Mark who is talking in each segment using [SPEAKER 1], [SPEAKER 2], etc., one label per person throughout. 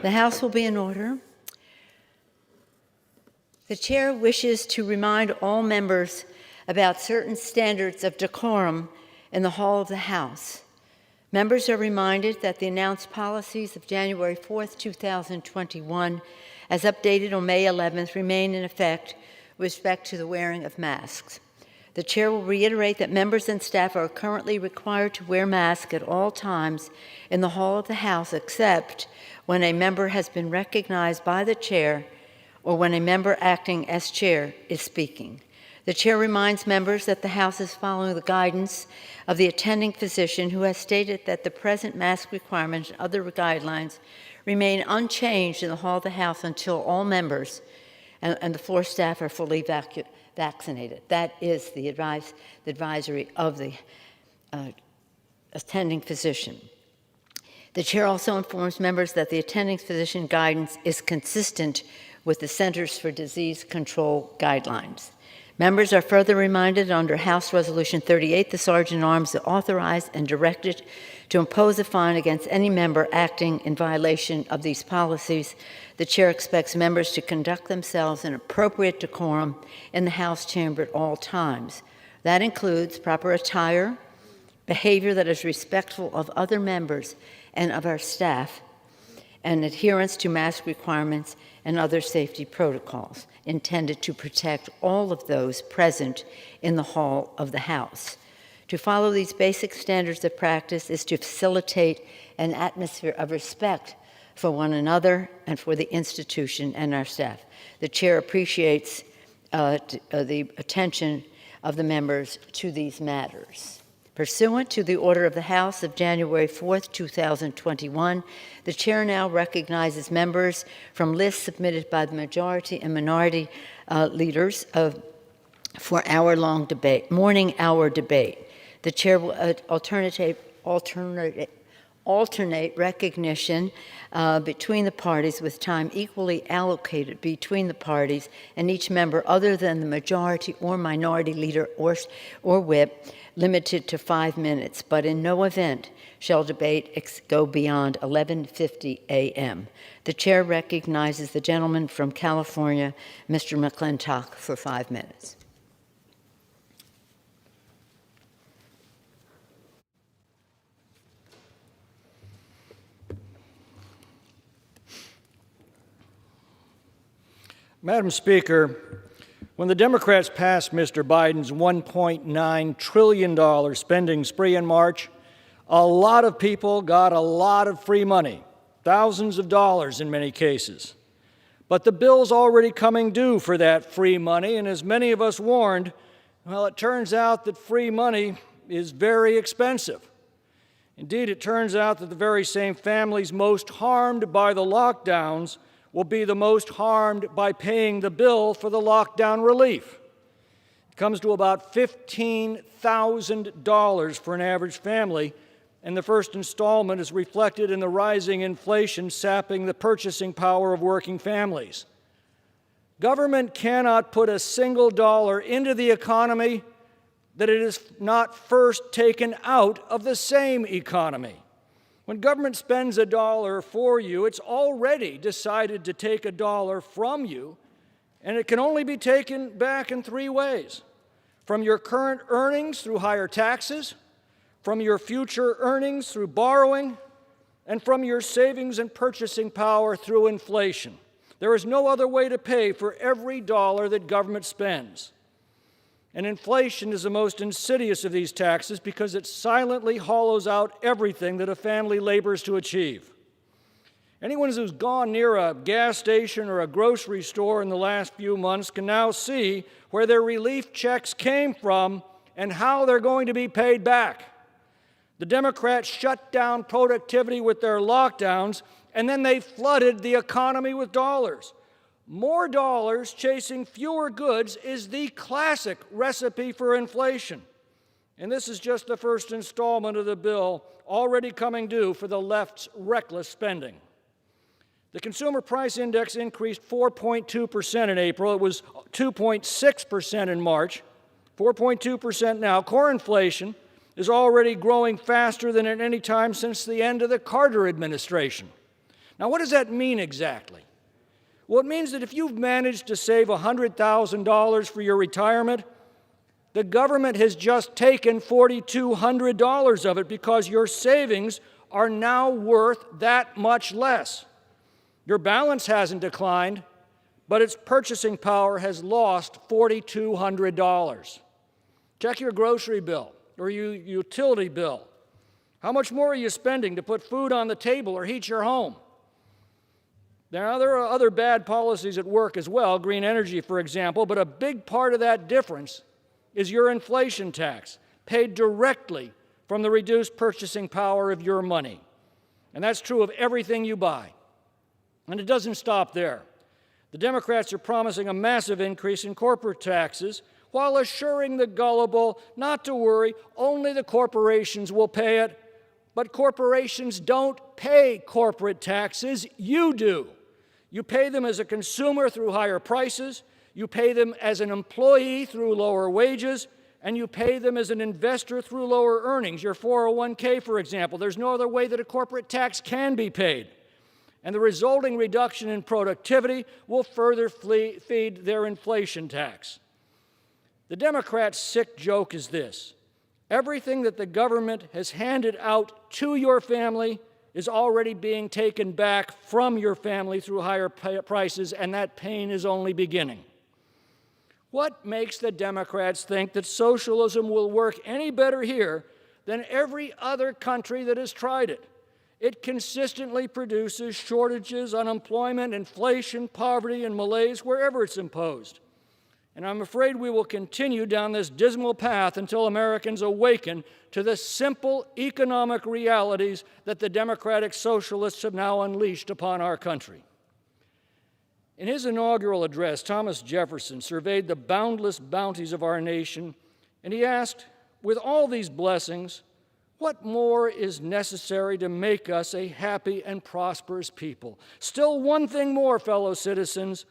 [SPEAKER 1] The House will be in order. The Chair wishes to remind all members about certain standards of decorum in the hall of the House. Members are reminded that the announced policies of January 4th, 2021, as updated on May 11th, remain in effect with respect to the wearing of masks. The Chair will reiterate that members and staff are currently required to wear masks at all times in the hall of the House, except when a member has been recognized by the Chair or when a member acting as Chair is speaking. The Chair reminds members that the House is following the guidance of the attending physician, who has stated that the present mask requirements and other guidelines remain unchanged in the hall of the House until all members and the floor staff are fully vaccinated. That is the advisory of the attending physician. The Chair also informs members that the attending physician guidance is consistent with the Centers for Disease Control guidelines. Members are further reminded under House Resolution 38, the Sergeant-at-Arms is authorized and directed to impose a fine against any member acting in violation of these policies. The Chair expects members to conduct themselves in appropriate decorum in the House chamber at all times. That includes proper attire, behavior that is respectful of other members and of our staff, and adherence to mask requirements and other safety protocols intended to protect all of those present in the hall of the House. To follow these basic standards of practice is to facilitate an atmosphere of respect for one another and for the institution and our staff. The Chair appreciates the attention of the members to these matters. Pursuant to the order of the House of January 4th, 2021, the Chair now recognizes members from lists submitted by the majority and minority leaders for hour-long debate, morning hour debate. The Chair will alternate recognition between the parties with time equally allocated between the parties and each member other than the majority or minority leader or whip, limited to 5 minutes, but in no event shall debate go beyond 11:50 a.m. The Chair recognizes the gentleman from California, Mr. McClintock, for 5 minutes.
[SPEAKER 2] Madam Speaker, when the Democrats passed Mr. Biden's $1.9 trillion spending spree in March, a lot of people got a lot of free money, thousands of dollars in many cases. But the bill's already coming due for that free money, and as many of us warned, well, it turns out that free money is very expensive. Indeed, it turns out that the very same families most harmed by the lockdowns will be the most harmed by paying the bill for the lockdown relief. It comes to about $15,000 for an average family, and the first installment is reflected in the rising inflation sapping the purchasing power of working families. Government cannot put a single dollar into the economy that it is not first taken out of the same economy. When government spends a dollar for you, it's already decided to take a dollar from you, and it can only be taken back in 3 ways: from your current earnings through higher taxes, from your future earnings through borrowing, and from your savings and purchasing power through inflation. There is no other way to pay for every dollar that government spends. And inflation is the most insidious of these taxes because it silently hollows out everything that a family labors to achieve. Anyone who's gone near a gas station or a grocery store in the last few months can now see where their relief checks came from and how they're going to be paid back. The Democrats shut down productivity with their lockdowns, and then they flooded the economy with dollars. More dollars chasing fewer goods is the classic recipe for inflation. And this is just the first installment of the bill already coming due for the left's reckless spending. The Consumer Price Index increased 4.2% in April. It was 2.6% in March, 4.2% now. Core inflation is already growing faster than at any time since the end of the Carter administration. Now, what does that mean exactly? Well, it means that if you've managed to save $100,000 for your retirement, the government has just taken $4,200 of it because your savings are now worth that much less. Your balance hasn't declined, but its purchasing power has lost $4,200. Check your grocery bill or your utility bill. How much more are you spending to put food on the table or heat your home? Now, there are other bad policies at work as well, green energy, for example, but a big part of that difference is your inflation tax, paid directly from the reduced purchasing power of your money. And that's true of everything you buy. And it doesn't stop there. The Democrats are promising a massive increase in corporate taxes while assuring the gullible not to worry, only the corporations will pay it. But corporations don't pay corporate taxes, you do. You pay them as a consumer through higher prices, you pay them as an employee through lower wages, and you pay them as an investor through lower earnings. Your 401k, for example, there's no other way that a corporate tax can be paid. And the resulting reduction in productivity will further feed their inflation tax. The Democrats' sick joke is this: everything that the government has handed out to your family is already being taken back from your family through higher prices, and that pain is only beginning. What makes the Democrats think that socialism will work any better here than every other country that has tried it? It consistently produces shortages, unemployment, inflation, poverty, and malaise wherever it's imposed. And I'm afraid we will continue down this dismal path until Americans awaken to the simple economic realities that the democratic socialists have now unleashed upon our country. In his inaugural address, Thomas Jefferson surveyed the boundless bounties of our nation, and he asked, with all these blessings, what more is necessary to make us a happy and prosperous people? Still one thing more, fellow citizens,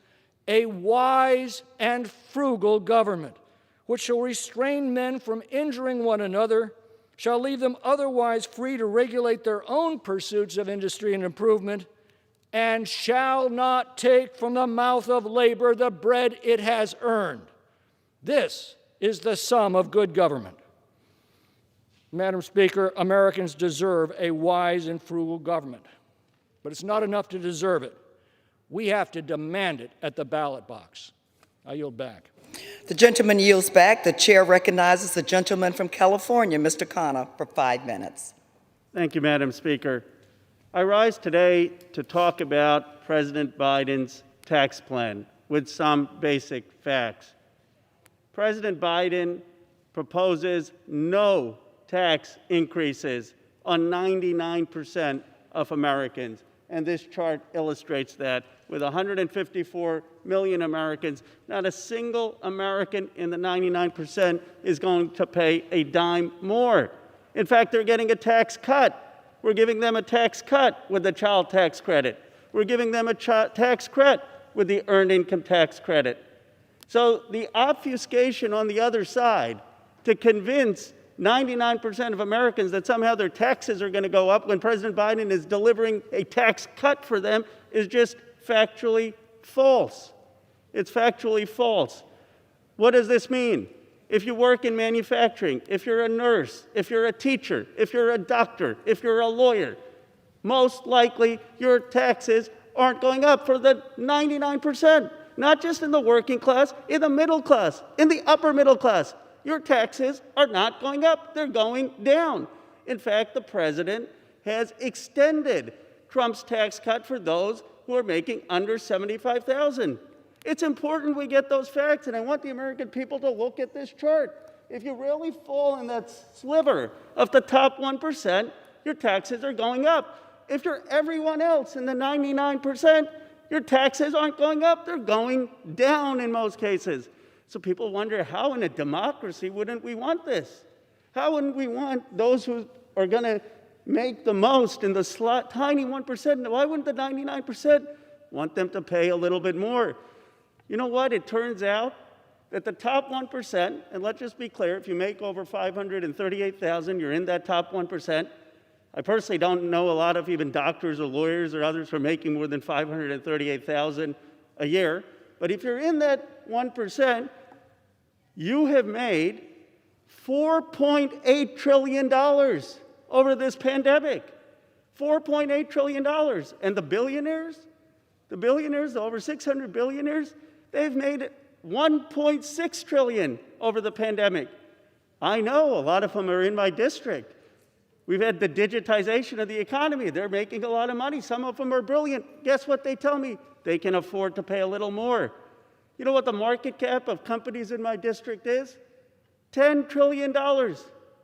[SPEAKER 2] a wise and frugal government, which shall restrain men from injuring one another, shall leave them otherwise free to regulate their own pursuits of industry and improvement, and shall not take from the mouth of labor the bread it has earned. This is the sum of good government. Madam Speaker, Americans deserve a wise and frugal government, but it's not enough to deserve it. We have to demand it at the ballot box. I yield back.
[SPEAKER 3] The gentleman yields back. The chair recognizes the gentleman from California, Mr. Connor, for 5 minutes.
[SPEAKER 4] Thank you, Madam Speaker. I rise today to talk about President Biden's tax plan with some basic facts. President Biden proposes no tax increases on 99% of Americans, and this chart illustrates that. With 154 million Americans, not a single American in the 99% is going to pay a dime more. In fact, they're getting a tax cut. We're giving them a tax cut with the child tax credit. We're giving them a tax credit with the earned income tax credit. So the obfuscation on the other side to convince 99% of Americans that somehow their taxes are going to go up when President Biden is delivering a tax cut for them is just factually false. It's factually false. What does this mean? If you work in manufacturing, if you're a nurse, if you're a teacher, if you're a doctor, if you're a lawyer, most likely your taxes aren't going up for the 99%, not just in the working class, in the middle class, in the upper middle class. Your taxes are not going up, they're going down. In fact, the president has extended Trump's tax cut for those who are making under $75,000. It's important we get those facts, and I want the American people to look at this chart. If you really fall in that sliver of the top 1%, your taxes are going up. If you're everyone else in the 99%, your taxes aren't going up, they're going down in most cases. So people wonder, how in a democracy wouldn't we want this? How wouldn't we want those who are going to make the most in the tiny 1%? Why wouldn't the 99% want them to pay a little bit more? You know what? It turns out that the top 1%, and let's just be clear, if you make over $538,000, you're in that top 1%. I personally don't know a lot of even doctors or lawyers or others who are making more than $538,000 a year. But if you're in that 1%, you have made $4.8 trillion over this pandemic. $4.8 trillion. And the billionaires, the over 600 billionaires, they've made $1.6 trillion over the pandemic. I know a lot of them are in my district. We've had the digitization of the economy. They're making a lot of money. Some of them are brilliant. Guess what they tell me? They can afford to pay a little more. You know what the market cap of companies in my district is? $10 trillion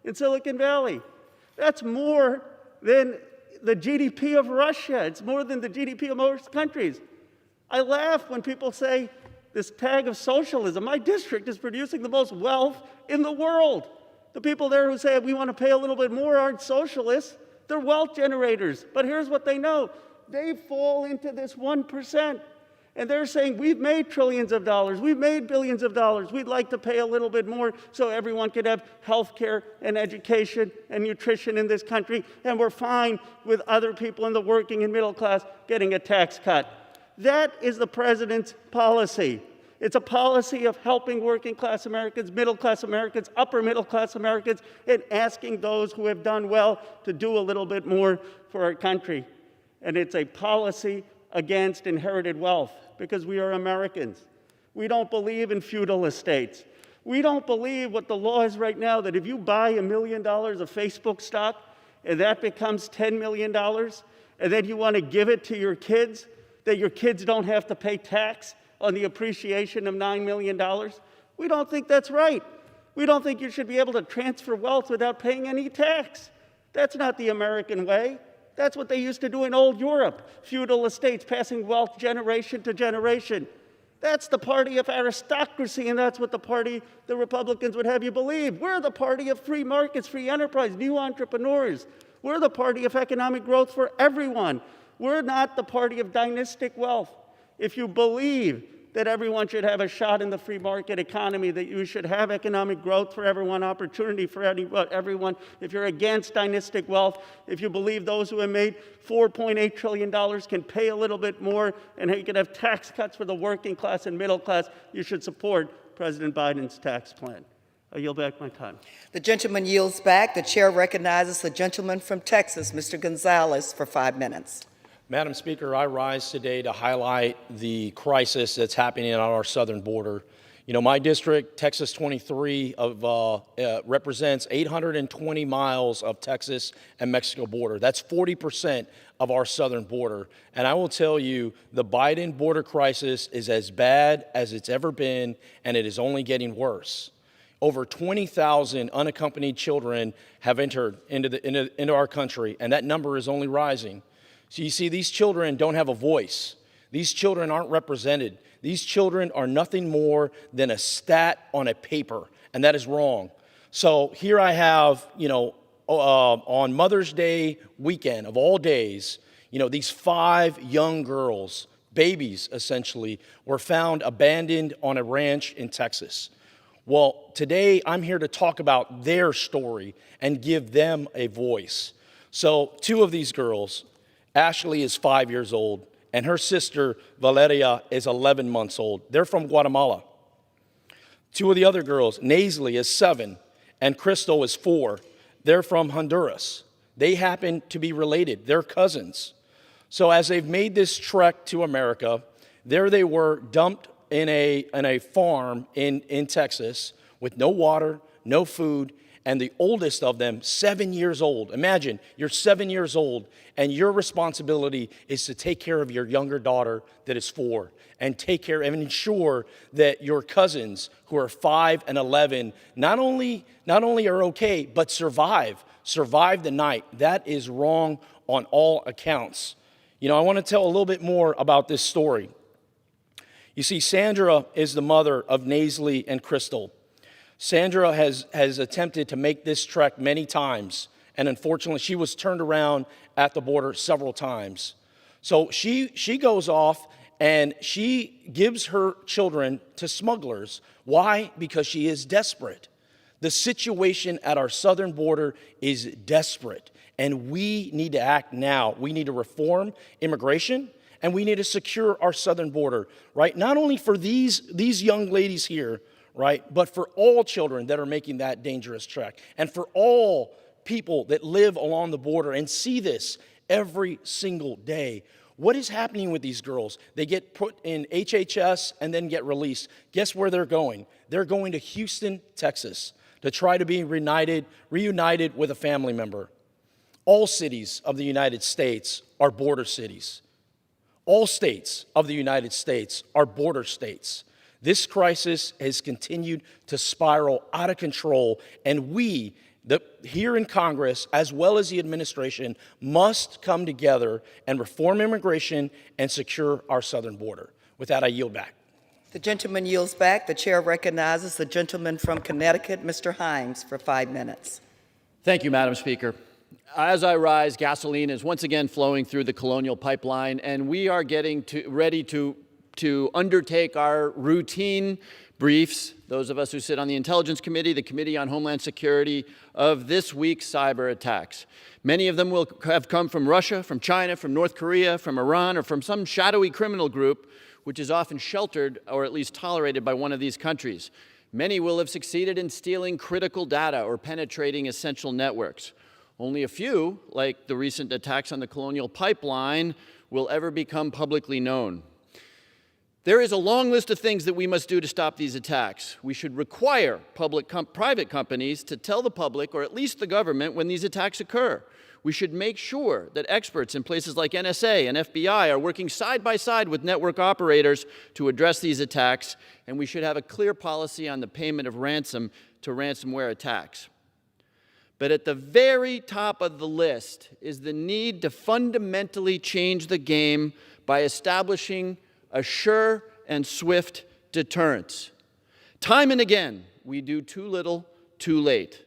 [SPEAKER 4] in Silicon Valley. That's more than the GDP of Russia. It's more than the GDP of most countries. I laugh when people say this tag of socialism. My district is producing the most wealth in the world. The people there who say we want to pay a little bit more aren't socialists. They're wealth generators. But here's what they know. They fall into this 1%. And they're saying, we've made trillions of dollars, we've made billions of dollars, we'd like to pay a little bit more so everyone could have health care and education and nutrition in this country, and we're fine with other people in the working and middle class getting a tax cut. That is the president's policy. It's a policy of helping working class Americans, middle class Americans, upper middle class Americans, and asking those who have done well to do a little bit more for our country. And it's a policy against inherited wealth, because we are Americans. We don't believe in feudal estates. We don't believe what the law is right now, that if you buy $1 million of Facebook stock and that becomes $10 million, and then you want to give it to your kids, that your kids don't have to pay tax on the appreciation of $9 million. We don't think that's right. We don't think you should be able to transfer wealth without paying any tax. That's not the American way. That's what they used to do in old Europe, feudal estates, passing wealth generation to generation. That's the party of aristocracy, and that's what the Republicans would have you believe. We're the party of free markets, free enterprise, new entrepreneurs. We're the party of economic growth for everyone. We're not the party of dynastic wealth. If you believe that everyone should have a shot in the free market economy, that you should have economic growth for everyone, opportunity for everyone, if you're against dynastic wealth, if you believe those who have made $4.8 trillion can pay a little bit more and you can have tax cuts for the working class and middle class, you should support President Biden's tax plan. I yield back my time.
[SPEAKER 3] The gentleman yields back. The chair recognizes the gentleman from Texas, Mr. Gonzalez, for 5 minutes.
[SPEAKER 5] Madam Speaker, I rise today to highlight the crisis that's happening on our southern border. You know, my district, Texas 23, represents 820 miles of Texas and Mexico border. That's 40% of our southern border. And I will tell you, the Biden border crisis is as bad as it's ever been, and it is only getting worse. Over 20,000 unaccompanied children have entered into our country, and that number is only rising. So you see, these children don't have a voice. These children aren't represented. These children are nothing more than a stat on a paper, and that is wrong. So here I have, on Mother's Day weekend of all days, these 5 young girls, babies essentially, were found abandoned on a ranch in Texas. Well, today I'm here to talk about their story and give them a voice. So 2 of these girls, Ashley is 5 years old, and her sister, Valeria, is 11 months old. They're from Guatemala. 2 of the other girls, Naisley is 7, and Crystal is 4. They're from Honduras. They happen to be related. They're cousins. So as they've made this trek to America, there they were dumped in a farm in Texas with no water, no food, and the oldest of them, 7 years old. Imagine, you're 7 years old, and your responsibility is to take care of your younger daughter that is 4, and take care and ensure that your cousins who are 5 and 11 not only are okay, but survive the night. That is wrong on all accounts. I want to tell a little bit more about this story. You see, Sandra is the mother of Naisley and Crystal. Sandra has attempted to make this trek many times, and unfortunately, she was turned around at the border several times. So she goes off and she gives her children to smugglers. Why? Because she is desperate. The situation at our southern border is desperate, And we need to act now. We need to reform immigration, and we need to secure our southern border, right? Not only for these young ladies here, right, but for all children that are making that dangerous trek, and for all people that live along the border and see this every single day. What is happening with these girls? They get put in HHS and then get released. Guess where they're going? They're going to Houston, Texas, to try to be reunited with a family member. All cities of the United States are border cities. All states of the United States are border states. This crisis has continued to spiral out of control, and we, here in Congress, as well as the administration, must come together and reform immigration and secure our southern border. With that, I yield back.
[SPEAKER 3] The gentleman yields back. The chair recognizes the gentleman from Connecticut, Mr. Hines, for 5 minutes.
[SPEAKER 6] Thank you, Madam Speaker. As I rise, gasoline is once again flowing through the Colonial Pipeline, and we are getting ready to undertake our routine briefs, those of us who sit on the Intelligence Committee, the Committee on Homeland Security, of this week's cyber attacks. Many of them will have come from Russia, from China, from North Korea, from Iran, or from some shadowy criminal group, which is often sheltered or at least tolerated by one of these countries. Many will have succeeded in stealing critical data or penetrating essential networks. Only a few, like the recent attacks on the Colonial Pipeline, will ever become publicly known. There is a long list of things that we must do to stop these attacks. We should require private companies to tell the public, or at least the government, when these attacks occur. We should make sure that experts in places like NSA and FBI are working side by side with network operators to address these attacks, and we should have a clear policy on the payment of ransom to ransomware attacks. But at the very top of the list is the need to fundamentally change the game by establishing a sure and swift deterrence. Time and again, we do too little, too late.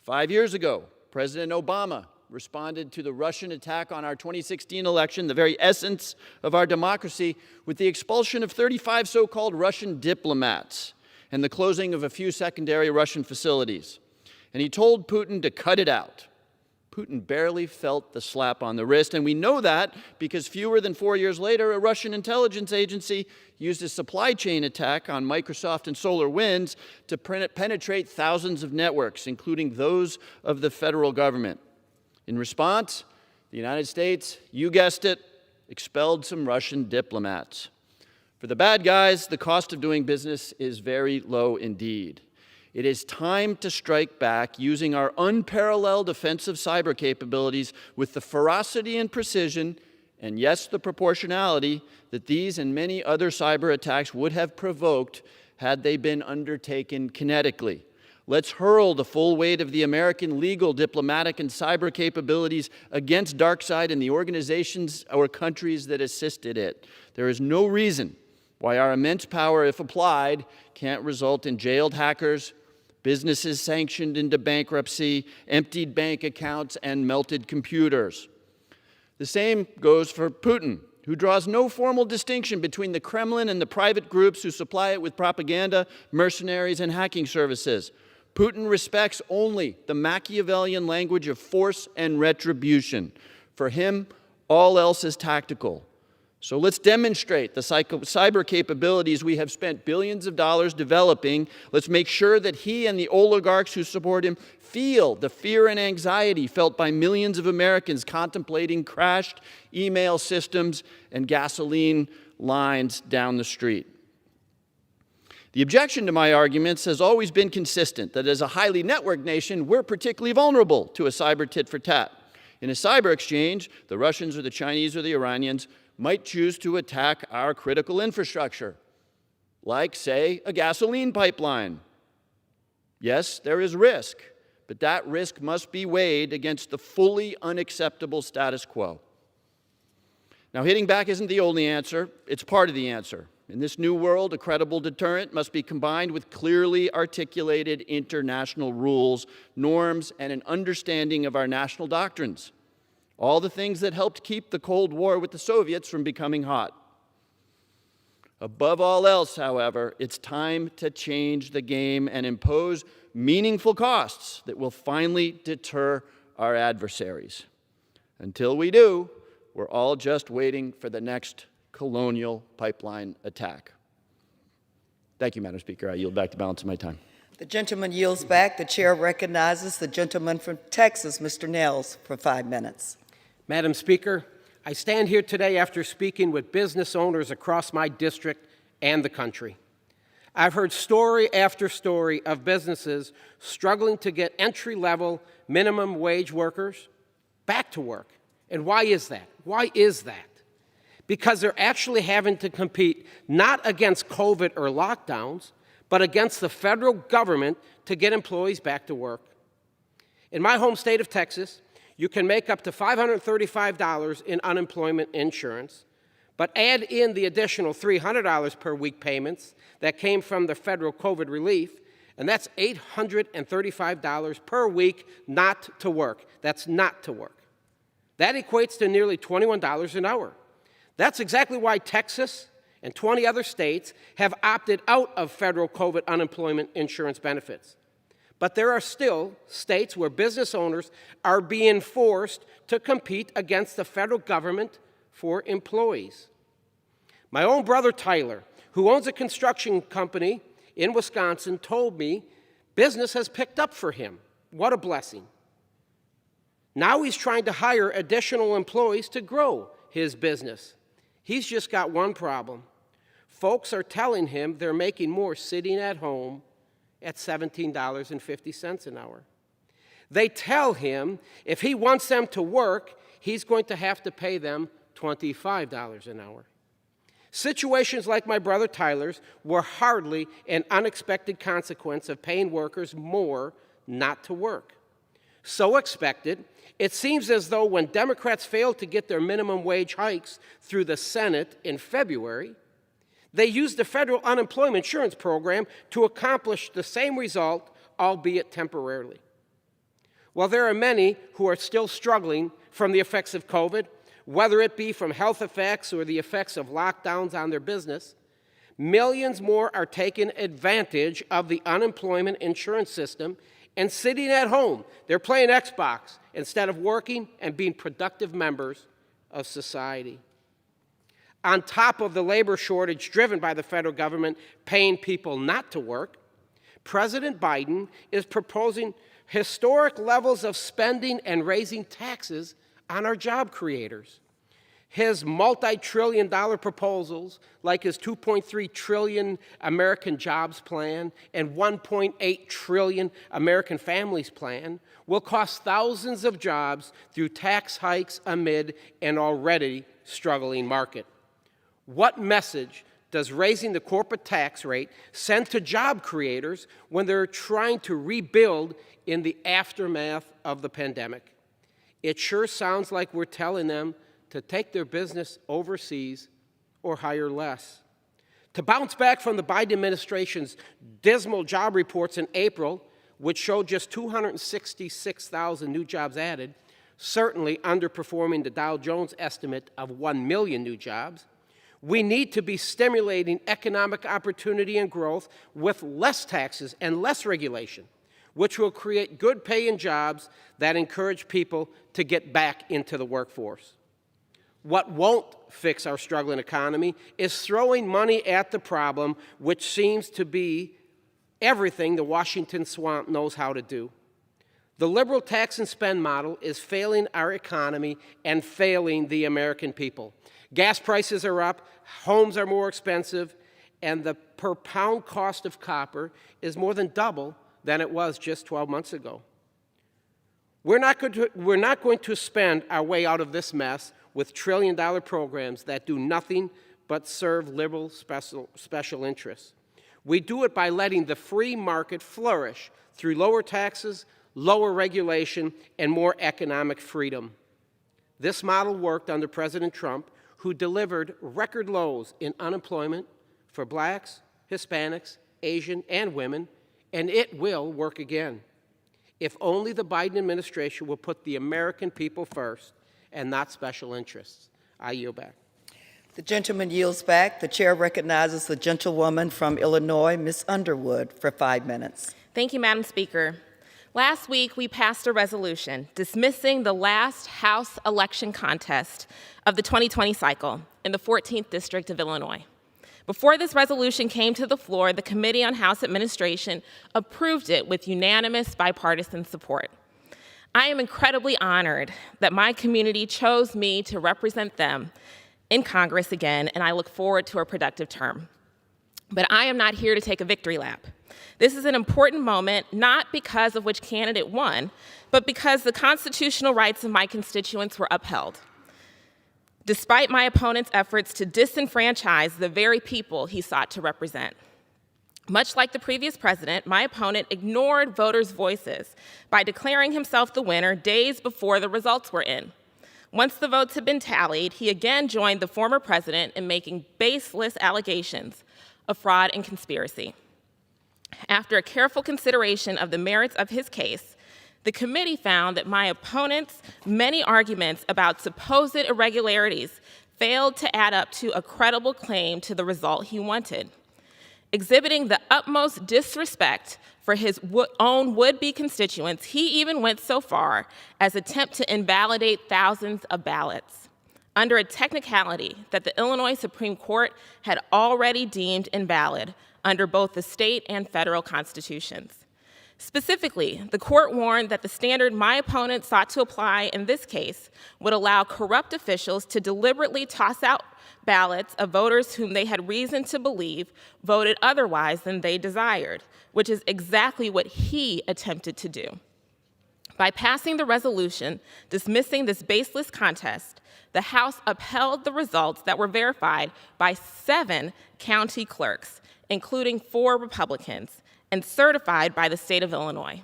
[SPEAKER 6] 5 years ago, President Obama responded to the Russian attack on our 2016 election, the very essence of our democracy, with the expulsion of 35 so-called Russian diplomats and the closing of a few secondary Russian facilities. And he told Putin to cut it out. Putin barely felt the slap on the wrist, and we know that because fewer than 4 years later, a Russian intelligence agency used a supply chain attack on Microsoft and SolarWinds to penetrate thousands of networks, including those of the federal government. In response, the United States, you guessed it, expelled some Russian diplomats. For the bad guys, the cost of doing business is very low indeed. It is time to strike back using our unparalleled offensive cyber capabilities with the ferocity and precision, and yes, the proportionality, that these and many other cyber attacks would have provoked had they been undertaken kinetically. Let's hurl the full weight of the American legal, diplomatic, and cyber capabilities against DarkSide and the organizations or countries that assisted it. There is no reason why our immense power, if applied, can't result in jailed hackers, businesses sanctioned into bankruptcy, emptied bank accounts, and melted computers. The same goes for Putin, who draws no formal distinction between the Kremlin and the private groups who supply it with propaganda, mercenaries, and hacking services. Putin respects only the Machiavellian language of force and retribution. For him, all else is tactical. So let's demonstrate the cyber capabilities we have spent billions of dollars developing. Let's make sure that he and the oligarchs who support him feel the fear and anxiety felt by millions of Americans contemplating crashed email systems and gasoline lines down the street. The objection to my arguments has always been consistent, that as a highly networked nation, we're particularly vulnerable to a cyber tit-for-tat. In a cyber exchange, the Russians or the Chinese or the Iranians might choose to attack our critical infrastructure, like, say, a gasoline pipeline. Yes, there is risk, but that risk must be weighed against the fully unacceptable status quo. Now, hitting back isn't the only answer, it's part of the answer. In this new world, a credible deterrent must be combined with clearly articulated international rules, norms, and an understanding of our national doctrines. All the things that helped keep the Cold War with the Soviets from becoming hot. Above all else, however, it's time to change the game and impose meaningful costs that will finally deter our adversaries. Until we do, we're all just waiting for the next Colonial Pipeline attack. Thank you, Madam Speaker. I yield back the balance of my time.
[SPEAKER 3] The gentleman yields back. The chair recognizes the gentleman from Texas, Mr. Nels, for 5 minutes.
[SPEAKER 7] Madam Speaker, I stand here today after speaking with business owners across my district and the country. I've heard story after story of businesses struggling to get entry-level minimum wage workers back to work. And why is that? Why is that? Because they're actually having to compete not against COVID or lockdowns, but against the federal government to get employees back to work. In my home state of Texas, you can make up to $535 in unemployment insurance, but add in the additional $300 per week payments that came from the federal COVID relief, and that's $835 per week not to work. That's not to work. That equates to nearly $21 an hour. That's exactly why Texas and 20 other states have opted out of federal COVID unemployment insurance benefits. But there are still states where business owners are being forced to compete against the federal government for employees. My own brother Tyler, who owns a construction company in Wisconsin, told me business has picked up for him. What a blessing. Now he's trying to hire additional employees to grow his business. He's just got one problem. Folks are telling him they're making more sitting at home at $17.50 an hour. They tell him if he wants them to work, he's going to have to pay them $25 an hour. Situations like my brother Tyler's were hardly an unexpected consequence of paying workers more not to work. So expected, it seems as though when Democrats failed to get their minimum wage hikes through the Senate in February, they used the federal unemployment insurance program to accomplish the same result, albeit temporarily. While there are many who are still struggling from the effects of COVID, whether it be from health effects or the effects of lockdowns on their business, millions more are taking advantage of the unemployment insurance system and sitting at home. They're playing Xbox instead of working and being productive members of society. On top of the labor shortage driven by the federal government paying people not to work, President Biden is proposing historic levels of spending and raising taxes on our job creators. His multi-trillion-dollar proposals, like his $2.3 trillion American Jobs Plan and $1.8 trillion American Families Plan, will cost thousands of jobs through tax hikes amid an already struggling market. What message does raising the corporate tax rate send to job creators when they're trying to rebuild in the aftermath of the pandemic? It sure sounds like we're telling them to take their business overseas or hire less. To bounce back from the Biden administration's dismal job reports in April, which showed just 266,000 new jobs added, certainly underperforming the Dow Jones estimate of 1 million new jobs, we need to be stimulating economic opportunity and growth with less taxes and less regulation, which will create good paying jobs that encourage people to get back into the workforce. What won't fix our struggling economy is throwing money at the problem, which seems to be everything the Washington swamp knows how to do. The liberal tax and spend model is failing our economy and failing the American people. Gas prices are up, homes are more expensive, and the per pound cost of copper is more than double than it was just 12 months ago. We're not going to spend our way out of this mess with trillion-dollar programs that do nothing but serve liberal special interests. We do it by letting the free market flourish through lower taxes, lower regulation, and more economic freedom. This model worked under President Trump, who delivered record lows in unemployment for blacks, Hispanics, Asian, and women, and it will work again. If only the Biden administration will put the American people first and not special interests. I yield back.
[SPEAKER 3] The gentleman yields back. The chair recognizes the gentlewoman from Illinois, Ms. Underwood, for 5 minutes.
[SPEAKER 8] Thank you, Madam Speaker. Last week, we passed a resolution dismissing the last House election contest of the 2020 cycle in the 14th District of Illinois. Before this resolution came to the floor, the Committee on House Administration approved it with unanimous bipartisan support. I am incredibly honored that my community chose me to represent them in Congress again, and I look forward to a productive term. But I am not here to take a victory lap. This is an important moment, not because of which candidate won, but because the constitutional rights of my constituents were upheld, despite my opponent's efforts to disenfranchise the very people he sought to represent. Much like the previous president, my opponent ignored voters' voices by declaring himself the winner days before the results were in. Once the votes had been tallied, he again joined the former president in making baseless allegations of fraud and conspiracy. After a careful consideration of the merits of his case, the committee found that my opponent's many arguments about supposed irregularities failed to add up to a credible claim to the result he wanted. Exhibiting the utmost disrespect for his own would-be constituents, he even went so far as attempt to invalidate thousands of ballots under a technicality that the Illinois Supreme Court had already deemed invalid under both the state and federal constitutions. Specifically, the court warned that the standard my opponent sought to apply in this case would allow corrupt officials to deliberately toss out ballots of voters whom they had reason to believe voted otherwise than they desired, which is exactly what he attempted to do. By passing the resolution dismissing this baseless contest, the House upheld the results that were verified by 7 county clerks, including 4 Republicans, and certified by the state of Illinois.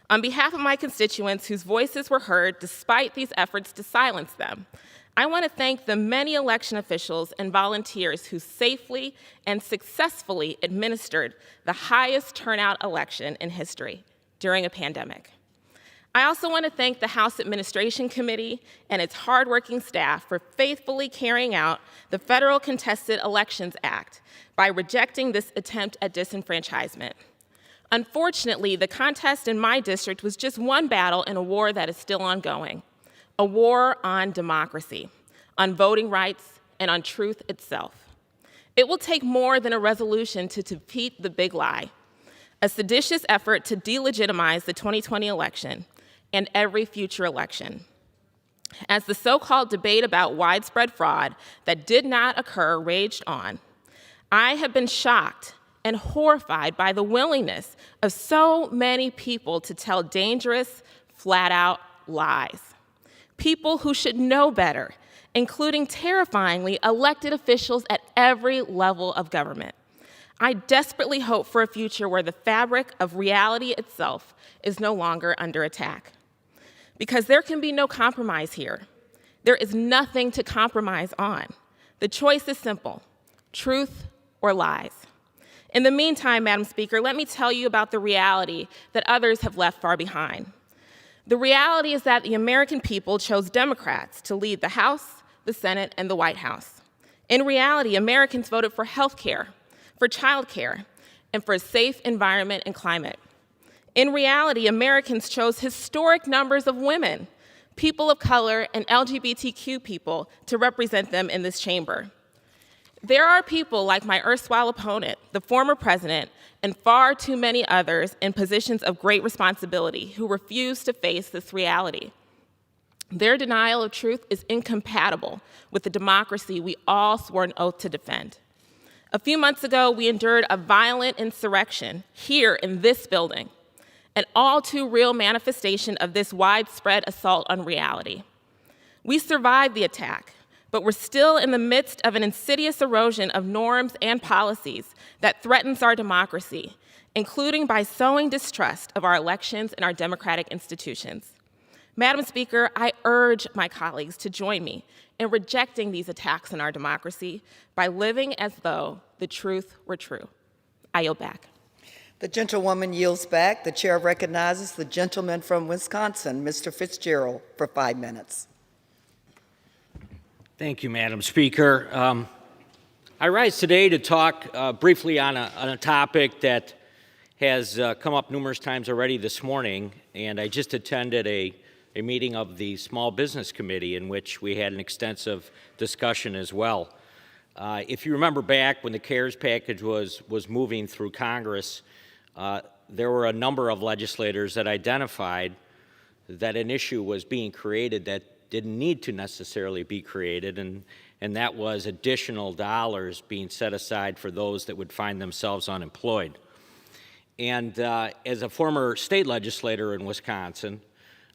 [SPEAKER 8] On behalf of my constituents whose voices were heard despite these efforts to silence them, I want to thank the many election officials and volunteers who safely and successfully administered the highest turnout election in history during a pandemic. I also want to thank the House Administration Committee and its hardworking staff for faithfully carrying out the Federal Contested Elections Act by rejecting this attempt at disenfranchisement. Unfortunately, the contest in my district was just one battle in a war that is still ongoing, a war on democracy, on voting rights, and on truth itself. It will take more than a resolution to defeat the big lie, a seditious effort to delegitimize the 2020 election and every future election. As the so-called debate about widespread fraud that did not occur raged on, I have been shocked and horrified by the willingness of so many people to tell dangerous, flat-out lies. People who should know better, including terrifyingly elected officials at every level of government. I desperately hope for a future where the fabric of reality itself is no longer under attack. Because there can be no compromise here. There is nothing to compromise on. The choice is simple: truth or lies. In the meantime, Madam Speaker, let me tell you about the reality that others have left far behind. The reality is that the American people chose Democrats to lead the House, the Senate, and the White House. In reality, Americans voted for health care, for child care, and for a safe environment and climate. In reality, Americans chose historic numbers of women, people of color, and LGBTQ people to represent them in this chamber. There are people like my erstwhile opponent, the former president, and far too many others in positions of great responsibility who refuse to face this reality. Their denial of truth is incompatible with the democracy we all swore an oath to defend. A few months ago, we endured a violent insurrection here in this building, an all too real manifestation of this widespread assault on reality. We survived the attack, but we're still in the midst of an insidious erosion of norms and policies that threatens our democracy, including by sowing distrust of our elections and our democratic institutions. Madam Speaker, I urge my colleagues to join me in rejecting these attacks on our democracy by living as though the truth were true. I yield back.
[SPEAKER 3] The gentlewoman yields back. The chair recognizes the gentleman from Wisconsin, Mr. Fitzgerald, for 5 minutes.
[SPEAKER 9] Thank you, Madam Speaker. I rise today to talk briefly on a topic that has come up numerous times already this morning, and I just attended a meeting of the Small Business Committee in which we had an extensive discussion as well. If you remember back when the CARES package was moving through Congress, there were a number of legislators that identified that an issue was being created that didn't need to necessarily be created, and that was additional dollars being set aside for those that would find themselves unemployed. And as a former state legislator in Wisconsin,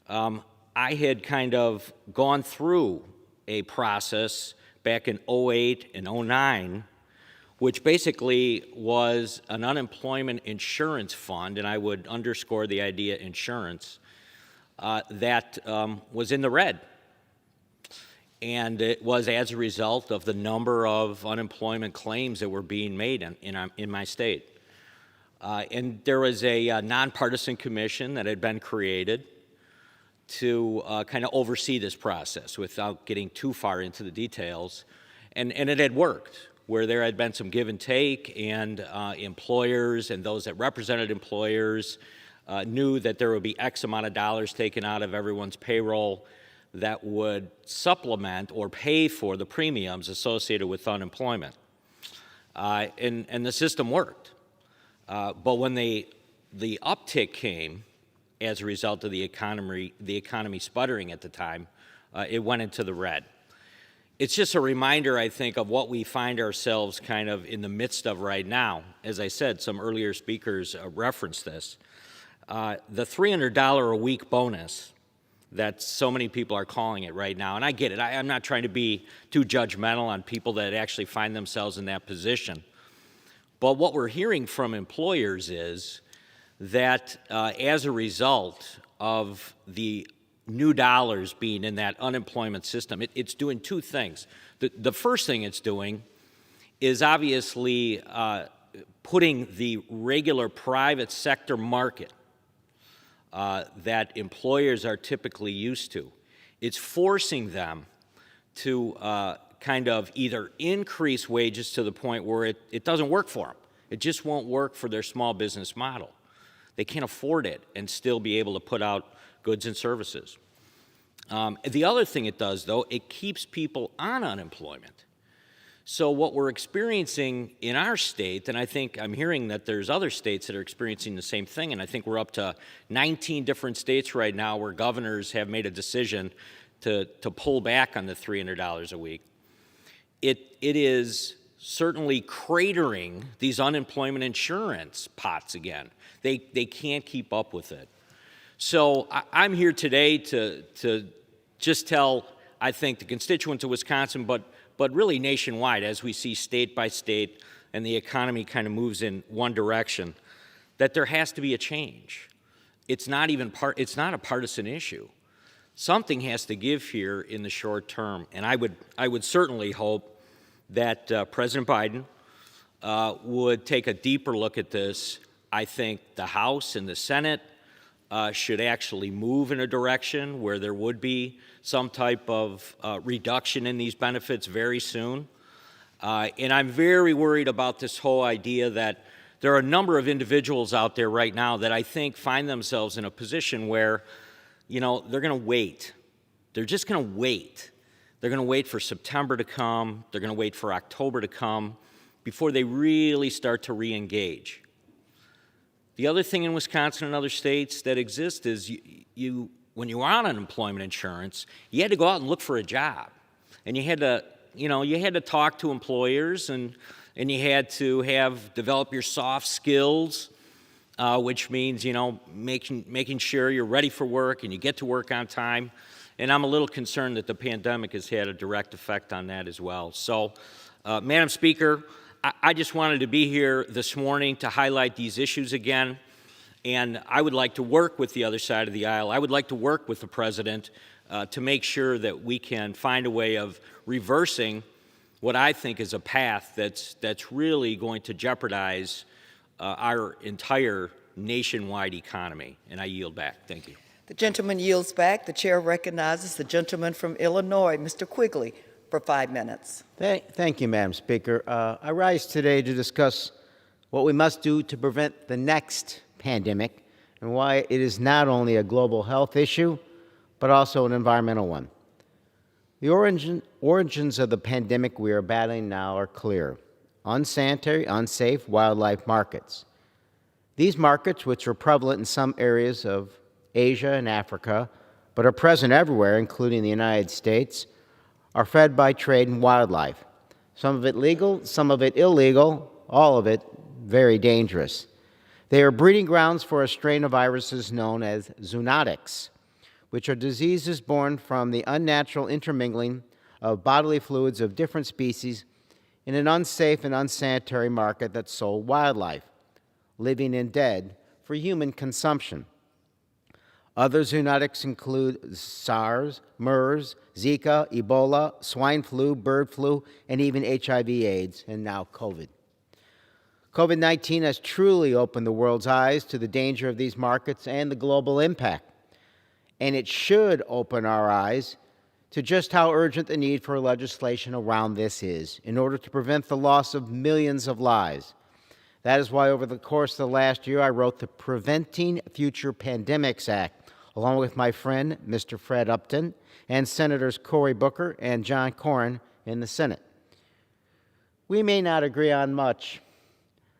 [SPEAKER 9] I had kind of gone through a process back in 08 and 09, which basically was an unemployment insurance fund, and I would underscore the idea insurance, that was in the red. And it was as a result of the number of unemployment claims that were being made in my state. And there was a nonpartisan commission that had been created to kind of oversee this process without getting too far into the details. And it had worked, where there had been some give and take, and employers and those that represented employers knew that there would be X amount of dollars taken out of everyone's payroll that would supplement or pay for the premiums associated with unemployment. And the system worked. But when the uptick came as a result of the economy sputtering at the time, it went into the red. It's just a reminder, I think, of what we find ourselves kind of in the midst of right now. As I said, some earlier speakers referenced this. The $300 a week bonus that so many people are calling it right now, and I get it. I'm not trying to be too judgmental on people that actually find themselves in that position. But what we're hearing from employers is that as a result of the new dollars being in that unemployment system, it's doing two things. The first thing it's doing is obviously putting the regular private sector market that employers are typically used to. It's forcing them to kind of either increase wages to the point where it doesn't work for them. It just won't work for their small business model. They can't afford it and still be able to put out goods and services. The other thing it does, though, it keeps people on unemployment. So what we're experiencing in our state, and I think I'm hearing that there's other states that are experiencing the same thing, and I think we're up to 19 different states right now where governors have made a decision to pull back on the $300 a week. It is certainly cratering these unemployment insurance pots again. They can't keep up with it. So I'm here today to just tell, I think, the constituents of Wisconsin, but really nationwide, as we see state by state and the economy kind of moves in one direction, that there has to be a change. It's not a partisan issue. Something has to give here in the short term, and I would certainly hope that President Biden would take a deeper look at this. I think the House and the Senate should actually move in a direction where there would be some type of reduction in these benefits very soon. And I'm very worried about this whole idea that there are a number of individuals out there right now that I think find themselves in a position where, they're going to wait. They're just going to wait. They're going to wait for September to come. They're going to wait for October to come before they really start to re-engage. The other thing in Wisconsin and other states that exist is when you were on unemployment insurance, you had to go out and look for a job. And you had to talk to employers, and you had to develop your soft skills, which means, making sure you're ready for work and you get to work on time. And I'm a little concerned that the pandemic has had a direct effect on that as well. So, Madam Speaker, I just wanted to be here this morning to highlight these issues again, and I would like to work with the other side of the aisle. I would like to work with the President to make sure that we can find a way of reversing what I think is a path that's really going to jeopardize our entire nationwide economy. And I yield back. Thank you.
[SPEAKER 3] The gentleman yields back. The chair recognizes the gentleman from Illinois, Mr. Quigley, for 5 minutes.
[SPEAKER 10] Thank you, Madam Speaker. I rise today to discuss what we must do to prevent the next pandemic, and why it is not only a global health issue, but also an environmental one. The origins of the pandemic we are battling now are clear: unsanitary, unsafe wildlife markets. These markets, which are prevalent in some areas of Asia and Africa, but are present everywhere, including the United States, are fed by trade in wildlife. Some of it legal, some of it illegal, all of it very dangerous. They are breeding grounds for a strain of viruses known as zoonotics, which are diseases born from the unnatural intermingling of bodily fluids of different species in an unsafe and unsanitary market that sold wildlife, living and dead, for human consumption. Other zoonotics include SARS, MERS, Zika, Ebola, swine flu, bird flu, and even HIV/AIDS, and now COVID. COVID-19 has truly opened the world's eyes to the danger of these markets and the global impact. And it should open our eyes to just how urgent the need for legislation around this is in order to prevent the loss of millions of lives. That is why over the course of the last year, I wrote the Preventing Future Pandemics Act, along with my friend, Mr. Fred Upton, and Senators Cory Booker and John Cornyn in the Senate. We may not agree on much,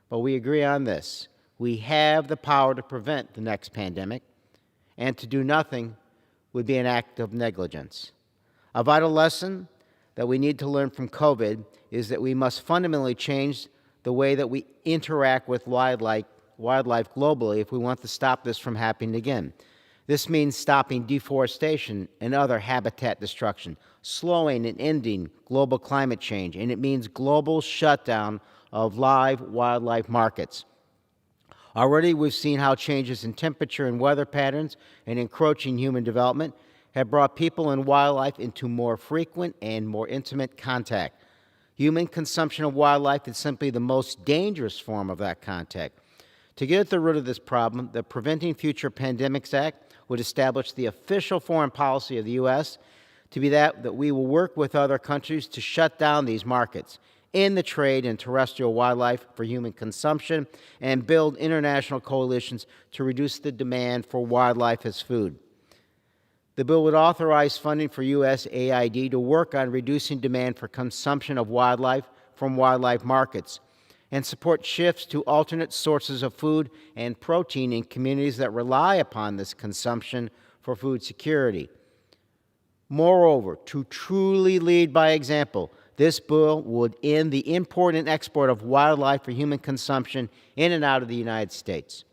[SPEAKER 10] but we agree on this: we have the power to prevent the next pandemic, and to do nothing would be an act of negligence. A vital lesson that we need to learn from COVID is that we must fundamentally change the way that we interact with wildlife globally if we want to stop this from happening again. This means stopping deforestation and other habitat destruction, slowing and ending global climate change, and it means global shutdown of live wildlife markets. Already we've seen how changes in temperature and weather patterns and encroaching human development have brought people and wildlife into more frequent and more intimate contact. Human consumption of wildlife is simply the most dangerous form of that contact. To get at the root of this problem, the Preventing Future Pandemics Act would establish the official foreign policy of the U.S. to be that we will work with other countries to shut down these markets in the trade in terrestrial wildlife for human consumption and build international coalitions to reduce the demand for wildlife as food. The bill would authorize funding for USAID to work on reducing demand for consumption of wildlife from wildlife markets and support shifts to alternate sources of food and protein in communities that rely upon this consumption for food security. Moreover, to truly lead by example, this bill would end the import and export of wildlife for human consumption in and out of the United States.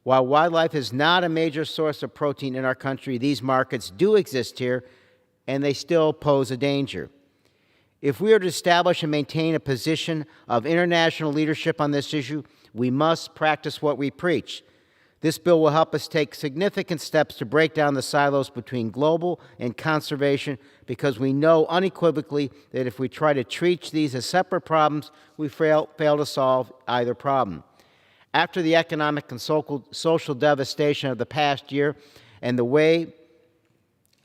[SPEAKER 10] While wildlife is not a major source of protein in our country, these markets do exist here, and they still pose a danger. If we are to establish and maintain a position of international leadership on this issue, we must practice what we preach. This bill will help us take significant steps to break down the silos between global and conservation, because we know unequivocally that if we try to treat these as separate problems, we fail to solve either problem. After the economic and social devastation of the past year and the way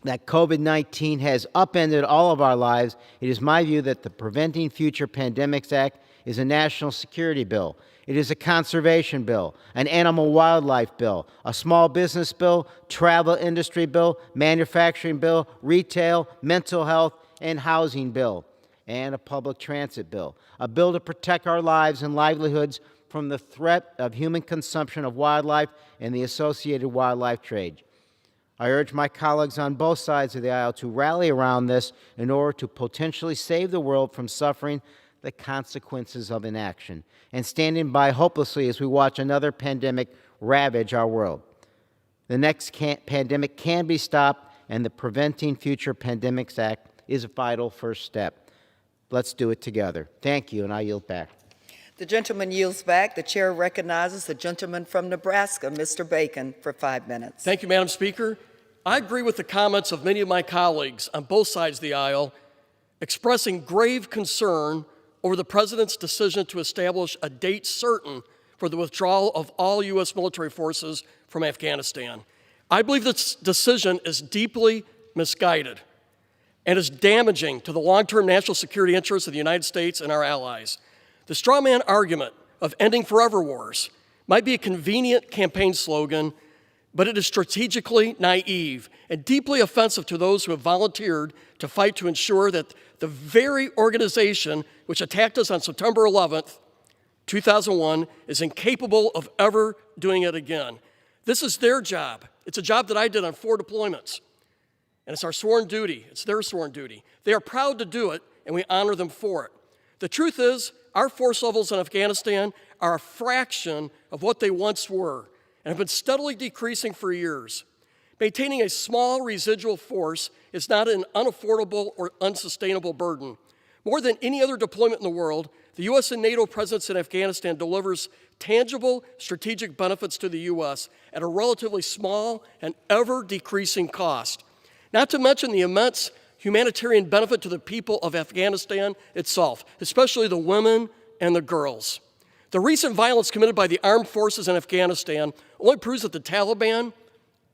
[SPEAKER 10] that COVID-19 has upended all of our lives, it is my view that the Preventing Future Pandemics Act is a national security bill. It is a conservation bill, an animal wildlife bill, a small business bill, travel industry bill, manufacturing bill, retail, mental health, and housing bill, and a public transit bill, a bill to protect our lives and livelihoods from the threat of human consumption of wildlife and the associated wildlife trade. I urge my colleagues on both sides of the aisle to rally around this in order to potentially save the world from suffering the consequences of inaction and standing by hopelessly as we watch another pandemic ravage our world. The next pandemic can be stopped, and the Preventing Future Pandemics Act is a vital first step. Let's do it together. Thank you, and I yield back.
[SPEAKER 3] The gentleman yields back. The chair recognizes the gentleman from Nebraska, Mr. Bacon, for 5 minutes.
[SPEAKER 11] Thank you, Madam Speaker. I agree with the comments of many of my colleagues on both sides of the aisle, expressing grave concern over the President's decision to establish a date certain for the withdrawal of all U.S. military forces from Afghanistan. I believe this decision is deeply misguided and is damaging to the long-term national security interests of the United States and our allies. The straw man argument of ending forever wars might be a convenient campaign slogan, but it is strategically naive and deeply offensive to those who have volunteered to fight to ensure that the very organization which attacked us on September 11th, 2001, is incapable of ever doing it again. This is their job. It's a job that I did on 4 deployments. And it's our sworn duty. It's their sworn duty. They are proud to do it, and we honor them for it. The truth is, our force levels in Afghanistan are a fraction of what they once were and have been steadily decreasing for years. Maintaining a small residual force is not an unaffordable or unsustainable burden. More than any other deployment in the world, the U.S. and NATO presence in Afghanistan delivers tangible strategic benefits to the U.S. at a relatively small and ever-decreasing cost, not to mention the immense humanitarian benefit to the people of Afghanistan itself, especially the women and the girls. The recent violence committed by the armed forces in Afghanistan only proves that the Taliban,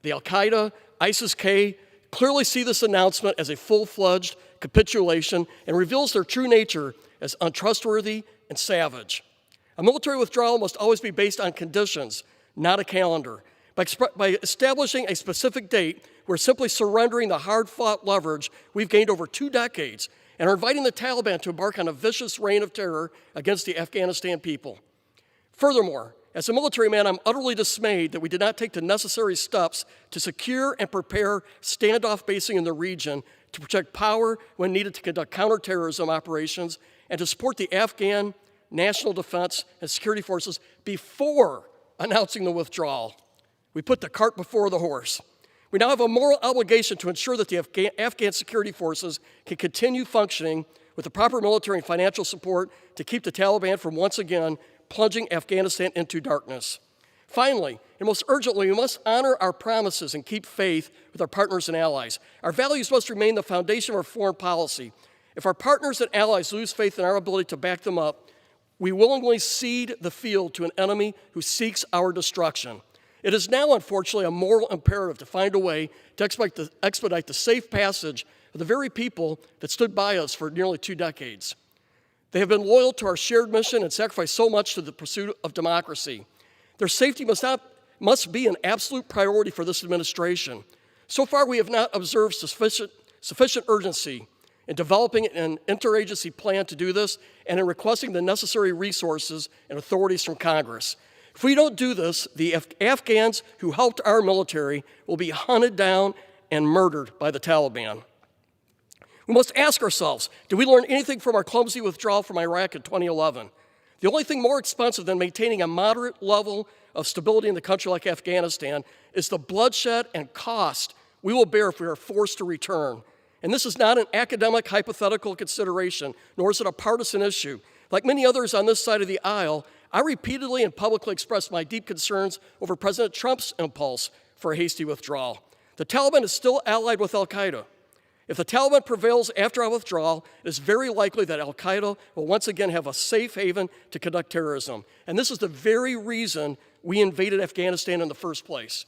[SPEAKER 11] the Al-Qaeda, ISIS-K clearly see this announcement as a full-fledged capitulation and reveals their true nature as untrustworthy and savage. A military withdrawal must always be based on conditions, not a calendar. By establishing a specific date, we're simply surrendering the hard-fought leverage we've gained over 2 decades and are inviting the Taliban to embark on a vicious reign of terror against the Afghanistan people. Furthermore, as a military man, I'm utterly dismayed that we did not take the necessary steps to secure and prepare standoff basing in the region to protect power when needed to conduct counterterrorism operations and to support the Afghan national defense and security forces before announcing the withdrawal. We put the cart before the horse. We now have a moral obligation to ensure that the Afghan security forces can continue functioning with the proper military and financial support to keep the Taliban from once again plunging Afghanistan into darkness. Finally, and most urgently, we must honor our promises and keep faith with our partners and allies. Our values must remain the foundation of our foreign policy. If our partners and allies lose faith in our ability to back them up, we willingly cede the field to an enemy who seeks our destruction. It is now, unfortunately, a moral imperative to find a way to expedite the safe passage of the very people that stood by us for nearly 2 decades. They have been loyal to our shared mission and sacrificed so much to the pursuit of democracy. Their safety must be an absolute priority for this administration. So far, we have not observed sufficient urgency in developing an interagency plan to do this and in requesting the necessary resources and authorities from Congress. If we don't do this, the Afghans who helped our military will be hunted down and murdered by the Taliban. We must ask ourselves, did we learn anything from our clumsy withdrawal from Iraq in 2011? The only thing more expensive than maintaining a moderate level of stability in a country like Afghanistan is the bloodshed and cost we will bear if we are forced to return. And this is not an academic hypothetical consideration, nor is it a partisan issue. Like many others on this side of the aisle, I repeatedly and publicly expressed my deep concerns over President Trump's impulse for a hasty withdrawal. The Taliban is still allied with al-Qaeda. If the Taliban prevails after our withdrawal, it is very likely that al-Qaeda will once again have a safe haven to conduct terrorism. And this is the very reason we invaded Afghanistan in the first place.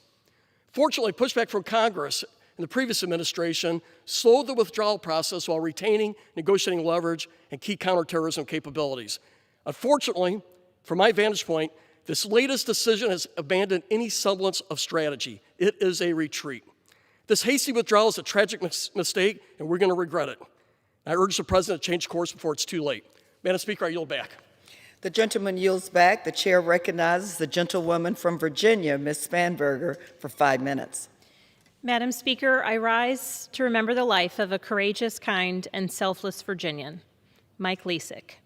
[SPEAKER 11] Fortunately, pushback from Congress in the previous administration slowed the withdrawal process while retaining negotiating leverage and key counterterrorism capabilities. Unfortunately, from my vantage point, this latest decision has abandoned any semblance of strategy. It is a retreat. This hasty withdrawal is a tragic mistake, and we're going to regret it. I urge the President to change course before it's too late. Madam Speaker, I yield back.
[SPEAKER 3] The gentleman yields back. The chair recognizes the gentlewoman from Virginia, Ms. Spanberger, for 5 minutes.
[SPEAKER 12] Madam Speaker, I rise to remember the life of a courageous, kind, and selfless Virginian, Mike Leasick.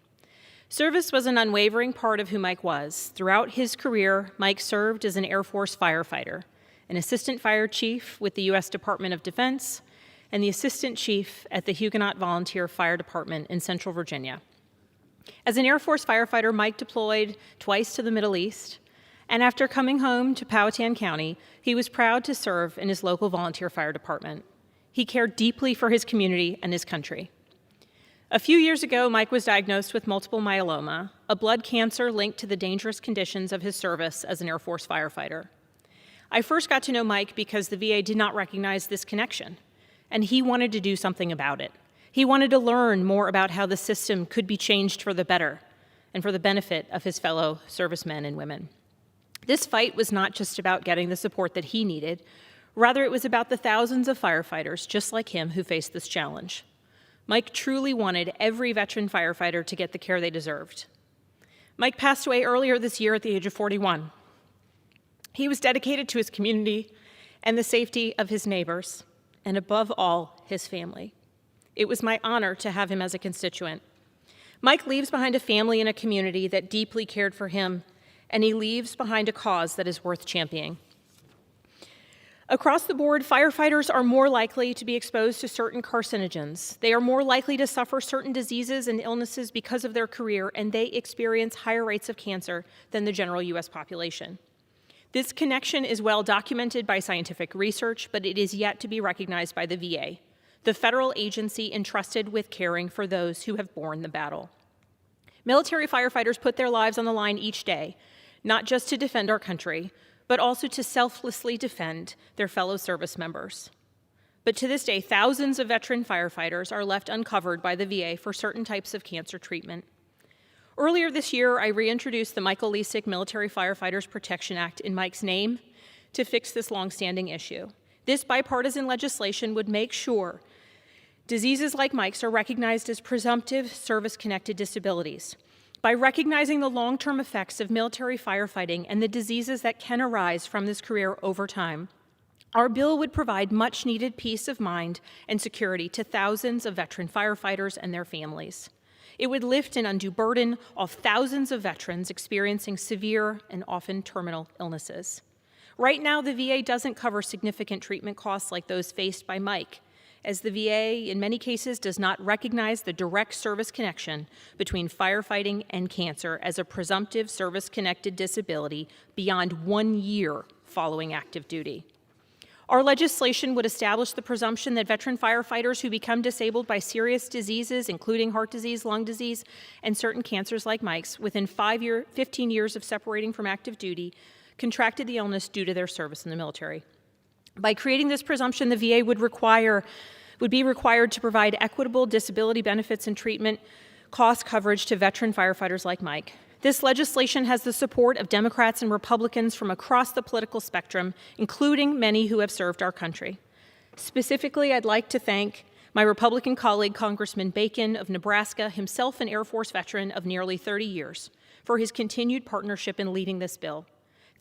[SPEAKER 12] Service was an unwavering part of who Mike was. Throughout his career, Mike served as an Air Force firefighter, an assistant fire chief with the U.S. Department of Defense, and the assistant chief at the Huguenot Volunteer Fire Department in Central Virginia. As an Air Force firefighter, Mike deployed twice to the Middle East, and after coming home to Powhatan County, he was proud to serve in his local volunteer fire department. He cared deeply for his community and his country. A few years ago, Mike was diagnosed with multiple myeloma, a blood cancer linked to the dangerous conditions of his service as an Air Force firefighter. I first got to know Mike because the VA did not recognize this connection, and he wanted to do something about it. He wanted to learn more about how the system could be changed for the better, and for the benefit of his fellow servicemen and women. This fight was not just about getting the support that he needed. Rather, it was about the thousands of firefighters just like him who faced this challenge. Mike truly wanted every veteran firefighter to get the care they deserved. Mike passed away earlier this year at the age of 41. He was dedicated to his community and the safety of his neighbors, and above all, his family. It was my honor to have him as a constituent. Mike leaves behind a family and a community that deeply cared for him, and he leaves behind a cause that is worth championing. Across the board, firefighters are more likely to be exposed to certain carcinogens. They are more likely to suffer certain diseases and illnesses because of their career, and they experience higher rates of cancer than the general U.S. population. This connection is well documented by scientific research, but it is yet to be recognized by the VA, the federal agency entrusted with caring for those who have borne the battle. Military firefighters put their lives on the line each day, not just to defend our country, but also to selflessly defend their fellow service members. But to this day, thousands of veteran firefighters are left uncovered by the VA for certain types of cancer treatment. Earlier this year, I reintroduced the Michael Lesick Military Firefighters Protection Act in Mike's name to fix this longstanding issue. This bipartisan legislation would make sure diseases like Mike's are recognized as presumptive service-connected disabilities. By recognizing the long-term effects of military firefighting and the diseases that can arise from this career over time, our bill would provide much-needed peace of mind and security to thousands of veteran firefighters and their families. It would lift an undue burden off thousands of veterans experiencing severe and often terminal illnesses. Right now, the VA doesn't cover significant treatment costs like those faced by Mike, as the VA, in many cases, does not recognize the direct service connection between firefighting and cancer as a presumptive service-connected disability beyond 1 year following active duty. Our legislation would establish the presumption that veteran firefighters who become disabled by serious diseases, including heart disease, lung disease, and certain cancers like Mike's, within 15 years of separating from active duty, contracted the illness due to their service in the military. By creating this presumption, the VA would be required to provide equitable disability benefits and treatment cost coverage to veteran firefighters like Mike. This legislation has the support of Democrats and Republicans from across the political spectrum, including many who have served our country. Specifically, I'd like to thank my Republican colleague, Congressman Bacon of Nebraska, himself an Air Force veteran of nearly 30 years, for his continued partnership in leading this bill.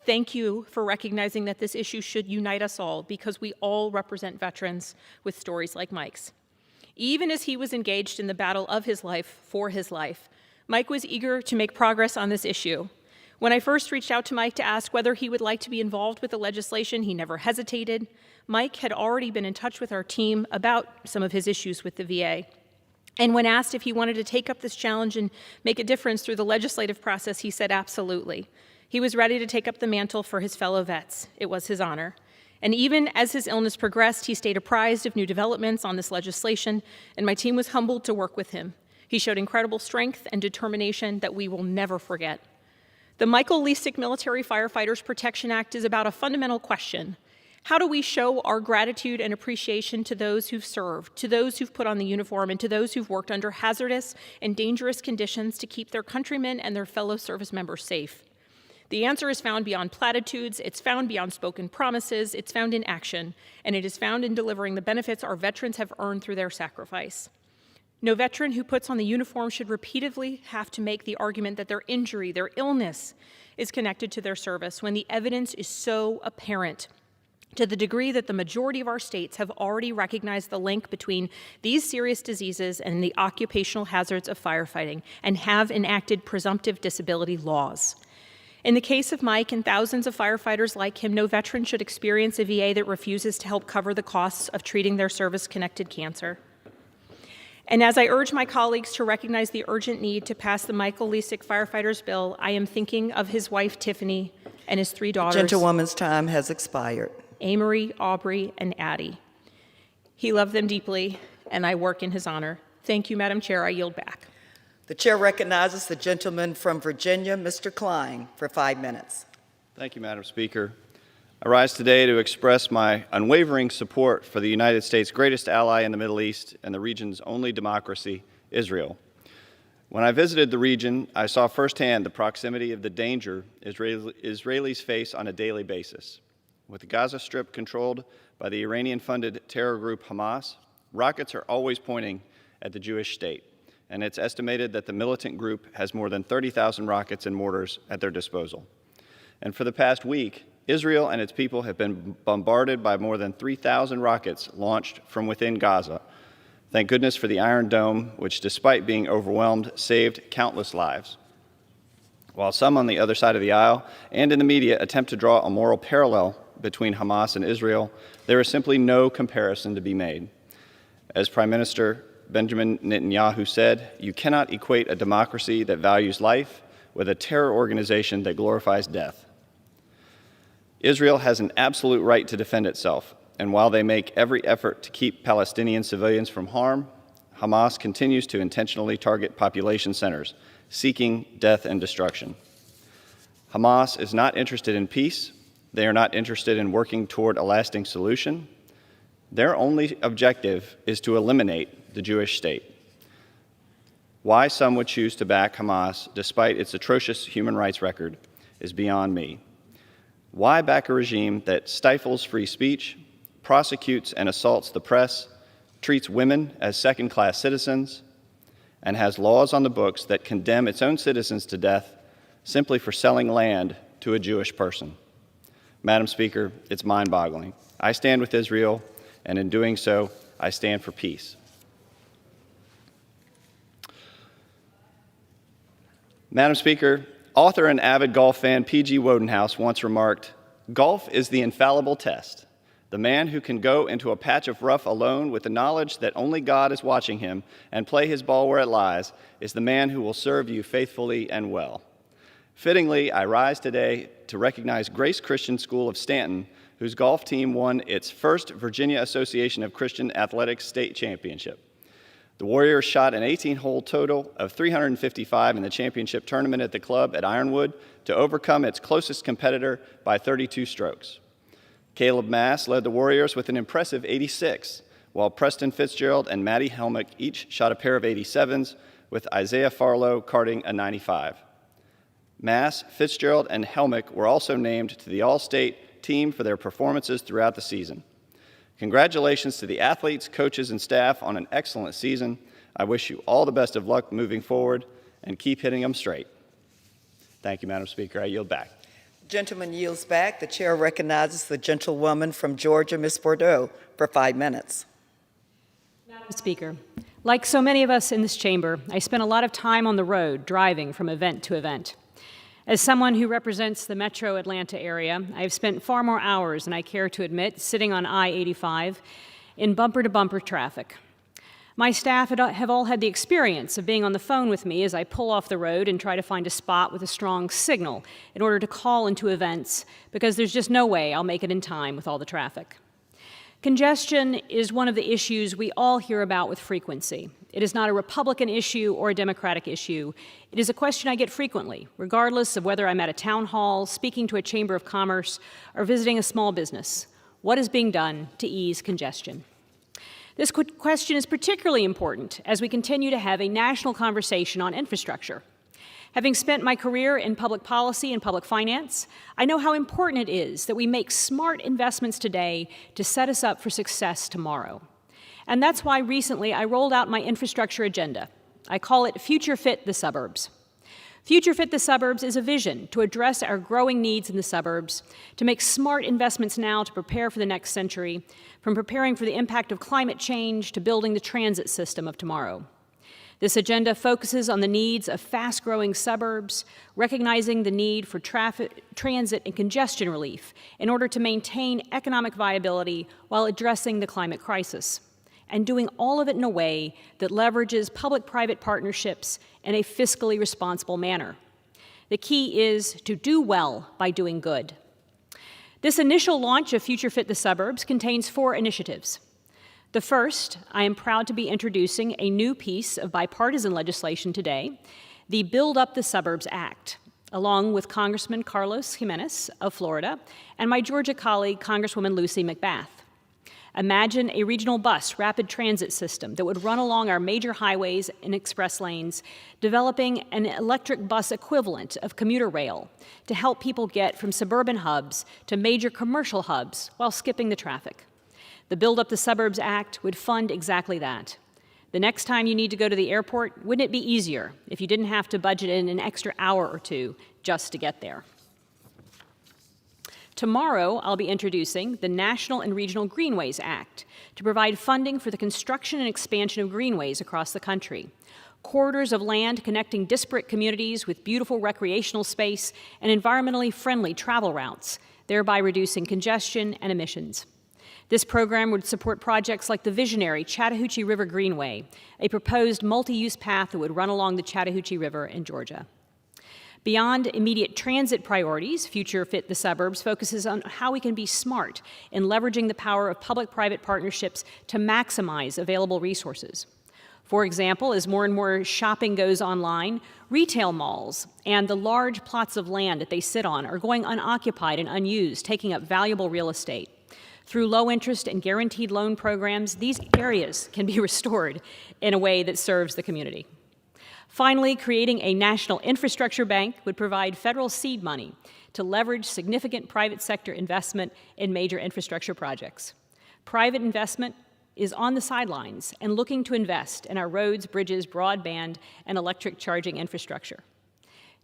[SPEAKER 12] Thank you for recognizing that this issue should unite us all, because we all represent veterans with stories like Mike's. Even as he was engaged in the battle of his life for his life, Mike was eager to make progress on this issue. When I first reached out to Mike to ask whether he would like to be involved with the legislation, he never hesitated. Mike had already been in touch with our team about some of his issues with the VA. And when asked if he wanted to take up this challenge and make a difference through the legislative process, he said absolutely. He was ready to take up the mantle for his fellow vets. It was his honor. And even as his illness progressed, he stayed apprised of new developments on this legislation, and my team was humbled to work with him. He showed incredible strength and determination that we will never forget. The Michael Lesick Military Firefighters Protection Act is about a fundamental question. How do we show our gratitude and appreciation to those who've served, to those who've put on the uniform, and to those who've worked under hazardous and dangerous conditions to keep their countrymen and their fellow service members safe? The answer is found beyond platitudes, it's found beyond spoken promises, it's found in action, and it is found in delivering the benefits our veterans have earned through their sacrifice. No veteran who puts on the uniform should repeatedly have to make the argument that their injury, their illness, is connected to their service when the evidence is so apparent, to the degree that the majority of our states have already recognized the link between these serious diseases and the occupational hazards of firefighting and have enacted presumptive disability laws. In the case of Mike and thousands of firefighters like him, no veteran should experience a VA that refuses to help cover the costs of treating their service-connected cancer. And as I urge my colleagues to recognize the urgent need to pass the Michael Lesick Firefighters Bill, I am thinking of his wife, Tiffany, and his 3 daughters.
[SPEAKER 3] Gentlewoman's time has expired.
[SPEAKER 12] Amory, Aubrey, and Addie. He loved them deeply, and I work in his honor. Thank you, Madam Chair. I yield back.
[SPEAKER 3] The chair recognizes the gentleman from Virginia, Mr. Klein, for 5 minutes.
[SPEAKER 13] Thank you, Madam Speaker. I rise today to express my unwavering support for the United States' greatest ally in the Middle East and the region's only democracy, Israel. When I visited the region, I saw firsthand the proximity of the danger Israelis face on a daily basis. With the Gaza Strip controlled by the Iranian-funded terror group Hamas, rockets are always pointing at the Jewish state, and it's estimated that the militant group has more than 30,000 rockets and mortars at their disposal. And for the past week, Israel and its people have been bombarded by more than 3,000 rockets launched from within Gaza. Thank goodness for the Iron Dome, which, despite being overwhelmed, saved countless lives. While some on the other side of the aisle and in the media attempt to draw a moral parallel between Hamas and Israel, there is simply no comparison to be made. As Prime Minister Benjamin Netanyahu said, "You cannot equate a democracy that values life with a terror organization that glorifies death." Israel has an absolute right to defend itself, and while they make every effort to keep Palestinian civilians from harm, Hamas continues to intentionally target population centers, seeking death and destruction. Hamas is not interested in peace. They are not interested in working toward a lasting solution. Their only objective is to eliminate the Jewish state. Why some would choose to back Hamas, despite its atrocious human rights record, is beyond me. Why back a regime that stifles free speech, prosecutes and assaults the press, treats women as second-class citizens, and has laws on the books that condemn its own citizens to death simply for selling land to a Jewish person? Madam Speaker, it's mind-boggling. I stand with Israel, and in doing so, I stand for peace. Madam Speaker, author and avid golf fan P.G. Wodenhouse once remarked, "Golf is the infallible test. The man who can go into a patch of rough alone with the knowledge that only God is watching him and play his ball where it lies is the man who will serve you faithfully and well." Fittingly, I rise today to recognize Grace Christian School of Stanton, whose golf team won its first Virginia Association of Christian Athletics state championship. The Warriors shot an 18-hole total of 355 in the championship tournament at the club at Ironwood to overcome its closest competitor by 32 strokes. Caleb Mass led the Warriors with an impressive 86, while Preston Fitzgerald and Matty Helmick each shot a pair of 87s, with Isaiah Farlow carding a 95. Mass, Fitzgerald, and Helmick were also named to the All-State team for their performances throughout the season. Congratulations to the athletes, coaches, and staff on an excellent season. I wish you all the best of luck moving forward, and keep hitting them straight. Thank you, Madam Speaker. I yield back.
[SPEAKER 3] Gentleman yields back. The chair recognizes the gentlewoman from Georgia, Ms. Bordeaux, for 5 minutes.
[SPEAKER 14] Madam Speaker, like so many of us in this chamber, I spent a lot of time on the road driving from event to event. As someone who represents the metro Atlanta area, I have spent far more hours than I care to admit sitting on I-85 in bumper-to-bumper traffic. My staff have all had the experience of being on the phone with me as I pull off the road and try to find a spot with a strong signal in order to call into events, because there's just no way I'll make it in time with all the traffic. Congestion is one of the issues we all hear about with frequency. It is not a Republican issue or a Democratic issue. It is a question I get frequently, regardless of whether I'm at a town hall, speaking to a chamber of commerce, or visiting a small business. What is being done to ease congestion? This question is particularly important as we continue to have a national conversation on infrastructure. Having spent my career in public policy and public finance, I know how important it is that we make smart investments today to set us up for success tomorrow. And that's why recently I rolled out my infrastructure agenda. I call it Future Fit the Suburbs. Future Fit the Suburbs is a vision to address our growing needs in the suburbs, to make smart investments now to prepare for the next century, from preparing for the impact of climate change to building the transit system of tomorrow. This agenda focuses on the needs of fast-growing suburbs, recognizing the need for transit and congestion relief in order to maintain economic viability while addressing the climate crisis, and doing all of it in a way that leverages public-private partnerships in a fiscally responsible manner. The key is to do well by doing good. This initial launch of Future Fit the Suburbs contains 4 initiatives. The first, I am proud to be introducing a new piece of bipartisan legislation today, the Build Up the Suburbs Act, along with Congressman Carlos Jimenez of Florida and my Georgia colleague, Congresswoman Lucy McBath. Imagine a regional bus rapid transit system that would run along our major highways and express lanes, developing an electric bus equivalent of commuter rail to help people get from suburban hubs to major commercial hubs while skipping the traffic. The Build Up the Suburbs Act would fund exactly that. The next time you need to go to the airport, wouldn't it be easier if you didn't have to budget in an extra hour or two just to get there? Tomorrow, I'll be introducing the National and Regional Greenways Act to provide funding for the construction and expansion of greenways across the country. Corridors of land connecting disparate communities with beautiful recreational space and environmentally friendly travel routes, thereby reducing congestion and emissions. This program would support projects like the visionary Chattahoochee River Greenway, a proposed multi-use path that would run along the Chattahoochee River in Georgia. Beyond immediate transit priorities, Future Fit the Suburbs focuses on how we can be smart in leveraging the power of public-private partnerships to maximize available resources. For example, as more and more shopping goes online, retail malls and the large plots of land that they sit on are going unoccupied and unused, taking up valuable real estate. Through low-interest and guaranteed loan programs, these areas can be restored in a way that serves the community. Finally, creating a national infrastructure bank would provide federal seed money to leverage significant private sector investment in major infrastructure projects. Private investment is on the sidelines and looking to invest in our roads, bridges, broadband, and electric charging infrastructure.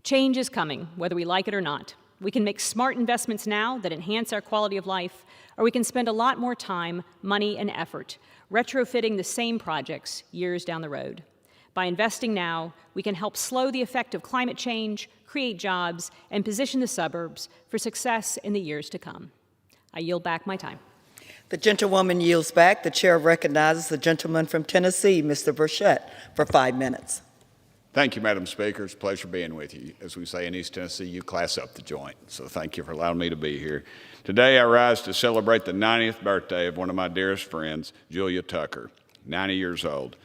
[SPEAKER 14] Change is coming, whether we like it or not. We can make smart investments now that enhance our quality of life, or we can spend a lot more time, money, and effort retrofitting the same projects years down the road. By investing now, we can help slow the effect of climate change, create jobs, and position the suburbs for success in the years to come. I yield back my time.
[SPEAKER 3] The gentlewoman yields back. The chair recognizes the gentleman from Tennessee, Mr. Burchett, for 5 minutes.
[SPEAKER 15] Thank you, Madam Speaker. It's a pleasure being with you. As we say in East Tennessee, you class up the joint. So thank you for allowing me to be here. Today, I rise to celebrate the 90th birthday of one of my dearest friends, Julia Tucker, 90 years old.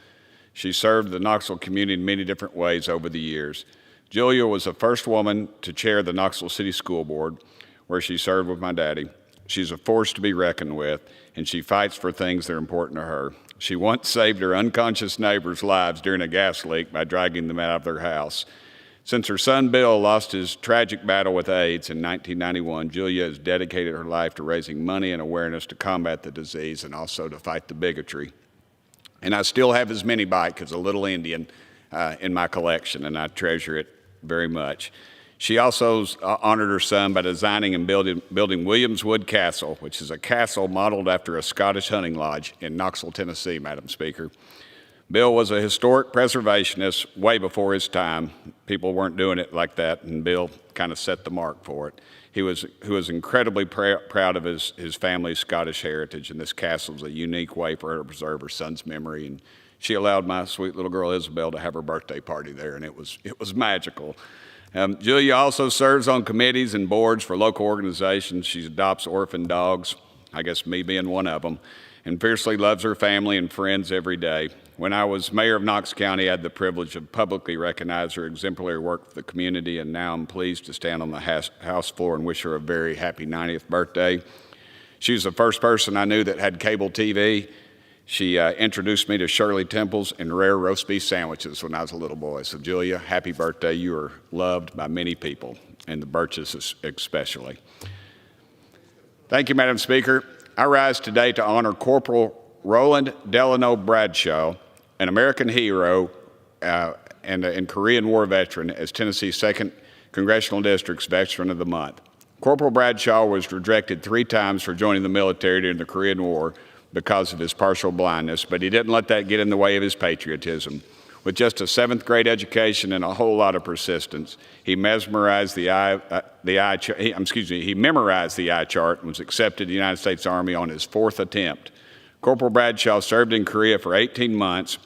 [SPEAKER 15] She served the Knoxville community in many different ways over the years. Julia was the first woman to chair the Knoxville City School Board, where she served with my daddy. She's a force to be reckoned with, and she fights for things that are important to her. She once saved her unconscious neighbors' lives during a gas leak by dragging them out of their house. Since her son Bill lost his tragic battle with AIDS in 1991, Julia has dedicated her life to raising money and awareness to combat the disease and also to fight the bigotry. And I still have his mini bike as a little Indian in my collection, and I treasure it very much. She also honored her son by designing and building Williamswood Castle, which is a castle modeled after a Scottish hunting lodge in Knoxville, Tennessee, Madam Speaker. Bill was a historic preservationist way before his time. People weren't doing it like that, and Bill kind of set the mark for it. He was incredibly proud of his family's Scottish heritage, and this castle is a unique way for her to preserve her son's memory. And she allowed my sweet little girl Isabel to have her birthday party there, and it was magical. Julia also serves on committees and boards for local organizations. She adopts orphan dogs, I guess me being one of them, and fiercely loves her family and friends every day. When I was mayor of Knox County, I had the privilege of publicly recognizing her exemplary work for the community, and now I'm pleased to stand on the House floor and wish her a very happy 90th birthday. She was the first person I knew that had cable TV. She introduced me to Shirley Temple's and rare roast beef sandwiches when I was a little boy. So Julia, happy birthday. You are loved by many people, and the Birches especially. Thank you, Madam Speaker. I rise today to honor Corporal Roland Delano Bradshaw, an American hero and Korean War veteran, as Tennessee's 2nd Congressional District's Veteran of the Month. Corporal Bradshaw was rejected 3 times for joining the military during the Korean War because of his partial blindness, but he didn't let that get in the way of his patriotism. With just a 7th grade education and a whole lot of persistence, he memorized the eye chart and was accepted to the United States Army on his 4th attempt. Corporal Bradshaw served in Korea for 18 months,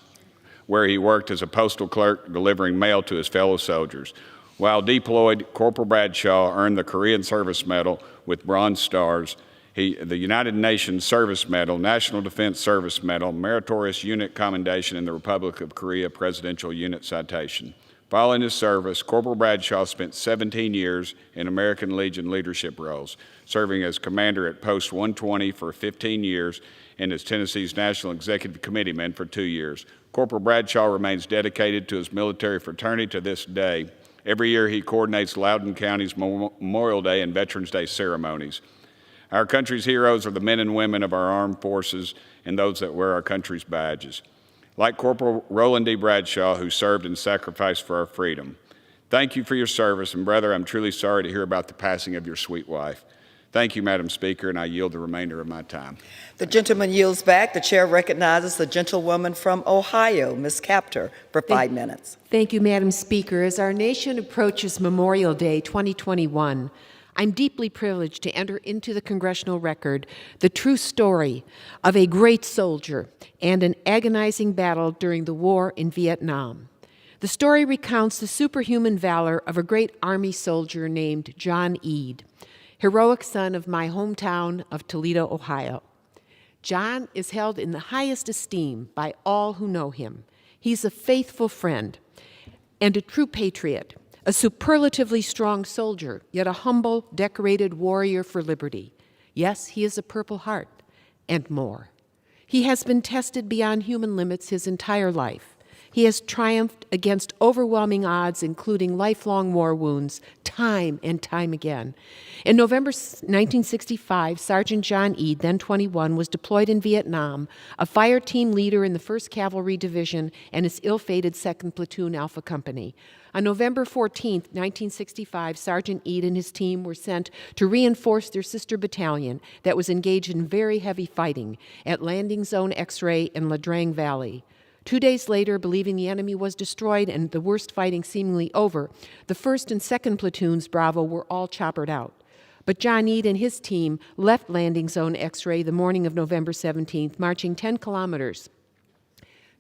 [SPEAKER 15] where he worked as a postal clerk delivering mail to his fellow soldiers. While deployed, Corporal Bradshaw earned the Korean Service Medal with Bronze Stars, the United Nations Service Medal, National Defense Service Medal, Meritorious Unit Commendation, and the Republic of Korea Presidential Unit Citation. Following his service, Corporal Bradshaw spent 17 years in American Legion leadership roles, serving as commander at Post 120 for 15 years and as Tennessee's National Executive Committeeman for 2 years. Corporal Bradshaw remains dedicated to his military fraternity to this day. Every year he coordinates Loudoun County's Memorial Day and Veterans Day ceremonies. Our country's heroes are the men and women of our armed forces and those that wear our country's badges. Like Corporal Roland D. Bradshaw, who served and sacrificed for our freedom. Thank you for your service, and brother, I'm truly sorry to hear about the passing of your sweet wife. Thank you, Madam Speaker, and I yield the remainder of my time.
[SPEAKER 3] The gentleman yields back. The chair recognizes the gentlewoman from Ohio, Ms. Capter, for 5 minutes.
[SPEAKER 16] Thank you, Madam Speaker. As our nation approaches Memorial Day 2021, I'm deeply privileged to enter into the congressional record the true story of a great soldier and an agonizing battle during the war in Vietnam. The story recounts the superhuman valor of a great Army soldier named John Eade, heroic son of my hometown of Toledo, Ohio. John is held in the highest esteem by all who know him. He's a faithful friend and a true patriot, a superlatively strong soldier, yet a humble, decorated warrior for liberty. Yes, he is a Purple Heart, and more. He has been tested beyond human limits his entire life. He has triumphed against overwhelming odds, including lifelong war wounds, time and time again. In November 1965, Sergeant John Eade, then 21, was deployed in Vietnam, a fire team leader in the 1st Cavalry Division and its ill-fated 2nd Platoon Alpha Company. On November 14, 1965, Sergeant Eade and his team were sent to reinforce their sister battalion that was engaged in very heavy fighting at Landing Zone X-Ray in La Drang Valley. 2 days later, believing the enemy was destroyed and the worst fighting seemingly over, the 1st and 2nd Platoons Bravo were all choppered out. But John Eade and his team left Landing Zone X-Ray the morning of November 17th, marching 10 kilometers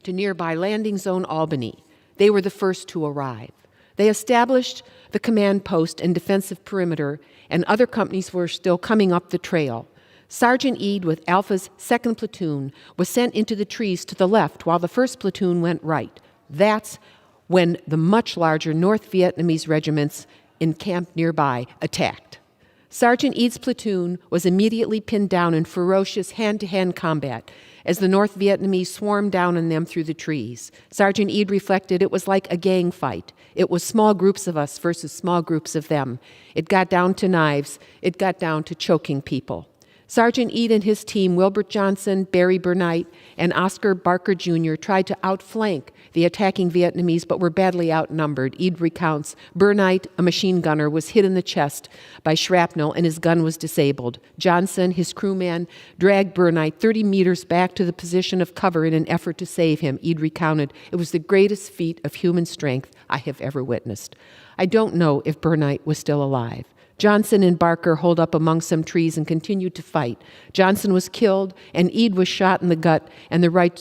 [SPEAKER 16] to nearby Landing Zone Albany. They were the first to arrive. They established the command post and defensive perimeter, and other companies were still coming up the trail. Sergeant Eade, with Alpha's 2nd Platoon, was sent into the trees to the left while the 1st Platoon went right. That's when the much larger North Vietnamese regiments encamped nearby attacked. Sergeant Eade's platoon was immediately pinned down in ferocious hand-to-hand combat as the North Vietnamese swarmed down on them through the trees. Sergeant Eade reflected it was like a gang fight. It was small groups of us versus small groups of them. It got down to knives. It got down to choking people. Sergeant Eade and his team, Wilbert Johnson, Barry Burnite, and Oscar Barker Jr., tried to outflank the attacking Vietnamese but were badly outnumbered. Eade recounts, Burnite, a machine gunner, was hit in the chest by shrapnel and his gun was disabled. Johnson, his crewman, dragged Burnite 30 meters back to the position of cover in an effort to save him. Eade recounted, it was the greatest feat of human strength I have ever witnessed. I don't know if Burnite was still alive. Johnson and Barker holed up among some trees and continued to fight. Johnson was killed, and Eade was shot in the gut and the right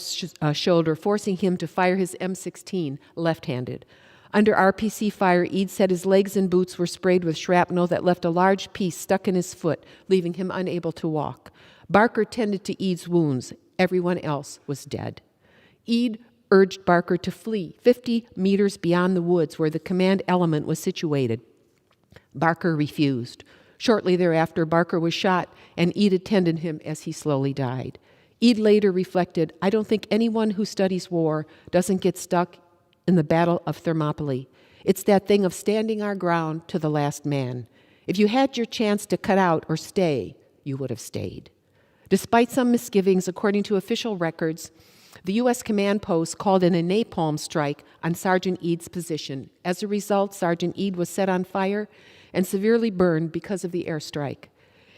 [SPEAKER 16] shoulder, forcing him to fire his M16 left-handed. Under RPC fire, Eade said his legs and boots were sprayed with shrapnel that left a large piece stuck in his foot, leaving him unable to walk. Barker tended to Eade's wounds. Everyone else was dead. Eade urged Barker to flee 50 meters beyond the woods where the command element was situated. Barker refused. Shortly thereafter, Barker was shot, and Eade attended him as he slowly died. Eade later reflected, I don't think anyone who studies war doesn't get stuck in the Battle of Thermopylae. It's that thing of standing our ground to the last man. If you had your chance to cut out or stay, you would have stayed. Despite some misgivings, according to official records, the U.S. command post called in a napalm strike on Sergeant Eade's position. As a result, Sergeant Eade was set on fire and severely burned because of the airstrike.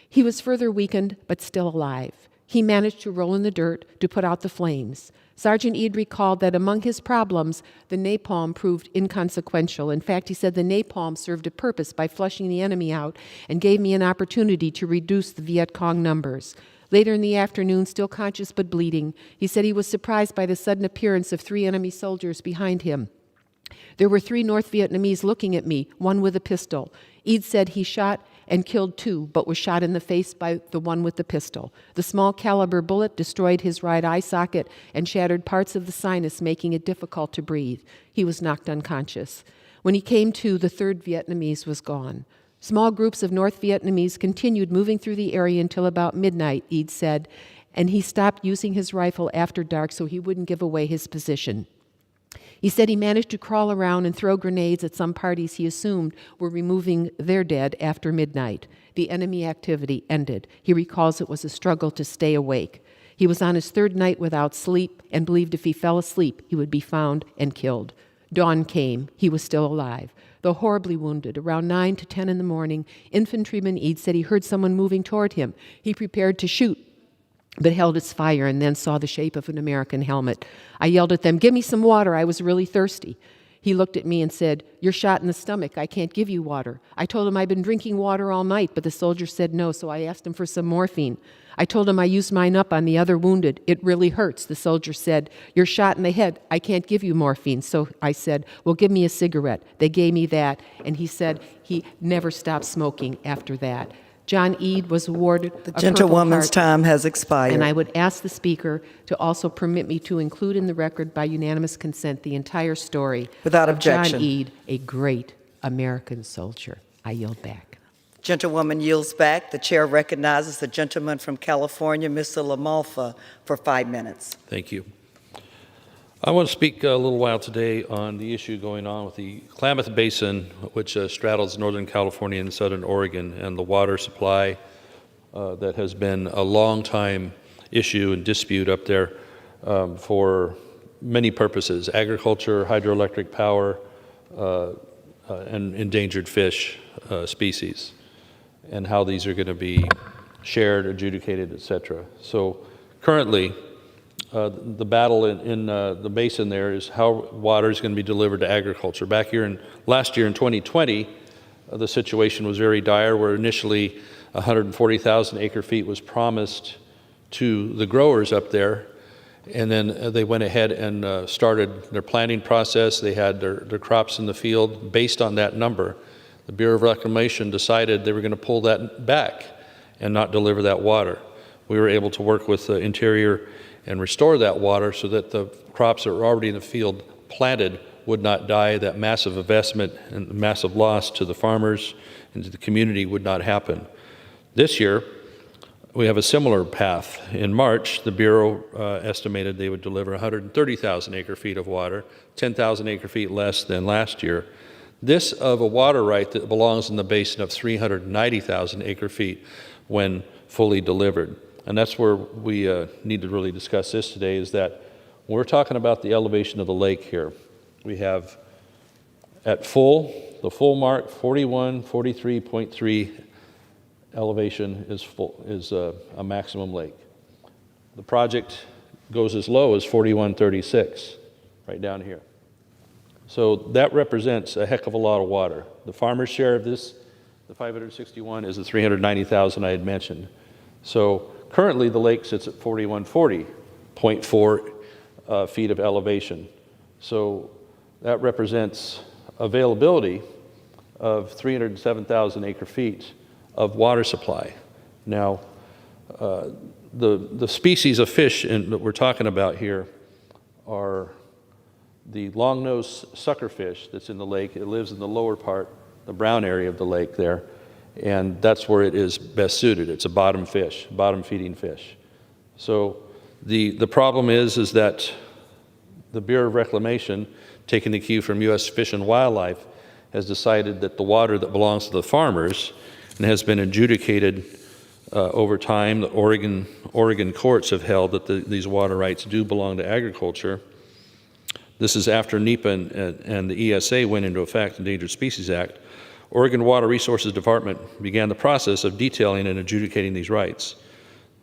[SPEAKER 16] He was further weakened, but still alive. He managed to roll in the dirt to put out the flames. Sergeant Eade recalled that among his problems, the napalm proved inconsequential. In fact, he said the napalm served a purpose by flushing the enemy out and gave me an opportunity to reduce the Viet Cong numbers. Later in the afternoon, still conscious but bleeding, he said he was surprised by the sudden appearance of 3 enemy soldiers behind him. There were 3 North Vietnamese looking at me, one with a pistol. Eade said he shot and killed 2, but was shot in the face by the one with the pistol. The small caliber bullet destroyed his right eye socket and shattered parts of the sinus, making it difficult to breathe. He was knocked unconscious. When he came to, the third Vietnamese was gone. Small groups of North Vietnamese continued moving through the area until about midnight, Eid said, and he stopped using his rifle after dark so he wouldn't give away his position. He said he managed to crawl around and throw grenades at some parties he assumed were removing their dead after midnight. The enemy activity ended. He recalls it was a struggle to stay awake. He was on his third night without sleep and believed if he fell asleep, he would be found and killed. Dawn came. He was still alive, though horribly wounded. Around 9 to 10 in the morning, Infantryman Eid said he heard someone moving toward him. He prepared to shoot, but held his fire and then saw the shape of an American helmet. I yelled at them, "Give me some water. I was really thirsty." He looked at me and said, "You're shot in the stomach. I can't give you water." I told him I'd been drinking water all night, but the soldier said no, so I asked him for some morphine. I told him I used mine up on the other wounded. "It really hurts." The soldier said, "You're shot in the head. I can't give you morphine." So I said, "Well, give me a cigarette." They gave me that, and he said he never stopped smoking after that. John Eid was awarded
[SPEAKER 3] The
[SPEAKER 16] a Purple
[SPEAKER 3] gentlewoman's
[SPEAKER 16] Heart,
[SPEAKER 3] time has expired.
[SPEAKER 16] and I would ask the Speaker to also permit me to include in the record by unanimous consent the entire story
[SPEAKER 3] Without
[SPEAKER 16] of
[SPEAKER 3] objection.
[SPEAKER 16] John Eid, a great American soldier. I yield back.
[SPEAKER 3] Gentlewoman yields back. The chair recognizes the gentleman from California, Mr. LaMalfa, for 5 minutes.
[SPEAKER 17] Thank you. I want to speak a little while today on the issue going on with the Klamath Basin, which straddles Northern California and Southern Oregon, and the water supply that has been a long time issue and dispute up there for many purposes: agriculture, hydroelectric power, and endangered fish species, and how these are going to be shared, adjudicated, etc. So currently, the battle in the basin there is how water is going to be delivered to agriculture. Back here last year in 2020, the situation was very dire, where initially 140,000 acre feet was promised to the growers up there, and then they went ahead and started their planting process. They had their crops in the field based on that number. The Bureau of Reclamation decided they were going to pull that back and not deliver that water. We were able to work with the Interior and restore that water so that the crops that were already in the field planted would not die. That massive investment and massive loss to the farmers and to the community would not happen. This year, we have a similar path. In March, the Bureau estimated they would deliver 130,000 acre feet of water, 10,000 acre feet less than last year. This of a water right that belongs in the basin of 390,000 acre feet when fully delivered. And that's where we need to really discuss this today, is that when we're talking about the elevation of the lake here, we have at the full mark, 4143.3 elevation is a maximum lake. The project goes as low as 4136, right down here. So that represents a heck of a lot of water. The farmer's share of this, the 561, is the 390,000 I had mentioned. So currently the lake sits at 4140.4 feet of elevation. So that represents availability of 307,000 acre feet of water supply. Now, the species of fish that we're talking about here are the long-nosed suckerfish that's in the lake. It lives in the lower part, the brown area of the lake there, and that's where it is best suited. It's a bottom fish, bottom-feeding fish. So the problem is that the Bureau of Reclamation, taking the cue from U.S. Fish and Wildlife, has decided that the water that belongs to the farmers and has been adjudicated over time. The Oregon courts have held that these water rights do belong to agriculture. This is after NEPA and the ESA went into effect, Endangered Species Act. Oregon Water Resources Department began the process of detailing and adjudicating these rights.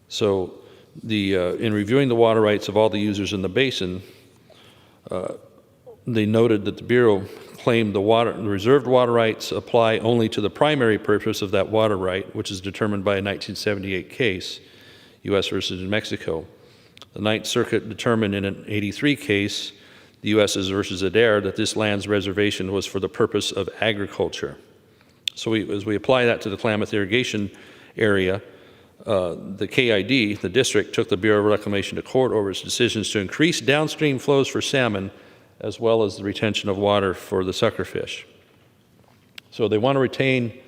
[SPEAKER 17] So in reviewing the water rights of all the users in the basin, they noted that the Bureau claimed the reserved water rights apply only to the primary purpose of that water right, which is determined by a 1978 case, U.S. versus New Mexico. The Ninth Circuit determined in an 83 case, the U.S. versus Adair, that this land's reservation was for the purpose of agriculture. So as we apply that to the Klamath Irrigation Area, the KID, the district, took the Bureau of Reclamation to court over its decisions to increase downstream flows for salmon as well as the retention of water for the suckerfish. So they want to retain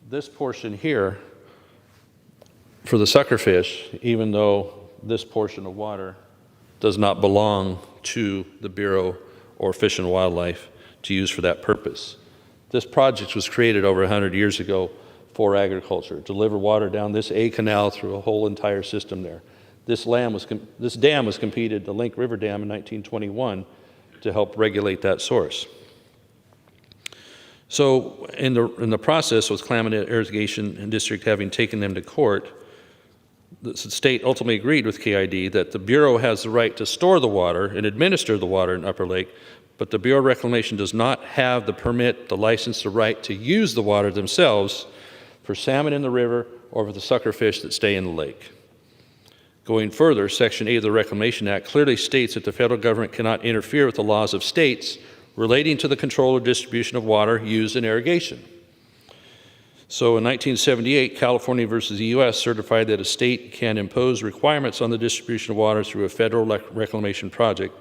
[SPEAKER 17] this portion here for the suckerfish, even though this portion of water does not belong to the Bureau or Fish and Wildlife to use for that purpose. This project was created over 100 years ago for agriculture, deliver water down this A canal through a whole entire system there. This dam was completed, the Link River Dam, in 1921 to help regulate that source. So in the process, with Klamath Irrigation District having taken them to court, the state ultimately agreed with KID that the Bureau has the right to store the water and administer the water in Upper Lake, but the Bureau of Reclamation does not have the permit, the license, the right to use the water themselves for salmon in the river or for the suckerfish that stay in the lake. Going further, Section 8 of the Reclamation Act clearly states that the federal government cannot interfere with the laws of states relating to the control or distribution of water used in irrigation. So in 1978, California versus the U.S. certified that a state can impose requirements on the distribution of water through a federal reclamation project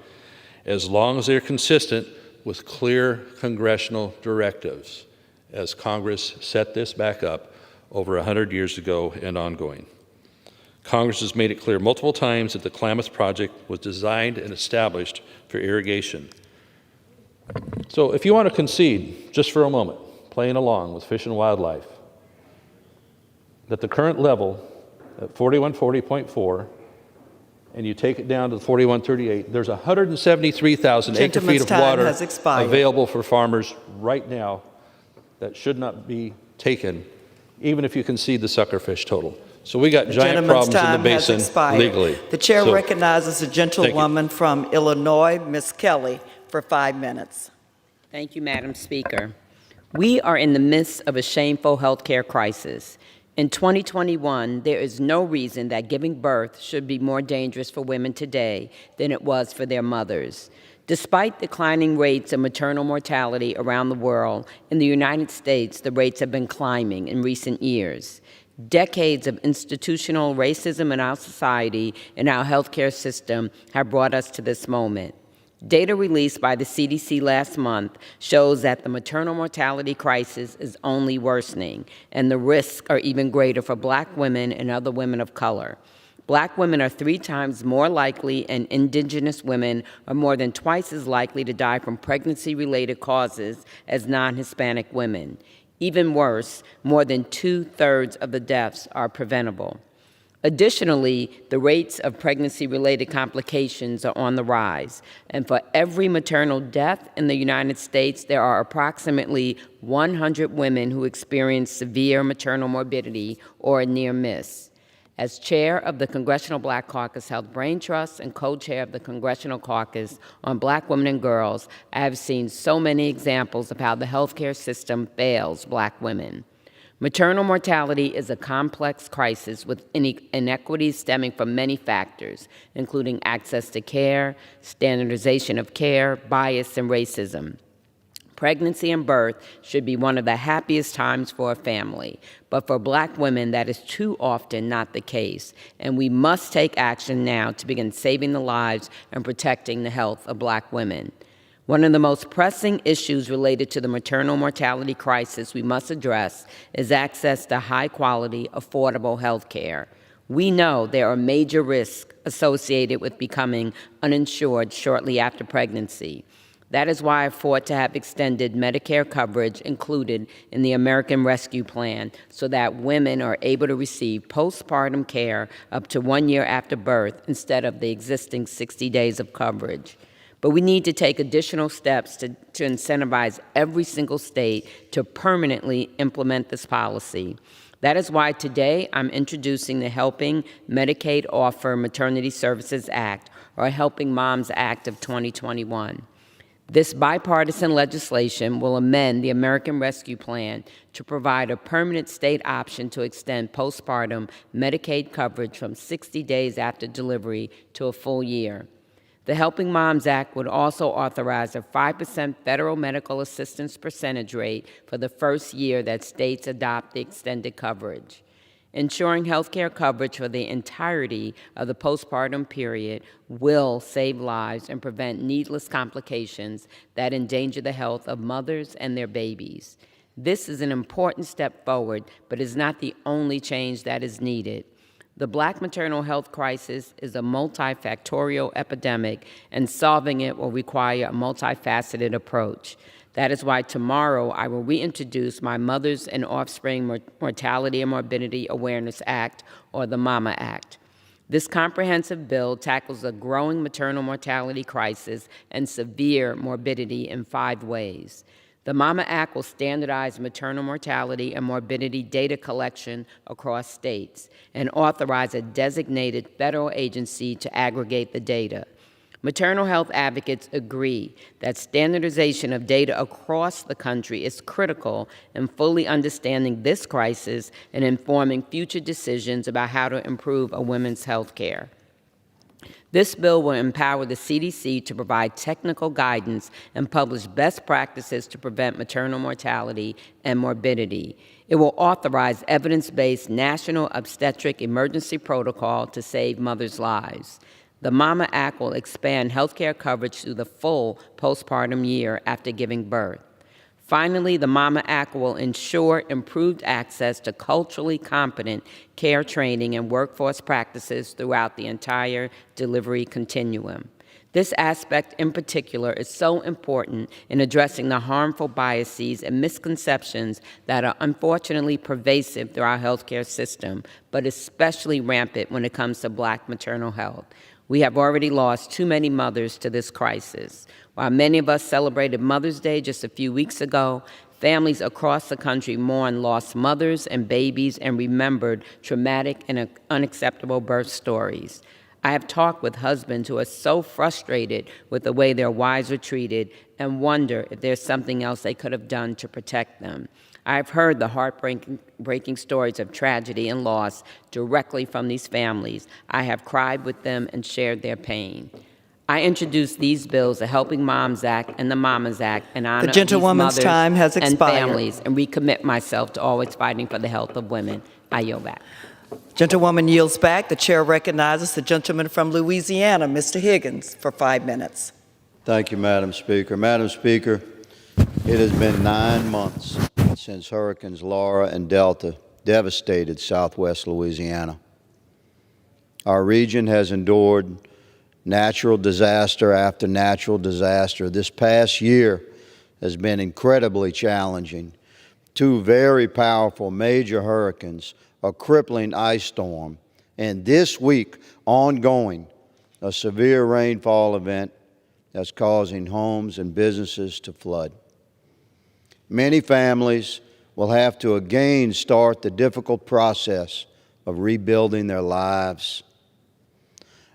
[SPEAKER 17] as long as they're consistent with clear congressional directives, as Congress set this back up over 100 years ago and ongoing. Congress has made it clear multiple times that the Klamath Project was designed and established for irrigation. So if you want to concede, just for a moment, playing along with Fish and Wildlife, that the current level at 4140.4, and you take it down to 4138, there's 173,000 acre-feet of water available for farmers right now that should not be taken, even if you concede the suckerfish total. So we got giant problems in the basin legally.
[SPEAKER 3] The chair recognizes a gentlewoman from Illinois, Ms. Kelly, for 5 minutes.
[SPEAKER 18] Thank you, Madam Speaker. We are in the midst of a shameful healthcare crisis. In 2021, there is no reason that giving birth should be more dangerous for women today than it was for their mothers. Despite declining rates of maternal mortality around the world, in the United States, the rates have been climbing in recent years. Decades of institutional racism in our society and our healthcare system have brought us to this moment. Data released by the CDC last month shows that the maternal mortality crisis is only worsening, and the risks are even greater for Black women and other women of color. Black women are 3 times more likely, and indigenous women are more than twice as likely to die from pregnancy-related causes as non-Hispanic women. Even worse, more than 2/3 of the deaths are preventable. Additionally, the rates of pregnancy-related complications are on the rise, and for every maternal death in the United States, there are approximately 100 women who experience severe maternal morbidity or a near miss. As chair of the Congressional Black Caucus Health Brain Trust and co-chair of the Congressional Caucus on Black Women and Girls, I have seen so many examples of how the healthcare system fails Black women. Maternal mortality is a complex crisis with inequities stemming from many factors, including access to care, standardization of care, bias, and racism. Pregnancy and birth should be one of the happiest times for a family, but for Black women, that is too often not the case, and we must take action now to begin saving the lives and protecting the health of Black women. One of the most pressing issues related to the maternal mortality crisis we must address is access to high-quality, affordable health care. We know there are major risks associated with becoming uninsured shortly after pregnancy. That is why I fought to have extended Medicare coverage included in the American Rescue Plan so that women are able to receive postpartum care up to 1 year after birth instead of the existing 60 days of coverage. But we need to take additional steps to incentivize every single state to permanently implement this policy. That is why today I'm introducing the Helping Medicaid Offer Maternity Services Act, or Helping Moms Act of 2021. This bipartisan legislation will amend the American Rescue Plan to provide a permanent state option to extend postpartum Medicaid coverage from 60 days after delivery to a full year. The Helping Moms Act would also authorize a 5% federal medical assistance percentage rate for the first year that states adopt the extended coverage. Ensuring health care coverage for the entirety of the postpartum period will save lives and prevent needless complications that endanger the health of mothers and their babies. This is an important step forward, but is not the only change that is needed. The Black maternal health crisis is a multifactorial epidemic, and solving it will require a multifaceted approach. That is why tomorrow I will reintroduce my Mothers and Offspring Mortality and Morbidity Awareness Act, or the MAMA Act. This comprehensive bill tackles a growing maternal mortality crisis and severe morbidity in 5 ways. The MAMA Act will standardize maternal mortality and morbidity data collection across states and authorize a designated federal agency to aggregate the data. Maternal health advocates agree that standardization of data across the country is critical in fully understanding this crisis and informing future decisions about how to improve a woman's health care. This bill will empower the CDC to provide technical guidance and publish best practices to prevent maternal mortality and morbidity. It will authorize evidence-based national obstetric emergency protocol to save mothers' lives. The MAMA Act will expand health care coverage through the full postpartum year after giving birth. Finally, the MAMA Act will ensure improved access to culturally competent care training and workforce practices throughout the entire delivery continuum. This aspect in particular is so important in addressing the harmful biases and misconceptions that are unfortunately pervasive through our healthcare system, but especially rampant when it comes to Black maternal health. We have already lost too many mothers to this crisis. While many of us celebrated Mother's Day just a few weeks ago, families across the country mourned lost mothers and babies and remembered traumatic and unacceptable birth stories. I have talked with husbands who are so frustrated with the way their wives are treated and wonder if there's something else they could have done to protect them. I've heard the heartbreaking stories of tragedy and loss directly from these families. I have cried with them and shared their pain. I introduced these bills, the Helping Moms Act and the Mamas Act, in honor of these
[SPEAKER 3] gentlewoman's
[SPEAKER 18] mothers
[SPEAKER 3] time has
[SPEAKER 18] and
[SPEAKER 3] expired.
[SPEAKER 18] families, and recommit myself to always fighting for the health of women. I yield back.
[SPEAKER 3] Gentlewoman yields back. The chair recognizes the gentleman from Louisiana, Mr. Higgins, for 5 minutes.
[SPEAKER 19] Thank you, Madam Speaker. Madam Speaker, it has been 9 months since Hurricanes Laura and Delta devastated southwest Louisiana. Our region has endured natural disaster after natural disaster. This past year has been incredibly challenging. 2 very powerful major hurricanes, a crippling ice storm, and this week, ongoing, a severe rainfall event that's causing homes and businesses to flood. Many families will have to again start the difficult process of rebuilding their lives.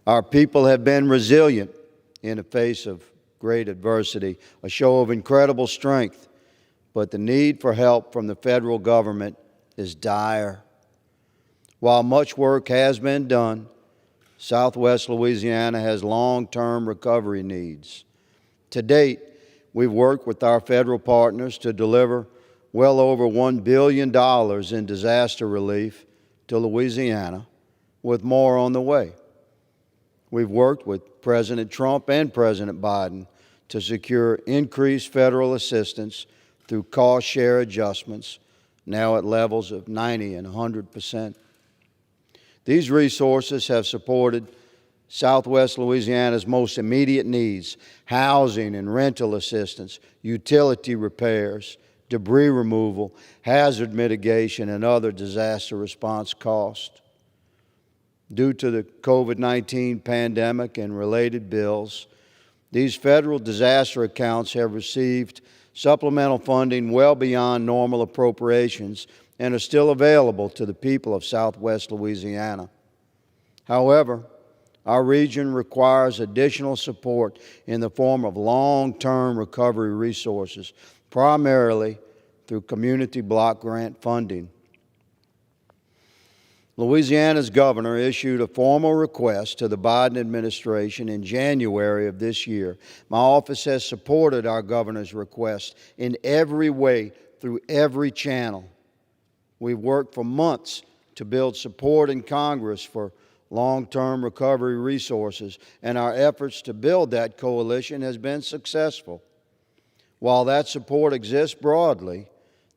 [SPEAKER 19] Our people have been resilient in the face of great adversity, a show of incredible strength, but the need for help from the federal government is dire. While much work has been done, Southwest Louisiana has long-term recovery needs. To date, we've worked with our federal partners to deliver well over $1 billion in disaster relief to Louisiana, with more on the way. We've worked with President Trump and President Biden to secure increased federal assistance through cost share adjustments, now at levels of 90 and 100%. These resources have supported Southwest Louisiana's most immediate needs: housing and rental assistance, utility repairs, debris removal, hazard mitigation, and other disaster response costs. Due to the COVID-19 pandemic and related bills, these federal disaster accounts have received supplemental funding well beyond normal appropriations and are still available to the people of Southwest Louisiana. However, our region requires additional support in the form of long-term recovery resources, primarily through community block grant funding. Louisiana's governor issued a formal request to the Biden administration in January of this year. My office has supported our governor's request in every way, through every channel. We've worked for months to build support in Congress for long-term recovery resources, and our efforts to build that coalition has been successful. While that support exists broadly,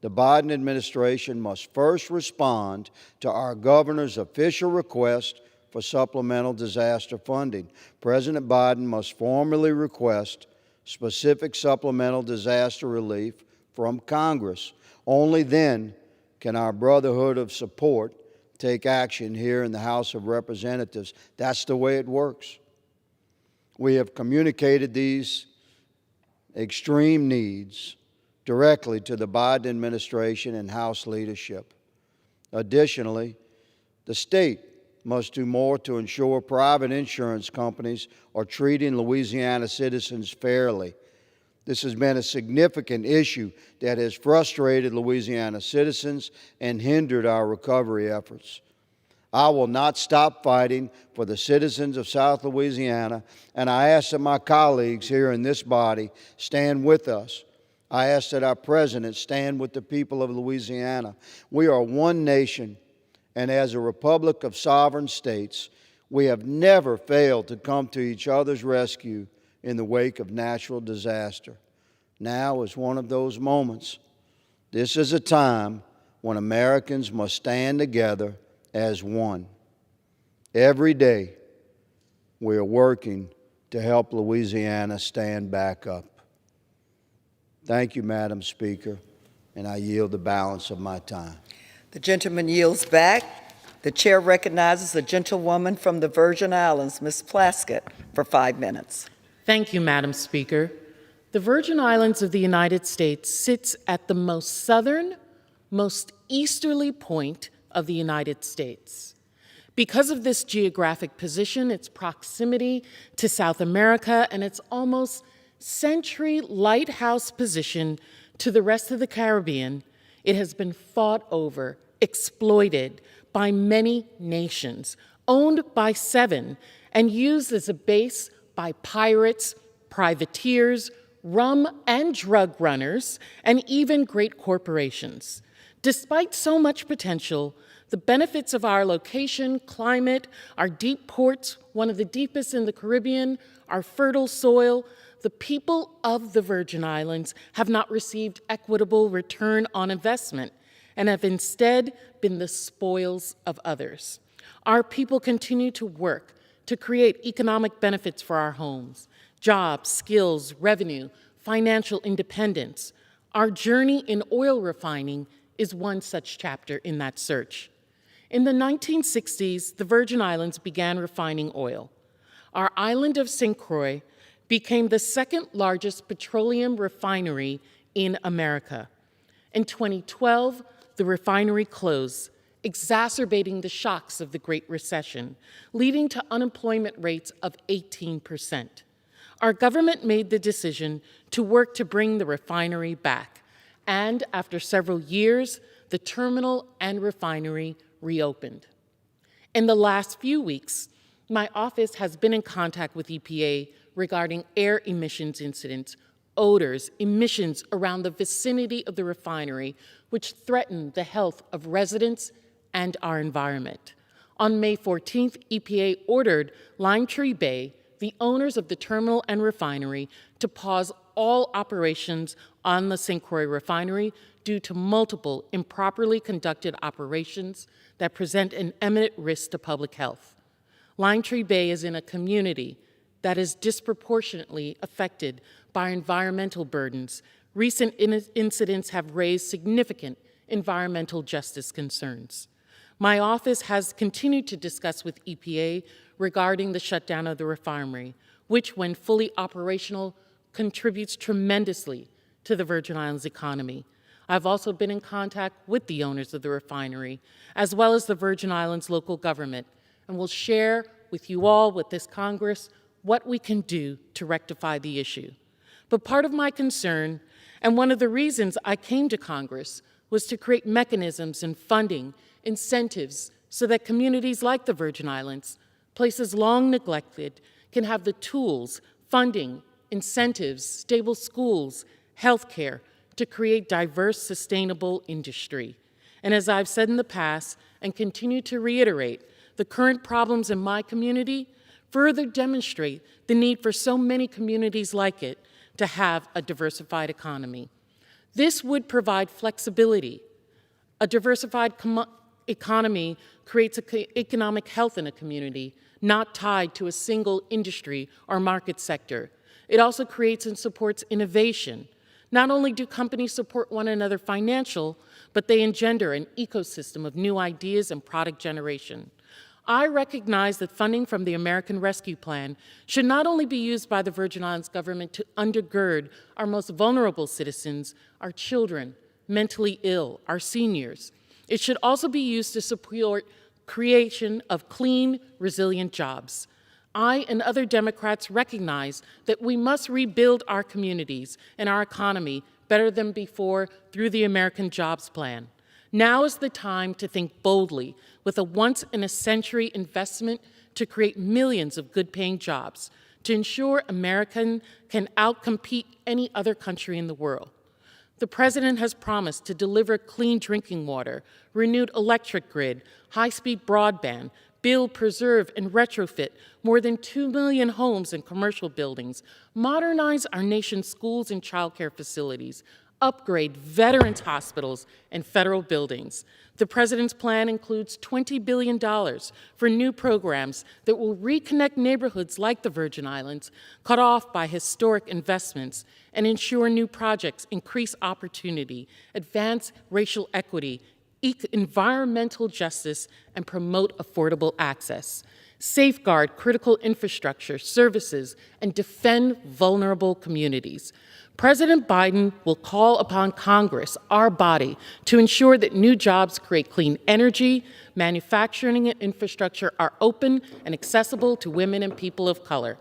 [SPEAKER 19] the Biden administration must first respond to our governor's official request for supplemental disaster funding. President Biden must formally request specific supplemental disaster relief from Congress. Only then can our brotherhood of support take action here in the House of Representatives. That's the way it works. We have communicated these extreme needs directly to the Biden administration and House leadership. Additionally, the state must do more to ensure private insurance companies are treating Louisiana citizens fairly. This has been a significant issue that has frustrated Louisiana citizens and hindered our recovery efforts. I will not stop fighting for the citizens of South Louisiana, and I ask that my colleagues here in this body stand with us. I ask that our president stand with the people of Louisiana. We are one nation, and as a republic of sovereign states, we have never failed to come to each other's rescue in the wake of natural disaster. Now is one of those moments. This is a time when Americans must stand together as one. Every day, we are working to help Louisiana stand back up. Thank you, Madam Speaker, and I yield the balance of my time.
[SPEAKER 3] The gentleman yields back. The chair recognizes the gentlewoman from the Virgin Islands, Ms. Plaskett, for 5 minutes.
[SPEAKER 20] Thank you, Madam Speaker. The Virgin Islands of the United States sits at the most southern, most easterly point of the United States. Because of this geographic position, its proximity to South America, and its almost century lighthouse position to the rest of the Caribbean, it has been fought over, exploited by many nations, owned by 7, and used as a base by pirates, privateers, rum and drug runners, and even great corporations. Despite so much potential, the benefits of our location, climate, our deep ports, one of the deepest in the Caribbean, our fertile soil, the people of the Virgin Islands have not received equitable return on investment and have instead been the spoils of others. Our people continue to work to create economic benefits for our homes, jobs, skills, revenue, financial independence. Our journey in oil refining is one such chapter in that search. In the 1960s, the Virgin Islands began refining oil. Our island of St. Croix became the second largest petroleum refinery in America. In 2012, the refinery closed, exacerbating the shocks of the Great Recession, leading to unemployment rates of 18%. Our government made the decision to work to bring the refinery back, and after several years, the terminal and refinery reopened. In the last few weeks, my office has been in contact with EPA regarding air emissions incidents, odors, emissions around the vicinity of the refinery, which threaten the health of residents and our environment. On May 14th, EPA ordered Lime Tree Bay, the owners of the terminal and refinery, to pause all operations on the St. Croix refinery due to multiple improperly conducted operations that present an imminent risk to public health. Lime Tree Bay is in a community that is disproportionately affected by environmental burdens. Recent incidents have raised significant environmental justice concerns. My office has continued to discuss with EPA regarding the shutdown of the refinery, which, when fully operational, contributes tremendously to the Virgin Islands economy. I've also been in contact with the owners of the refinery, as well as the Virgin Islands local government, and will share with you all, with this Congress, what we can do to rectify the issue. But part of my concern, and one of the reasons I came to Congress, was to create mechanisms and funding, incentives, so that communities like the Virgin Islands, places long neglected, can have the tools, funding, incentives, stable schools, healthcare, to create diverse, sustainable industry. And as I've said in the past and continue to reiterate, the current problems in my community further demonstrate the need for so many communities like it to have a diversified economy. This would provide flexibility. A diversified economy creates economic health in a community, not tied to a single industry or market sector. It also creates and supports innovation. Not only do companies support one another financial, but they engender an ecosystem of new ideas and product generation. I recognize that funding from the American Rescue Plan should not only be used by the Virgin Islands government to undergird our most vulnerable citizens, our children, mentally ill, our seniors. It should also be used to support creation of clean, resilient jobs. I and other Democrats recognize that we must rebuild our communities and our economy better than before through the American Jobs Plan. Now is the time to think boldly with a once-in-a-century investment to create millions of good-paying jobs, to ensure America can outcompete any other country in the world. The President has promised to deliver clean drinking water, renewed electric grid, high-speed broadband, build, preserve, and retrofit more than 2 million homes and commercial buildings, modernize our nation's schools and childcare facilities, upgrade veterans hospitals and federal buildings. The President's plan includes $20 billion for new programs that will reconnect neighborhoods like the Virgin Islands, cut off by historic investments, and ensure new projects increase opportunity, advance racial equity, environmental justice, and promote affordable access, safeguard critical infrastructure, services, and defend vulnerable communities. President Biden will call upon Congress, our body, to ensure that new jobs create clean energy, manufacturing, and infrastructure are open and accessible to women and people of color.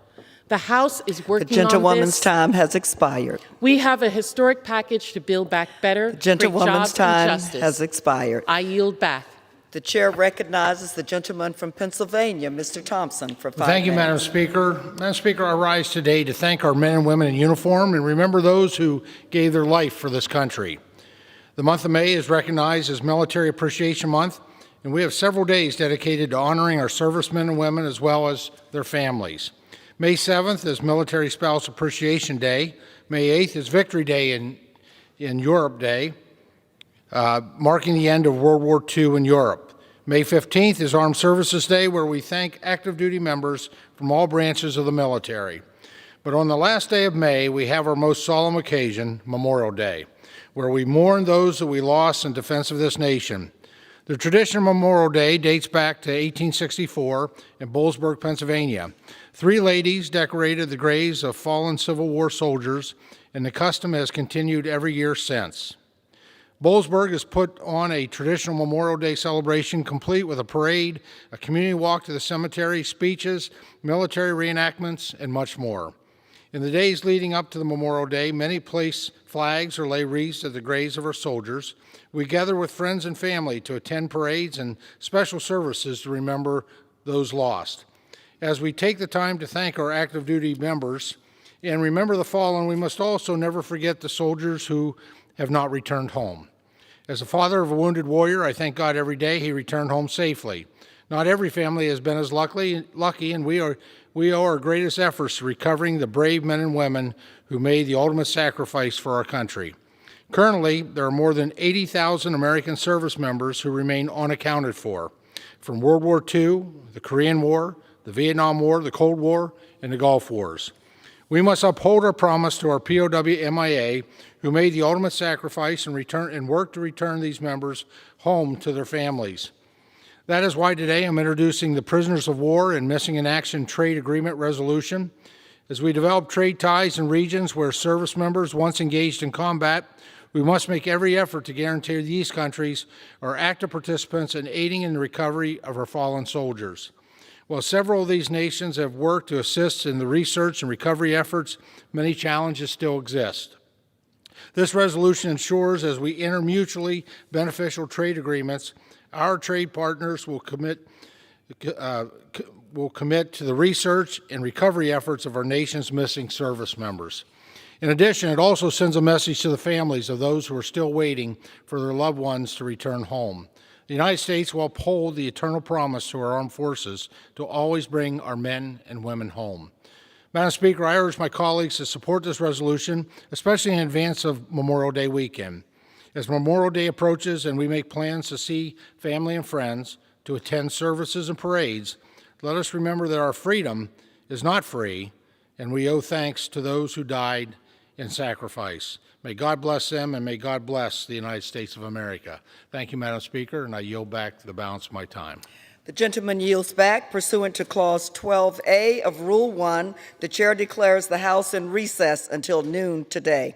[SPEAKER 20] The House is working on this.
[SPEAKER 3] The gentlewoman's time has expired.
[SPEAKER 20] We have a historic package to build back better,
[SPEAKER 3] The gentlewoman's
[SPEAKER 20] create jobs
[SPEAKER 3] time
[SPEAKER 20] and justice.
[SPEAKER 3] has expired.
[SPEAKER 20] I yield back.
[SPEAKER 3] The chair recognizes the gentleman from Pennsylvania, Mr. Thompson, for 5 minutes.
[SPEAKER 21] Thank you, Madam Speaker. Madam Speaker, I rise today to thank our men and women in uniform and remember those who gave their life for this country. The month of May is recognized as Military Appreciation Month, and we have several days dedicated to honoring our servicemen and women as well as their families. May 7th is Military Spouse Appreciation Day. May 8th is Victory Day in Europe Day, marking the end of World War II in Europe. May 15th is Armed Services Day, where we thank active duty members from all branches of the military. But on the last day of May, we have our most solemn occasion, Memorial Day, where we mourn those that we lost in defense of this nation. The tradition of Memorial Day dates back to 1864 in Boalsburg, Pennsylvania. 3 ladies decorated the graves of fallen Civil War soldiers, and the custom has continued every year since. Boalsburg has put on a traditional Memorial Day celebration complete with a parade, a community walk to the cemetery, speeches, military reenactments, and much more. In the days leading up to the Memorial Day, many place flags or lay wreaths at the graves of our soldiers. We gather with friends and family to attend parades and special services to remember those lost. As we take the time to thank our active duty members and remember the fallen, we must also never forget the soldiers who have not returned home. As a father of a wounded warrior, I thank God every day he returned home safely. Not every family has been as lucky, and we owe our greatest efforts to recovering the brave men and women who made the ultimate sacrifice for our country. Currently, there are more than 80,000 American service members who remain unaccounted for, from World War II, the Korean War, the Vietnam War, the Cold War, and the Gulf Wars. We must uphold our promise to our POW MIA, who made the ultimate sacrifice and work to return these members home to their families. That is why today I'm introducing the Prisoners of War and Missing in Action Trade Agreement Resolution. As we develop trade ties in regions where service members once engaged in combat, we must make every effort to guarantee these countries are active participants in aiding in the recovery of our fallen soldiers. While several of these nations have worked to assist in the research and recovery efforts, many challenges still exist. This resolution ensures, as we enter mutually beneficial trade agreements, our trade partners will commit to the research and recovery efforts of our nation's missing service members. In addition, it also sends a message to the families of those who are still waiting for their loved ones to return home. The United States will uphold the eternal promise to our armed forces to always bring our men and women home. Madam Speaker, I urge my colleagues to support this resolution, especially in advance of Memorial Day weekend. As Memorial Day approaches and we make plans to see family and friends, to attend services and parades, let us remember that our freedom is not free, and we owe thanks to those who died in sacrifice. May God bless them, and may God bless the United States of America. Thank you, Madam Speaker, and I yield back the balance of my time.
[SPEAKER 3] The gentleman yields back. Pursuant to Clause 12A of Rule 1, the chair declares the House in recess until noon today.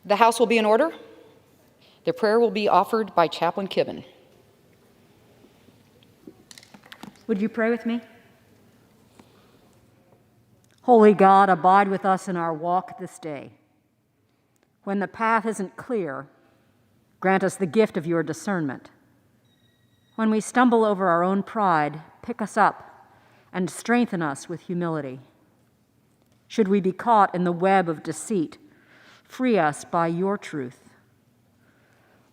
[SPEAKER 1] The House will be in order. The prayer will be offered by Chaplain Kibben.
[SPEAKER 22] Would you pray with me? Holy God, abide with us in our walk this day. When the path isn't clear, grant us the gift of your discernment. When we stumble over our own pride, pick us up and strengthen us with humility. Should we be caught in the web of deceit, free us by your truth.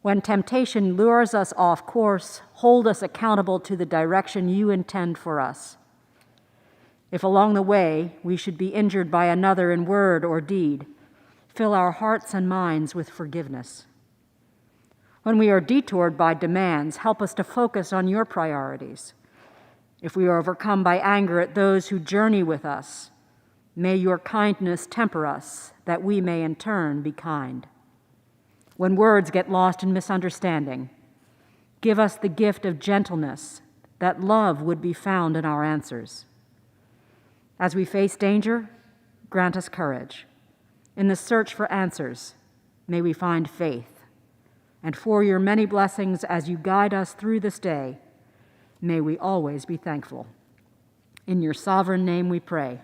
[SPEAKER 22] When temptation lures us off course, hold us accountable to the direction you intend for us. If along the way we should be injured by another in word or deed, fill our hearts and minds with forgiveness. When we are detoured by demands, help us to focus on your priorities. If we are overcome by anger at those who journey with us, may your kindness temper us, that we may in turn be kind. When words get lost in misunderstanding, give us the gift of gentleness, that love would be found in our answers. As we face danger, grant us courage. In the search for answers, may we find faith. And for your many blessings as you guide us through this day, may we always be thankful. In your sovereign name we pray.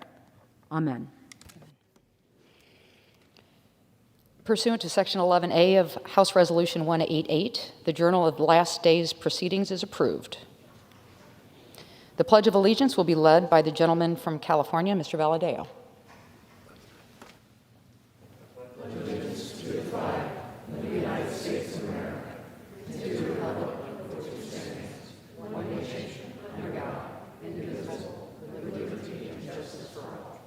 [SPEAKER 22] Amen.
[SPEAKER 1] Pursuant to Section 11A of House Resolution 188, the Journal of the Last Day's Proceedings is approved. The Pledge of Allegiance will be led by the gentleman from California, Mr. Valadao.
[SPEAKER 23] Allegiance to the flag of the United States of America, and to the republic for which it stands, one nation, under God, indivisible, with liberty and justice for all.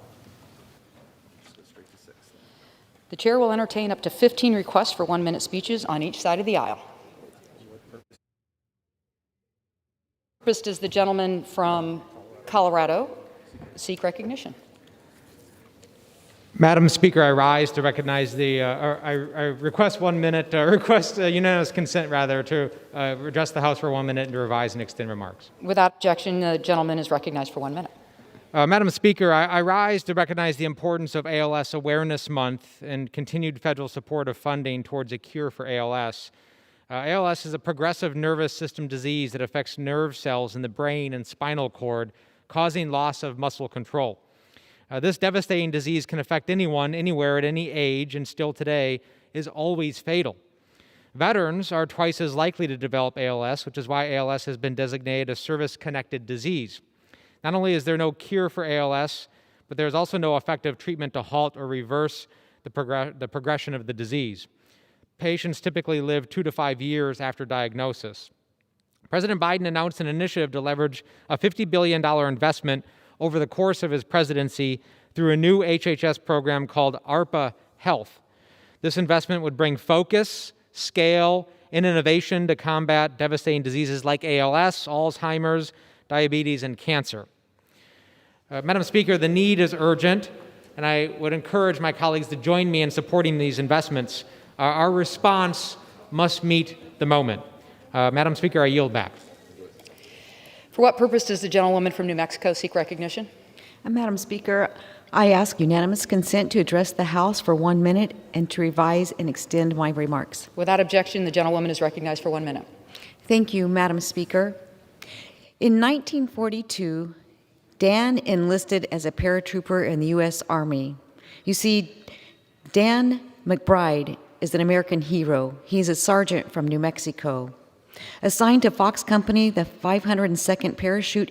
[SPEAKER 1] The chair will entertain up to 15 requests for 1-minute speeches on each side of the aisle. First, does the gentleman from Colorado seek recognition?
[SPEAKER 24] Madam Speaker, I rise to recognize I request 1 minute, request unanimous consent, rather, to address the House for 1 minute and to revise and extend remarks.
[SPEAKER 1] Without objection, the gentleman is recognized for 1 minute.
[SPEAKER 24] Madam Speaker, I rise to recognize the importance of ALS Awareness Month and continued federal support of funding towards a cure for ALS. ALS is a progressive nervous system disease that affects nerve cells in the brain and spinal cord, causing loss of muscle control. This devastating disease can affect anyone, anywhere, at any age, and still today is always fatal. Veterans are twice as likely to develop ALS, which is why ALS has been designated a service-connected disease. Not only is there no cure for ALS, but there's also no effective treatment to halt or reverse the progression of the disease. Patients typically live 2 to 5 years after diagnosis. President Biden announced an initiative to leverage a $50 billion investment over the course of his presidency through a new HHS program called ARPA Health. This investment would bring focus, scale, and innovation to combat devastating diseases like ALS, Alzheimer's, diabetes, and cancer. Madam Speaker, the need is urgent, and I would encourage my colleagues to join me in supporting these investments. Our response must meet the moment. Madam Speaker, I yield back.
[SPEAKER 1] For what purpose does the gentlewoman from New Mexico seek recognition?
[SPEAKER 25] Madam Speaker, I ask unanimous consent to address the House for 1 minute and to revise and extend my remarks.
[SPEAKER 1] Without objection, the gentlewoman is recognized for 1 minute.
[SPEAKER 25] Thank you, Madam Speaker. In 1942, Dan enlisted as a paratrooper in the U.S. Army. You see, Dan McBride is an American hero. He's a sergeant from New Mexico. Assigned to Fox Company, the 502nd Parachute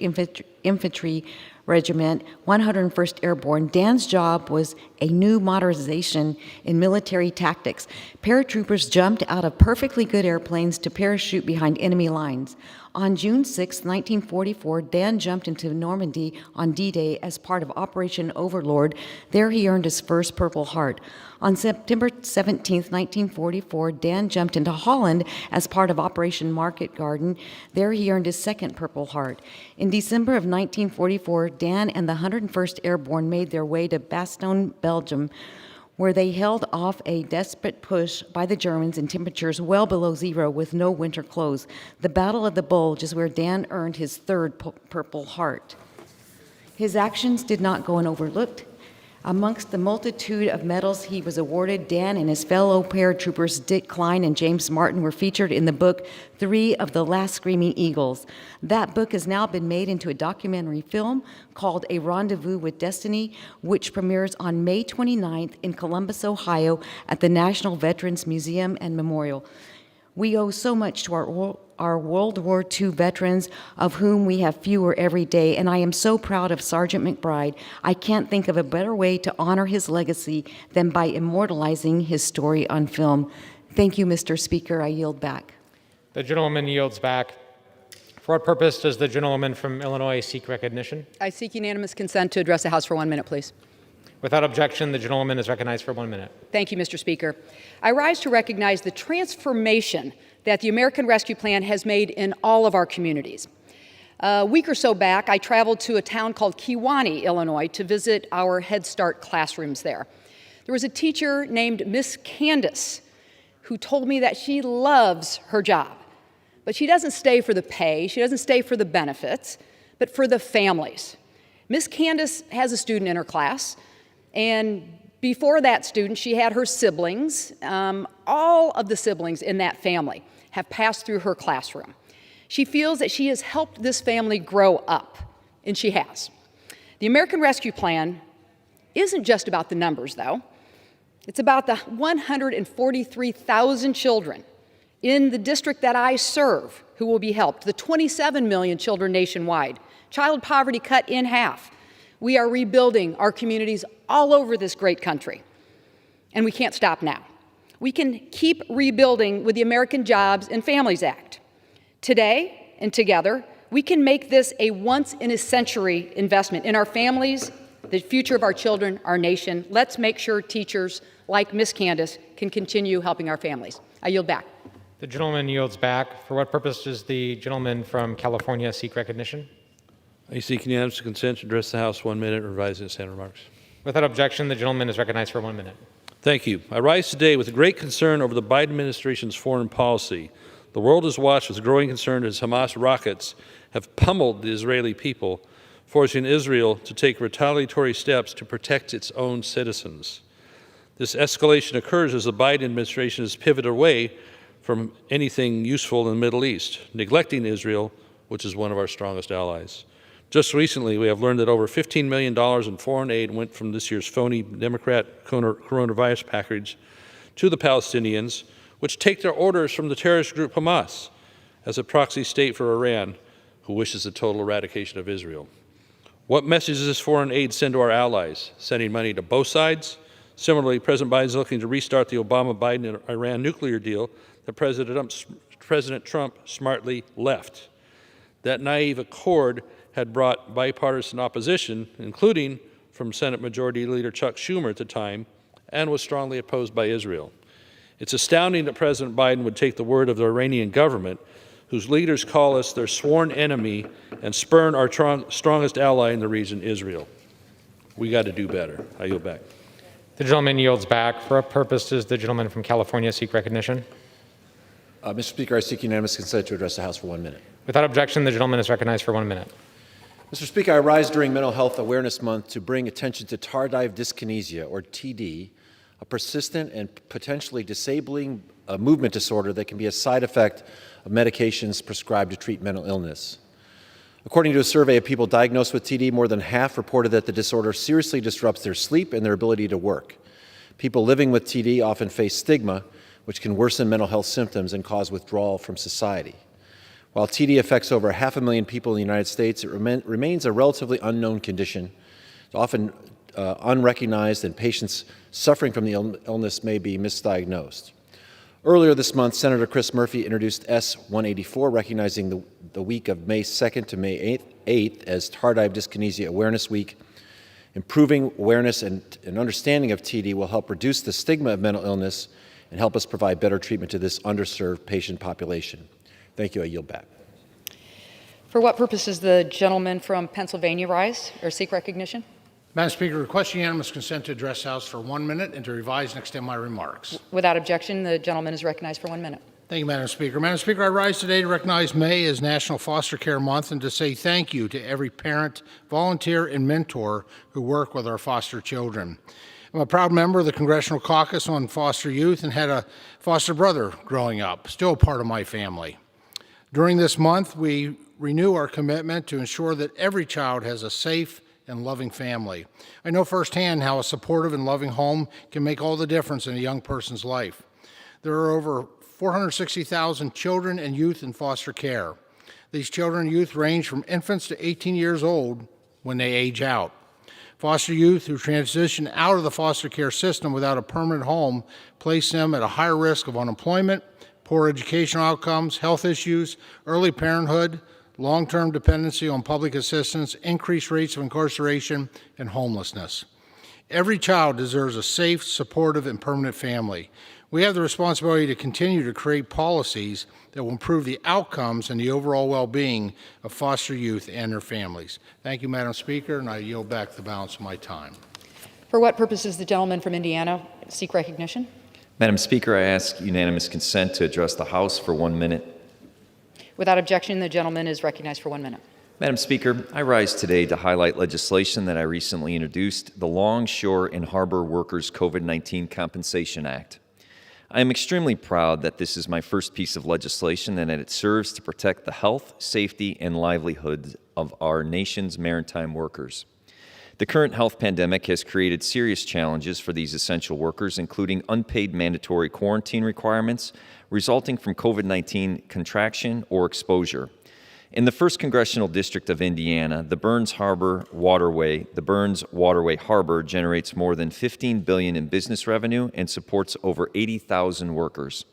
[SPEAKER 25] Infantry Regiment, 101st Airborne, Dan's job was a new modernization in military tactics. Paratroopers jumped out of perfectly good airplanes to parachute behind enemy lines. On June 6, 1944, Dan jumped into Normandy on D-Day as part of Operation Overlord. There he earned his first Purple Heart. On September 17, 1944, Dan jumped into Holland as part of Operation Market Garden. There he earned his second Purple Heart. In December of 1944, Dan and the 101st Airborne made their way to Bastogne, Belgium, where they held off a desperate push by the Germans in temperatures well below zero with no winter clothes. The Battle of the Bulge is where Dan earned his third Purple Heart. His actions did not go unoverlooked. Amongst the multitude of medals he was awarded, Dan and his fellow paratroopers Dick Klein and James Martin were featured in the book 3 of the Last Screaming Eagles. That book has now been made into a documentary film called A Rendezvous with Destiny, which premieres on May 29th in Columbus, Ohio at the National Veterans Museum and Memorial. We owe so much to our World War II veterans, of whom we have fewer every day, and I am so proud of Sergeant McBride. I can't think of a better way to honor his legacy than by immortalizing his story on film. Thank you, Mr. Speaker. I yield back.
[SPEAKER 24] The gentleman yields back. For what purpose does the gentleman from Illinois seek recognition?
[SPEAKER 2] I seek unanimous consent to address the House for 1 minute, please.
[SPEAKER 24] Without objection, the gentleman is recognized for 1 minute.
[SPEAKER 2] Thank you, Mr. Speaker. I rise to recognize the transformation that the American Rescue Plan has made in all of our communities. A week or so back, I traveled to a town called Kewanee, Illinois, to visit our Head Start classrooms there. There was a teacher named Miss Candace who told me that she loves her job, but she doesn't stay for the pay, she doesn't stay for the benefits, but for the families. Miss Candace has a student in her class, and before that student, she had her siblings. All of the siblings in that family have passed through her classroom. She feels that she has helped this family grow up, and she has. The American Rescue Plan isn't just about the numbers, though. It's about the 143,000 children in the district that I serve who will be helped, the 27 million children nationwide, child poverty cut in half. We are rebuilding our communities all over this great country, and we can't stop now. We can keep rebuilding with the American Jobs and Families Act. Today and together, we can make this a once-in-a-century investment in our families, the future of our children, our nation. Let's make sure teachers like Miss Candace can continue helping our families. I yield back.
[SPEAKER 24] The gentleman yields back. For what purpose does the gentleman from California seek recognition?
[SPEAKER 17] I seek unanimous consent to address the House 1 minute, revising the standard remarks.
[SPEAKER 24] Without objection, the gentleman is recognized for 1 minute.
[SPEAKER 17] Thank you. I rise today with great concern over the Biden administration's foreign policy. The world has watched with growing concern as Hamas rockets have pummeled the Israeli people, forcing Israel to take retaliatory steps to protect its own citizens. This escalation occurs as the Biden administration has pivoted away from anything useful in the Middle East, neglecting Israel, which is one of our strongest allies. Just recently, we have learned that over $15 million in foreign aid went from this year's phony Democrat coronavirus package to the Palestinians, which take their orders from the terrorist group Hamas as a proxy state for Iran, who wishes the total eradication of Israel. What message does this foreign aid send to our allies? Sending money to both sides? Similarly, President Biden is looking to restart the Obama-Biden and Iran nuclear deal that President Trump smartly left. That naive accord had brought bipartisan opposition, including from Senate Majority Leader Chuck Schumer at the time, and was strongly opposed by Israel. It's astounding that President Biden would take the word of the Iranian government, whose leaders call us their sworn enemy, and spurn our strongest ally in the region, Israel. We got to do better. I yield back.
[SPEAKER 24] The gentleman yields back. For what purpose does the gentleman from California seek recognition?
[SPEAKER 4] Mr. Speaker, I seek unanimous consent to address the House for 1 minute.
[SPEAKER 24] Without objection, the gentleman is recognized for 1 minute.
[SPEAKER 4] Mr. Speaker, I rise during Mental Health Awareness Month to bring attention to tardive dyskinesia, or TD, a persistent and potentially disabling movement disorder that can be a side effect of medications prescribed to treat mental illness. According to a survey of people diagnosed with TD, more than half reported that the disorder seriously disrupts their sleep and their ability to work. People living with TD often face stigma, which can worsen mental health symptoms and cause withdrawal from society. While TD affects over 500,000 people in the United States, it remains a relatively unknown condition, often unrecognized, and patients suffering from the illness may be misdiagnosed. Earlier this month, Senator Chris Murphy introduced S-184, recognizing the week of May 2nd to May 8th as Tardive Dyskinesia Awareness Week. Improving awareness and understanding of TD will help reduce the stigma of mental illness and help us provide better treatment to this underserved patient population. Thank you. I yield back.
[SPEAKER 1] For what purpose does the gentleman from Pennsylvania rise or seek recognition?
[SPEAKER 21] Madam Speaker, request unanimous consent to address the House for 1 minute and to revise and extend my remarks.
[SPEAKER 1] Without objection, the gentleman is recognized for 1 minute.
[SPEAKER 21] Thank you, Madam Speaker. Madam Speaker, I rise today to recognize May as National Foster Care Month and to say thank you to every parent, volunteer, and mentor who work with our foster children. I'm a proud member of the Congressional Caucus on Foster Youth and had a foster brother growing up, still a part of my family. During this month, we renew our commitment to ensure that every child has a safe and loving family. I know firsthand how a supportive and loving home can make all the difference in a young person's life. There are over 460,000 children and youth in foster care. These children and youth range from infants to 18 years old when they age out. Foster youth who transition out of the foster care system without a permanent home place them at a higher risk of unemployment, poor educational outcomes, health issues, early parenthood, long-term dependency on public assistance, increased rates of incarceration, and homelessness. Every child deserves a safe, supportive, and permanent family. We have the responsibility to continue to create policies that will improve the outcomes and the overall well-being of foster youth and their families. Thank you, Madam Speaker, and I yield back the balance of my time.
[SPEAKER 1] For what purpose does the gentleman from Indiana seek recognition?
[SPEAKER 5] Madam Speaker, I ask unanimous consent to address the House for 1 minute.
[SPEAKER 1] Without objection, the gentleman is recognized for 1 minute.
[SPEAKER 5] Madam Speaker, I rise today to highlight legislation that I recently introduced, the Longshore and Harbor Workers COVID-19 Compensation Act. I am extremely proud that this is my first piece of legislation and that it serves to protect the health, safety, and livelihoods of our nation's maritime workers. The current health pandemic has created serious challenges for these essential workers, including unpaid mandatory quarantine requirements resulting from COVID-19 contraction or exposure. In the 1st Congressional District of Indiana, the Burns Waterway Harbor generates more than $15 billion in business revenue and supports over 80,000 workers,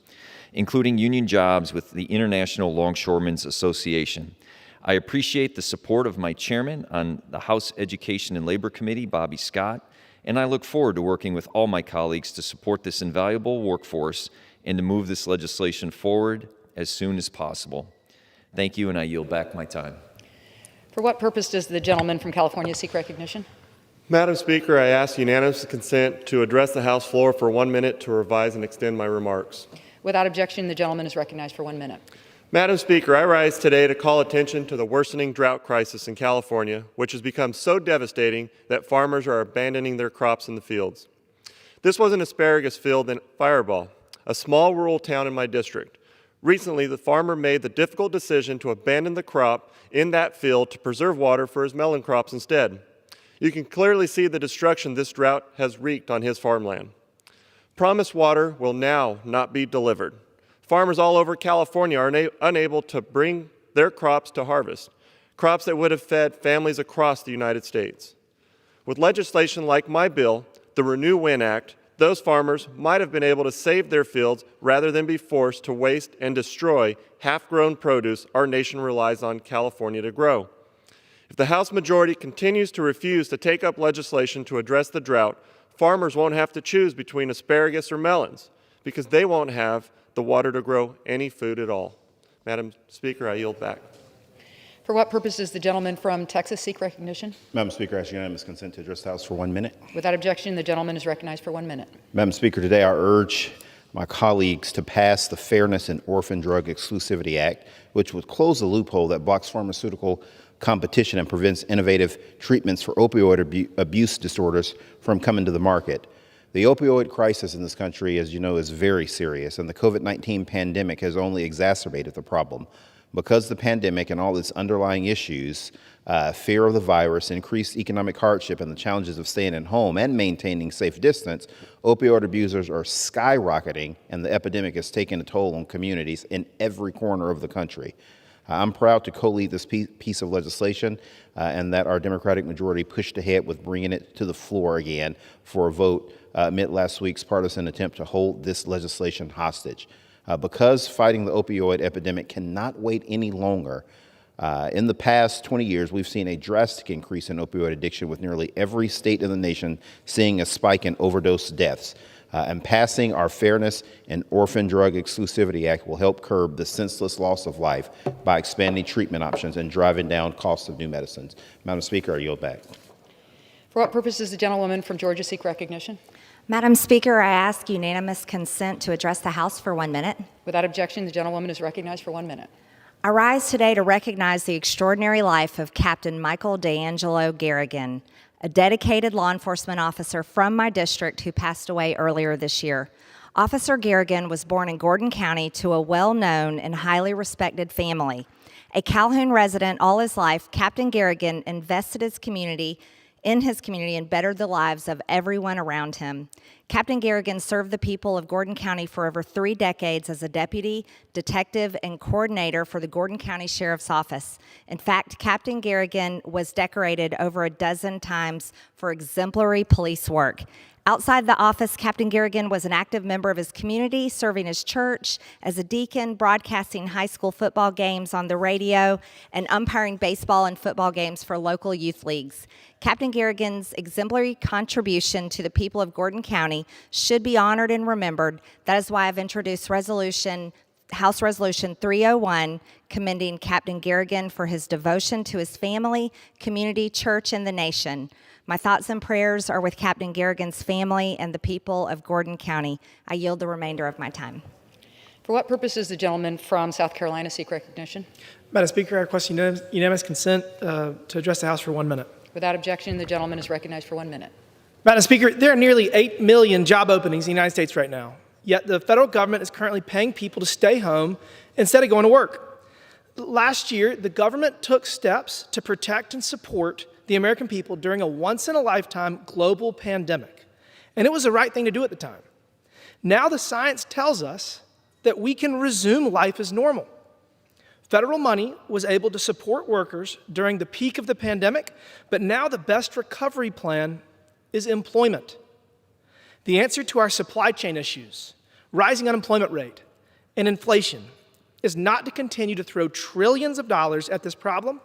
[SPEAKER 5] including union jobs with the International Longshoremen's Association. I appreciate the support of my chairman on the House Education and Labor Committee, Bobby Scott, and I look forward to working with all my colleagues to support this invaluable workforce and to move this legislation forward as soon as possible. Thank you, and I yield back my time.
[SPEAKER 1] For what purpose does the gentleman from California seek recognition?
[SPEAKER 6] Madam Speaker, I ask unanimous consent to address the House floor for 1 minute to revise and extend my remarks.
[SPEAKER 1] Without objection, the gentleman is recognized for 1 minute.
[SPEAKER 6] Madam Speaker, I rise today to call attention to the worsening drought crisis in California, which has become so devastating that farmers are abandoning their crops in the fields. This was an asparagus field in Fireball, a small rural town in my district. Recently, the farmer made the difficult decision to abandon the crop in that field to preserve water for his melon crops instead. You can clearly see the destruction this drought has wreaked on his farmland. Promised water will now not be delivered. Farmers all over California are unable to bring their crops to harvest, crops that would have fed families across the United States. With legislation like my bill, the Renew Win Act, those farmers might have been able to save their fields rather than be forced to waste and destroy half-grown produce our nation relies on California to grow. If the House majority continues to refuse to take up legislation to address the drought, farmers won't have to choose between asparagus or melons because they won't have the water to grow any food at all. Madam Speaker, I yield back.
[SPEAKER 1] For what purpose does the gentleman from Texas seek recognition?
[SPEAKER 7] Madam Speaker, I ask unanimous consent to address the House for 1 minute.
[SPEAKER 1] Without objection, the gentleman is recognized for 1 minute.
[SPEAKER 7] Madam Speaker, today I urge my colleagues to pass the Fairness in Orphan Drug Exclusivity Act, which would close the loophole that blocks pharmaceutical competition and prevents innovative treatments for opioid abuse disorders from coming to the market. The opioid crisis in this country, as you know, is very serious, and the COVID-19 pandemic has only exacerbated the problem. Because the pandemic and all its underlying issues, fear of the virus, increased economic hardship, and the challenges of staying at home and maintaining safe distance, opioid abusers are skyrocketing, and the epidemic has taken a toll on communities in every corner of the country. I'm proud to co-lead this piece of legislation and that our Democratic majority pushed ahead with bringing it to the floor again for a vote amid last week's partisan attempt to hold this legislation hostage. Because fighting the opioid epidemic cannot wait any longer, in the past 20 years, we've seen a drastic increase in opioid addiction, with nearly every state in the nation seeing a spike in overdose deaths. And passing our Fairness and Orphan Drug Exclusivity Act will help curb the senseless loss of life by expanding treatment options and driving down costs of new medicines. Madam Speaker, I yield back.
[SPEAKER 1] For what purpose does the gentlewoman from Georgia seek recognition?
[SPEAKER 8] Madam Speaker, I ask unanimous consent to address the House for 1 minute.
[SPEAKER 1] Without objection, the gentlewoman is recognized for 1 minute.
[SPEAKER 8] I rise today to recognize the extraordinary life of Captain Michael DeAngelo Garrigan, a dedicated law enforcement officer from my district who passed away earlier this year. Officer Garrigan was born in Gordon County to a well-known and highly respected family. A Calhoun resident all his life, Captain Garrigan invested in his community and bettered the lives of everyone around him. Captain Garrigan served the people of Gordon County for over 3 decades as a deputy, detective, and coordinator for the Gordon County Sheriff's Office. In fact, Captain Garrigan was decorated over a dozen times for exemplary police work. Outside the office, Captain Garrigan was an active member of his community, serving his church as a deacon, broadcasting high school football games on the radio, and umpiring baseball and football games for local youth leagues. Captain Garrigan's exemplary contribution to the people of Gordon County should be honored and remembered. That is why I've introduced House Resolution 301, commending Captain Garrigan for his devotion to his family, community, church, and the nation. My thoughts and prayers are with Captain Garrigan's family and the people of Gordon County. I yield the remainder of my time.
[SPEAKER 1] For what purpose does the gentleman from South Carolina seek recognition?
[SPEAKER 9] Madam Speaker, I request unanimous consent to address the House for 1 minute.
[SPEAKER 1] Without objection, the gentleman is recognized for 1 minute.
[SPEAKER 9] Madam Speaker, there are nearly 8 million job openings in the United States right now, yet the federal government is currently paying people to stay home instead of going to work. Last year, the government took steps to protect and support the American people during a once-in-a-lifetime global pandemic, and it was the right thing to do at the time. Now the science tells us that we can resume life as normal. Federal money was able to support workers during the peak of the pandemic, but now the best recovery plan is employment. The answer to our supply chain issues, rising unemployment rate, and inflation is not to continue to throw trillions of dollars at this problem.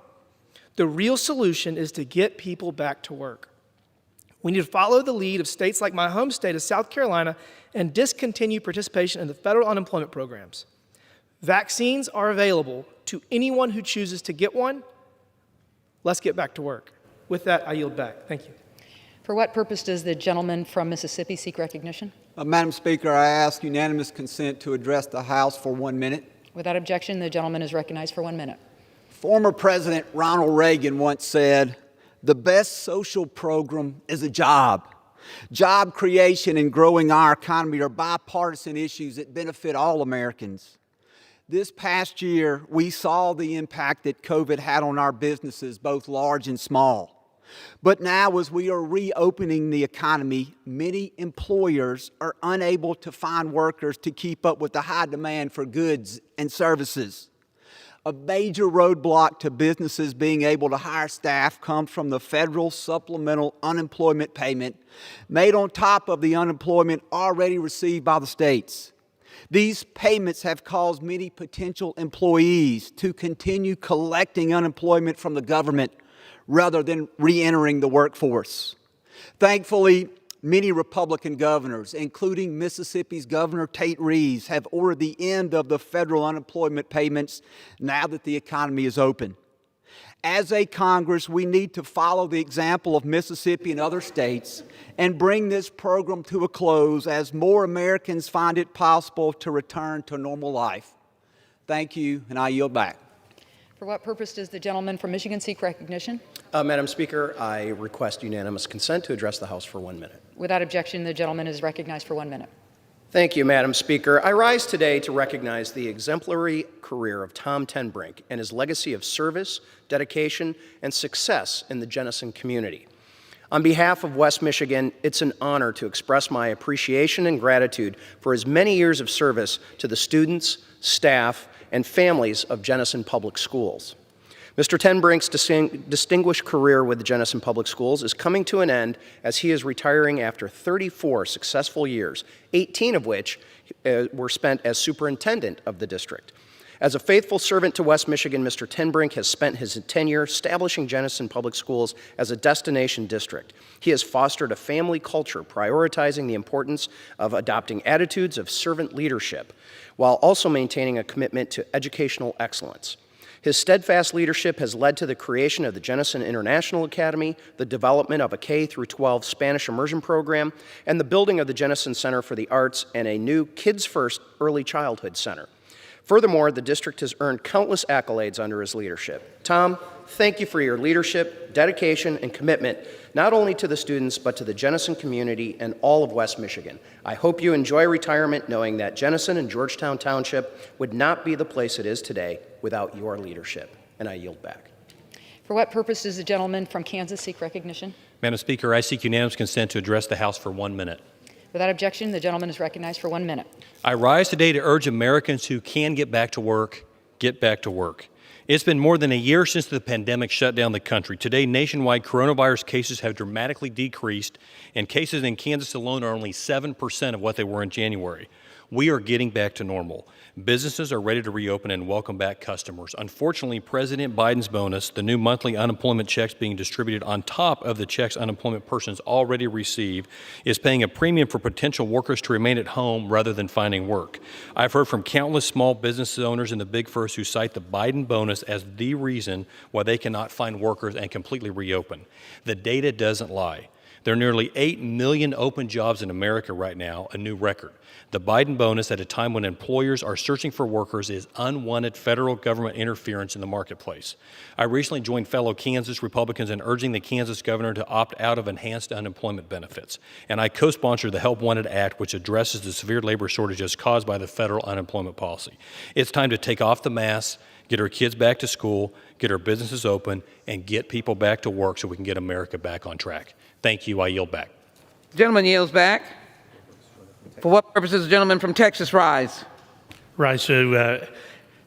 [SPEAKER 9] The real solution is to get people back to work. We need to follow the lead of states like my home state of South Carolina and discontinue participation in the federal unemployment programs. Vaccines are available to anyone who chooses to get one. Let's get back to work. With that, I yield back. Thank you.
[SPEAKER 1] For what purpose does the gentleman from Mississippi seek recognition?
[SPEAKER 10] Madam Speaker, I ask unanimous consent to address the House for 1 minute.
[SPEAKER 1] Without objection, the gentleman is recognized for 1 minute.
[SPEAKER 10] Former President Ronald Reagan once said, "The best social program is a job." Job creation and growing our economy are bipartisan issues that benefit all Americans. This past year, we saw the impact that COVID had on our businesses, both large and small. But now, as we are reopening the economy, many employers are unable to find workers to keep up with the high demand for goods and services. A major roadblock to businesses being able to hire staff comes from the federal supplemental unemployment payment made on top of the unemployment already received by the states. These payments have caused many potential employees to continue collecting unemployment from the government rather than re-entering the workforce. Thankfully, many Republican governors, including Mississippi's Governor Tate Reeves, have ordered the end of the federal unemployment payments now that the economy is open. As a Congress, we need to follow the example of Mississippi and other states and bring this program to a close as more Americans find it possible to return to normal life. Thank you, and I yield back.
[SPEAKER 1] For what purpose does the gentleman from Michigan seek recognition?
[SPEAKER 11] Madam Speaker, I request unanimous consent to address the House for 1 minute.
[SPEAKER 1] Without objection, the gentleman is recognized for 1 minute.
[SPEAKER 11] Thank you, Madam Speaker. I rise today to recognize the exemplary career of Tom Tenbrink and his legacy of service, dedication, and success in the Jenison community. On behalf of West Michigan, it's an honor to express my appreciation and gratitude for his many years of service to the students, staff, and families of Jenison Public Schools. Mr. Tenbrink's distinguished career with the Jenison Public Schools is coming to an end as he is retiring after 34 successful years, 18 of which were spent as superintendent of the district. As a faithful servant to West Michigan, Mr. Tenbrink has spent his tenure establishing Jenison Public Schools as a destination district. He has fostered a family culture prioritizing the importance of adopting attitudes of servant leadership while also maintaining a commitment to educational excellence. His steadfast leadership has led to the creation of the Jenison International Academy, the development of a K-12 Spanish immersion program, and the building of the Jenison Center for the Arts and a new Kids First Early Childhood Center. Furthermore, the district has earned countless accolades under his leadership. Tom, thank you for your leadership, dedication, and commitment, not only to the students, but to the Jenison community and all of West Michigan. I hope you enjoy retirement knowing that Jenison and Georgetown Township would not be the place it is today without your leadership. And I yield back.
[SPEAKER 1] For what purpose does the gentleman from Kansas seek recognition?
[SPEAKER 12] Madam Speaker, I seek unanimous consent to address the House for 1 minute.
[SPEAKER 1] Without objection, the gentleman is recognized for 1 minute.
[SPEAKER 12] I rise today to urge Americans who can get back to work, get back to work. It's been more than a year since the pandemic shut down the country. Today, nationwide coronavirus cases have dramatically decreased, and cases in Kansas alone are only 7% of what they were in January. We are getting back to normal. Businesses are ready to reopen and welcome back customers. Unfortunately, President Biden's bonus, the new monthly unemployment checks being distributed on top of the checks unemployment persons already receive, is paying a premium for potential workers to remain at home rather than finding work. I've heard from countless small business owners in the Big First who cite the Biden bonus as the reason why they cannot find workers and completely reopen. The data doesn't lie. There are nearly 8 million open jobs in America right now, a new record. The Biden bonus at a time when employers are searching for workers is unwanted federal government interference in the marketplace. I recently joined fellow Kansas Republicans in urging the Kansas governor to opt out of enhanced unemployment benefits. And I co-sponsored the Help Wanted Act, which addresses the severe labor shortages caused by the federal unemployment policy. It's time to take off the masks, get our kids back to school, get our businesses open, and get people back to work so we can get America back on track. Thank you. I yield back.
[SPEAKER 13] The gentleman yields back. For what purpose does the gentleman from Texas rise?
[SPEAKER 14] Rise to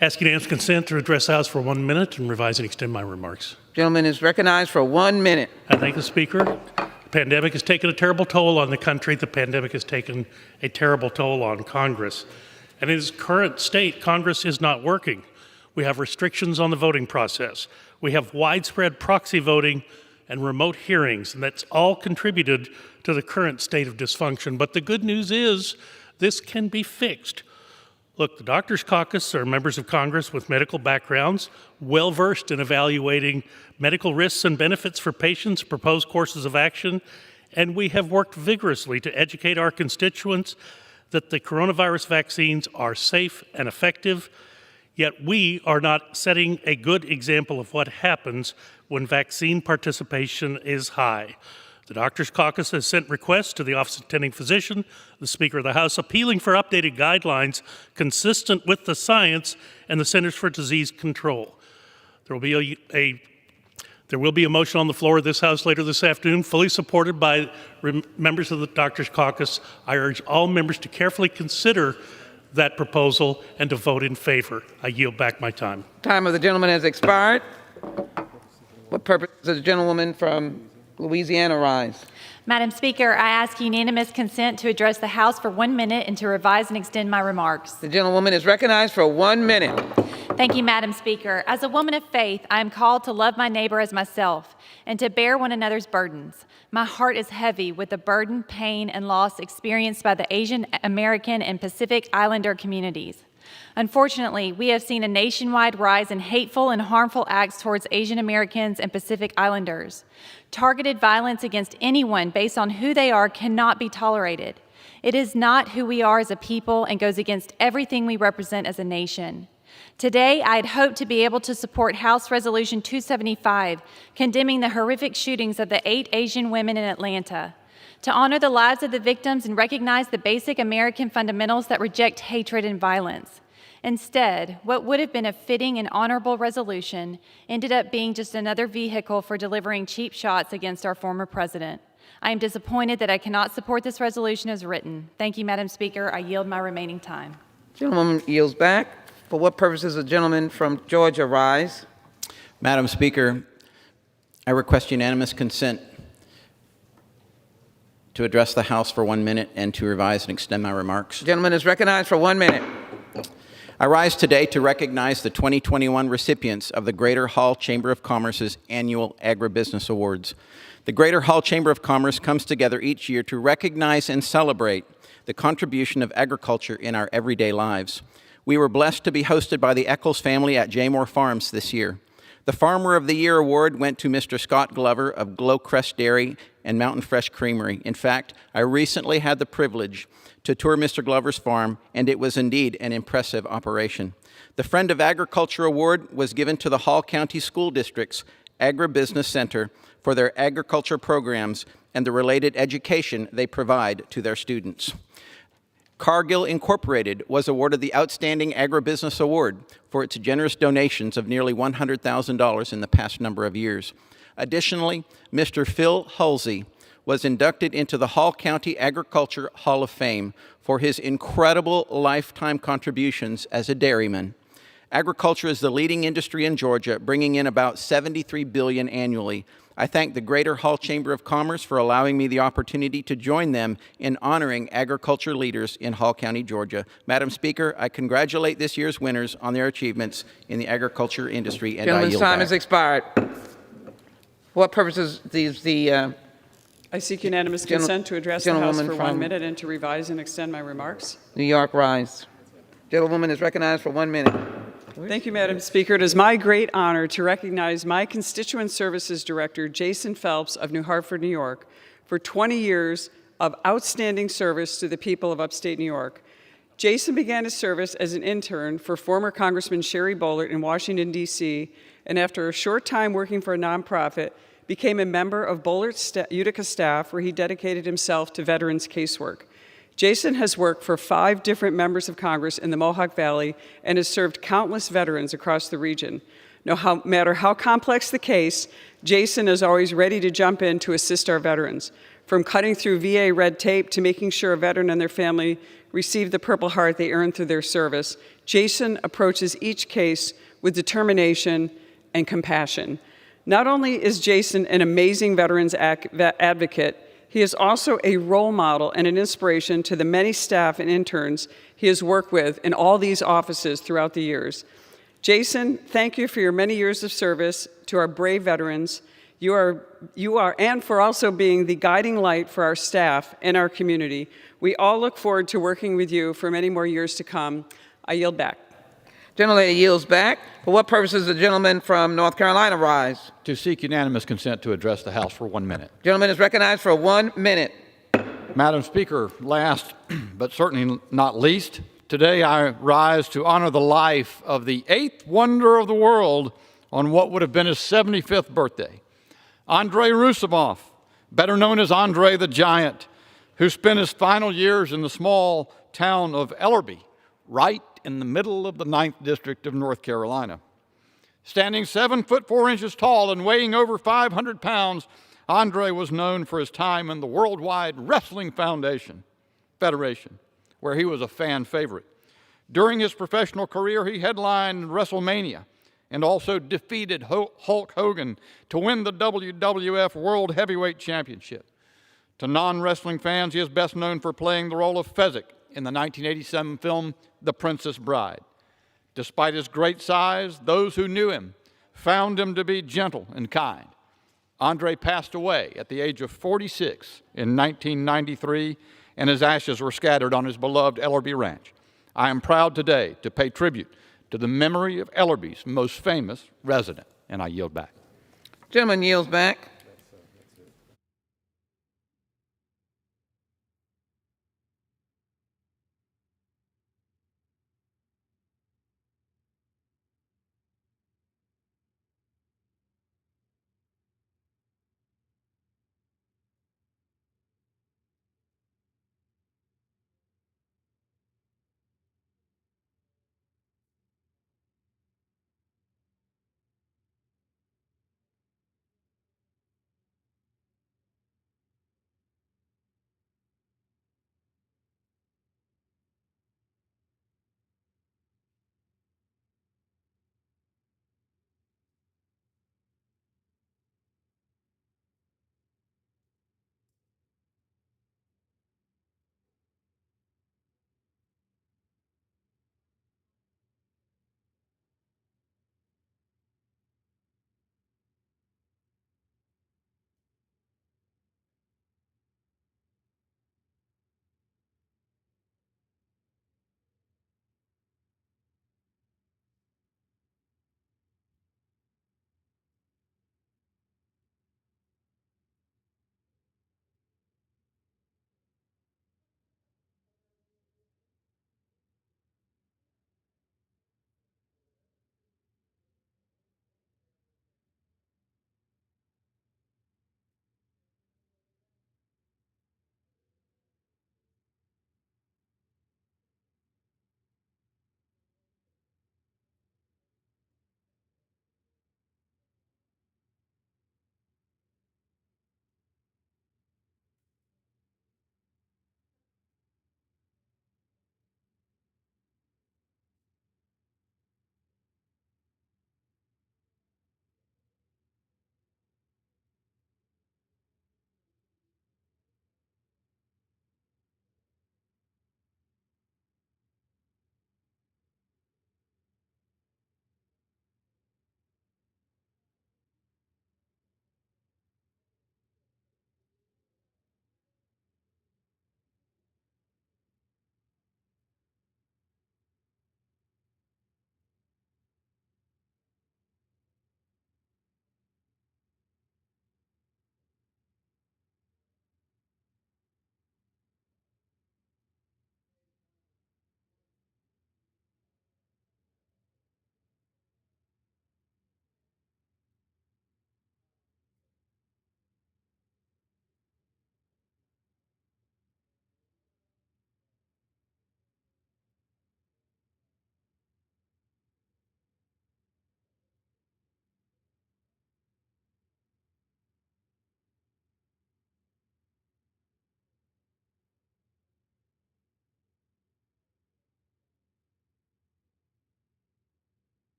[SPEAKER 14] ask unanimous consent to address the House for 1 minute and revise and extend my remarks.
[SPEAKER 13] Gentleman is recognized for 1 minute.
[SPEAKER 14] I thank the Speaker. The pandemic has taken a terrible toll on the country. The pandemic has taken a terrible toll on Congress. And in its current state, Congress is not working. We have restrictions on the voting process. We have widespread proxy voting and remote hearings, and that's all contributed to the current state of dysfunction. But the good news is this can be fixed. Look, the Doctors Caucus are members of Congress with medical backgrounds, well-versed in evaluating medical risks and benefits for patients, proposed courses of action, and we have worked vigorously to educate our constituents that the coronavirus vaccines are safe and effective, yet we are not setting a good example of what happens when vaccine participation is high. The Doctors Caucus has sent requests to the Office of Attending Physician, the Speaker of the House, appealing for updated guidelines consistent with the science and the Centers for Disease Control. There will be a motion on the floor of this House later this afternoon, fully supported by members of the Doctors Caucus. I urge all members to carefully consider that proposal and to vote in favor. I yield back my time.
[SPEAKER 13] Time of the gentleman has expired. What purpose does the gentlewoman from Louisiana rise?
[SPEAKER 15] Madam Speaker, I ask unanimous consent to address the House for 1 minute and to revise and extend my remarks.
[SPEAKER 13] The gentlewoman is recognized for 1 minute.
[SPEAKER 15] Thank you, Madam Speaker. As a woman of faith, I am called to love my neighbor as myself and to bear one another's burdens. My heart is heavy with the burden, pain, and loss experienced by the Asian American and Pacific Islander communities. Unfortunately, we have seen a nationwide rise in hateful and harmful acts towards Asian Americans and Pacific Islanders. Targeted violence against anyone based on who they are cannot be tolerated. It is not who we are as a people and goes against everything we represent as a nation. Today, I had hoped to be able to support House Resolution 275, condemning the horrific shootings of the 8 Asian women in Atlanta, to honor the lives of the victims and recognize the basic American fundamentals that reject hatred and violence. Instead, what would have been a fitting and honorable resolution ended up being just another vehicle for delivering cheap shots against our former president. I am disappointed that I cannot support this resolution as written. Thank you, Madam Speaker. I yield my remaining time.
[SPEAKER 13] Gentlewoman yields back. For what purpose does the gentleman from Georgia rise?
[SPEAKER 7] Madam Speaker, I request unanimous consent to address the House for 1 minute and to revise and extend my remarks.
[SPEAKER 13] The gentleman is recognized for 1 minute.
[SPEAKER 7] I rise today to recognize the 2021 recipients of the Greater Hall Chamber of Commerce's annual Agribusiness Awards. The Greater Hall Chamber of Commerce comes together each year to recognize and celebrate the contribution of agriculture in our everyday lives. We were blessed to be hosted by the Eccles family at Jaymore Farms this year. The Farmer of the Year award went to Mr. Scott Glover of Glowcrest Dairy and Mountain Fresh Creamery. In fact, I recently had the privilege to tour Mr. Glover's farm, and it was indeed an impressive operation. The Friend of Agriculture award was given to the Hall County School District's Agribusiness Center for their agriculture programs and the related education they provide to their students. Cargill Incorporated was awarded the Outstanding Agribusiness Award for its generous donations of nearly $100,000 in the past number of years. Additionally, Mr. Phil Hulsey was inducted into the Hall County Agriculture Hall of Fame for his incredible lifetime contributions as a dairyman. Agriculture is the leading industry in Georgia, bringing in about $73 billion annually. I thank the Greater Hall Chamber of Commerce for allowing me the opportunity to join them in honoring agriculture leaders in Hall County, Georgia. Madam Speaker, I congratulate this year's winners on their achievements in the agriculture industry, and I
[SPEAKER 13] Gentleman's
[SPEAKER 7] yield
[SPEAKER 13] time
[SPEAKER 7] back.
[SPEAKER 13] has expired. For what purposes
[SPEAKER 3] I seek unanimous consent to address the House for 1 minute and to revise and extend my remarks.
[SPEAKER 13] New York rise. Gentlewoman is recognized for 1 minute.
[SPEAKER 3] Thank you, Madam Speaker. It is my great honor to recognize my Constituent Services Director, Jason Phelps of New Hartford, New York, for 20 years of outstanding service to the people of upstate New York. Jason began his service as an intern for former Congressman Sherry Boehlert in Washington, D.C., and after a short time working for a nonprofit, became a member of Boehlert's Utica staff, where he dedicated himself to veterans casework. Jason has worked for 5 different members of Congress in the Mohawk Valley and has served countless veterans across the region. No matter how complex the case, Jason is always ready to jump in to assist our veterans. From cutting through VA red tape to making sure a veteran and their family receive the Purple Heart they earned through their service, Jason approaches each case with determination and compassion. Not only is Jason an amazing veterans advocate, he is also a role model and an inspiration to the many staff and interns he has worked with in all these offices throughout the years. Jason, thank you for your many years of service to our brave veterans. You are, and for also being the guiding light for our staff and our community. We all look forward to working with you for many more years to come. I yield back.
[SPEAKER 13] Gentlelady yields back. For what purposes does the gentleman from North Carolina rise?
[SPEAKER 16] To seek unanimous consent to address the House for 1 minute.
[SPEAKER 13] Gentleman is recognized for 1 minute.
[SPEAKER 16] Madam Speaker, last but certainly not least, today I rise to honor the life of the 8th wonder of the world on what would have been his 75th birthday, Andrei Rusubov, better known as Andre the Giant, who spent his final years in the small town of Ellerbe, right in the middle of the 9th District of North Carolina. Standing 7 foot 4 inches tall and weighing over 500 pounds, Andre was known for his time in the Worldwide Wrestling Federation, where he was a fan favorite. During his professional career, he headlined WrestleMania and also defeated Hulk Hogan to win the WWF World Heavyweight Championship. To non-wrestling fans, he is best known for playing the role of Fezzik in the 1987 film The Princess Bride. Despite his great size, those who knew him found him to be gentle and kind. Andre passed away at the age of 46 in 1993, and his ashes were scattered on his beloved Ellerbe Ranch. I am proud today to pay tribute to the memory of Ellerbe's most famous resident, and I yield back.
[SPEAKER 13] Gentleman yields back.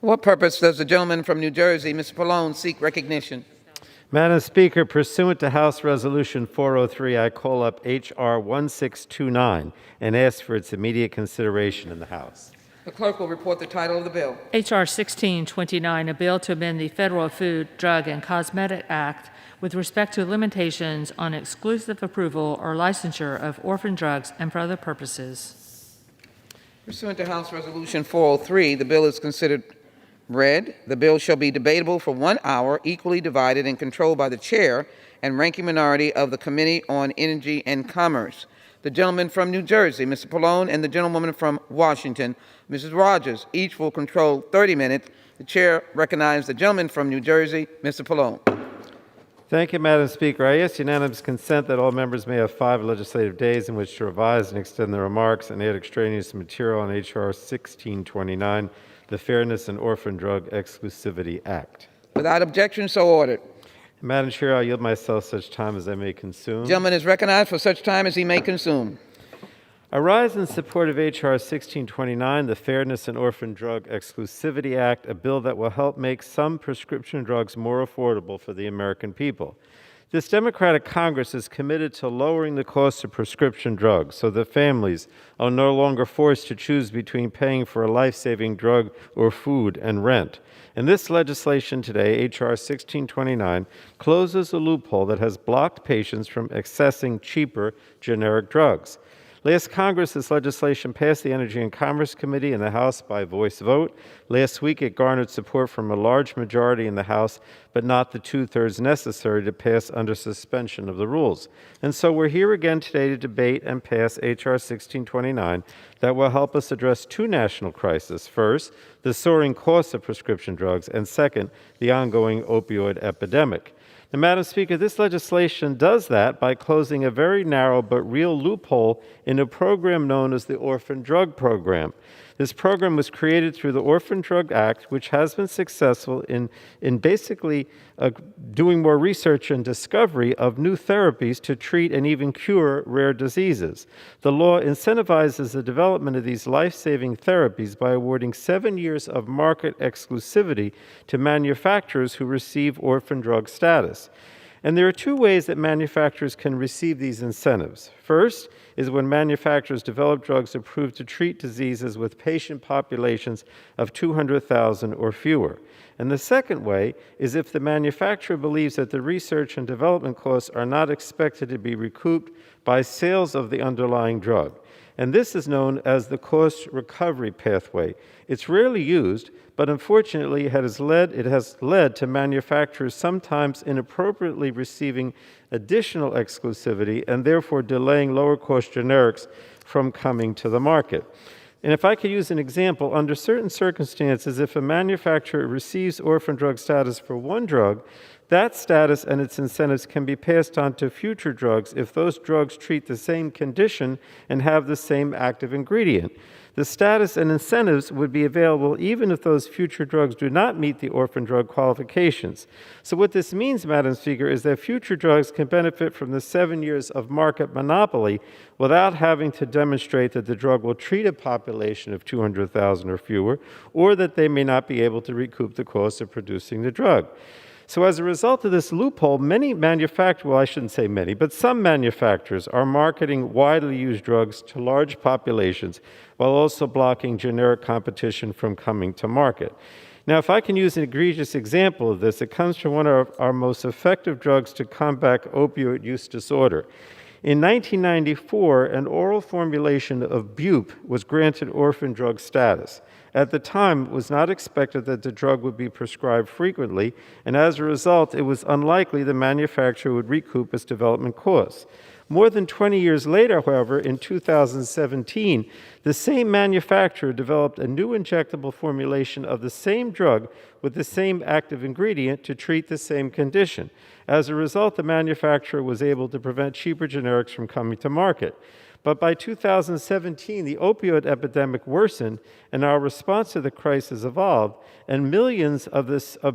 [SPEAKER 13] For what purpose does the gentleman from New Jersey, Mr. Pallone, seek recognition?
[SPEAKER 18] Madam Speaker, pursuant to House Resolution 403, I call up H.R. 1629 and ask for its immediate consideration in the House.
[SPEAKER 13] The clerk will report the title of the bill.
[SPEAKER 19] H.R. 1629, a bill to amend the Federal Food, Drug, and Cosmetic Act with respect to limitations on exclusive approval or licensure of orphan drugs and for other purposes.
[SPEAKER 13] Pursuant to House Resolution 403, the bill is considered read. The bill shall be debatable for 1 hour, equally divided and controlled by the chair and ranking minority of the Committee on Energy and Commerce. The gentleman from New Jersey, Mr. Pallone, and the gentlewoman from Washington, Mrs. Rogers, each will control 30 minutes. The chair recognizes the gentleman from New Jersey, Mr. Pallone.
[SPEAKER 18] Thank you, Madam Speaker. I ask unanimous consent that all members may have 5 legislative days in which to revise and extend their remarks and add extraneous material on H.R. 1629, the Fairness and Orphan Drug Exclusivity Act.
[SPEAKER 13] Without objection, so ordered.
[SPEAKER 18] Madam Chair, I yield myself such time as I may consume.
[SPEAKER 13] The gentleman is recognized for such time as he may consume.
[SPEAKER 18] I rise in support of H.R. 1629, the Fairness and Orphan Drug Exclusivity Act, a bill that will help make some prescription drugs more affordable for the American people. This Democratic Congress is committed to lowering the cost of prescription drugs so that families are no longer forced to choose between paying for a life-saving drug or food and rent. And this legislation today, H.R. 1629, closes a loophole that has blocked patients from accessing cheaper generic drugs. Last Congress, this legislation passed the Energy and Commerce Committee in the House by voice vote. Last week, it garnered support from a large majority in the House, but not the 2/3 necessary to pass under suspension of the rules. And so we're here again today to debate and pass H.R. 1629 that will help us address 2 national crises. First, the soaring cost of prescription drugs, and second, the ongoing opioid epidemic. Now, Madam Speaker, this legislation does that by closing a very narrow but real loophole in a program known as the Orphan Drug Program. This program was created through the Orphan Drug Act, which has been successful in basically doing more research and discovery of new therapies to treat and even cure rare diseases. The law incentivizes the development of these life-saving therapies by awarding 7 years of market exclusivity to manufacturers who receive orphan drug status. And there are 2 ways that manufacturers can receive these incentives. First is when manufacturers develop drugs approved to treat diseases with patient populations of 200,000 or fewer. And the second way is if the manufacturer believes that the research and development costs are not expected to be recouped by sales of the underlying drug. And this is known as the cost recovery pathway. It's rarely used, but unfortunately it has led to manufacturers sometimes inappropriately receiving additional exclusivity and therefore delaying lower-cost generics from coming to the market. And if I could use an example, under certain circumstances, if a manufacturer receives orphan drug status for one drug, that status and its incentives can be passed on to future drugs if those drugs treat the same condition and have the same active ingredient. The status and incentives would be available even if those future drugs do not meet the orphan drug qualifications. So what this means, Madam Speaker, is that future drugs can benefit from the 7 years of market monopoly without having to demonstrate that the drug will treat a population of 200,000 or fewer, or that they may not be able to recoup the cost of producing the drug. So as a result of this loophole, many manufacturers, well, I shouldn't say many, but some manufacturers are marketing widely used drugs to large populations while also blocking generic competition from coming to market. Now, if I can use an egregious example of this, it comes from one of our most effective drugs to combat opioid use disorder. In 1994, an oral formulation of Bupe was granted orphan drug status. At the time, it was not expected that the drug would be prescribed frequently, and as a result, it was unlikely the manufacturer would recoup its development costs. More than 20 years later, however, in 2017, the same manufacturer developed a new injectable formulation of the same drug with the same active ingredient to treat the same condition. As a result, the manufacturer was able to prevent cheaper generics from coming to market. But by 2017, the opioid epidemic worsened, and our response to the crisis evolved, and millions of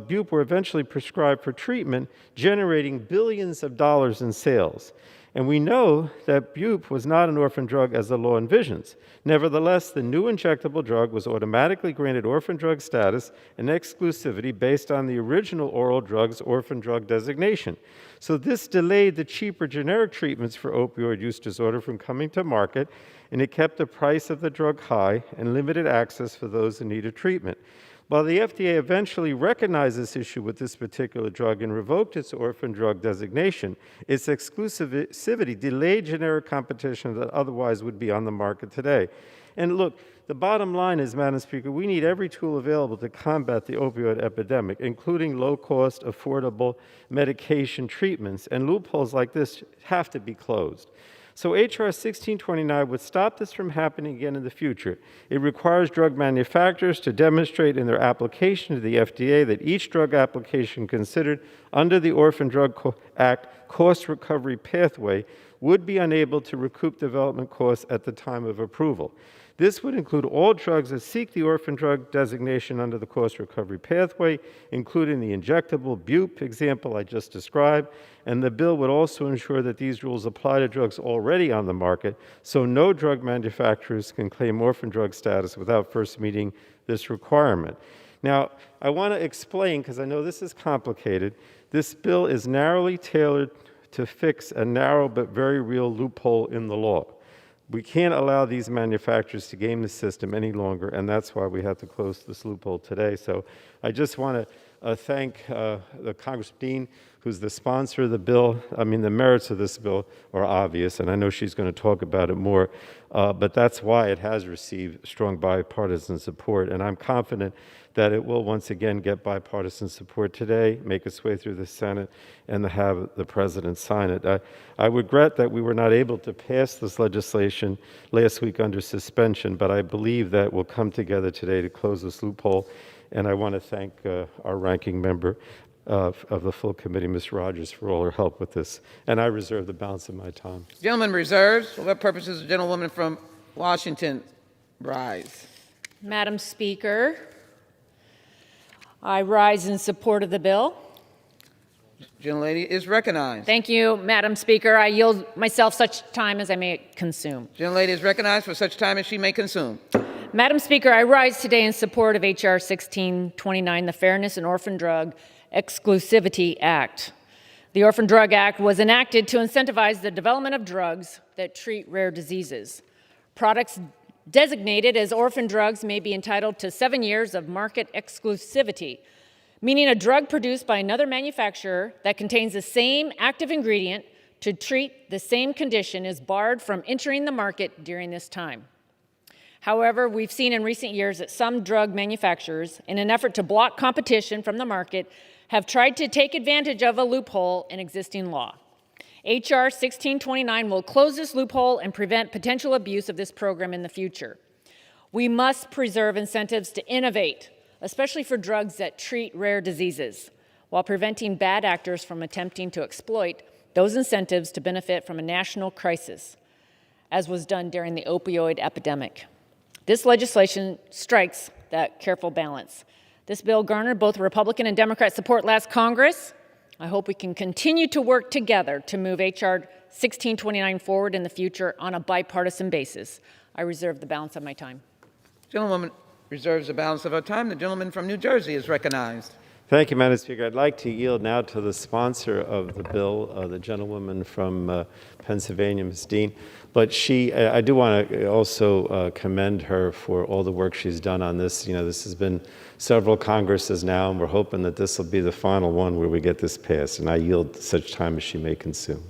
[SPEAKER 18] Bupe were eventually prescribed for treatment, generating billions of dollars in sales. And we know that bupe was not an orphan drug as the law envisions. Nevertheless, the new injectable drug was automatically granted orphan drug status and exclusivity based on the original oral drug's orphan drug designation. So this delayed the cheaper generic treatments for opioid use disorder from coming to market, and it kept the price of the drug high and limited access for those in need of treatment. While the FDA eventually recognized this issue with this particular drug and revoked its orphan drug designation, its exclusivity delayed generic competition that otherwise would be on the market today. And look, the bottom line is, Madam Speaker, we need every tool available to combat the opioid epidemic, including low-cost, affordable medication treatments, and loopholes like this have to be closed. So H.R. 1629 would stop this from happening again in the future. It requires drug manufacturers to demonstrate in their application to the FDA that each drug application considered under the Orphan Drug Act cost recovery pathway would be unable to recoup development costs at the time of approval. This would include all drugs that seek the orphan drug designation under the cost recovery pathway, including the injectable bupe example I just described, and the bill would also ensure that these rules apply to drugs already on the market, so no drug manufacturers can claim orphan drug status without first meeting this requirement. Now, I want to explain, because I know this is complicated, this bill is narrowly tailored to fix a narrow but very real loophole in the law. We can't allow these manufacturers to game the system any longer, and that's why we have to close this loophole today. So I just want to thank the Congressman Dean, who's the sponsor of the bill. I mean, the merits of this bill are obvious, and I know she's going to talk about it more, but that's why it has received strong bipartisan support, and I'm confident that it will once again get bipartisan support today, make its way through the Senate, and to have the President sign it. I regret that we were not able to pass this legislation last week under suspension, but I believe that we'll come together today to close this loophole, and I want to thank our ranking member of the full committee, Ms. Rogers, for all her help with this, and I reserve the balance of my time.
[SPEAKER 13] Gentleman reserves. For what purposes, the gentlewoman from Washington rise?
[SPEAKER 2] Madam Speaker, I rise in support of the bill.
[SPEAKER 13] Gentlelady is recognized.
[SPEAKER 2] Thank you, Madam Speaker. I yield myself such time as I may consume.
[SPEAKER 13] Gentlelady is recognized for such time as she may consume.
[SPEAKER 2] Madam Speaker, I rise today in support of H.R. 1629, the Fairness in Orphan Drug Exclusivity Act. The Orphan Drug Act was enacted to incentivize the development of drugs that treat rare diseases. Products designated as orphan drugs may be entitled to 7 years of market exclusivity, meaning a drug produced by another manufacturer that contains the same active ingredient to treat the same condition is barred from entering the market during this time. However, we've seen in recent years that some drug manufacturers, in an effort to block competition from the market, have tried to take advantage of a loophole in existing law. H.R. 1629 will close this loophole and prevent potential abuse of this program in the future. We must preserve incentives to innovate, especially for drugs that treat rare diseases, while preventing bad actors from attempting to exploit those incentives to benefit from a national crisis, as was done during the opioid epidemic. This legislation strikes that careful balance. This bill garnered both Republican and Democrat support last Congress. I hope we can continue to work together to move H.R. 1629 forward in the future on a bipartisan basis. I reserve the balance of my time.
[SPEAKER 13] Gentlewoman reserves the balance of her time. The gentleman from New Jersey is recognized.
[SPEAKER 18] Thank you, Madam Speaker. I'd like to yield now to the sponsor of the bill, the gentlewoman from Pennsylvania, Ms. Dean. But I do want to also commend her for all the work she's done on this. You know, this has been several Congresses now, and we're hoping that this will be the final one where we get this passed. And I yield such time as she may consume.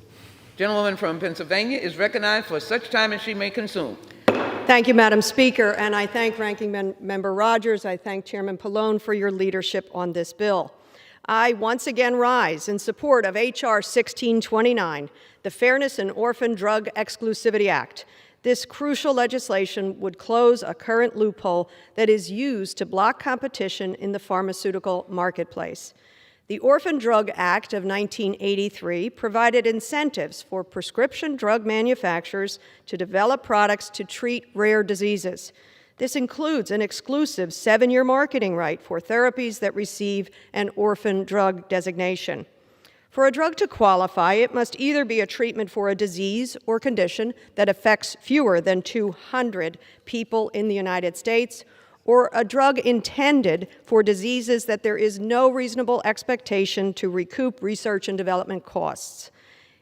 [SPEAKER 13] Gentlewoman from Pennsylvania is recognized for such time as she may consume.
[SPEAKER 20] Thank you, Madam Speaker, and I thank Ranking Member Rogers. I thank Chairman Pallone for your leadership on this bill. I once again rise in support of H.R. 1629, the Fairness in Orphan Drug Exclusivity Act. This crucial legislation would close a current loophole that is used to block competition in the pharmaceutical marketplace. The Orphan Drug Act of 1983 provided incentives for prescription drug manufacturers to develop products to treat rare diseases. This includes an exclusive 7-year marketing right for therapies that receive an orphan drug designation. For a drug to qualify, it must either be a treatment for a disease or condition that affects fewer than 200 people in the United States, or a drug intended for diseases that there is no reasonable expectation to recoup research and development costs.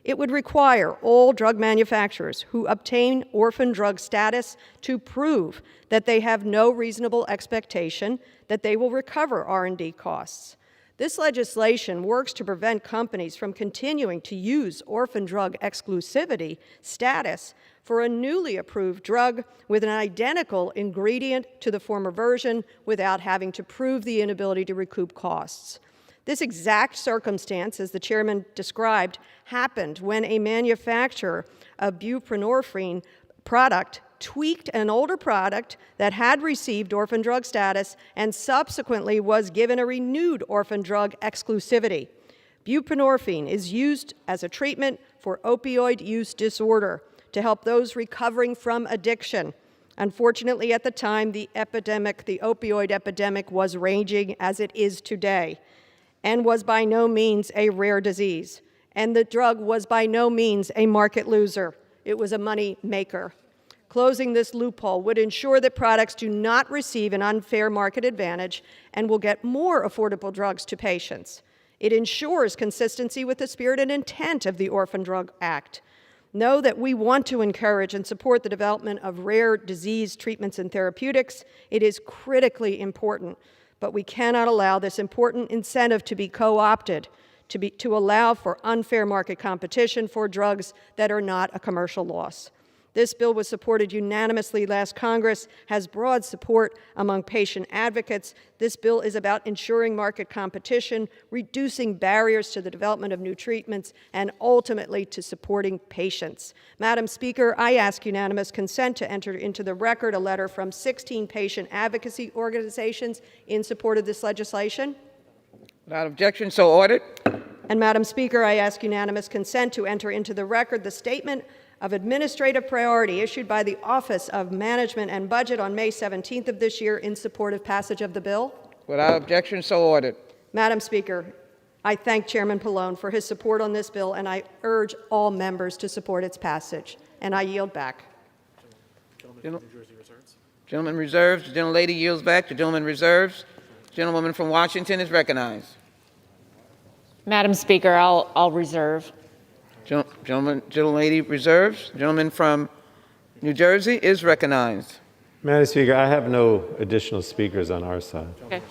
[SPEAKER 20] It would require all drug manufacturers who obtain orphan drug status to prove that they have no reasonable expectation that they will recover R&D costs. This legislation works to prevent companies from continuing to use orphan drug exclusivity status for a newly approved drug with an identical ingredient to the former version without having to prove the inability to recoup costs. This exact circumstance, as the chairman described, happened when a manufacturer of buprenorphine product tweaked an older product that had received orphan drug status and subsequently was given a renewed orphan drug exclusivity. Buprenorphine is used as a treatment for opioid use disorder to help those recovering from addiction. Unfortunately, at the time, the opioid epidemic was raging as it is today, and was by no means a rare disease. And the drug was by no means a market loser. It was a money maker. Closing this loophole would ensure that products do not receive an unfair market advantage and will get more affordable drugs to patients. It ensures consistency with the spirit and intent of the Orphan Drug Act. Know that we want to encourage and support the development of rare disease treatments and therapeutics. It is critically important, but we cannot allow this important incentive to be co-opted, to allow for unfair market competition for drugs that are not a commercial loss. This bill was supported unanimously last Congress, has broad support among patient advocates. This bill is about ensuring market competition, reducing barriers to the development of new treatments, and ultimately to supporting patients. Madam Speaker, I ask unanimous consent to enter into the record a letter from 16 patient advocacy organizations in support of this legislation.
[SPEAKER 13] Without objection, so ordered.
[SPEAKER 20] And Madam Speaker, I ask unanimous consent to enter into the record the statement of administrative priority issued by the Office of Management and Budget on May 17th of this year in support of passage of the bill.
[SPEAKER 13] Without objection, so ordered.
[SPEAKER 20] Madam Speaker, I thank Chairman Pallone for his support on this bill, and I urge all members to support its passage. And I yield back.
[SPEAKER 13] Gentleman reserves. The gentlelady yields back. The gentleman reserves. Gentlewoman from Washington is recognized.
[SPEAKER 2] Madam Speaker, I'll reserve.
[SPEAKER 13] Gentlelady reserves. Gentleman from New Jersey is recognized.
[SPEAKER 18] Madam Speaker, I have no additional speakers on our side.
[SPEAKER 2] Okay.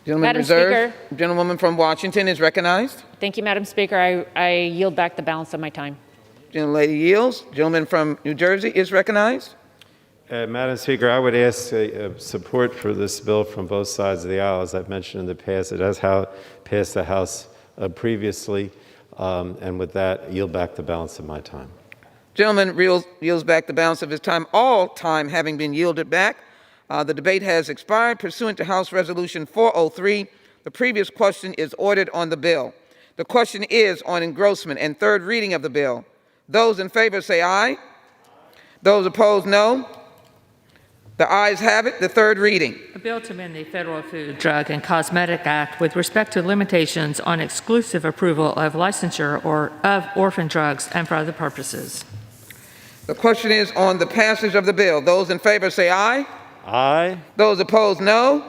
[SPEAKER 13] Gentleman
[SPEAKER 2] Madam
[SPEAKER 13] reserved.
[SPEAKER 2] Speaker.
[SPEAKER 13] Gentlewoman from Washington is recognized.
[SPEAKER 2] Thank you, Madam Speaker. I yield back the balance of my time.
[SPEAKER 13] Gentlelady yields. Gentleman from New Jersey is recognized.
[SPEAKER 18] Madam Speaker, I would ask support for this bill from both sides of the aisle. As I've mentioned in the past, it has passed the House previously. And with that, yield back the balance of my time.
[SPEAKER 13] Gentleman yields back the balance of his time, all time having been yielded back. The debate has expired. Pursuant to House Resolution 403, the previous question is ordered on the bill. The question is on engrossment and third reading of the bill. Those in favor say aye. Those opposed, no. The ayes have it. The third reading.
[SPEAKER 19] A bill to amend the Federal Food, Drug, and Cosmetic Act with respect to limitations on exclusive approval of licensure or of orphan drugs and for other purposes.
[SPEAKER 13] The question is on the passage of the bill. Those in favor say aye.
[SPEAKER 18] Aye.
[SPEAKER 13] Those opposed, no.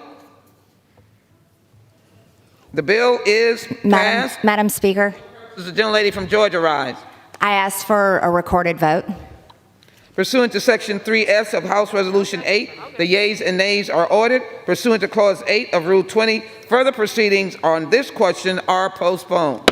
[SPEAKER 13] The bill is passed.
[SPEAKER 8] Madam Speaker,
[SPEAKER 13] Does the gentlelady from Georgia rise?
[SPEAKER 8] I ask for a recorded vote.
[SPEAKER 13] Pursuant to Section 3S of House Resolution 8, the yeas and nays are ordered. Pursuant to Clause 8 of Rule 20, further proceedings on this question are postponed.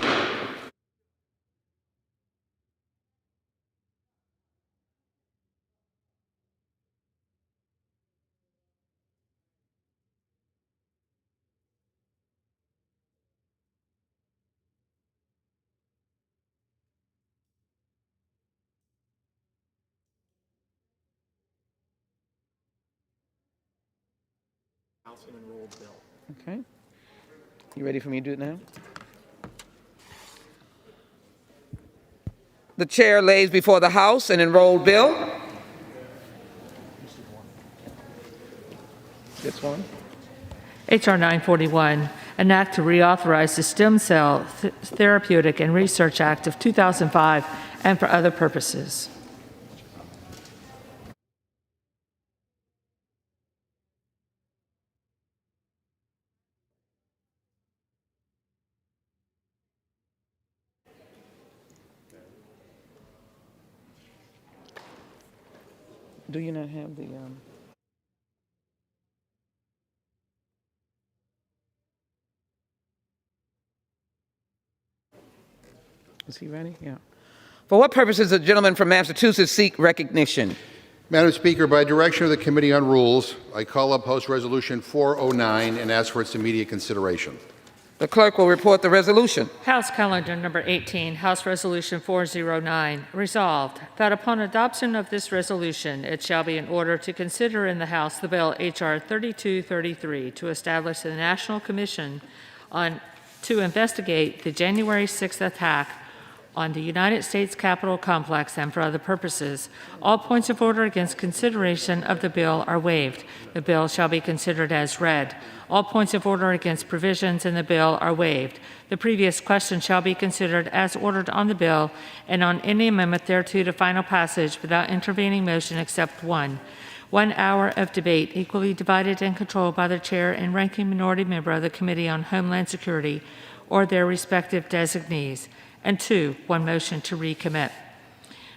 [SPEAKER 13] Okay. You ready for me to do it now? The chair lays before the House an enrolled bill. This one.
[SPEAKER 19] H.R. 941, an act to reauthorize the Stem Cell Therapeutic and Research Act of 2005 and for other purposes.
[SPEAKER 13] Do you not have the, Is he ready? Yeah. For what purposes does the gentleman from Massachusetts seek recognition?
[SPEAKER 21] Madam Speaker, by direction of the Committee on Rules, I call up House Resolution 409 and ask for its immediate consideration.
[SPEAKER 13] The clerk will report the resolution.
[SPEAKER 19] House Calendar Number 18, House Resolution 409. Resolved that upon adoption of this resolution, it shall be in order to consider in the House the bill H.R. 3233 to establish the National Commission to investigate the January 6th attack on the United States Capitol complex and for other purposes. All points of order against consideration of the bill are waived. The bill shall be considered as read. All points of order against provisions in the bill are waived. The previous question shall be considered as ordered on the bill and on any amendment thereto to final passage without intervening motion except one. 1 hour of debate equally divided and controlled by the chair and ranking minority member of the Committee on Homeland Security or their respective designees. And 2, 1 motion to recommit.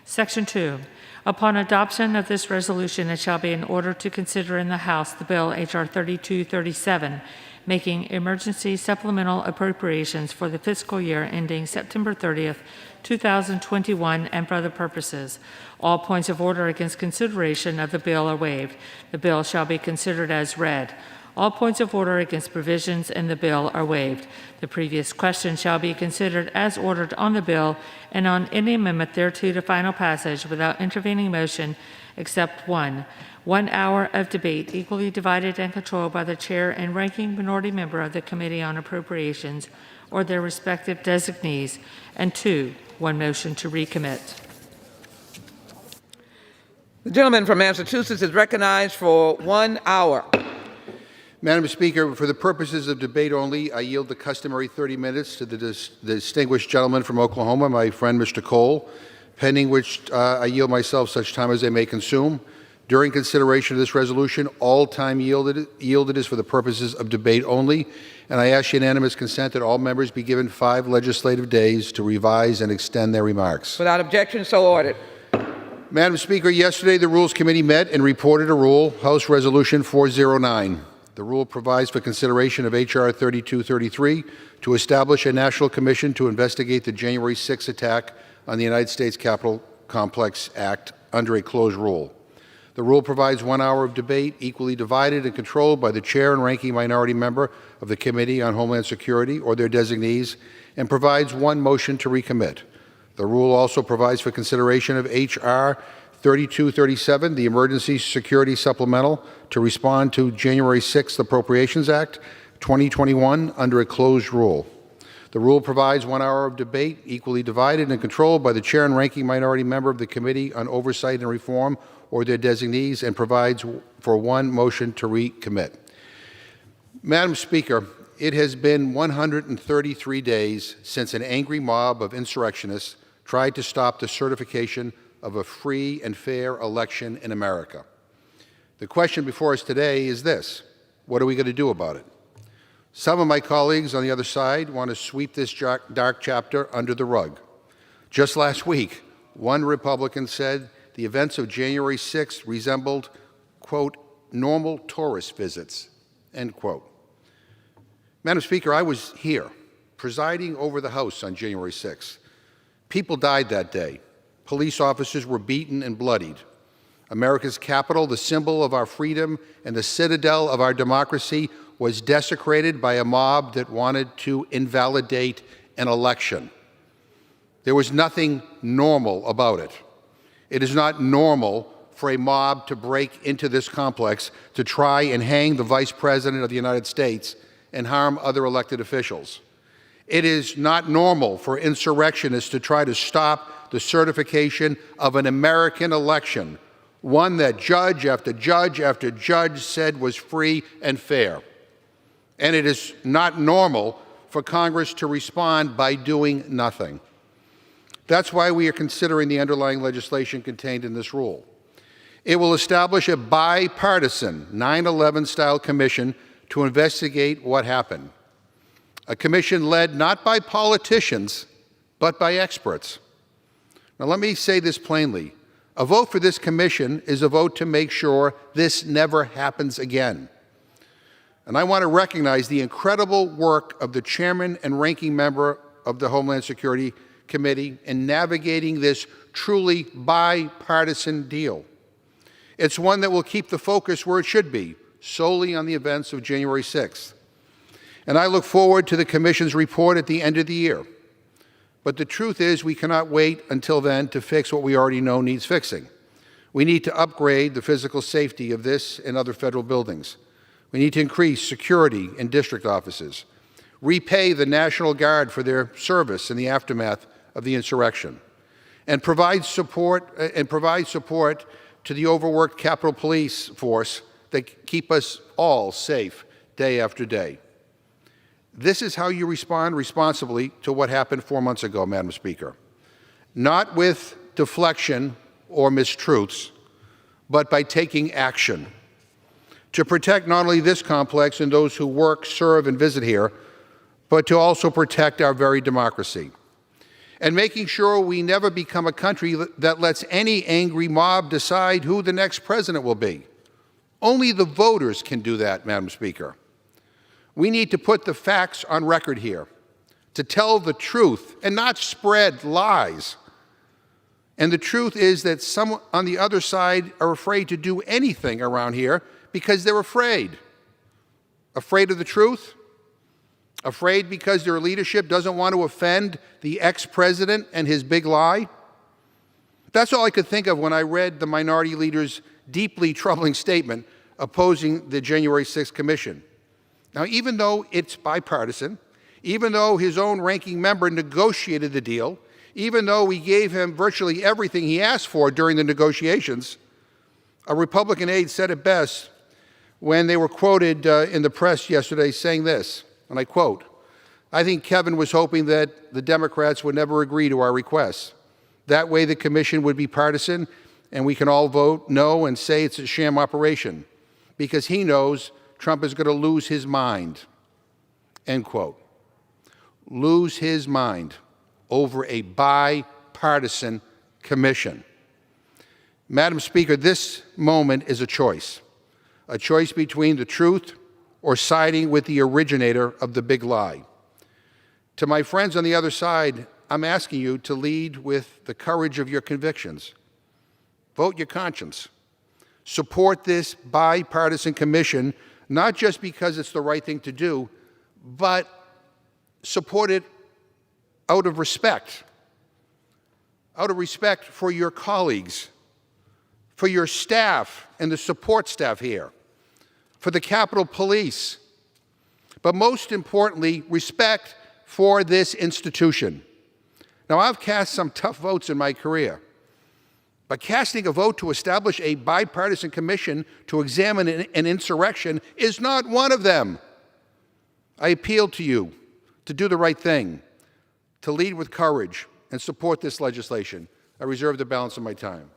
[SPEAKER 19] Section 2. Upon adoption of this resolution, it shall be in order to consider in the House the bill H.R. 3237, making emergency supplemental appropriations for the fiscal year ending September 30th, 2021, and for other purposes. All points of order against consideration of the bill are waived. The bill shall be considered as read. All points of order against provisions in the bill are waived. The previous question shall be considered as ordered on the bill and on any amendment thereto to final passage without intervening motion except one. 1 hour of debate equally divided and controlled by the chair and ranking minority member of the Committee on Appropriations or their respective designees. And 2, 1 motion to recommit.
[SPEAKER 13] The gentleman from Massachusetts is recognized for 1 hour.
[SPEAKER 21] Madam Speaker, for the purposes of debate only, I yield the customary 30 minutes to the distinguished gentleman from Oklahoma, my friend Mr. Cole, pending which I yield myself such time as they may consume. During consideration of this resolution, all time yielded is for the purposes of debate only, and I ask unanimous consent that all members be given 5 legislative days to revise and extend their remarks.
[SPEAKER 13] Without objection, so ordered.
[SPEAKER 21] Madam Speaker, yesterday the Rules Committee met and reported a rule, House Resolution 409. The rule provides for consideration of H.R. 3233 to establish a national commission to investigate the January 6 attack on the United States Capitol Complex Act under a closed rule. The rule provides 1 hour of debate equally divided and controlled by the chair and ranking minority member of the Committee on Homeland Security or their designees and provides 1 motion to recommit. The rule also provides for consideration of H.R. 3237, the Emergency Security Supplemental, to respond to January 6th Appropriations Act 2021 under a closed rule. The rule provides 1 hour of debate equally divided and controlled by the chair and ranking minority member of the Committee on Oversight and Reform or their designees and provides for 1 motion to recommit. Madam Speaker, it has been 133 days since an angry mob of insurrectionists tried to stop the certification of a free and fair election in America. The question before us today is this: what are we going to do about it? Some of my colleagues on the other side want to sweep this dark chapter under the rug. Just last week, one Republican said the events of January 6th resembled, quote, normal tourist visits, end quote. Madam Speaker, I was here, presiding over the House on January 6th. People died that day. Police officers were beaten and bloodied. America's capital, the symbol of our freedom and the citadel of our democracy, was desecrated by a mob that wanted to invalidate an election. There was nothing normal about it. It is not normal for a mob to break into this complex to try and hang the Vice President of the United States and harm other elected officials. It is not normal for insurrectionists to try to stop the certification of an American election, one that judge after judge after judge said was free and fair. and it is not normal for Congress to respond by doing nothing. That's why we are considering the underlying legislation contained in this rule. It will establish a bipartisan 9/11-style commission to investigate what happened. A commission led not by politicians, but by experts. Now, let me say this plainly. A vote for this commission is a vote to make sure this never happens again. And I want to recognize the incredible work of the chairman and ranking member of the Homeland Security Committee in navigating this truly bipartisan deal. It's one that will keep the focus where it should be, solely on the events of January 6th. And I look forward to the Commission's report at the end of the year. But the truth is, we cannot wait until then to fix what we already know needs fixing. We need to upgrade the physical safety of this and other federal buildings. We need to increase security in district offices, repay the National Guard for their service in the aftermath of the insurrection, and provide support to the overworked Capitol Police force that keep us all safe day after day. This is how you respond responsibly to what happened 4 months ago, Madam Speaker. Not with deflection or mistruths, but by taking action to protect not only this complex and those who work, serve, and visit here, but to also protect our very democracy. And making sure we never become a country that lets any angry mob decide who the next president will be. Only the voters can do that, Madam Speaker. We need to put the facts on record here, to tell the truth and not spread lies. And the truth is that some on the other side are afraid to do anything around here because they're afraid. Afraid of the truth? Afraid because their leadership doesn't want to offend the ex-president and his big lie? That's all I could think of when I read the minority leader's deeply troubling statement opposing the January 6th Commission. Now, even though it's bipartisan, even though his own ranking member negotiated the deal, even though we gave him virtually everything he asked for during the negotiations, a Republican aide said it best when they were quoted in the press yesterday saying this, and I quote, "I think Kevin was hoping that the Democrats would never agree to our requests. That way the commission would be partisan and we can all vote no and say it's a sham operation because he knows Trump is going to lose his mind," end quote. Lose his mind over a bipartisan commission. Madam Speaker, this moment is a choice between the truth or siding with the originator of the big lie. To my friends on the other side, I'm asking you to lead with the courage of your convictions. Vote your conscience. Support this bipartisan commission, not just because it's the right thing to do, but support it out of respect for your colleagues, for your staff and the support staff here, for the Capitol Police, but most importantly, respect for this institution. Now, I've cast some tough votes in my career, but casting a vote to establish a bipartisan commission to examine an insurrection is not one of them. I appeal to you to do the right thing, to lead with courage and support this legislation. I reserve the balance of my time.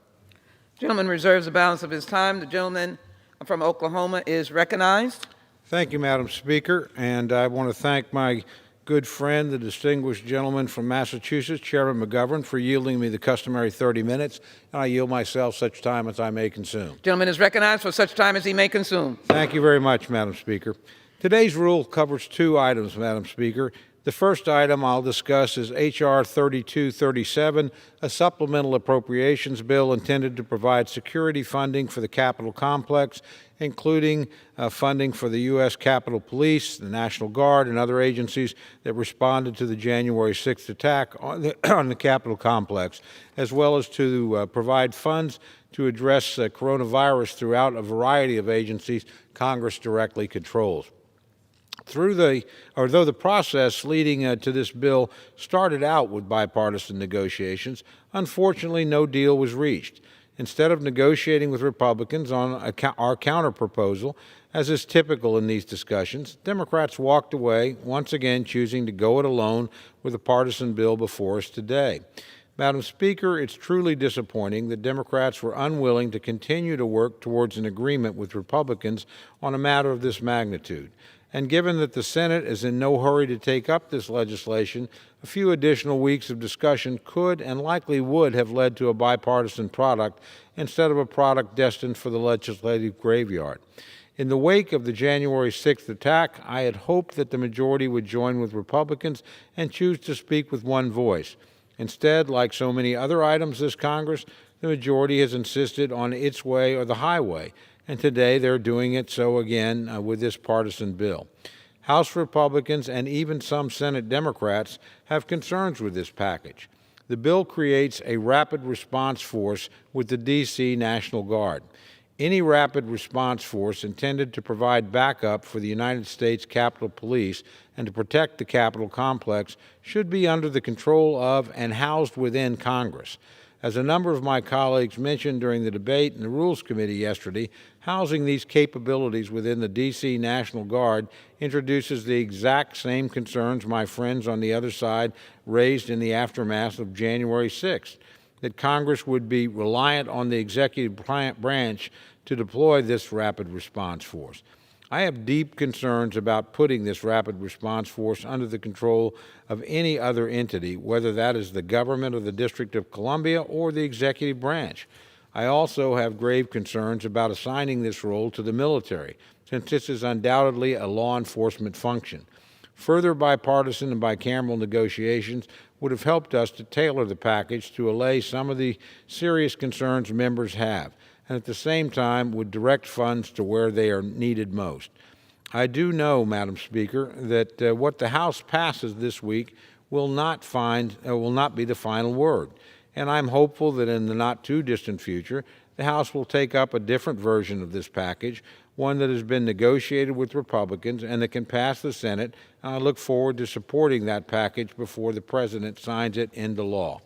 [SPEAKER 13] The gentleman reserves the balance of his time. The gentleman from Oklahoma is recognized.
[SPEAKER 17] Thank you, Madam Speaker, and I want to thank my good friend, the distinguished gentleman from Massachusetts, Chairman McGovern, for yielding me the customary 30 minutes, and I yield myself such time as I may consume.
[SPEAKER 13] Gentleman is recognized for such time as he may consume.
[SPEAKER 17] Thank you very much, Madam Speaker. Today's rule covers two items, Madam Speaker. The first item I'll discuss is H.R. 3237, a supplemental appropriations bill intended to provide security funding for the Capitol complex, including funding for the U.S. Capitol Police, the National Guard, and other agencies that responded to the January 6th attack on the Capitol complex, as well as to provide funds to address coronavirus throughout a variety of agencies Congress directly controls. Though the process leading to this bill started out with bipartisan negotiations, unfortunately no deal was reached. Instead of negotiating with Republicans on our counterproposal, as is typical in these discussions, Democrats walked away, once again choosing to go it alone with a partisan bill before us today. Madam Speaker, it's truly disappointing that Democrats were unwilling to continue to work towards an agreement with Republicans on a matter of this magnitude. And given that the Senate is in no hurry to take up this legislation, a few additional weeks of discussion could and likely would have led to a bipartisan product instead of a product destined for the legislative graveyard. In the wake of the January 6th attack, I had hoped that the majority would join with Republicans and choose to speak with one voice. Instead, like so many other items this Congress, the majority has insisted on its way or the highway, and today they're doing it so again with this partisan bill. House Republicans and even some Senate Democrats have concerns with this package. The bill creates a rapid response force with the D.C. National Guard. Any rapid response force intended to provide backup for the United States Capitol Police and to protect the Capitol complex should be under the control of and housed within Congress. As a number of my colleagues mentioned during the debate in the Rules Committee yesterday, housing these capabilities within the D.C. National Guard introduces the exact same concerns my friends on the other side raised in the aftermath of January 6th, that Congress would be reliant on the executive branch to deploy this rapid response force. I have deep concerns about putting this rapid response force under the control of any other entity, whether that is the government of the District of Columbia or the executive branch. I also have grave concerns about assigning this role to the military, since this is undoubtedly a law enforcement function. Further bipartisan and bicameral negotiations would have helped us to tailor the package to allay some of the serious concerns members have, and at the same time would direct funds to where they are needed most. I do know, Madam Speaker, that what the House passes this week will not be the final word, and I'm hopeful that in the not-too-distant future, the House will take up a different version of this package, one that has been negotiated with Republicans and that can pass the Senate, and I look forward to supporting that package before the President signs it into law.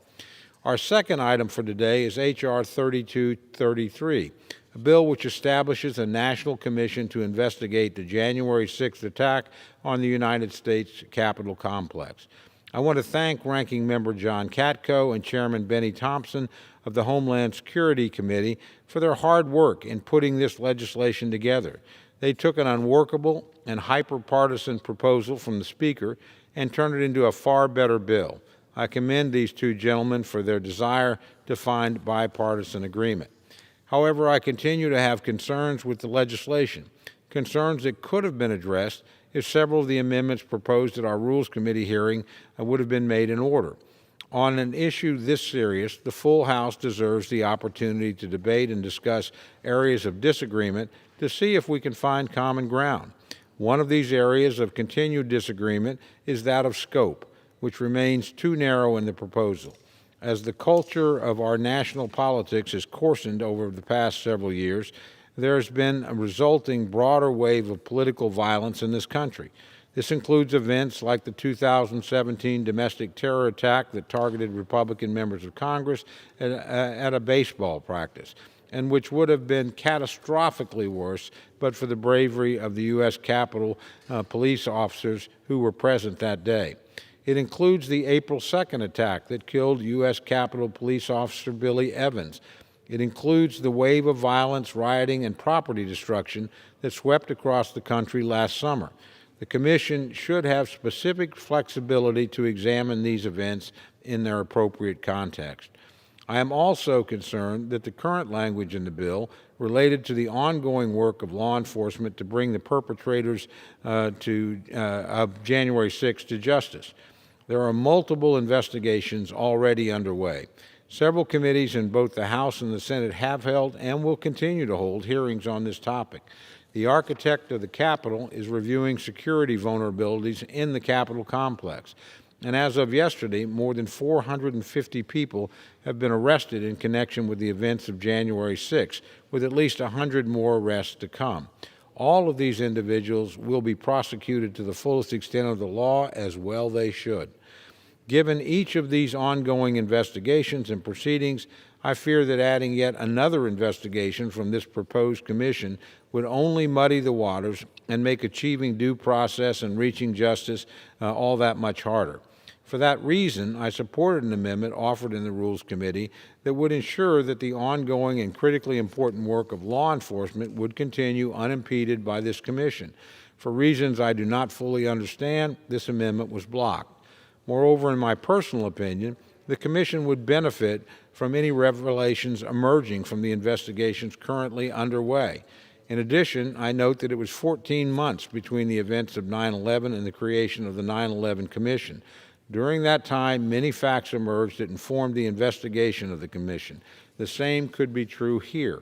[SPEAKER 17] Our second item for today is H.R. 3233, a bill which establishes a national commission to investigate the January 6th attack on the United States Capitol complex. I want to thank Ranking Member John Katko and Chairman Benny Thompson of the Homeland Security Committee for their hard work in putting this legislation together. They took an unworkable and hyper-partisan proposal from the Speaker and turned it into a far better bill. I commend these two gentlemen for their desire to find bipartisan agreement. However, I continue to have concerns with the legislation, concerns that could have been addressed if several of the amendments proposed at our Rules Committee hearing would have been made in order. On an issue this serious, the full House deserves the opportunity to debate and discuss areas of disagreement to see if we can find common ground. One of these areas of continued disagreement is that of scope, which remains too narrow in the proposal. As the culture of our national politics has coarsened over the past several years, there has been a resulting broader wave of political violence in this country. This includes events like the 2017 domestic terror attack that targeted Republican members of Congress at a baseball practice, and which would have been catastrophically worse but for the bravery of the U.S. Capitol police officers who were present that day. It includes the April 2nd attack that killed U.S. Capitol Police Officer Billy Evans. It includes the wave of violence, rioting, and property destruction that swept across the country last summer. The Commission should have specific flexibility to examine these events in their appropriate context. I am also concerned that the current language in the bill related to the ongoing work of law enforcement to bring the perpetrators of January 6th to justice. There are multiple investigations already underway. Several committees in both the House and the Senate have held and will continue to hold hearings on this topic. The architect of the Capitol is reviewing security vulnerabilities in the Capitol complex. And as of yesterday, more than 450 people have been arrested in connection with the events of January 6, with at least 100 more arrests to come. All of these individuals will be prosecuted to the fullest extent of the law, as well they should. Given each of these ongoing investigations and proceedings, I fear that adding yet another investigation from this proposed commission would only muddy the waters and make achieving due process and reaching justice all that much harder. For that reason, I supported an amendment offered in the Rules Committee that would ensure that the ongoing and critically important work of law enforcement would continue unimpeded by this commission. For reasons I do not fully understand, this amendment was blocked. Moreover, in my personal opinion, the commission would benefit from any revelations emerging from the investigations currently underway. In addition, I note that it was 14 months between the events of 9/11 and the creation of the 9/11 Commission. During that time, many facts emerged that informed the investigation of the Commission. The same could be true here.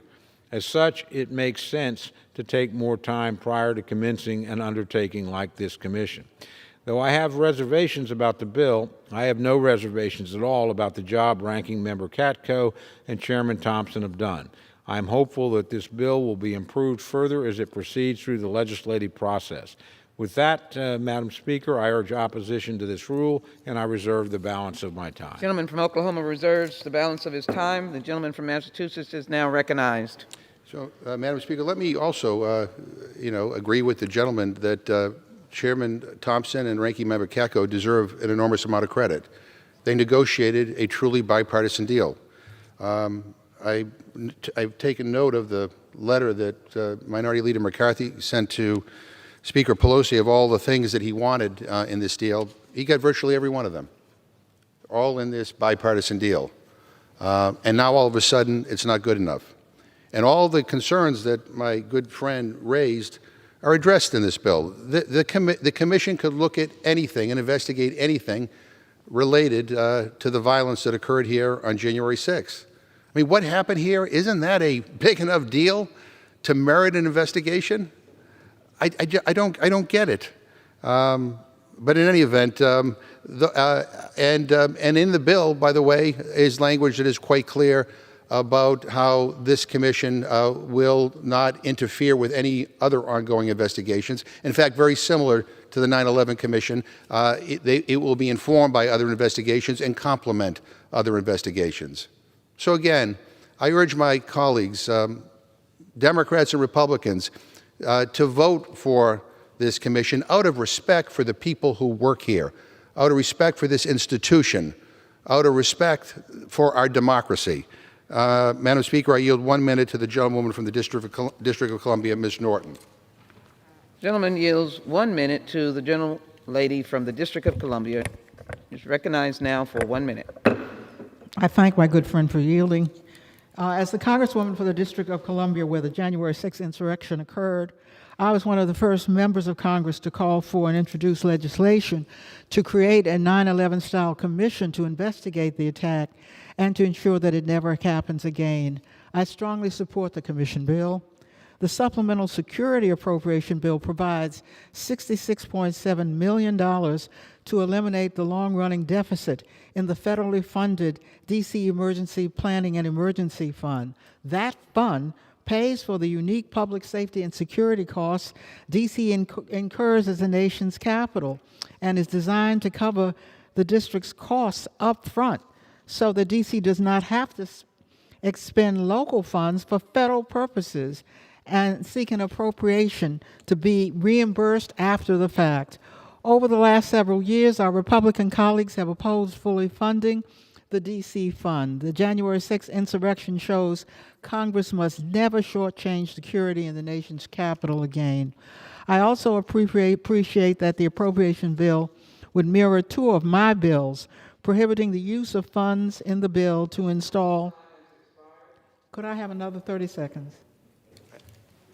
[SPEAKER 17] As such, it makes sense to take more time prior to commencing an undertaking like this Commission. Though I have reservations about the bill, I have no reservations at all about the job Ranking Member Katko and Chairman Thompson have done. I am hopeful that this bill will be improved further as it proceeds through the legislative process. With that, Madam Speaker, I urge opposition to this rule, and I reserve the balance of my time.
[SPEAKER 13] The gentleman from Oklahoma reserves the balance of his time. The gentleman from Massachusetts is now recognized.
[SPEAKER 4] So, Madam Speaker, let me also, agree with the gentleman that Chairman Thompson and Ranking Member Katko deserve an enormous amount of credit. They negotiated a truly bipartisan deal. I've taken note of the letter that Minority Leader McCarthy sent to Speaker Pelosi of all the things that he wanted in this deal. He got virtually every one of them, all in this bipartisan deal. And now all of a sudden, it's not good enough. And all the concerns that my good friend raised are addressed in this bill. The commission could look at anything and investigate anything related to the violence that occurred here on January 6th. I mean, what happened here, isn't that a big enough deal to merit an investigation? I don't get it. But in any event, and in the bill, by the way, is language that is quite clear about how this commission will not interfere with any other ongoing investigations. In fact, very similar to the 9/11 Commission, it will be informed by other investigations and complement other investigations. So again, I urge my colleagues, Democrats and Republicans, to vote for this commission out of respect for the people who work here, out of respect for this institution, out of respect for our democracy. Madam Speaker, I yield 1 minute to the gentlewoman from the District of Columbia, Ms. Norton.
[SPEAKER 13] Gentleman yields 1 minute to the gentlelady from the District of Columbia. Is recognized now for 1 minute.
[SPEAKER 22] I thank my good friend for yielding. As the Congresswoman for the District of Columbia, where the January 6th insurrection occurred, I was one of the first members of Congress to call for and introduce legislation to create a 9/11-style commission to investigate the attack and to ensure that it never happens again. I strongly support the commission bill. The Supplemental Security Appropriation Bill provides $66.7 million to eliminate the long-running deficit in the federally funded D.C. Emergency Planning and Emergency Fund. That fund pays for the unique public safety and security costs D.C. incurs as the nation's capital and is designed to cover the district's costs up front so that D.C. does not have to expend local funds for federal purposes and seek an appropriation to be reimbursed after the fact. Over the last several years, our Republican colleagues have opposed fully funding the D.C. fund. The January 6th insurrection shows Congress must never shortchange security in the nation's capital again. I also appreciate that the appropriation bill would mirror two of my bills, prohibiting the use of funds in the bill to install. Could I have another 30 seconds?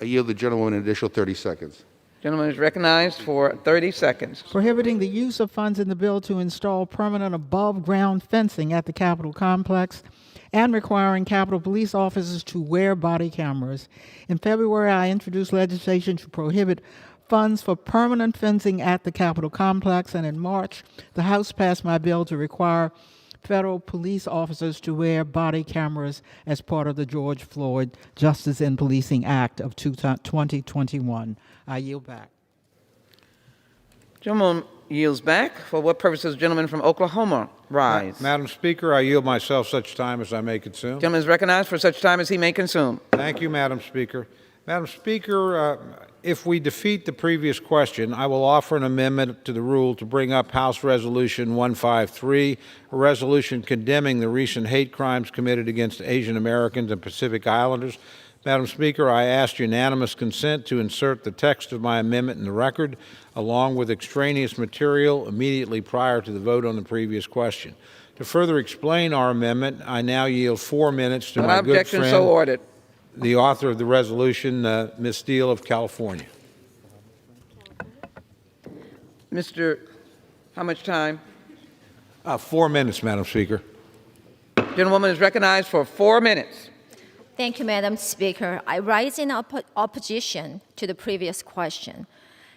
[SPEAKER 4] I yield the gentlewoman an additional 30 seconds.
[SPEAKER 13] Gentleman is recognized for 30 seconds.
[SPEAKER 22] Prohibiting the use of funds in the bill to install permanent above-ground fencing at the Capitol complex and requiring Capitol Police officers to wear body cameras. In February, I introduced legislation to prohibit funds for permanent fencing at the Capitol complex, and in March, the House passed my bill to require federal police officers to wear body cameras as part of the George Floyd Justice in Policing Act of 2021. I yield back.
[SPEAKER 13] Gentleman yields back. For what purpose does the gentleman from Oklahoma rise?
[SPEAKER 17] Madam Speaker, I yield myself such time as I may consume.
[SPEAKER 13] Gentleman is recognized for such time as he may consume.
[SPEAKER 17] Thank you, Madam Speaker. Madam Speaker, if we defeat the previous question, I will offer an amendment to the rule to bring up House Resolution 153, a resolution condemning the recent hate crimes committed against Asian Americans and Pacific Islanders. Madam Speaker, I ask unanimous consent to insert the text of my amendment in the record, along with extraneous material immediately prior to the vote on the previous question. To further explain our amendment, I now yield 4 minutes to my good
[SPEAKER 13] objection,
[SPEAKER 17] friend,
[SPEAKER 13] so ordered.
[SPEAKER 17] the author of the resolution, Ms. Steele of California.
[SPEAKER 13] Mr. How much time?
[SPEAKER 17] 4 minutes, Madam Speaker.
[SPEAKER 13] Gentlewoman is recognized for 4 minutes.
[SPEAKER 5] Thank you, Madam Speaker. I rise in opposition to the previous question.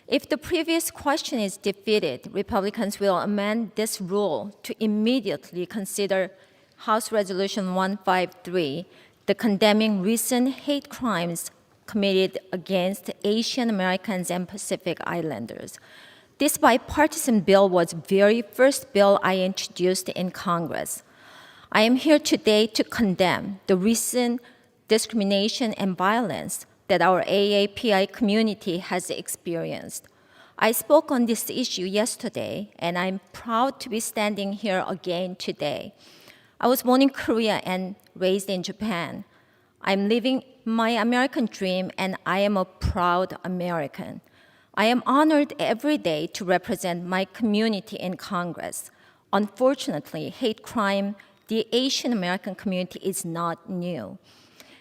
[SPEAKER 5] If the previous question is defeated, Republicans will amend this rule to immediately consider House Resolution 153, the condemning recent hate crimes committed against Asian Americans and Pacific Islanders. This bipartisan bill was the very first bill I introduced in Congress. I am here today to condemn the recent discrimination and violence that our AAPI community has experienced. I spoke on this issue yesterday, and I'm proud to be standing here again today. I was born in Korea and raised in Japan. I'm living my American dream, and I am a proud American. I am honored every day to represent my community in Congress. Unfortunately, hate crime, the Asian American community is not new.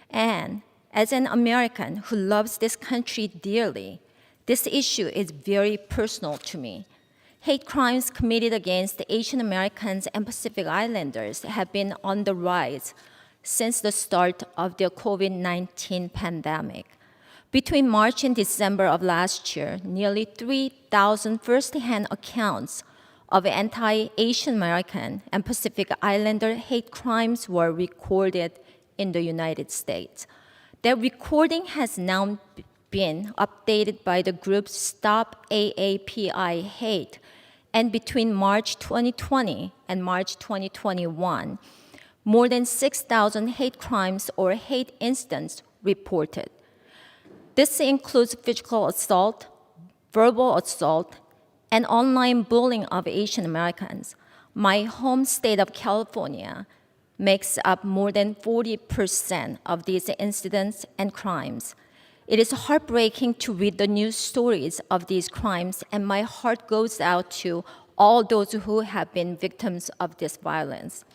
[SPEAKER 5] And as an American who loves this country dearly, this issue is very personal to me. Hate crimes committed against Asian Americans and Pacific Islanders have been on the rise since the start of the COVID-19 pandemic. Between March and December of last year, nearly 3,000 first-hand accounts of anti-Asian American and Pacific Islander hate crimes were recorded in the United States. That recording has now been updated by the group Stop AAPI Hate, and between March 2020 and March 2021, more than 6,000 hate crimes or hate incidents reported. This includes physical assault, verbal assault, and online bullying of Asian Americans. My home state of California makes up more than 40% of these incidents and crimes. It is heartbreaking to read the news stories of these crimes, and my heart goes out to all those who have been victims of this violence.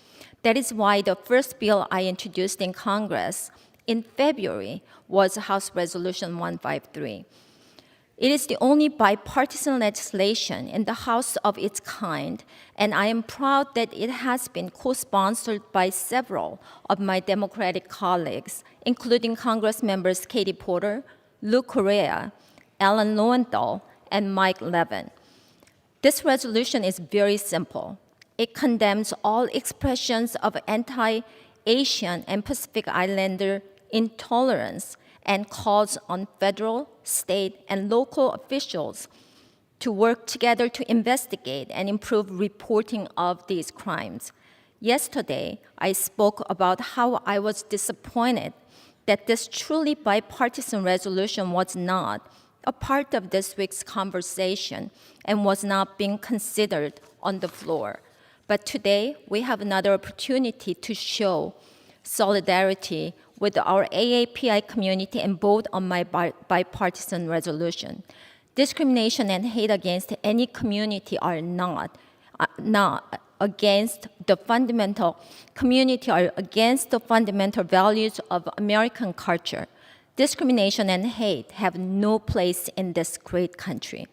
[SPEAKER 5] That is why the first bill I introduced in Congress in February was House Resolution 153. It is the only bipartisan legislation in the House of its kind, and I am proud that it has been co-sponsored by several of my Democratic colleagues, including Congress members Katie Porter, Lou Correa, Alan Lowenthal, and Mike Levin. This resolution is very simple. It condemns all expressions of anti-Asian and Pacific Islander intolerance and calls on federal, state, and local officials to work together to investigate and improve reporting of these crimes. Yesterday, I spoke about how I was disappointed that this truly bipartisan resolution was not a part of this week's conversation and was not being considered on the floor. But today, we have another opportunity to show solidarity with our AAPI community and vote on my bipartisan resolution. Discrimination and hate against any community are not against the fundamental values of American culture. Discrimination and hate have no place in this great country.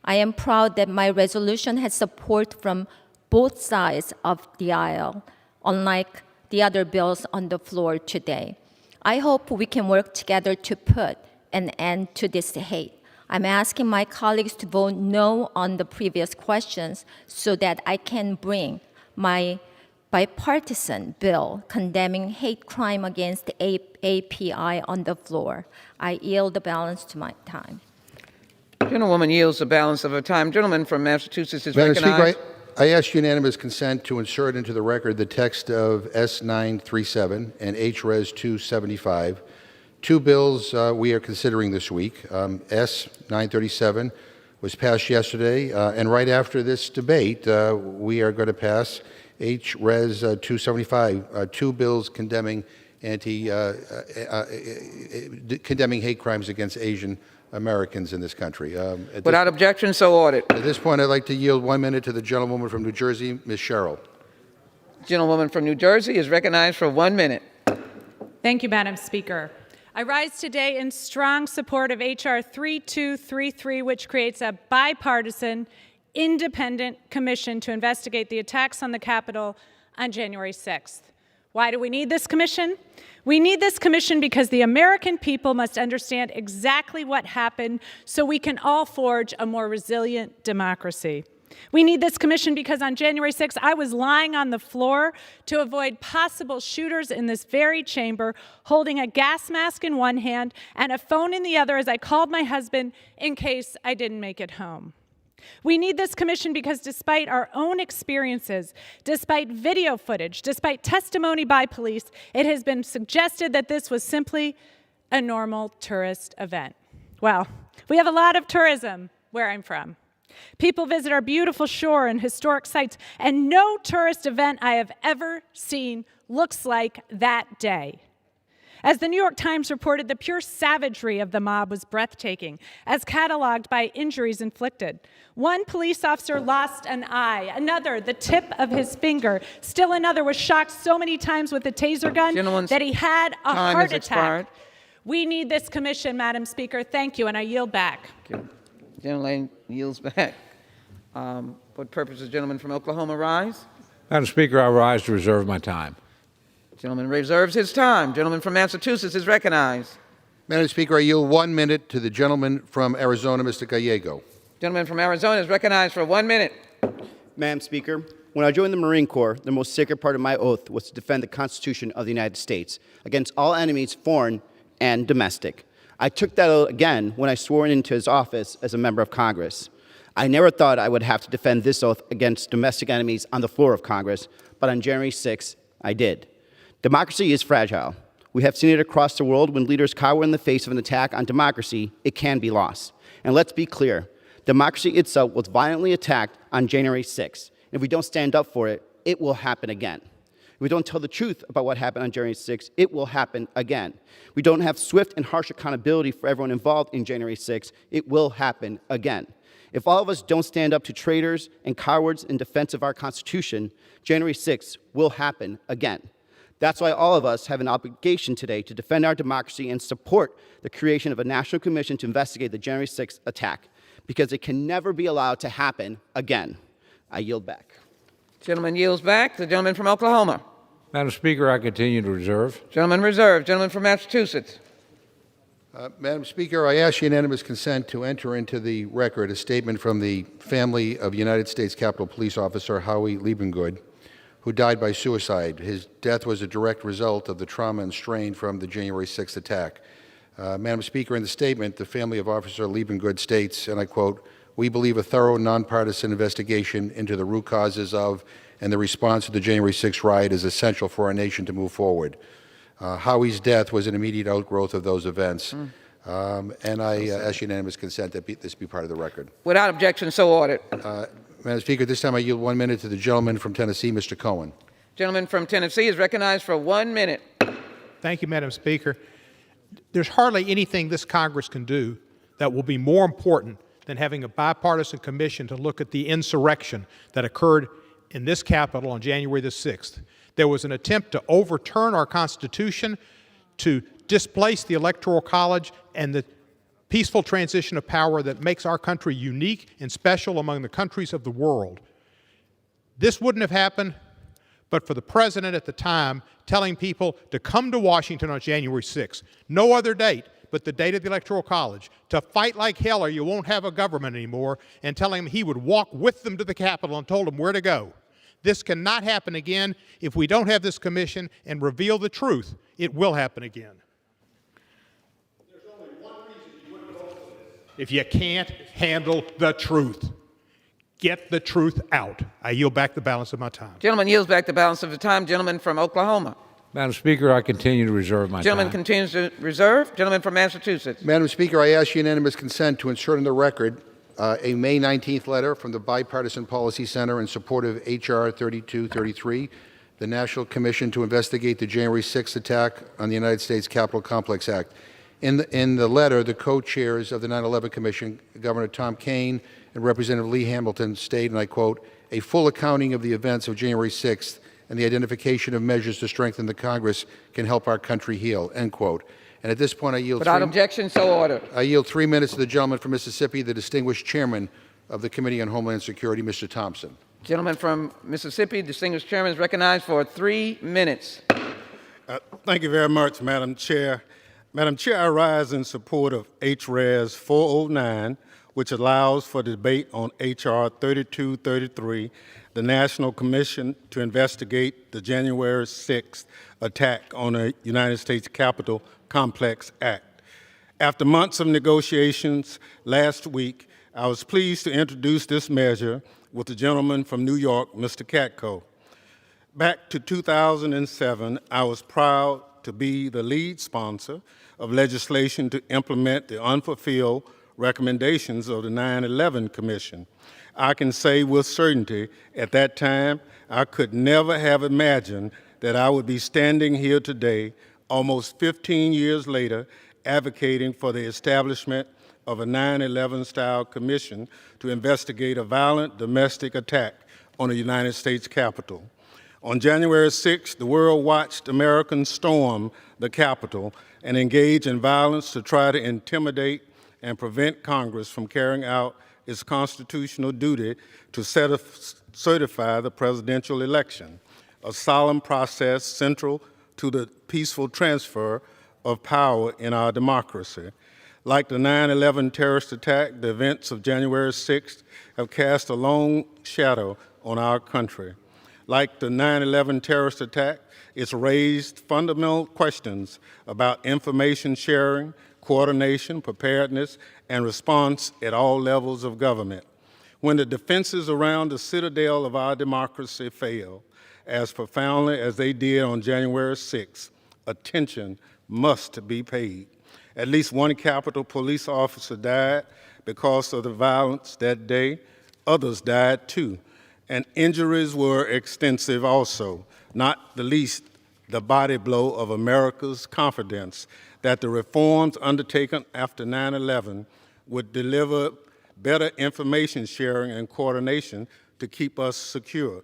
[SPEAKER 5] I am proud that my resolution has support from both sides of the aisle, unlike the other bills on the floor today. I hope we can work together to put an end to this hate. I'm asking my colleagues to vote no on the previous questions so that I can bring my bipartisan bill condemning hate crime against API on the floor. I yield the balance to my time.
[SPEAKER 13] Gentlewoman yields the balance of her time. Gentleman from Massachusetts is
[SPEAKER 4] Madam
[SPEAKER 13] recognized.
[SPEAKER 4] Speaker, I ask unanimous consent to insert into the record the text of S937 and HRes 275, two bills we are considering this week. S937 was passed yesterday, and right after this debate, we are going to pass HRes 275, two bills condemning condemning hate crimes against Asian Americans in this country.
[SPEAKER 13] Without objection, so ordered.
[SPEAKER 4] At this point, I'd like to yield 1 minute to the gentlewoman from New Jersey, Ms. Sherrill.
[SPEAKER 13] Gentlewoman from New Jersey is recognized for 1 minute.
[SPEAKER 6] Thank you, Madam Speaker. I rise today in strong support of H.R. 3233, which creates a bipartisan, independent commission to investigate the attacks on the Capitol on January 6th. Why do we need this commission? We need this commission because the American people must understand exactly what happened so we can all forge a more resilient democracy. We need this commission because on January 6th, I was lying on the floor to avoid possible shooters in this very chamber, holding a gas mask in one hand and a phone in the other as I called my husband in case I didn't make it home. We need this commission because despite our own experiences, despite video footage, despite testimony by police, it has been suggested that this was simply a normal tourist event. Well, we have a lot of tourism where I'm from. People visit our beautiful shore and historic sites, and no tourist event I have ever seen looks like that day. As the New York Times reported, the pure savagery of the mob was breathtaking, as cataloged by injuries inflicted. One police officer lost an eye, another the tip of his finger, still another was shocked so many times with a taser gun that he had a heart attack. We need this commission, Madam Speaker. Thank you, and I yield back.
[SPEAKER 13] Gentleman yields back. What purpose does the gentleman from Oklahoma rise?
[SPEAKER 17] Madam Speaker, I rise to reserve my time.
[SPEAKER 13] Gentleman reserves his time. Gentleman from Massachusetts is recognized.
[SPEAKER 4] Madam Speaker, I yield 1 minute to the gentleman from Arizona, Mr. Gallego.
[SPEAKER 13] Gentleman from Arizona is recognized for 1 minute.
[SPEAKER 9] Madam Speaker, when I joined the Marine Corps, the most sacred part of my oath was to defend the Constitution of the United States against all enemies, foreign and domestic. I took that oath again when I swore into his office as a member of Congress. I never thought I would have to defend this oath against domestic enemies on the floor of Congress, but on January 6th, I did. Democracy is fragile. We have seen it across the world. When leaders cower in the face of an attack on democracy, it can be lost. And let's be clear, democracy itself was violently attacked on January 6th. If we don't stand up for it, it will happen again. If we don't tell the truth about what happened on January 6th, it will happen again. If we don't have swift and harsh accountability for everyone involved in January 6th, it will happen again. If all of us don't stand up to traitors and cowards in defense of our Constitution, January 6th will happen again. That's why all of us have an obligation today to defend our democracy and support the creation of a national commission to investigate the January 6th attack, because it can never be allowed to happen again. I yield back.
[SPEAKER 13] Gentleman yields back. The gentleman from Oklahoma.
[SPEAKER 17] Madam Speaker, I continue to reserve.
[SPEAKER 13] Gentleman reserved. Gentleman from Massachusetts.
[SPEAKER 4] Madam Speaker, I ask unanimous consent to enter into the record a statement from the family of United States Capitol Police Officer Howie Liebengood, who died by suicide. His death was a direct result of the trauma and strain from the January 6th attack. Madam Speaker, in the statement, the family of Officer Liebengood states, and I quote, "We believe a thorough, nonpartisan investigation into the root causes of and the response to the January 6th riot is essential for our nation to move forward." Howie's death was an immediate outgrowth of those events, and I ask unanimous consent that this be part of the record.
[SPEAKER 13] Without objection, so ordered.
[SPEAKER 4] Madam Speaker, this time I yield 1 minute to the gentleman from Tennessee, Mr. Cohen.
[SPEAKER 13] Gentleman from Tennessee is recognized for 1 minute.
[SPEAKER 23] Thank you, Madam Speaker. There's hardly anything this Congress can do that will be more important than having a bipartisan commission to look at the insurrection that occurred in this Capitol on January the 6th. There was an attempt to overturn our Constitution, to displace the Electoral College and the peaceful transition of power that makes our country unique and special among the countries of the world. This wouldn't have happened but for the president at the time telling people to come to Washington on January 6th. No other date but the date of the Electoral College, to fight like hell or you won't have a government anymore, and telling him he would walk with them to the Capitol and told them where to go. This cannot happen again. If we don't have this commission and reveal the truth, it will happen again. if you can't handle the truth. Get the truth out. I yield back the balance of my time.
[SPEAKER 13] Gentleman yields back the balance of the time. Gentleman from Oklahoma.
[SPEAKER 17] Madam Speaker, I continue to reserve my
[SPEAKER 13] Gentleman
[SPEAKER 17] time.
[SPEAKER 13] continues to reserve. Gentleman from Massachusetts.
[SPEAKER 4] Madam Speaker, I ask unanimous consent to insert in the record a May 19th letter from the Bipartisan Policy Center in support of H.R. 3233, the National Commission to investigate the January 6th attack on the United States Capitol Complex Act. In the letter, the co-chairs of the 9/11 Commission, Governor Tom Kean and Representative Lee Hamilton, state, and I quote, "A full accounting of the events of January 6th and the identification of measures to strengthen the Congress can help our country heal," end quote. And at this point, I yield
[SPEAKER 13] Without objection, so ordered.
[SPEAKER 4] I yield 3 minutes to the gentleman from Mississippi, the distinguished chairman of the Committee on Homeland Security, Mr. Thompson.
[SPEAKER 13] Gentleman from Mississippi, distinguished chairman, is recognized for 3 minutes.
[SPEAKER 1] Thank you very much, Madam Chair. Madam Chair, I rise in support of H.Res. 409, which allows for debate on H.R. 3233, the National Commission to investigate the January 6th attack on the United States Capitol Complex Act. After months of negotiations last week, I was pleased to introduce this measure with the gentleman from New York, Mr. Katko. Back to 2007, I was proud to be the lead sponsor of legislation to implement the unfulfilled recommendations of the 9/11 Commission. I can say with certainty at that time, I could never have imagined that I would be standing here today, almost 15 years later, advocating for the establishment of a 9/11-style commission to investigate a violent domestic attack on the United States Capitol. On January 6th, the world watched Americans storm the Capitol and engage in violence to try to intimidate and prevent Congress from carrying out its constitutional duty to certify the presidential election, a solemn process central to the peaceful transfer of power in our democracy. Like the 9/11 terrorist attack, the events of January 6th have cast a long shadow on our country. Like the 9/11 terrorist attack, it's raised fundamental questions about information sharing, coordination, preparedness, and response at all levels of government. When the defenses around the citadel of our democracy fail, as profoundly as they did on January 6th, attention must be paid. At least one Capitol police officer died because of the violence that day. Others died too, and injuries were extensive also, not the least the body blow of America's confidence that the reforms undertaken after 9/11 would deliver better information sharing and coordination to keep us secure.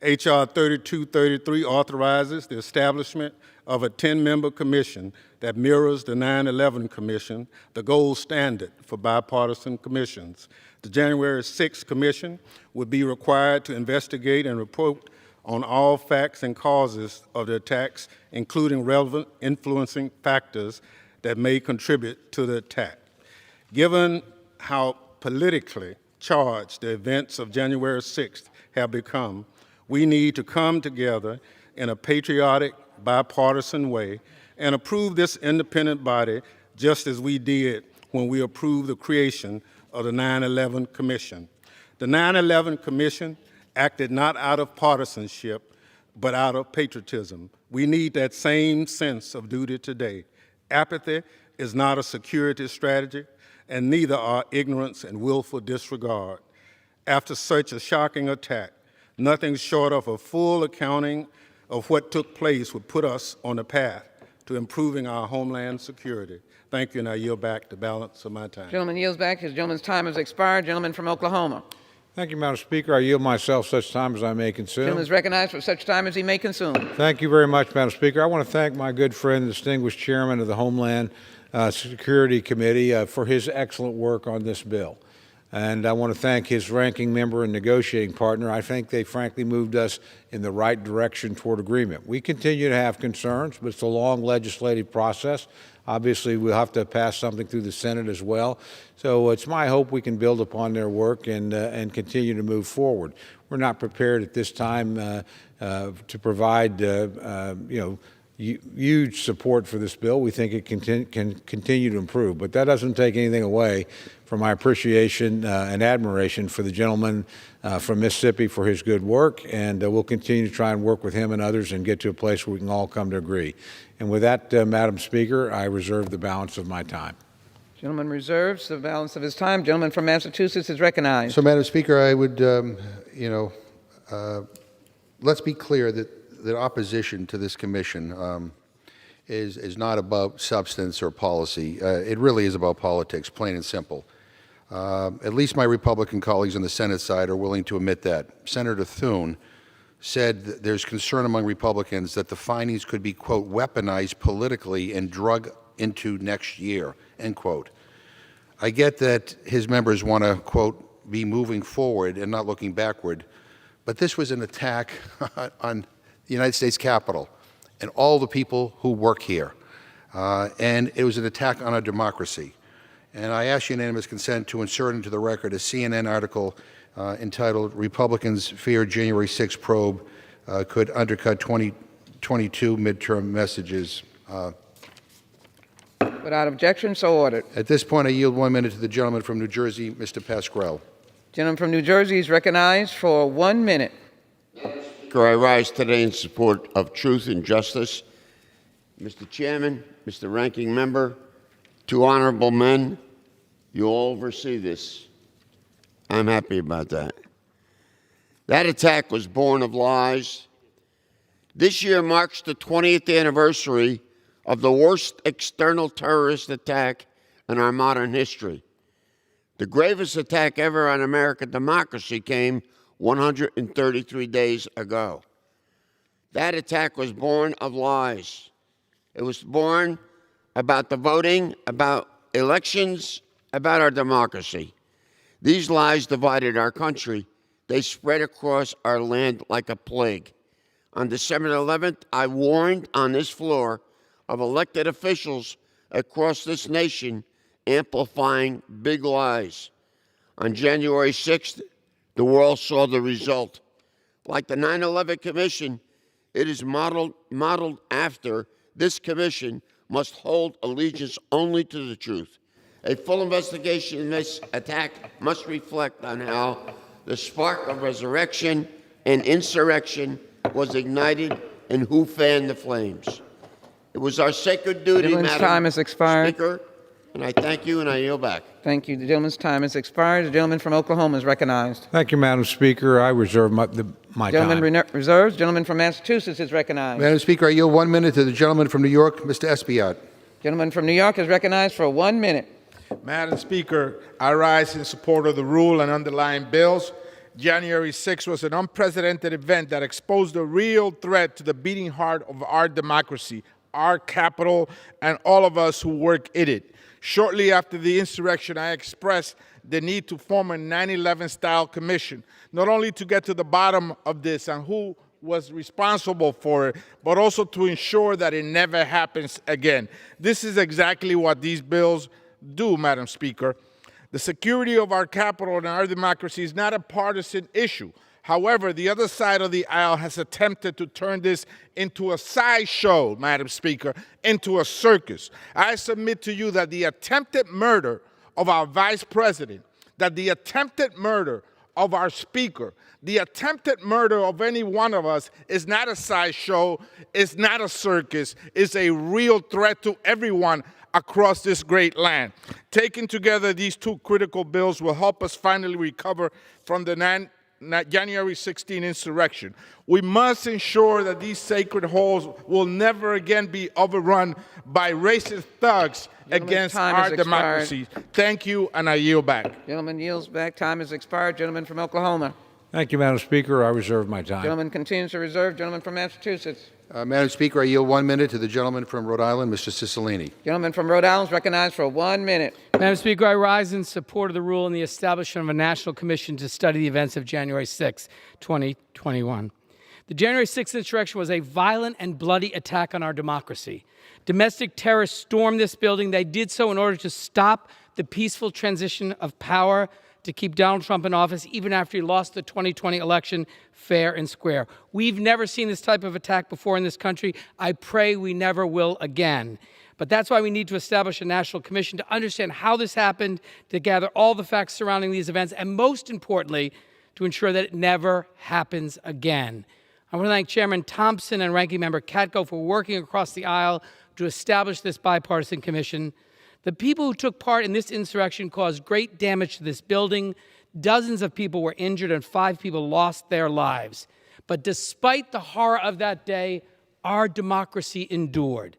[SPEAKER 1] H.R. 3233 authorizes the establishment of a 10-member commission that mirrors the 9/11 Commission, the gold standard for bipartisan commissions. The January 6th Commission would be required to investigate and report on all facts and causes of the attacks, including relevant influencing factors that may contribute to the attack. Given how politically charged the events of January 6th have become, we need to come together in a patriotic, bipartisan way and approve this independent body just as we did when we approved the creation of the 9/11 Commission. The 9/11 Commission acted not out of partisanship, but out of patriotism. We need that same sense of duty today. Apathy is not a security strategy, and neither are ignorance and willful disregard. After such a shocking attack, nothing short of a full accounting of what took place would put us on a path to improving our homeland security. Thank you, and I yield back the balance of my time.
[SPEAKER 13] Gentleman yields back. His gentleman's time has expired. Gentleman from Oklahoma.
[SPEAKER 17] Thank you, Madam Speaker. I yield myself such time as I may consume.
[SPEAKER 13] Gentleman is recognized for such time as he may consume.
[SPEAKER 17] Thank you very much, Madam Speaker. I want to thank my good friend, the distinguished chairman of the Homeland Security Committee, for his excellent work on this bill. And I want to thank his ranking member and negotiating partner. I think they frankly moved us in the right direction toward agreement. We continue to have concerns, but it's a long legislative process. Obviously, we'll have to pass something through the Senate as well. So it's my hope we can build upon their work and continue to move forward. We're not prepared at this time to provide, huge support for this bill. We think it can continue to improve, but that doesn't take anything away from my appreciation and admiration for the gentleman from Mississippi for his good work, and we'll continue to try and work with him and others and get to a place where we can all come to agree. And with that, Madam Speaker, I reserve the balance of my time.
[SPEAKER 13] Gentleman reserves the balance of his time. Gentleman from Massachusetts is recognized.
[SPEAKER 4] So, Madam Speaker, I would, let's be clear that opposition to this commission is not about substance or policy. It really is about politics, plain and simple. At least my Republican colleagues on the Senate side are willing to admit that. Senator Thune said that there's concern among Republicans that the findings could be, quote, weaponized politically and drug into next year, end quote. I get that his members want to, quote, be moving forward and not looking backward, but this was an attack on the United States Capitol and all the people who work here, and it was an attack on our democracy. And I ask unanimous consent to insert into the record a CNN article entitled "Republicans Fear January 6 Probe Could Undercut 2022 Midterm Messages."
[SPEAKER 13] Without objection, so ordered.
[SPEAKER 4] At this point, I yield 1 minute to the gentleman from New Jersey, Mr. Pascrell.
[SPEAKER 13] Gentleman from New Jersey is recognized for 1 minute.
[SPEAKER 10] I rise today in support of truth and justice. Mr. Chairman, Mr. Ranking Member, two honorable men, you all oversee this. I'm happy about that. That attack was born of lies. This year marks the 20th anniversary of the worst external terrorist attack in our modern history. The gravest attack ever on American democracy came 133 days ago. That attack was born of lies. It was born about the voting, about elections, about our democracy. These lies divided our country. They spread across our land like a plague. On December 11th, I warned on this floor of elected officials across this nation amplifying big lies. On January 6th, the world saw the result. Like the 9/11 Commission, it is modeled after. This commission must hold allegiance only to the truth. A full investigation in this attack must reflect on how the spark of resurrection and insurrection was ignited and who fanned the flames. It was our sacred duty,
[SPEAKER 13] Gentleman's time has expired.
[SPEAKER 10] Speaker, and I thank you and I yield back.
[SPEAKER 13] Thank you. The gentleman's time has expired. The gentleman from Oklahoma is recognized.
[SPEAKER 17] Thank you, Madam Speaker. I reserve my time.
[SPEAKER 13] Gentleman reserves. Gentleman from Massachusetts is recognized.
[SPEAKER 4] Madam Speaker, I yield 1 minute to the gentleman from New York, Mr. Espiat.
[SPEAKER 13] Gentleman from New York is recognized for 1 minute.
[SPEAKER 11] Madam Speaker, I rise in support of the rule and underlying bills. January 6 was an unprecedented event that exposed a real threat to the beating heart of our democracy, our capital, and all of us who work in it. Shortly after the insurrection, I expressed the need to form a 9/11-style commission, not only to get to the bottom of this and who was responsible for it, but also to ensure that it never happens again. This is exactly what these bills do, Madam Speaker. The security of our capital and our democracy is not a partisan issue. However, the other side of the aisle has attempted to turn this into a sideshow, Madam Speaker, into a circus. I submit to you that the attempted murder of our Vice President, that the attempted murder of our Speaker, the attempted murder of any one of us is not a sideshow, is not a circus, is a real threat to everyone across this great land. Taken together, these two critical bills will help us finally recover from the January 16 insurrection. We must ensure that these sacred halls will never again be overrun by racist thugs against our democracy. Thank you, and I yield back.
[SPEAKER 13] Gentleman yields back. Time has expired. Gentleman from Oklahoma.
[SPEAKER 17] Thank you, Madam Speaker. I reserve my time.
[SPEAKER 13] Gentleman continues to reserve. Gentleman from Massachusetts.
[SPEAKER 4] Madam Speaker, I yield 1 minute to the gentleman from Rhode Island, Mr. Cicilline.
[SPEAKER 13] Gentleman from Rhode Island is recognized for 1 minute.
[SPEAKER 12] Madam Speaker, I rise in support of the rule and the establishment of a national commission to study the events of January 6, 2021. The January 6th insurrection was a violent and bloody attack on our democracy. Domestic terrorists stormed this building. They did so in order to stop the peaceful transition of power to keep Donald Trump in office even after he lost the 2020 election fair and square. We've never seen this type of attack before in this country. I pray we never will again. But that's why we need to establish a national commission to understand how this happened, to gather all the facts surrounding these events, and most importantly, to ensure that it never happens again. I want to thank Chairman Thompson and Ranking Member Katko for working across the aisle to establish this bipartisan commission. The people who took part in this insurrection caused great damage to this building. Dozens of people were injured and 5 people lost their lives. But despite the horror of that day, our democracy endured.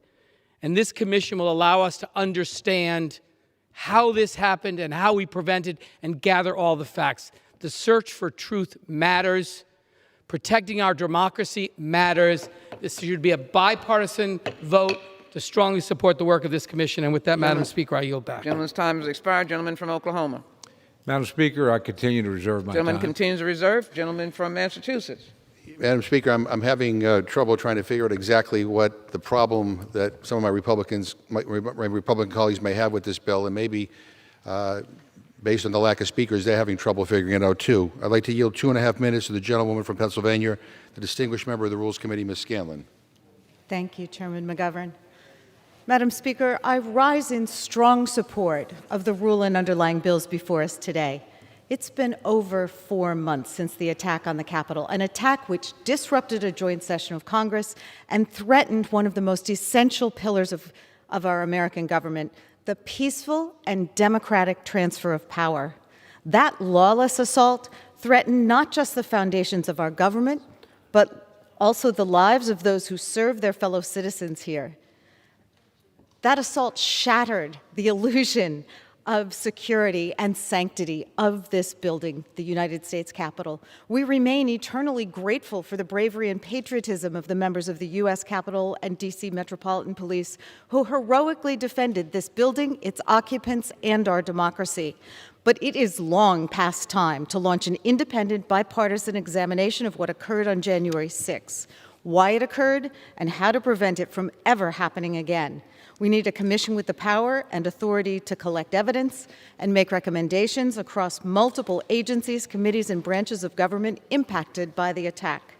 [SPEAKER 12] And this commission will allow us to understand how this happened and how we prevented and gather all the facts. The search for truth matters. Protecting our democracy matters. This should be a bipartisan vote to strongly support the work of this commission. And with that, Madam Speaker, I yield back.
[SPEAKER 13] Gentleman's time has expired. Gentleman from Oklahoma.
[SPEAKER 17] Madam Speaker, I continue to reserve my
[SPEAKER 13] Gentleman
[SPEAKER 17] time.
[SPEAKER 13] continues to reserve. Gentleman from Massachusetts.
[SPEAKER 4] Madam Speaker, I'm having trouble trying to figure out exactly what the problem that some of my Republican colleagues may have with this bill, and maybe based on the lack of speakers, they're having trouble figuring it out too. I'd like to yield 2.5 minutes to the gentlewoman from Pennsylvania, the distinguished member of the Rules Committee, Ms. Scanlon.
[SPEAKER 7] Thank you, Chairman McGovern. Madam Speaker, I rise in strong support of the rule and underlying bills before us today. It's been over 4 months since the attack on the Capitol, an attack which disrupted a joint session of Congress and threatened one of the most essential pillars of our American government, the peaceful and democratic transfer of power. That lawless assault threatened not just the foundations of our government, but also the lives of those who serve their fellow citizens here. That assault shattered the illusion of security and sanctity of this building, the United States Capitol. We remain eternally grateful for the bravery and patriotism of the members of the U.S. Capitol and D.C. Metropolitan Police who heroically defended this building, its occupants, and our democracy. But it is long past time to launch an independent, bipartisan examination of what occurred on January 6, why it occurred, and how to prevent it from ever happening again. We need a commission with the power and authority to collect evidence and make recommendations across multiple agencies, committees, and branches of government impacted by the attack.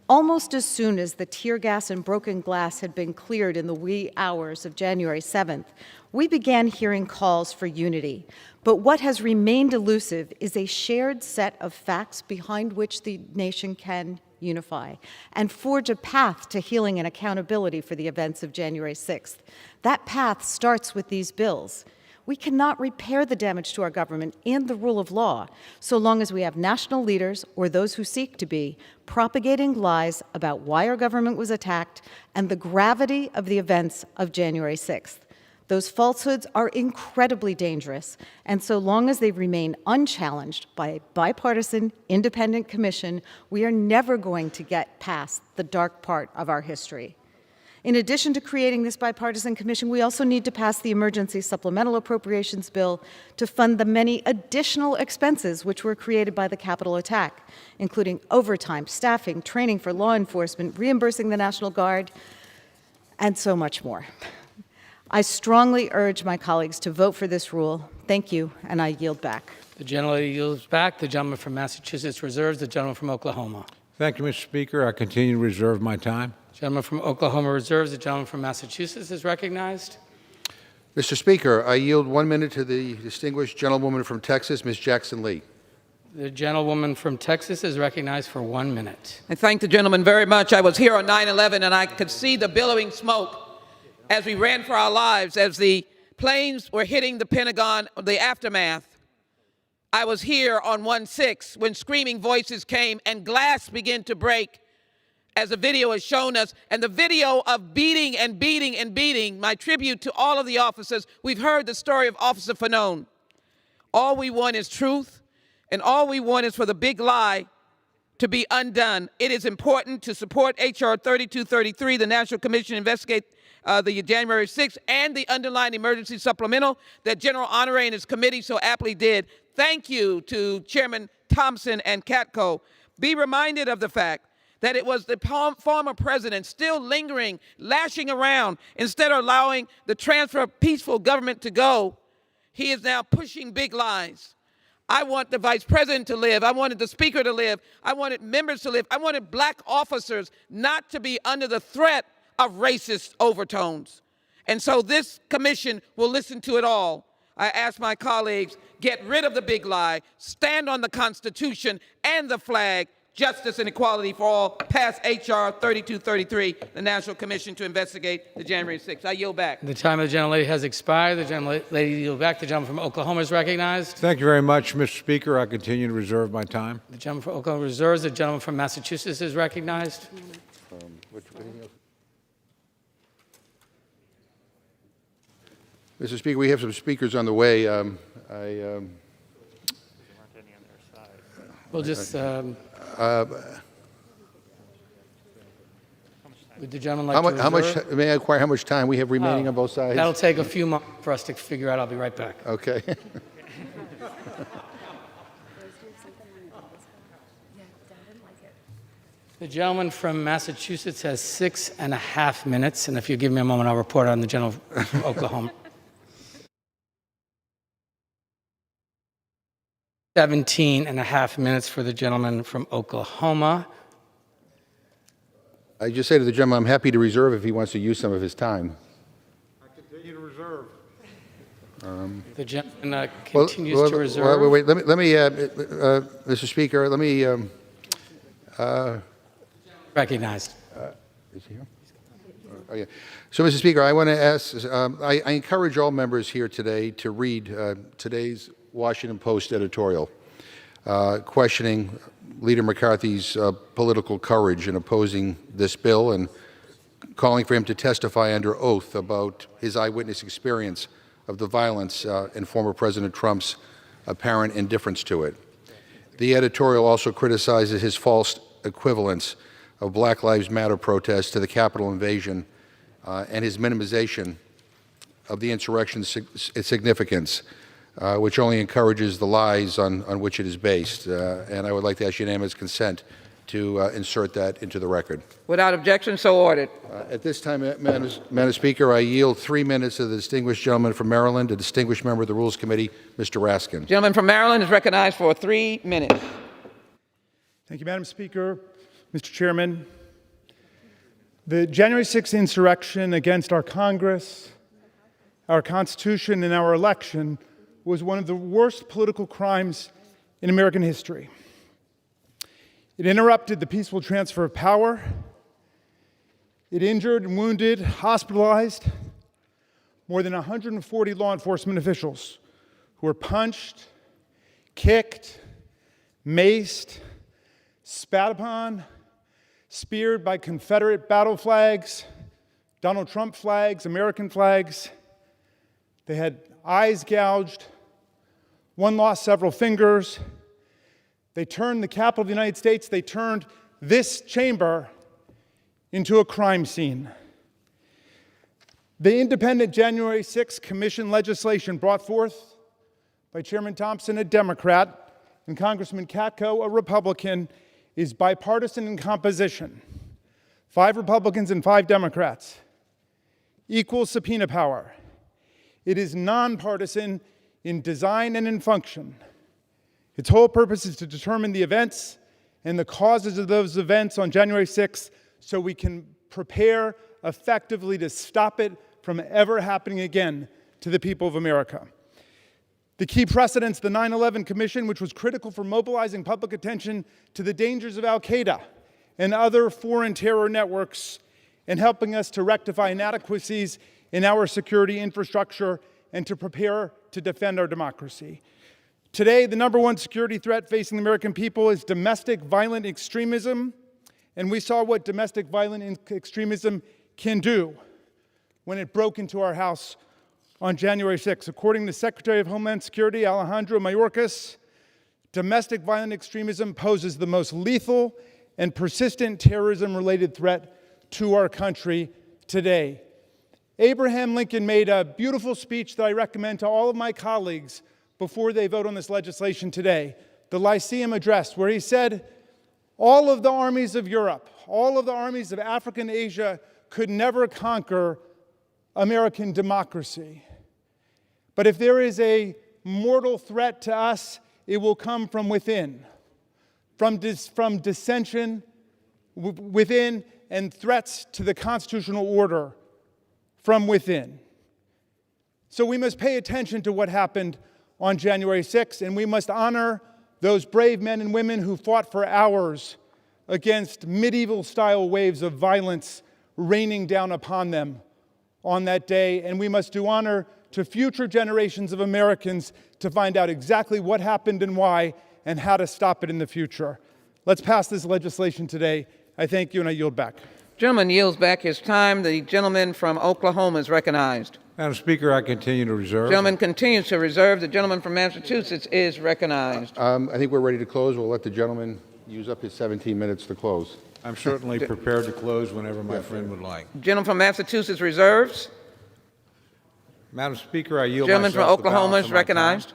[SPEAKER 7] Almost as soon as the tear gas and broken glass had been cleared in the wee hours of January 7th, we began hearing calls for unity. But what has remained elusive is a shared set of facts behind which the nation can unify and forge a path to healing and accountability for the events of January 6th. That path starts with these bills. We cannot repair the damage to our government and the rule of law so long as we have national leaders, or those who seek to be, propagating lies about why our government was attacked and the gravity of the events of January 6th. Those falsehoods are incredibly dangerous, and so long as they remain unchallenged by a bipartisan, independent commission, we are never going to get past the dark part of our history. In addition to creating this bipartisan commission, we also need to pass the emergency supplemental appropriations bill to fund the many additional expenses which were created by the Capitol attack, including overtime, staffing, training for law enforcement, reimbursing the National Guard, and so much more. I strongly urge my colleagues to vote for this rule. Thank you, and I yield back.
[SPEAKER 12] The gentleman yields back. The gentleman from Massachusetts reserves. The gentleman from Oklahoma.
[SPEAKER 17] Thank you, Mr. Speaker. I continue to reserve my time.
[SPEAKER 12] Gentleman from Oklahoma reserves. The gentleman from Massachusetts is recognized.
[SPEAKER 4] Mr. Speaker, I yield 1 minute to the distinguished gentlewoman from Texas, Ms. Jackson Lee.
[SPEAKER 12] The gentlewoman from Texas is recognized for 1 minute.
[SPEAKER 13] I thank the gentleman very much. I was here on 9/11, and I could see the billowing smoke as we ran for our lives, as the planes were hitting the Pentagon, the aftermath. I was here on 1/6 when screaming voices came and glass began to break, as the video has shown us, and the video of beating and beating and beating. My tribute to all of the officers. We've heard the story of Officer Fanone. All we want is truth, and all we want is for the big lie to be undone. It is important to support H.R. 3233, the National Commission to investigate the January 6th and the underlying emergency supplemental that General Honore and his committee so aptly did. Thank you to Chairman Thompson and Katko. Be reminded of the fact that it was the former president still lingering, lashing around, instead of allowing the transfer of peaceful government to go. He is now pushing big lies. I want the vice president to live. I wanted the speaker to live. I wanted members to live. I wanted black officers not to be under the threat of racist overtones. And so this commission will listen to it all. I ask my colleagues, get rid of the big lie, stand on the Constitution and the flag, justice and equality for all, pass H.R. 3233, the National Commission to investigate the January 6th. I yield back.
[SPEAKER 12] The time of the gentlelady has expired. The gentlelady yield back. The gentleman from Oklahoma is recognized.
[SPEAKER 17] Thank you very much, Mr. Speaker. I continue to reserve my time.
[SPEAKER 12] The gentleman from Oklahoma reserves. The gentleman from Massachusetts is recognized.
[SPEAKER 4] Mr. Speaker, we have some speakers on the way.
[SPEAKER 12] We'll just, would the gentleman like to
[SPEAKER 4] how
[SPEAKER 12] reserve?
[SPEAKER 4] much, may I inquire how much time we have remaining on both sides?
[SPEAKER 12] That'll take a few moments for us to figure out. I'll be right back.
[SPEAKER 4] Okay.
[SPEAKER 12] The gentleman from Massachusetts has 6.5 minutes, and if you give me a moment, I'll report on the gentleman from Oklahoma. 17.5 minutes for the gentleman from Oklahoma.
[SPEAKER 4] I just say to the gentleman, I'm happy to reserve if he wants to use some of his time.
[SPEAKER 17] I continue to reserve.
[SPEAKER 12] The gentleman continues to reserve.
[SPEAKER 4] Wait, let me Mr. Speaker, let me,
[SPEAKER 12] recognized.
[SPEAKER 4] Is he here? Oh, yeah. So, Mr. Speaker, I want to ask, I encourage all members here today to read today's Washington Post editorial questioning Leader McCarthy's political courage in opposing this bill and calling for him to testify under oath about his eyewitness experience of the violence and former President Trump's apparent indifference to it. The editorial also criticizes his false equivalence of Black Lives Matter protests to the Capitol invasion and his minimization of the insurrection's significance, which only encourages the lies on which it is based. And I would like to ask unanimous consent to insert that into the record.
[SPEAKER 13] Without objection, so ordered.
[SPEAKER 4] At this time, Madam Speaker, I yield 3 minutes to the distinguished gentleman from Maryland, a distinguished member of the Rules Committee, Mr. Raskin.
[SPEAKER 13] Gentleman from Maryland is recognized for 3 minutes.
[SPEAKER 3] Thank you, Madam Speaker. Mr. Chairman, the January 6th insurrection against our Congress, our Constitution, and our election was one of the worst political crimes in American history. It interrupted the peaceful transfer of power. It injured and wounded, hospitalized more than 140 law enforcement officials who were punched, kicked, maced, spat upon, speared by Confederate battle flags, Donald Trump flags, American flags. They had eyes gouged. One lost several fingers. They turned the Capitol of the United States, they turned this chamber into a crime scene. The independent January 6th Commission legislation brought forth by Chairman Thompson, a Democrat, and Congressman Katko, a Republican, is bipartisan in composition. 5 Republicans and 5 Democrats. Equal subpoena power. It is nonpartisan in design and in function. Its whole purpose is to determine the events and the causes of those events on January 6th so we can prepare effectively to stop it from ever happening again to the people of America. The key precedents, the 9/11 Commission, which was critical for mobilizing public attention to the dangers of al-Qaeda and other foreign terror networks and helping us to rectify inadequacies in our security infrastructure and to prepare to defend our democracy. Today, the #1 security threat facing the American people is domestic violent extremism, and we saw what domestic violent extremism can do when it broke into our house on January 6th. According to Secretary of Homeland Security Alejandro Mayorkas, domestic violent extremism poses the most lethal and persistent terrorism-related threat to our country today. Abraham Lincoln made a beautiful speech that I recommend to all of my colleagues before they vote on this legislation today, the Lyceum Address, where he said, all of the armies of Europe, all of the armies of Africa and Asia could never conquer American democracy. But if there is a mortal threat to us, it will come from within, from dissension within and threats to the constitutional order from within. So we must pay attention to what happened on January 6th, and we must honor those brave men and women who fought for hours against medieval-style waves of violence raining down upon them on that day. And we must do honor to future generations of Americans to find out exactly what happened and why, and how to stop it in the future. Let's pass this legislation today. I thank you, and I yield back.
[SPEAKER 13] Gentleman yields back his time. The gentleman from Oklahoma is recognized.
[SPEAKER 17] Madam Speaker, I continue to reserve.
[SPEAKER 13] Gentleman continues to reserve. The gentleman from Massachusetts is recognized.
[SPEAKER 4] I think we're ready to close. We'll let the gentleman use up his 17 minutes to close.
[SPEAKER 17] I'm certainly prepared to close whenever my friend would like.
[SPEAKER 13] Gentleman from Massachusetts reserves.
[SPEAKER 17] Madam Speaker, I yield
[SPEAKER 13] Gentleman from
[SPEAKER 17] myself the
[SPEAKER 13] Oklahoma
[SPEAKER 17] balance
[SPEAKER 13] is
[SPEAKER 17] of my time.
[SPEAKER 13] recognized.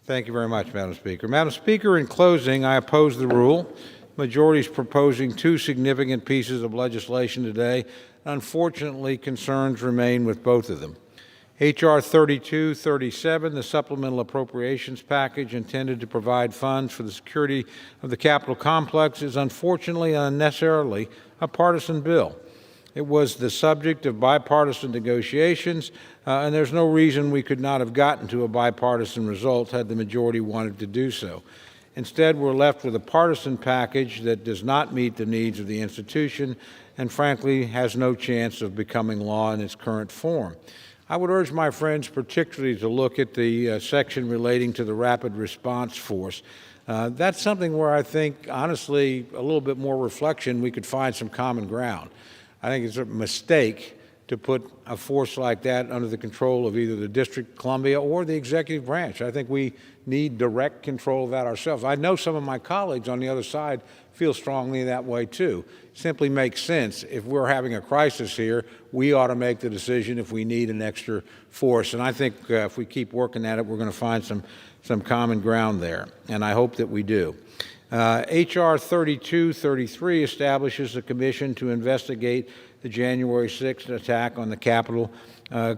[SPEAKER 17] Thank you very much, Madam Speaker. Madam Speaker, in closing, I oppose the rule. Majority is proposing two significant pieces of legislation today. Unfortunately, concerns remain with both of them. H.R. 3237, the supplemental appropriations package intended to provide funds for the security of the Capitol complex, is unfortunately and unnecessarily a partisan bill. It was the subject of bipartisan negotiations, and there's no reason we could not have gotten to a bipartisan result had the majority wanted to do so. Instead, we're left with a partisan package that does not meet the needs of the institution and, frankly, has no chance of becoming law in its current form. I would urge my friends particularly to look at the section relating to the Rapid Response Force. That's something where I think, honestly, a little bit more reflection, we could find some common ground. I think it's a mistake to put a force like that under the control of either the District of Columbia or the executive branch. I think we need direct control of that ourselves. I know some of my colleagues on the other side feel strongly that way too. Simply makes sense. If we're having a crisis here, we ought to make the decision if we need an extra force. And I think if we keep working at it, we're going to find some common ground there. And I hope that we do. H.R. 3233 establishes a commission to investigate the January 6th attack on the Capitol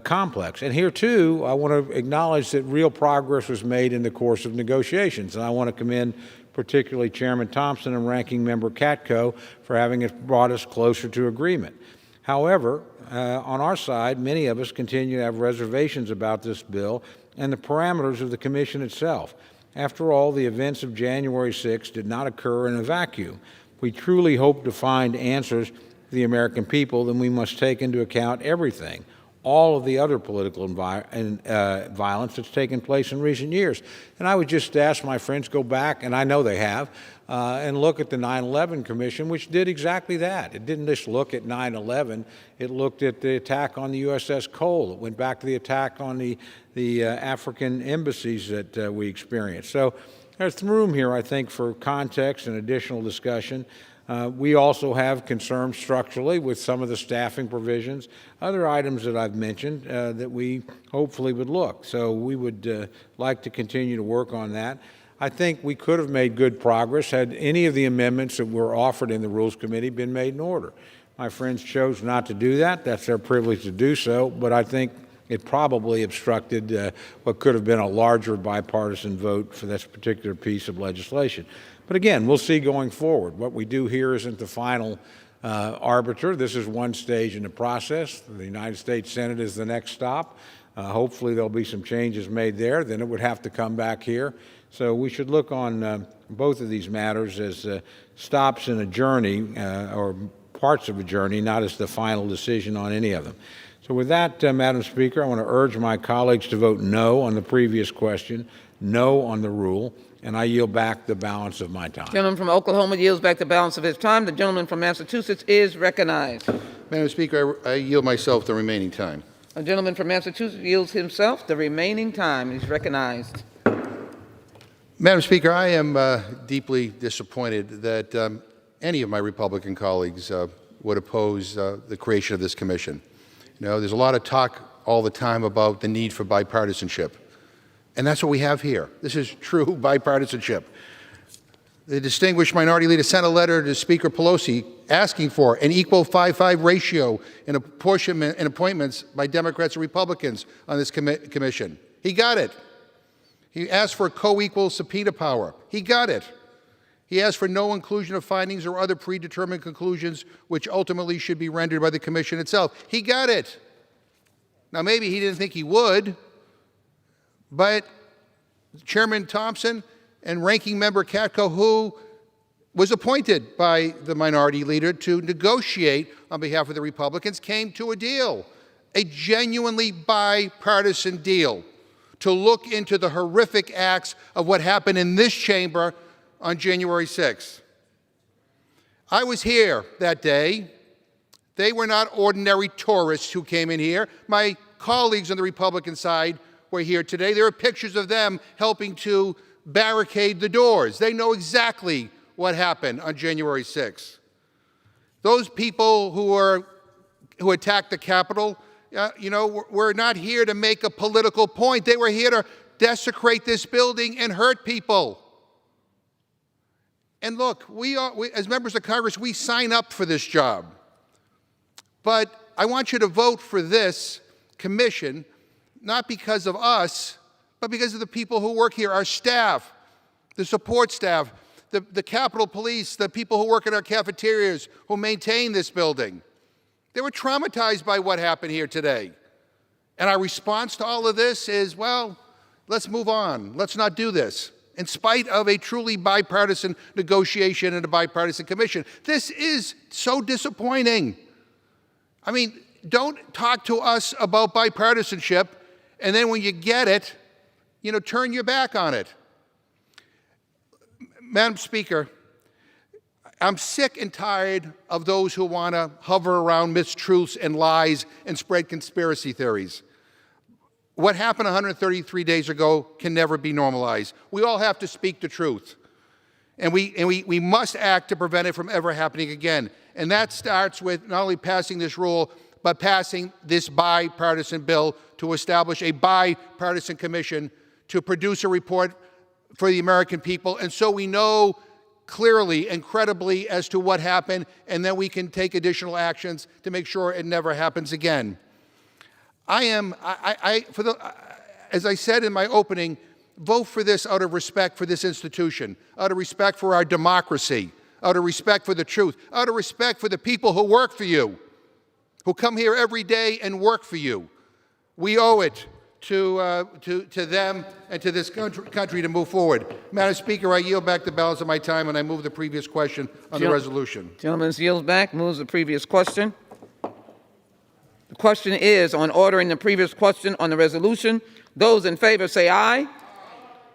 [SPEAKER 17] complex. And here, too, I want to acknowledge that real progress was made in the course of negotiations. And I want to commend particularly Chairman Thompson and Ranking Member Katko for having brought us closer to agreement. However, on our side, many of us continue to have reservations about this bill and the parameters of the commission itself. After all, the events of January 6th did not occur in a vacuum. If we truly hope to find answers for the American people, then we must take into account everything, all of the other political violence that's taken place in recent years. And I would just ask my friends go back, and I know they have, and look at the 9/11 Commission, which did exactly that. It didn't just look at 9/11. It looked at the attack on the USS Cole. It went back to the attack on the African embassies that we experienced. So there's room here, I think, for context and additional discussion. We also have concerns structurally with some of the staffing provisions, other items that I've mentioned that we hopefully would look. So we would like to continue to work on that. I think we could have made good progress had any of the amendments that were offered in the Rules Committee been made in order. My friends chose not to do that. That's their privilege to do so, but I think it probably obstructed what could have been a larger bipartisan vote for this particular piece of legislation. But again, we'll see going forward. What we do here isn't the final arbiter. This is one stage in the process. The United States Senate is the next stop. Hopefully there'll be some changes made there. Then it would have to come back here. So we should look on both of these matters as stops in a journey or parts of a journey, not as the final decision on any of them. So with that, Madam Speaker, I want to urge my colleagues to vote no on the previous question, no on the rule, and I yield back the balance of my time.
[SPEAKER 13] The gentleman from Oklahoma yields back the balance of his time. The gentleman from Massachusetts is recognized.
[SPEAKER 4] Madam Speaker, I yield myself the remaining time.
[SPEAKER 13] The gentleman from Massachusetts yields himself the remaining time. He's recognized.
[SPEAKER 4] Madam Speaker, I am deeply disappointed that any of my Republican colleagues would oppose the creation of this commission. You know, there's a lot of talk all the time about the need for bipartisanship, and that's what we have here. This is true bipartisanship. The distinguished minority leader sent a letter to Speaker Pelosi asking for an equal 5-5 ratio in apportionment and appointments by Democrats and Republicans on this commission. He got it. He asked for co-equal subpoena power. He got it. He asked for no inclusion of findings or other predetermined conclusions which ultimately should be rendered by the commission itself. He got it. Now, maybe he didn't think he would, but Chairman Thompson and Ranking Member Katko, who was appointed by the minority leader to negotiate on behalf of the Republicans, came to a deal, a genuinely bipartisan deal, to look into the horrific acts of what happened in this chamber on January 6th. I was here that day. They were not ordinary tourists who came in here. My colleagues on the Republican side were here today. There are pictures of them helping to barricade the doors. They know exactly what happened on January 6th. Those people who attacked the Capitol, were not here to make a political point. They were here to desecrate this building and hurt people. And look, we as members of Congress, we sign up for this job. But I want you to vote for this commission, not because of us, but because of the people who work here, our staff, the support staff, the Capitol Police, the people who work in our cafeterias, who maintain this building. They were traumatized by what happened here today. And our response to all of this is, well, let's move on. Let's not do this. In spite of a truly bipartisan negotiation and a bipartisan commission. This is so disappointing. I mean, don't talk to us about bipartisanship, and then when you get it, turn your back on it. Madam Speaker, I'm sick and tired of those who want to hover around mistruths and lies and spread conspiracy theories. What happened 133 days ago can never be normalized. We all have to speak the truth. And we must act to prevent it from ever happening again. And that starts with not only passing this rule, but passing this bipartisan bill to establish a bipartisan commission to produce a report for the American people. And so we know clearly and credibly as to what happened, and then we can take additional actions to make sure it never happens again. As I said in my opening, vote for this out of respect for this institution, out of respect for our democracy, out of respect for the truth, out of respect for the people who work for you, who come here every day and work for you. We owe it to them and to this country to move forward. Madam Speaker, I yield back the balance of my time, and I move the previous question on the resolution.
[SPEAKER 13] Gentleman yields back, moves the previous question. The question is on ordering the previous question on the resolution. Those in favor say aye.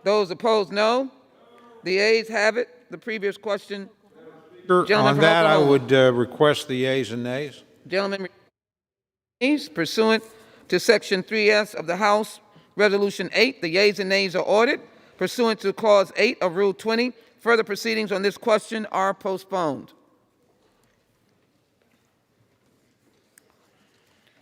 [SPEAKER 13] Those opposed, no. The ayes have it. The previous question.
[SPEAKER 17] On that, I would request the yeas and nays.
[SPEAKER 13] Gentlemen, pursuant to Section 3S of the House Resolution 8, the yeas and nays are ordered. Pursuant to Clause 8 of Rule 20, further proceedings on this question are postponed.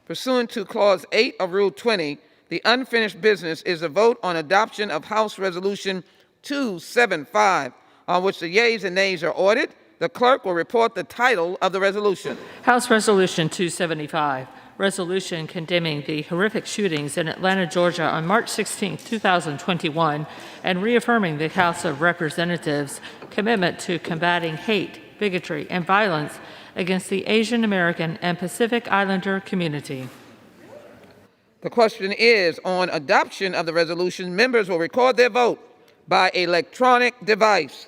[SPEAKER 13] Pursuant to Clause 8 of Rule 20, the unfinished business is a vote on adoption of House Resolution 275, on which the yeas and nays are ordered. The clerk will report the title of the resolution.
[SPEAKER 19] House Resolution 275, resolution condemning the horrific shootings in Atlanta, Georgia on March 16, 2021, and reaffirming the House of Representatives' commitment to combating hate, bigotry, and violence against the Asian American and Pacific Islander community.
[SPEAKER 13] The question is on adoption of the resolution. Members will record their vote by electronic device.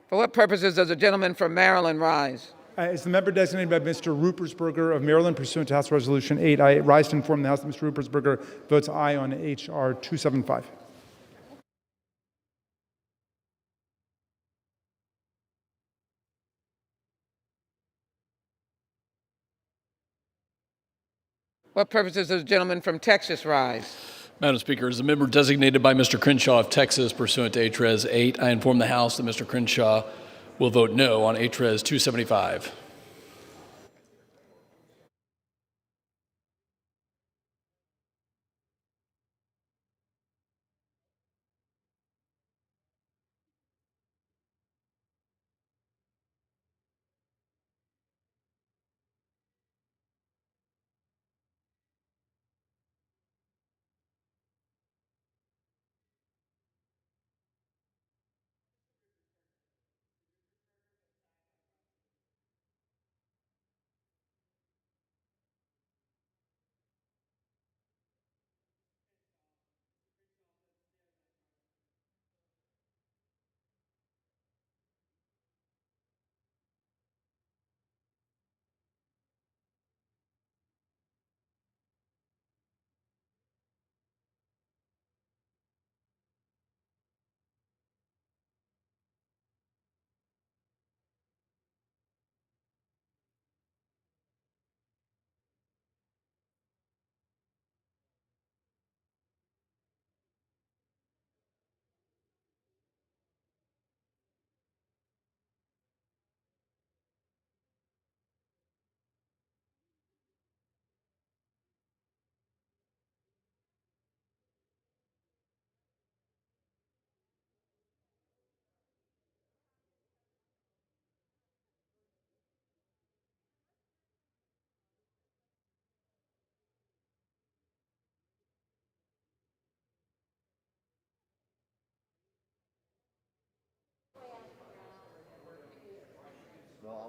[SPEAKER 13] For what purposes does the gentleman from Maryland rise?
[SPEAKER 3] As the member designated by Mr. Rupersberger of Maryland, pursuant to House Resolution 8, I rise to inform the House that Mr. Rupersberger votes aye on H.R. 275.
[SPEAKER 13] What purposes does the gentleman from Texas rise?
[SPEAKER 14] Madam Speaker, as a member designated by Mr. Crenshaw of Texas pursuant to HRES 8, I inform the House that Mr. Crenshaw will vote no on HRES 275.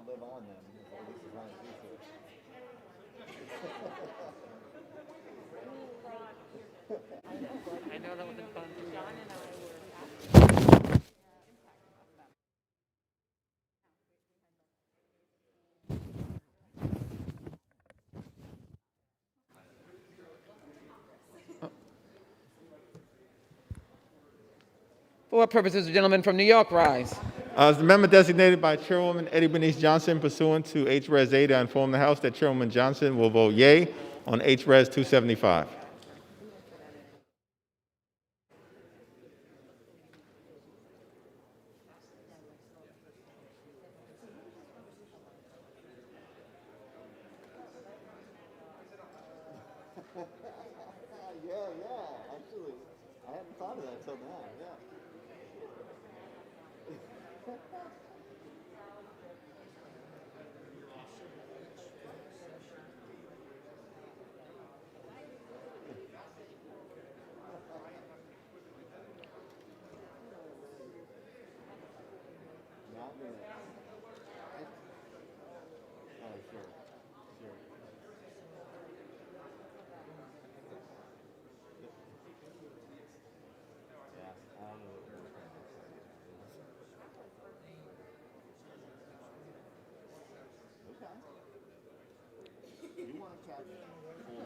[SPEAKER 18] I'll live on them. At least as long as you
[SPEAKER 19] I know that wasn't fun. John and I were.
[SPEAKER 13] For what purposes does the gentleman from New York rise?
[SPEAKER 15] As the member designated by Chairwoman Eddie Bernice Johnson pursuant to HRES 8, I inform the House that Chairwoman Johnson will vote yea on HRES 275.
[SPEAKER 18] Yeah, actually. I hadn't thought of that till now, yeah. Not me. Oh, sure. Sure. Yeah, I don't know what you're looking at. Okay. You want to catch full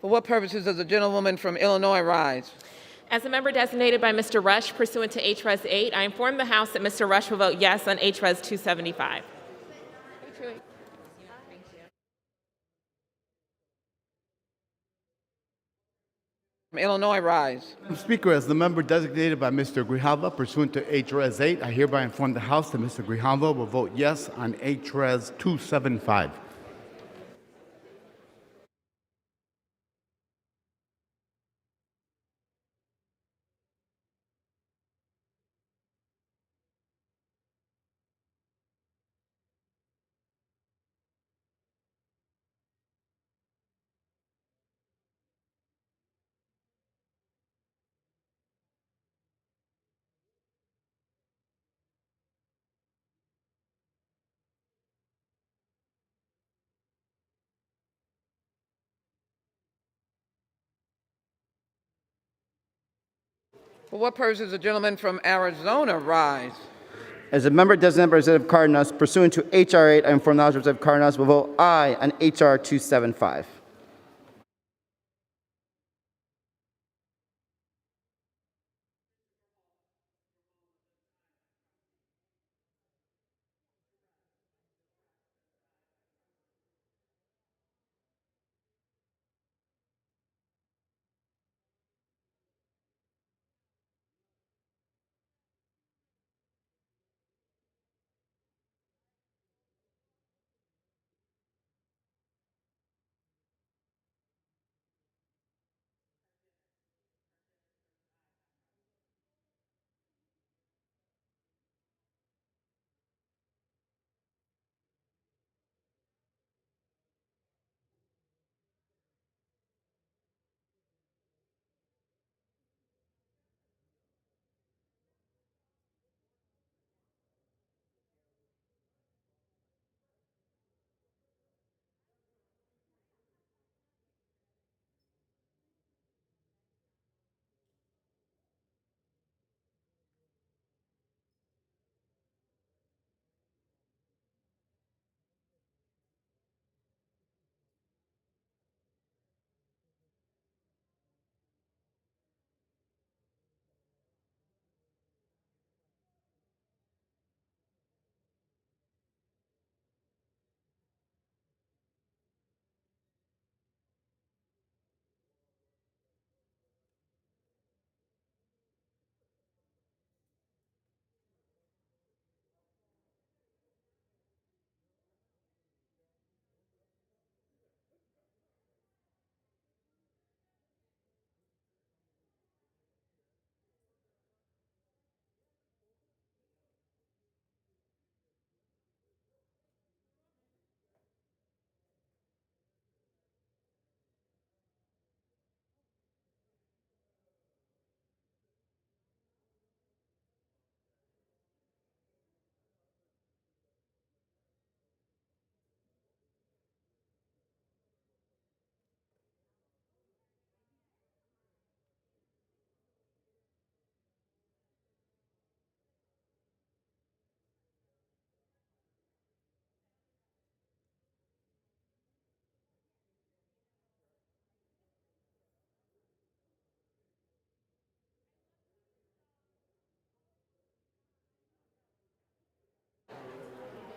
[SPEAKER 13] For what purposes does the gentlewoman from Illinois rise?
[SPEAKER 2] As a member designated by Mr. Rush pursuant to H-Res 8, I inform the House that Mr. Rush will vote yes on H-Res 275.
[SPEAKER 13] From Illinois rise.
[SPEAKER 16] Madam Speaker, as the member designated by Mr. Grijalva pursuant to H-Res 8, I hereby inform the House that Mr. Grijalva will vote yes on H-Res 275.
[SPEAKER 13] For what purposes does the gentleman from Arizona rise?
[SPEAKER 9] As a member designated by Representative Cardenas, pursuant to H.R. 8, I inform the House Representative Cardenas will vote aye on H.R. 275.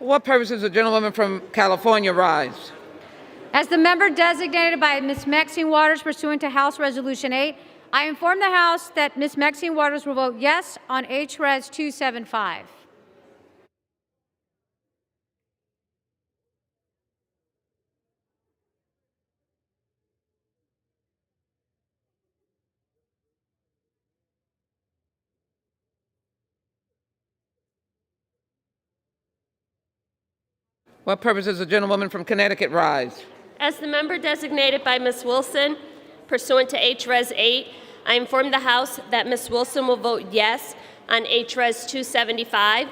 [SPEAKER 13] For what purposes does the gentlewoman from California rise?
[SPEAKER 20] As the member designated by Ms. Maxine Waters pursuant to House Resolution 8, I inform the House that Ms. Maxine Waters will vote yes on H-Res 275.
[SPEAKER 13] What purposes does the gentlewoman from Connecticut rise?
[SPEAKER 24] As the member designated by Ms. Wilson, pursuant to H-Res 8, I inform the House that Ms. Wilson will vote yes on H-Res 275.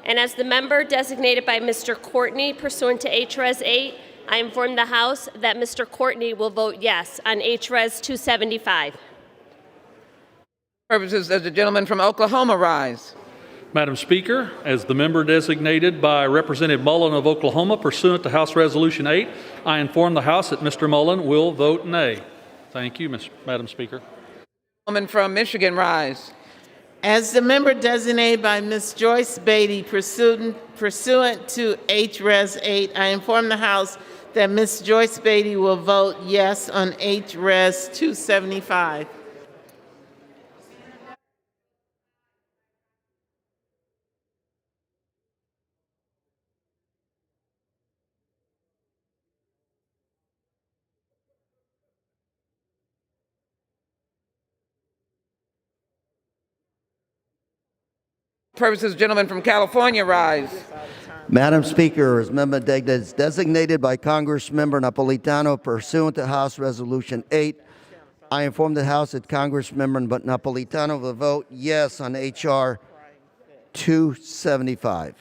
[SPEAKER 24] And as the member designated by Mr. Courtney, pursuant to H-Res 8, I inform the House that Mr. Courtney will vote yes on H-Res 275.
[SPEAKER 13] Purposes does the gentleman from Oklahoma rise?
[SPEAKER 25] Madam Speaker, as the member designated by Representative Mullen of Oklahoma pursuant to House Resolution 8, I inform the House that Mr. Mullen will vote nay. Thank you, Madam Speaker.
[SPEAKER 13] Woman from Michigan, rise.
[SPEAKER 5] As the member designated by Ms. Joyce Beatty pursuant to HRES 8, I inform the House that Ms. Joyce Beatty will vote yes on HRES 275.
[SPEAKER 13] Purposes, gentleman from California, rise.
[SPEAKER 6] Madam Speaker, as member designated by Congressmember Napolitano pursuant to House Resolution 8, I inform the House that Congressmember Napolitano will vote yes on H.R. 275.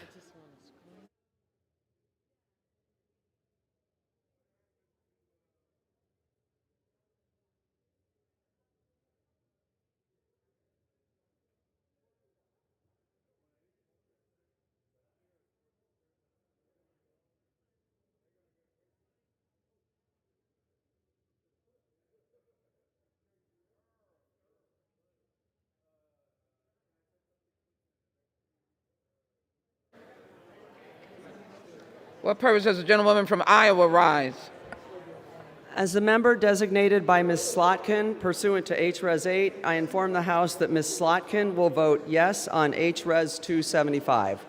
[SPEAKER 13] What purpose does the gentlewoman from Iowa rise?
[SPEAKER 8] As the member designated by Ms. Slotkin pursuant to HRES 8, I inform the House that Ms. Slotkin will vote yes on HRES 275.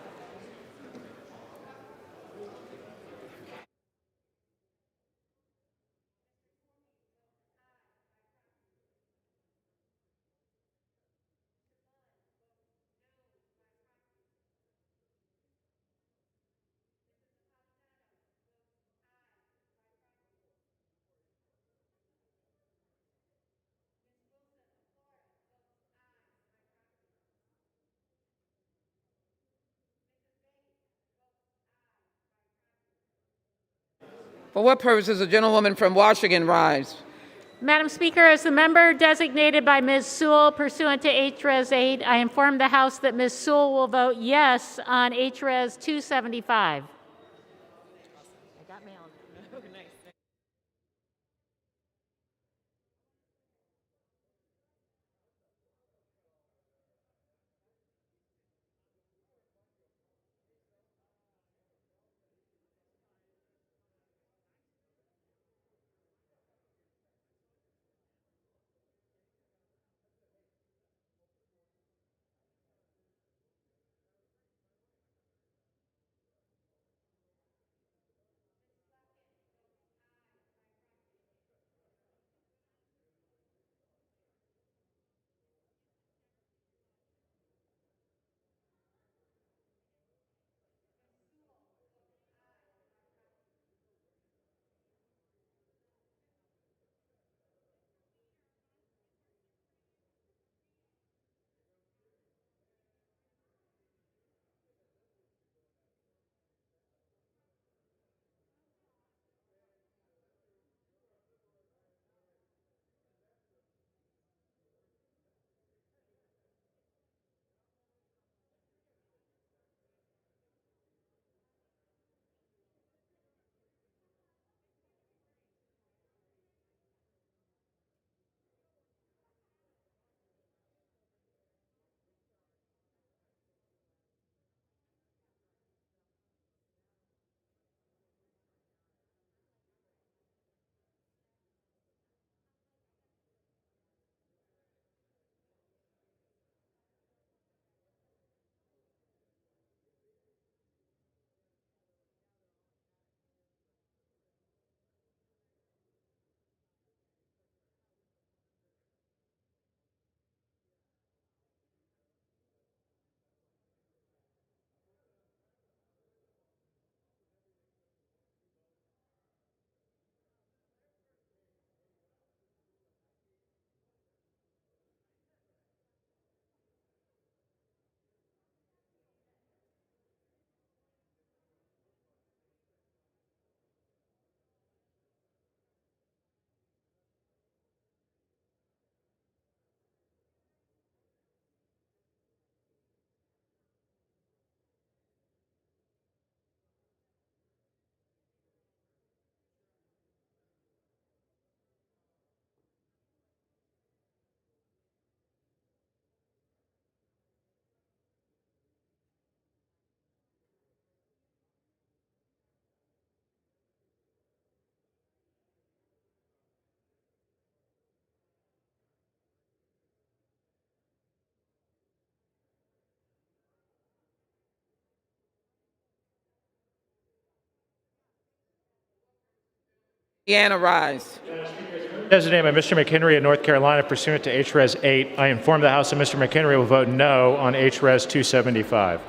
[SPEAKER 13] For what purpose does the gentlewoman from Washington rise?
[SPEAKER 20] Madam Speaker, as the member designated by Ms. Sewell pursuant to HRES 8, I inform the House that Ms. Sewell will vote yes on HRES 275.
[SPEAKER 13] Deanna Rise.
[SPEAKER 1] Designated by Mr. McHenry of North Carolina pursuant to HRES 8, I inform the House that Mr. McHenry will vote no on HRES 275.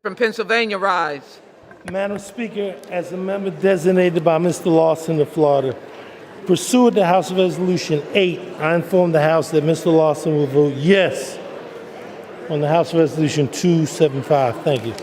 [SPEAKER 13] From Pennsylvania Rise.
[SPEAKER 10] Madam Speaker, as a member designated by Mr. Lawson of Florida, pursuant to House Resolution 8, I inform the House that Mr. Lawson will vote yes on the House Resolution 275. Thank you.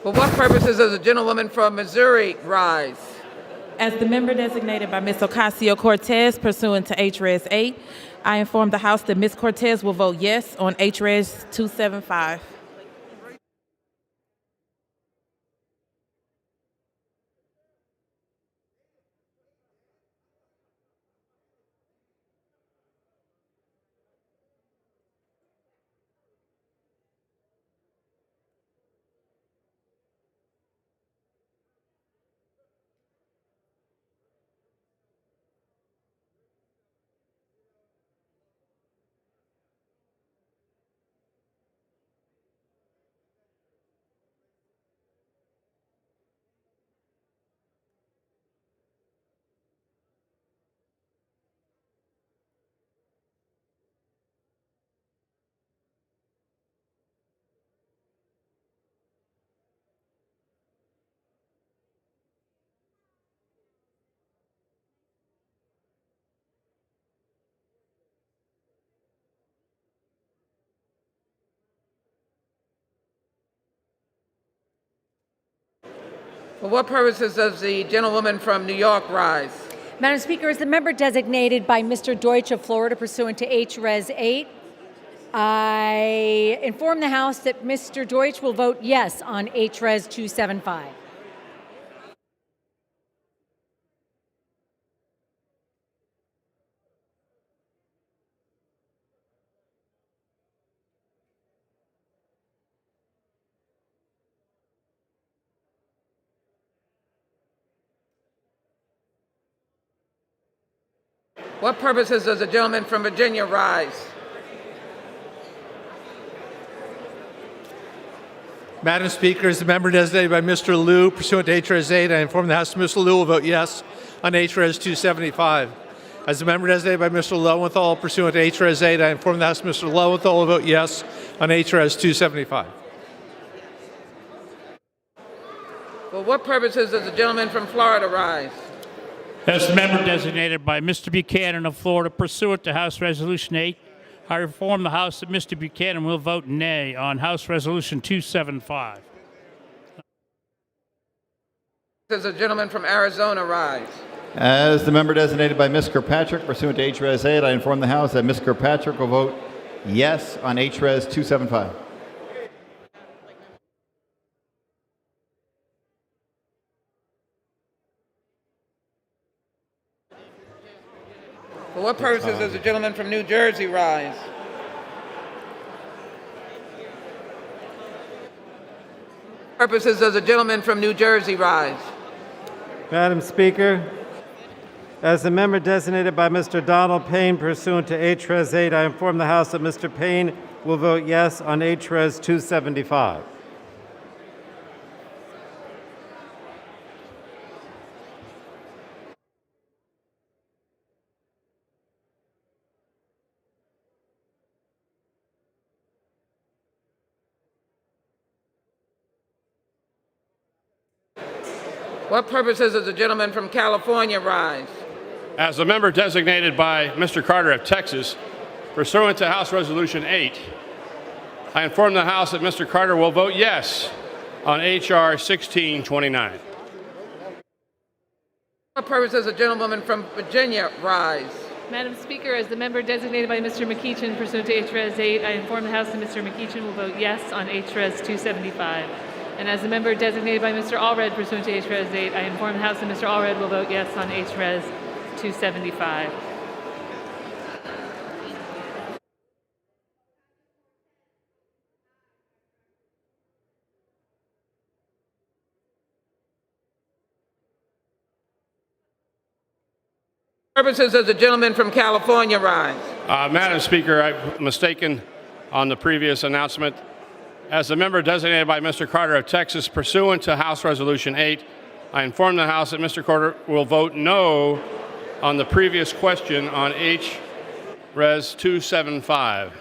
[SPEAKER 13] For what purposes does the gentlewoman from Missouri rise?
[SPEAKER 7] As the member designated by Ms. Ocasio-Cortez pursuant to H-Res 8, I inform the House that Ms. Cortez will vote yes on H-Res 275.
[SPEAKER 13] For what purposes does the gentlewoman from New York rise?
[SPEAKER 20] Madam Speaker, as the member designated by Mr. Deutsch of Florida pursuant to H-Res 8, I inform the House that Mr. Deutsch will vote yes on H-Res 275.
[SPEAKER 13] What purposes does the gentleman from Virginia rise?
[SPEAKER 1] Madam Speaker, as the member designated by Mr. Liu pursuant to H-Res 8, I inform the House that Mr. Liu will vote yes on H-Res 275. As the member designated by Mr. Lowenthal pursuant to H-Res 8, I inform the House that Mr. Lowenthal will vote yes on H-Res 275.
[SPEAKER 13] For what purposes does the gentleman from Florida rise?
[SPEAKER 11] As the member designated by Mr. Buchanan of Florida pursuant to House Resolution 8, I inform the House that Mr. Buchanan will vote nay on House Resolution 275.
[SPEAKER 13] Does the gentleman from Arizona rise?
[SPEAKER 21] As the member designated by Ms. Kirkpatrick pursuant to H-Res 8, I inform the House that Ms. Kirkpatrick will vote yes on H-Res 275.
[SPEAKER 13] For what purposes does the gentleman from New Jersey rise? Purposes does the gentleman from New Jersey rise?
[SPEAKER 18] Madam Speaker, as the member designated by Mr. Donald Payne pursuant to H-Res 8, I inform the House that Mr. Payne will vote yes on H-Res 275.
[SPEAKER 13] What purposes does the gentleman from California rise?
[SPEAKER 22] As a member designated by Mr. Carter of Texas, pursuant to House Resolution 8, I inform the House that Mr. Carter will vote yes on H.R. 1629.
[SPEAKER 13] What purposes does the gentlewoman from Virginia rise?
[SPEAKER 23] Madam Speaker, as the member designated by Mr. McEachin pursuant to H-Res 8, I inform the House that Mr. McEachin will vote yes on H-Res 275. And as the member designated by Mr. Allred pursuant to H-Res 8, I inform the House that Mr. Allred will vote yes on H-Res 275.
[SPEAKER 13] Purposes does the gentleman from California rise?
[SPEAKER 22] Madam Speaker, I'm mistaken on the previous announcement. As the member designated by Mr. Carter of Texas, pursuant to House Resolution 8, I inform the House that Mr. Carter will vote no on the previous question on H-Res 275.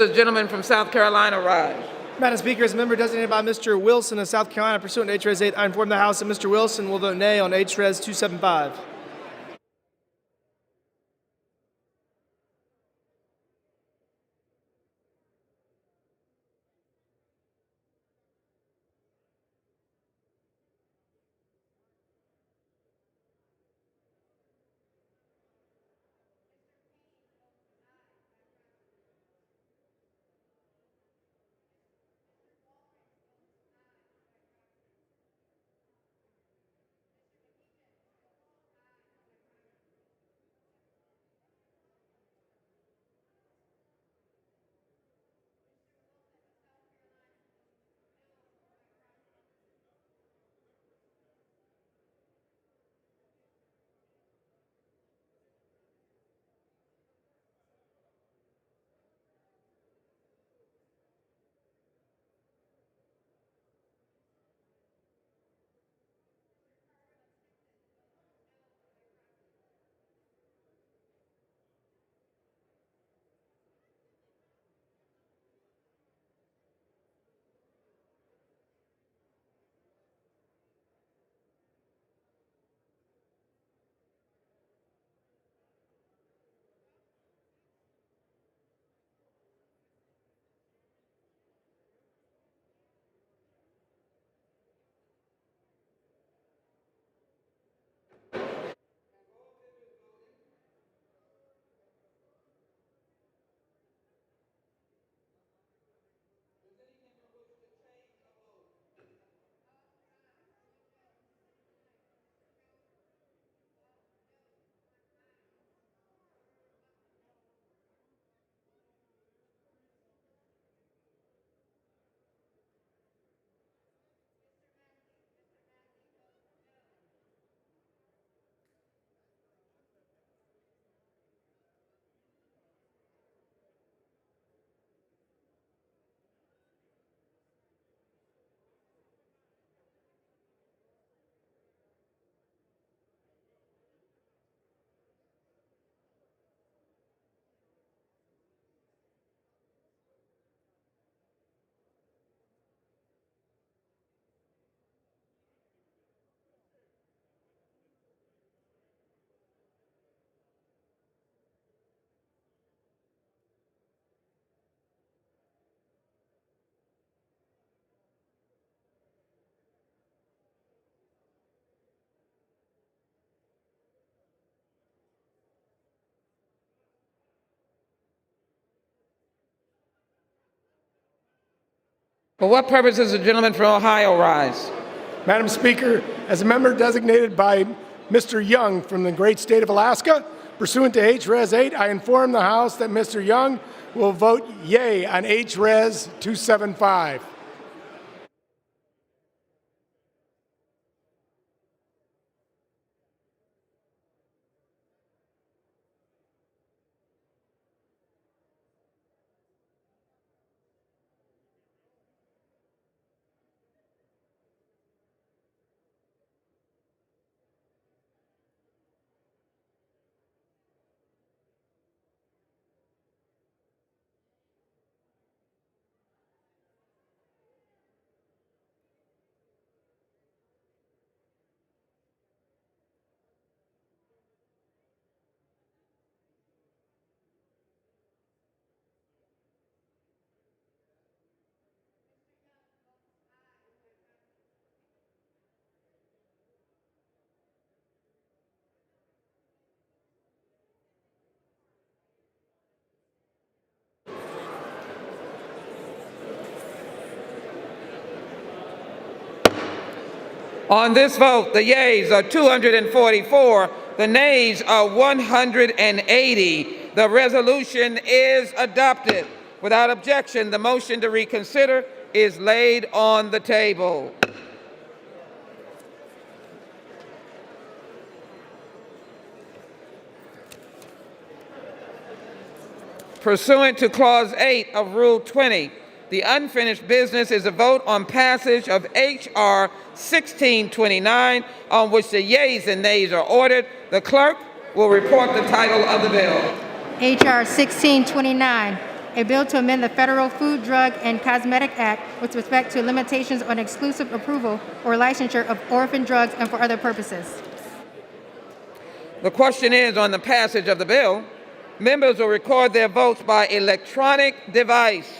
[SPEAKER 13] The gentleman from South Carolina rise?
[SPEAKER 3] Madam Speaker, as a member designated by Mr. Wilson of South Carolina pursuant to HRS 8, I inform the House that Mr. Wilson will vote nay on HRS 275.
[SPEAKER 13] For what purpose does the gentleman from Ohio rise?
[SPEAKER 3] Madam Speaker, as a member designated by Mr. Young from the great state of Alaska, pursuant to HRes 8, I inform the House that Mr. Young will vote yea on HRes 275.
[SPEAKER 13] On this vote, the yeas are 244, the nays are 180. The resolution is adopted. Without objection, the motion to reconsider is laid on the table. Pursuant to Clause 8 of Rule 20, the unfinished business is a vote on passage of H.R. 1629, on which the yeas and nays are ordered. The clerk will report the title of the bill.
[SPEAKER 20] H.R. 1629,
[SPEAKER 4] a bill to amend the Federal Food, Drug, and Cosmetic Act with respect to limitations on exclusive approval or licensure of orphan drugs and for other purposes.
[SPEAKER 13] The question is on the passage of the bill. Members will record their votes by electronic device.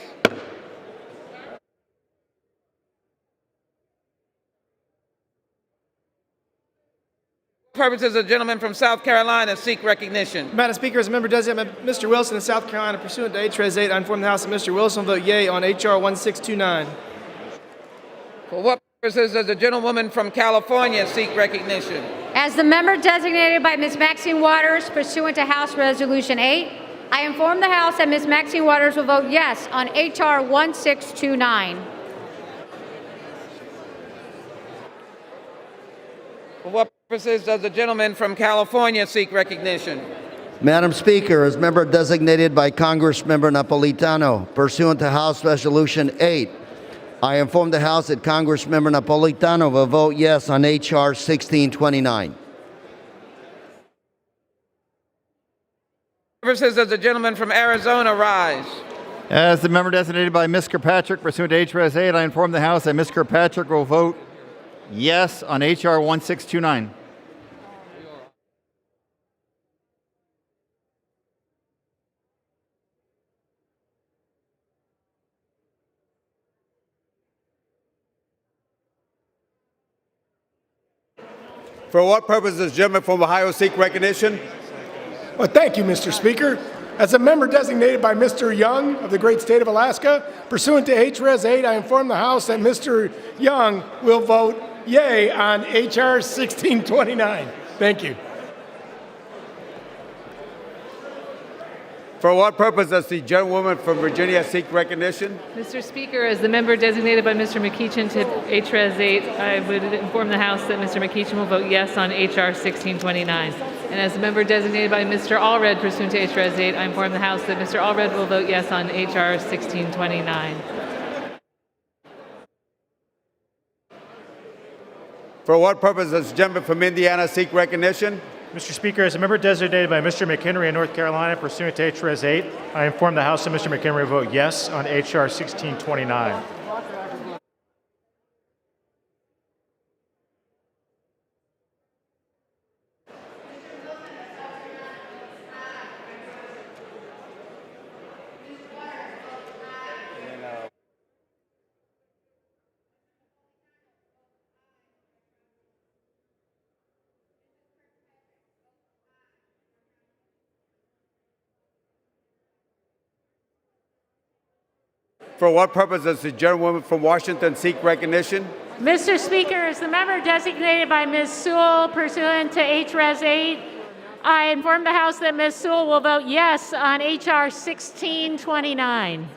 [SPEAKER 13] Purposes, the gentleman from South Carolina seek recognition.
[SPEAKER 12] Madam Speaker, as a member designated by Mr. Wilson of South Carolina, pursuant to H.Res. 8, I inform the House that Mr. Wilson will vote yea on H.R. 1629.
[SPEAKER 13] For what purposes does the gentlewoman from California seek recognition?
[SPEAKER 20] As the member designated by Ms. Maxine Waters pursuant to House Resolution 8, I inform the House that Ms. Maxine Waters will vote yes on H.R. 1629.
[SPEAKER 13] For what purposes does the gentleman from California seek recognition?
[SPEAKER 6] Madam Speaker, as member designated by Congressmember Napolitano, pursuant to House Resolution 8, I inform the House that Congressmember Napolitano will vote yes on H.R. 1629.
[SPEAKER 13] Purposes does the gentleman from Arizona rise?
[SPEAKER 21] As the member designated by Ms. Kirkpatrick, pursuant to H.R.S. 8, I inform the House that Ms. Kirkpatrick will vote yes on H.R. 1629.
[SPEAKER 14] For what purpose does the gentleman from Ohio seek recognition?
[SPEAKER 3] Well, thank you, Mr. Speaker. As a member designated by Mr. Young of the great state of Alaska, pursuant to H.Res. 8, I inform the House that Mr. Young will vote yea on H.R. 1629. Thank you.
[SPEAKER 14] For what purpose does the gentlewoman from Virginia seek recognition?
[SPEAKER 23] Mr. Speaker, as the member designated by Mr. McEachin to H.Res. 8, I would inform the House that Mr. McEachin will vote yes on H.R. 1629. And as the member designated by Mr. Allred pursuant to H.Res. 8, I inform the House that Mr. Allred will vote yes on H.R. 1629.
[SPEAKER 14] For what purpose does the gentleman from Indiana seek recognition?
[SPEAKER 17] Mr. Speaker, as a member designated by Mr. McHenry of North Carolina pursuant to H.Res. 8, I inform the House that Mr. McHenry will vote yes on H.R. 1629.
[SPEAKER 14] For what purpose does the gentlewoman from Washington seek recognition?
[SPEAKER 19] Mr. Speaker, as the member designated by Ms. Sewell pursuant to H.Res. 8, I inform the House that Ms. Sewell will vote yes on H.R. 1629.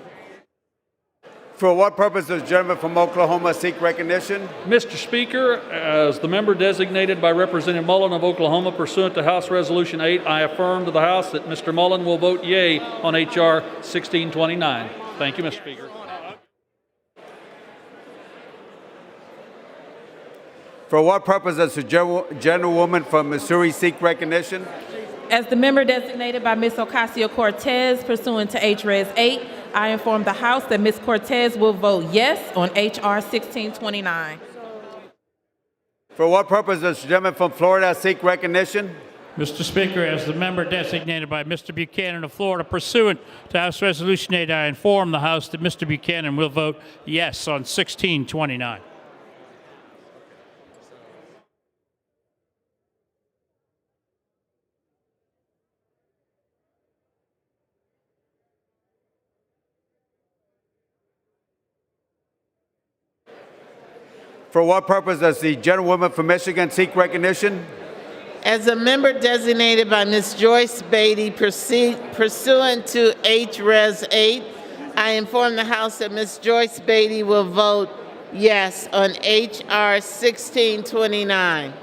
[SPEAKER 14] For what purpose does the gentleman from Oklahoma seek recognition?
[SPEAKER 25] Mr. Speaker, as the member designated by Representative Mullen of Oklahoma pursuant to House Resolution 8, I affirm to the House that Mr. Mullen will vote yea on H.R. 1629. Thank you, Mr. Speaker.
[SPEAKER 14] For what purpose does the gentlewoman from Missouri seek recognition?
[SPEAKER 7] As the member designated by Ms. Ocasio-Cortez pursuant to H.Res. 8, I inform the House that Ms. Cortez will vote yes on H.R. 1629.
[SPEAKER 14] For what purpose does the gentleman from Florida seek recognition?
[SPEAKER 11] Mr. Speaker, as the member designated by Mr. Buchanan of Florida pursuant to House Resolution 8, I inform the House that Mr. Buchanan will vote yes on 1629.
[SPEAKER 14] For what purpose does the gentlewoman from Michigan seek recognition?
[SPEAKER 5] As a member designated by Ms. Joyce Beatty pursuant to H.Res. 8, I inform the House that Ms. Joyce Beatty will vote yes on H.R. 1629.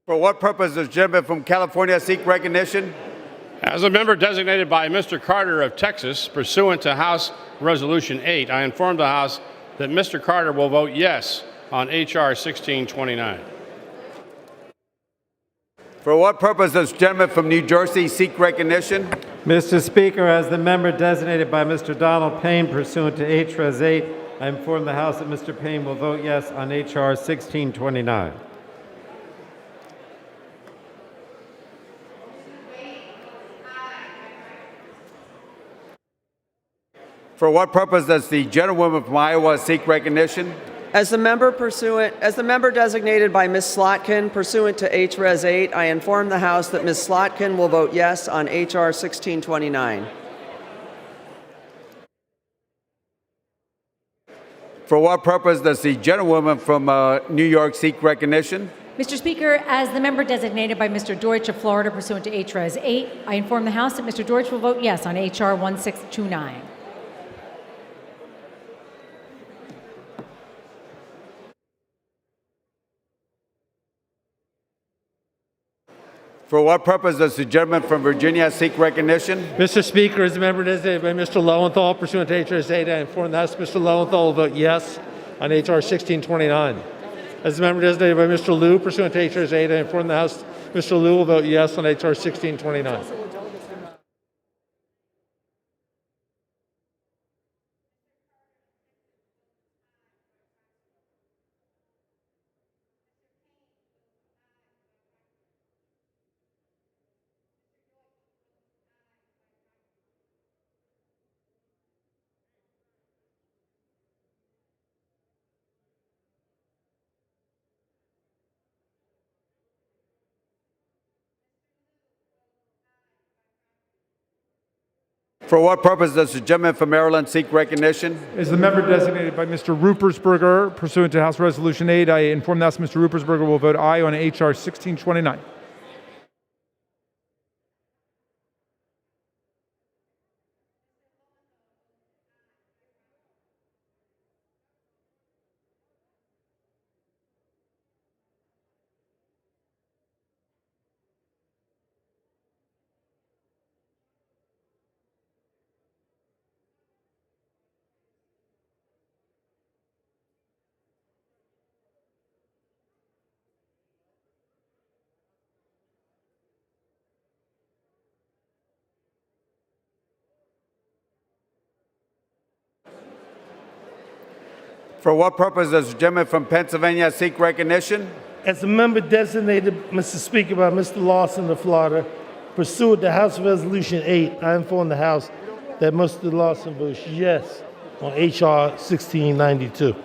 [SPEAKER 14] For what purpose does the gentleman from California seek recognition?
[SPEAKER 22] As a member designated by Mr. Carter of Texas pursuant to House Resolution 8, I inform the House that Mr. Carter will vote yes on H.R. 1629.
[SPEAKER 14] For what purpose does the gentleman from New Jersey seek recognition?
[SPEAKER 18] Mr. Speaker, as the member designated by Mr. Donald Payne pursuant to H.Res. 8, I inform the House that Mr. Payne will vote yes on H.R. 1629.
[SPEAKER 14] For what purpose does the gentlewoman from Iowa seek recognition?
[SPEAKER 8] As the member designated by Ms. Slotkin pursuant to H.Res. 8, I inform the House that Ms. Slotkin will vote yes on H.R. 1629.
[SPEAKER 14] For what purpose does the gentlewoman from New York seek recognition?
[SPEAKER 2] Mr. Speaker, as the member designated by Mr. Deutsch of Florida pursuant to H.Res. 8, I inform the House that Mr. Deutsch will vote yes on H.R. 1629.
[SPEAKER 14] For what purpose does the gentleman from Virginia seek recognition?
[SPEAKER 1] Mr. Speaker, as a member designated by Mr. Lowenthal pursuant to H.R. 8, I inform the House Mr. Lowenthal will vote yes on H.R. 1629. As a member designated by Mr. Liu pursuant to H.R. 8, I inform the House Mr. Liu will vote yes on H.R. 1629.
[SPEAKER 14] For what purpose does the gentleman from Maryland seek recognition?
[SPEAKER 9] As the member designated by Mr. Rupersberger pursuant to House Resolution 8, I inform the House Mr. Rupersberger will vote aye on H.R. 1629.
[SPEAKER 14] For what purpose does the gentleman from Pennsylvania seek recognition?
[SPEAKER 10] As a member designated, Mr. Speaker, by Mr. Lawson of Florida, pursuant to House Resolution 8, I inform the House that Mr. Lawson votes yes on H.R. 1692.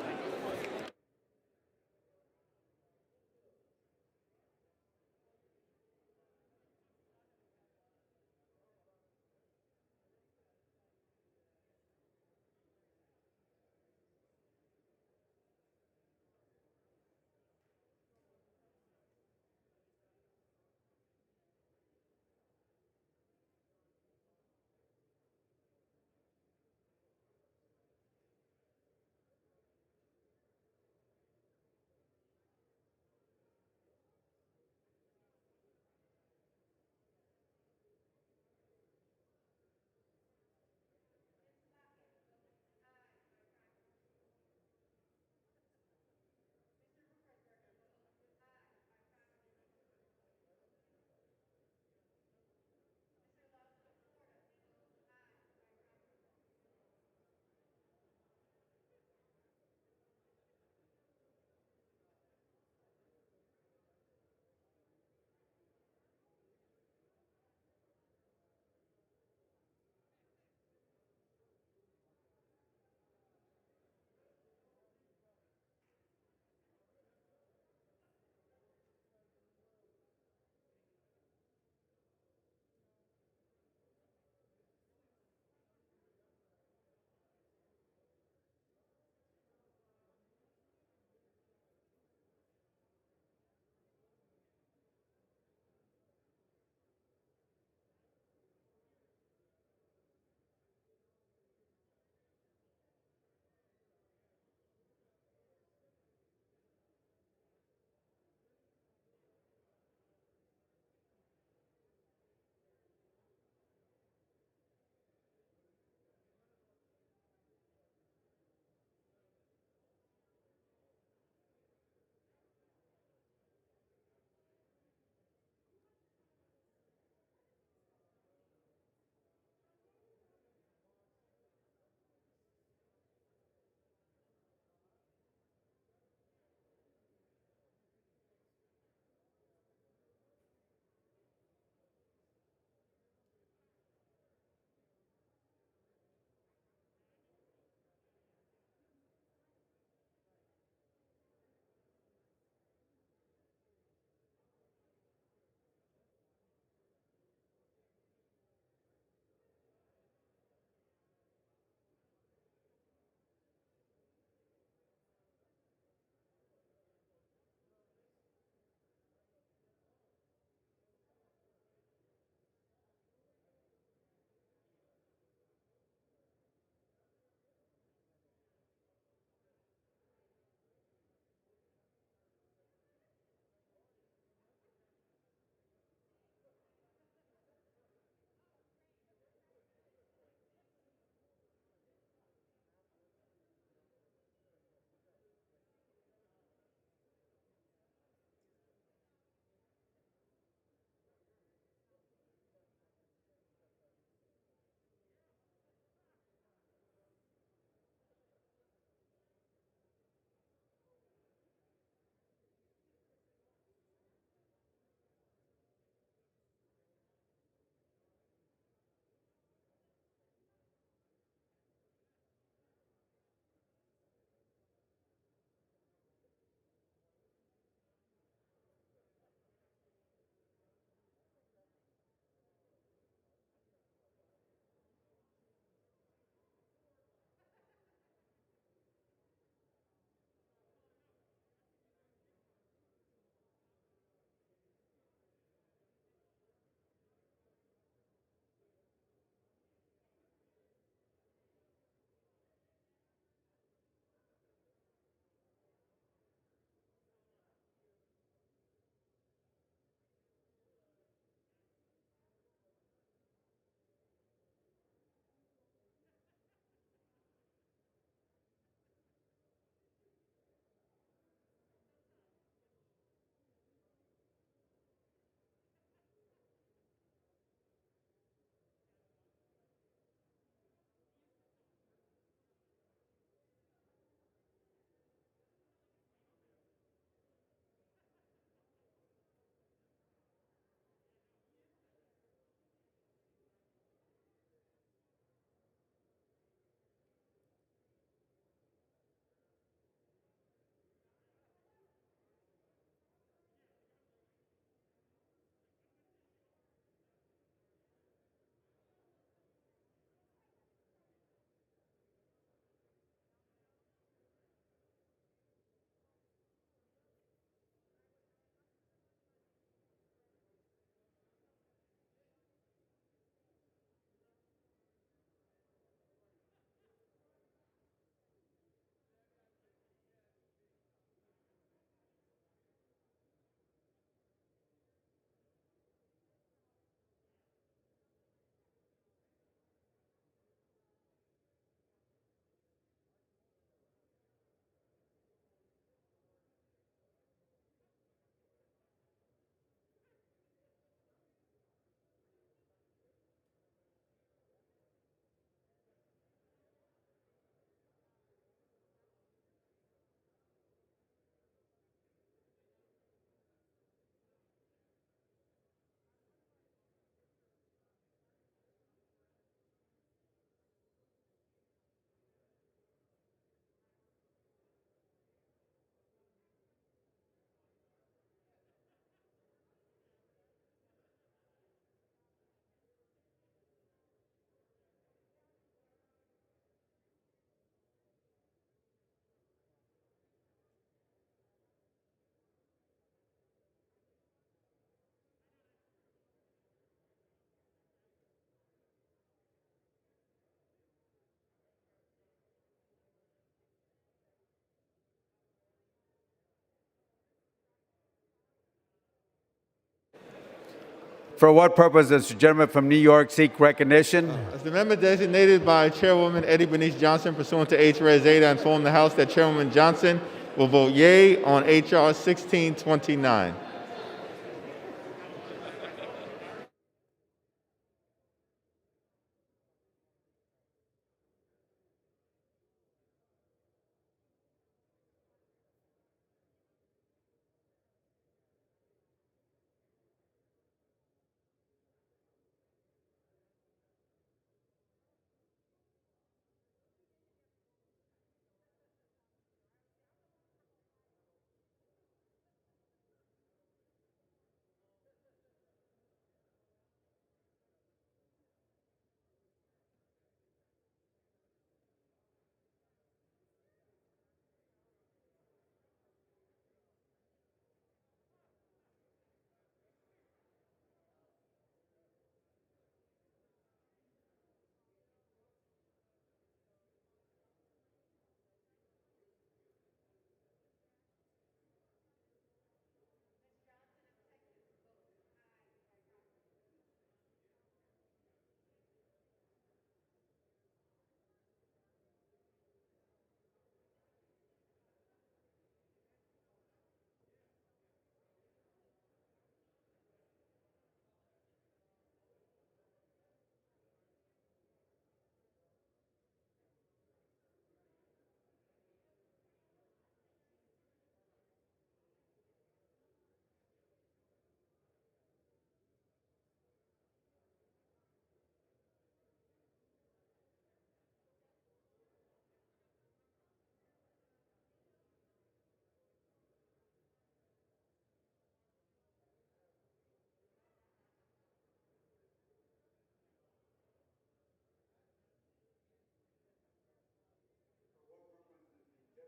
[SPEAKER 14] For what purpose does the gentleman from New York seek recognition?
[SPEAKER 21] As the member designated by Chairwoman Eddie Bernice Johnson pursuant to H-Res 8, I inform the House that Chairwoman Johnson will vote yea on H.R. 1629.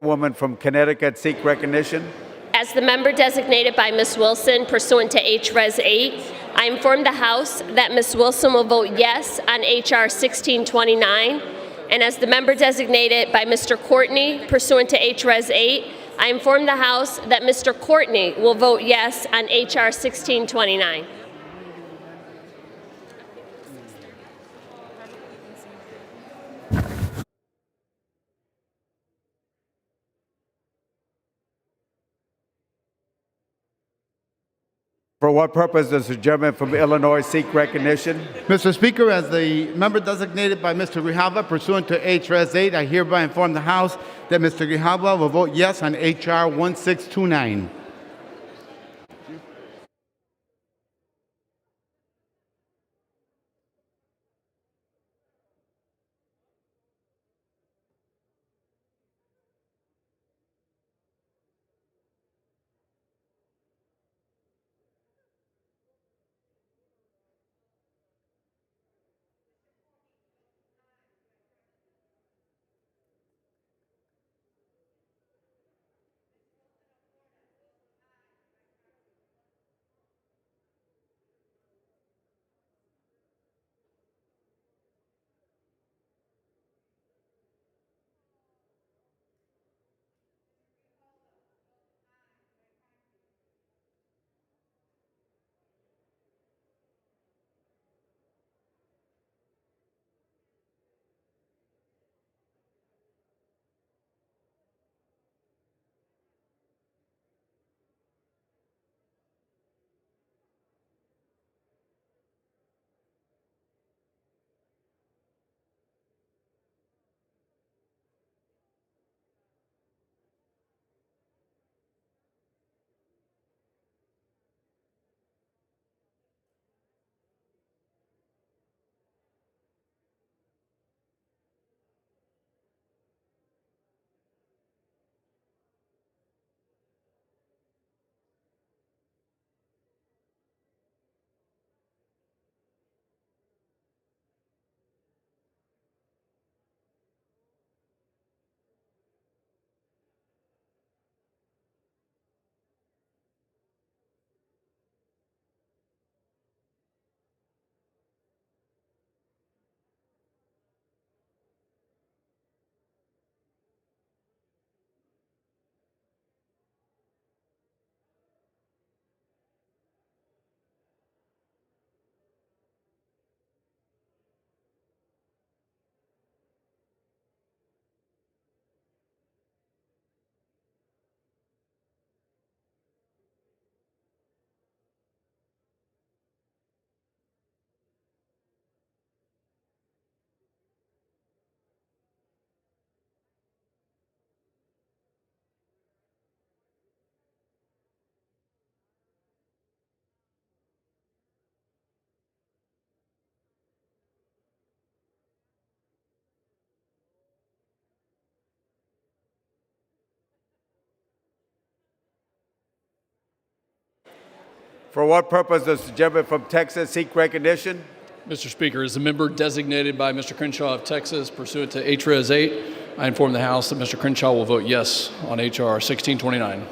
[SPEAKER 14] Woman from Connecticut seek recognition?
[SPEAKER 4] As the member designated by Ms. Wilson pursuant to H-Res 8, I inform the House that Ms. Wilson will vote yes on H.R. 1629. And as the member designated by Mr. Courtney pursuant to H-Res 8, I inform the House that Mr. Courtney will vote yes on H.R. 1629.
[SPEAKER 14] For what purpose does the gentleman from Illinois seek recognition?
[SPEAKER 21] Mr. Speaker, as the member designated by Mr. Grijalva pursuant to H.Res. 8, I hereby inform the House that Mr. Grijalva will vote yes on H.R. 1629.
[SPEAKER 14] For what purpose does the gentleman from Texas seek recognition?
[SPEAKER 25] Mr. Speaker, as a member designated by Mr. Crenshaw of Texas pursuant to H.Res. 8, I inform the House that Mr. Crenshaw will vote yes on H.R. 1629.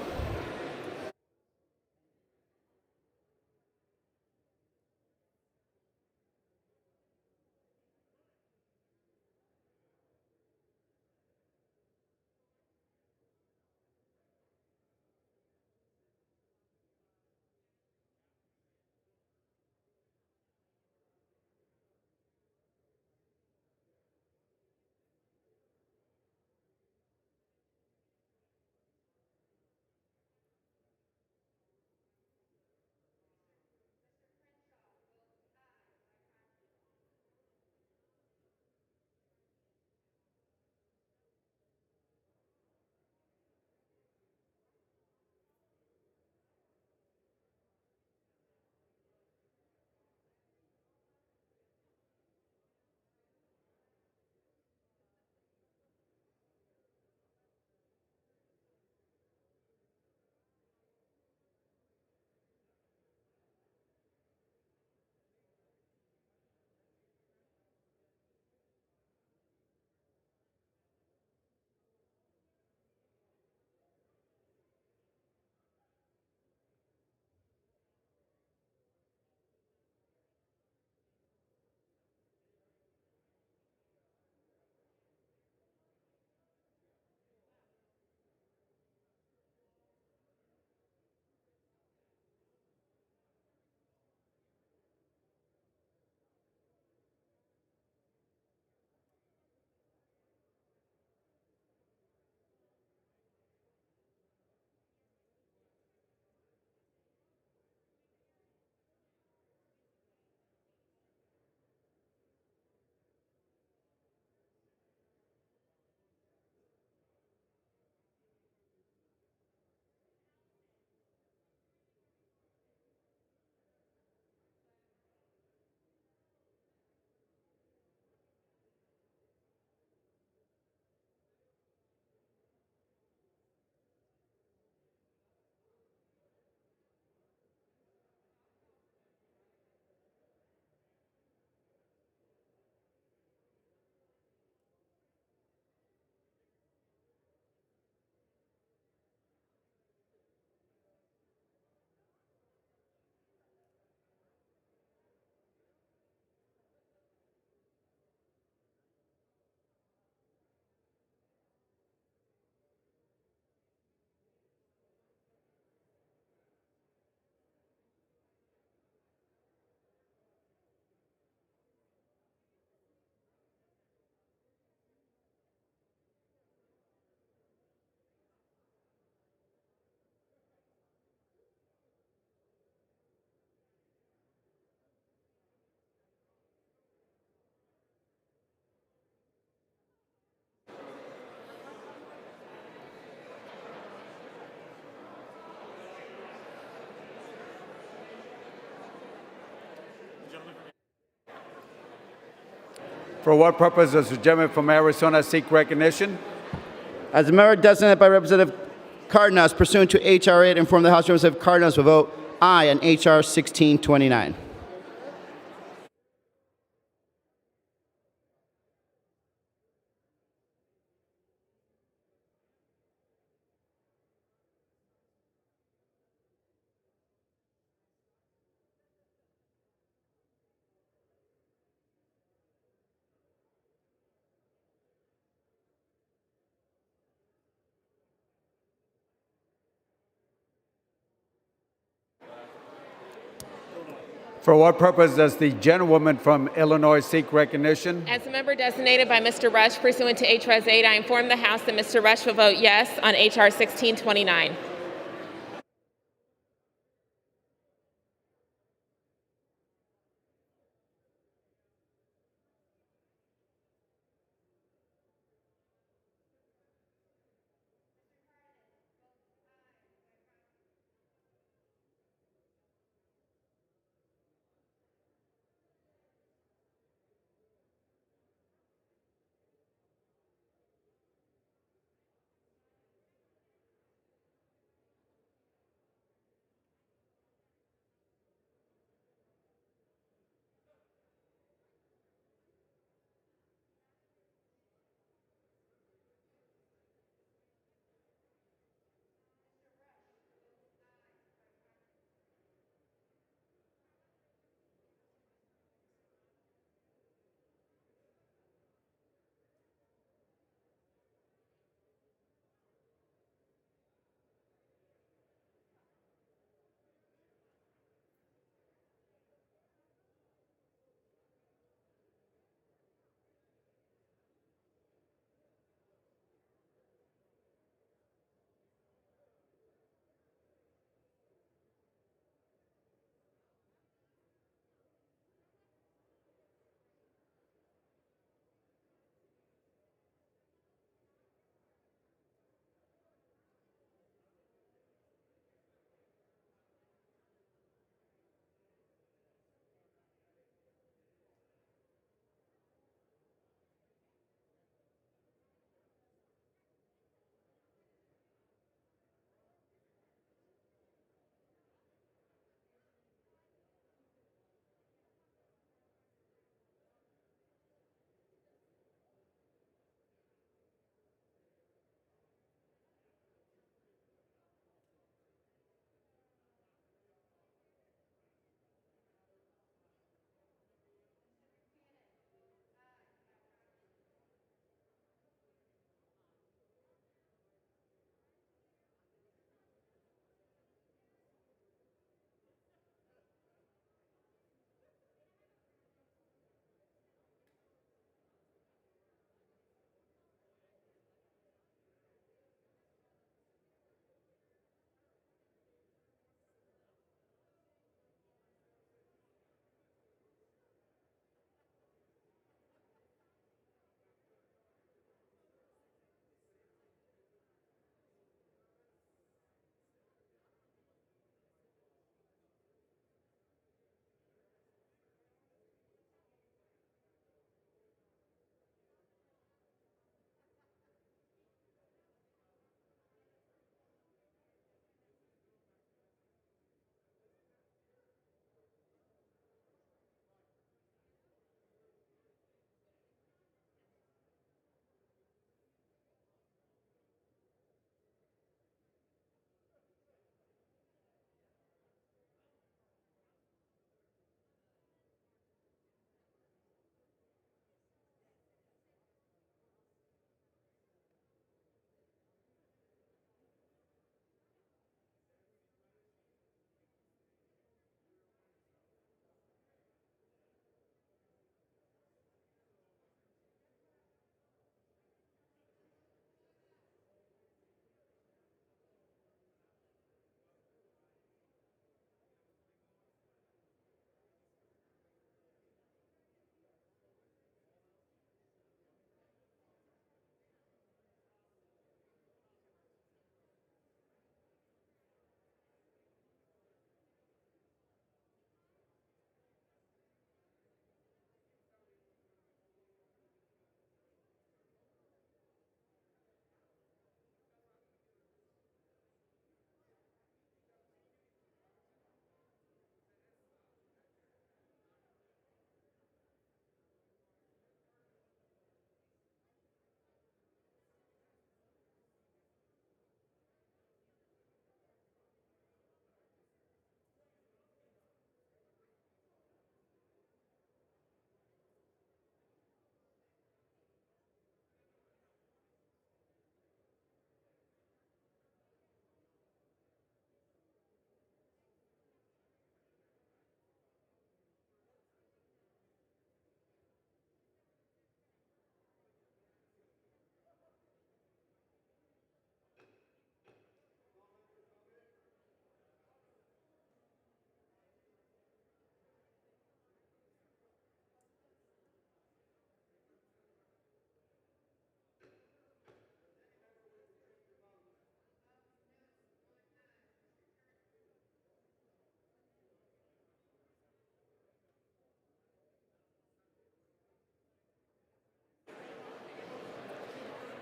[SPEAKER 14] For what purpose does the gentleman from Arizona seek recognition?
[SPEAKER 12] As a member designated by Representative Cardenas pursuant to H.R. 8, inform the House Representative Cardenas will vote aye on H.R. 1629.
[SPEAKER 14] For what purpose does the gentlewoman from Illinois seek recognition?
[SPEAKER 15] As a member designated by Mr. Rush pursuant to H.Res. 8, I inform the House that Mr. Rush will vote yes on H.R. 1629.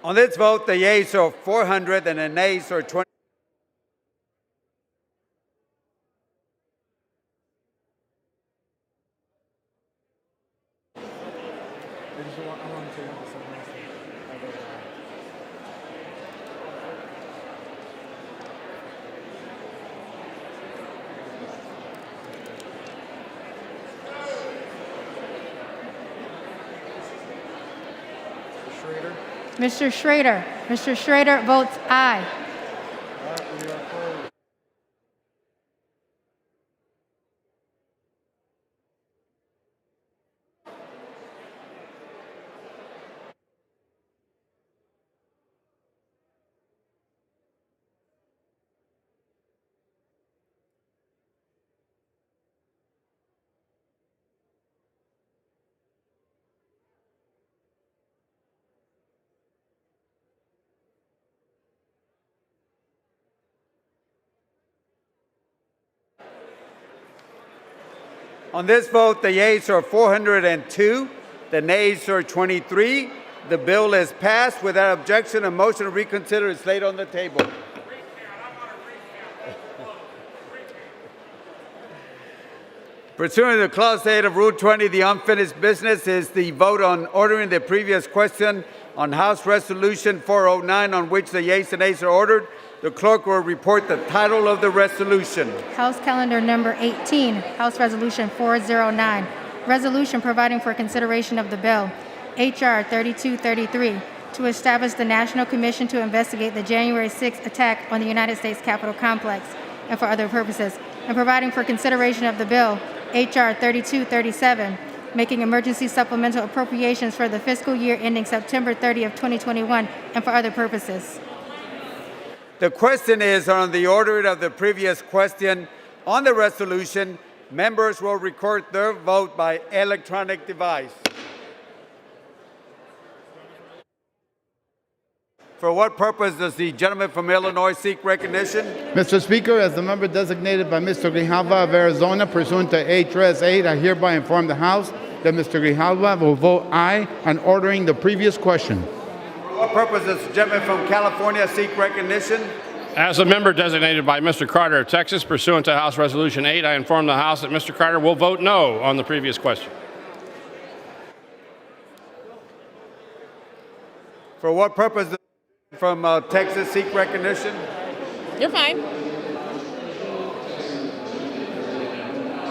[SPEAKER 14] On this vote, the yeas are 400 and the nays are 20.
[SPEAKER 6] Mr. Schrader. Mr. Schrader votes aye.
[SPEAKER 14] On this vote, the yeas are 402, the nays are 23. The bill is passed without objection. A motion to reconsider is laid on the table. Pursuant to Clause 8 of Rule 20, the unfinished business is the vote on ordering the previous question on House Resolution 409, on which the yeas and nays are ordered. The clerk will report the title of the resolution.
[SPEAKER 6] House Calendar Number 18, House Resolution 409, Resolution providing for consideration of the bill, H.R. 3233, to establish the National Commission to investigate the January 6th attack on the United States Capitol Complex and for other purposes, and providing for consideration of the bill, H.R. 3237, making emergency supplemental appropriations for the fiscal year ending September 30th, 2021, and for other purposes.
[SPEAKER 14] The question is on the order of the previous question. On the resolution, members will record their vote by electronic device. For what purpose does the gentleman from Illinois seek recognition?
[SPEAKER 21] Mr. Speaker, as the member designated by Mr. Grijalva of Arizona pursuant to H.Res. 8, I hereby inform the House that Mr. Grijalva will vote aye on ordering the previous question.
[SPEAKER 14] For what purpose does the gentleman from California seek recognition?
[SPEAKER 22] As a member designated by Mr. Carter of Texas pursuant to House Resolution 8, I inform the House that Mr. Carter will vote no on the previous question.
[SPEAKER 14] For what purpose does the gentleman from Texas seek recognition?
[SPEAKER 15] You're fine.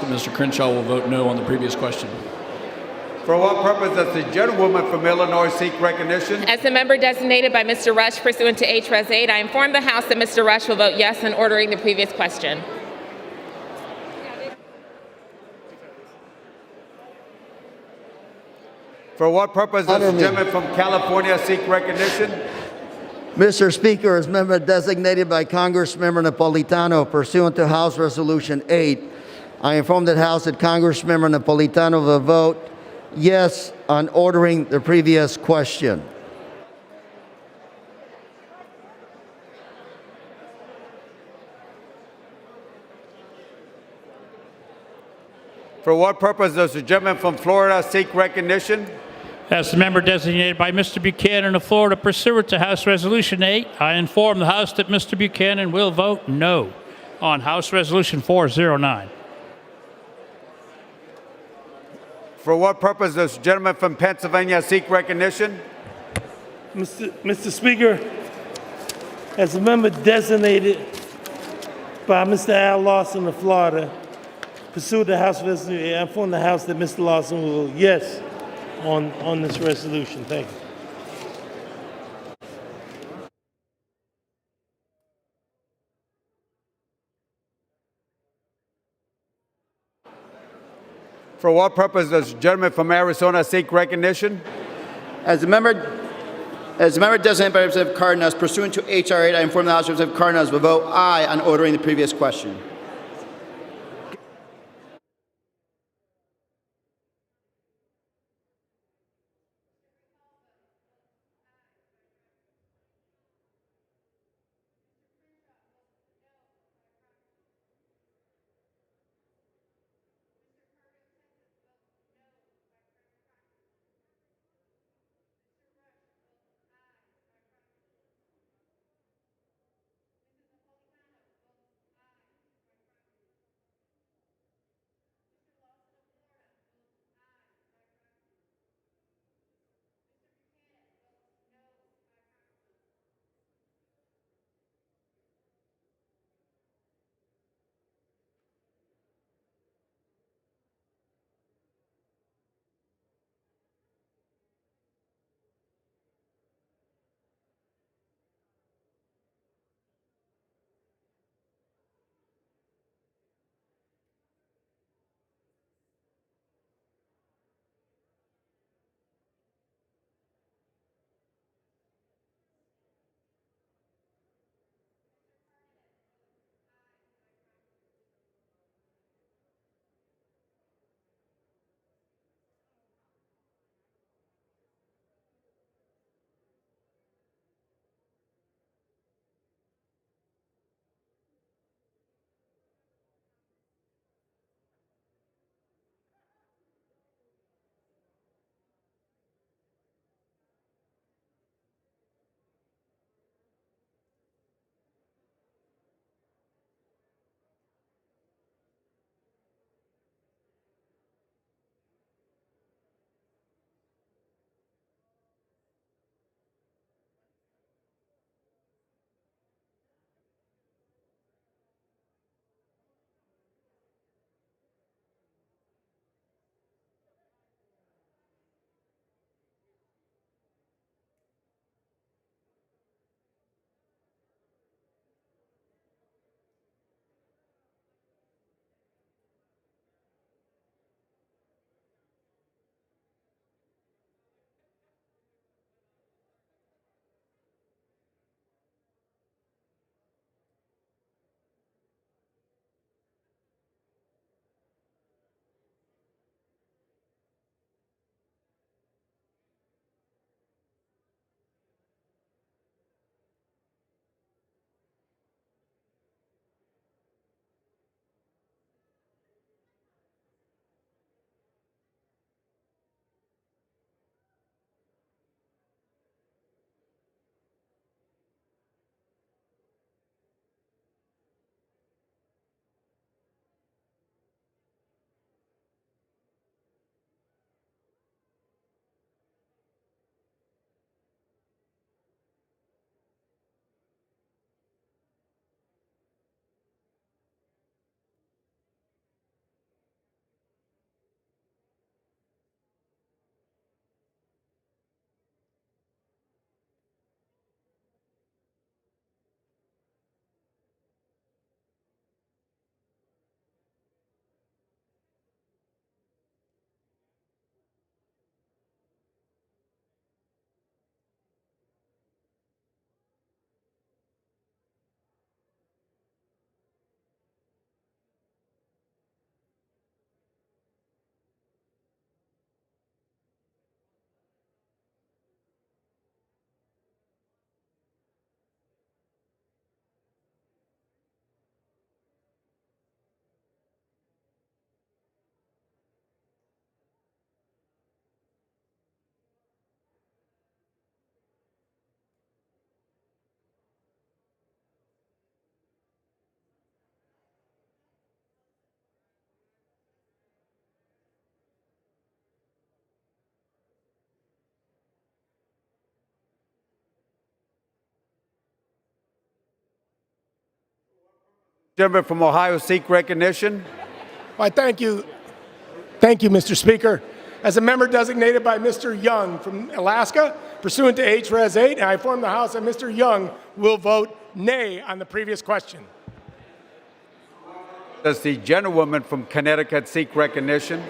[SPEAKER 13] Mr. Crenshaw will vote no on the previous question.
[SPEAKER 14] For what purpose does the gentlewoman from Illinois seek recognition?
[SPEAKER 15] As the member designated by Mr. Rush pursuant to H.Res. 8, I inform the House that Mr. Rush will vote yes on ordering the previous question.
[SPEAKER 14] For what purpose does the gentleman from California seek recognition?
[SPEAKER 16] Mr. Speaker, as member designated by Congressmember Napolitano pursuant to House Resolution 8, I inform the House that Congressmember Napolitano will vote yes on ordering the previous question.
[SPEAKER 14] For what purpose does the gentleman from Florida seek recognition?
[SPEAKER 11] As the member designated by Mr. Buchanan of Florida pursuant to House Resolution 8, I inform the House that Mr. Buchanan will vote no on House Resolution 409.
[SPEAKER 14] For what purpose does the gentleman from Pennsylvania seek recognition?
[SPEAKER 10] Mr. Speaker, as a member designated by Mr. Al Lawson of Florida, pursuant to House Resolution, I inform the House that Mr. Lawson will vote yes on this resolution. Thank you.
[SPEAKER 14] For what purpose does the gentleman from Arizona seek recognition?
[SPEAKER 12] As a member designated by Representative Cardenas pursuant to H.R. 8, I inform the House Representative Cardenas will vote aye on ordering the previous question.
[SPEAKER 14] Gentleman from Ohio seek recognition.
[SPEAKER 3] Why, thank you. Thank you, Mr. Speaker. As a member designated by Mr. Young from Alaska, pursuant to H-Res 8, I inform the House that Mr. Young will vote nay on the previous question.
[SPEAKER 14] Does the gentlewoman from Connecticut seek recognition?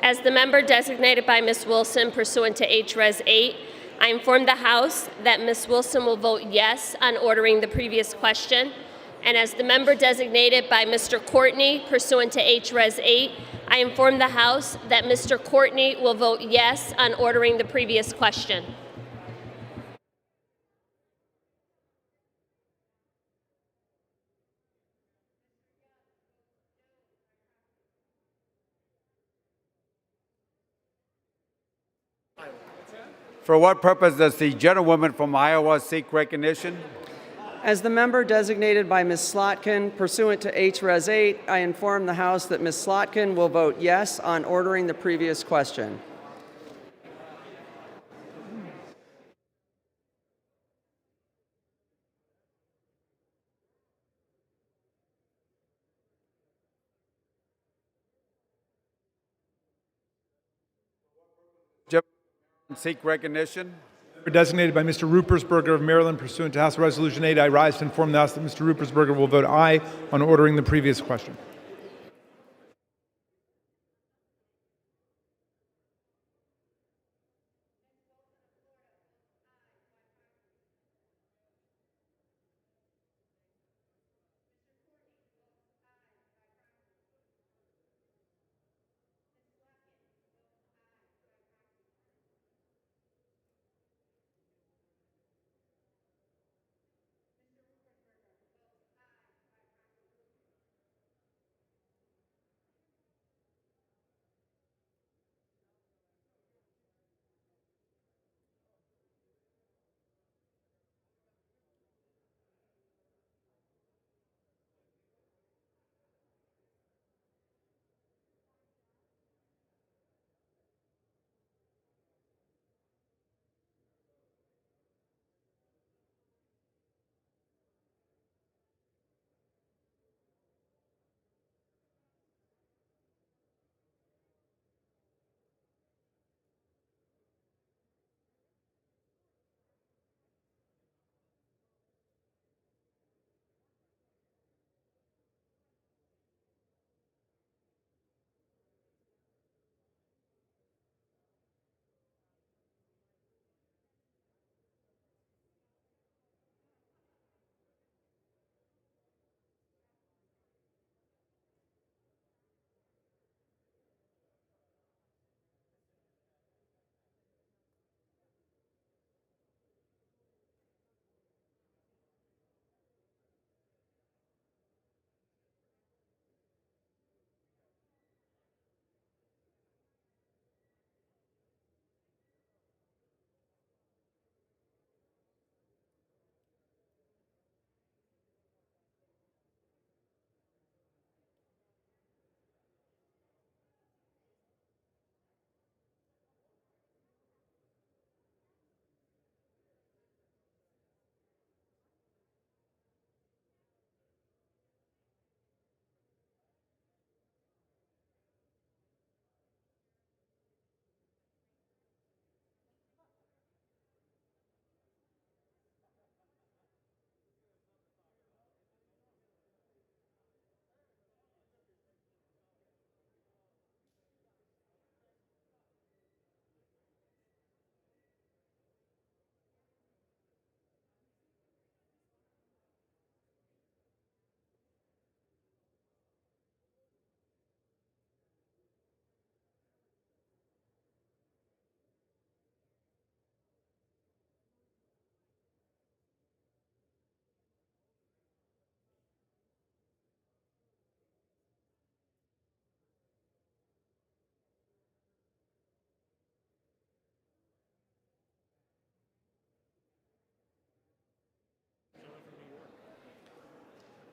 [SPEAKER 4] As the member designated by Ms. Wilson pursuant to H-Res 8, I inform the House that Ms. Wilson will vote yes on ordering the previous question. And as the member designated by Mr. Courtney pursuant to H-Res 8, I inform the House that Mr. Courtney will vote yes on ordering the previous question.
[SPEAKER 14] For what purpose does the gentlewoman from Iowa seek recognition?
[SPEAKER 8] As the member designated by Ms. Slotkin pursuant to H-Res 8, I inform the House that Ms. Slotkin will vote yes on ordering the previous question.
[SPEAKER 14] Seek recognition.
[SPEAKER 9] Designated by Mr. Rupersberger of Maryland pursuant to House Resolution 8, I rise to inform the House that Mr. Rupersberger will vote aye on ordering the previous question.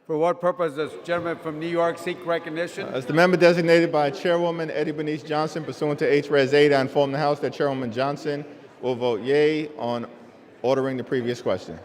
[SPEAKER 14] For what purpose does the gentleman from New York seek recognition?
[SPEAKER 21] As the member designated by Chairwoman Eddie Bernice Johnson pursuant to H-Res 8, I inform the House that Chairwoman Johnson will vote yea on ordering the previous question.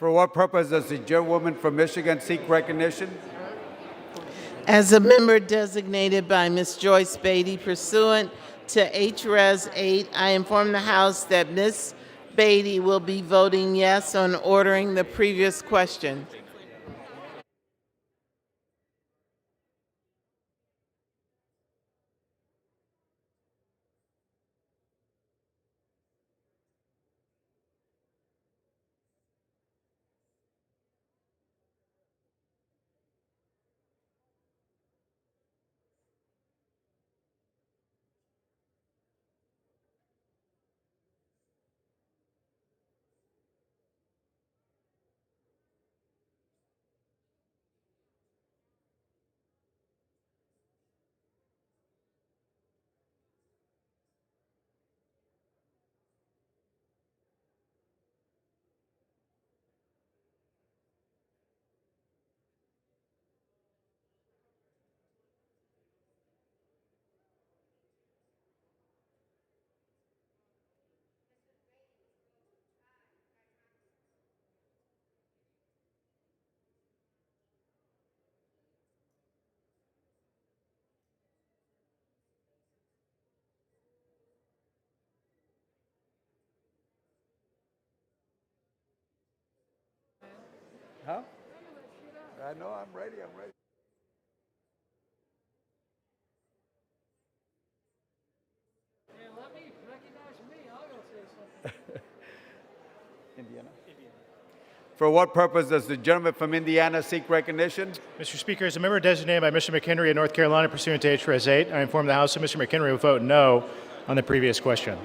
[SPEAKER 14] For what purpose does the gentlewoman from Michigan seek recognition?
[SPEAKER 5] As a member designated by Ms. Joyce Beatty pursuant to H.Res. 8, I inform the House that Ms. Beatty will be voting yes on ordering the previous question.
[SPEAKER 14] Huh? I know, I'm ready, I'm ready. Indiana. For what purpose does the gentleman from Indiana seek recognition?
[SPEAKER 17] Mr. Speaker, as a member designated by Mr. McHenry of North Carolina pursuant to H.Res. 8, I inform the House that Mr. McHenry will vote no on the previous question.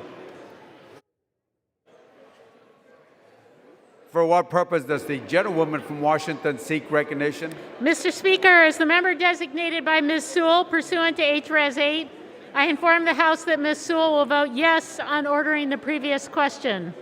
[SPEAKER 14] For what purpose does the gentlewoman from Washington seek recognition?
[SPEAKER 19] Mr. Speaker, as the member designated by Ms. Sewell pursuant to H.Res. 8, I inform the House that Ms. Sewell will vote yes on ordering the previous question.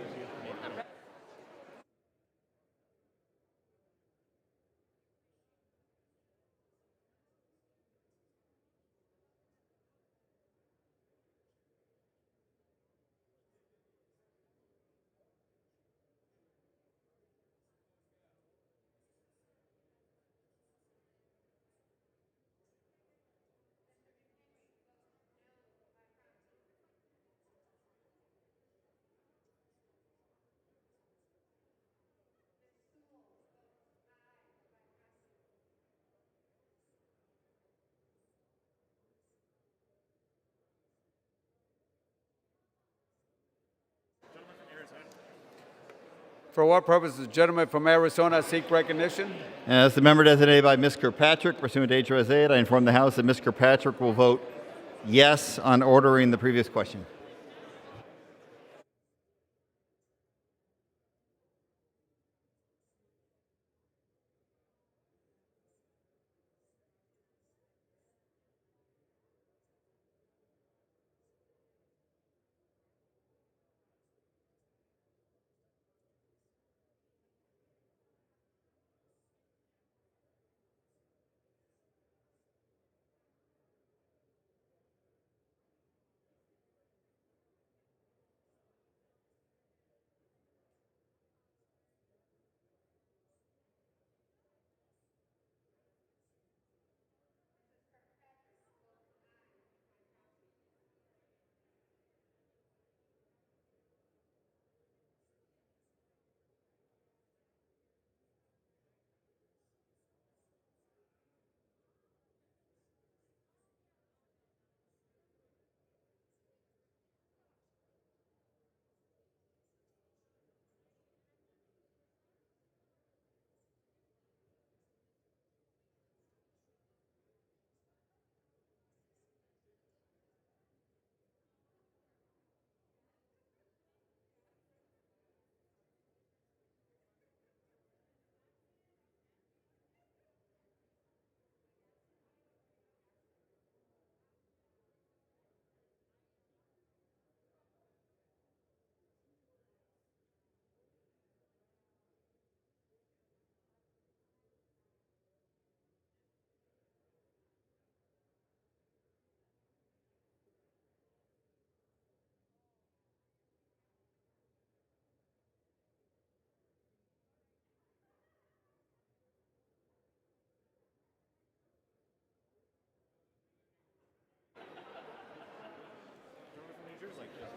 [SPEAKER 14] For what purpose does the gentleman from Arizona seek recognition?
[SPEAKER 20] As the member designated by Ms. Kirkpatrick, pursuant to H.Res. 8, I inform the House that Ms. Kirkpatrick will vote yes on ordering the previous question.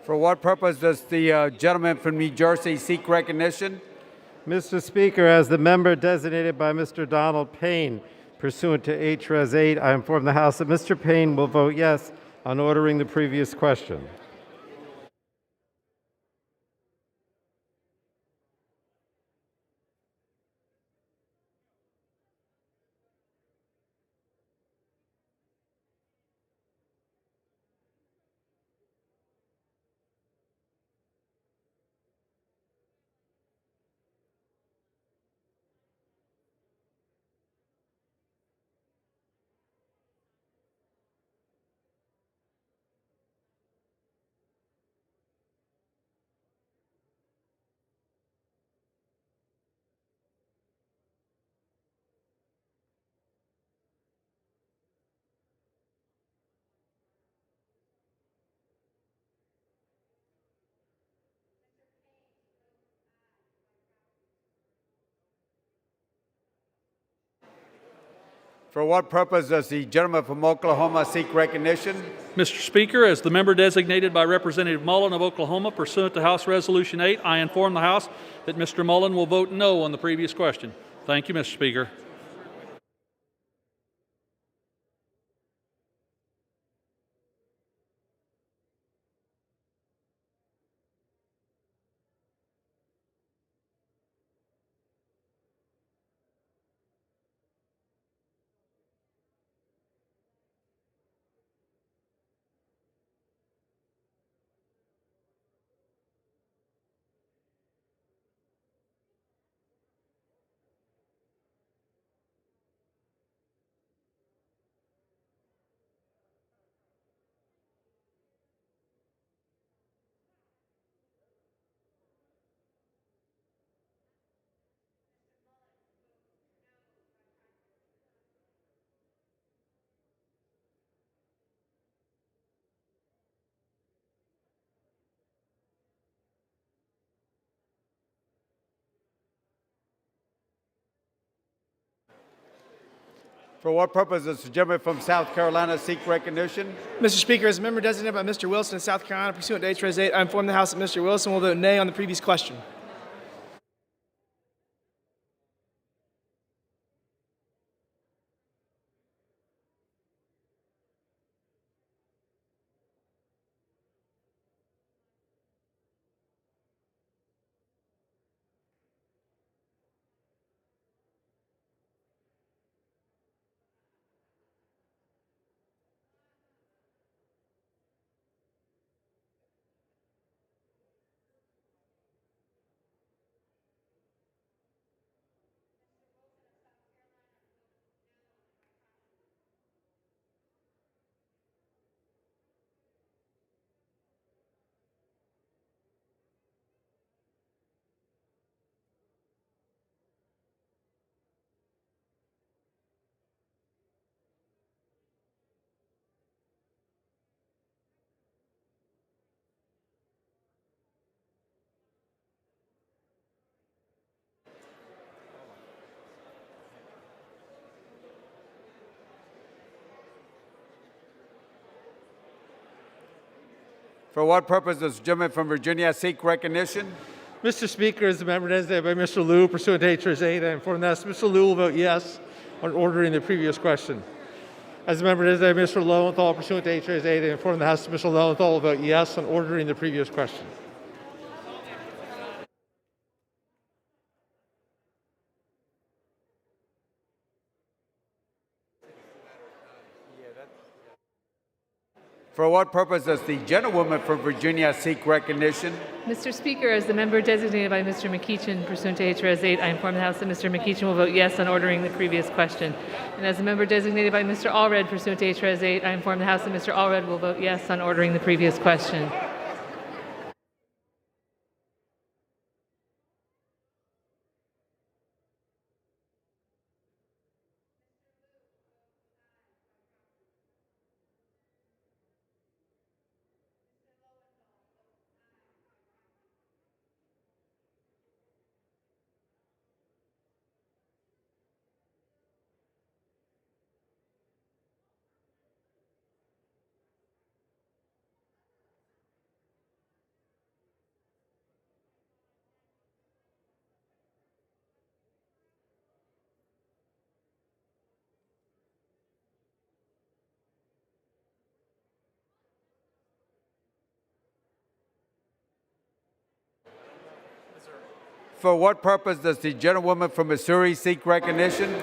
[SPEAKER 14] For what purpose does the gentleman from New Jersey seek recognition?
[SPEAKER 2] Mr. Speaker, as the member designated by Mr. Donald Payne pursuant to H-Res 8, I inform the House that Mr. Payne will vote yes on ordering the previous question.
[SPEAKER 14] For what purpose does the gentleman from Oklahoma seek recognition?
[SPEAKER 25] Mr. Speaker, as the member designated by Representative Mullen of Oklahoma pursuant to House Resolution 8, I inform the House that Mr. Mullen will vote no on the previous question. Thank you, Mr. Speaker.
[SPEAKER 14] For what purpose does the gentleman from South Carolina seek recognition?
[SPEAKER 7] Mr. Speaker, as a member designated by Mr. Wilson of South Carolina pursuant to H-Res 8, I inform the House that Mr. Wilson will vote nay on the previous question.
[SPEAKER 14] For what purpose does the gentleman from Virginia seek recognition?
[SPEAKER 1] Mr. Speaker, as the member designated by Mr. Liu pursuant to H-Res 8, I inform the House Mr. Liu will vote yes on ordering the previous question. As the member designated by Mr. Lowenthal pursuant to H-Res 8, I inform the House that Mr. Lowenthal will vote yes on ordering the previous question.
[SPEAKER 14] For what purpose does the gentlewoman from Virginia seek recognition?
[SPEAKER 18] Mr. Speaker, as the member designated by Mr. McEachin pursuant to H-Res 8, I inform the House that Mr. McEachin will vote yes on ordering the previous question. And as the member designated by Mr. Allred pursuant to H-Res 8, I inform the House that Mr. Allred will vote yes on ordering the previous question.
[SPEAKER 14] For what purpose does the gentlewoman from Missouri seek recognition?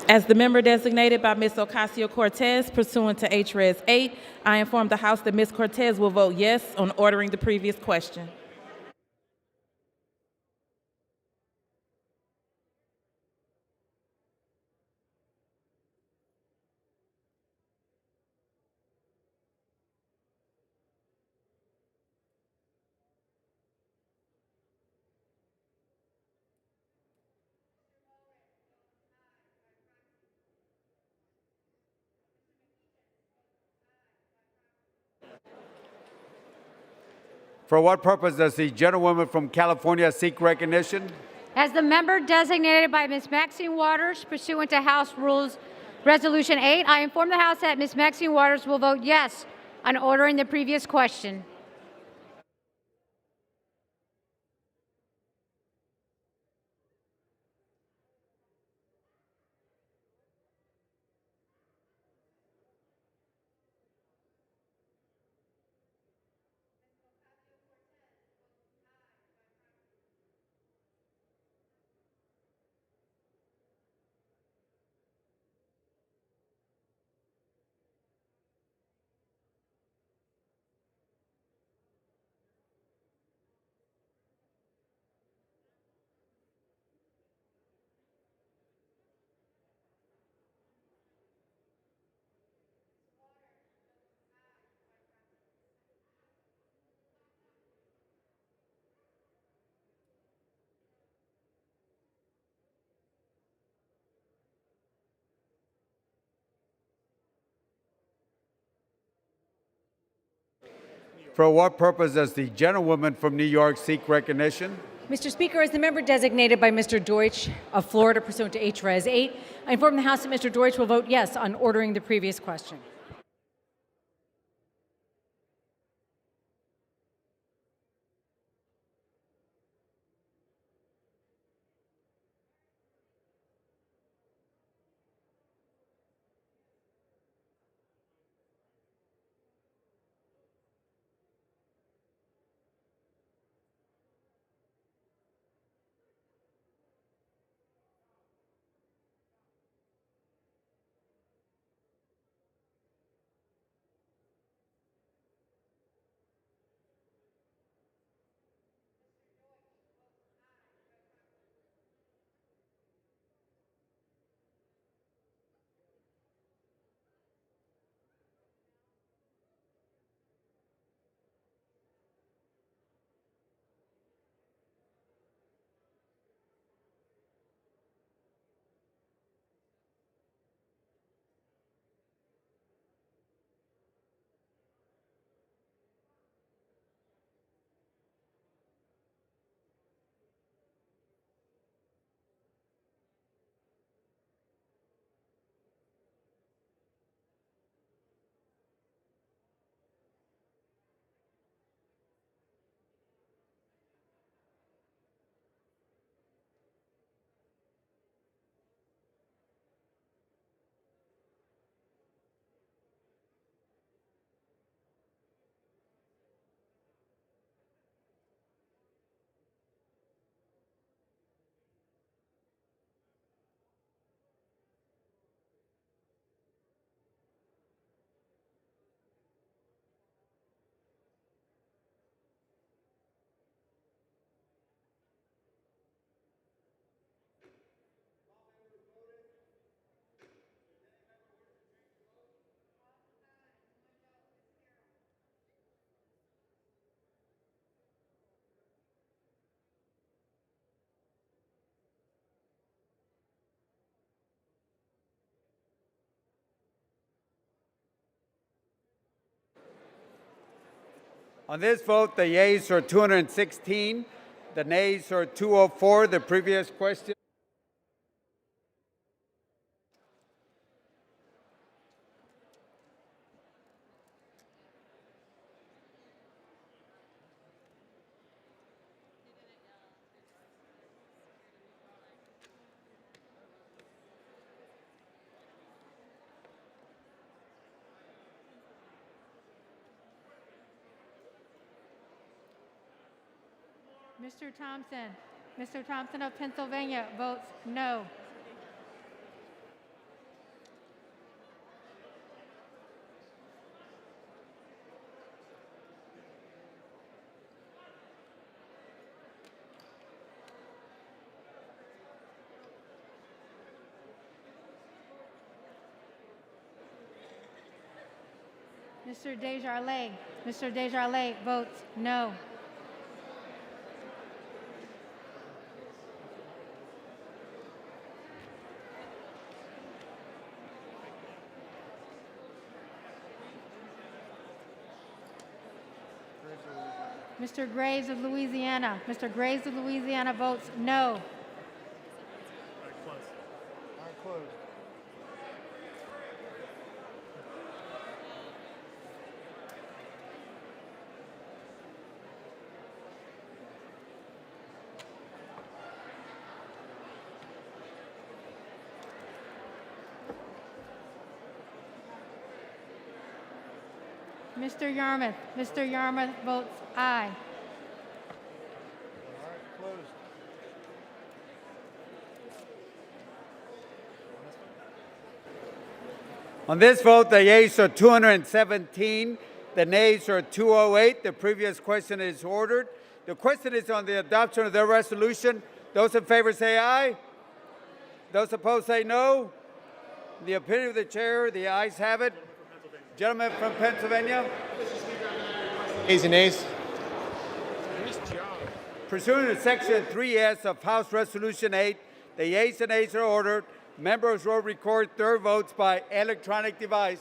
[SPEAKER 6] As the member designated by Ms. Ocasio-Cortez pursuant to H-Res 8, I inform the House that Ms. Cortez will vote yes on ordering the previous question.
[SPEAKER 14] For what purpose does the gentlewoman from California seek recognition?
[SPEAKER 13] As the member designated by Ms. Maxine Waters pursuant to House Rules Resolution 8, I inform the House that Ms. Maxine Waters will vote yes on ordering the previous question.
[SPEAKER 14] For what purpose does the gentlewoman from New York seek recognition?
[SPEAKER 22] Mr. Speaker, as the member designated by Mr. Deutsch of Florida pursuant to H-Res 8, I inform the House that Mr. Deutsch will vote yes on ordering the previous question.
[SPEAKER 14] On this vote, the yeas are 216, the nays are 204. The previous question.
[SPEAKER 13] Mr. Thompson, Mr. Thompson of Pennsylvania votes no. Mr. Desjardins votes no. Mr. Graves of Louisiana votes no. Mr. Yarmouth votes aye.
[SPEAKER 14] On this vote, the yeas are 217, the nays are 208. The previous question is ordered. The question is on the adoption of the resolution. Those in favor say aye. Those opposed say no. In the opinion of the chair, the ayes have it. Gentleman from Pennsylvania.
[SPEAKER 3] Ayes and nays.
[SPEAKER 14] Pursuant to Section 3S of House Resolution 8, the yeas and nays are ordered. Members will record their votes by electronic device.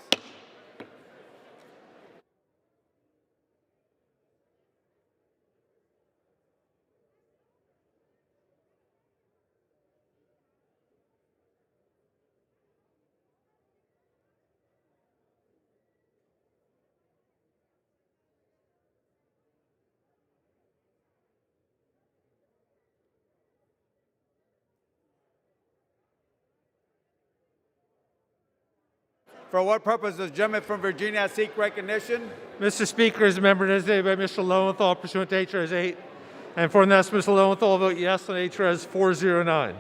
[SPEAKER 14] For what purpose does the gentleman from Virginia seek recognition?
[SPEAKER 1] Mr. Speaker, as a member designated by Mr. Lowenthal pursuant to H.R.S. 8, I inform the House Mr. Lowenthal will vote yes on H.R.S. 409.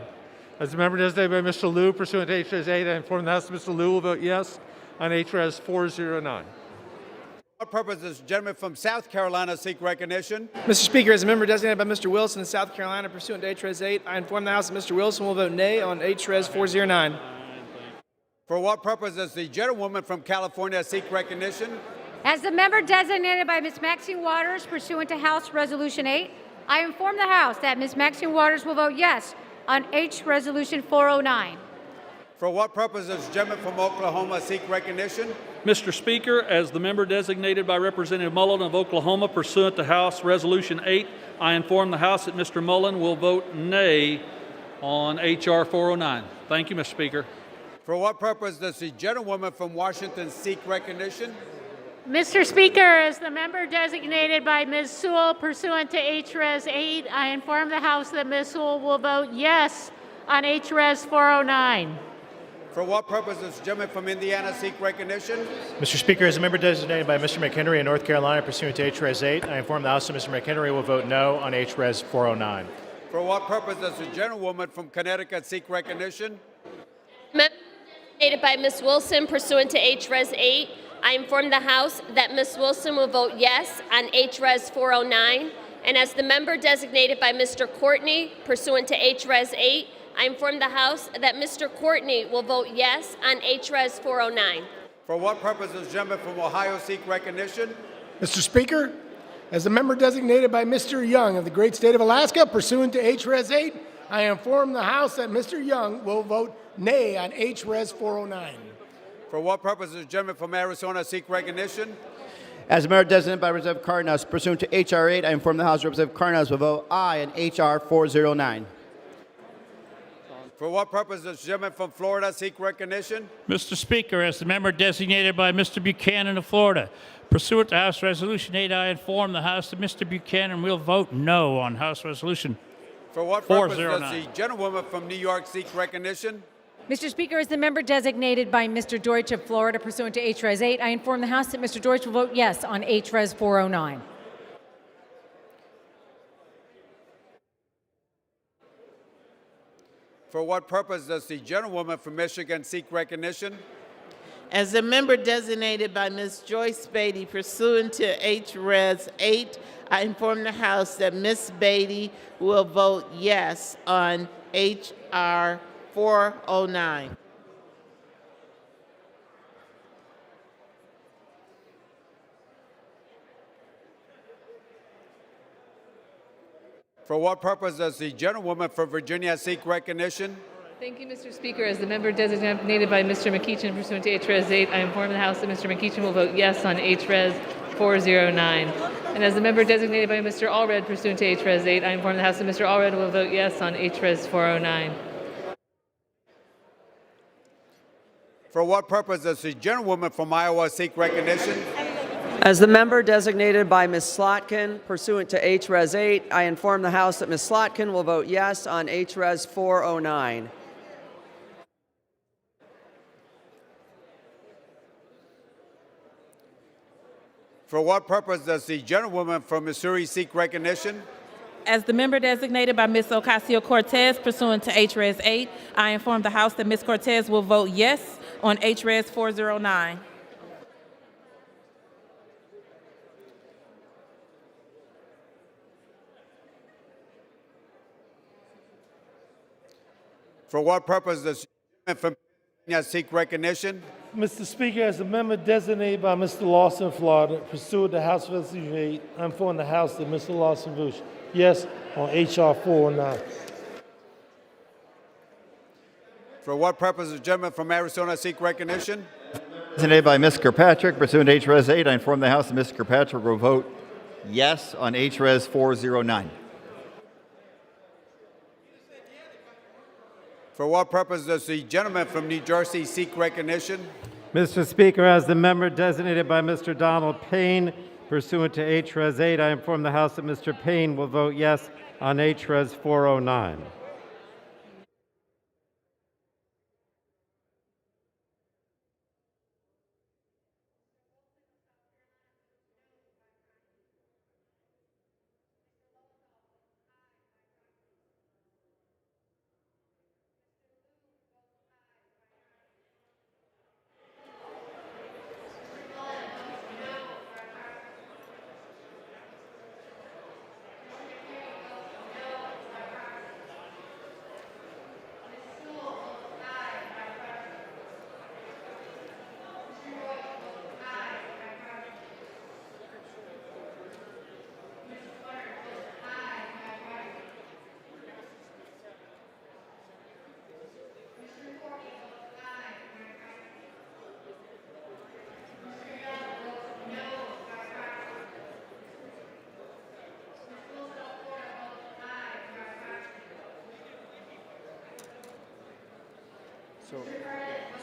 [SPEAKER 1] As a member designated by Mr. Liu pursuant to H.R.S. 8, I inform the House Mr. Liu will vote yes on H.R.S. 409.
[SPEAKER 14] For what purpose does the gentleman from South Carolina seek recognition?
[SPEAKER 7] Mr. Speaker, as a member designated by Mr. Wilson of South Carolina pursuant to H-Res 8, I inform the House that Mr. Wilson will vote nay on H-Res 409.
[SPEAKER 14] For what purpose does the gentlewoman from California seek recognition?
[SPEAKER 13] As the member designated by Ms. Maxine Waters pursuant to House Resolution 8, I inform the House that Ms. Maxine Waters will vote yes on H Resolution 409.
[SPEAKER 14] For what purpose does the gentleman from Oklahoma seek recognition?
[SPEAKER 25] Mr. Speaker, as the member designated by Representative Mullen of Oklahoma pursuant to House Resolution 8, I inform the House that Mr. Mullen will vote nay on H.R. 409. Thank you, Mr. Speaker.
[SPEAKER 14] For what purpose does the gentlewoman from Washington seek recognition?
[SPEAKER 19] Mr. Speaker, as the member designated by Ms. Sewell pursuant to H-Res 8, I inform the House that Ms. Sewell will vote yes on H-Res 409.
[SPEAKER 14] For what purpose does the gentleman from Indiana seek recognition?
[SPEAKER 17] Mr. Speaker, as a member designated by Mr. McHenry of North Carolina pursuant to H-Res 8, I inform the House that Mr. McHenry will vote no on H-Res 409.
[SPEAKER 14] For what purpose does the gentlewoman from Connecticut seek recognition?
[SPEAKER 4] Designated by Ms. Wilson pursuant to H-Res 8, I inform the House that Ms. Wilson will vote yes on H-Res 409. And as the member designated by Mr. Courtney pursuant to H-Res 8, I inform the House that Mr. Courtney will vote yes on H-Res 409.
[SPEAKER 14] For what purpose does the gentleman from Ohio seek recognition?
[SPEAKER 3] Mr. Speaker, as the member designated by Mr. Young of the great state of Alaska pursuant to H-Res 8, I inform the House that Mr. Young will vote nay on H-Res 409.
[SPEAKER 14] For what purpose does the gentleman from Arizona seek recognition?
[SPEAKER 12] As a member designated by Representative Cardenas pursuant to H.R. 8, I inform the House Representative Cardenas will vote aye on H.R. 409.
[SPEAKER 14] For what purpose does the gentleman from Florida seek recognition?
[SPEAKER 11] Mr. Speaker, as the member designated by Mr. Buchanan of Florida, pursuant to House Resolution 8, I inform the House that Mr. Buchanan will vote no on House Resolution
[SPEAKER 14] For what purpose
[SPEAKER 11] 409.
[SPEAKER 14] does the gentlewoman from New York seek recognition?
[SPEAKER 22] Mr. Speaker, as the member designated by Mr. Deutsch of Florida pursuant to H-Res 8, I inform the House that Mr. Deutsch will vote yes on H-Res 409.
[SPEAKER 14] For what purpose does the gentlewoman from Michigan seek recognition?
[SPEAKER 5] As a member designated by Ms. Joyce Beatty pursuant to H-Res 8, I inform the House that Ms. Beatty will vote yes on H.R. 409.
[SPEAKER 14] For what purpose does the gentlewoman from Virginia seek recognition?
[SPEAKER 18] Thank you, Mr. Speaker. As the member designated by Mr. McEachin pursuant to H-Res 8, I inform the House that Mr. McEachin will vote yes on H-Res 409. And as the member designated by Mr. Allred pursuant to H-Res 8, I inform the House that Mr. Allred will vote yes on H-Res 409.
[SPEAKER 14] For what purpose does the gentlewoman from Iowa seek recognition?
[SPEAKER 8] As the member designated by Ms. Slotkin pursuant to H-Res 8, I inform the House that Ms. Slotkin will vote yes on H-Res 409.
[SPEAKER 14] For what purpose does the gentlewoman from Missouri seek recognition?
[SPEAKER 6] As the member designated by Ms. Ocasio-Cortez pursuant to H-Res 8, I inform the House that Ms. Cortez will vote yes on H-Res 409.
[SPEAKER 14] For what purpose does the gentlewoman from Virginia seek recognition?
[SPEAKER 10] Mr. Speaker, as a member designated by Mr. Lawson, Florida, pursuant to House Resolution 8, I inform the House that Mr. Lawson votes yes on H.R. 409.
[SPEAKER 14] For what purpose does the gentleman from Arizona seek recognition?
[SPEAKER 20] Designated by Ms. Kirkpatrick, pursuant to H-Res 8, I inform the House that Ms. Kirkpatrick will vote yes on H-Res 409.
[SPEAKER 14] For what purpose does the gentleman from New Jersey seek recognition?
[SPEAKER 2] Mr. Speaker, as the member designated by Mr. Donald Payne pursuant to H-Res 8, I inform the House that Mr. Payne will vote yes on H-Res 409.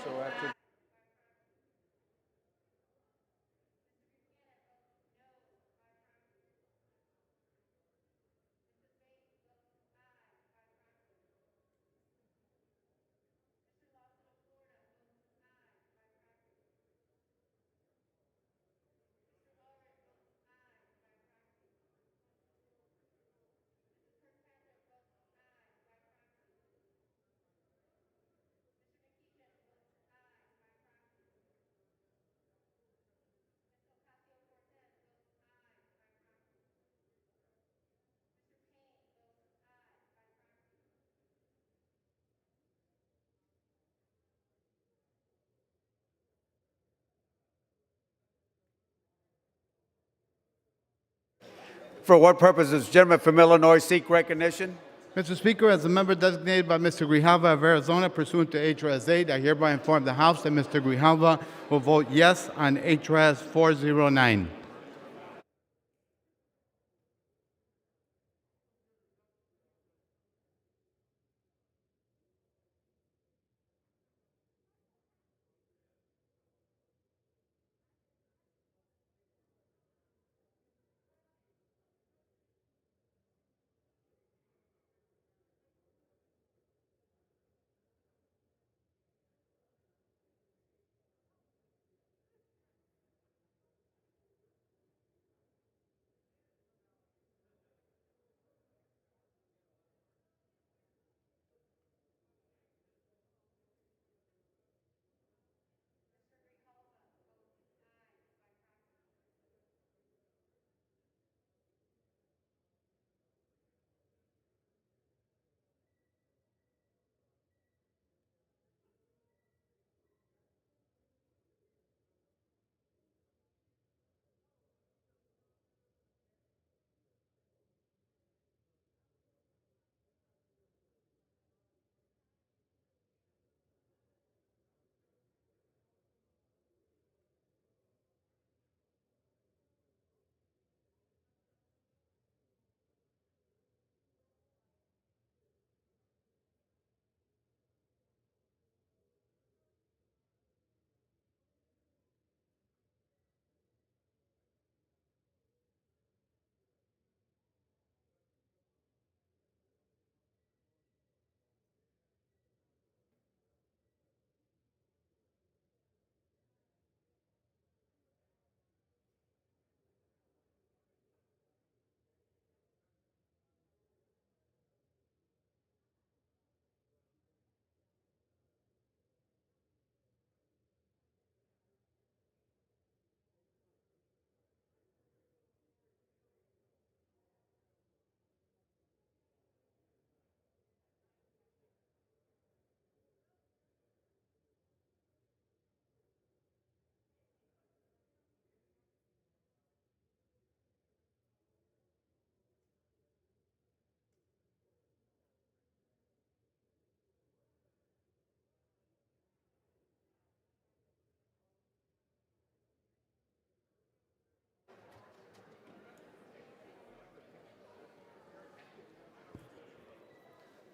[SPEAKER 14] So after. For what purpose does the gentleman from Illinois seek recognition?
[SPEAKER 21] Mr. Speaker, as a member designated by Mr. Grijalva of Arizona pursuant to H-Res 8, I hereby inform the House that Mr. Grijalva will vote yes on H-Res 409.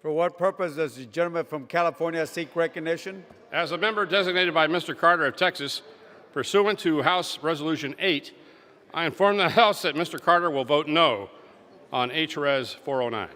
[SPEAKER 14] For what purpose does the gentleman from California seek recognition?
[SPEAKER 9] As a member designated by Mr. Carter of Texas, pursuant to House Resolution 8, I inform the House that Mr. Carter will vote no on HRES 409.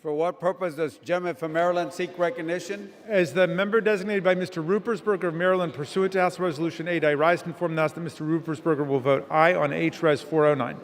[SPEAKER 14] For what purpose does the gentleman from Maryland seek recognition?
[SPEAKER 15] As the member designated by Mr. Rupersberger of Maryland pursuant to House Resolution 8, I rise to inform the House that Mr. Rupersberger will vote aye on HRES 409.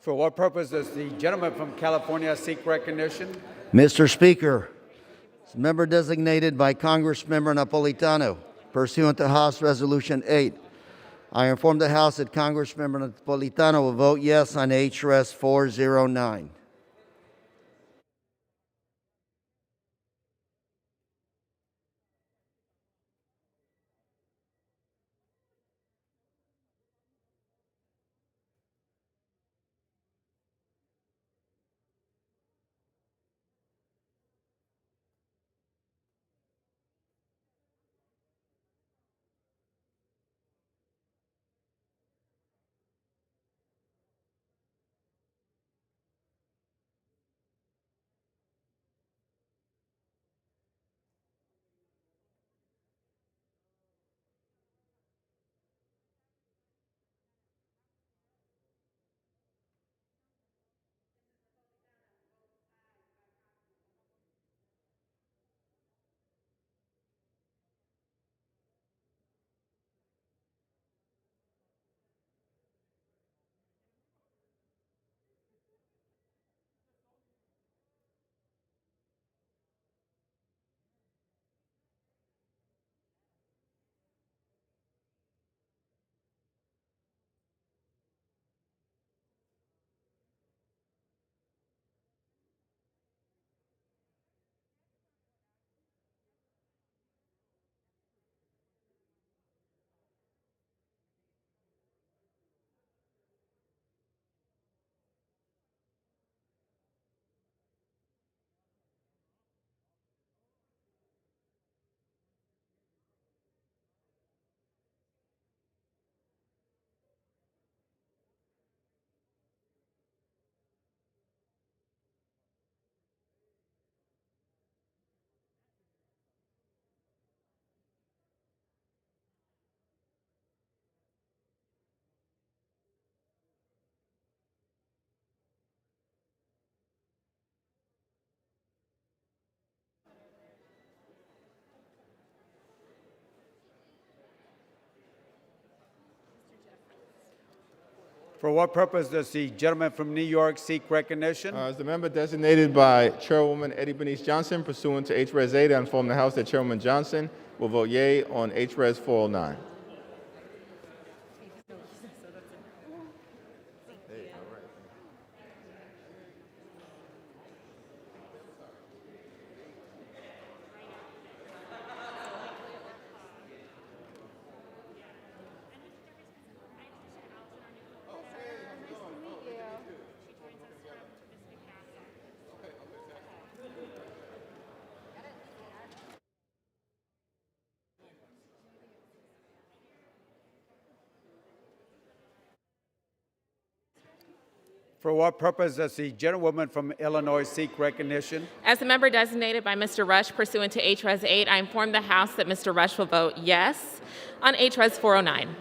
[SPEAKER 14] For what purpose does the gentleman from California seek recognition?
[SPEAKER 12] Mr. Speaker, as member designated by Congressmember Napolitano, pursuant to House Resolution 8, I inform the House that Congressmember Napolitano will vote yes on HRS 409.
[SPEAKER 14] For what purpose does the gentleman from New York seek recognition?
[SPEAKER 1] As the member designated by Chairwoman Eddie Bernice Johnson, pursuant to HRES 8, I inform the House that Chairwoman Johnson will vote yea on HRES 409.
[SPEAKER 14] For what purpose does the gentlewoman from Illinois seek recognition?
[SPEAKER 7] As a member designated by Mr. Rush pursuant to HRES 8, I inform the House that Mr. Rush will vote yes on HRES 409.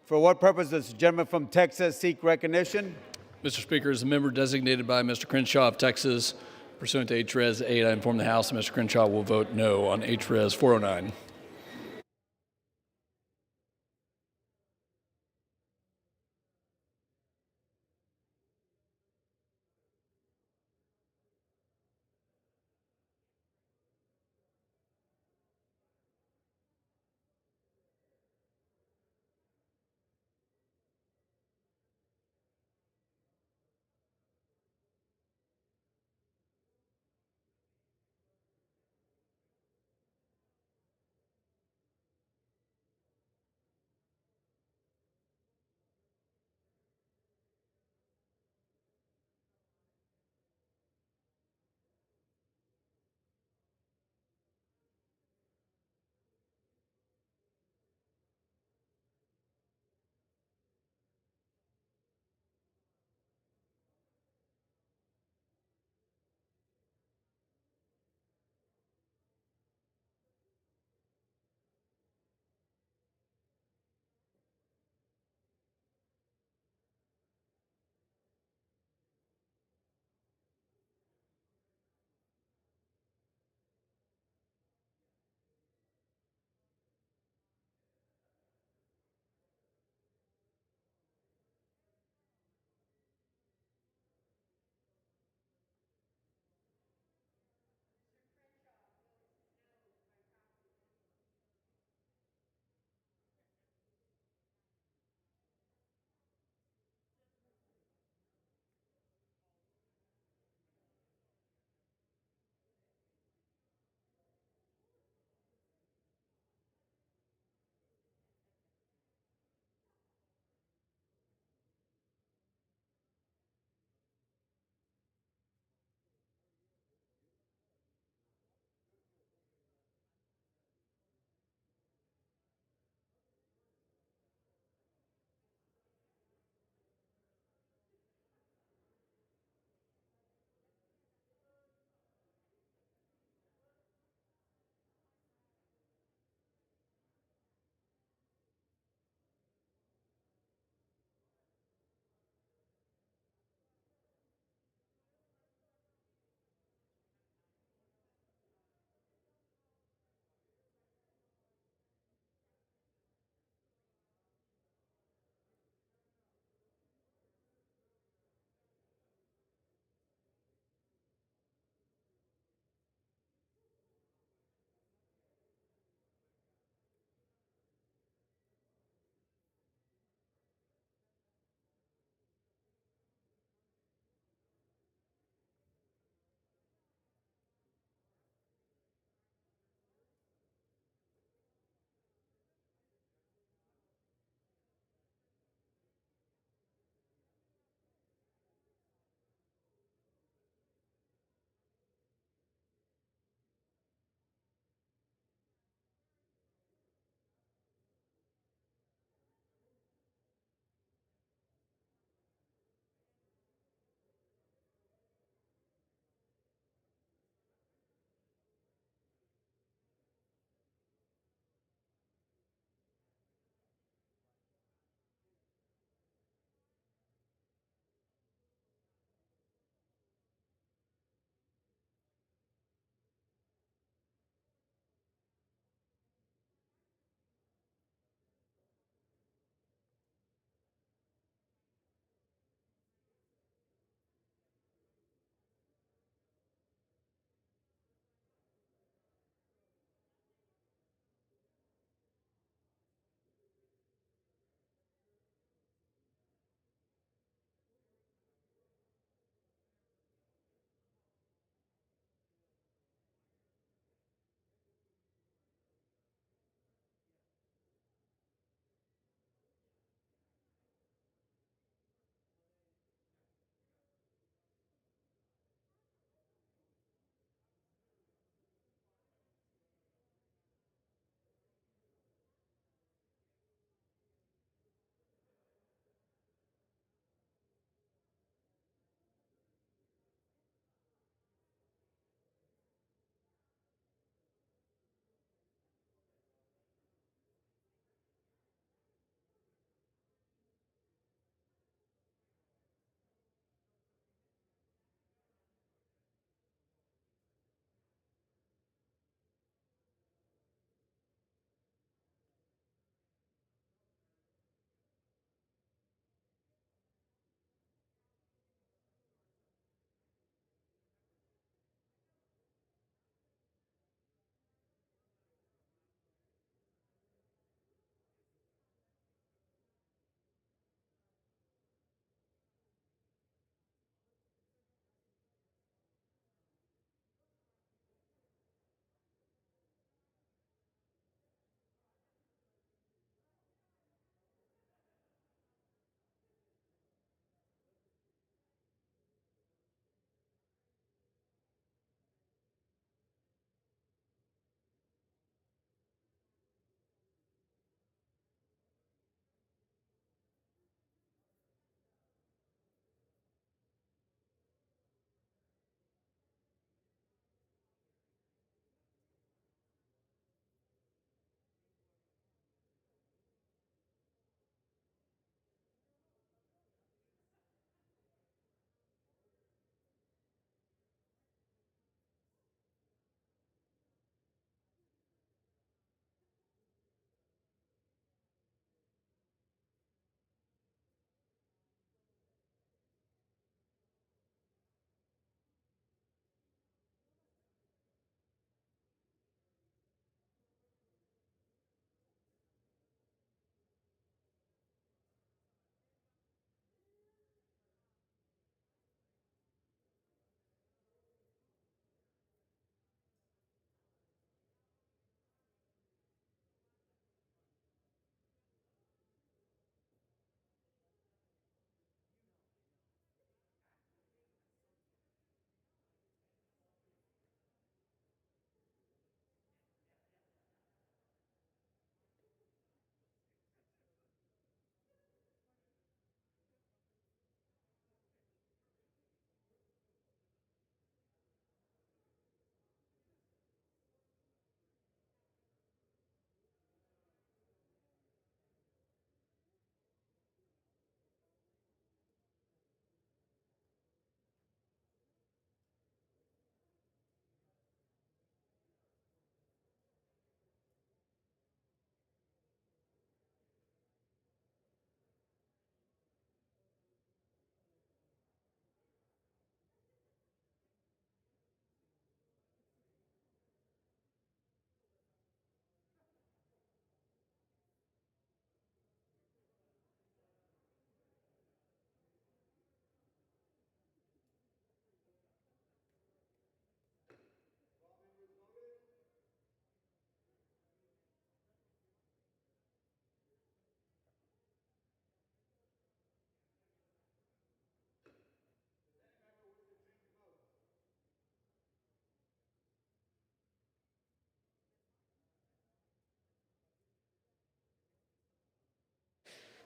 [SPEAKER 14] For what purpose does the gentleman from Texas seek recognition?
[SPEAKER 13] Mr. Speaker, as a member designated by Mr. Crenshaw of Texas, pursuant to HRES 8, I inform the House that Mr. Crenshaw will vote no on HRES 409.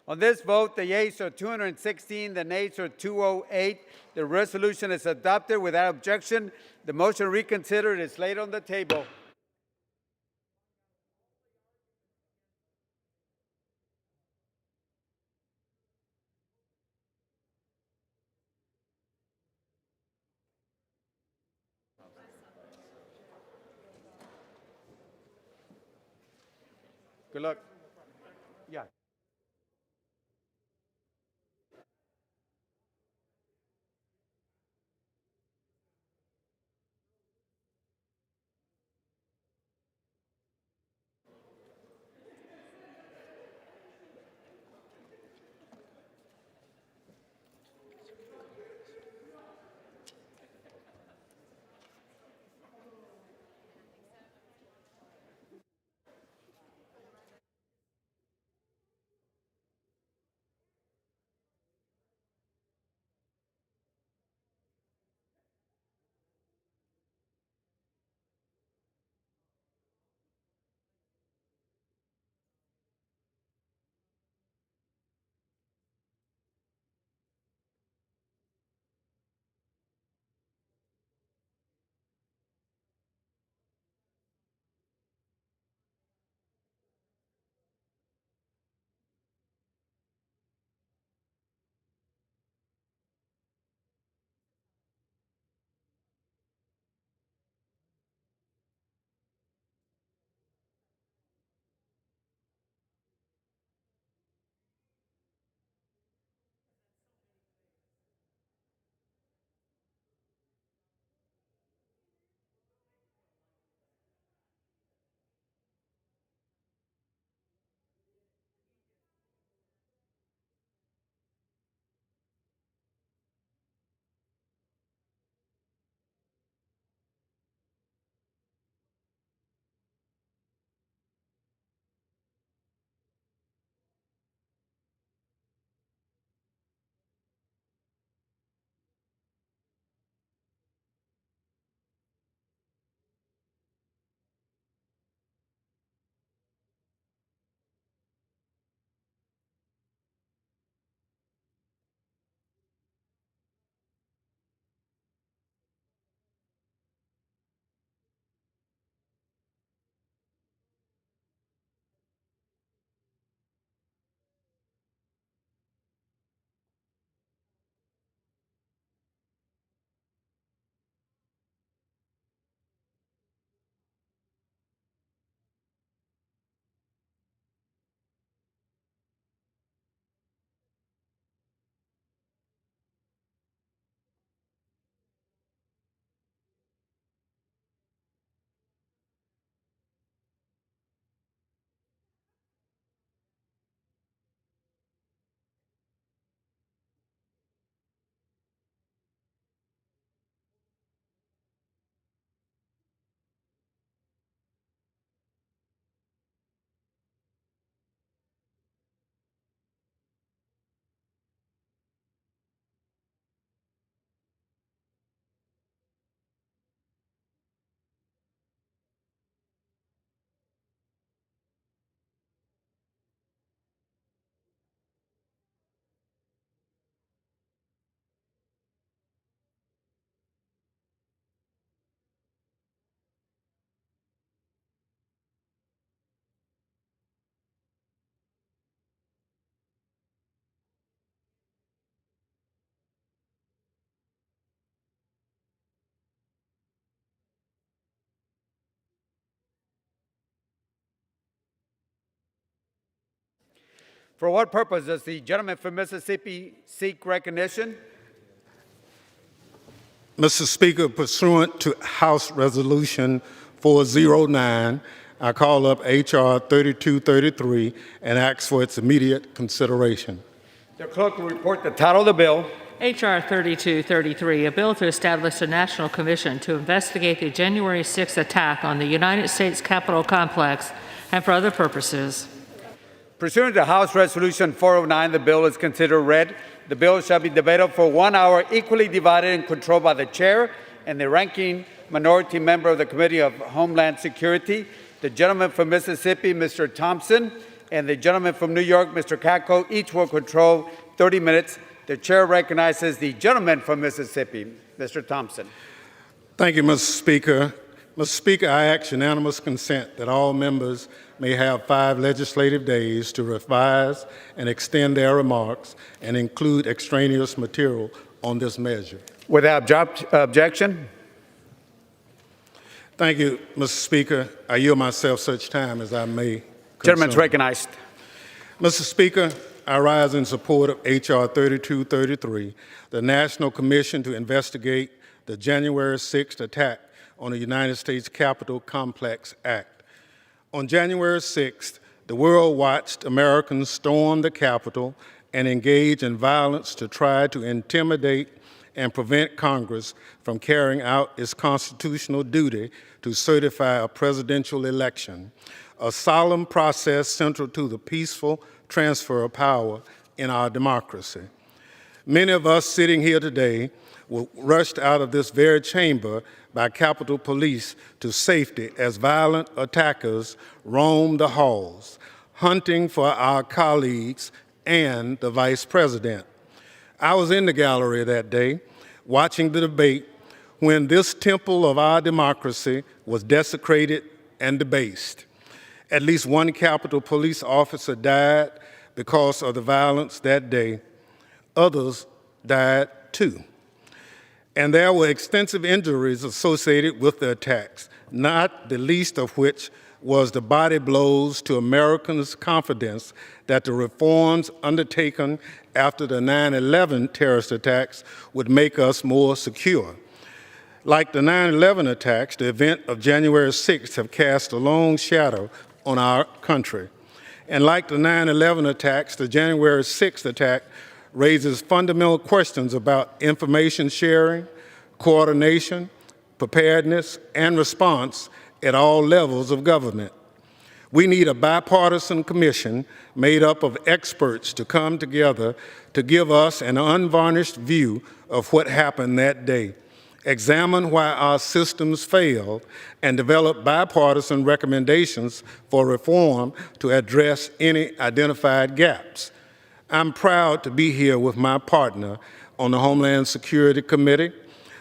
[SPEAKER 14] On this vote, the yeas are 216, the nays are 208. The resolution is adopted without objection. The motion reconsidered is laid on the table. Good luck. Yeah. For what purpose does the gentleman from Mississippi seek recognition?
[SPEAKER 16] Mr. Speaker, pursuant to House Resolution 409, I call up H.R. 3233 and ask for its immediate consideration.
[SPEAKER 14] The clerk will report the title of the bill.
[SPEAKER 19] H.R. 3233, a bill to establish a national commission to investigate the January 6th attack on the United States Capitol complex and for other purposes.
[SPEAKER 14] Pursuant to House Resolution 409, the bill is considered read. The bill shall be debated for 1 hour, equally divided and controlled by the chair and the ranking minority member of the Committee of Homeland Security. The gentleman from Mississippi, Mr. Thompson, and the gentleman from New York, Mr. Katko. Each will control 30 minutes. The chair recognizes the gentleman from Mississippi, Mr. Thompson.
[SPEAKER 16] Thank you, Mr. Speaker. Mr. Speaker, I ask unanimous consent that all members may have 5 legislative days to revise and extend their remarks and include extraneous material on this measure.
[SPEAKER 14] Without objection.
[SPEAKER 16] Thank you, Mr. Speaker. I yield myself such time as I may consume.
[SPEAKER 14] Gentleman's recognized.
[SPEAKER 16] Mr. Speaker, I rise in support of H.R. 3233, the National Commission to investigate the January 6th attack on the United States Capitol Complex Act. On January 6th, the world watched Americans storm the Capitol and engage in violence to try to intimidate and prevent Congress from carrying out its constitutional duty to certify a presidential election, a solemn process central to the peaceful transfer of power in our democracy. Many of us sitting here today were rushed out of this very chamber by Capitol Police to safety as violent attackers roamed the halls, hunting for our colleagues and the Vice President. I was in the gallery that day, watching the debate when this temple of our democracy was desecrated and debased. At least one Capitol Police officer died because of the violence that day. Others died too. And there were extensive injuries associated with the attacks, not the least of which was the body blows to Americans' confidence that the reforms undertaken after the 9/11 terrorist attacks would make us more secure. Like the 9/11 attacks, the event of January 6th have cast a long shadow on our country. And like the 9/11 attacks, the January 6th attack raises fundamental questions about information sharing, coordination, preparedness, and response at all levels of government. We need a bipartisan commission made up of experts to come together to give us an unvarnished view of what happened that day, examine why our systems failed, and develop bipartisan recommendations for reform to address any identified gaps. I'm proud to be here with my partner on the Homeland Security Committee,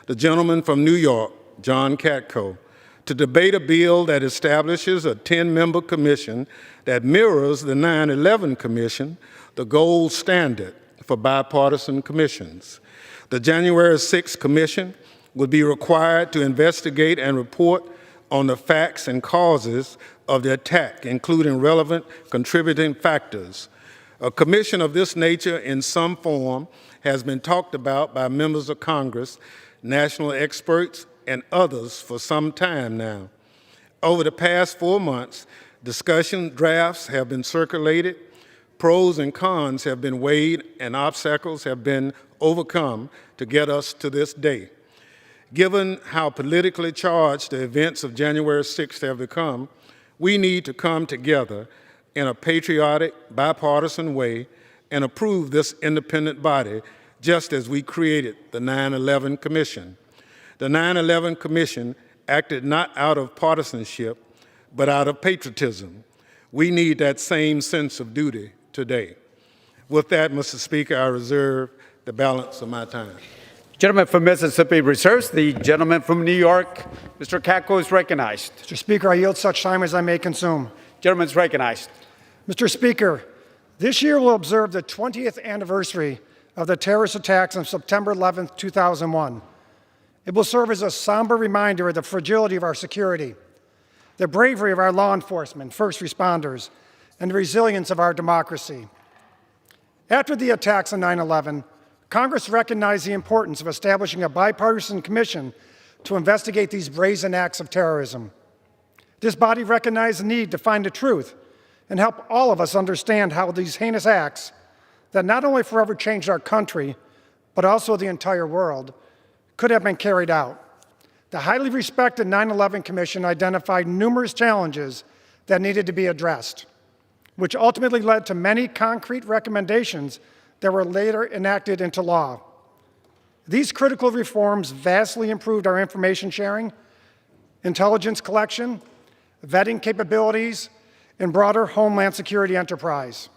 [SPEAKER 16] the gentleman from New York, John Katko, to debate a bill that establishes a 10-member commission that mirrors the 9/11 Commission, the gold standard for bipartisan commissions. The January 6th Commission would be required to investigate and report on the facts and causes of the attack, including relevant contributing factors. A commission of this nature in some form has been talked about by members of Congress, national experts, and others for some time now. Over the past 4 months, discussion drafts have been circulated, pros and cons have been weighed, and obstacles have been overcome to get us to this day. Given how politically charged the events of January 6th have become, we need to come together in a patriotic, bipartisan way and approve this independent body just as we created the 9/11 Commission. The 9/11 Commission acted not out of partisanship, but out of patriotism. We need that same sense of duty today. With that, Mr. Speaker, I reserve the balance of my time.
[SPEAKER 14] Gentleman from Mississippi reserves. The gentleman from New York, Mr. Katko, is recognized.
[SPEAKER 3] Mr. Speaker, I yield such time as I may consume.
[SPEAKER 14] Gentleman's recognized.
[SPEAKER 3] Mr. Speaker, this year we'll observe the 20th anniversary of the terrorist attacks on September 11, 2001. It will serve as a somber reminder of the fragility of our security, the bravery of our law enforcement, first responders, and the resilience of our democracy. After the attacks on 9/11, Congress recognized the importance of establishing a bipartisan commission to investigate these brazen acts of terrorism. This body recognized the need to find the truth and help all of us understand how these heinous acts that not only forever changed our country, but also the entire world, could have been carried out. The highly respected 9/11 Commission identified numerous challenges that needed to be addressed, which ultimately led to many concrete recommendations that were later enacted into law. These critical reforms vastly improved our information sharing, intelligence collection, vetting capabilities,
[SPEAKER 4] and broader homeland security enterprise.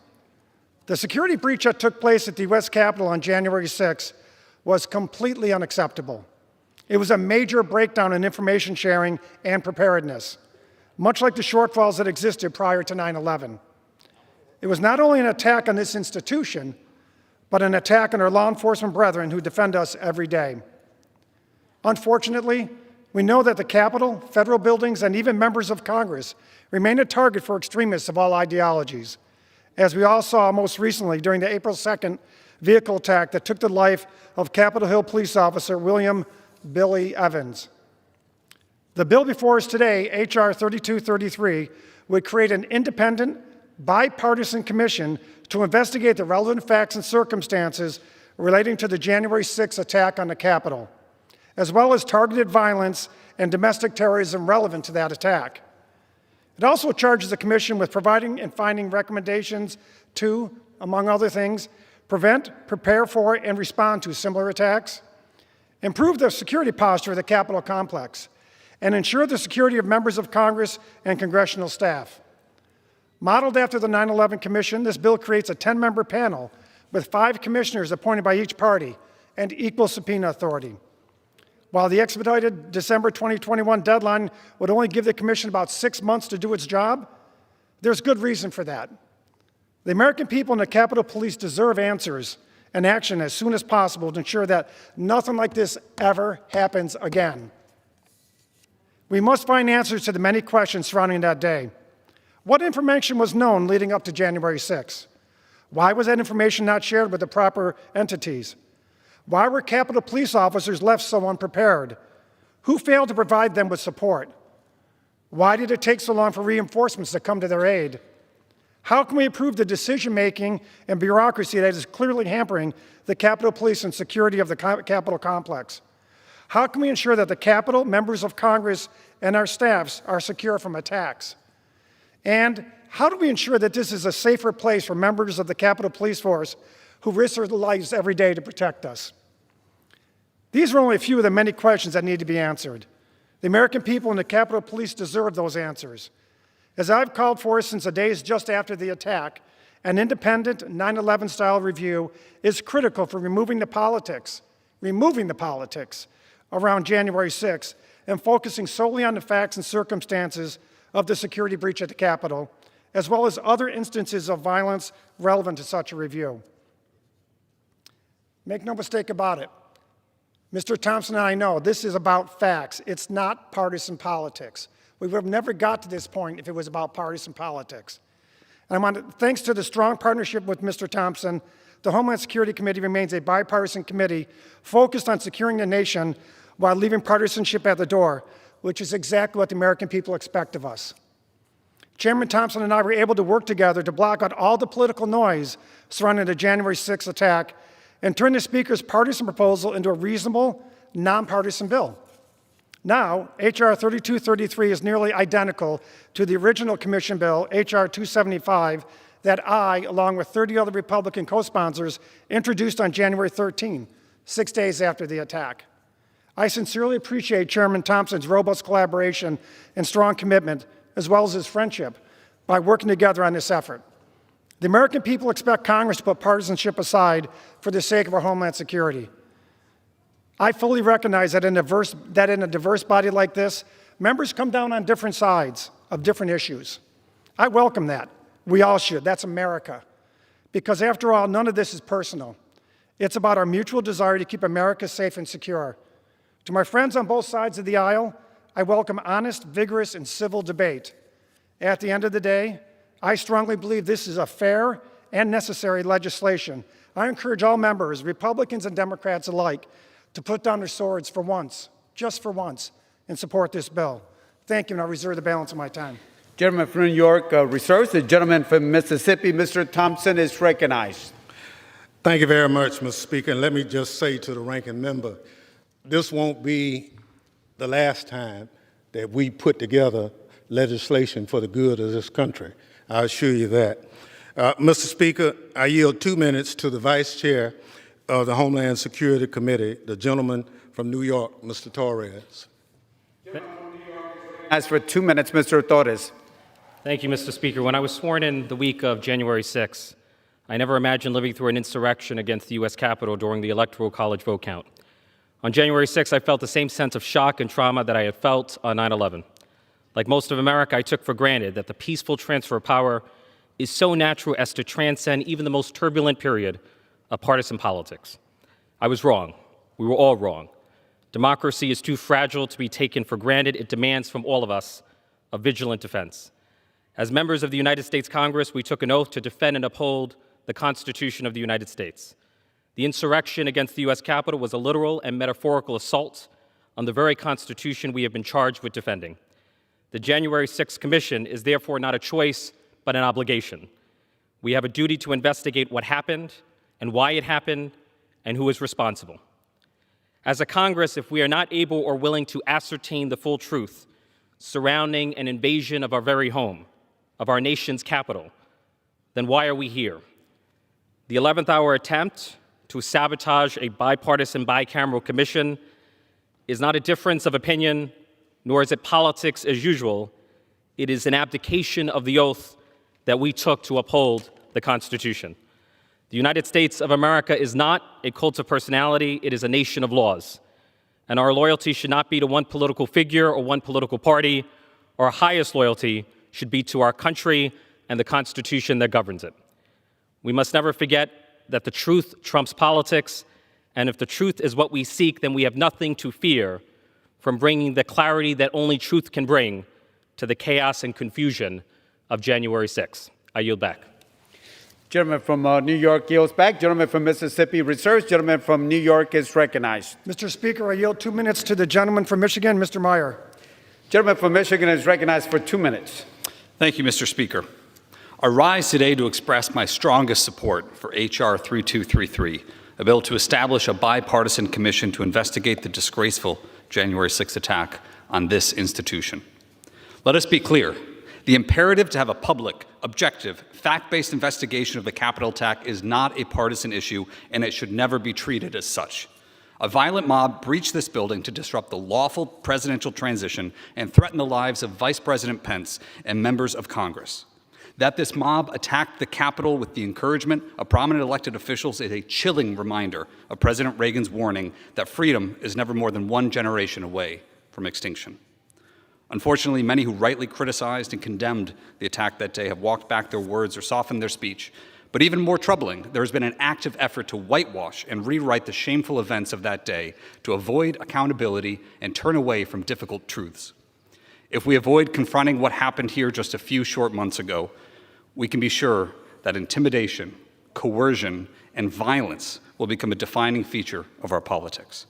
[SPEAKER 4] The security breach that took place at the U.S. Capitol on January 6 was completely unacceptable. It was a major breakdown in information sharing and preparedness, much like the shortfalls that existed prior to 9/11. It was not only an attack on this institution, but an attack on our law enforcement brethren who defend us every day. Unfortunately, we know that the Capitol, federal buildings, and even members of Congress remain a target for extremists of all ideologies, as we all saw most recently during the April 2nd vehicle attack that took the life of Capitol Hill police officer William Billy Evans. The bill before us today, H.R. 3233, would create an independent, bipartisan commission to investigate the relevant facts and circumstances relating to the January 6th attack on the Capitol, as well as targeted violence and domestic terrorism relevant to that attack. It also charges the Commission with providing and finding recommendations to, among other things, prevent, prepare for, and respond to similar attacks, improve the security posture of the Capitol complex, and ensure the security of members of Congress and congressional staff. Modeled after the 9/11 Commission, this bill creates a 10-member panel with 5 commissioners appointed by each party and equal subpoena authority. While the expedited December 2021 deadline would only give the Commission about 6 months to do its job, there's good reason for that. The American people and the Capitol Police deserve answers and action as soon as possible to ensure that nothing like this ever happens again. We must find answers to the many questions surrounding that day. What information was known leading up to January 6th? Why was that information not shared with the proper entities? Why were Capitol Police officers left so unprepared? Who failed to provide them with support? Why did it take so long for reinforcements to come to their aid? How can we improve the decision-making and bureaucracy that is clearly hampering the Capitol Police and security of the Capitol complex? How can we ensure that the Capitol, members of Congress, and our staffs are secure from attacks? And how do we ensure that this is a safer place for members of the Capitol Police Force who risk their lives every day to protect us? These are only a few of the many questions that need to be answered. The American people and the Capitol Police deserve those answers. As I've called for since the days just after the attack, an independent 9/11-style review is critical for removing the politics around January 6th and focusing solely on the facts and circumstances of the security breach at the Capitol, as well as other instances of violence relevant to such a review. Make no mistake about it. Mr. Thompson and I know this is about facts. It's not partisan politics. We would have never got to this point if it was about partisan politics. And thanks to the strong partnership with Mr. Thompson, the Homeland Security Committee remains a bipartisan committee focused on securing the nation while leaving partisanship at the door, which is exactly what the American people expect of us. Chairman Thompson and I were able to work together to block out all the political noise surrounding the January 6th attack and turn the Speaker's partisan proposal into a reasonable, nonpartisan bill. Now, H.R. 3233 is nearly identical to the original Commission bill, H.R. 275, that I, along with 30 other Republican co-sponsors, introduced on January 13, 6 days after the attack. I sincerely appreciate Chairman Thompson's robust collaboration and strong commitment, as well as his friendship, by working together on this effort. The American people expect Congress to put partisanship aside for the sake of our homeland security. I fully recognize that in a diverse body like this, members come down on different sides of different issues. I welcome that. We all should. That's America. Because after all, none of this is personal. It's about our mutual desire to keep America safe and secure. To my friends on both sides of the aisle, I welcome honest, vigorous, and civil debate. At the end of the day, I strongly believe this is a fair and necessary legislation. I encourage all members, Republicans and Democrats alike, to put down their swords for once, just for once, and support this bill. Thank you, and I reserve the balance of my time.
[SPEAKER 14] Gentleman from New York reserves. The gentleman from Mississippi, Mr. Thompson, is recognized.
[SPEAKER 16] Thank you very much, Mr. Speaker. And let me just say to the ranking member, this won't be the last time that we put together legislation for the good of this country. I assure you that. Mr. Speaker, I yield 2 minutes to the Vice Chair of the Homeland Security Committee, the gentleman from New York, Mr. Torres.
[SPEAKER 14] As for 2 minutes, Mr. Torres.
[SPEAKER 11] Thank you, Mr. Speaker. When I was sworn in the week of January 6th, I never imagined living through an insurrection against the U.S. Capitol during the Electoral College vote count. On January 6th, I felt the same sense of shock and trauma that I had felt on 9/11. Like most of America, I took for granted that the peaceful transfer of power is so natural as to transcend even the most turbulent period of partisan politics. I was wrong. We were all wrong. Democracy is too fragile to be taken for granted. It demands from all of us a vigilant defense. As members of the United States Congress, we took an oath to defend and uphold the Constitution of the United States. The insurrection against the U.S. Capitol was a literal and metaphorical assault on the very Constitution we have been charged with defending. The January 6th Commission is therefore not a choice, but an obligation. We have a duty to investigate what happened and why it happened and who is responsible. As a Congress, if we are not able or willing to ascertain the full truth surrounding an invasion of our very home, of our nation's capital, then why are we here? The 11th hour attempt to sabotage a bipartisan bicameral commission is not a difference of opinion, nor is it politics as usual. It is an abdication of the oath that we took to uphold the Constitution. The United States of America is not a cult of personality, it is a nation of laws. And our loyalty should not be to one political figure or one political party. Our highest loyalty should be to our country and the Constitution that governs it. We must never forget that the truth trumps politics, and if the truth is what we seek, then we have nothing to fear from bringing the clarity that only truth can bring to the chaos and confusion of January 6th. I yield back.
[SPEAKER 14] Gentleman from New York yields back. Gentleman from Mississippi reserves. Gentleman from New York is recognized.
[SPEAKER 4] Mr. Speaker, I yield 2 minutes to the gentleman from Michigan, Mr. Meyer.
[SPEAKER 14] Gentleman from Michigan is recognized for 2 minutes.
[SPEAKER 17] Thank you, Mr. Speaker. I rise today to express my strongest support for H.R. 3233, a bill to establish a bipartisan commission to investigate the disgraceful January 6th attack on this institution. Let us be clear. The imperative to have a public, objective, fact-based investigation of the Capitol attack is not a partisan issue, and it should never be treated as such. A violent mob breached this building to disrupt the lawful presidential transition and threaten the lives of Vice President Pence and members of Congress. That this mob attacked the Capitol with the encouragement of prominent elected officials is a chilling reminder of President Reagan's warning that freedom is never more than one generation away from extinction. Unfortunately, many who rightly criticized and condemned the attack that day have walked back their words or softened their speech. But even more troubling, there has been an active effort to whitewash and rewrite the shameful events of that day to avoid accountability and turn away from difficult truths. If we avoid confronting what happened here just a few short months ago, we can be sure that intimidation, coercion, and violence will become a defining feature of our politics.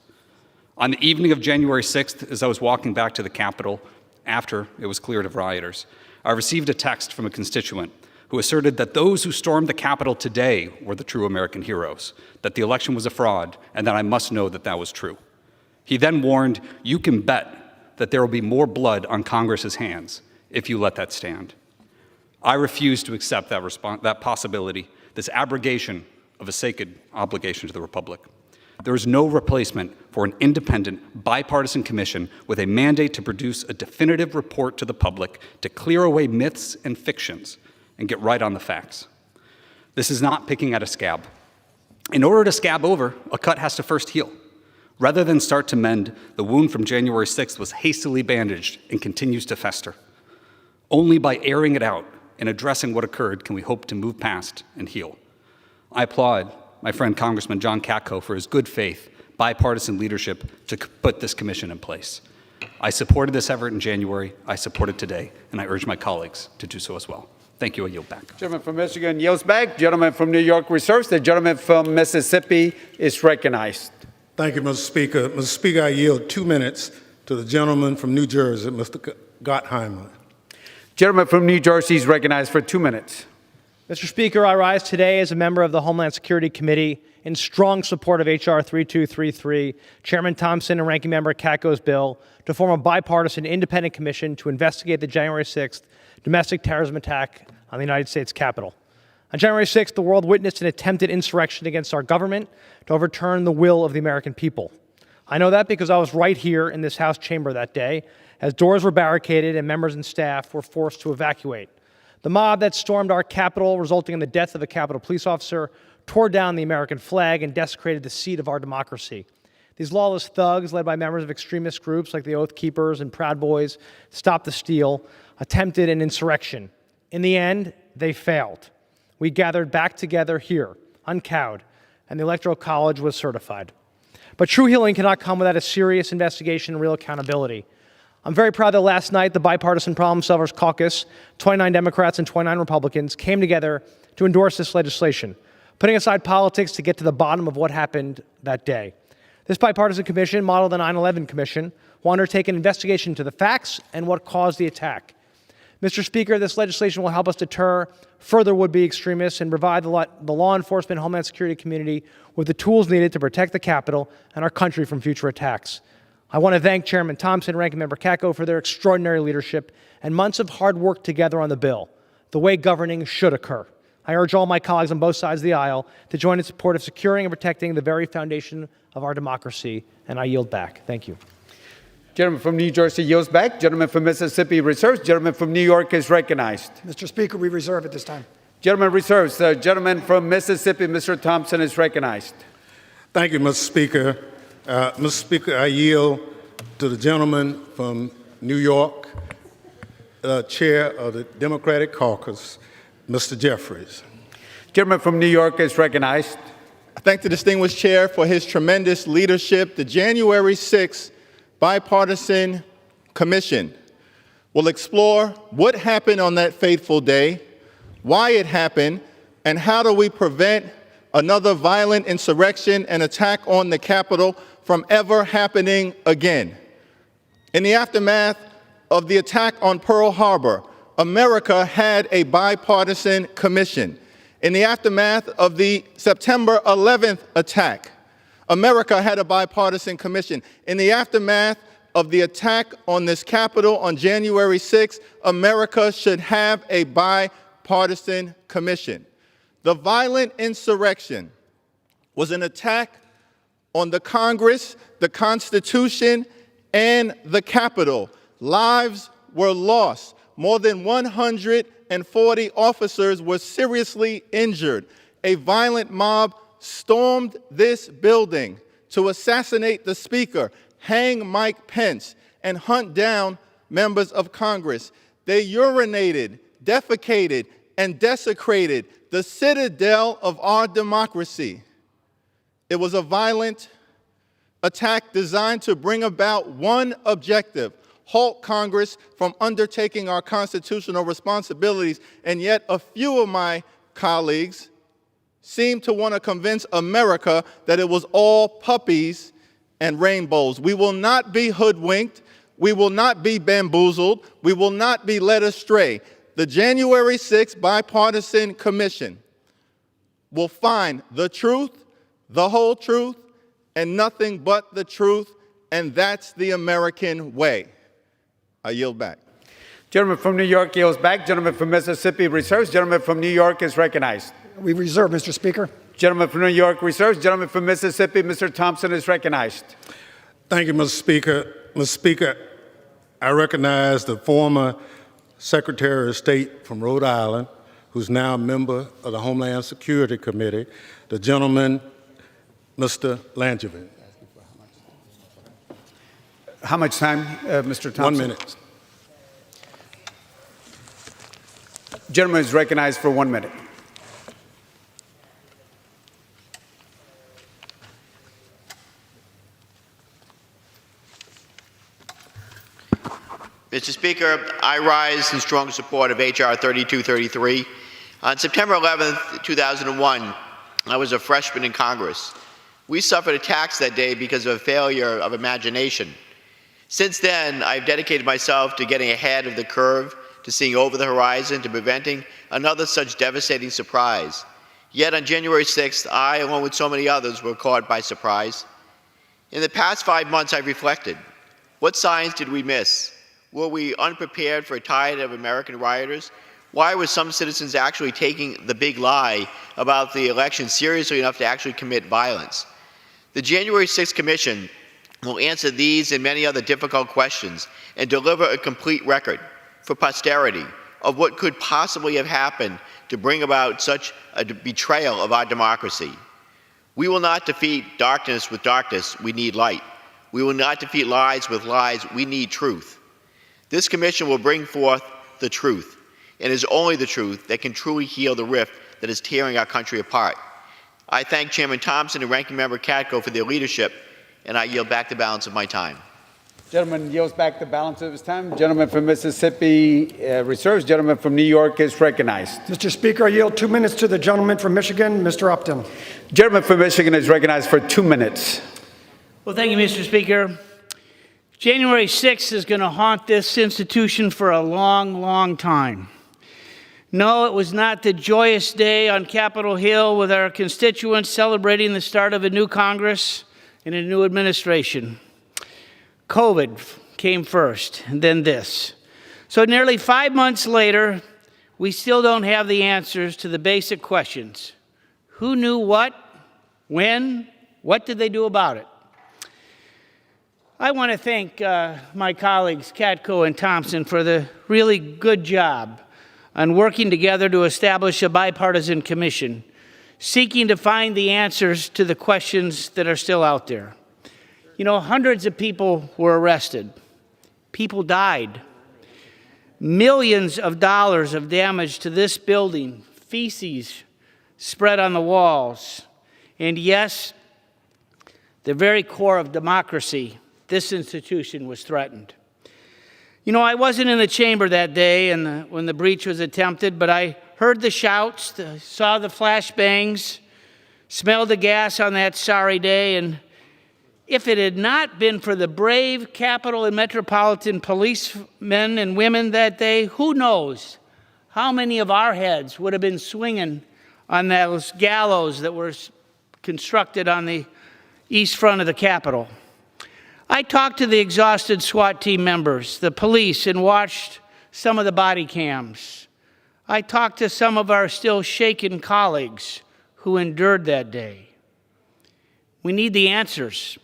[SPEAKER 17] On the evening of January 6th, as I was walking back to the Capitol after it was cleared of rioters, I received a text from a constituent who asserted that those who stormed the Capitol today were the true American heroes, that the election was a fraud, and that I must know that that was true. He then warned, "You can bet that there will be more blood on Congress's hands if you let that stand." I refuse to accept that possibility, this abrogation of a sacred obligation to the Republic. There is no replacement for an independent, bipartisan commission with a mandate to produce a definitive report to the public to clear away myths and fictions and get right on the facts. This is not picking at a scab. In order to scab over, a cut has to first heal. Rather than start to mend, the wound from January 6th was hastily bandaged and continues to fester. Only by airing it out and addressing what occurred can we hope to move past and heal. I applaud my friend Congressman John Katko for his good faith, bipartisan leadership to put this commission in place. I supported this effort in January, I support it today, and I urge my colleagues to do so as well. Thank you. I yield back.
[SPEAKER 14] Gentleman from Michigan yields back. Gentleman from New York reserves. The gentleman from Mississippi is recognized.
[SPEAKER 16] Thank you, Mr. Speaker. Mr. Speaker, I yield 2 minutes to the gentleman from New Jersey, Mr. Gottheimer.
[SPEAKER 14] Gentleman from New Jersey is recognized for 2 minutes.
[SPEAKER 23] Mr. Speaker, I rise today as a member of the Homeland Security Committee in strong support of H.R. 3233, Chairman Thompson and Ranking Member Katko's bill to form a bipartisan independent commission to investigate the January 6th domestic terrorism attack on the United States Capitol. On January 6th, the world witnessed an attempted insurrection against our government to overturn the will of the American people. I know that because I was right here in this House chamber that day as doors were barricaded and members and staff were forced to evacuate. The mob that stormed our Capitol, resulting in the death of a Capitol police officer, tore down the American flag and desecrated the seat of our democracy. These lawless thugs, led by members of extremist groups like the Oath Keepers and Proud Boys, Stop the Steal, attempted an insurrection. In the end, they failed. We gathered back together here, uncowed, and the Electoral College was certified. But true healing cannot come without a serious investigation and real accountability. I'm very proud that last night, the Bipartisan Problem Solvers Caucus, 29 Democrats and 29 Republicans, came together to endorse this legislation, putting aside politics to get to the bottom of what happened that day. This bipartisan commission, modeled the 9/11 Commission, will undertake an investigation into the facts and what caused the attack. Mr. Speaker, this legislation will help us deter further would-be extremists and provide the law enforcement Homeland Security community with the tools needed to protect the Capitol and our country from future attacks. I want to thank Chairman Thompson and Ranking Member Katko for their extraordinary leadership and months of hard work together on the bill, the way governing should occur. I urge all my colleagues on both sides of the aisle to join in support of securing and protecting the very foundation of our democracy, and I yield back. Thank you.
[SPEAKER 14] Gentleman from New Jersey yields back. Gentleman from Mississippi reserves. Gentleman from New York is recognized.
[SPEAKER 4] Mr. Speaker, we reserve at this time.
[SPEAKER 14] Gentleman reserves. The gentleman from Mississippi, Mr. Thompson, is recognized.
[SPEAKER 16] Thank you, Mr. Speaker. Mr. Speaker, I yield to the gentleman from New York, Chair of the Democratic Caucus, Mr. Jeffries.
[SPEAKER 14] Gentleman from New York is recognized.
[SPEAKER 1] I thank the distinguished chair for his tremendous leadership. The January 6th Bipartisan Commission will explore what happened on that fateful day, why it happened, and how do we prevent another violent insurrection and attack on the Capitol from ever happening again. In the aftermath of the attack on Pearl Harbor, America had a bipartisan commission. In the aftermath of the September 11th attack, America had a bipartisan commission. In the aftermath of the attack on this Capitol on January 6th, America should have a bipartisan commission. The violent insurrection was an attack on the Congress, the Constitution, and the Capitol. Lives were lost. More than 140 officers were seriously injured. A violent mob stormed this building to assassinate the Speaker, hang Mike Pence, and hunt down members of Congress. They urinated, defecated, and desecrated the citadel of our democracy. It was a violent attack designed to bring about one objective: halt Congress from undertaking our constitutional responsibilities. And yet a few of my colleagues seem to want to convince America that it was all puppies and rainbows. We will not be hoodwinked. We will not be bamboozled. We will not be led astray. The January 6th Bipartisan Commission will find the truth, the whole truth, and nothing but the truth, and that's the American way. I yield back.
[SPEAKER 14] Gentleman from New York yields back. Gentleman from Mississippi reserves. Gentleman from New York is recognized.
[SPEAKER 4] We reserve, Mr. Speaker.
[SPEAKER 14] Gentleman from New York reserves. Gentleman from Mississippi, Mr. Thompson, is recognized.
[SPEAKER 16] Thank you, Mr. Speaker. Mr. Speaker, I recognize the former Secretary of State from Rhode Island, who's now a member of the Homeland Security Committee, the gentleman, Mr. Langevin.
[SPEAKER 14] How much time, Mr. Thompson?
[SPEAKER 16] 1 minute.
[SPEAKER 14] Gentleman is recognized for 1 minute.
[SPEAKER 5] Mr. Speaker, I rise in strong support of H.R. 3233. On September 11, 2001, I was a freshman in Congress. We suffered attacks that day because of a failure of imagination. Since then, I've dedicated myself to getting ahead of the curve, to seeing over the horizon, to preventing another such devastating surprise. Yet on January 6th, I, along with so many others, were caught by surprise. In the past 5 months, I've reflected. What signs did we miss? Were we unprepared for a tide of American rioters? Why were some citizens actually taking the big lie about the election seriously enough to actually commit violence? The January 6th Commission will answer these and many other difficult questions and deliver a complete record for posterity of what could possibly have happened to bring about such a betrayal of our democracy. We will not defeat darkness with darkness, we need light. We will not defeat lies with lies, we need truth. This commission will bring forth the truth, and it is only the truth that can truly heal the rift that is tearing our country apart. I thank Chairman Thompson and Ranking Member Katko for their leadership, and I yield back the balance of my time.
[SPEAKER 14] Gentleman yields back the balance of his time. Gentleman from Mississippi reserves. Gentleman from New York is recognized.
[SPEAKER 4] Mr. Speaker, I yield 2 minutes to the gentleman from Michigan, Mr. Upton.
[SPEAKER 14] Gentleman from Michigan is recognized for 2 minutes.
[SPEAKER 8] Well, thank you, Mr. Speaker. January 6th is going to haunt this institution for a long, long time. No, it was not the joyous day on Capitol Hill with our constituents celebrating the start of a new Congress and a new administration. COVID came first, and then this. So nearly 5 months later, we still don't have the answers to the basic questions. Who knew what? When? What did they do about it? I want to thank my colleagues, Katko and Thompson, for the really good job on working together to establish a bipartisan commission, seeking to find the answers to the questions that are still out there. You know, hundreds of people were arrested. People died. Millions of dollars of damage to this building, feces spread on the walls. And yes, the very core of democracy, this institution was threatened. You know, I wasn't in the chamber that day when the breach was attempted, but I heard the shouts, saw the flashbangs, smelled the gas on that sorry day, and if it had not been for the brave Capitol and Metropolitan policemen and women that day, who knows how many of our heads would have been swinging on those gallows that were constructed on the east front of the Capitol. I talked to the exhausted SWAT team members, the police, and watched some of the body cams. I talked to some of our still shaken colleagues who endured that day. We need the answers,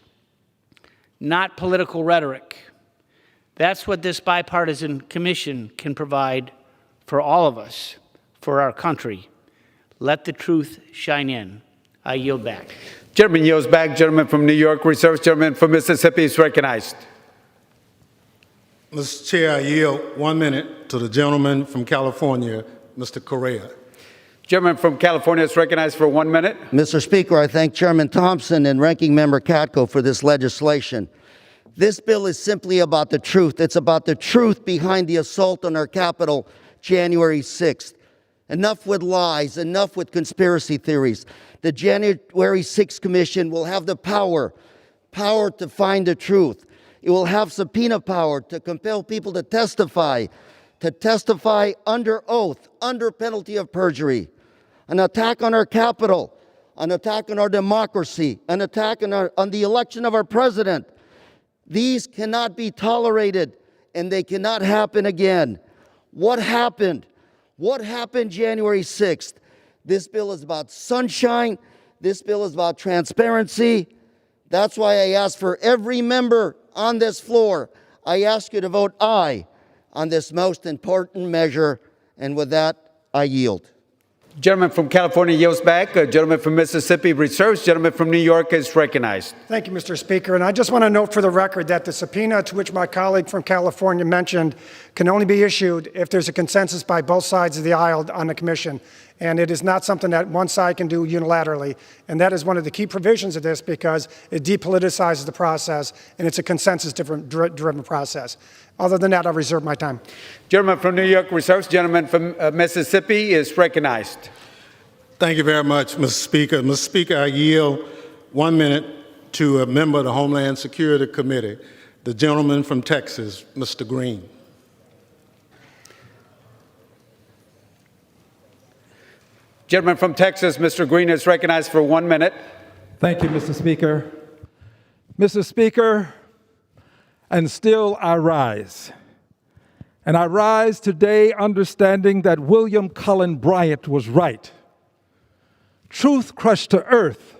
[SPEAKER 8] not political rhetoric. That's what this bipartisan commission can provide for all of us, for our country. Let the truth shine in. I yield back.
[SPEAKER 14] Gentleman yields back. Gentleman from New York reserves. Gentleman from Mississippi is recognized.
[SPEAKER 16] Mr. Chair, I yield 1 minute to the gentleman from California, Mr. Correa.
[SPEAKER 14] Gentleman from California is recognized for 1 minute.
[SPEAKER 12] Mr. Speaker, I thank Chairman Thompson and Ranking Member Katko for this legislation. This bill is simply about the truth. It's about the truth behind the assault on our Capitol January 6th. Enough with lies, enough with conspiracy theories. The January 6th Commission will have the power to find the truth. It will have subpoena power to compel people to testify under oath, under penalty of perjury. An attack on our Capitol, an attack on our democracy, an attack on the election of our president. These cannot be tolerated, and they cannot happen again. What happened? What happened January 6th? This bill is about sunshine. This bill is about transparency. That's why I ask for every member on this floor, I ask you to vote aye on this most important measure. And with that, I yield.
[SPEAKER 14] Gentleman from California yields back. Gentleman from Mississippi reserves. Gentleman from New York is recognized.
[SPEAKER 4] Thank you, Mr. Speaker. And I just want to note for the record that the subpoena to which my colleague from California mentioned can only be issued if there's a consensus by both sides of the aisle on the commission. And it is not something that one side can do unilaterally. And that is one of the key provisions of this because it depoliticizes the process and it's a consensus-driven process. Other than that, I'll reserve my time.
[SPEAKER 14] Gentleman from New York reserves. Gentleman from Mississippi is recognized.
[SPEAKER 16] Thank you very much, Mr. Speaker. Mr. Speaker, I yield 1 minute to a member of the Homeland Security Committee, the gentleman from Texas, Mr. Green.
[SPEAKER 14] Gentleman from Texas, Mr. Green is recognized for 1 minute.
[SPEAKER 18] Thank you, Mr. Speaker. Mr. Speaker, and still I rise. And I rise today understanding that William Cullen Bryant was right. Truth crushed to earth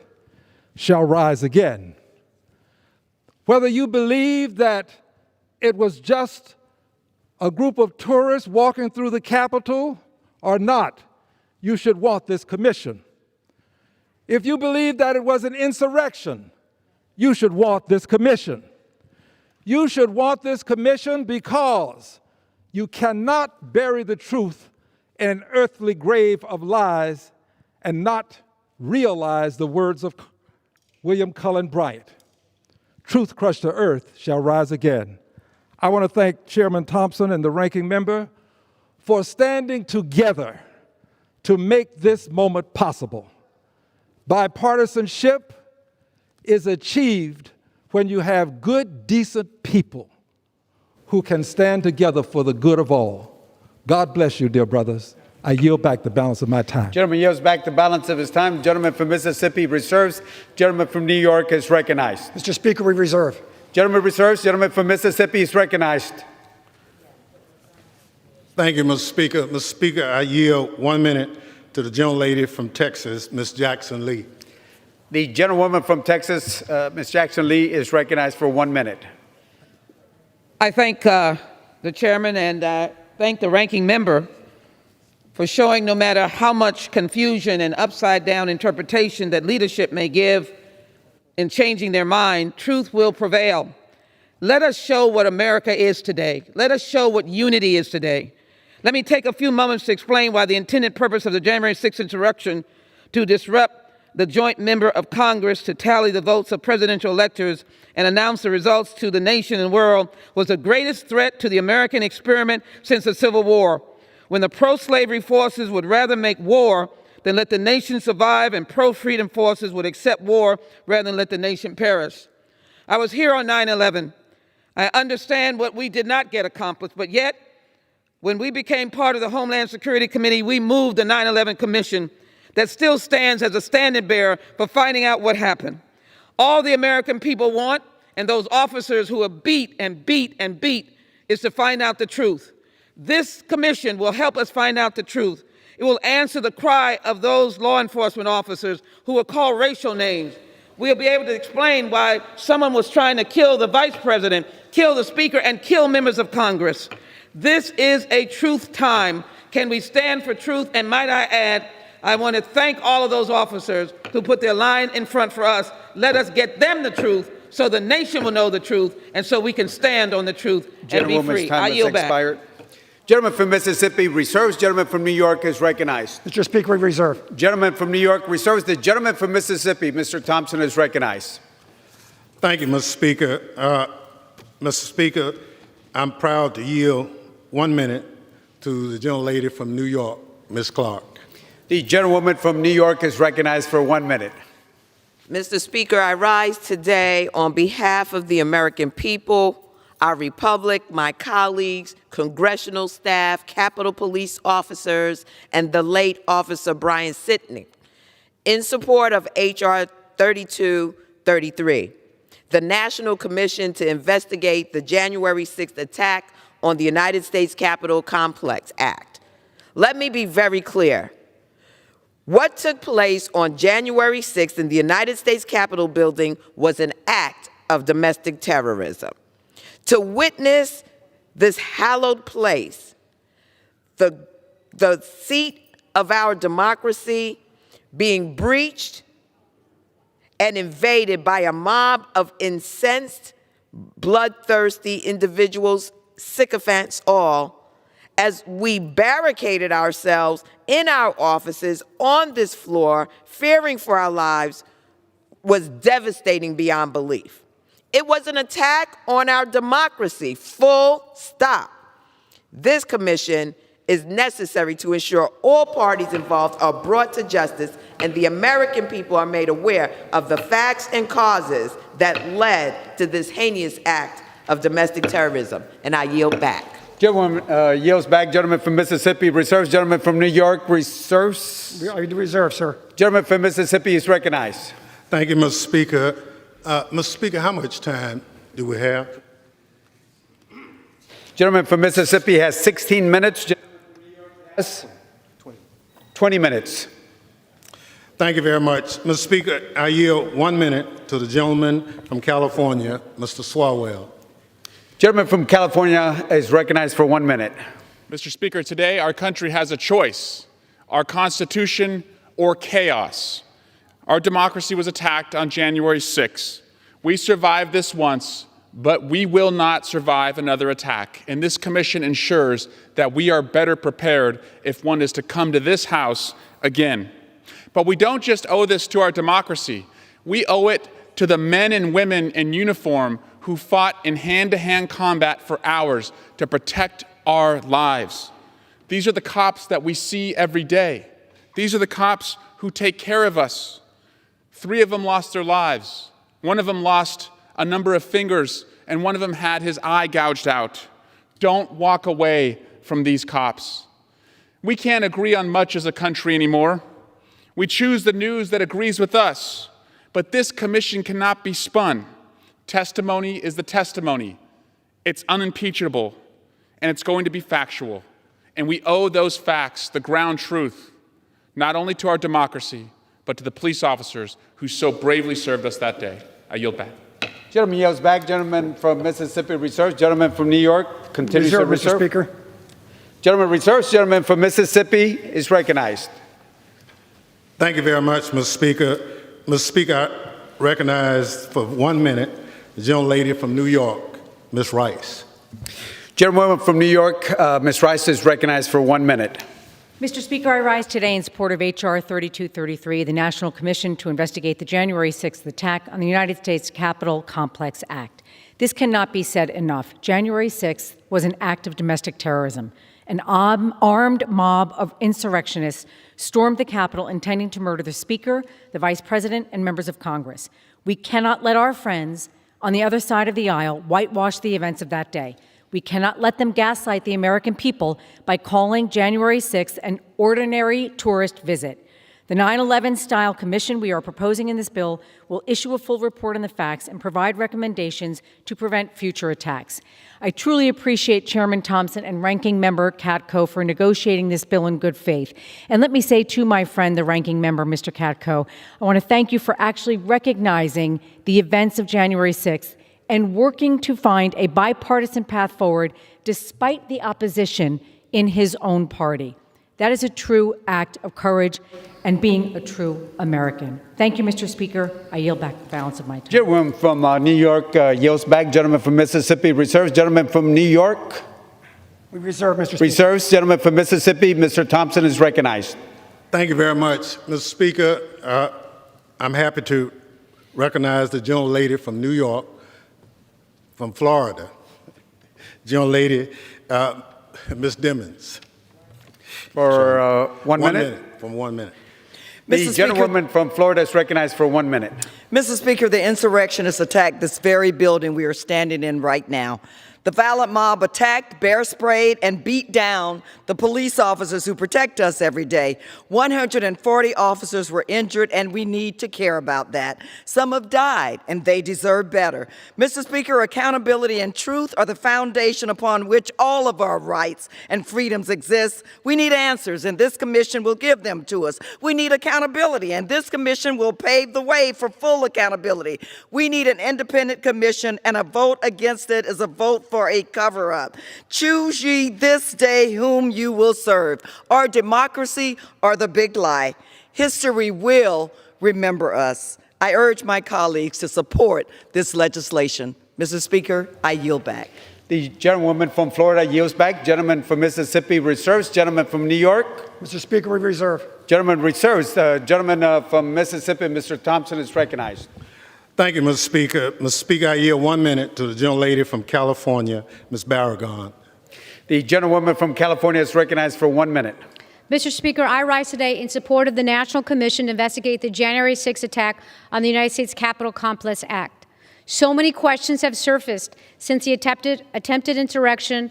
[SPEAKER 18] shall rise again. Whether you believe that it was just a group of tourists walking through the Capitol or not, you should want this commission. If you believe that it was an insurrection, you should want this commission. You should want this commission because you cannot bury the truth in an earthly grave of lies and not realize the words of William Cullen Bryant. Truth crushed to earth shall rise again. I want to thank Chairman Thompson and the ranking member for standing together to make this moment possible. Bipartisanship is achieved when you have good, decent people who can stand together for the good of all. God bless you, dear brothers. I yield back the balance of my time.
[SPEAKER 14] Gentleman yields back the balance of his time. Gentleman from Mississippi reserves. Gentleman from New York is recognized.
[SPEAKER 4] Mr. Speaker, we reserve.
[SPEAKER 14] Gentleman reserves. Gentleman from Mississippi is recognized.
[SPEAKER 16] Thank you, Mr. Speaker. Mr. Speaker, I yield 1 minute to the gentlelady from Texas, Ms. Jackson Lee.
[SPEAKER 14] The gentlewoman from Texas, Ms. Jackson Lee, is recognized for 1 minute.
[SPEAKER 6] I thank the chairman and thank the ranking member for showing no matter how much confusion and upside-down interpretation that leadership may give in changing their mind, truth will prevail. Let us show what America is today. Let us show what unity is today. Let me take a few moments to explain why the intended purpose of the January 6th insurrection to disrupt the joint member of Congress to tally the votes of presidential electors and announce the results to the nation and world was the greatest threat to the American experiment since the Civil War, when the pro-slavery forces would rather make war than let the nation survive, and pro-freedom forces would accept war rather than let the nation perish. I was here on 9/11. I understand what we did not get accomplished, but yet, when we became part of the Homeland Security Committee, we moved the 9/11 Commission that still stands as a standing bearer for finding out what happened. All the American people want, and those officers who are beat and beat and beat, is to find out the truth. This commission will help us find out the truth. It will answer the cry of those law enforcement officers who were called racial names. We'll be able to explain why someone was trying to kill the vice president, kill the speaker, and kill members of Congress. This is a truth time. Can we stand for truth? And might I add, I want to thank all of those officers who put their line in front for us. Let us get them the truth so the nation will know the truth and so we can stand on the truth and be free. I yield back.
[SPEAKER 14] Expired. Gentleman from Mississippi reserves. Gentleman from New York is recognized.
[SPEAKER 4] Mr. Speaker, we reserve.
[SPEAKER 14] Gentleman from New York reserves. The gentleman from Mississippi, Mr. Thompson, is recognized.
[SPEAKER 16] Thank you, Mr. Speaker. Mr. Speaker, I'm proud to yield 1 minute to the gentlelady from New York, Ms. Clark.
[SPEAKER 14] The gentlewoman from New York is recognized for 1 minute.
[SPEAKER 10] Mr. Speaker, I rise today on behalf of the American people, our republic, my colleagues, congressional staff, Capitol Police officers, and the late Officer Brian Sicknick, in support of H.R. 3233, the National Commission to Investigate the January 6th Attack on the United States Capitol Complex Act. Let me be very clear. What took place on January 6th in the United States Capitol building was an act of domestic terrorism. To witness this hallowed place, the seat of our democracy, being breached and invaded by a mob of incensed, bloodthirsty individuals, sycophants all, as we barricaded ourselves in our offices on this floor, fearing for our lives, was devastating beyond belief. It was an attack on our democracy, full stop. This commission is necessary to ensure all parties involved are brought to justice and the American people are made aware of the facts and causes that led to this heinous act of domestic terrorism. And I yield back.
[SPEAKER 14] Gentleman yields back. Gentleman from Mississippi reserves. Gentleman from New York reserves.
[SPEAKER 4] Reserve, sir.
[SPEAKER 14] Gentleman from Mississippi is recognized.
[SPEAKER 16] Thank you, Mr. Speaker. Mr. Speaker, how much time do we have?
[SPEAKER 14] Gentleman from Mississippi has 16 minutes. 20 minutes.
[SPEAKER 16] Thank you very much. Mr. Speaker, I yield 1 minute to the gentleman from California, Mr. Swalwell.
[SPEAKER 14] Gentleman from California is recognized for 1 minute.
[SPEAKER 2] Mr. Speaker, today our country has a choice: our Constitution or chaos. Our democracy was attacked on January 6th. We survived this once, but we will not survive another attack. And this commission ensures that we are better prepared if one is to come to this House again. But we don't just owe this to our democracy. We owe it to the men and women in uniform who fought in hand-to-hand combat for hours to protect our lives. These are the cops that we see every day. These are the cops who take care of us. 3 of them lost their lives. 1 of them lost a number of fingers, and 1 of them had his eye gouged out. Don't walk away from these cops. We can't agree on much as a country anymore. We choose the news that agrees with us, but this commission cannot be spun. Testimony is the testimony. It's unimpeachable, and it's going to be factual. And we owe those facts, the ground truth, not only to our democracy, but to the police officers who so bravely served us that day. I yield back.
[SPEAKER 14] Gentleman yields back. Gentleman from Mississippi reserves. Gentleman from New York continues to reserve.
[SPEAKER 4] Mr. Speaker.
[SPEAKER 14] Gentleman reserves. Gentleman from Mississippi is recognized.
[SPEAKER 16] Thank you very much, Mr. Speaker. Mr. Speaker, I recognize for 1 minute the gentlelady from New York, Ms. Rice.
[SPEAKER 14] Gentlewoman from New York, Ms. Rice is recognized for 1 minute.
[SPEAKER 20] Mr. Speaker, I rise today in support of H.R. 3233, the National Commission to investigate the January 6th attack on the United States Capitol Complex Act. This cannot be said enough. January 6th was an act of domestic terrorism. An armed mob of insurrectionists stormed the Capitol intending to murder the Speaker, the Vice President, and members of Congress. We cannot let our friends on the other side of the aisle whitewash the events of that day. We cannot let them gaslight the American people by calling January 6th an ordinary tourist visit. The 9/11-style commission we are proposing in this bill will issue a full report on the facts and provide recommendations to prevent future attacks. I truly appreciate Chairman Thompson and Ranking Member Katko for negotiating this bill in good faith. And let me say to my friend, the Ranking Member, Mr. Katko, I want to thank you for actually recognizing the events of January 6th and working to find a bipartisan path forward despite the opposition in his own party. That is a true act of courage and being a true American. Thank you, Mr. Speaker. I yield back the balance of my time.
[SPEAKER 14] Gentleman from New York yields back. Gentleman from Mississippi reserves. Gentleman from New York
[SPEAKER 4] We reserve, Mr. Speaker.
[SPEAKER 14] reserves. Gentleman from Mississippi, Mr. Thompson is recognized.
[SPEAKER 16] Thank you very much, Mr. Speaker. I'm happy to recognize the gentlelady from New York, from Florida, gentlelady, Ms. Dimmons.
[SPEAKER 14] For 1 minute?
[SPEAKER 16] From 1 minute.
[SPEAKER 14] The gentlewoman from Florida is recognized for 1 minute.
[SPEAKER 22] Mr. Speaker, the insurrectionists attacked this very building we are standing in right now. The violent mob attacked, bear sprayed, and beat down the police officers who protect us every day. 140 officers were injured, and we need to care about that. Some have died, and they deserve better. Mr. Speaker, accountability and truth are the foundation upon which all of our rights and freedoms exist. We need answers, and this commission will give them to us. We need accountability, and this commission will pave the way for full accountability. We need an independent commission, and a vote against it is a vote for a cover-up. Choose ye this day whom you will serve, our democracy or the big lie. History will remember us. I urge my colleagues to support this legislation. Mr. Speaker, I yield back.
[SPEAKER 14] The gentlewoman from Florida yields back. Gentleman from Mississippi reserves. Gentleman from New York.
[SPEAKER 4] Mr. Speaker, we reserve.
[SPEAKER 14] Gentleman reserves. Gentleman from Mississippi, Mr. Thompson, is recognized.
[SPEAKER 16] Thank you, Mr. Speaker. Mr. Speaker, I yield 1 minute to the gentlelady from California, Ms. Barragan.
[SPEAKER 14] The gentlewoman from California is recognized for 1 minute.
[SPEAKER 24] Mr. Speaker, I rise today in support of the National Commission to investigate the January 6th attack on the United States Capitol Complex Act. So many questions have surfaced since the attempted insurrection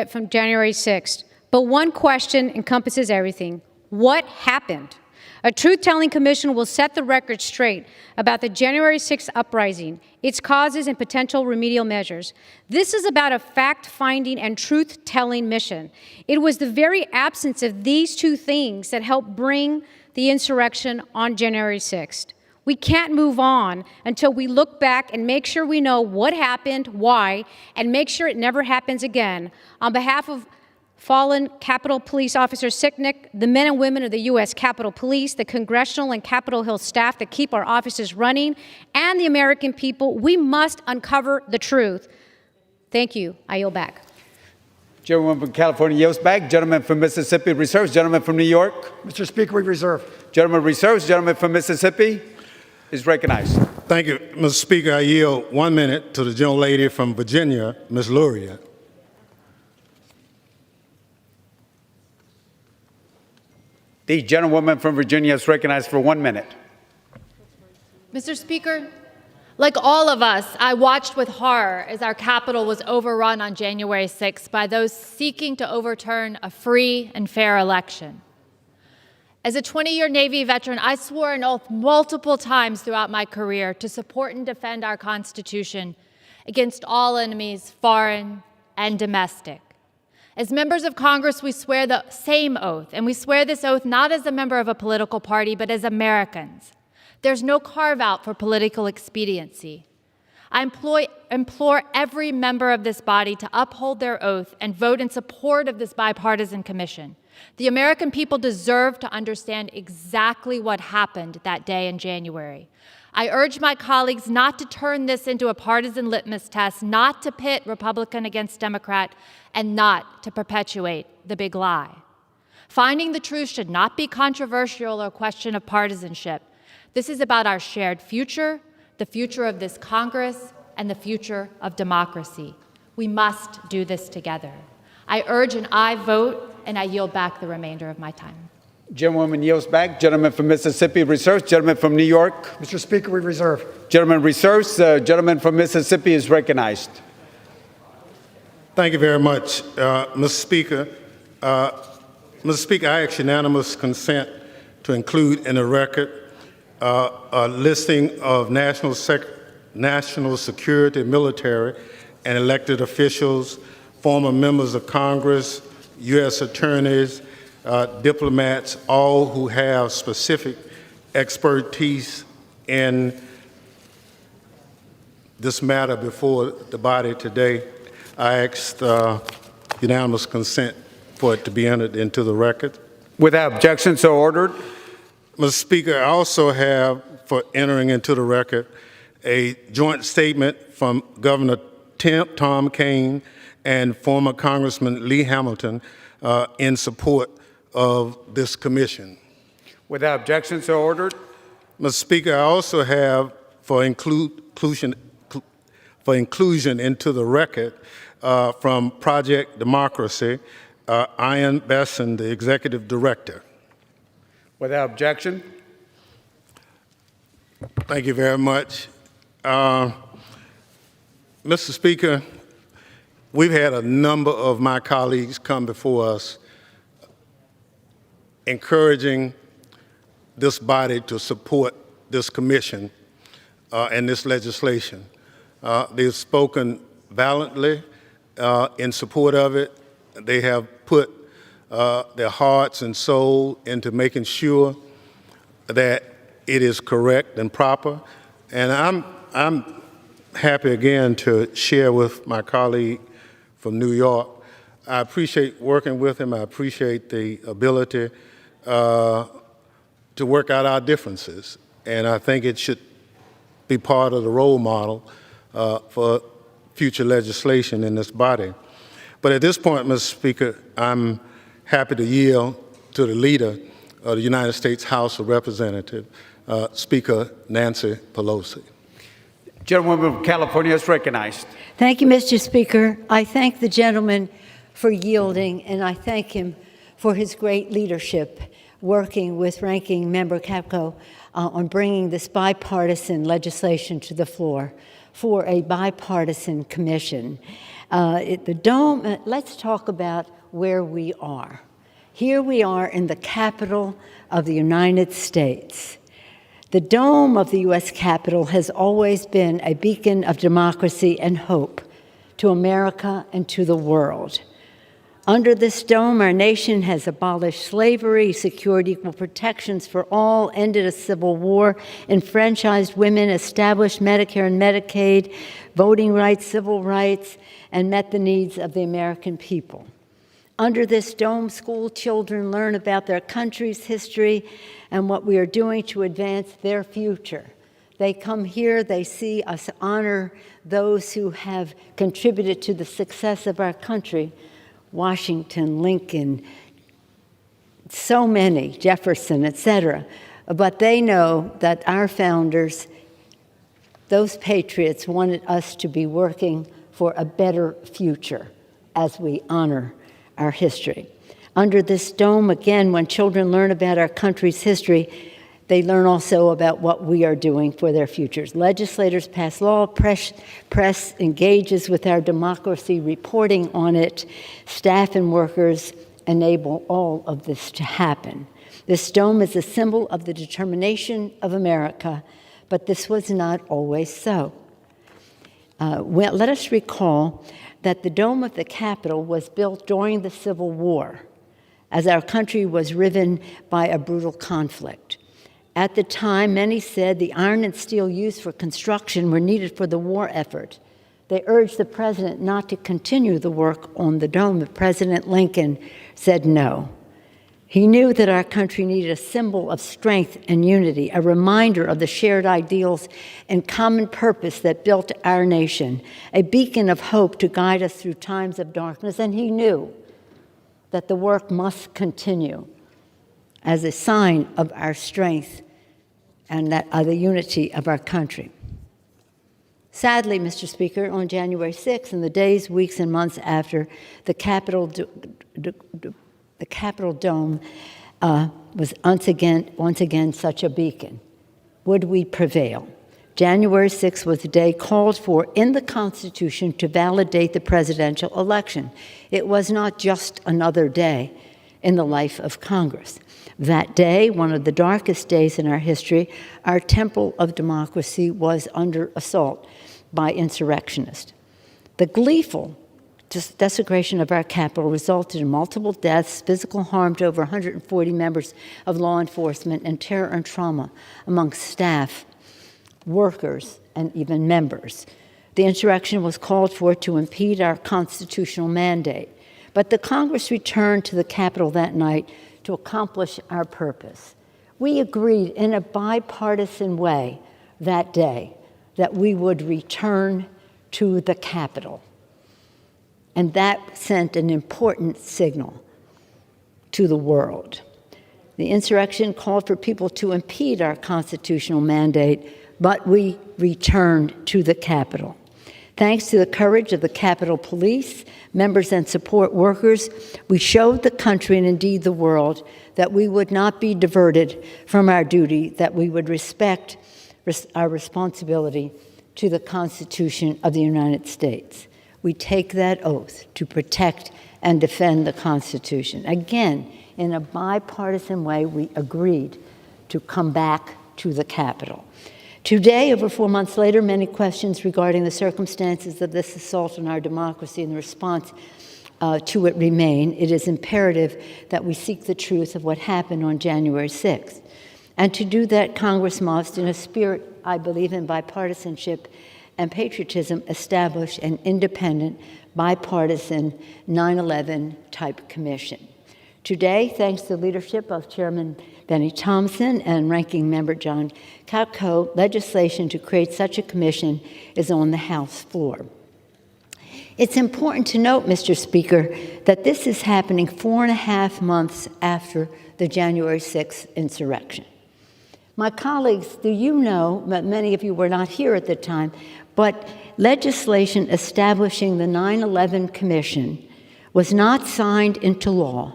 [SPEAKER 24] from January 6th. But one question encompasses everything. What happened? A truth-telling commission will set the record straight about the January 6th uprising, its causes, and potential remedial measures. This is about a fact-finding and truth-telling mission. It was the very absence of these two things that helped bring the insurrection on January 6th. We can't move on until we look back and make sure we know what happened, why, and make sure it never happens again. On behalf of fallen Capitol Police Officer Sicknick, the men and women of the U.S. Capitol Police, the Congressional and Capitol Hill staff that keep our offices running, and the American people, we must uncover the truth. Thank you. I yield back.
[SPEAKER 14] Gentleman from California yields back. Gentleman from Mississippi reserves. Gentleman from New York.
[SPEAKER 4] Mr. Speaker, we reserve.
[SPEAKER 14] Gentleman reserves. Gentleman from Mississippi is recognized.
[SPEAKER 16] Thank you, Mr. Speaker. I yield 1 minute to the gentlelady from Virginia, Ms. Luria.
[SPEAKER 14] The gentlewoman from Virginia is recognized for 1 minute.
[SPEAKER 7] Mr. Speaker, like all of us, I watched with horror as our Capitol was overrun on January 6th by those seeking to overturn a free and fair election. As a 20-year Navy veteran, I swore an oath multiple times throughout my career to support and defend our Constitution against all enemies, foreign and domestic. As members of Congress, we swear the same oath, and we swear this oath not as a member of a political party, but as Americans. There's no carve-out for political expediency. I implore every member of this body to uphold their oath and vote in support of this bipartisan commission. The American people deserve to understand exactly what happened that day in January. I urge my colleagues not to turn this into a partisan litmus test, not to pit Republican against Democrat, and not to perpetuate the big lie. Finding the truth should not be controversial or a question of partisanship. This is about our shared future, the future of this Congress, and the future of democracy. We must do this together. I urge an aye vote, and I yield back the remainder of my time.
[SPEAKER 14] Gentlewoman yields back. Gentleman from Mississippi reserves. Gentleman from New York.
[SPEAKER 4] Mr. Speaker, we reserve.
[SPEAKER 14] Gentleman reserves. Gentleman from Mississippi is recognized.
[SPEAKER 16] Thank you very much, Mr. Speaker. Mr. Speaker, I ask unanimous consent to include in the record a listing of national security, military, and elected officials, former members of Congress, U.S. attorneys, diplomats, all who have specific expertise in this matter before the body today. I asked unanimous consent for it to be entered into the record.
[SPEAKER 14] Without objection, so ordered.
[SPEAKER 16] Mr. Speaker, I also have for entering into the record a joint statement from Governor Tom Kean and former Congressman Lee Hamilton in support of this commission.
[SPEAKER 14] Without objection, so ordered.
[SPEAKER 16] Mr. Speaker, I also have for inclusion into the record from Project Democracy, Ian Besson, the Executive Director.
[SPEAKER 14] Without objection.
[SPEAKER 16] Thank you very much. Mr. Speaker, we've had a number of my colleagues come before us encouraging this body to support this commission and this legislation. They've spoken valiantly in support of it. They have put their hearts and soul into making sure that it is correct and proper. And I'm happy again to share with my colleague from New York. I appreciate working with him. I appreciate the ability to work out our differences. And I think it should be part of the role model for future legislation in this body. But at this point, Mr. Speaker, I'm happy to yield to the leader of the United States House of Representatives, Speaker Nancy Pelosi.
[SPEAKER 14] Gentlewoman from California is recognized.
[SPEAKER 9] Thank you, Mr. Speaker. I thank the gentleman for yielding, and I thank him for his great leadership working with Ranking Member Capco on bringing this bipartisan legislation to the floor for a bipartisan commission. Let's talk about where we are. Here we are in the capital of the United States. The dome of the U.S. Capitol has always been a beacon of democracy and hope to America and to the world. Under this dome, our nation has abolished slavery, secured equal protections for all, ended a civil war, enfranchised women, established Medicare and Medicaid, voting rights, civil rights, and met the needs of the American people. Under this dome, school children learn about their country's history and what we are doing to advance their future. They come here, they see us honor those who have contributed to the success of our country. Washington, Lincoln, so many, Jefferson, etc. But they know that our founders, those patriots, wanted us to be working for a better future as we honor our history. Under this dome, again, when children learn about our country's history, they learn also about what we are doing for their futures. Legislators pass law, press engages with our democracy, reporting on it. Staff and workers enable all of this to happen. This dome is a symbol of the determination of America, but this was not always so. Let us recall that the dome of the Capitol was built during the Civil War, as our country was riven by a brutal conflict. At the time, many said the iron and steel used for construction were needed for the war effort. They urged the president not to continue the work on the dome, but President Lincoln said no. He knew that our country needed a symbol of strength and unity, a reminder of the shared ideals and common purpose that built our nation, a beacon of hope to guide us through times of darkness. And he knew that the work must continue as a sign of our strength and that of the unity of our country. Sadly, Mr. Speaker, on January 6th, in the days, weeks, and months after, the Capitol Dome was once again such a beacon. Would we prevail? January 6th was the day called for in the Constitution to validate the presidential election. It was not just another day in the life of Congress. That day, one of the darkest days in our history, our temple of democracy was under assault by insurrectionists. The gleeful desecration of our Capitol resulted in multiple deaths, physical harm to over 140 members of law enforcement, and terror and trauma amongst staff, workers, and even members. The insurrection was called for to impede our constitutional mandate. But the Congress returned to the Capitol that night to accomplish our purpose. We agreed in a bipartisan way that day that we would return to the Capitol. And that sent an important signal to the world. The insurrection called for people to impede our constitutional mandate, but we returned to the Capitol. Thanks to the courage of the Capitol Police, members and support workers, we showed the country and indeed the world that we would not be diverted from our duty, that we would respect our responsibility to the Constitution of the United States. We take that oath to protect and defend the Constitution. Again, in a bipartisan way, we agreed to come back to the Capitol. Today, over 4 months later, many questions regarding the circumstances of this assault on our democracy and the response to it remain. It is imperative that we seek the truth of what happened on January 6th. And to do that, Congress must, in a spirit, I believe, in bipartisanship and patriotism, establish an independent, bipartisan 9/11 type commission. Today, thanks to the leadership of Chairman Benny Thompson and Ranking Member John Katko, legislation to create such a commission is on the House floor. It's important to note, Mr. Speaker, that this is happening 4.5 months after the January 6th insurrection. My colleagues, do you know, but many of you were not here at the time, but legislation establishing the 9/11 Commission was not signed into law.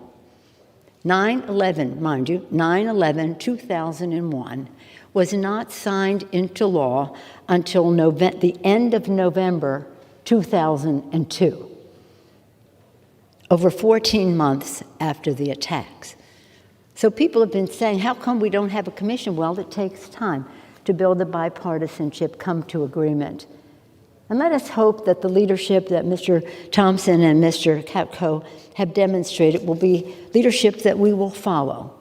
[SPEAKER 9] 9/11, mind you, 9/11/2001 was not signed into law until the end of November 2002, over 14 months after the attacks. So people have been saying, how come we don't have a commission? Well, it takes time to build the bipartisanship, come to agreement. And let us hope that the leadership that Mr. Thompson and Mr. Katko have demonstrated will be leadership that we will follow,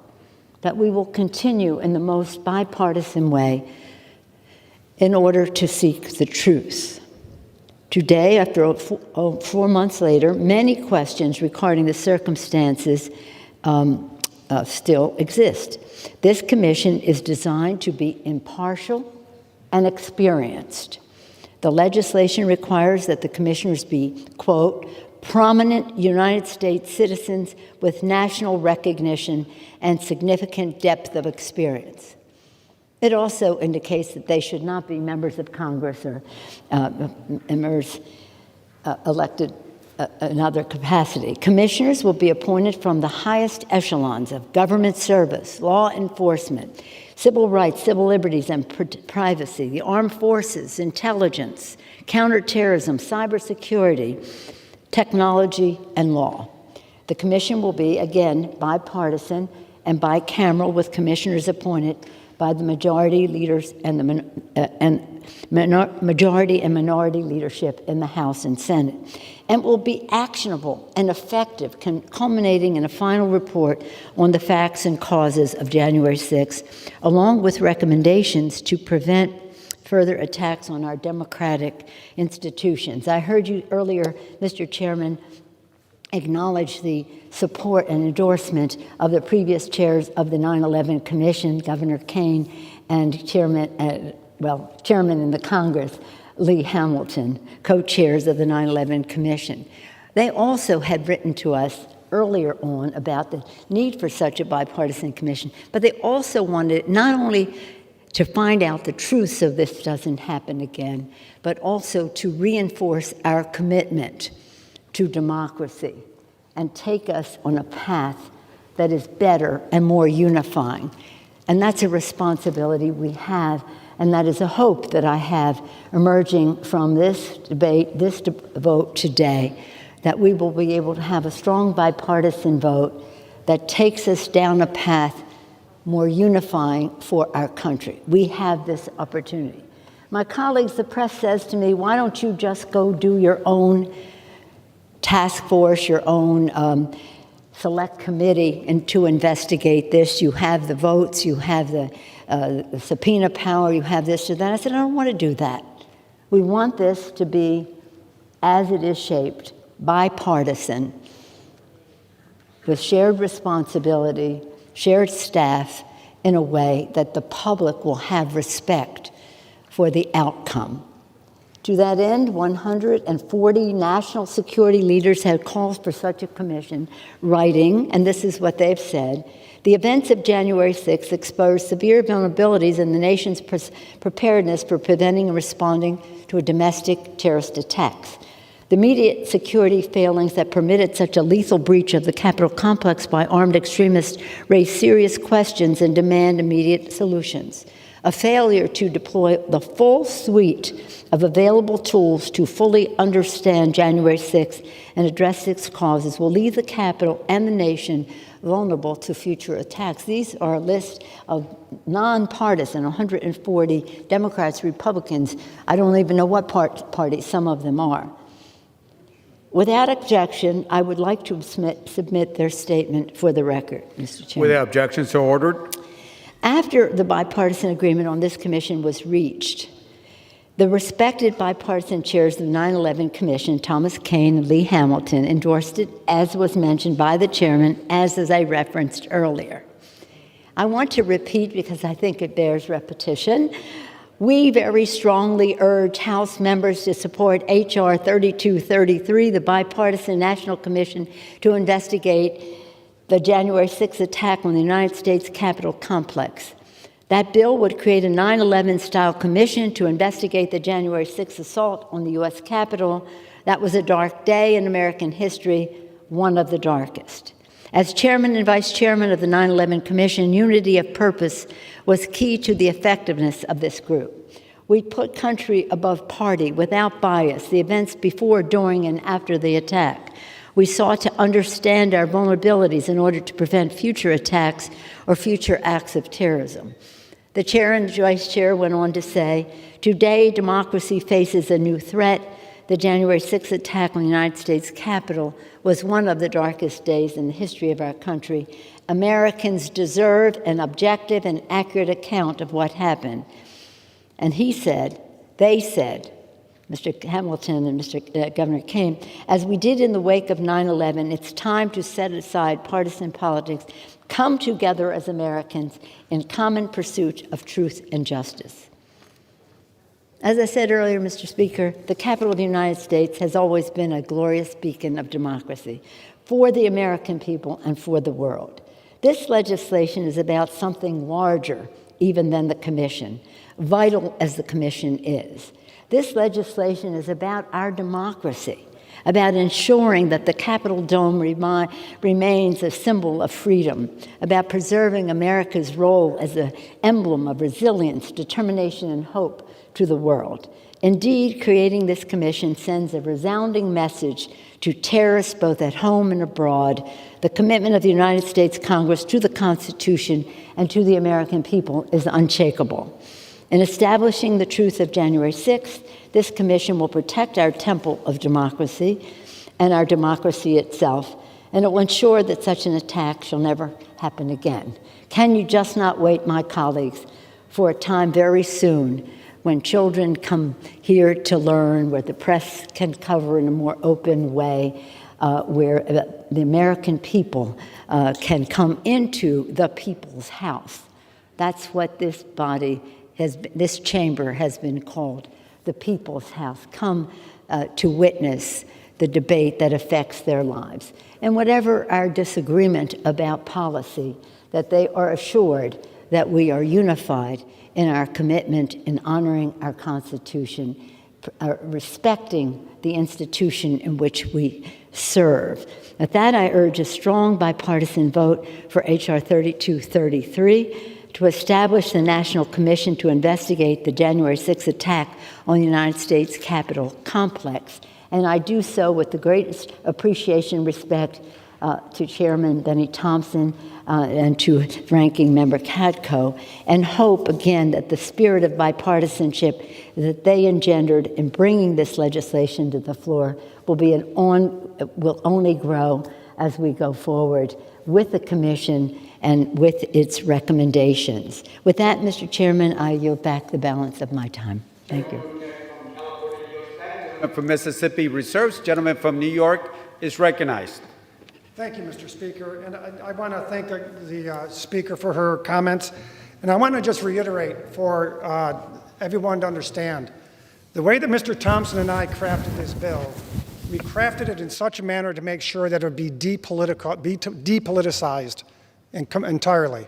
[SPEAKER 9] that we will continue in the most bipartisan way in order to seek the truth. Today, after 4 months later, many questions regarding the circumstances still exist. This commission is designed to be impartial and experienced. The legislation requires that the commissioners be, quote, prominent United States citizens with national recognition and significant depth of experience. It also indicates that they should not be members of Congress or members elected in other capacity. Commissioners will be appointed from the highest echelons of government service, law enforcement, civil rights, civil liberties, and privacy, the armed forces, intelligence, counterterrorism, cybersecurity, technology, and law. The commission will be, again, bipartisan and bicameral, with commissioners appointed by the majority leaders and majority and minority leadership in the House and Senate, and will be actionable and effective, culminating in a final report on the facts and causes of January 6th, along with recommendations to prevent further attacks on our democratic institutions. I heard you earlier, Mr. Chairman, acknowledge the support and endorsement of the previous chairs of the 9/11 Commission, Governor Kaine, and Chairman in the Congress, Lee Hamilton, co-chairs of the 9/11 Commission. They also had written to us earlier on about the need for such a bipartisan commission, but they also wanted not only to find out the truth so this doesn't happen again, but also to reinforce our commitment to democracy and take us on a path that is better and more unifying. And that's a responsibility we have, and that is a hope that I have emerging from this debate, this vote today, that we will be able to have a strong bipartisan vote that takes us down a path more unifying for our country. We have this opportunity. My colleagues, the press says to me, why don't you just go do your own task force, your own select committee and to investigate this? You have the votes, you have the subpoena power, you have this or that. I said, I don't want to do that. We want this to be, as it is shaped, bipartisan, with shared responsibility, shared staff, in a way that the public will have respect for the outcome. To that end, 140 national security leaders have called for such a commission, writing, and this is what they've said, the events of January 6th exposed severe vulnerabilities in the nation's preparedness for preventing and responding to a domestic terrorist attacks. The immediate security failings that permitted such a lethal breach of the Capitol complex by armed extremists raise serious questions and demand immediate solutions. A failure to deploy the full suite of available tools to fully understand January 6th and address its causes will leave the Capitol and the nation vulnerable to future attacks. These are a list of nonpartisan, 140 Democrats, Republicans. I don't even know what party some of them are. Without objection, I would like to submit their statement for the record, Mr. Chairman.
[SPEAKER 14] Without objection, so ordered.
[SPEAKER 9] After the bipartisan agreement on this commission was reached, the respected bipartisan chairs of the 9/11 Commission, Thomas Kaine and Lee Hamilton, endorsed it, as was mentioned by the chairman, as I referenced earlier. I want to repeat, because I think it bears repetition, we very strongly urge House members to support H.R. 3233, the Bipartisan National Commission to investigate the January 6th attack on the United States Capitol complex. That bill would create a 9/11-style commission to investigate the January 6th assault on the U.S. Capitol. That was a dark day in American history, one of the darkest. As chairman and vice chairman of the 9/11 Commission, unity of purpose was key to the effectiveness of this group. We put country above party without bias, the events before, during, and after the attack. We sought to understand our vulnerabilities in order to prevent future attacks or future acts of terrorism. The chair and vice chair went on to say, today democracy faces a new threat. The January 6th attack on the United States Capitol was one of the darkest days in the history of our country. Americans deserve an objective and accurate account of what happened. And they said, Mr. Hamilton and Mr. Governor came, as we did in the wake of 9/11, it's time to set aside partisan politics, come together as Americans in common pursuit of truth and justice. As I said earlier, Mr. Speaker, the Capitol of the United States has always been a glorious beacon of democracy for the American people and for the world. This legislation is about something larger even than the Commission, vital as the Commission is. This legislation is about our democracy, about ensuring that the Capitol Dome remains a symbol of freedom, about preserving America's role as an emblem of resilience, determination, and hope to the world. Indeed, creating this commission sends a resounding message to terrorists both at home and abroad. The commitment of the United States Congress to the Constitution and to the American people is unshakable. In establishing the truth of January 6th, this commission will protect our temple of democracy and our democracy itself, and it will ensure that such an attack shall never happen again. Can you just not wait, my colleagues, for a time very soon when children come here to learn, where the press can cover in a more open way, where the American people can come into the people's house? That's what this body this chamber has been called, the people's house. Come to witness the debate that affects their lives. And whatever our disagreement about policy, that they are assured that we are unified in our commitment in honoring our Constitution, respecting the institution in which we serve. At that, I urge a strong bipartisan vote for H.R. 3233 to establish the National Commission to investigate the January 6th attack on the United States Capitol complex. And I do so with the greatest appreciation and respect to Chairman Benny Thompson and to Ranking Member Katko, and hope again that the spirit of bipartisanship that they engendered in bringing this legislation to the floor will only grow as we go forward with the Commission and with its recommendations. With that, Mr. Chairman, I yield back the balance of my time. Thank you.
[SPEAKER 14] From Mississippi reserves. Gentleman from New York is recognized.
[SPEAKER 4] Thank you, Mr. Speaker. And I want to thank the Speaker for her comments. And I want to just reiterate for everyone to understand, the way that Mr. Thompson and I crafted this bill, we crafted it in such a manner to make sure that it would be depoliticized entirely.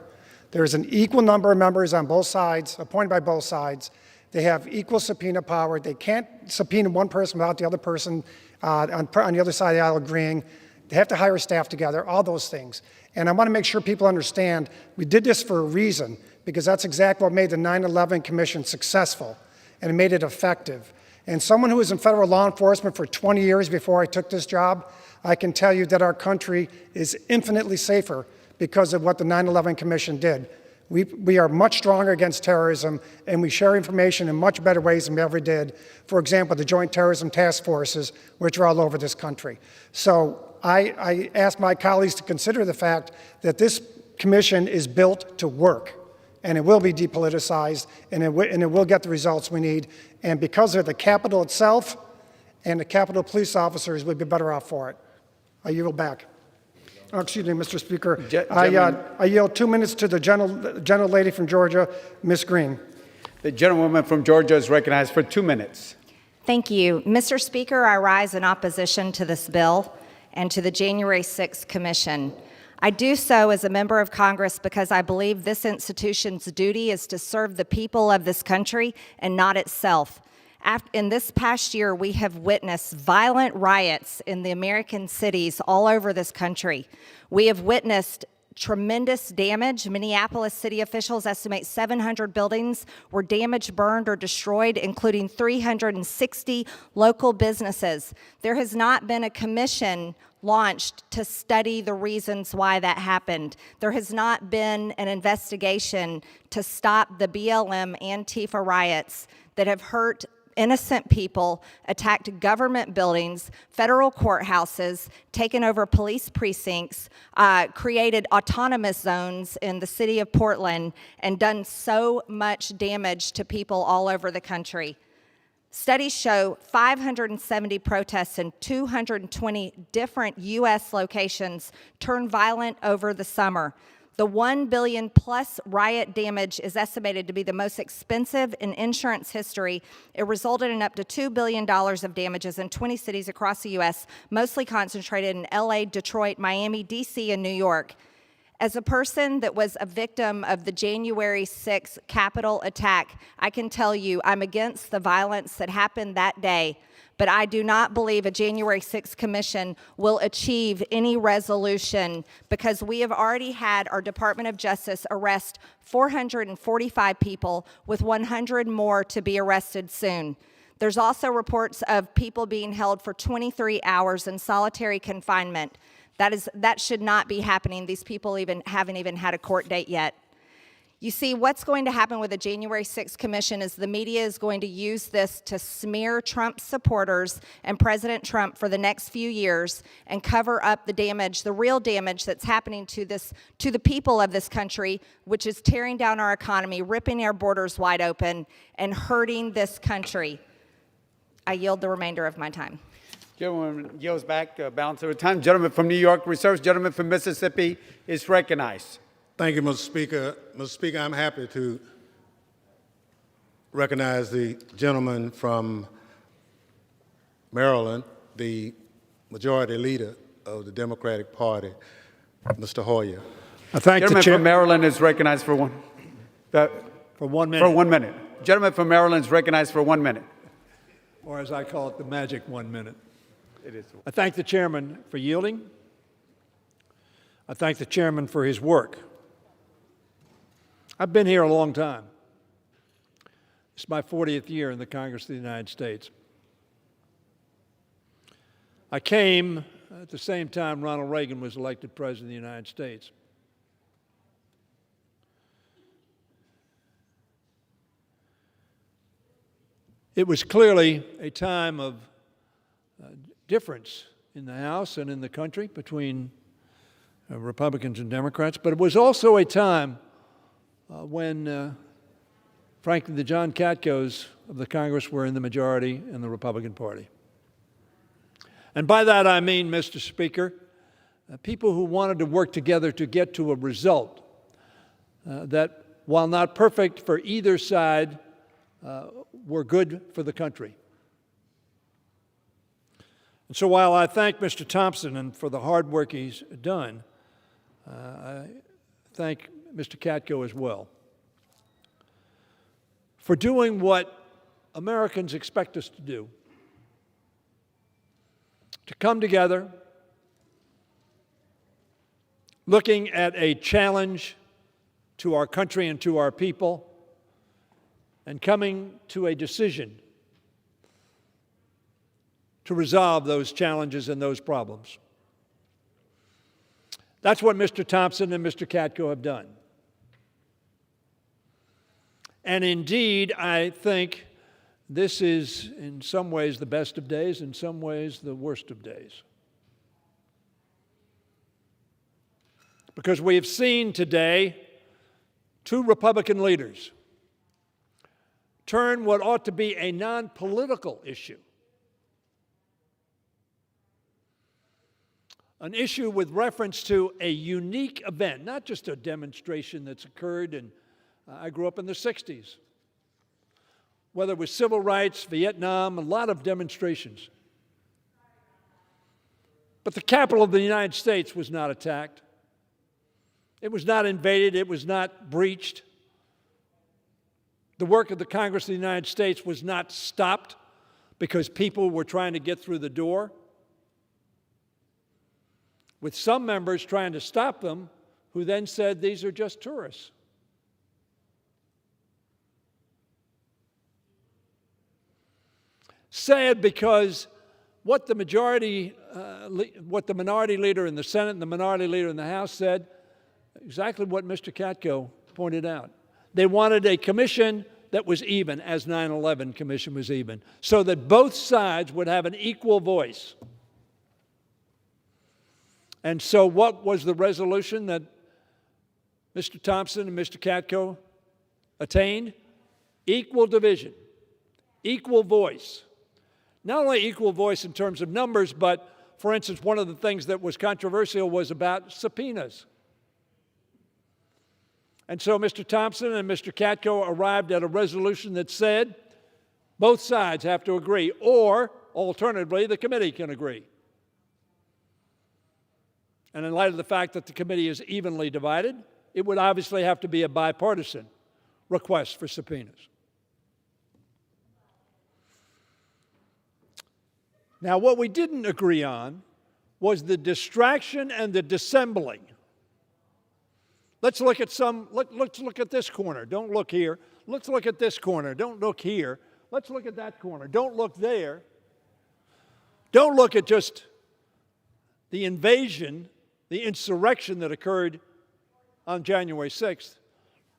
[SPEAKER 4] There's an equal number of members on both sides, appointed by both sides. They have equal subpoena power. They can't subpoena one person without the other person on the other side of the aisle agreeing. They have to hire staff together, all those things. And I want to make sure people understand we did this for a reason, because that's exactly what made the 9/11 Commission successful, and it made it effective. And someone who was in federal law enforcement for 20 years before I took this job, I can tell you that our country is infinitely safer because of what the 9/11 Commission did. We are much stronger against terrorism, and we share information in much better ways than we ever did. For example, the Joint Terrorism Task Forces, which are all over this country. So I ask my colleagues to consider the fact that this commission is built to work, and it will be depoliticized, and it will get the results we need. And because of the Capitol itself and the Capitol police officers, we'd be better off for it. I yield back. Oh, excuse me, Mr. Speaker. I yield 2 minutes to the gentle lady from Georgia, Ms. Green.
[SPEAKER 14] The gentlewoman from Georgia is recognized for 2 minutes.
[SPEAKER 13] Thank you. Mr. Speaker, I rise in opposition to this bill and to the January 6th Commission. I do so as a member of Congress because I believe this institution's duty is to serve the people of this country and not itself. In this past year, we have witnessed violent riots in the American cities all over this country. We have witnessed tremendous damage. Minneapolis city officials estimate 700 buildings were damaged, burned, or destroyed, including 360 local businesses. There has not been a commission launched to study the reasons why that happened. There has not been an investigation to stop the BLM Antifa riots that have hurt innocent people, attacked government buildings, federal courthouses, taken over police precincts, created autonomous zones in the city of Portland, and done so much damage to people all over the country. Studies show 570 protests in 220 different U.S. locations turned violent over the summer. The $1 billion plus riot damage is estimated to be the most expensive in insurance history. It resulted in up to $2 billion of damages in 20 cities across the U.S., mostly concentrated in L.A., Detroit, Miami, D.C., and New York. As a person that was a victim of the January 6th Capitol attack, I can tell you I'm against the violence that happened that day, but I do not believe a January 6th commission will achieve any resolution because we have already had our Department of Justice arrest 445 people, with 100 more to be arrested soon. There's also reports of people being held for 23 hours in solitary confinement. That should not be happening. These people haven't even had a court date yet. You see, what's going to happen with the January 6th commission is the media is going to use this to smear Trump supporters and President Trump for the next few years and cover up the damage, the real damage that's happening to the people of this country, which is tearing down our economy, ripping our borders wide open, and hurting this country. I yield the remainder of my time.
[SPEAKER 14] Gentleman yields back, balance of time. Gentleman from New York reserves. Gentleman from Mississippi is recognized.
[SPEAKER 16] Thank you, Mr. Speaker. Mr. Speaker, I'm happy to recognize the gentleman from Maryland, the majority leader of the Democratic Party, Mr. Hoyer.
[SPEAKER 3] I thank
[SPEAKER 14] Gentleman
[SPEAKER 3] the chair.
[SPEAKER 14] from Maryland is recognized for 1
[SPEAKER 3] minute.
[SPEAKER 14] For 1 minute. Gentleman from Maryland is recognized for 1 minute.
[SPEAKER 3] Or as I call it, the magic 1 minute.
[SPEAKER 14] It is.
[SPEAKER 3] I thank the chairman for yielding. I thank the chairman for his work. I've been here a long time. It's my 40th year in the Congress of the United States. I came at the same time Ronald Reagan was elected President of the United States. It was clearly a time of difference in the House and in the country between Republicans and Democrats, but it was also a time when, frankly, the John Katkos of the Congress were in the majority in the Republican Party. And by that I mean, Mr. Speaker, people who wanted to work together to get to a result that, while not perfect for either side, were good for the country. And so while I thank Mr. Thompson and for the hard work he's done, I thank Mr. Katko as well for doing what Americans expect us to do, to come together, looking at a challenge to our country and to our people, and coming to a decision to resolve those challenges and those problems. That's what Mr. Thompson and Mr. Katko have done. And indeed, I think this is in some ways the best of days, in some ways the worst of days. Because we have seen today two Republican leaders turn what ought to be a non-political issue, an issue with reference to a unique event, not just a demonstration that's occurred, and I grew up in the 60s. Whether it was civil rights, Vietnam, a lot of demonstrations. But the Capitol of the United States was not attacked. It was not invaded. It was not breached. The work of the Congress of the United States was not stopped because people were trying to get through the door, with some members trying to stop them, who then said these are just tourists. Sad, because what the majority what the minority leader in the Senate and the minority leader in the House said, exactly what Mr. Katko pointed out. They wanted a commission that was even, as 9/11 commission was even, so that both sides would have an equal voice. And so what was the resolution that Mr. Thompson and Mr. Katko attained? Equal division, equal voice. Not only equal voice in terms of numbers, but, for instance, one of the things that was controversial was about subpoenas. And so Mr. Thompson and Mr. Katko arrived at a resolution that said both sides have to agree, or alternatively, the committee can agree. And in light of the fact that the committee is evenly divided, it would obviously have to be a bipartisan request for subpoenas. Now, what we didn't agree on was the distraction and the dissembling. Let's look at let's look at this corner. Don't look here. Let's look at this corner. Don't look here. Let's look at that corner. Don't look there. Don't look at just the invasion, the insurrection that occurred on January 6th.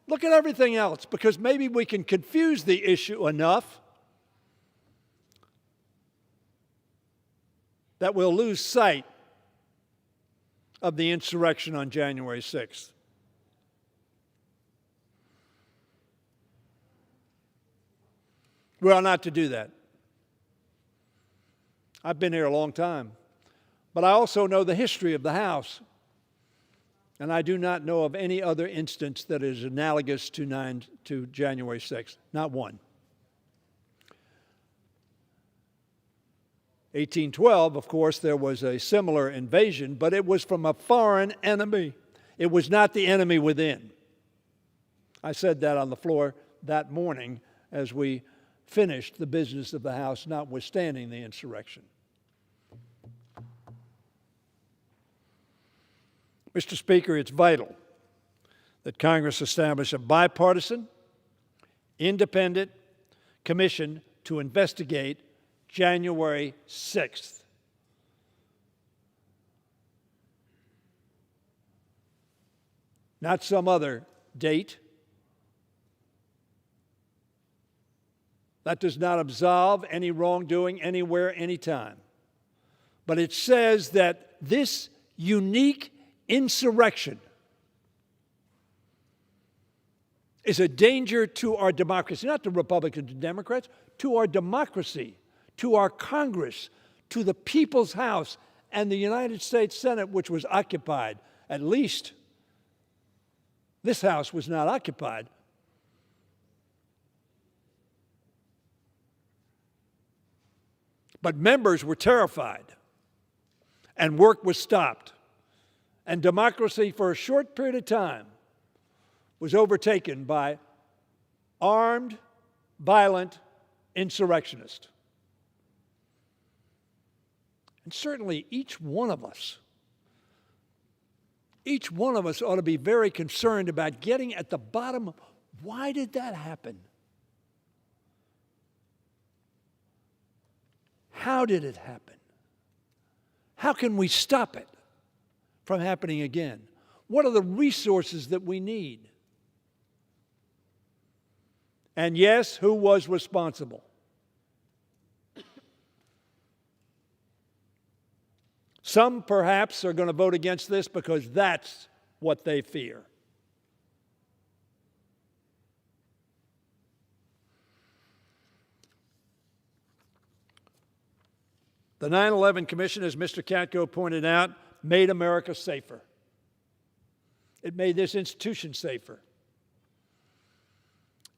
[SPEAKER 3] Look at everything else, because maybe we can confuse the issue enough that we'll lose sight of the insurrection on January 6th. We are not to do that. I've been here a long time, but I also know the history of the House, and I do not know of any other instance that is analogous to January 6th, not one. 1812, of course, there was a similar invasion, but it was from a foreign enemy. It was not the enemy within. I said that on the floor that morning as we finished the business of the House, notwithstanding the insurrection. Mr. Speaker, it's vital that Congress establish a bipartisan, independent commission to investigate January 6th. Not some other date. That does not absolve any wrongdoing anywhere, anytime. But it says that this unique insurrection is a danger to our democracy, not to Republicans and Democrats, to our democracy, to our Congress, to the People's House and the United States Senate, which was occupied. At least this House was not occupied. But members were terrified, and work was stopped, and democracy for a short period of time was overtaken by armed, violent insurrectionists. And certainly each one of us ought to be very concerned about getting at the bottom of why did that happen? How did it happen? How can we stop it from happening again? What are the resources that we need? And yes, who was responsible? Some perhaps are going to vote against this because that's what they fear. The 9/11 Commission, as Mr. Katko pointed out, made America safer. It made this institution safer.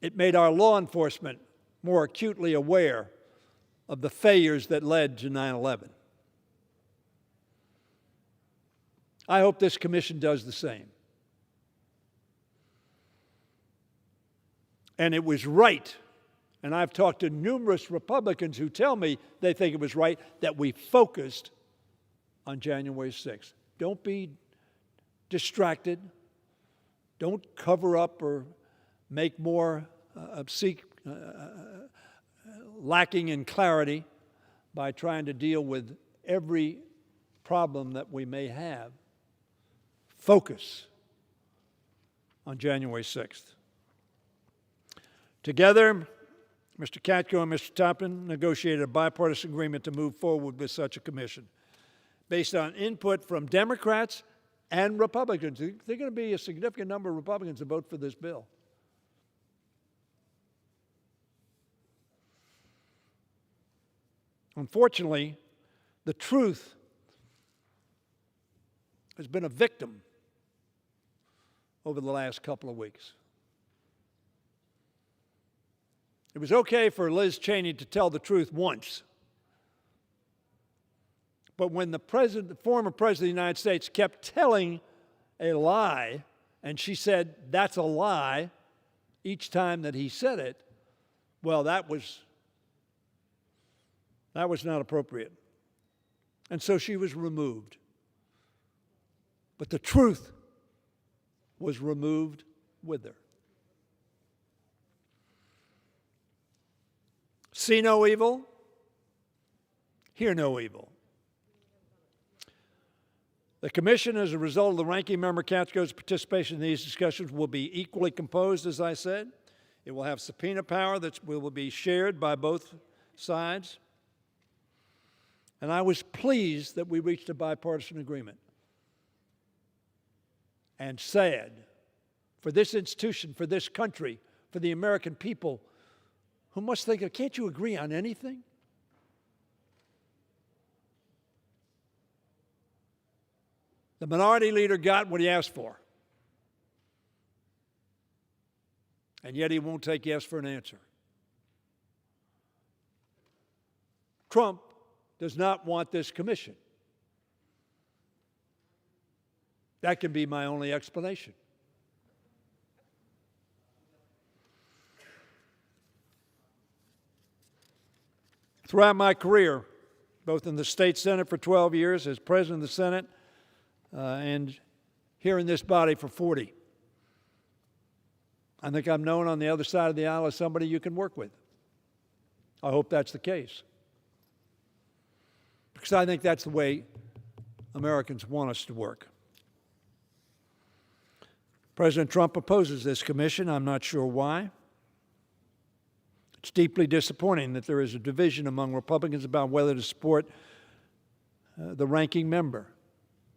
[SPEAKER 3] It made our law enforcement more acutely aware of the failures that led to 9/11. I hope this commission does the same. And it was right, and I've talked to numerous Republicans who tell me they think it was right, that we focused on January 6th. Don't be distracted. Don't cover up or make more lacking in clarity by trying to deal with every problem that we may have, focus on January 6th. Together, Mr. Katko and Mr. Toppin negotiated a bipartisan agreement to move forward with such a commission based on input from Democrats and Republicans. There are going to be a significant number of Republicans to vote for this bill. Unfortunately, the truth has been a victim over the last couple of weeks. It was okay for Liz Cheney to tell the truth once. But when the former president of the United States kept telling a lie, and she said, "That's a lie," each time that he said it, well, that was not appropriate. And so she was removed. But the truth was removed with her. See no evil, hear no evil. The commission, as a result of the ranking member Katko's participation in these discussions, will be equally composed, as I said. It will have subpoena power that will be shared by both sides. And I was pleased that we reached a bipartisan agreement. And sad for this institution, for this country, for the American people, who must think, can't you agree on anything? The minority leader got what he asked for. And yet he won't take yes for an answer. Trump does not want this commission. That can be my only explanation. Throughout my career, both in the state Senate for 12 years, as president of the Senate, and here in this body for 40, I think I'm known on the other side of the aisle as somebody you can work with. I hope that's the case. Because I think that's the way Americans want us to work. President Trump opposes this commission. I'm not sure why. It's deeply disappointing that there is a division among Republicans about whether to support the ranking member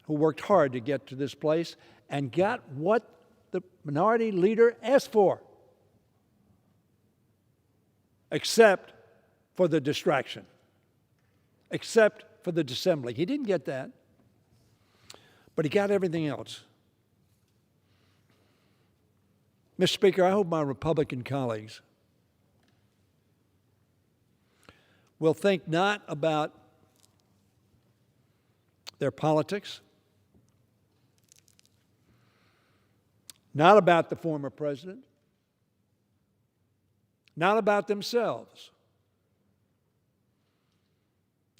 [SPEAKER 3] who worked hard to get to this place and got what the minority leader asked for, except for the distraction, except for the dissembling. He didn't get that, but he got everything else. Mr. Speaker, I hope my Republican colleagues will think not about their politics, not about the former president, not about themselves.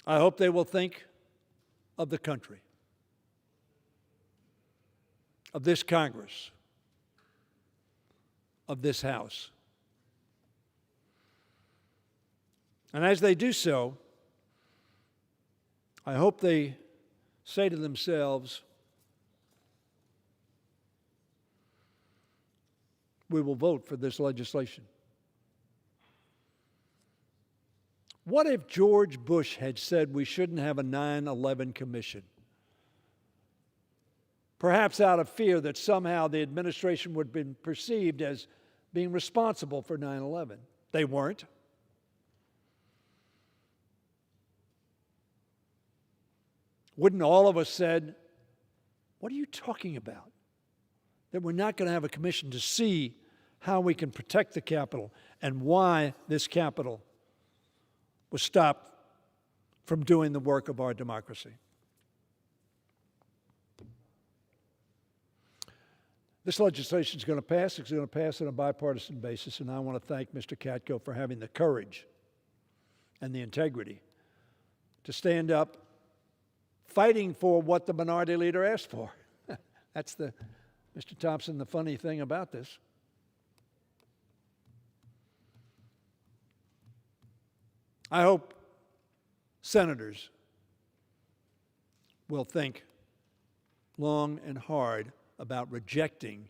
[SPEAKER 3] I hope they will think of the country, of this Congress, of this House. And as they do so, I hope they say to themselves, we will vote for this legislation. What if George Bush had said we shouldn't have a 9/11 commission? Perhaps out of fear that somehow the administration would have been perceived as being responsible for 9/11. They weren't. Wouldn't all of us said, what are you talking about? That we're not going to have a commission to see how we can protect the Capitol and why this Capitol was stopped from doing the work of our democracy. This legislation is going to pass. It's going to pass on a bipartisan basis, and I want to thank Mr. Katko for having the courage and the integrity to stand up fighting for what the minority leader asked for. That's Mr. Thompson, the funny thing about this. I hope senators will think long and hard about rejecting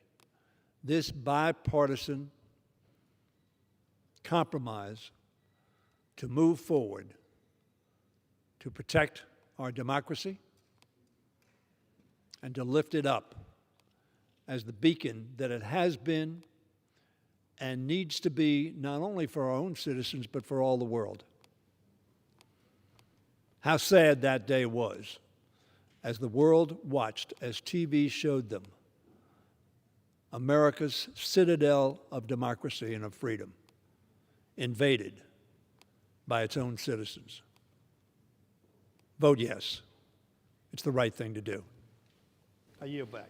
[SPEAKER 3] this bipartisan compromise to move forward to protect our democracy and to lift it up as the beacon that it has been and needs to be, not only for our own citizens, but for all the world. How sad that day was as the world watched as TV showed them America's citadel of democracy and of freedom invaded by its own citizens. Vote yes. It's the right thing to do. I yield back.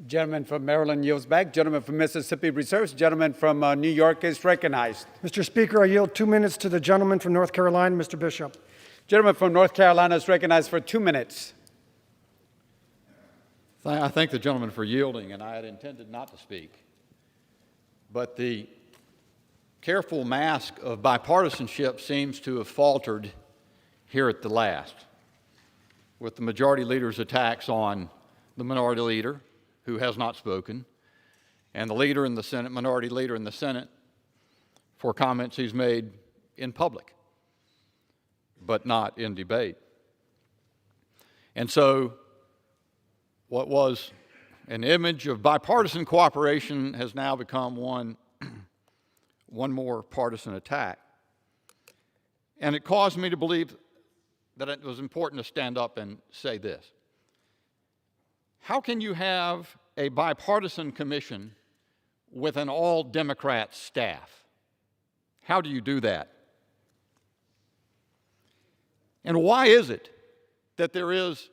[SPEAKER 14] Gentleman from Maryland yields back. Gentleman from Mississippi reserves. Gentleman from New York is recognized.
[SPEAKER 4] Mr. Speaker, I yield 2 minutes to the gentleman from North Carolina, Mr. Bishop.
[SPEAKER 14] Gentleman from North Carolina is recognized for 2 minutes.
[SPEAKER 11] I thank the gentleman for yielding, and I had intended not to speak. But the careful mask of bipartisanship seems to have faltered here at the last, with the majority leader's attacks on the minority leader, who has not spoken, and the leader in the Senate, minority leader in the Senate, for comments he's made in public, but not in debate. And so what was an image of bipartisan cooperation has now become one more partisan attack. And it caused me to believe that it was important to stand up and say this. How can you have a bipartisan commission with an all-Democrat staff? How do you do that? And why is it that there is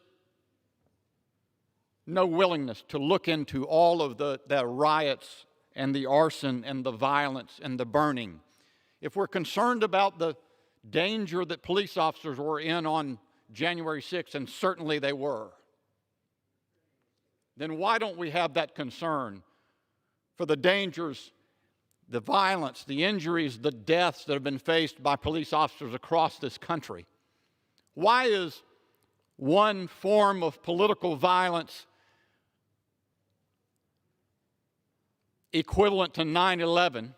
[SPEAKER 11] no willingness to look into all of the riots and the arson and the violence and the burning? If we're concerned about the danger that police officers were in on January 6th, and certainly they were, then why don't we have that concern for the dangers, the violence, the injuries, the deaths that have been faced by police officers across this country? Why is one form of political violence equivalent to 9/11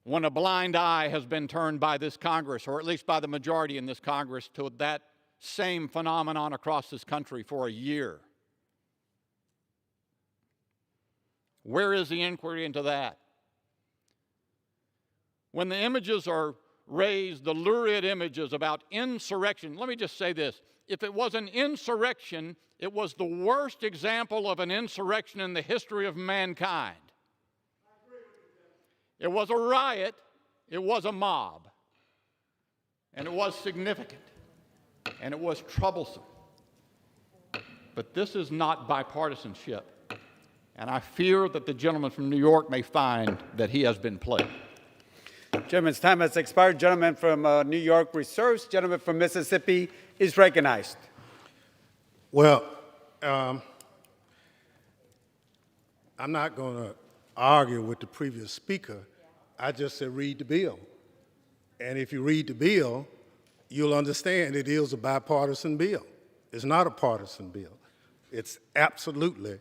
[SPEAKER 11] when a blind eye has been turned by this Congress, or at least by the majority in this Congress, to that same phenomenon across this country for a year? Where is the inquiry into that? When the images are raised, the lurid images about insurrection, let me just say this. If it was an insurrection, it was the worst example of an insurrection in the history of mankind. It was a riot, it was a mob, and it was significant, and it was troublesome. But this is not bipartisanship, and I fear that the gentleman from New York may find that he has been played.
[SPEAKER 14] Gentleman's time has expired. Gentleman from New York reserves. Gentleman from Mississippi is recognized.
[SPEAKER 16] Well, I'm not going to argue with the previous speaker. I just said read the bill. And if you read the bill, you'll understand it is a bipartisan bill. It's not a partisan bill. It's absolutely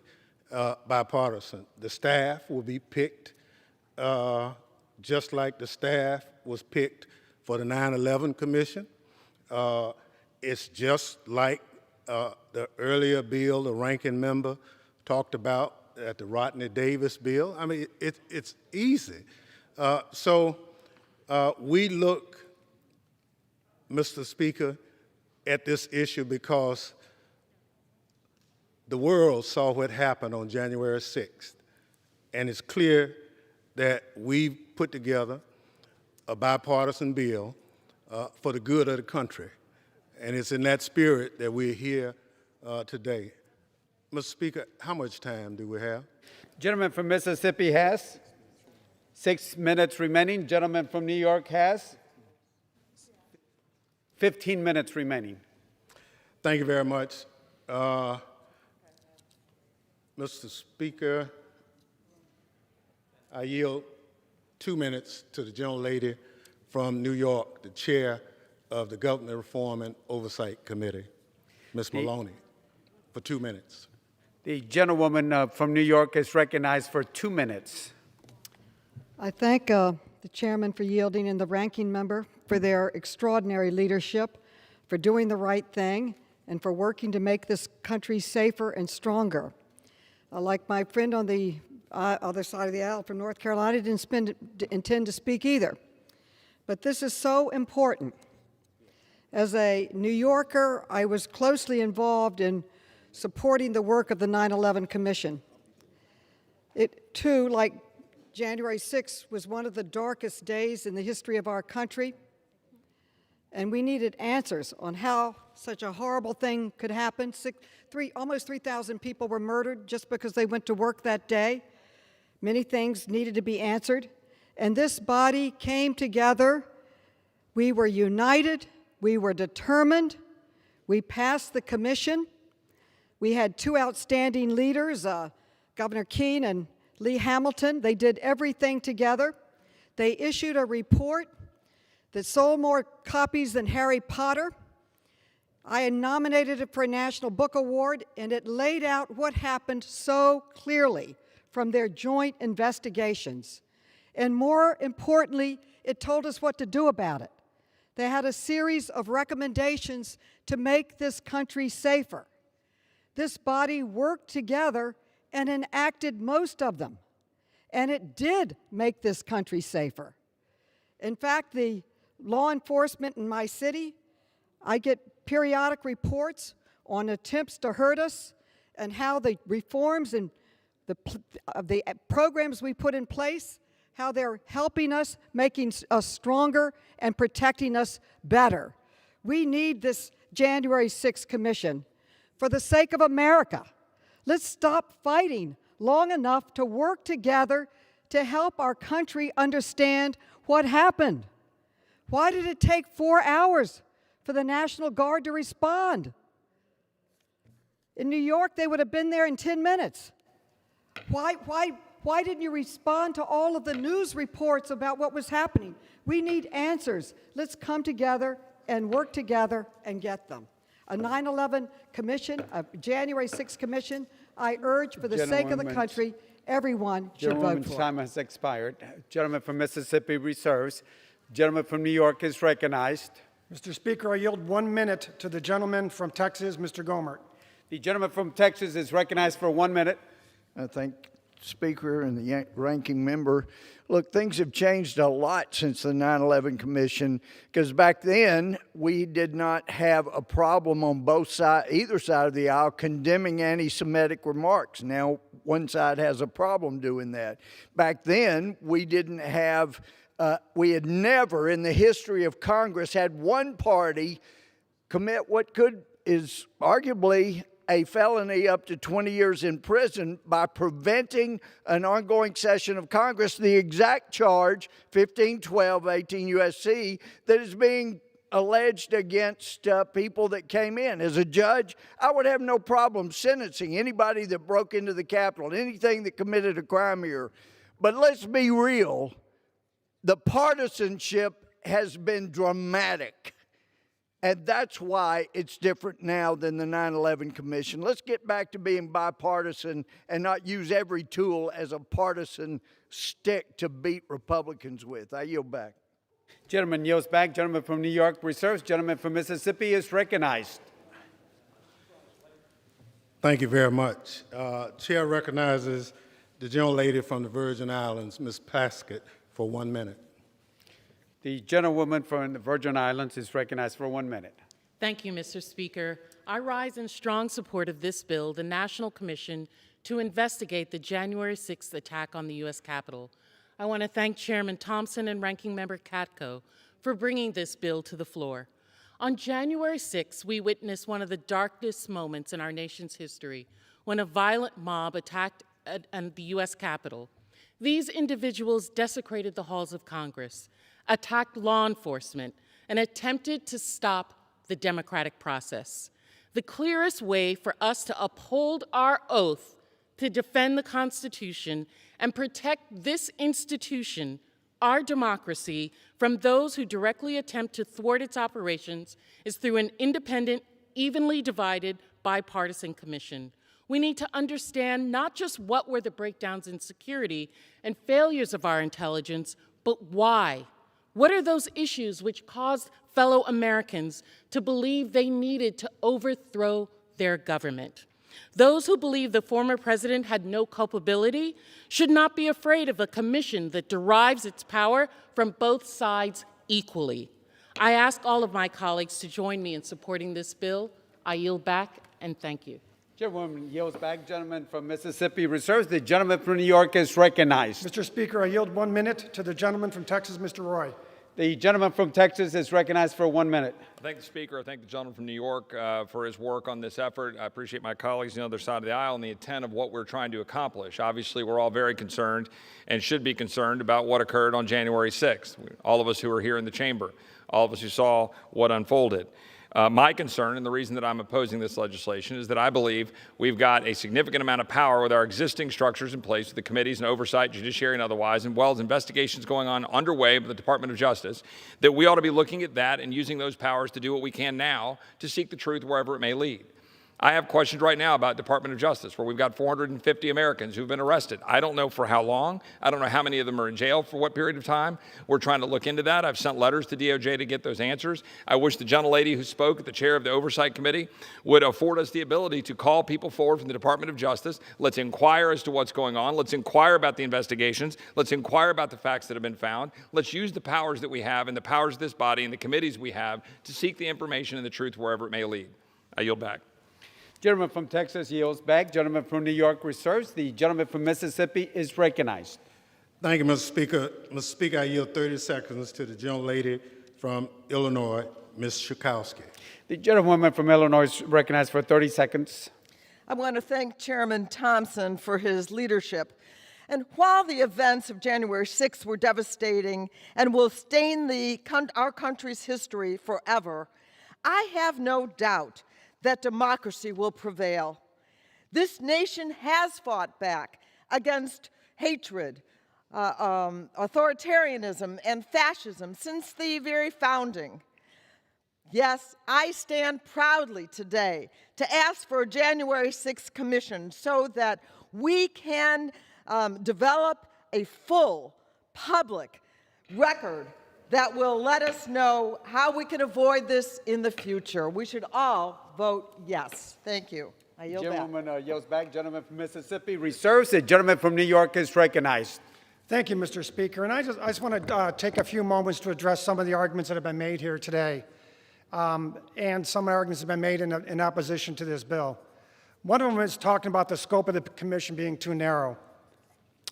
[SPEAKER 16] bipartisan. The staff will be picked just like the staff was picked for the 9/11 Commission. It's just like the earlier bill the ranking member talked about at the Rodney Davis bill. I mean, it's easy. So we look, Mr. Speaker, at this issue because the world saw what happened on January 6th, and it's clear that we've put together a bipartisan bill for the good of the country, and it's in that spirit that we're here today. Mr. Speaker, how much time do we have?
[SPEAKER 14] Gentleman from Mississippi has 6 minutes remaining. Gentleman from New York has 15 minutes remaining.
[SPEAKER 16] Thank you very much. Mr. Speaker, I yield 2 minutes to the gentlelady from New York, the chair of the Government Reform and Oversight Committee, Ms. Maloney, for 2 minutes.
[SPEAKER 14] The gentlewoman from New York is recognized for 2 minutes.
[SPEAKER 15] I thank the chairman for yielding and the ranking member for their extraordinary leadership, for doing the right thing, and for working to make this country safer and stronger. Like my friend on the other side of the aisle from North Carolina, didn't intend to speak either. But this is so important. As a New Yorker, I was closely involved in supporting the work of the 9/11 Commission. It, too, like January 6th, was one of the darkest days in the history of our country, and we needed answers on how such a horrible thing could happen. Almost 3,000 people were murdered just because they went to work that day. Many things needed to be answered, and this body came together. We were united. We were determined. We passed the commission. We had two outstanding leaders, Governor Keene and Lee Hamilton. They did everything together. They issued a report that sold more copies than Harry Potter. I had nominated it for a National Book Award, and it laid out what happened so clearly from their joint investigations. And more importantly, it told us what to do about it. They had a series of recommendations to make this country safer. This body worked together and enacted most of them, and it did make this country safer. In fact, the law enforcement in my city, I get periodic reports on attempts to hurt us and how the reforms and the programs we put in place, how they're helping us, making us stronger and protecting us better. We need this January 6th commission for the sake of America. Let's stop fighting long enough to work together to help our country understand what happened. Why did it take 4 hours for the National Guard to respond? In New York, they would have been there in 10 minutes. Why didn't you respond to all of the news reports about what was happening? We need answers. Let's come together and work together and get them. A 9/11 commission, a January 6th commission, I urge for the sake of the country, everyone should vote for it.
[SPEAKER 14] Time has expired. Gentleman from Mississippi reserves. Gentleman from New York is recognized.
[SPEAKER 4] Mr. Speaker, I yield 1 minute to the gentleman from Texas, Mr. Gohmert.
[SPEAKER 14] The gentleman from Texas is recognized for 1 minute.
[SPEAKER 17] I thank Speaker and the ranking member. Look, things have changed a lot since the 9/11 Commission, because back then we did not have a problem on either side of the aisle condemning anti-Semitic remarks. Now one side has a problem doing that. Back then we didn't have, we had never in the history of Congress had one party commit what is arguably a felony up to 20 years in prison by preventing an ongoing session of Congress, the exact charge, 1512, 18 U.S.C., that is being alleged against people that came in. As a judge, I would have no problem sentencing anybody that broke into the Capitol, anything that committed a crime here. But let's be real, the partisanship has been dramatic. And that's why it's different now than the 9/11 Commission. Let's get back to being bipartisan and not use every tool as a partisan stick to beat Republicans with. I yield back.
[SPEAKER 14] Gentleman yields back. Gentleman from New York reserves. Gentleman from Mississippi is recognized.
[SPEAKER 16] Thank you very much. Chair recognizes the gentlelady from the Virgin Islands, Ms. Plaskett, for 1 minute.
[SPEAKER 14] The gentlewoman from the Virgin Islands is recognized for 1 minute.
[SPEAKER 19] Thank you, Mr. Speaker. I rise in strong support of this bill, the National Commission to investigate the January 6th attack on the U.S. Capitol. I want to thank Chairman Thompson and Ranking Member Katko for bringing this bill to the floor. On January 6th, we witnessed one of the darkest moments in our nation's history when a violent mob attacked the U.S. Capitol. These individuals desecrated the halls of Congress, attacked law enforcement, and attempted to stop the democratic process. The clearest way for us to uphold our oath to defend the Constitution and protect this institution our democracy from those who directly attempt to thwart its operations is through an independent, evenly divided, bipartisan commission. We need to understand not just what were the breakdowns in security and failures of our intelligence, but why. What are those issues which caused fellow Americans to believe they needed to overthrow their government? Those who believe the former president had no culpability should not be afraid of a commission that derives its power from both sides equally. I ask all of my colleagues to join me in supporting this bill. I yield back and thank you.
[SPEAKER 14] Chairwoman yields back. Gentleman from Mississippi reserves. The gentleman from New York is recognized.
[SPEAKER 4] Mr. Speaker, I yield 1 minute to the gentleman from Texas, Mr. Roy.
[SPEAKER 14] The gentleman from Texas is recognized for 1 minute.
[SPEAKER 1] I thank the Speaker. I thank the gentleman from New York for his work on this effort. I appreciate my colleagues on the other side of the aisle and the intent of what we're trying to accomplish. Obviously, we're all very concerned and should be concerned about what occurred on January 6th. All of us who are here in the chamber, all of us who saw what unfolded. My concern, and the reason that I'm opposing this legislation, is that I believe we've got a significant amount of power with our existing structures in place, with the committees and oversight, judiciary and otherwise, and well as investigations going on underway by the Department of Justice, that we ought to be looking at that and using those powers to do what we can now to seek the truth wherever it may lead. I have questions right now about Department of Justice, where we've got 450 Americans who've been arrested. I don't know for how long. I don't know how many of them are in jail for what period of time. We're trying to look into that. I've sent letters to DOJ to get those answers. I wish the gentlelady who spoke, the chair of the Oversight Committee, would afford us the ability to call people forward from the Department of Justice. Let's inquire as to what's going on. Let's inquire about the investigations. Let's inquire about the facts that have been found. Let's use the powers that we have and the powers of this body and the committees we have to seek the information and the truth wherever it may lead. I yield back.
[SPEAKER 14] Gentleman from Texas yields back. Gentleman from New York reserves. The gentleman from Mississippi is recognized.
[SPEAKER 16] Thank you, Mr. Speaker. Mr. Speaker, I yield 30 seconds to the gentlelady from Illinois, Ms. Schakowsky.
[SPEAKER 14] The gentlewoman from Illinois is recognized for 30 seconds.
[SPEAKER 22] I want to thank Chairman Thompson for his leadership. And while the events of January 6th were devastating and will stain our country's history forever, I have no doubt that democracy will prevail. This nation has fought back against hatred, authoritarianism, and fascism since the very founding. Yes, I stand proudly today to ask for a January 6th commission so that we can develop a full public record that will let us know how we can avoid this in the future. We should all vote yes. Thank you. I yield back.
[SPEAKER 14] Gentleman yields back. Gentleman from Mississippi reserves. The gentleman from New York is recognized.
[SPEAKER 4] Thank you, Mr. Speaker. And I just want to take a few moments to address some of the arguments that have been made here today. And some arguments have been made in opposition to this bill. One of them is talking about the scope of the commission being too narrow.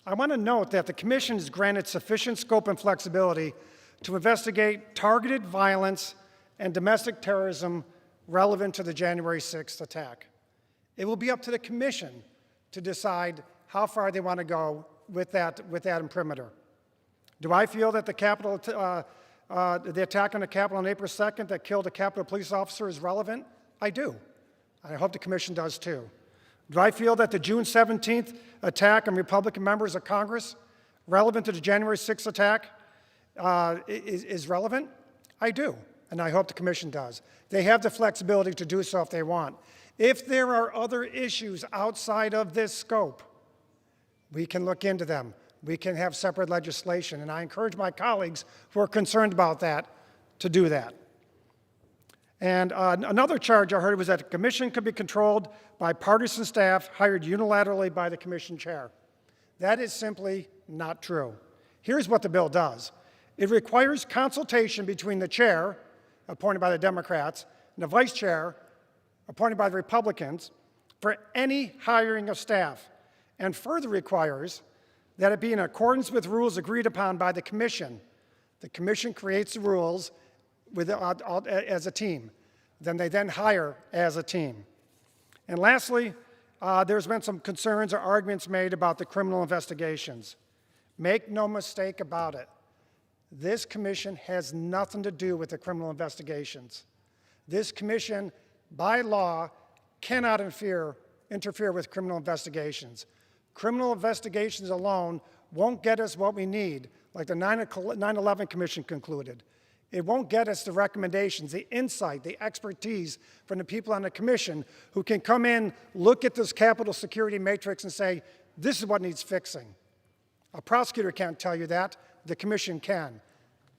[SPEAKER 4] I want to note that the commission is granted sufficient scope and flexibility to investigate targeted violence and domestic terrorism relevant to the January 6th attack. It will be up to the commission to decide how far they want to go with that imprimatur. Do I feel that the attack on the Capitol on April 2nd that killed a Capitol police officer is relevant? I do. I hope the commission does too. Do I feel that the June 17th attack on Republican members of Congress relevant to the January 6th attack is relevant? I do, and I hope the commission does. They have the flexibility to do so if they want. If there are other issues outside of this scope, we can look into them. We can have separate legislation, and I encourage my colleagues who are concerned about that to do that. And another charge I heard was that the commission could be controlled by partisan staff hired unilaterally by the commission chair. That is simply not true. Here's what the bill does. It requires consultation between the chair, appointed by the Democrats, and the vice chair, appointed by the Republicans, for any hiring of staff, and further requires that it be in accordance with rules agreed upon by the commission. The commission creates the rules as a team. Then they hire as a team. And lastly, there's been some concerns or arguments made about the criminal investigations. Make no mistake about it. This commission has nothing to do with the criminal investigations. This commission, by law, cannot interfere with criminal investigations. Criminal investigations alone won't get us what we need, like the 9/11 Commission concluded. It won't get us the recommendations, the insight, the expertise from the people on the commission who can come in, look at this Capitol security matrix and say, this is what needs fixing. A prosecutor can't tell you that. The commission can.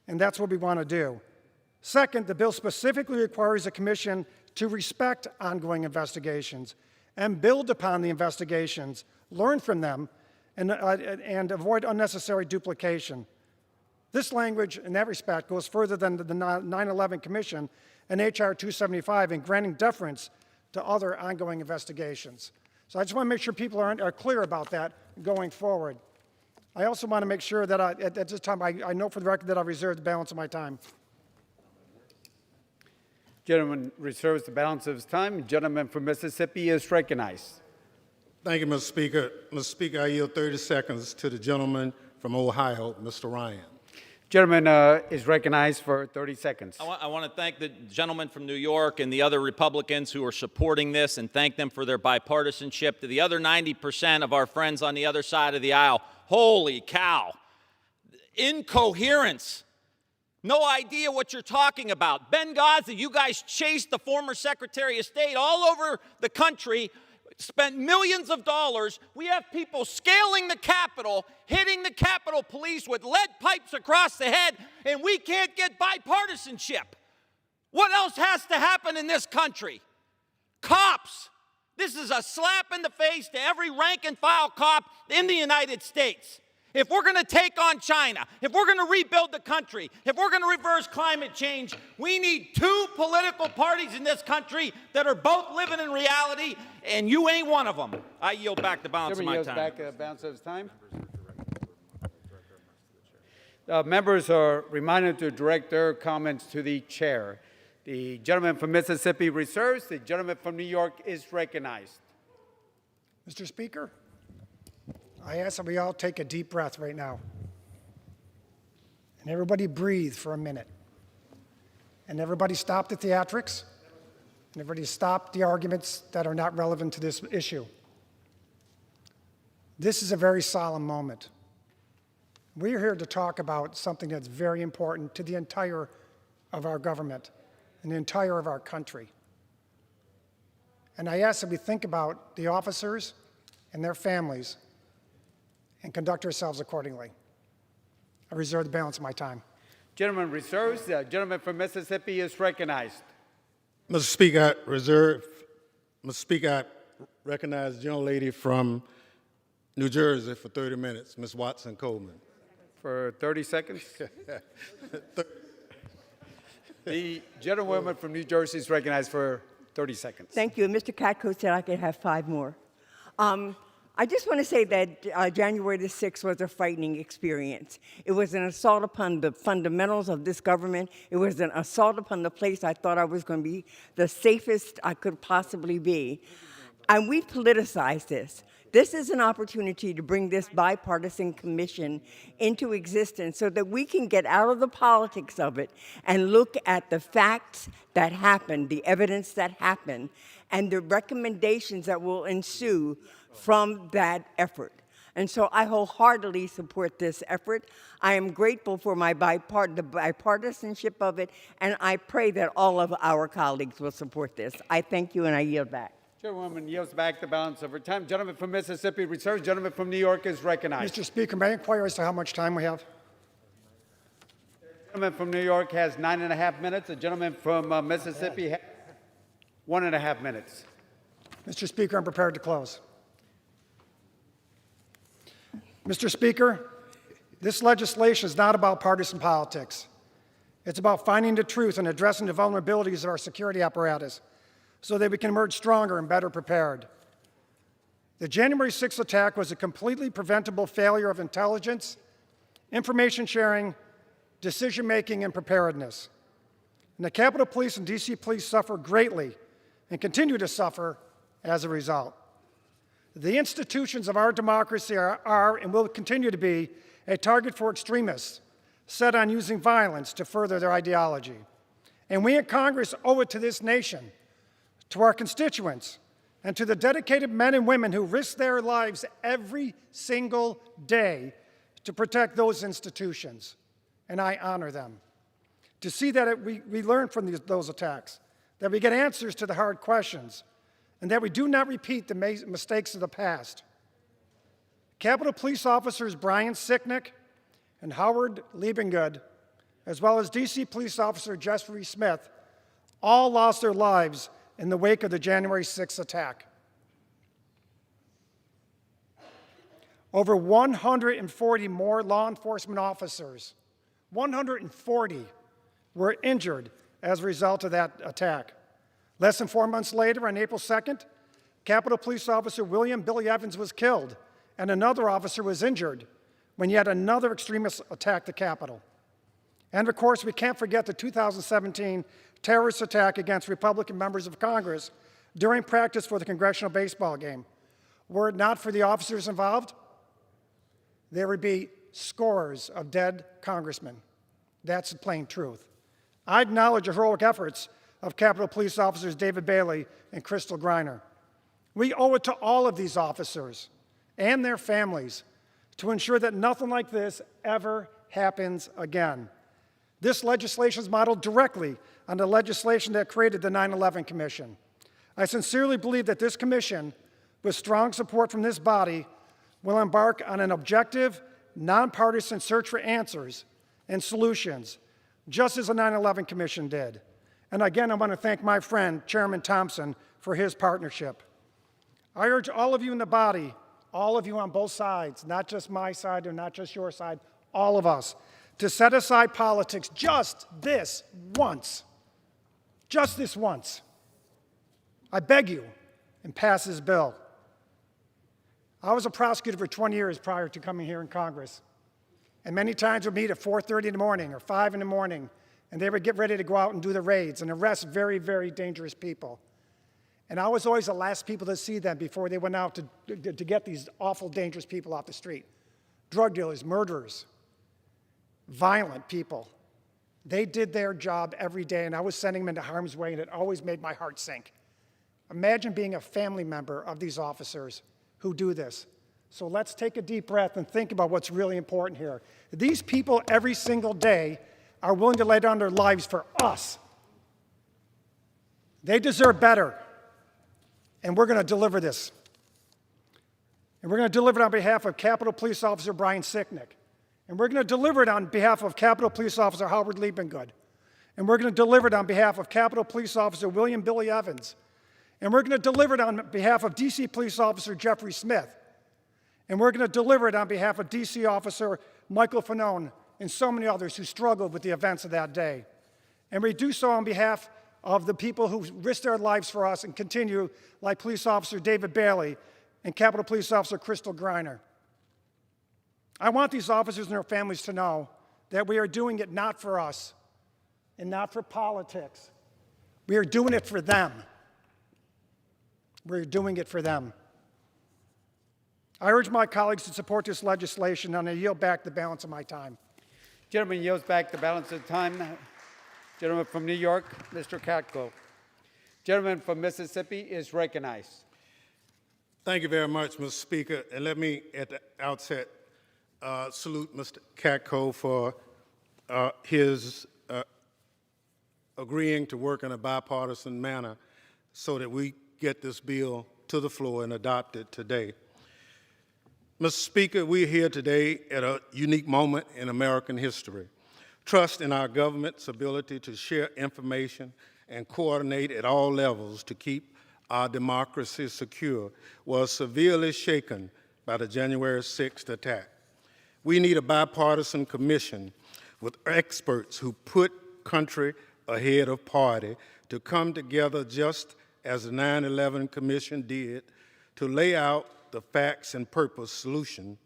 [SPEAKER 4] And that's what we want to do. Second, the bill specifically requires the commission to respect ongoing investigations and build upon the investigations, learn from them, and avoid unnecessary duplication. This language, in that respect, goes further than the 9/11 Commission and H.R. 275 in granting deference to other ongoing investigations. So I just want to make sure people are clear about that going forward. I also want to make sure that at this time, I know for the record that I've reserved the balance of my time.
[SPEAKER 14] Gentleman reserves the balance of his time. The gentleman from Mississippi is recognized.
[SPEAKER 16] Thank you, Mr. Speaker. Mr. Speaker, I yield 30 seconds to the gentleman from Ohio, Mr. Ryan.
[SPEAKER 14] Gentleman is recognized for 30 seconds.
[SPEAKER 5] I want to thank the gentleman from New York and the other Republicans who are supporting this and thank them for their bipartisanship. To the other 90% of our friends on the other side of the aisle, holy cow. Incoherence. No idea what you're talking about. Benghazi, you guys chased the former Secretary of State all over the country, spent millions of dollars. We have people scaling the Capitol, hitting the Capitol Police with lead pipes across the head, and we can't get bipartisanship. What else has to happen in this country? Cops. This is a slap in the face to every rank and file cop in the United States. If we're going to take on China, if we're going to rebuild the country, if we're going to reverse climate change, we need two political parties in this country that are both living in reality, and you ain't one of them. I yield back the balance of my time.
[SPEAKER 14] Back the balance of his time. Members are reminded to direct their comments to the chair. The gentleman from Mississippi reserves. The gentleman from New York is recognized.
[SPEAKER 4] Mr. Speaker, I ask that we all take a deep breath right now. And everybody breathe for a minute. And everybody stop the theatrics. And everybody stop the arguments that are not relevant to this issue. This is a very solemn moment. We're here to talk about something that's very important to the entire of our government and the entire of our country. And I ask that we think about the officers and their families and conduct ourselves accordingly. I reserve the balance of my time.
[SPEAKER 14] Gentleman reserves. The gentleman from Mississippi is recognized.
[SPEAKER 16] Mr. Speaker, Mr. Speaker, I recognize the gentlelady from New Jersey for 30 minutes, Ms. Watson Coleman.
[SPEAKER 14] For 30 seconds. The gentlewoman from New Jersey is recognized for 30 seconds.
[SPEAKER 8] Thank you. And Mr. Katko said I could have 5 more. I just want to say that January the 6th was a frightening experience. It was an assault upon the fundamentals of this government. It was an assault upon the place I thought I was going to be the safest I could possibly be. And we politicized this. This is an opportunity to bring this bipartisan commission into existence so that we can get out of the politics of it and look at the facts that happened, the evidence that happened, and the recommendations that will ensue from that effort. And so I wholeheartedly support this effort. I am grateful for the bipartisanship of it, and I pray that all of our colleagues will support this. I thank you, and I yield back.
[SPEAKER 14] Chairwoman yields back the balance of her time. Gentleman from Mississippi reserves. Gentleman from New York is recognized.
[SPEAKER 4] Mr. Speaker, may I inquire as to how much time we have?
[SPEAKER 14] The gentleman from New York has 9.5 minutes. The gentleman from Mississippi has 1.5 minutes.
[SPEAKER 4] Mr. Speaker, I'm prepared to close. Mr. Speaker, this legislation is not about partisan politics. It's about finding the truth and addressing the vulnerabilities of our security apparatus so that we can emerge stronger and better prepared. The January 6th attack was a completely preventable failure of intelligence, information sharing, decision-making, and preparedness. And the Capitol Police and D.C. Police suffer greatly and continue to suffer as a result. The institutions of our democracy are and will continue to be a target for extremists set on using violence to further their ideology. And we in Congress owe it to this nation, to our constituents, and to the dedicated men and women who risk their lives every single day to protect those institutions, and I honor them. To see that we learn from those attacks, that we get answers to the hard questions, and that we do not repeat the mistakes of the past. Capitol Police Officers Brian Sicknick and Howard Liebengood, as well as DC Police Officer Jeffrey Smith, all lost their lives in the wake of the January 6th attack. Over 140 more law enforcement officers, 140, were injured as a result of that attack. Less than 4 months later, on April 2nd, Capitol Police Officer William Billy Evans was killed, and another officer was injured when yet another extremist attacked the Capitol. And of course, we can't forget the 2017 terrorist attack against Republican members of Congress during practice for the congressional baseball game. Were it not for the officers involved, there would be scores of dead congressmen. That's the plain truth. I acknowledge the heroic efforts of Capitol Police Officers David Bailey and Crystal Griner. We owe it to all of these officers and their families to ensure that nothing like this ever happens again. This legislation is modeled directly on the legislation that created the 9/11 Commission. I sincerely believe that this commission, with strong support from this body, will embark on an objective, nonpartisan search for answers and solutions, just as the 9/11 Commission did. And again, I want to thank my friend, Chairman Thompson, for his partnership. I urge all of you in the body, all of you on both sides, not just my side or not just your side, all of us, to set aside politics just this once. Just this once. I beg you, and pass this bill. I was a prosecutor for 20 years prior to coming here in Congress. And many times we'd meet at 4:30 in the morning or 5 in the morning, and they would get ready to go out and do the raids and arrest very, very dangerous people. And I was always the last people to see them before they went out to get these awful, dangerous people off the street. Drug dealers, murderers, violent people. They did their job every day, and I was sending them into harm's way, and it always made my heart sink. Imagine being a family member of these officers who do this. So let's take a deep breath and think about what's really important here. These people every single day are willing to lay down their lives for us. They deserve better. And we're going to deliver this. And we're going to deliver it on behalf of Capitol Police Officer Brian Sicknick. And we're going to deliver it on behalf of Capitol Police Officer Howard Liebengood. And we're going to deliver it on behalf of Capitol Police Officer William Billy Evans. And we're going to deliver it on behalf of DC Police Officer Jeffrey Smith. And we're going to deliver it on behalf of DC Officer Michael Fanone and so many others who struggled with the events of that day. And we do so on behalf of the people who risked their lives for us and continue, like Police Officer David Bailey and Capitol Police Officer Crystal Griner. I want these officers and their families to know that we are doing it not for us and not for politics. We are doing it for them. We're doing it for them. I urge my colleagues to support this legislation, and I yield back the balance of my time.
[SPEAKER 14] Gentleman yields back the balance of time. Gentleman from New York, Mr. Katko. Gentleman from Mississippi is recognized.
[SPEAKER 16] Thank you very much, Mr. Speaker. And let me, at the outset, salute Mr. Katko for his agreeing to work in a bipartisan manner so that we get this bill to the floor and adopt it today. Mr. Speaker, we're here today at a unique moment in American history. Trust in our government's ability to share information and coordinate at all levels to keep our democracy secure was severely shaken by the January 6th attack. We need a bipartisan commission with experts who put country ahead of party to come together just as the 9/11 Commission did to lay out the facts and propose solutions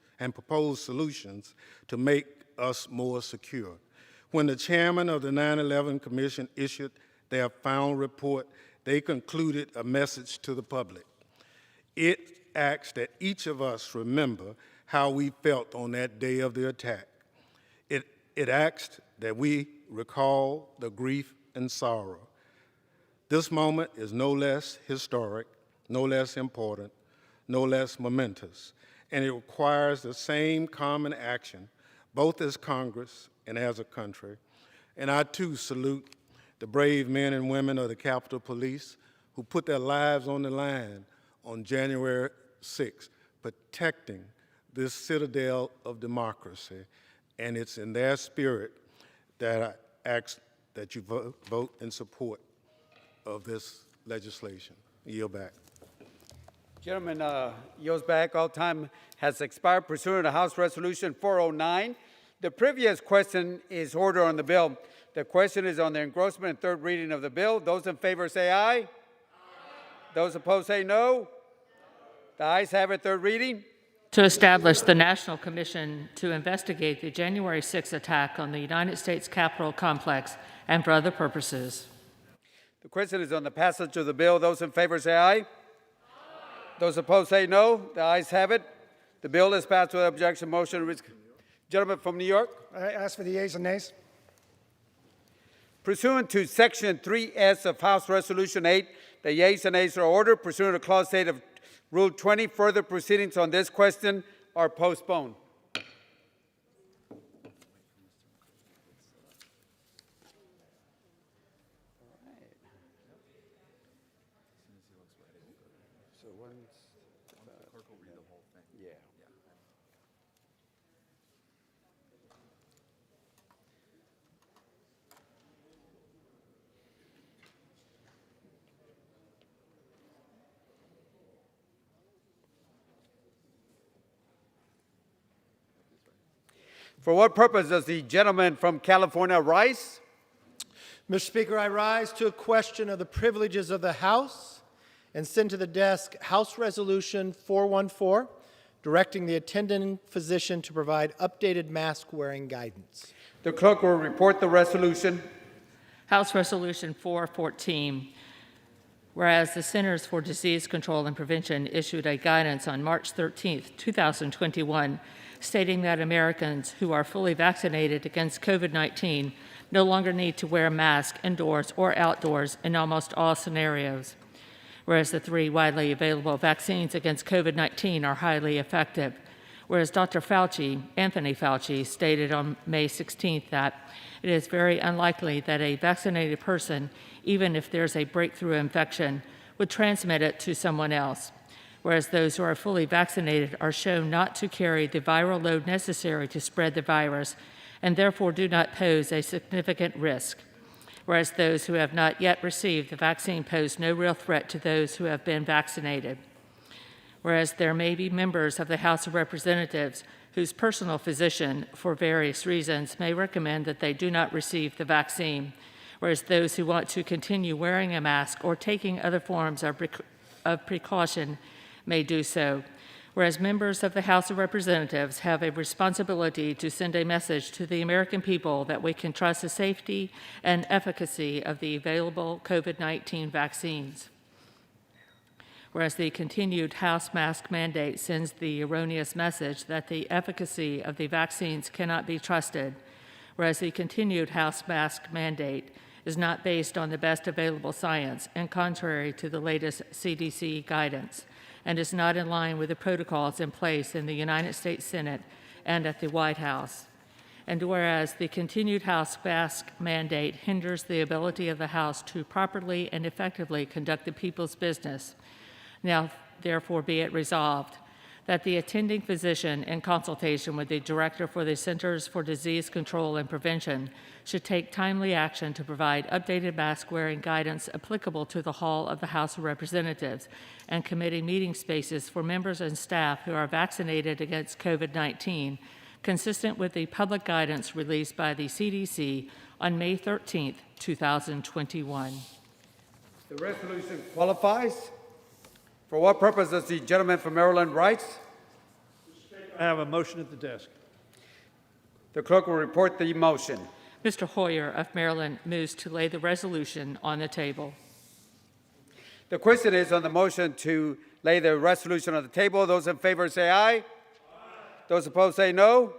[SPEAKER 16] to make us more secure. When the chairman of the 9/11 Commission issued their final report, they concluded a message to the public. It asks that each of us remember how we felt on that day of the attack. It asks that we recall the grief and sorrow. This moment is no less historic, no less important, no less momentous, and it requires the same common action, both as Congress and as a country. And I too salute the brave men and women of the Capitol Police who put their lives on the line on January 6th, protecting this citadel of democracy. And it's in their spirit that I ask that you vote in support of this legislation. Yield back.
[SPEAKER 14] Gentleman yields back. All time has expired pursuant to House Resolution 409. The previous question is order on the bill. The question is on the engrossment and third reading of the bill. Those in favor say aye. Aye. Those opposed say no. The ayes have it. Third reading.
[SPEAKER 12] To establish the National Commission to investigate the January 6th attack on the United States Capitol complex and for other purposes.
[SPEAKER 14] The question is on the passage of the bill. Those in favor say aye. Aye. Those opposed say no. The ayes have it. The bill is passed without objection. Motion. Gentleman from New York.
[SPEAKER 4] I ask for the yeas and nays.
[SPEAKER 14] Pursuant to Section 3S of House Resolution 8, the yeas and nays are ordered. Pursuant to Clause 8 of Rule 20, further proceedings on this question are postponed. For what purpose does the gentleman from California rise?
[SPEAKER 18] Mr. Speaker, I rise to a question of the privileges of the House and send to the desk House Resolution 414, directing the attending physician to provide updated mask-wearing guidance.
[SPEAKER 14] The clerk will report the resolution.
[SPEAKER 12] House Resolution 414. Whereas the Centers for Disease Control and Prevention issued a guidance on March 13, 2021, stating that Americans who are fully vaccinated against COVID-19 no longer need to wear a mask indoors or outdoors in almost all scenarios. Whereas the 3 widely available vaccines against COVID-19 are highly effective. Whereas Dr. Fauci, Anthony Fauci, stated on May 16th that it is very unlikely that a vaccinated person, even if there's a breakthrough infection, would transmit it to someone else. Whereas those who are fully vaccinated are shown not to carry the viral load necessary to spread the virus and therefore do not pose a significant risk. Whereas those who have not yet received the vaccine pose no real threat to those who have been vaccinated. Whereas there may be members of the House of Representatives whose personal physician, for various reasons, may recommend that they do not receive the vaccine, whereas those who want to continue wearing a mask or taking other forms of precaution may do so. Whereas members of the House of Representatives have a responsibility to send a message to the American people that we can trust the safety and efficacy of the available COVID-19 vaccines. Whereas the continued House mask mandate sends the erroneous message that the efficacy of the vaccines cannot be trusted. Whereas the continued House mask mandate is not based on the best available science and contrary to the latest CDC guidance, and is not in line with the protocols in place in the United States Senate and at the White House. And whereas the continued House mask mandate hinders the ability of the House to properly and effectively conduct the people's business, now therefore be it resolved that the attending physician, in consultation with the Director for the Centers for Disease Control and Prevention, should take timely action to provide updated mask-wearing guidance applicable to the Hall of the House of Representatives and committee meeting spaces for members and staff who are vaccinated against COVID-19, consistent with the public guidance released by the CDC on May 13, 2021.
[SPEAKER 14] The resolution qualifies. For what purpose does the gentleman from Maryland rise?
[SPEAKER 3] I have a motion at the desk.
[SPEAKER 14] The clerk will report the motion.
[SPEAKER 12] Mr. Hoyer of Maryland moves to lay the resolution on the table.
[SPEAKER 14] The question is on the motion to lay the resolution on the table. Those in favor say aye. Aye. Those opposed say no.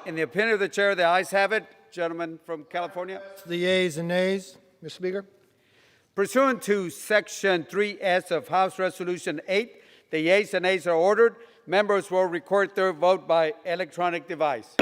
[SPEAKER 14] In the opinion of the chair, the ayes have it. Gentleman from California.
[SPEAKER 18] The yeas and nays, Mr. Speaker.
[SPEAKER 14] Pursuant to Section 3S of House Resolution 8, The yeas and nays are ordered. Members will record their vote by electronic device.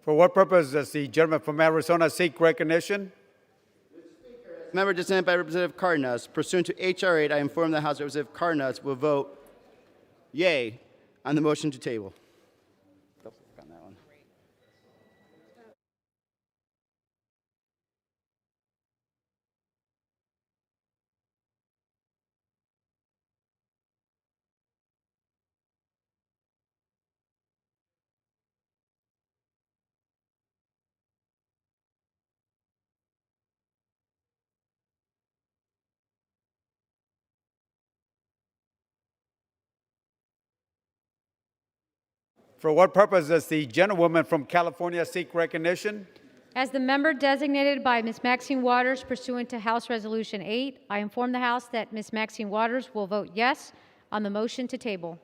[SPEAKER 14] For what purpose does the gentleman from Arizona seek recognition?
[SPEAKER 6] Member dissented by Representative Cardenas. Pursuant to H.R. 8, I inform the House that Representative Cardenas will vote yea on the motion to table. On that one.
[SPEAKER 14] For what purpose does the gentlewoman from California seek recognition?
[SPEAKER 24] As the member designated by Ms. Maxine Waters pursuant to House Resolution 8, I inform the House that Ms. Maxine Waters will vote yes on the motion to table.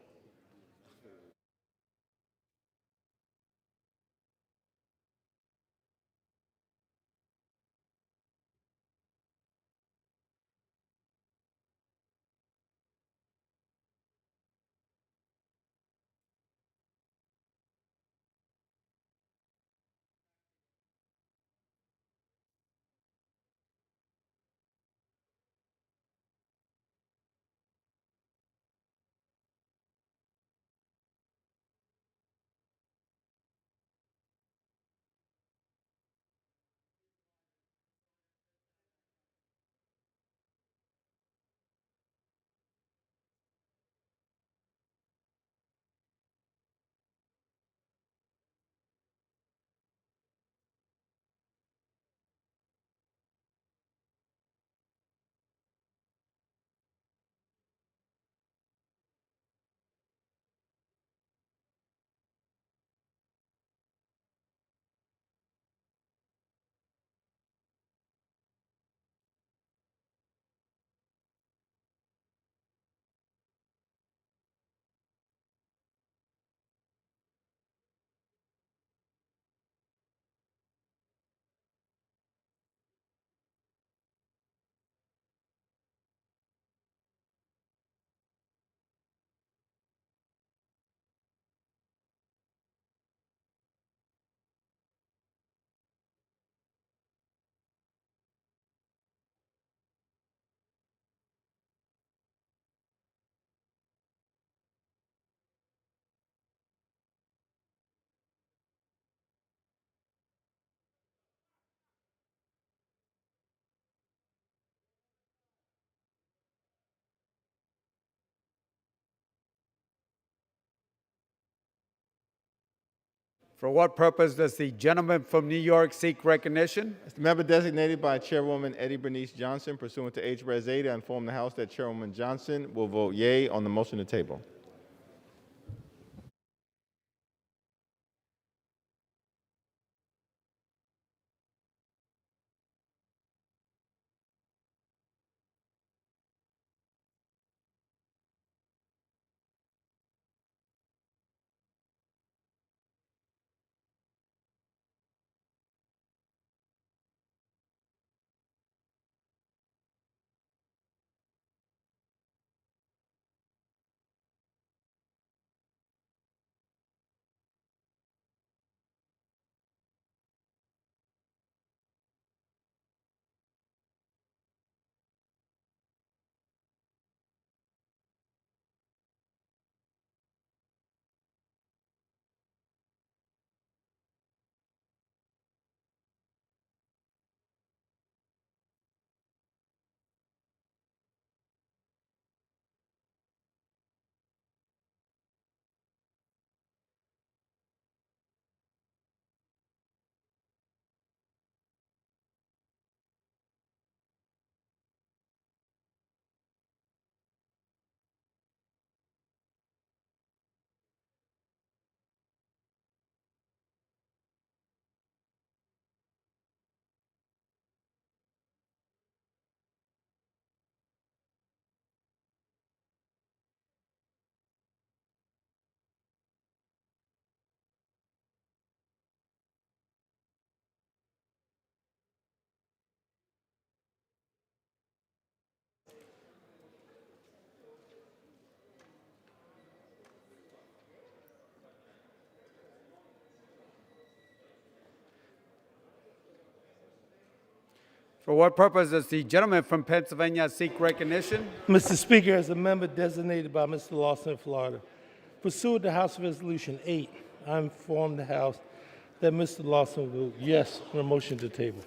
[SPEAKER 14] For what purpose does the gentleman from New York seek recognition?
[SPEAKER 10] As the member designated by Chairwoman Eddie Bernice Johnson pursuant to H. Res. 8, I inform the House that Chairwoman Johnson will vote yea on the motion to table.
[SPEAKER 14] For what purpose does the gentleman from Pennsylvania seek recognition?
[SPEAKER 2] Mr. Speaker, as a member designated by Mr. Lawson of Florida, pursuant to House Resolution 8, I inform the House that Mr. Lawson will vote yes on the motion to table.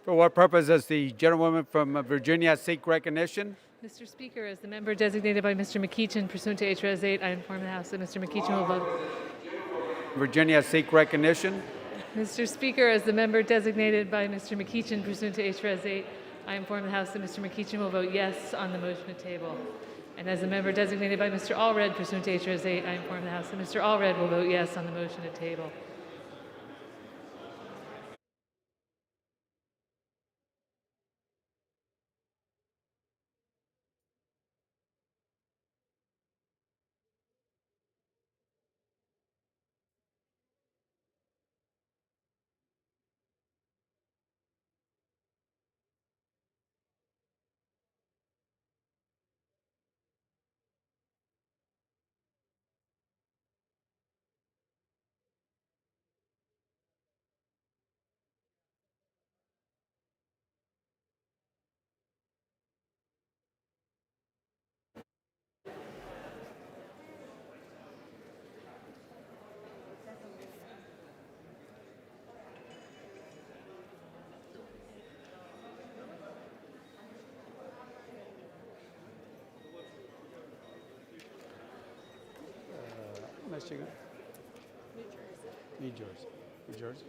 [SPEAKER 14] For what purpose does the gentlewoman from Virginia seek recognition?
[SPEAKER 12] Mr. Speaker, as the member designated by Mr. McEachin pursuant to H.Res. 8, I inform the House that Mr. McEachin will vote.
[SPEAKER 14] Virginia seek recognition.
[SPEAKER 12] Mr. Speaker, as the member designated by Mr. McEachin pursuant to H.Res. 8, I inform the House that Mr. McEachin will vote yes on the motion to table. And as the member designated by Mr. Allred pursuant to H.Res. 8, I inform the House that Mr. Allred will vote yes on the motion to table.
[SPEAKER 3] Michigan? New Jersey. New Jersey?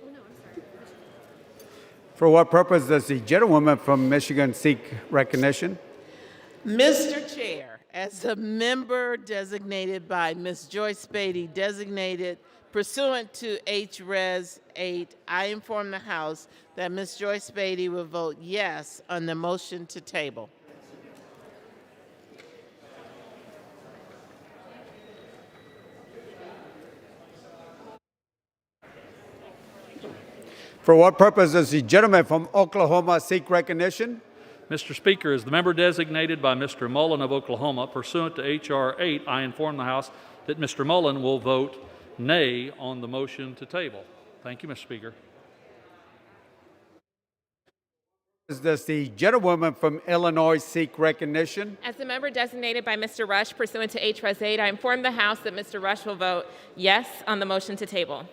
[SPEAKER 14] For what purpose does the gentlewoman from Michigan seek recognition?
[SPEAKER 7] Mr. Chair, as a member designated by Ms. Joyce Beatty, designated pursuant to H-Res 8, I inform the House that Ms. Joyce Beatty will vote yes on the motion to table.
[SPEAKER 14] For what purpose does the gentleman from Oklahoma seek recognition?
[SPEAKER 20] Mr. Speaker, as the member designated by Mr. Mullen of Oklahoma, pursuant to H.R. 8, I inform the House that Mr. Mullen will vote nay on the motion to table. Thank you, Mr. Speaker.
[SPEAKER 14] Does the gentlewoman from Illinois seek recognition?
[SPEAKER 21] As the member designated by Mr. Rush pursuant to H.Res. 8, I inform the House that Mr. Rush will vote yes on the motion to table.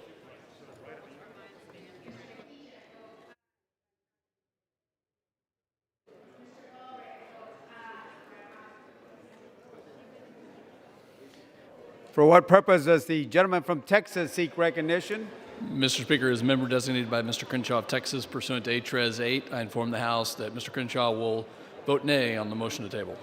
[SPEAKER 14] For what purpose does the gentleman from Texas seek recognition?
[SPEAKER 23] Mr. Speaker, as a member designated by Mr. Crenshaw of Texas pursuant to H.Res. 8, I inform the House that Mr. Crenshaw will vote nay on the motion to table.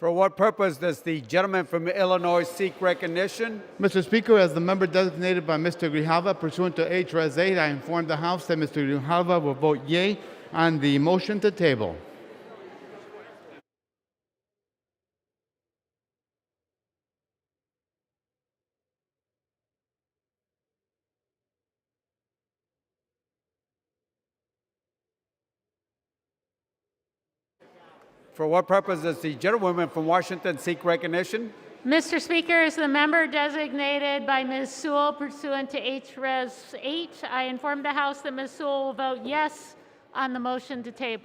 [SPEAKER 14] For what purpose does the gentleman from Illinois seek recognition?
[SPEAKER 10] Mr. Speaker, as the member designated by Mr. Grijalva pursuant to H.Res. 8, I inform the House that Mr. Grijalva will vote yea on the motion to table.
[SPEAKER 14] For what purpose does the gentlewoman from Washington seek recognition?
[SPEAKER 24] Mr. Speaker, as the member designated by Ms. Sewell pursuant to H.Res. 8, I inform the House that Ms. Sewell will vote yes on the motion to table.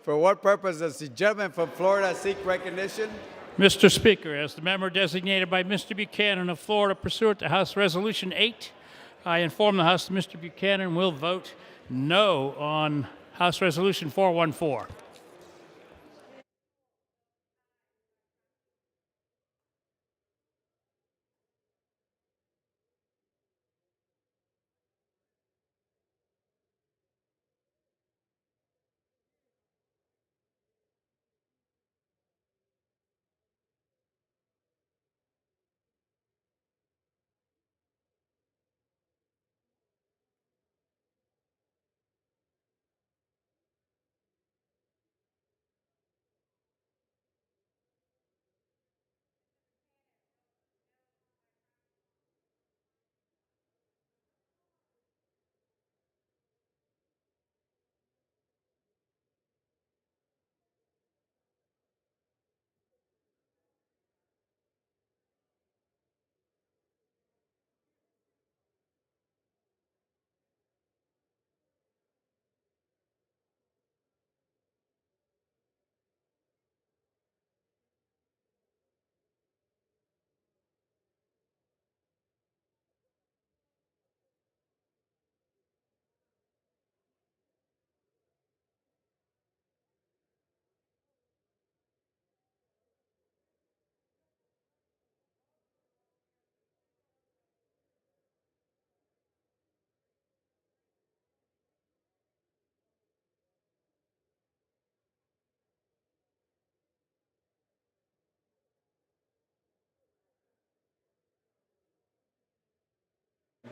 [SPEAKER 14] For what purpose does the gentleman from Florida seek recognition?
[SPEAKER 25] Mr. Speaker, as the member designated by Mr. Buchanan of Florida pursuant to House Resolution 8, I inform the House that Mr. Buchanan will vote no on House Resolution 414.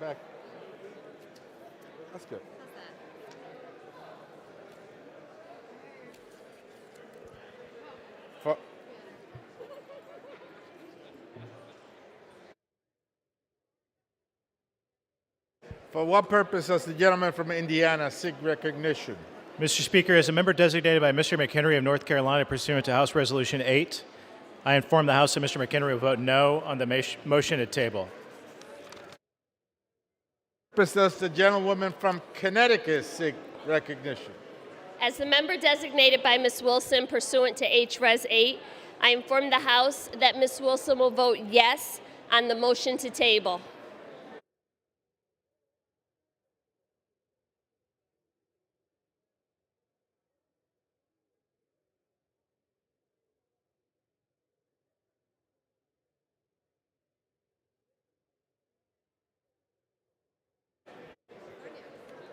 [SPEAKER 10] back. That's good. For what purpose does the gentleman from Indiana seek recognition?
[SPEAKER 9] Mr. Speaker, as a member designated by Mr. McHenry of North Carolina pursuant to House Resolution 8, I inform the House that Mr. McHenry will vote no on the motion to table.
[SPEAKER 10] Purpose does the gentlewoman from Connecticut seek recognition?
[SPEAKER 11] As the member designated by Ms. Wilson pursuant to H-Res 8, I inform the House that Ms. Wilson will vote yes on the motion to table.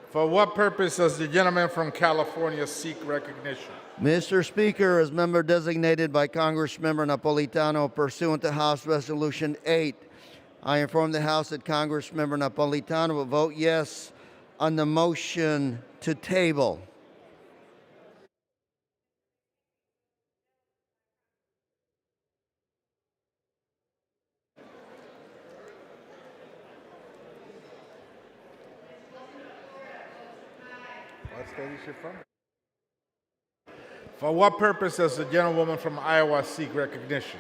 [SPEAKER 10] For what purpose does the gentleman from California seek recognition?
[SPEAKER 6] Mr. Speaker, as member designated by Congressmember Napolitano pursuant to House Resolution 8, I inform the House that Congressmember Napolitano will vote yes on the motion to table.
[SPEAKER 10] What state is she from? For what purpose does the gentlewoman from Iowa seek recognition?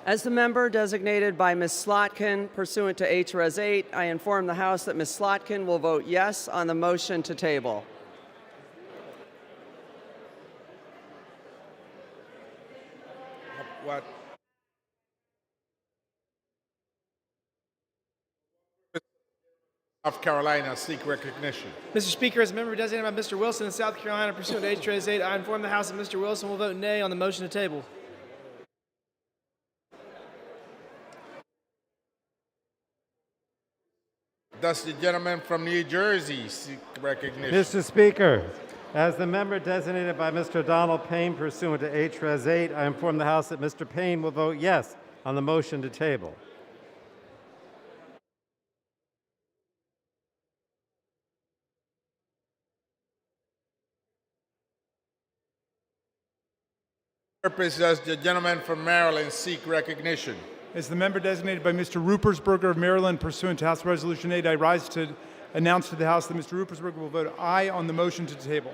[SPEAKER 13] As the member designated by Ms. Slotkin pursuant to H-Res 8, I inform the House that Ms. Slotkin will vote yes on the motion to table.
[SPEAKER 10] What? South Carolina seek recognition.
[SPEAKER 15] Mr. Speaker, as a member designated by Mr. Wilson in South Carolina pursuant to H-Res 8, I inform the House that Mr. Wilson will vote nay on the motion to table.
[SPEAKER 10] Does the gentleman from New Jersey seek recognition?
[SPEAKER 17] Mr. Speaker, as the member designated by Mr. Donald Payne pursuant to H-Res 8, I inform the House that Mr. Payne will vote yes on the motion to table.
[SPEAKER 10] Purpose does the gentleman from Maryland seek recognition?
[SPEAKER 26] As the member designated by Mr. Rupersberger of Maryland pursuant to House Resolution 8, I rise to announce to the House that Mr. Rupersberger will vote aye on the motion to table.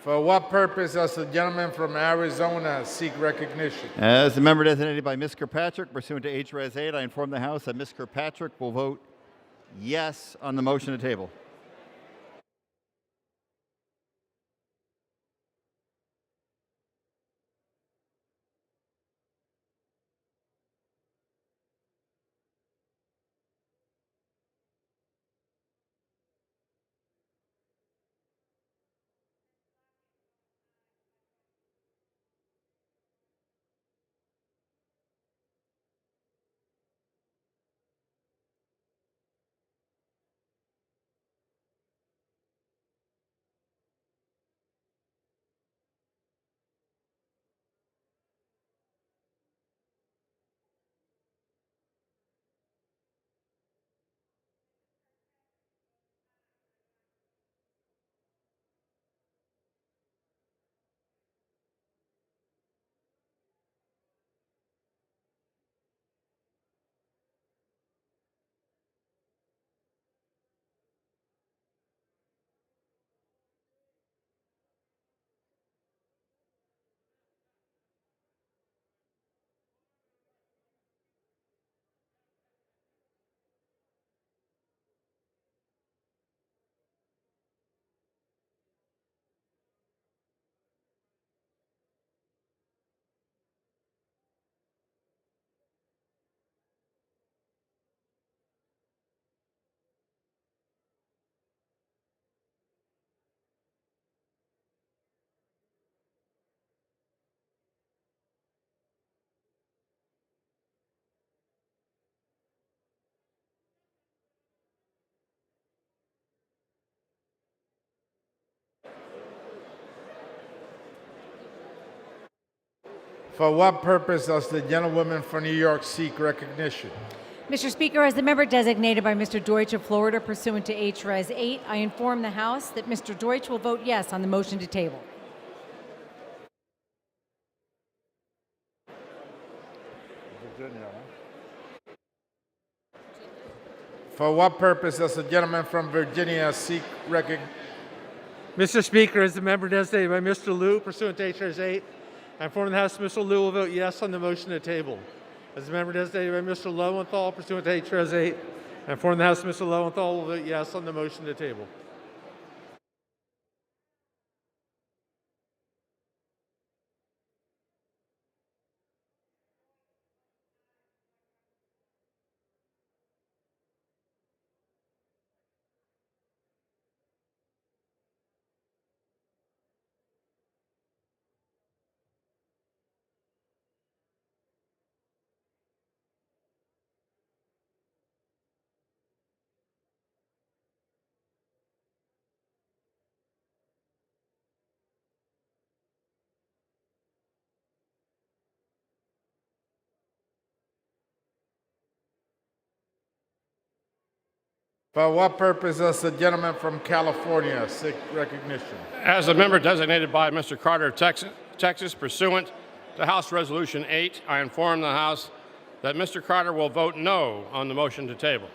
[SPEAKER 10] For what purpose does the gentleman from Arizona seek recognition?
[SPEAKER 27] As the member designated by Ms. Kirkpatrick pursuant to H-Res 8, I inform the House that Ms. Kirkpatrick will vote yes on the motion to table.
[SPEAKER 1] For what purpose does the gentlewoman from New York seek recognition?
[SPEAKER 4] Mr. Speaker, as the member designated by Mr. Deutsch of Florida pursuant to H-Res 8, I inform the House that Mr. Deutsch will vote yes on the motion to table.
[SPEAKER 1] For what purpose does the gentleman from Virginia seek recognition?
[SPEAKER 5] Mr. Speaker, as the member designated by Mr. Liu pursuant to H.R.S. 8, I inform the House that Mr. Liu will vote yes on the motion to table. As the member designated by Mr. Lowenthal pursuant to H.R.S. 8, I inform the House that Mr. Lowenthal will vote yes on the motion to table.
[SPEAKER 1] For what purpose does the gentleman from California seek recognition?
[SPEAKER 8] As a member designated by Mr. Carter of Texas pursuant to House Resolution 8, I inform the House that Mr. Carter will vote no on the motion to table.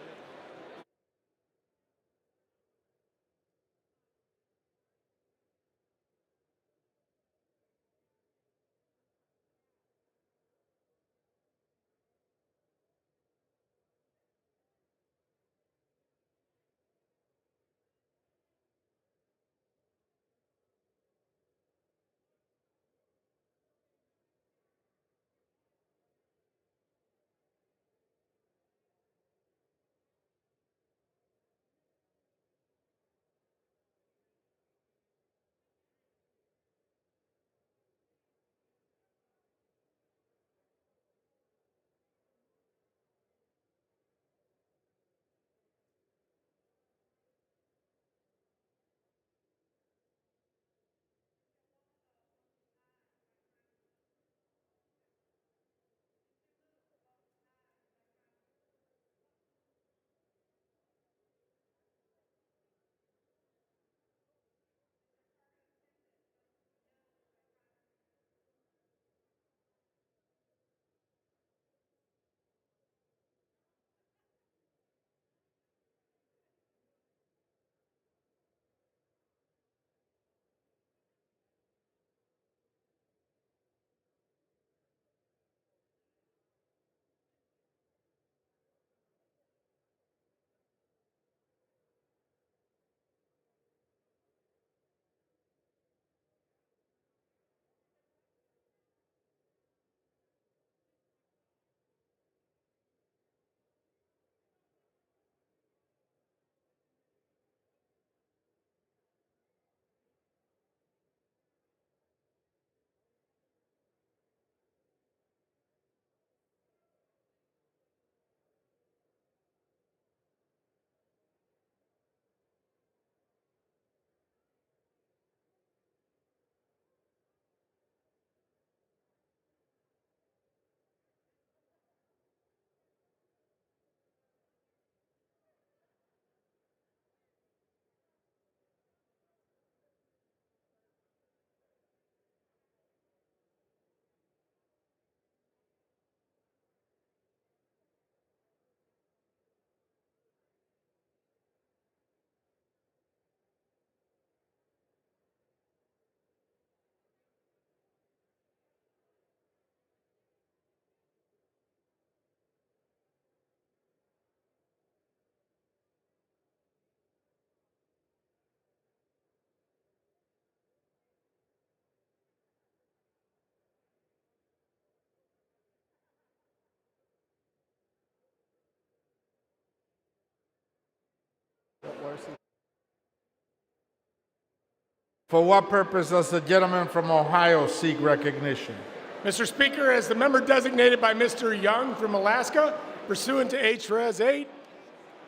[SPEAKER 1] For what purpose does the gentleman from Ohio seek recognition?
[SPEAKER 16] Mr. Speaker, as the member designated by Mr. Young from Alaska, pursuant to H-Res 8,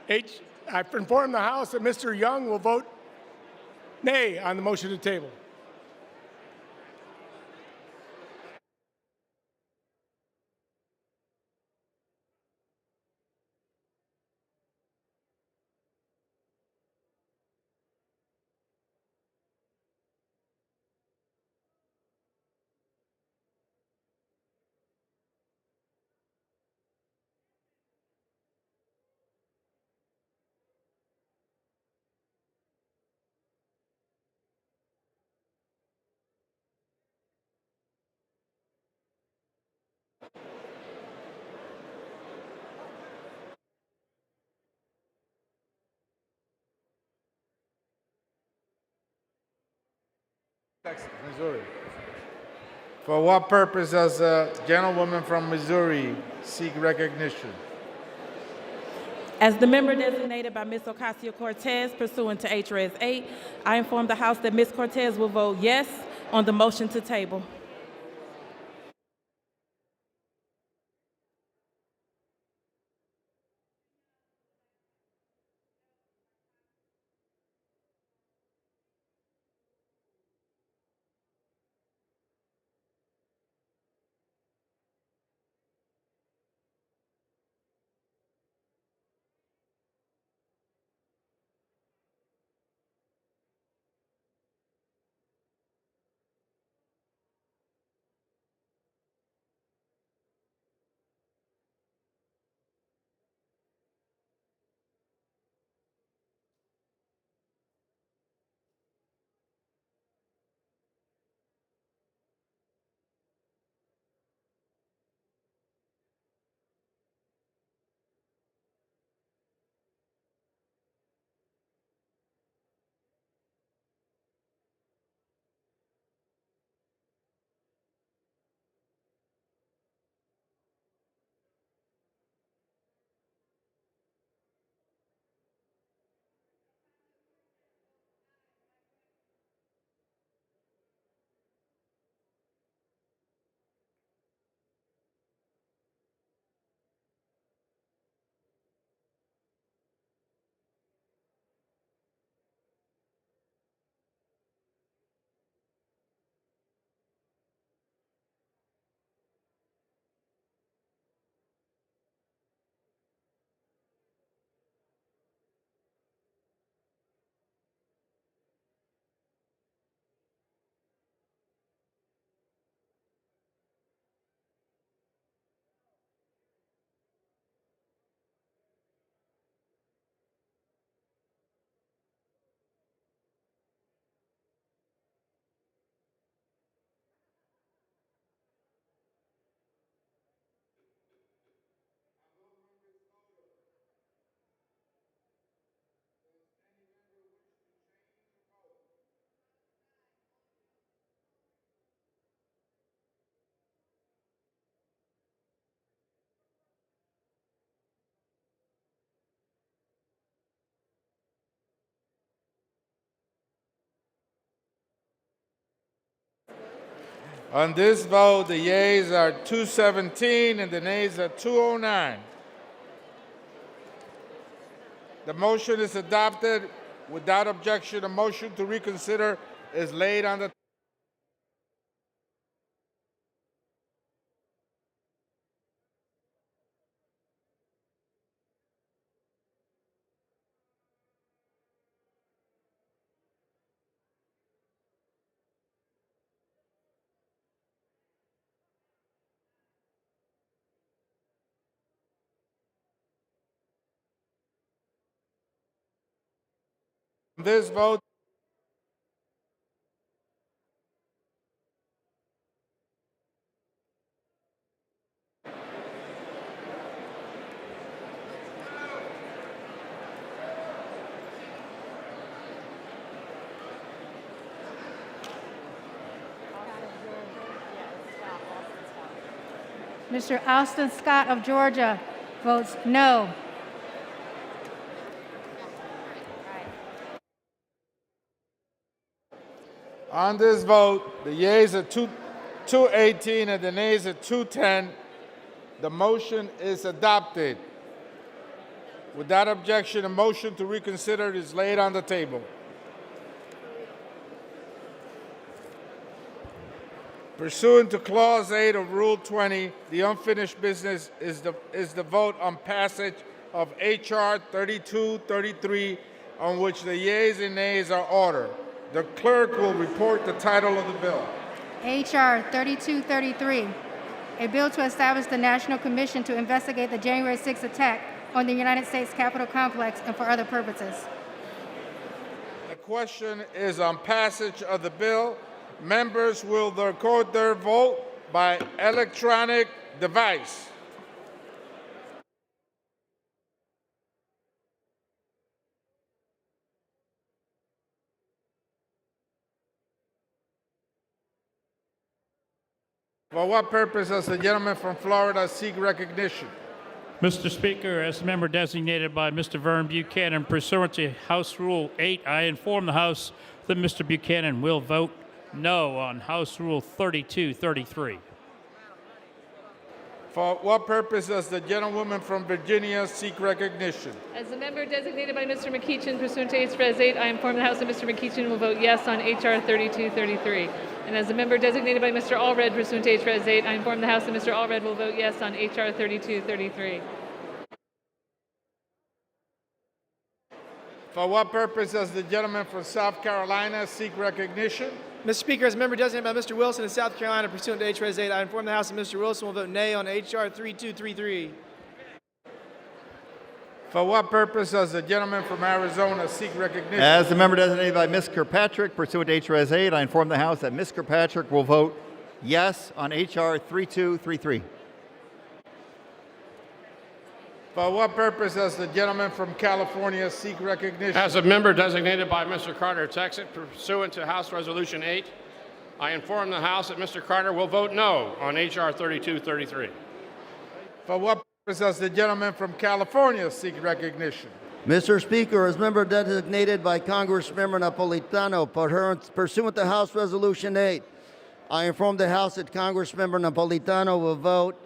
[SPEAKER 16] I inform the House that Mr. Young will vote nay on the motion to table.
[SPEAKER 1] Missouri. For what purpose does the gentlewoman from Missouri seek recognition?
[SPEAKER 2] As the member designated by Ms. Ocasio-Cortez pursuant to H-Res 8, I inform the House that Ms. Cortez will vote yes on the motion to table.
[SPEAKER 1] On this vote, the yeas are 217 and the nays are 209. The motion is adopted. Without objection, a motion to reconsider is laid on the this vote.
[SPEAKER 24] Mr. Austin Scott of Georgia votes no.
[SPEAKER 1] On this vote, the yeas are 218 and the nays are 210. The motion is adopted. Without objection, a motion to reconsider is laid on the table. Pursuant to Clause 8 of Rule 20, the unfinished business is the vote on passage of H.R. 3233, on which the yeas and nays are ordered. The clerk will report the title of the bill.
[SPEAKER 24] H.R. 3233, a bill to establish the National Commission to investigate the January 6th attack on the United States Capitol complex and for other purposes.
[SPEAKER 1] The question is on passage of the bill. Members will record their vote by electronic device. For what purpose does the gentleman from Florida seek recognition?
[SPEAKER 25] Mr. Speaker, as the member designated by Mr. Vern Buchanan pursuant to House Rule 8, I inform the House that Mr. Buchanan will vote no on House Rule 3233.
[SPEAKER 1] For what purpose does the gentlewoman from Virginia seek recognition?
[SPEAKER 3] As the member designated by Mr. McEachin pursuant to H. Res. 8, I inform the House that Mr. McEachin will vote yes on H.R. 3233. And as the member designated by Mr. Allred pursuant to H. Res. 8, I inform the House that Mr. Allred will vote yes on H.R. 3233.
[SPEAKER 1] For what purpose does the gentleman from South Carolina seek recognition?
[SPEAKER 15] Mr. Speaker, as a member designated by Mr. Wilson in South Carolina pursuant to H. Res. 8, I inform the House that Mr. Wilson will vote nay on H.R. 3233.
[SPEAKER 1] For what purpose does the gentleman from Arizona seek recognition?
[SPEAKER 27] As the member designated by Ms. Kirkpatrick, pursuant to H. Res. 8, I inform the House that Ms. Kirkpatrick will vote yes on H.R. 3233.
[SPEAKER 1] For what purpose does the gentleman from California seek recognition?
[SPEAKER 8] As a member designated by Mr. Carter of Texas, pursuant to House Resolution 8, I inform the House that Mr. Carter will vote no on H.R. 3233.
[SPEAKER 1] For what purpose does the gentleman from California seek recognition?
[SPEAKER 6] Mr. Speaker, as member designated by Congressmember Napolitano, pursuant to House Resolution 8, I inform the House that Congressmember Napolitano will vote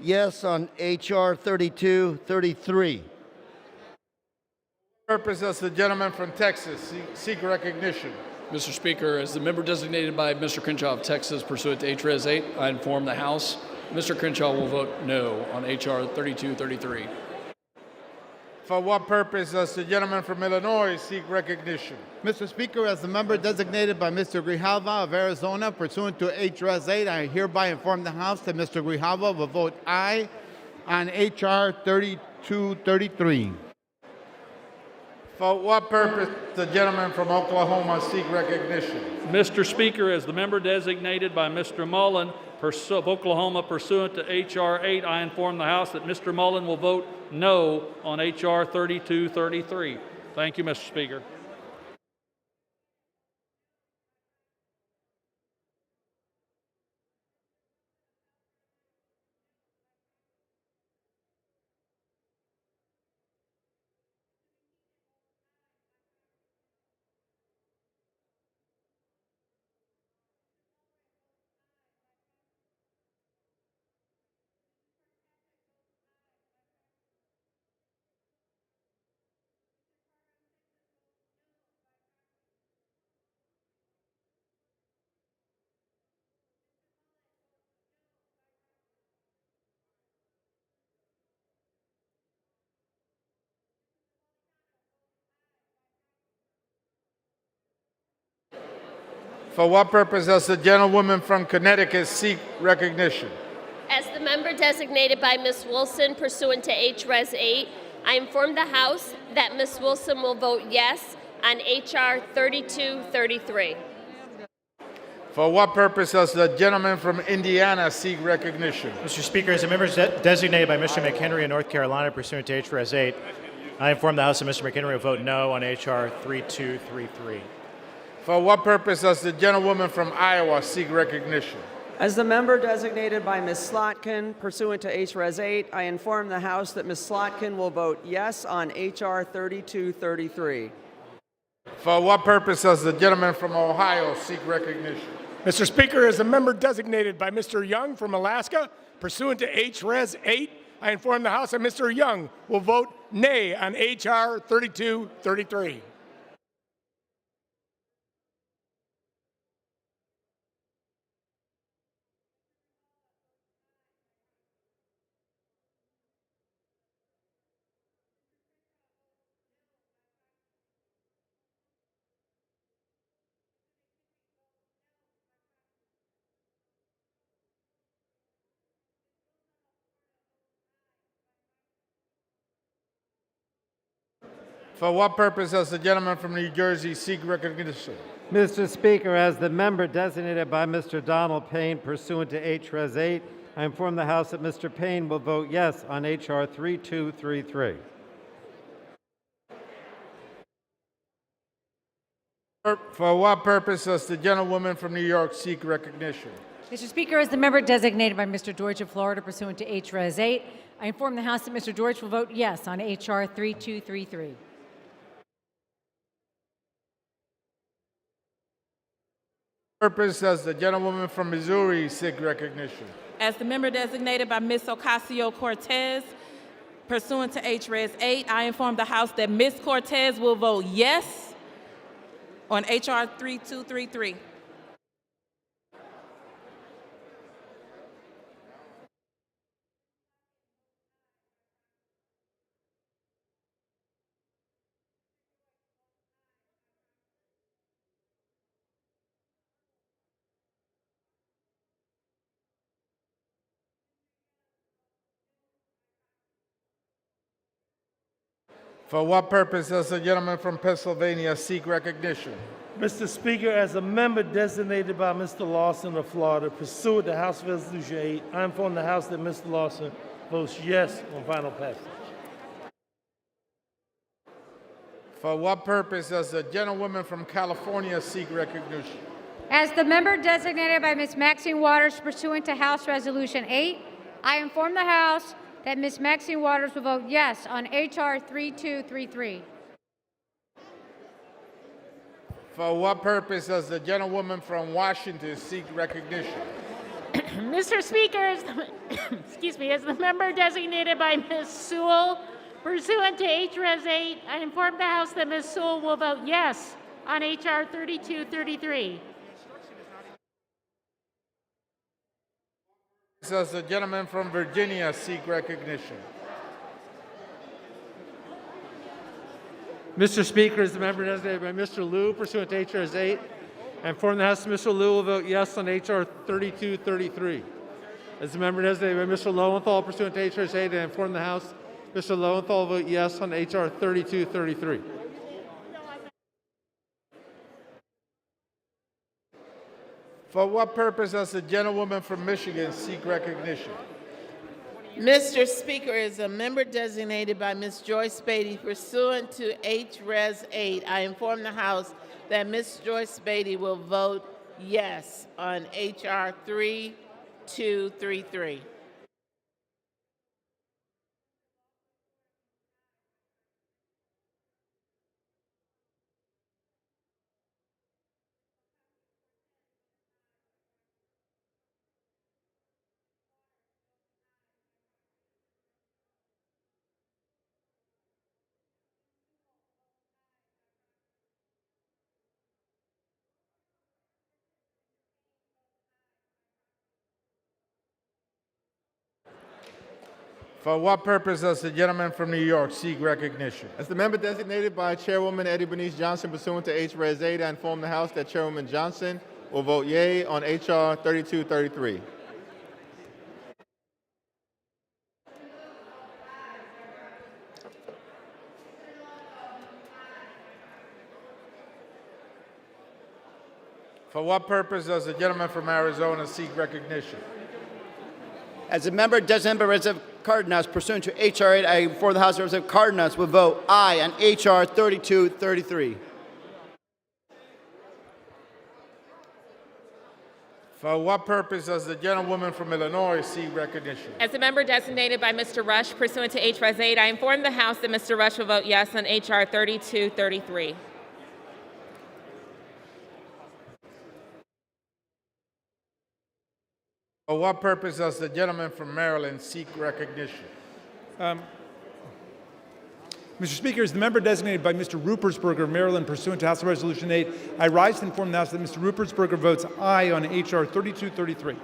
[SPEAKER 6] yes on H.R. 3233.
[SPEAKER 1] For what purpose does the gentleman from Texas seek recognition?
[SPEAKER 23] Mr. Speaker, as the member designated by Mr. Crenshaw of Texas pursuant to H. Res. 8, I inform the House Mr. Crenshaw will vote no on H.R. 3233.
[SPEAKER 1] For what purpose does the gentleman from Illinois seek recognition?
[SPEAKER 10] Mr. Speaker, as the member designated by Mr. Grijalva of Arizona pursuant to H. Res. 8, I hereby inform the House that Mr. Grijalva will vote aye on H.R. 3233.
[SPEAKER 1] For what purpose does the gentleman from Oklahoma seek recognition?
[SPEAKER 7] Mr. Speaker, as the member designated by Mr. Mullen of Oklahoma pursuant to H.R. 8, I inform the House that Mr. Mullen will vote no on H.R. 3233. Thank you, Mr. Speaker.
[SPEAKER 1] For what purpose does the gentlewoman from Connecticut seek recognition?
[SPEAKER 11] As the member designated by Ms. Wilson pursuant to H. Res. 8, I inform the House that Ms. Wilson will vote yes on H.R. 3233.
[SPEAKER 1] For what purpose does the gentleman from Indiana seek recognition?
[SPEAKER 9] Mr. Speaker, as a member designated by Mr. McHenry of North Carolina pursuant to H. Res. 8, I inform the House that Mr. McHenry will vote no on H.R. 3233.
[SPEAKER 1] For what purpose does the gentlewoman from Iowa seek recognition?
[SPEAKER 13] As the member designated by Ms. Slotkin pursuant to H. Res. 8, I inform the House that Ms. Slotkin will vote yes on H.R. 3233.
[SPEAKER 1] For what purpose does the gentleman from Ohio seek recognition?
[SPEAKER 16] Mr. Speaker, as a member designated by Mr. Young from Alaska, pursuant to H. Res. 8, I inform the House that Mr. Young will vote nay on H.R. 3233.
[SPEAKER 1] For what purpose does the gentleman from New Jersey seek recognition?
[SPEAKER 17] Mr. Speaker, as the member designated by Mr. Donald Payne pursuant to H. Res. 8, I inform the House that Mr. Payne will vote yes on H.R. 3233.
[SPEAKER 1] For what purpose does the gentlewoman from New York seek recognition?
[SPEAKER 4] Mr. Speaker, as the member designated by Mr. Deutsch of Florida pursuant to H.Res. 8, I inform the House that Mr. Deutsch will vote yes on H.R. 3233.
[SPEAKER 1] Purpose does the gentlewoman from Missouri seek recognition?
[SPEAKER 2] As the member designated by Ms. Ocasio-Cortez pursuant to H.Res. 8, I inform the House that Ms. Cortez will vote yes on H.R. 3233.
[SPEAKER 1] For what purpose does the gentleman from Pennsylvania seek recognition?
[SPEAKER 12] Mr. Speaker, as a member designated by Mr. Lawson of Florida pursuant to House Resolution 8, I inform the House that Mr. Lawson votes yes on final passage.
[SPEAKER 1] For what purpose does the gentlewoman from California seek recognition?
[SPEAKER 24] As the member designated by Ms. Maxine Waters pursuant to House Resolution 8, I inform the House that Ms. Maxine Waters will vote yes on H.R. 3233.
[SPEAKER 1] For what purpose does the gentlewoman from Washington seek recognition?
[SPEAKER 14] Mr. Speaker, as the member designated by Ms. Sewell pursuant to H.Res. 8, I inform the House that Ms. Sewell will vote yes on H.R. 3233.
[SPEAKER 1] Does the gentleman from Virginia seek recognition?
[SPEAKER 5] Mr. Speaker, as the member designated by Mr. Liu pursuant to H.R.S. 8, I inform the House that Mr. Liu will vote yes on H.R. 3233. As the member designated by Mr. Lowenthal pursuant to H.R.S. 8, I inform the House Mr. Lowenthal will vote yes on H.R. 3233.
[SPEAKER 1] For what purpose does the gentlewoman from Michigan seek recognition?
[SPEAKER 18] Mr. Speaker, as a member designated by Ms. Joyce Beatty pursuant to H.Res. 8, I inform the House that Ms. Joyce Beatty will vote yes on H.R. 3233.
[SPEAKER 1] For what purpose does the gentleman from New York seek recognition?
[SPEAKER 19] As the member designated by Chairwoman Eddie Bernice Johnson pursuant to H.Res. 8, I inform the House that Chairwoman Johnson will vote yea on H.R. 3233.
[SPEAKER 1] For what purpose does the gentleman from Arizona seek recognition?
[SPEAKER 20] As a member designated by Representative Cardenas pursuant to H.R. 8, I inform the House that Representative Cardenas will vote aye on H.R. 3233.
[SPEAKER 1] For what purpose does the gentlewoman from Illinois seek recognition?
[SPEAKER 21] As a member designated by Mr. Rush pursuant to H.Res. 8, I inform the House that Mr. Rush will vote yes on H.R. 3233.
[SPEAKER 1] For what purpose does the gentleman from Maryland seek recognition?
[SPEAKER 26] Mr. Speaker, as the member designated by Mr. Rupersberger of Maryland pursuant to House Resolution 8, I rise to inform the House that Mr. Rupersberger votes aye on H.R. 3233.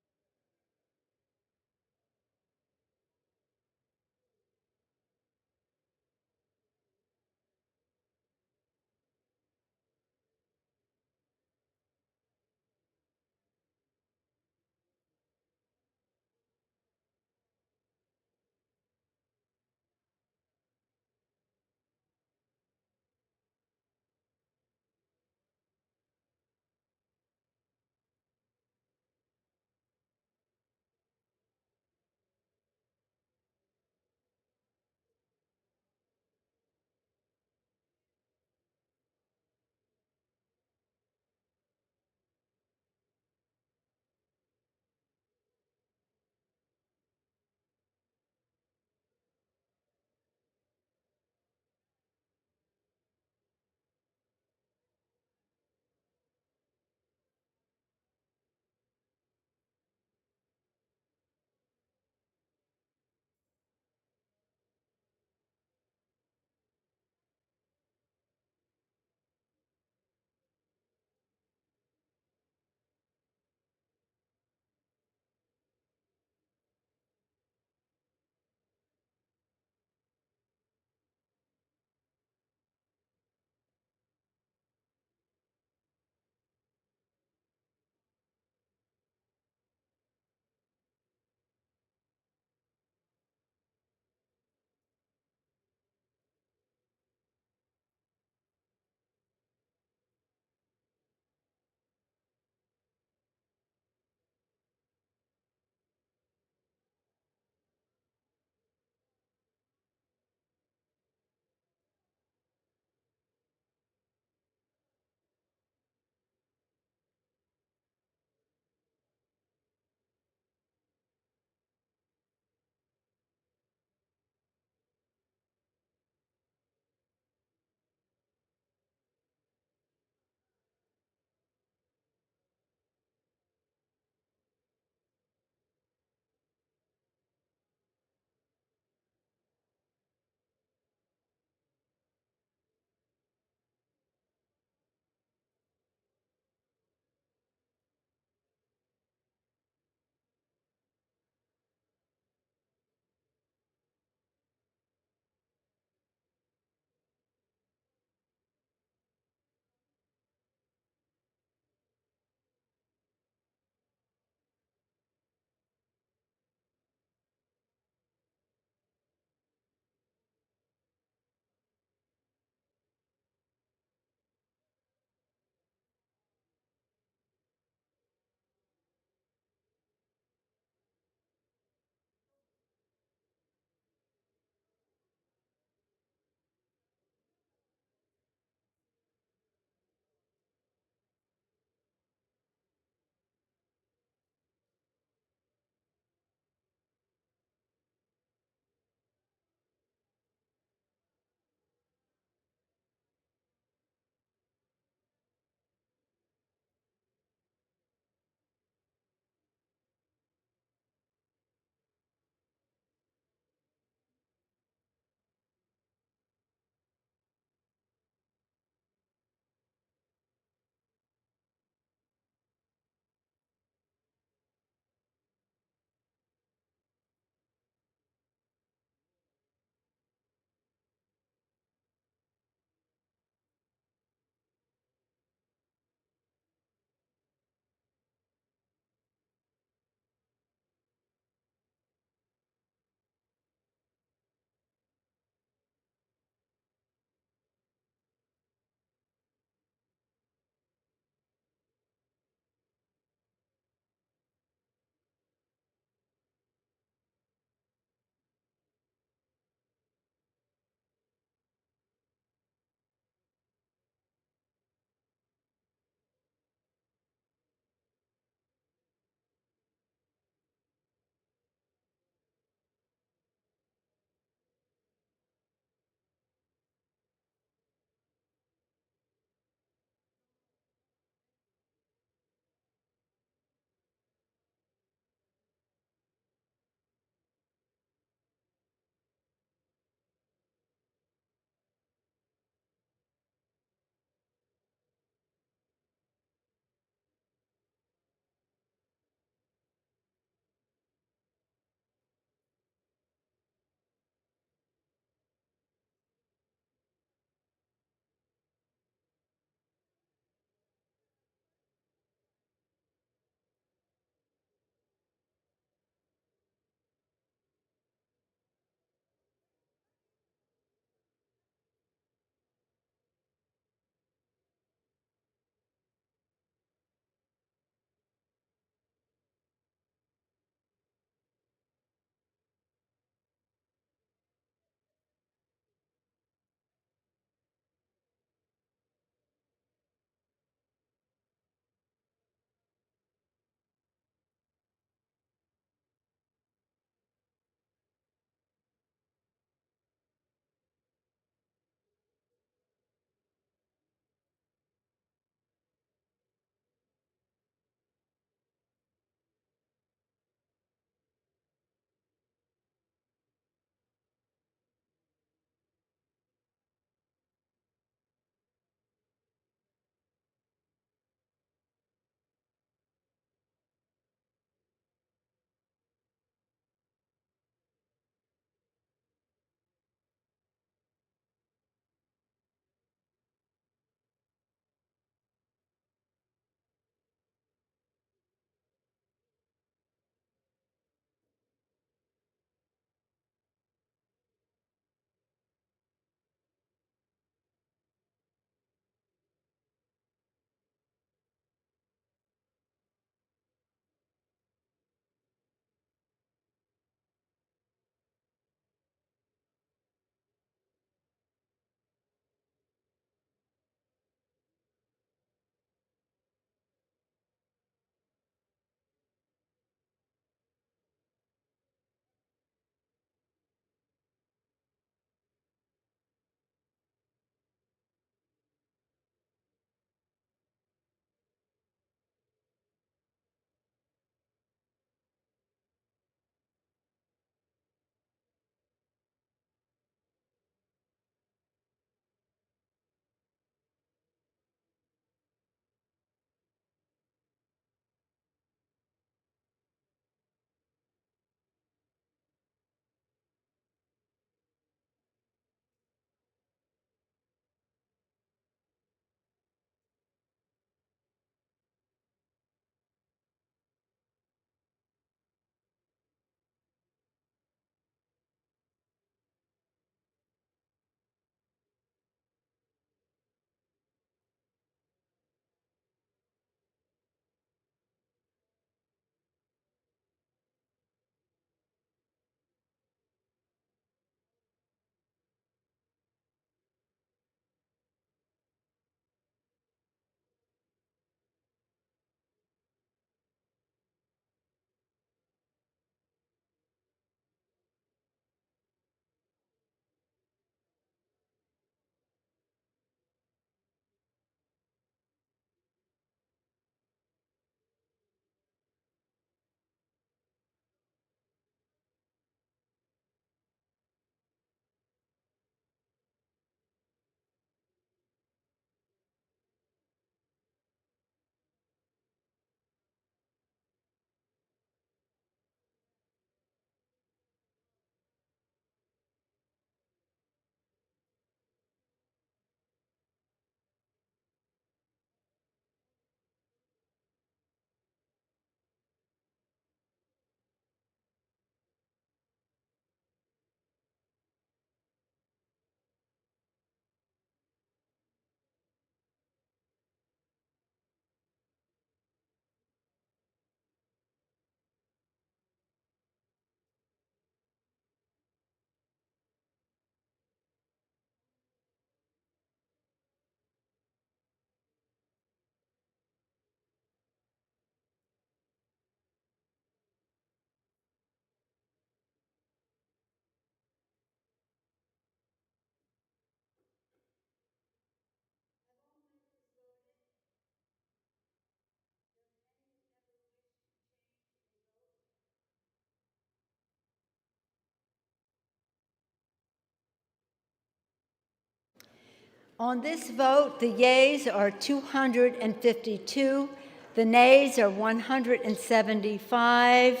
[SPEAKER 3] On this vote, the yeas are 252, the nays are 175.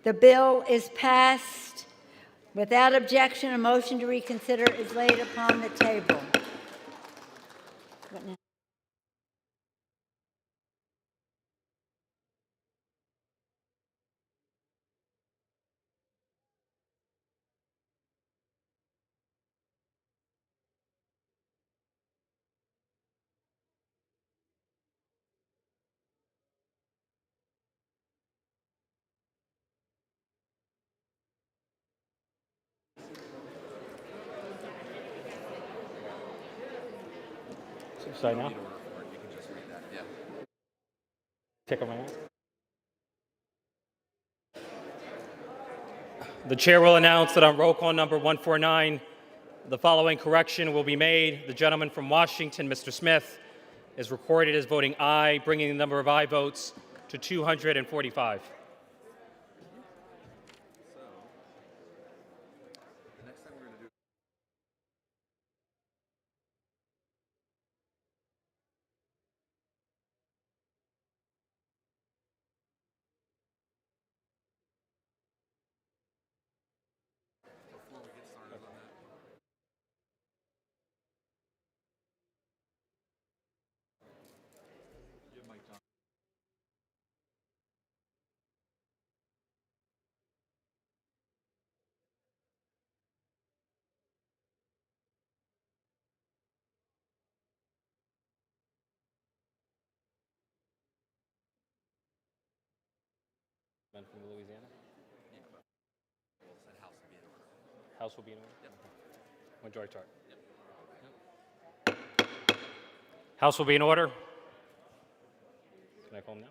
[SPEAKER 3] The bill is passed. Without objection, a motion to reconsider is laid upon the table.
[SPEAKER 6] Sign now? Take off my mask. The chair will announce that on roll call number 149, the following correction will be made. The gentleman from Washington, Mr. Smith, is recorded as voting aye, bringing the number of aye votes to 245. Men from Louisiana? House will be in order? Majority chart. House will be in order. Can I call him now?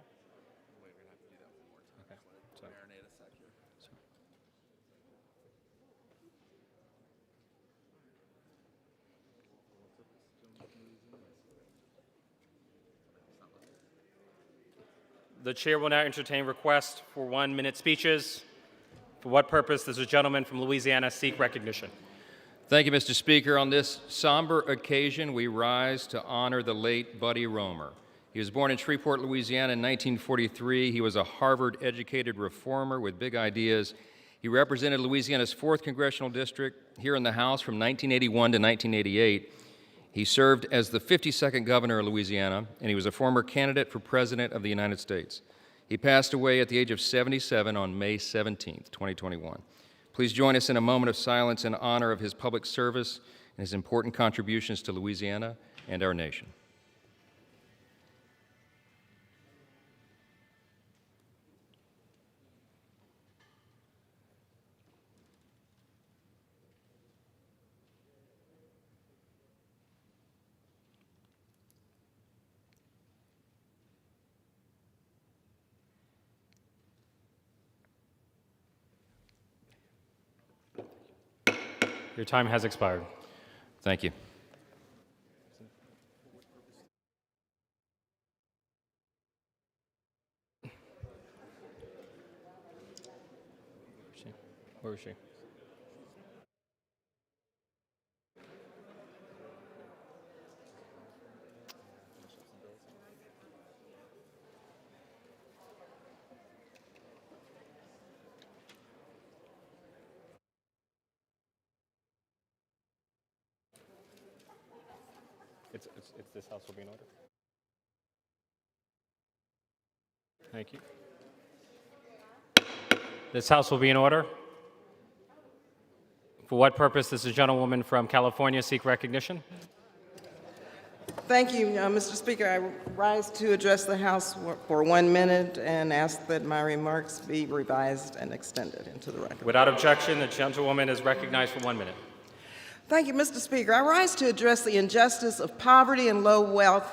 [SPEAKER 6] Okay. Sorry. The chair will now entertain requests for 1-minute speeches. For what purpose does the gentleman from Louisiana seek recognition?
[SPEAKER 8] Thank you, Mr. Speaker. On this somber occasion, we rise to honor the late Buddy Roemer. He was born in Shreveport, Louisiana in 1943. He was a Harvard-educated reformer with big ideas. He represented Louisiana's 4th Congressional District here in the House from 1981 to 1988. He served as the 52nd governor of Louisiana, and he was a former candidate for President of the United States. He passed away at the age of 77 on May 17, 2021. Please join us in a moment of silence in honor of his public service and his important contributions to Louisiana and our nation.
[SPEAKER 6] Your time has expired.
[SPEAKER 8] Thank you.
[SPEAKER 6] Where is she? It's this house will be in order. Thank you. This house will be in order. For what purpose does the gentlewoman from California seek recognition?
[SPEAKER 13] Thank you, Mr. Speaker. I rise to address the House for 1 minute and ask that my remarks be revised and extended into the record.
[SPEAKER 6] Without objection, the gentlewoman is recognized for 1 minute.
[SPEAKER 13] Thank you, Mr. Speaker. I rise to address the injustice of poverty and low wealth.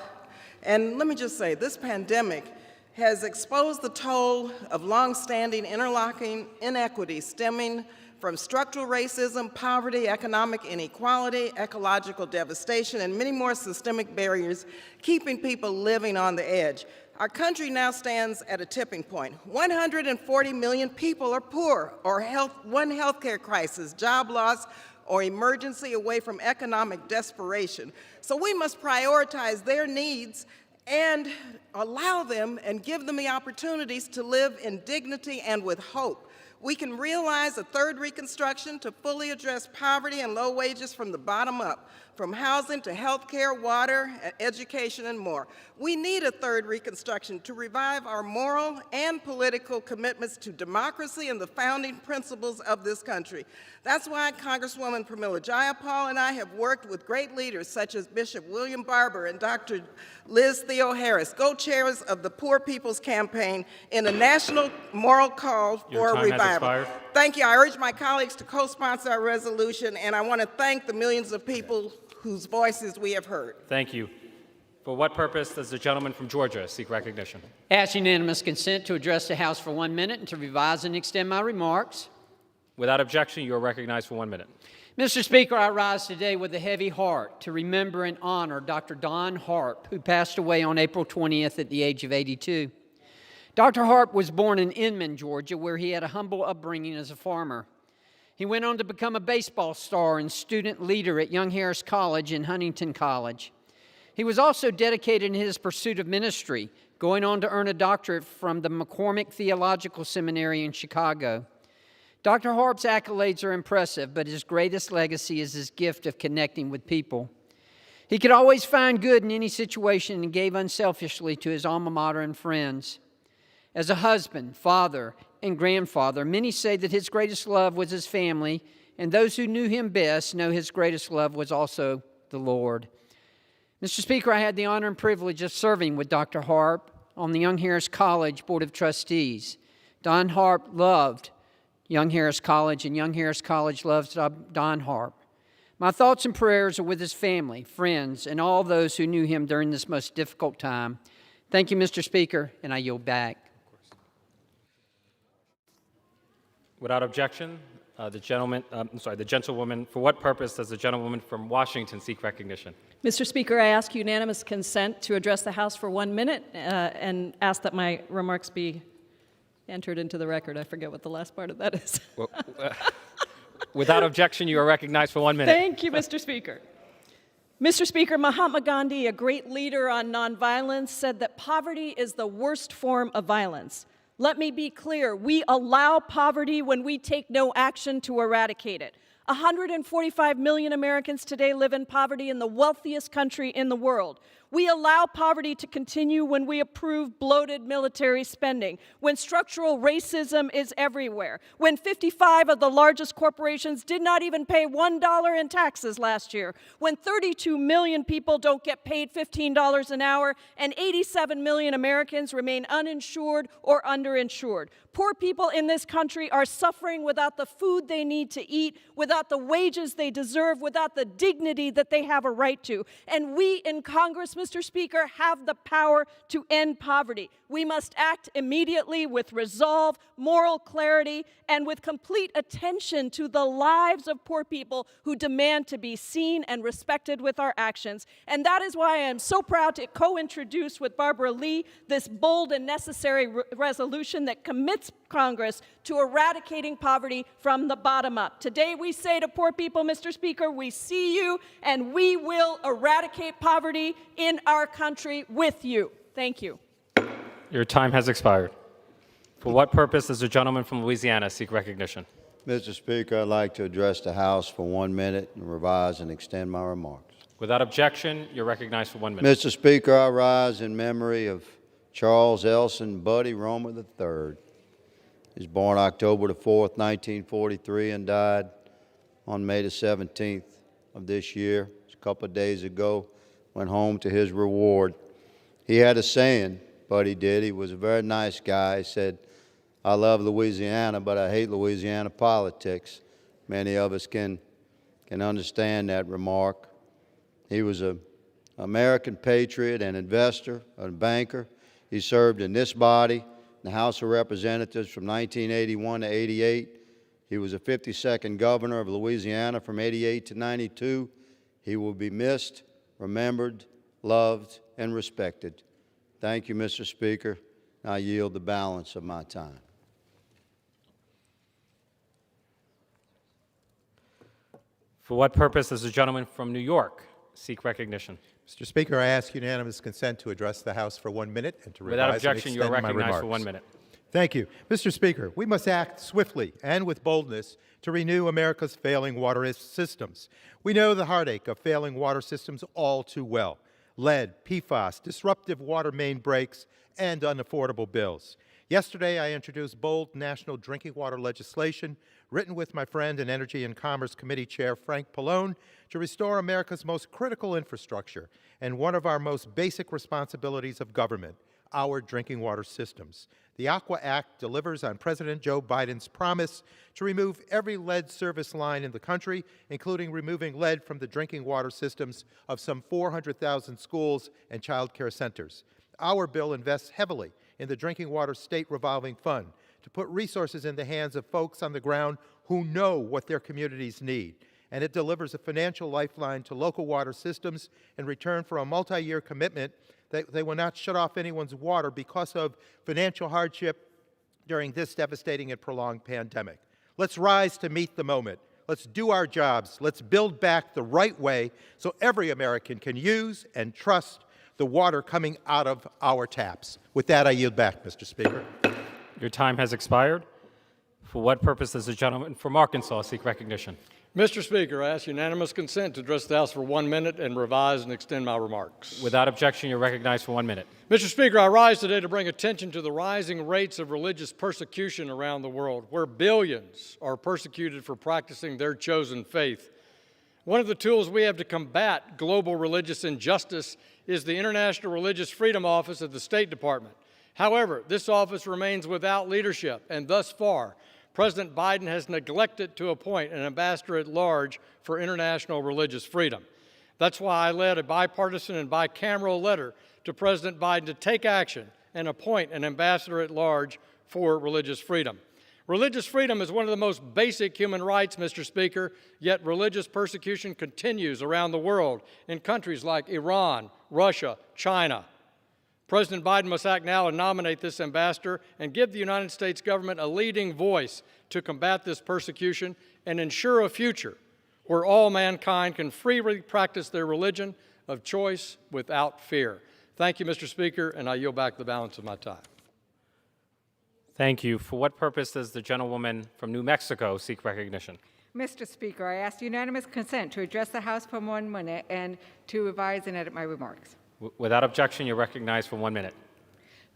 [SPEAKER 13] And let me just say, this pandemic has exposed the toll of longstanding interlocking inequities stemming from structural racism, poverty, economic inequality, ecological devastation, and many more systemic barriers keeping people living on the edge. Our country now stands at a tipping point. 140 million people are poor or one healthcare crisis, job loss, or emergency away from economic desperation. So we must prioritize their needs and allow them and give them the opportunities to live in dignity and with hope. We can realize a third Reconstruction to fully address poverty and low wages from the bottom up, from housing to health care, water, education, and more. We need a third Reconstruction to revive our moral and political commitments to democracy and the founding principles of this country. That's why Congresswoman Pramila Jayapal and I have worked with great leaders such as Bishop William Barber and Dr. Liz Theo Harris, co-chairs of the Poor People's Campaign, in a national moral call for a revival. Thank you. I urge my colleagues to co-sponsor our resolution, and I want to thank the millions of people whose voices we have heard.
[SPEAKER 6] Thank you. For what purpose does the gentleman from Georgia seek recognition?
[SPEAKER 7] Ask unanimous consent to address the House for 1 minute and to revise and extend my remarks.
[SPEAKER 6] Without objection, you are recognized for 1 minute.
[SPEAKER 7] Mr. Speaker, I rise today with a heavy heart to remember and honor Dr. Don Harp, who passed away on April 20th at the age of 82. Dr. Harp was born in Inman, Georgia, where he had a humble upbringing as a farmer. He went on to become a baseball star and student leader at Young Harris College and Huntington College. He was also dedicated in his pursuit of ministry, going on to earn a doctorate from the McCormick Theological Seminary in Chicago. Dr. Harp's accolades are impressive, but his greatest legacy is his gift of connecting with people. He could always find good in any situation and gave unselfishly to his alma mater and friends. As a husband, father, and grandfather, many say that his greatest love was his family, and those who knew him best know his greatest love was also the Lord. Mr. Speaker, I had the honor and privilege of serving with Dr. Harp on the Young Harris College Board of Trustees. Don Harp loved Young Harris College, and Young Harris College loves Don Harp. My thoughts and prayers are with his family, friends, and all those who knew him during this most difficult time. Thank you, Mr. Speaker, and I yield back.
[SPEAKER 6] Without objection, the gentlewoman, for what purpose does the gentlewoman from Washington seek recognition?
[SPEAKER 10] Mr. Speaker, I ask unanimous consent to address the House for 1 minute and ask that my remarks be entered into the record. I forget what the last part of that is.
[SPEAKER 6] Well, without objection, you are recognized for 1 minute.
[SPEAKER 10] Thank you, Mr. Speaker. Mr. Speaker, Mahatma Gandhi, a great leader on nonviolence, said that poverty is the worst form of violence. Let me be clear, we allow poverty when we take no action to eradicate it. 145 million Americans today live in poverty in the wealthiest country in the world. We allow poverty to continue when we approve bloated military spending, when structural racism is everywhere, when 55 of the largest corporations did not even pay $1 in taxes last year, when 32 million people don't get paid $15 an hour, and 87 million Americans remain uninsured or underinsured. Poor people in this country are suffering without the food they need to eat, without the wages they deserve, without the dignity that they have a right to. And we in Congress, Mr. Speaker, have the power to end poverty. We must act immediately with resolve, moral clarity, and with complete attention to the lives of poor people who demand to be seen and respected with our actions. And that is why I am so proud to co-introduce with Barbara Lee this bold and necessary resolution that commits Congress to eradicating poverty from the bottom up. Today we say to poor people, Mr. Speaker, we see you and we will eradicate poverty in our country with you. Thank you.
[SPEAKER 6] Your time has expired. For what purpose does the gentleman from Louisiana seek recognition?
[SPEAKER 15] Mr. Speaker, I'd like to address the House for 1 minute and revise and extend my remarks.
[SPEAKER 6] Without objection, you're recognized for 1 minute.
[SPEAKER 15] Mr. Speaker, I rise in memory of Charles Elson Buddy Romer III. He was born October the 4th, 1943, and died on May the 17th of this year. A couple of days ago, went home to his reward. He had a saying, Buddy did. He was a very nice guy. He said, I love Louisiana, but I hate Louisiana politics. Many of us can understand that remark. He was an American patriot, an investor, a banker. He served in this body, the House of Representatives from 1981 to 88. He was a 52nd governor of Louisiana from 88 to 92. He will be missed, remembered, loved, and respected. Thank you, Mr. Speaker. I yield the balance of my time.
[SPEAKER 6] For what purpose does the gentleman from New York seek recognition?
[SPEAKER 9] Mr. Speaker, I ask unanimous consent to address the House for 1 minute and to revise
[SPEAKER 6] Without
[SPEAKER 9] and
[SPEAKER 6] objection, you are
[SPEAKER 9] extend my
[SPEAKER 6] recognized for
[SPEAKER 9] remarks.
[SPEAKER 6] 1 minute.
[SPEAKER 9] Thank you. Mr. Speaker, we must act swiftly and with boldness to renew America's failing water systems. We know the heartache of failing water systems all too well. Lead, PFAS, disruptive water main breaks, and unaffordable bills. Yesterday, I introduced bold national drinking water legislation written with my friend and Energy and Commerce Committee Chair Frank Pallone to restore America's most critical infrastructure and one of our most basic responsibilities of government, our drinking water systems. The Aqua Act delivers on President Joe Biden's promise to remove every lead service line in the country, including removing lead from the drinking water systems of some 400,000 schools and child care centers. Our bill invests heavily in the Drinking Water State Revolving Fund to put resources in the hands of folks on the ground who know what their communities need. And it delivers a financial lifeline to local water systems in return for a multi-year commitment that they will not shut off anyone's water because of financial hardship during this devastating and prolonged pandemic. Let's rise to meet the moment. Let's do our jobs. Let's build back the right way so every American can use and trust the water coming out of our taps. With that, I yield back, Mr. Speaker.
[SPEAKER 6] Your time has expired. For what purpose does the gentleman from Arkansas seek recognition?
[SPEAKER 11] Mr. Speaker, I ask unanimous consent to address the House for 1 minute and revise and extend my remarks.
[SPEAKER 6] Without objection, you're recognized for 1 minute.
[SPEAKER 11] Mr. Speaker, I rise today to bring attention to the rising rates of religious persecution around the world, where billions are persecuted for practicing their chosen faith. One of the tools we have to combat global religious injustice is the International Religious Freedom Office at the State Department. However, this office remains without leadership, and thus far, President Biden has neglected to appoint an ambassador at large for international religious freedom. That's why I led a bipartisan and bicameral letter to President Biden to take action and appoint an ambassador at large for religious freedom. Religious freedom is one of the most basic human rights, Mr. Speaker, yet religious persecution continues around the world in countries like Iran, Russia, China. President Biden must act now and nominate this ambassador and give the United States government a leading voice to combat this persecution and ensure a future where all mankind can freely practice their religion of choice without fear. Thank you, Mr. Speaker, and I yield back the balance of my time.
[SPEAKER 6] Thank you. For what purpose does the gentlewoman from New Mexico seek recognition?
[SPEAKER 16] Mr. Speaker, I ask unanimous consent to address the House for 1 minute and to revise and edit my remarks.
[SPEAKER 6] Without objection, you're recognized for 1 minute.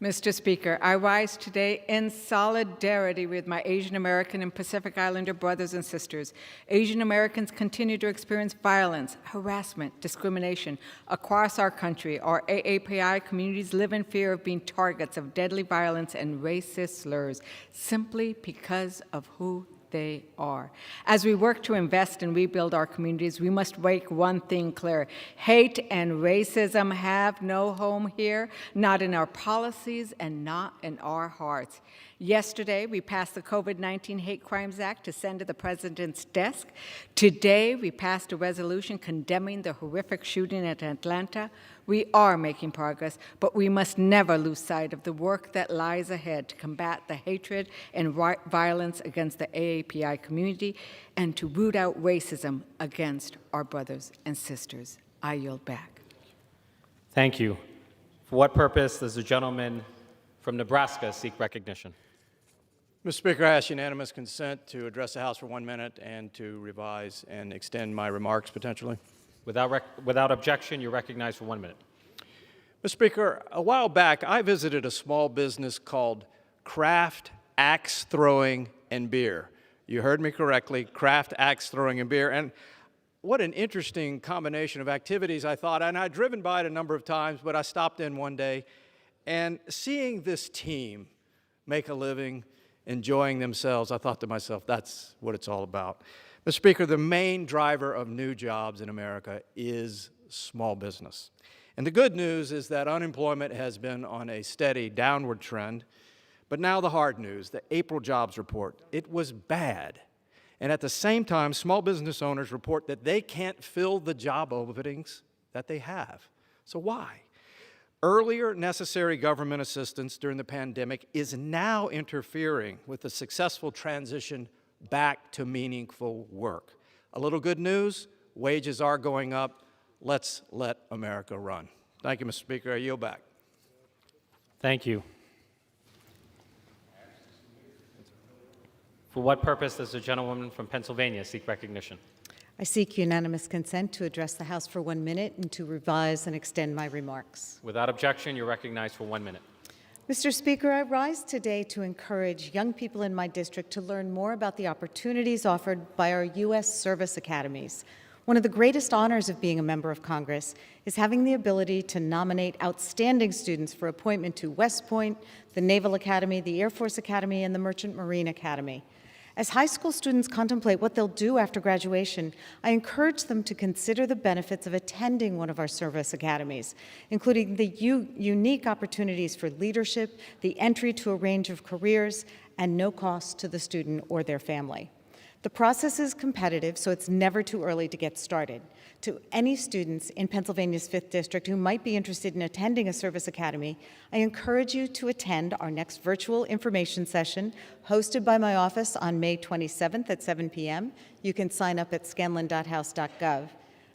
[SPEAKER 16] Mr. Speaker, I rise today in solidarity with my Asian American and Pacific Islander brothers and sisters. Asian Americans continue to experience violence, harassment, discrimination across our country. Our AAPI communities live in fear of being targets of deadly violence and racist slurs simply because of who they are. As we work to invest and rebuild our communities, we must make one thing clear. Hate and racism have no home here, not in our policies and not in our hearts. Yesterday, we passed the COVID-19 Hate Crimes Act to send to the President's desk. Today, we passed a resolution condemning the horrific shooting at Atlanta. We are making progress, but we must never lose sight of the work that lies ahead to combat the hatred and violence against the AAPI community and to root out racism against our brothers and sisters. I yield back.
[SPEAKER 6] Thank you. For what purpose does the gentleman from Nebraska seek recognition?
[SPEAKER 22] Mr. Speaker, I ask unanimous consent to address the House for 1 minute and to revise and extend my remarks potentially.
[SPEAKER 6] Without objection, you're recognized for 1 minute.
[SPEAKER 22] Mr. Speaker, a while back, I visited a small business called Craft Axe Throwing and Beer. You heard me correctly, Craft Axe Throwing and Beer. And what an interesting combination of activities, I thought. And I'd driven by it a number of times, but I stopped in one day. And seeing this team make a living, enjoying themselves, I thought to myself, that's what it's all about. Mr. Speaker, the main driver of new jobs in America is small business. And the good news is that unemployment has been on a steady downward trend. But now the hard news, the April jobs report, it was bad. And at the same time, small business owners report that they can't fill the job openings that they have. So why? Earlier necessary government assistance during the pandemic is now interfering with the successful transition back to meaningful work. A little good news, wages are going up. Let's let America run. Thank you, Mr. Speaker. I yield back.
[SPEAKER 6] Thank you. For what purpose does the gentlewoman from Pennsylvania seek recognition?
[SPEAKER 2] I seek unanimous consent to address the House for 1 minute and to revise and extend my remarks.
[SPEAKER 6] Without objection, you're recognized for 1 minute.
[SPEAKER 2] Mr. Speaker, I rise today to encourage young people in my district to learn more about the opportunities offered by our U.S. service academies. One of the greatest honors of being a member of Congress is having the ability to nominate outstanding students for appointment to West Point, the Naval Academy, the Air Force Academy, and the Merchant Marine Academy. As high school students contemplate what they'll do after graduation, I encourage them to consider the benefits of attending one of our service academies, including the unique opportunities for leadership, the entry to a range of careers, and no cost to the student or their family. The process is competitive, so it's never too early to get started. To any students in Pennsylvania's 5th District who might be interested in attending a service academy, I encourage you to attend our next virtual information session hosted by my office on May 27th at 7 p.m. You can sign up at scanlon.house.gov.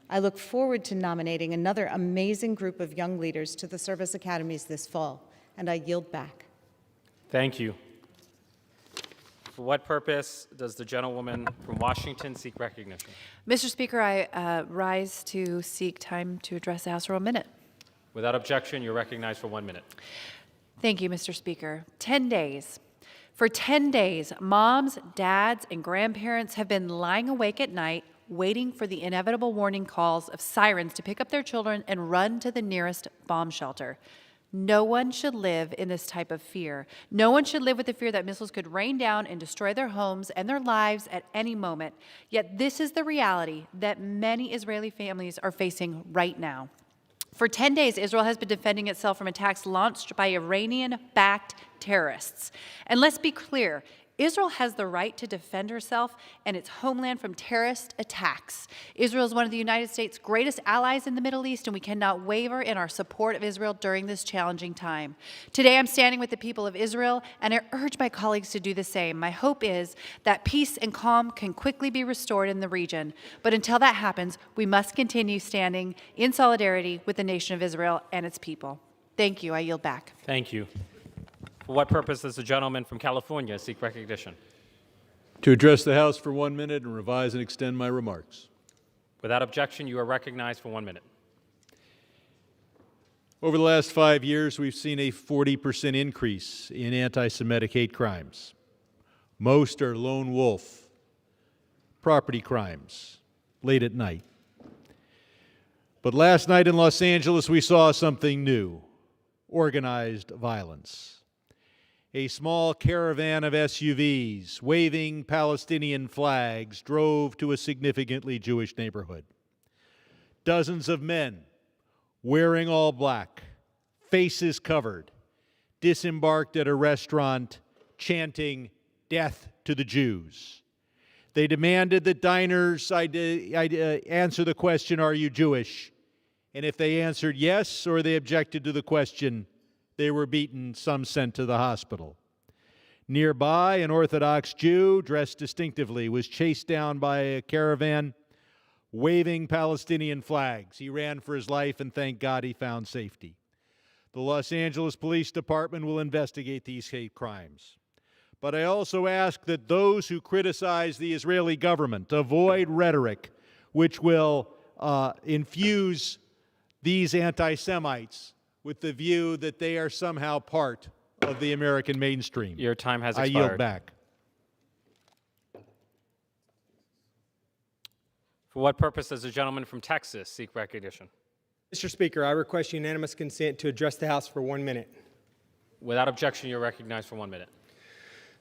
[SPEAKER 2] I look forward to nominating another amazing group of young leaders to the service academies this fall, and I yield back.
[SPEAKER 6] Thank you. For what purpose does the gentlewoman from Washington seek recognition?
[SPEAKER 4] Mr. Speaker, I rise to seek time to address the House for 1 minute.
[SPEAKER 6] Without objection, you're recognized for 1 minute.
[SPEAKER 4] Thank you, Mr. Speaker. 10 days. For 10 days, moms, dads, and grandparents have been lying awake at night waiting for the inevitable warning calls of sirens to pick up their children and run to the nearest bomb shelter. No one should live in this type of fear. No one should live with the fear that missiles could rain down and destroy their homes and their lives at any moment. Yet this is the reality that many Israeli families are facing right now. For 10 days, Israel has been defending itself from attacks launched by Iranian-backed terrorists. And let's be clear, Israel has the right to defend herself and its homeland from terrorist attacks. Israel is one of the United States' greatest allies in the Middle East, and we cannot waver in our support of Israel during this challenging time. Today, I'm standing with the people of Israel, and I urge my colleagues to do the same. My hope is that peace and calm can quickly be restored in the region. But until that happens, we must continue standing in solidarity with the nation of Israel and its people. Thank you. I yield back.
[SPEAKER 6] Thank you. For what purpose does the gentleman from California seek recognition?
[SPEAKER 12] To address the House for 1 minute and revise and extend my remarks.
[SPEAKER 6] Without objection, you are recognized for 1 minute.
[SPEAKER 12] Over the last 5 years, we've seen a 40% increase in anti-Semitic hate crimes. Most are lone wolf, property crimes, late at night. But last night in Los Angeles, we saw something new: organized violence. A small caravan of SUVs waving Palestinian flags drove to a significantly Jewish neighborhood. Dozens of men wearing all black, faces covered, disembarked at a restaurant chanting, "Death to the Jews." They demanded that diners answer the question, "Are you Jewish?" And if they answered yes or they objected to the question, they were beaten, some sent to the hospital. Nearby, an Orthodox Jew dressed distinctively was chased down by a caravan waving Palestinian flags. He ran for his life, and thank God he found safety. The Los Angeles Police Department will investigate these hate crimes. But I also ask that those who criticize the Israeli government avoid rhetoric which will infuse these anti-Semites with the view that they are somehow part of the American mainstream.
[SPEAKER 6] Your time has expired.
[SPEAKER 12] I yield back.
[SPEAKER 6] For what purpose does the gentleman from Texas seek recognition?
[SPEAKER 17] Mr. Speaker, I request unanimous consent to address the House for 1 minute.
[SPEAKER 6] Without objection, you're recognized for 1 minute.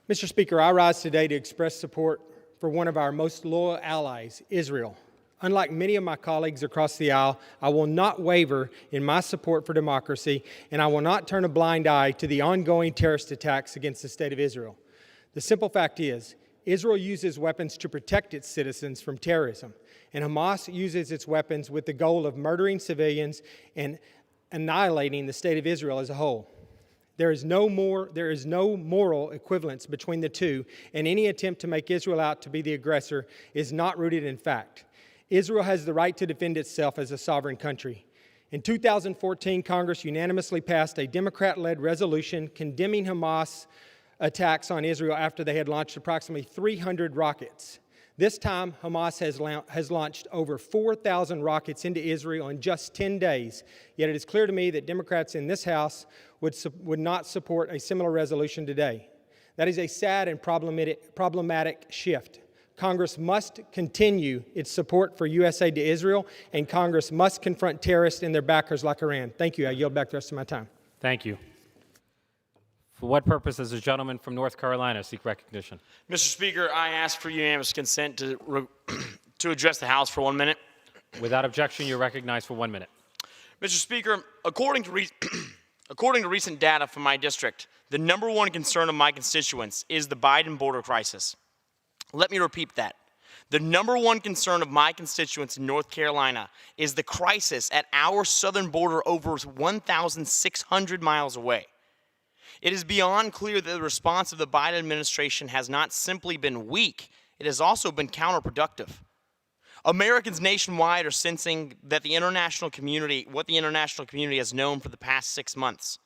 [SPEAKER 17] Mr. Speaker, I rise today to express support for one of our most loyal allies, Israel. Unlike many of my colleagues across the aisle, I will not waver in my support for democracy, and I will not turn a blind eye to the ongoing terrorist attacks against the state of Israel. The simple fact is, Israel uses weapons to protect its citizens from terrorism, and Hamas uses its weapons with the goal of murdering civilians and annihilating the state of Israel as a whole. There is no moral equivalence between the two, and any attempt to make Israel out to be the aggressor is not rooted in fact. Israel has the right to defend itself as a sovereign country. In 2014, Congress unanimously passed a Democrat-led resolution condemning Hamas attacks on Israel after they had launched approximately 300 rockets. This time, Hamas has launched over 4,000 rockets into Israel in just 10 days. Yet it is clear to me that Democrats in this House would not support a similar resolution today. That is a sad and problematic shift. Congress must continue its support for U.S. aid to Israel, and Congress must confront terrorists and their backers like Iran. Thank you. I yield back the rest of my time.
[SPEAKER 6] Thank you. For what purpose does the gentleman from North Carolina seek recognition?
[SPEAKER 5] Mr. Speaker, I ask for unanimous consent to address the House for 1 minute.
[SPEAKER 6] Without objection, you're recognized for 1 minute.
[SPEAKER 5] Mr. Speaker, according to recent data from my district, the #1 concern of my constituents is the Biden border crisis. Let me repeat that. The #1 concern of my constituents in North Carolina is the crisis at our southern border over 1,600 miles away. It is beyond clear that the response of the Biden administration has not simply been weak, it has also been counterproductive. Americans nationwide are sensing that what the international community has known for the past 6 months.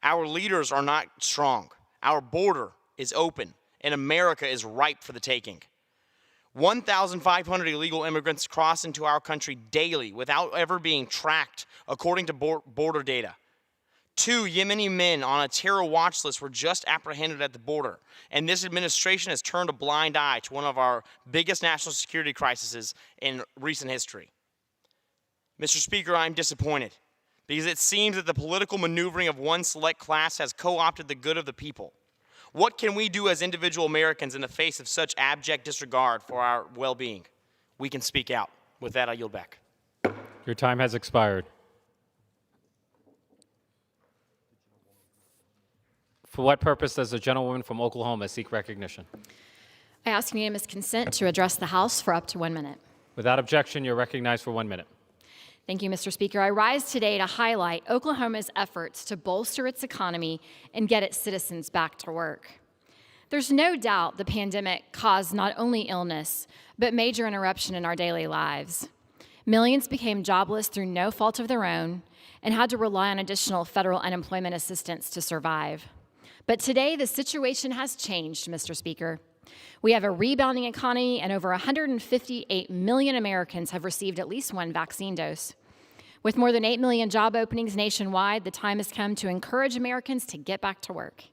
[SPEAKER 5] Our leaders are not strong. Our border is open, and America is ripe for the taking. 1,500 illegal immigrants cross into our country daily without ever being tracked, according to border data. 2 Yemeni men on a terror watch list were just apprehended at the border, and this administration has turned a blind eye to one of our biggest national security crises in recent history. Mr. Speaker, I'm disappointed because it seems that the political maneuvering of one select class has co-opted the good of the people. What can we do as individual Americans in the face of such abject disregard for our well-being? We can speak out. With that, I yield back.
[SPEAKER 6] Your time has expired. For what purpose does the gentlewoman from Oklahoma seek recognition?
[SPEAKER 14] I ask unanimous consent to address the House for up to 1 minute.
[SPEAKER 6] Without objection, you're recognized for 1 minute.
[SPEAKER 14] Thank you, Mr. Speaker. I rise today to highlight Oklahoma's efforts to bolster its economy and get its citizens back to work. There's no doubt the pandemic caused not only illness, but major interruption in our daily lives. Millions became jobless through no fault of their own and had to rely on additional federal unemployment assistance to survive. But today, the situation has changed, Mr. Speaker. We have a rebounding economy, and over 158 million Americans have received at least 1 vaccine dose. With more than 8 million job openings nationwide, the time has come to encourage Americans to get back to work.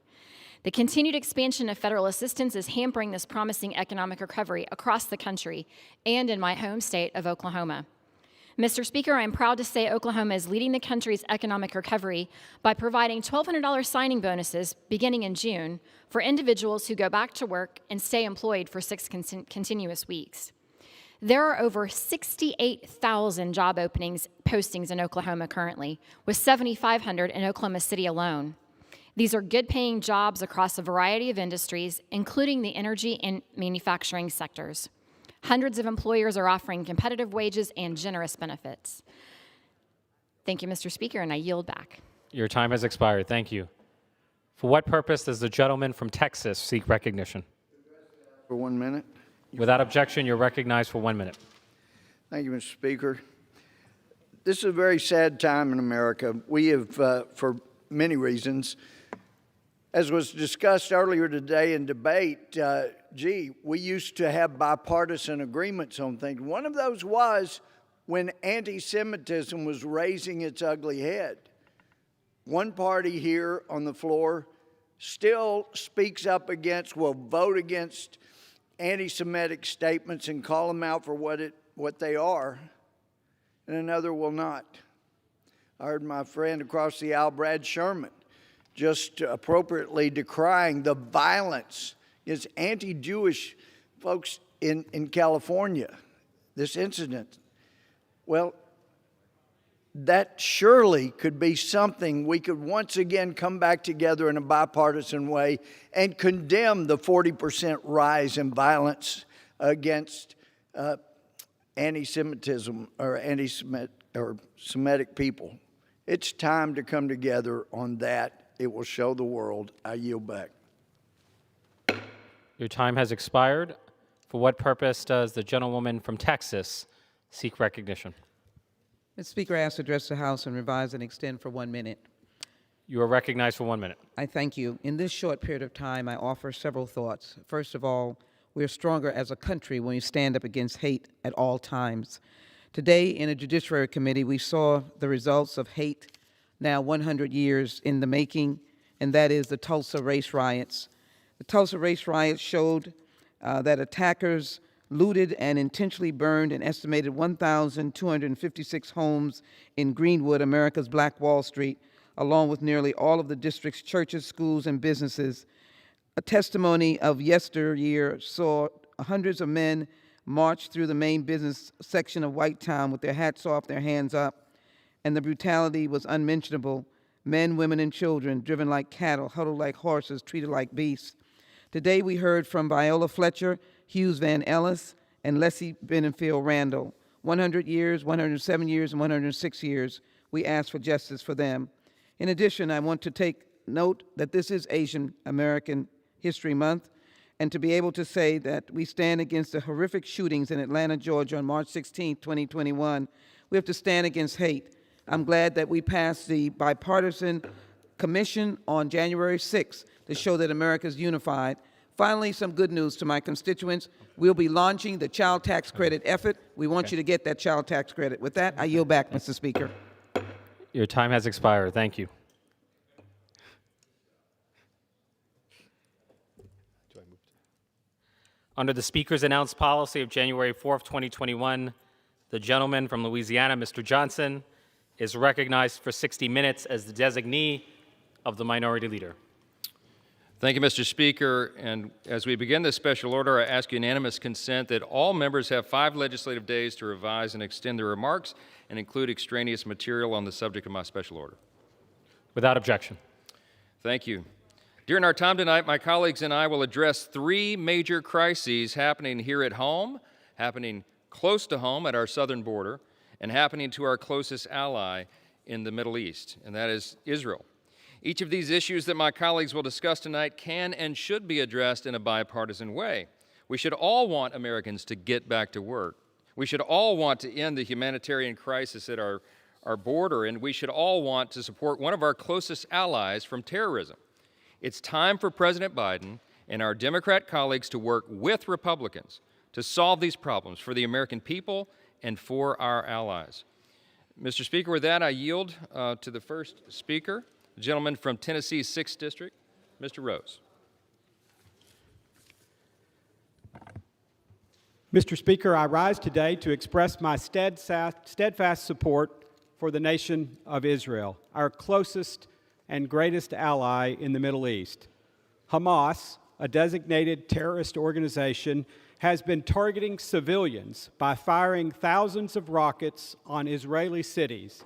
[SPEAKER 14] The continued expansion of federal assistance is hampering this promising economic recovery across the country and in my home state of Oklahoma. Mr. Speaker, I am proud to say Oklahoma is leading the country's economic recovery by providing $1,200 signing bonuses beginning in June for individuals who go back to work and stay employed for 6 continuous weeks. There are over 68,000 job postings in Oklahoma currently, with 7,500 in Oklahoma City alone. These are good-paying jobs across a variety of industries, including the energy and manufacturing sectors. Hundreds of employers are offering competitive wages and generous benefits. Thank you, Mr. Speaker, and I yield back.
[SPEAKER 6] Your time has expired. Thank you. For what purpose does the gentleman from Texas seek recognition?
[SPEAKER 18] For 1 minute.
[SPEAKER 6] Without objection, you're recognized for 1 minute.
[SPEAKER 18] Thank you, Mr. Speaker. This is a very sad time in America. We have, for many reasons, as was discussed earlier today in debate, we used to have bipartisan agreements on things. One of those was when anti-Semitism was raising its ugly head. One party here on the floor still speaks up against, will vote against anti-Semitic statements and call them out for what they are, and another will not. I heard my friend across the aisle, Brad Sherman, just appropriately decrying the violence against anti-Jewish folks in California, this incident. Well, that surely could be something we could once again come back together in a bipartisan way and condemn the 40% rise in violence against anti-Semitism or Semitic people. It's time to come together on that it will show the world. I yield back.
[SPEAKER 6] Your time has expired. For what purpose does the gentlewoman from Texas seek recognition?
[SPEAKER 19] Mr. Speaker, I ask to address the House and revise and extend for 1 minute.
[SPEAKER 6] You are recognized for 1 minute.
[SPEAKER 19] I thank you. In this short period of time, I offer several thoughts. First of all, we are stronger as a country when we stand up against hate at all times. Today, in a Judiciary Committee, we saw the results of hate now 100 years in the making, and that is the Tulsa race riots. The Tulsa race riots showed that attackers looted and intentionally burned an estimated 1,256 homes in Greenwood, America's Black Wall Street, along with nearly all of the district's churches, schools, and businesses. A testimony of yesteryear saw hundreds of men march through the main business section of Whitetown with their hats off, their hands up, and the brutality was unmentionable. Men, women, and children driven like cattle, huddled like horses, treated like beasts. Today we heard from Viola Fletcher, Hughes Van Ellis, and Leslie Benefield Randall. 100 years, 107 years, and 106 years, we ask for justice for them. In addition, I want to take note that this is Asian American History Month, and to be able to say that we stand against the horrific shootings in Atlanta, Georgia on March 16, 2021. We have to stand against hate. I'm glad that we passed the bipartisan commission on January 6th to show that America is unified. Finally, some good news to my constituents. We'll be launching the child tax credit effort. We want you to get that child tax credit. With that, I yield back, Mr. Speaker.
[SPEAKER 6] Your time has expired. Thank you. Under the Speaker's announced policy of January 4th, 2021, the gentleman from Louisiana, Mr. Johnson, is recognized for 60 minutes as the designee of the Minority Leader.
[SPEAKER 8] Thank you, Mr. Speaker. And as we begin this special order, I ask unanimous consent that all members have 5 legislative days to revise and extend their remarks and include extraneous material on the subject of my special order.
[SPEAKER 6] Without objection.
[SPEAKER 8] Thank you. During our time tonight, my colleagues and I will address 3 major crises happening here at home, happening close to home at our southern border, and happening to our closest ally in the Middle East, and that is Israel. Each of these issues that my colleagues will discuss tonight can and should be addressed in a bipartisan way. We should all want Americans to get back to work. We should all want to end the humanitarian crisis at our border, and we should all want to support one of our closest allies from terrorism. It's time for President Biden and our Democrat colleagues to work with Republicans to solve these problems for the American people and for our allies. Mr. Speaker, with that, I yield to the first speaker, the gentleman from Tennessee's 6th District, Mr. Rose.
[SPEAKER 17] Mr. Speaker, I rise today to express my steadfast support for the nation of Israel, our closest and greatest ally in the Middle East. Hamas, a designated terrorist organization, has been targeting civilians by firing thousands of rockets on Israeli cities.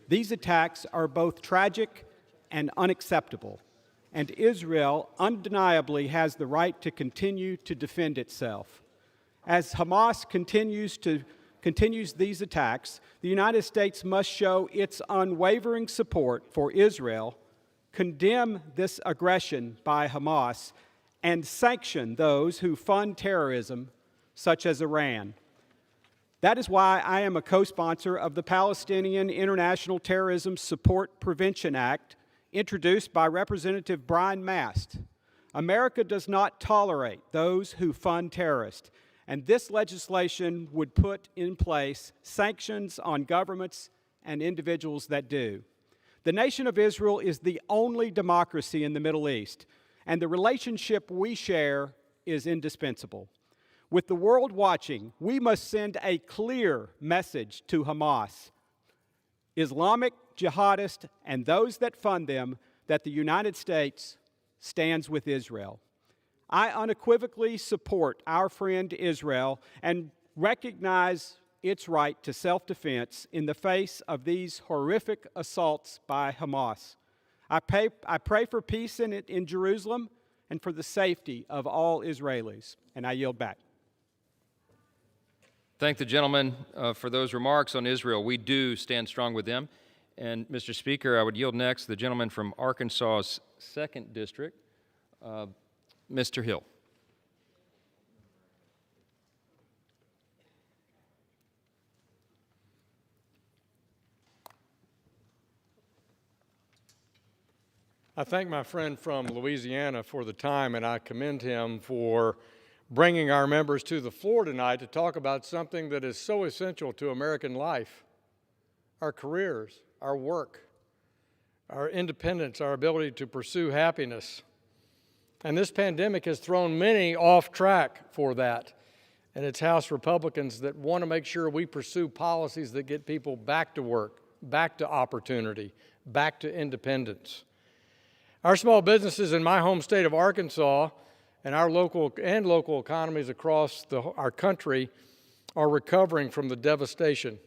[SPEAKER 17] These attacks are both tragic and unacceptable, and Israel undeniably has the right to continue to defend itself. As Hamas continues these attacks, the United States must show its unwavering support for Israel, condemn this aggression by Hamas, and sanction those who fund terrorism, such as Iran. That is why I am a co-sponsor of the Palestinian International Terrorism Support Prevention Act, introduced by Representative Brian Mast. America does not tolerate those who fund terrorists, and this legislation would put in place sanctions on governments and individuals that do. The nation of Israel is the only democracy in the Middle East, and the relationship we share is indispensable. With the world watching, we must send a clear message to Hamas, Islamic jihadists, and those that fund them, that the United States stands with Israel. I unequivocally support our friend Israel and recognize its right to self-defense in the face of these horrific assaults by Hamas. I pray for peace in Jerusalem and for the safety of all Israelis, and I yield back.
[SPEAKER 8] Thank the gentleman for those remarks on Israel. We do stand strong with them, And, Mr. Speaker, I would yield next to the gentleman from Arkansas's 2nd District, Mr. Hill.
[SPEAKER 11] I thank my friend from Louisiana for the time, and I commend him for bringing our members to the floor tonight to talk about something that is so essential to American life: our careers, our work, our independence, our ability to pursue happiness. And this pandemic has thrown many off track for that. And it's House Republicans that want to make sure we pursue policies that get people back to work, back to opportunity, back to independence. Our small businesses in my home state of Arkansas and our local economies across our country are recovering from the devastation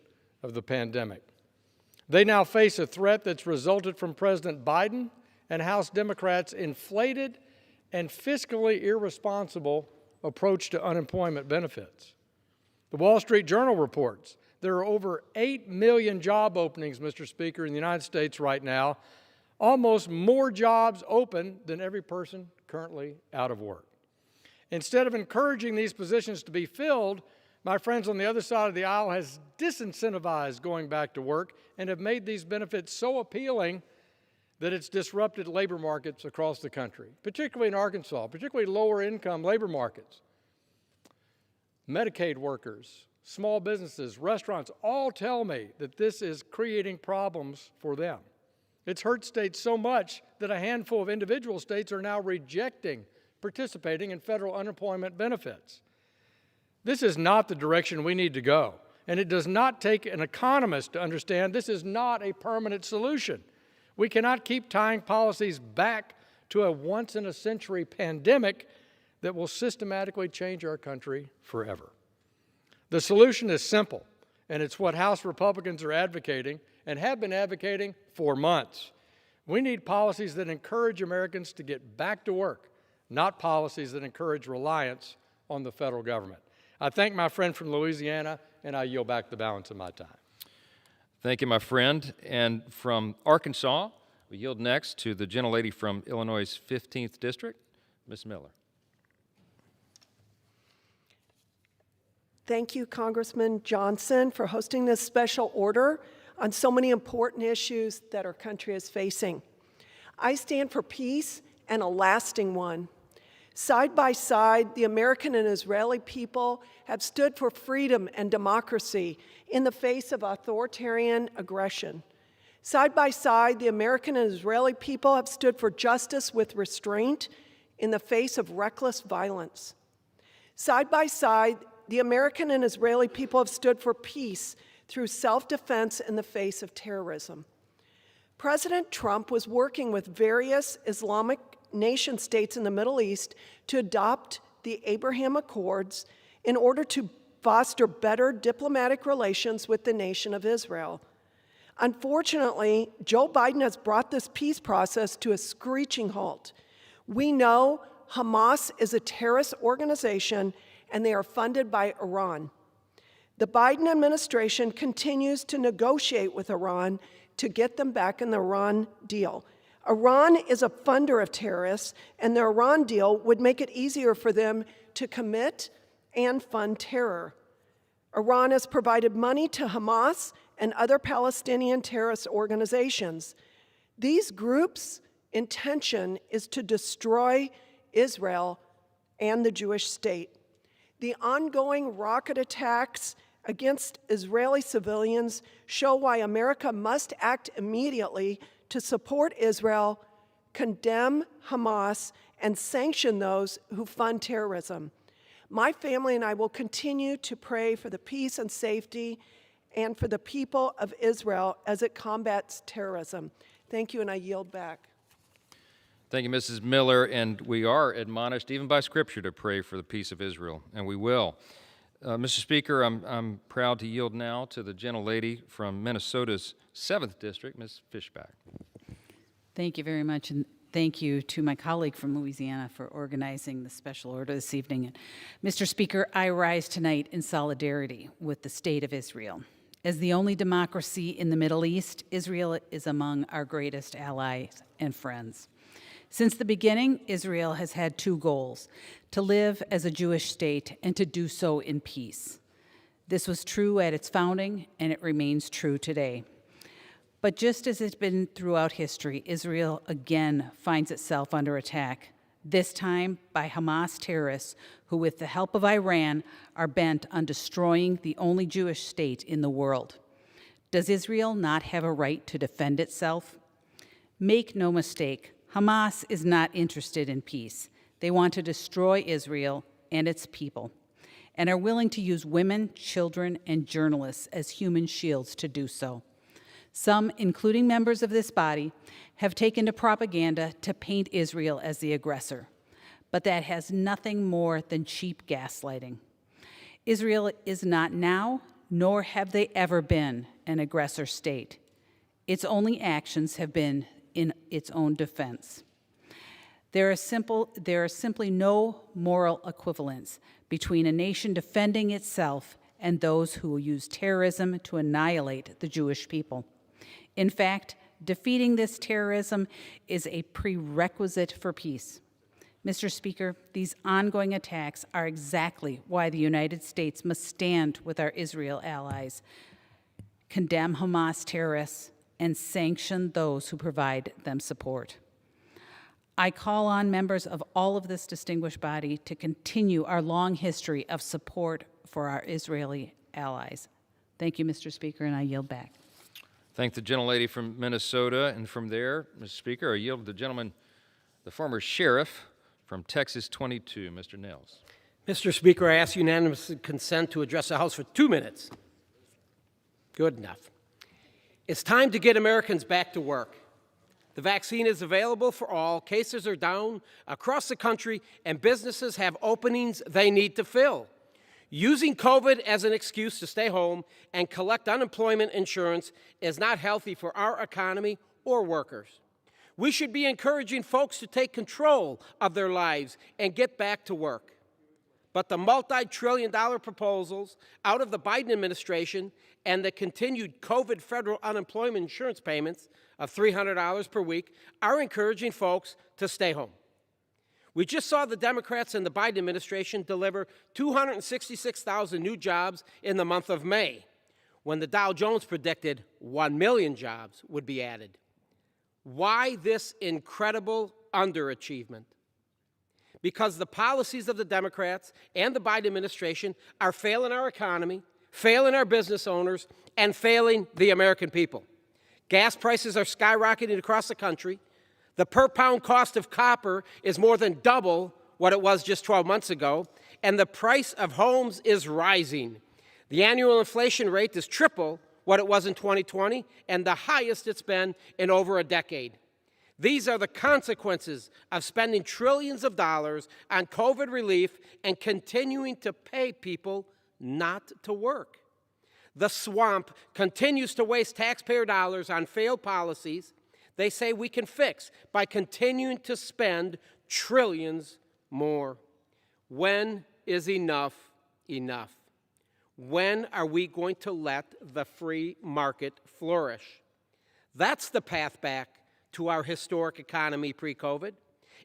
[SPEAKER 11] of the pandemic. They now face a threat that's resulted from President Biden and House Democrats' inflated and fiscally irresponsible approach to unemployment benefits. The Wall Street Journal reports there are over 8 million job openings, Mr. Speaker, in the United States right now, almost more jobs open than every person currently out of work. Instead of encouraging these positions to be filled, my friends on the other side of the aisle has disincentivized going back to work and have made these benefits so appealing that it's disrupted labor markets across the country, particularly in Arkansas, particularly lower income labor markets. Medicaid workers, small businesses, restaurants all tell me that this is creating problems for them. It's hurt states so much that a handful of individual states are now rejecting participating in federal unemployment benefits. This is not the direction we need to go, and it does not take an economist to understand this is not a permanent solution. We cannot keep tying policies back to a once-in-a-century pandemic that will systematically change our country forever. The solution is simple, and it's what House Republicans are advocating and have been advocating for months. We need policies that encourage Americans to get back to work, not policies that encourage reliance on the federal government. I thank my friend from Louisiana, and I yield back the balance of my time.
[SPEAKER 8] Thank you, my friend. And from Arkansas, we yield next to the gentlelady from Illinois' 15th District, Ms. Miller.
[SPEAKER 1] Thank you, Congressman Johnson, for hosting this special order on so many important issues that our country is facing. I stand for peace and a lasting one. Side by side, the American and Israeli people have stood for freedom and democracy in the face of authoritarian aggression. Side by side, the American and Israeli people have stood for justice with restraint in the face of reckless violence. Side by side, the American and Israeli people have stood for peace through self-defense in the face of terrorism. President Trump was working with various Islamic nation states in the Middle East to adopt the Abraham Accords in order to foster better diplomatic relations with the nation of Israel. Unfortunately, Joe Biden has brought this peace process to a screeching halt. We know Hamas is a terrorist organization and they are funded by Iran. The Biden administration continues to negotiate with Iran to get them back in the Iran deal. Iran is a funder of terrorists, and the Iran deal would make it easier for them to commit and fund terror. Iran has provided money to Hamas and other Palestinian terrorist organizations. These groups' intention is to destroy Israel and the Jewish state. The ongoing rocket attacks against Israeli civilians show why America must act immediately to support Israel, condemn Hamas, and sanction those who fund terrorism. My family and I will continue to pray for the peace and safety and for the people of Israel as it combats terrorism. Thank you, and I yield back.
[SPEAKER 8] Thank you, Mrs. Miller. And we are admonished, even by Scripture, to pray for the peace of Israel, and we will. Mr. Speaker, I'm proud to yield now to the gentlelady from Minnesota's 7th District, Ms. Fishback.
[SPEAKER 20] Thank you very much, and thank you to my colleague from Louisiana for organizing the special order this evening. And Mr. Speaker, I rise tonight in solidarity with the state of Israel. As the only democracy in the Middle East, Israel is among our greatest allies and friends. Since the beginning, Israel has had two goals: to live as a Jewish state and to do so in peace. This was true at its founding, and it remains true today. But just as it's been throughout history, Israel again finds itself under attack, this time by Hamas terrorists who, with the help of Iran, are bent on destroying the only Jewish state in the world. Does Israel not have a right to defend itself? Make no mistake, Hamas is not interested in peace. They want to destroy Israel and its people, and are willing to use women, children, and journalists as human shields to do so. Some, including members of this body, have taken to propaganda to paint Israel as the aggressor, but that has nothing more than cheap gaslighting. Israel is not now, nor have they ever been, an aggressor state. Its only actions have been in its own defense. There is simply no moral equivalence between a nation defending itself and those who will use terrorism to annihilate the Jewish people. In fact, defeating this terrorism is a prerequisite for peace. Mr. Speaker, these ongoing attacks are exactly why the United States must stand with our Israel allies, condemn Hamas terrorists, and sanction those who provide them support. I call on members of all of this distinguished body to continue our long history of support for our Israeli allies. Thank you, Mr. Speaker, and I yield back.
[SPEAKER 8] Thank the gentlelady from Minnesota. And from there, Mr. Speaker, I yield to the gentleman, the former sheriff from Texas 22, Mr. Nels.
[SPEAKER 3] Mr. Speaker, I ask unanimous consent to address the House for 2 minutes. Good enough. It's time to get Americans back to work. The vaccine is available for all, cases are down across the country, and businesses have openings they need to fill. Using COVID as an excuse to stay home and collect unemployment insurance is not healthy for our economy or workers. We should be encouraging folks to take control of their lives and get back to work. But the multi-trillion-dollar proposals out of the Biden administration and the continued COVID federal unemployment insurance payments of $300 per week are encouraging folks to stay home. We just saw the Democrats and the Biden administration deliver 266,000 new jobs in the month of May, when the Dow Jones predicted 1 million jobs would be added. Why this incredible underachievement? Because the policies of the Democrats and the Biden administration are failing our economy, failing our business owners, and failing the American people. Gas prices are skyrocketing across the country. The per-pound cost of copper is more than double what it was just 12 months ago, and the price of homes is rising. The annual inflation rate is triple what it was in 2020, and the highest it's been in over a decade. These are the consequences of spending trillions of dollars on COVID relief and continuing to pay people not to work. The swamp continues to waste taxpayer dollars on failed policies they say we can fix by continuing to spend trillions more. When is enough enough? When are we going to let the free market flourish? That's the path back to our historic economy pre-COVID.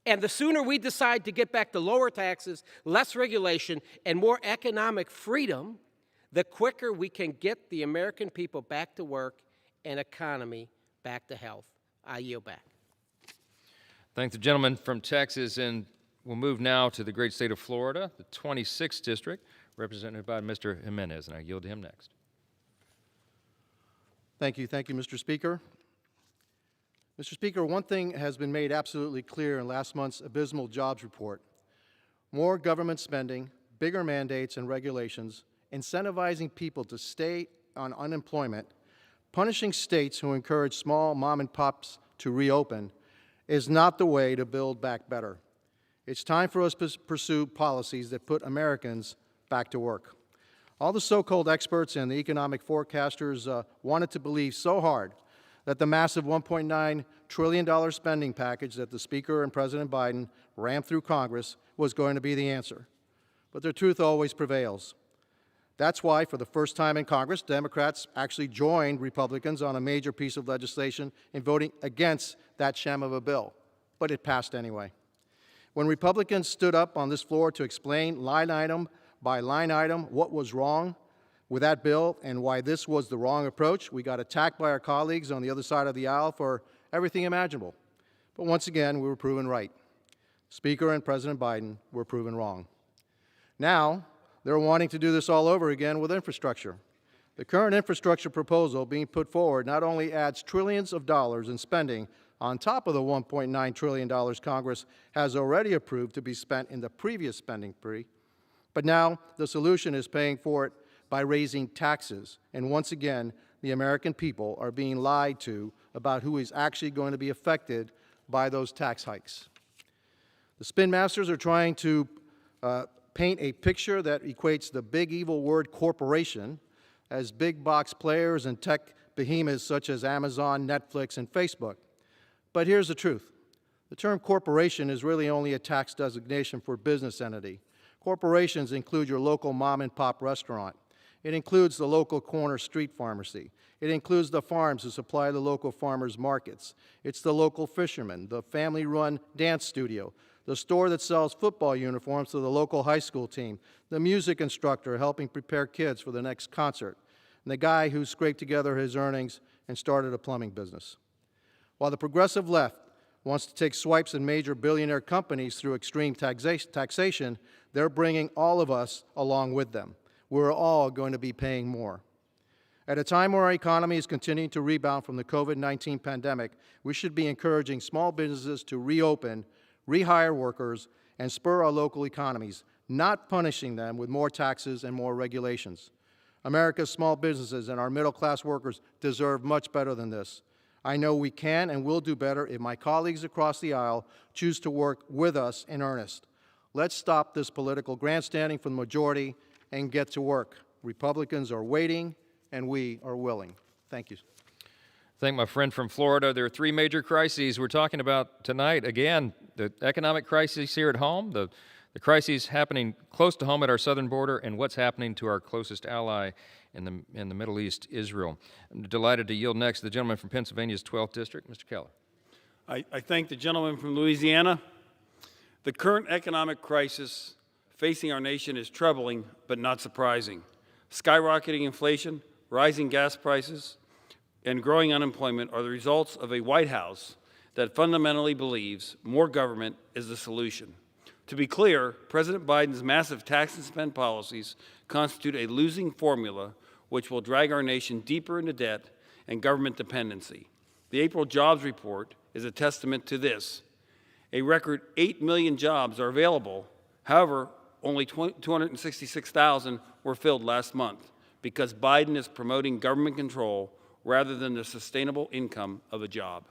[SPEAKER 3] And the sooner we decide to get back to lower taxes, less regulation, and more economic freedom, the quicker we can get the American people back to work and economy back to health. I yield back.
[SPEAKER 8] Thank the gentleman from Texas, and we'll move now to the great state of Florida, the 26th District, represented by Mr. Jimenez, and I yield to him next.
[SPEAKER 21] Thank you, Mr. Speaker. Mr. Speaker, one thing has been made absolutely clear in last month's abysmal jobs report. More government spending, bigger mandates and regulations, incentivizing people to stay on unemployment, punishing states who encourage small mom and pops to reopen is not the way to build back better. It's time for us to pursue policies that put Americans back to work. All the so-called experts and the economic forecasters wanted to believe so hard that the massive $1.9 trillion spending package that the Speaker and President Biden rammed through Congress was going to be the answer. But the truth always prevails. That's why, for the first time in Congress, Democrats actually joined Republicans on a major piece of legislation in voting against that sham of a bill. But it passed anyway. When Republicans stood up on this floor to explain line item by line item what was wrong with that bill and why this was the wrong approach, we got attacked by our colleagues on the other side of the aisle for everything imaginable. But once again, we were proven right. Speaker and President Biden were proven wrong. Now, they're wanting to do this all over again with infrastructure. The current infrastructure proposal being put forward not only adds trillions of dollars in spending on top of the $1.9 trillion Congress has already approved to be spent in the previous spending spree, but now the solution is paying for it by raising taxes. And once again, the American people are being lied to about who is actually going to be affected by those tax hikes. The spin masters are trying to paint a picture that equates the big evil word corporation as big box players and tech behemoths such as Amazon, Netflix, and Facebook. But here's the truth. The term corporation is really only a tax designation for business entity. Corporations include your local mom and pop restaurant. It includes the local corner street pharmacy. It includes the farms who supply the local farmers markets. It's the local fisherman, the family-run dance studio, the store that sells football uniforms to the local high school team, the music instructor helping prepare kids for the next concert, and the guy who scraped together his earnings and started a plumbing business. While the progressive left wants to take swipes at major billionaire companies through extreme taxation, they're bringing all of us along with them. We're all going to be paying more. At a time where our economy is continuing to rebound from the COVID-19 pandemic, we should be encouraging small businesses to reopen, rehire workers, and spur our local economies, not punishing them with more taxes and more regulations. America's small businesses and our middle-class workers deserve much better than this. I know we can and will do better if my colleagues across the aisle choose to work with us in earnest. Let's stop this political grandstanding from the majority and get to work. Republicans are waiting, and we are willing. Thank you.
[SPEAKER 8] Thank my friend from Florida. There are three major crises we're talking about tonight. Again, the economic crisis here at home, the crises happening close to home at our southern border, and what's happening to our closest ally in the Middle East, Israel. I'm delighted to yield next to the gentleman from Pennsylvania's 12th District, Mr. Keller.
[SPEAKER 7] I thank the gentleman from Louisiana. The current economic crisis facing our nation is troubling but not surprising. Skyrocketing inflation, rising gas prices, and growing unemployment are the results of a White House that fundamentally believes more government is the solution. To be clear, President Biden's massive tax and spend policies constitute a losing formula which will drag our nation deeper into debt and government dependency. The April jobs report is a testament to this. A record 8 million jobs are available. However, only 266,000 were filled last month because Biden is promoting government control rather than the sustainable income of a job.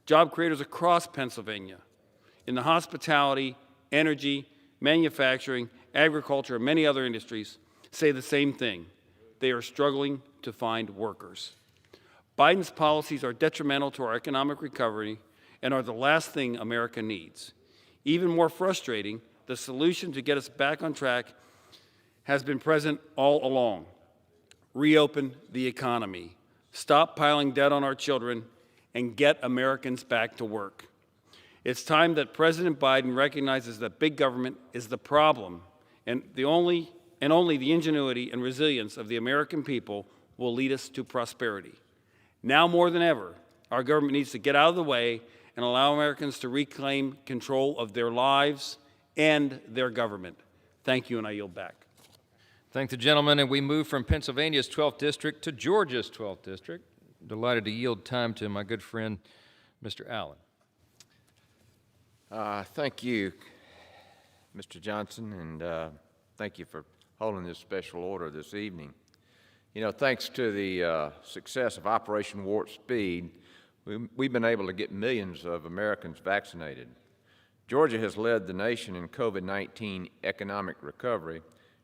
[SPEAKER 7] Job creators across Pennsylvania in the hospitality, energy, manufacturing, agriculture, and many other industries say the same thing. They are struggling to find workers. Biden's policies are detrimental to our economic recovery and are the last thing America needs. Even more frustrating, the solution to get us back on track has been present all along. Reopen the economy, stop piling debt on our children, and get Americans back to work. It's time that President Biden recognizes that big government is the problem, and only the ingenuity and resilience of the American people will lead us to prosperity. Now more than ever, our government needs to get out of the way and allow Americans to reclaim control of their lives and their government. Thank you, and I yield back.
[SPEAKER 8] Thank the gentleman, and we move from Pennsylvania's 12th District to Georgia's 12th District. Delighted to yield time to my good friend, Mr. Allen.
[SPEAKER 13] Thank you, Mr. Johnson, and thank you for holding this special order this evening. You know, thanks to the success of Operation Warp Speed, we've been able to get millions of Americans vaccinated. Georgia has led the nation in COVID-19 economic recovery,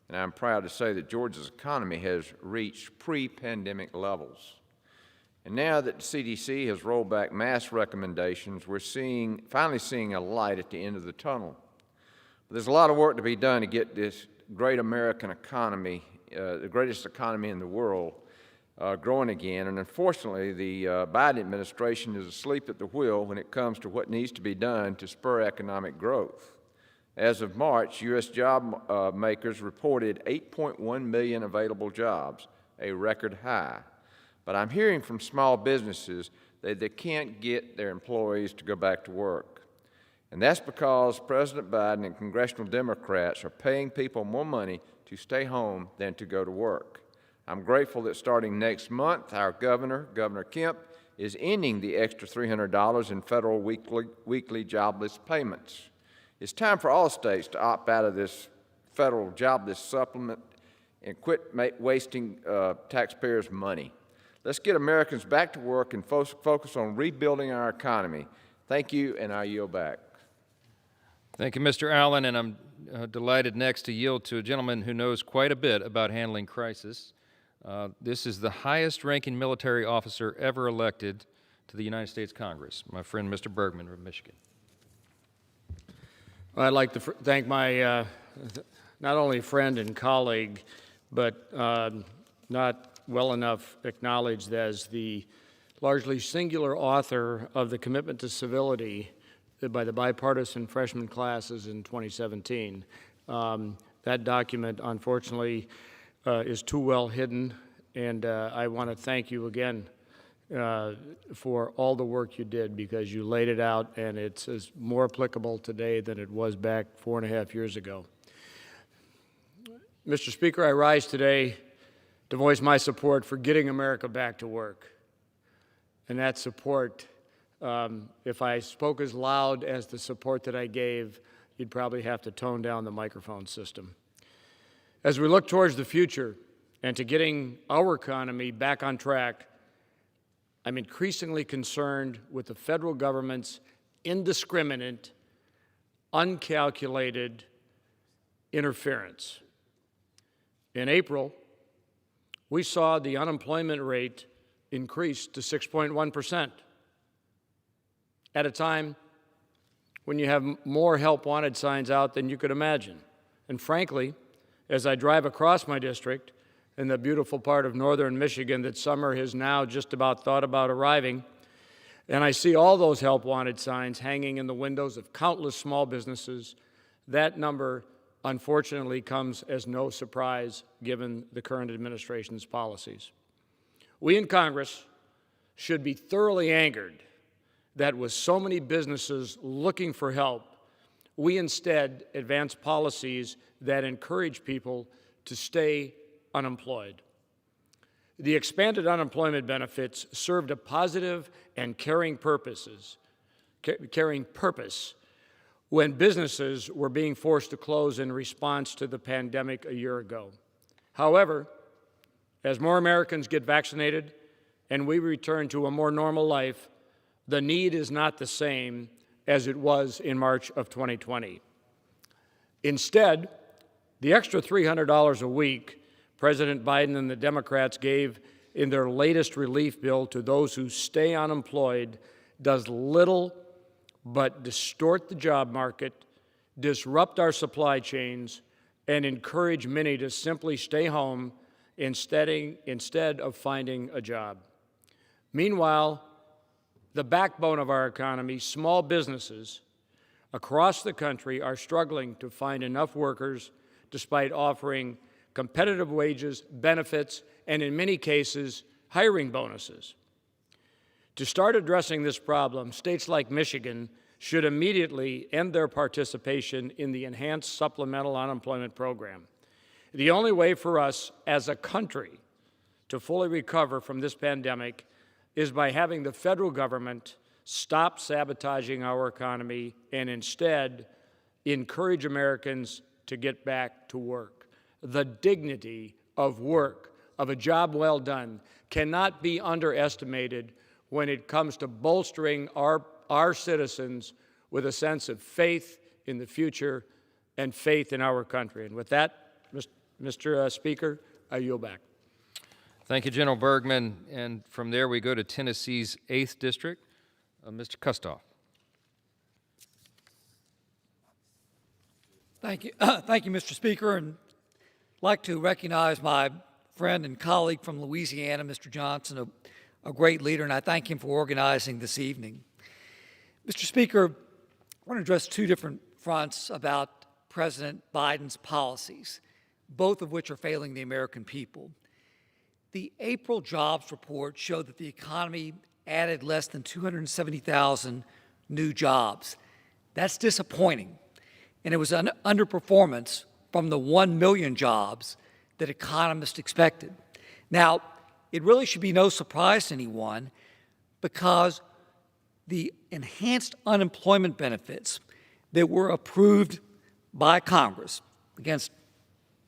[SPEAKER 13] and I'm proud to say that Georgia's economy has reached pre-pandemic levels. And now that the CDC has rolled back mask recommendations, we're finally seeing a light at the end of the tunnel. But there's a lot of work to be done to get this great American economy the greatest economy in the world, growing again. And unfortunately, the Biden administration is asleep at the wheel when it comes to what needs to be done to spur economic growth. As of March, U.S. job makers reported 8.1 million available jobs, a record high. But I'm hearing from small businesses that they can't get their employees to go back to work. And that's because President Biden and congressional Democrats are paying people more money to stay home than to go to work. I'm grateful that starting next month, our governor, Governor Kemp, is ending the extra $300 in federal weekly jobless payments. It's time for all states to opt out of this federal jobless supplement and quit wasting taxpayers' money. Let's get Americans back to work and focus on rebuilding our economy. Thank you, and I yield back.
[SPEAKER 8] Thank you, Mr. Allen, and I'm delighted next to yield to a gentleman who knows quite a bit about handling crisis. This is the highest-ranking military officer ever elected to the United States Congress, my friend Mr. Bergman from Michigan.
[SPEAKER 11] Well, I'd like to thank my not only friend and colleague, but not well enough acknowledged as the largely singular author of the Commitment to Civility by the bipartisan freshman classes in 2017. That document, unfortunately, is too well hidden, and I want to thank you again for all the work you did, because you laid it out, and it's more applicable today than it was back 4.5 years ago. Mr. Speaker, I rise today to voice my support for getting America back to work. And that support, if I spoke as loud as the support that I gave, you'd probably have to tone down the microphone system. As we look towards the future and to getting our economy back on track, I'm increasingly concerned with the federal government's indiscriminate, uncalculated interference. In April, we saw the unemployment rate increase to 6.1% at a time when you have more help wanted signs out than you could imagine. And frankly, as I drive across my district in the beautiful part of northern Michigan that summer has now just about thought about arriving, and I see all those help wanted signs hanging in the windows of countless small businesses, that number unfortunately comes as no surprise given the current administration's policies. We in Congress should be thoroughly angered that with so many businesses looking for help, we instead advance policies that encourage people to stay unemployed. The expanded unemployment benefits served a positive and caring purpose when businesses were being forced to close in response to the pandemic a year ago. However, as more Americans get vaccinated and we return to a more normal life, the need is not the same as it was in March of 2020. Instead, the extra $300 a week President Biden and the Democrats gave in their latest relief bill to those who stay unemployed does little but distort the job market, disrupt our supply chains, and encourage many to simply stay home instead of finding a job. Meanwhile, the backbone of our economy, small businesses across the country, are struggling to find enough workers despite offering competitive wages, benefits, and in many cases, hiring bonuses. To start addressing this problem, states like Michigan should immediately end their participation in the Enhanced Supplemental Unemployment Program. The only way for us as a country to fully recover from this pandemic is by having the federal government stop sabotaging our economy and instead encourage Americans to get back to work. The dignity of work, of a job well done, cannot be underestimated when it comes to bolstering our citizens with a sense of faith in the future and faith in our country. And with that, Mr. Speaker, I yield back.
[SPEAKER 8] Thank you, General Bergman. And from there, we go to Tennessee's 8th District. Mr. Kustoff.
[SPEAKER 10] Thank you, Mr. Speaker. And like to recognize my friend and colleague from Louisiana, Mr. Johnson, a great leader, and I thank him for organizing this evening. Mr. Speaker, I want to address two different fronts about President Biden's policies, both of which are failing the American people. The April jobs report showed that the economy added less than 270,000 new jobs. That's disappointing, and it was an underperformance from the 1 million jobs that economists expected. Now, it really should be no surprise to anyone because the enhanced unemployment benefits that were approved by Congress against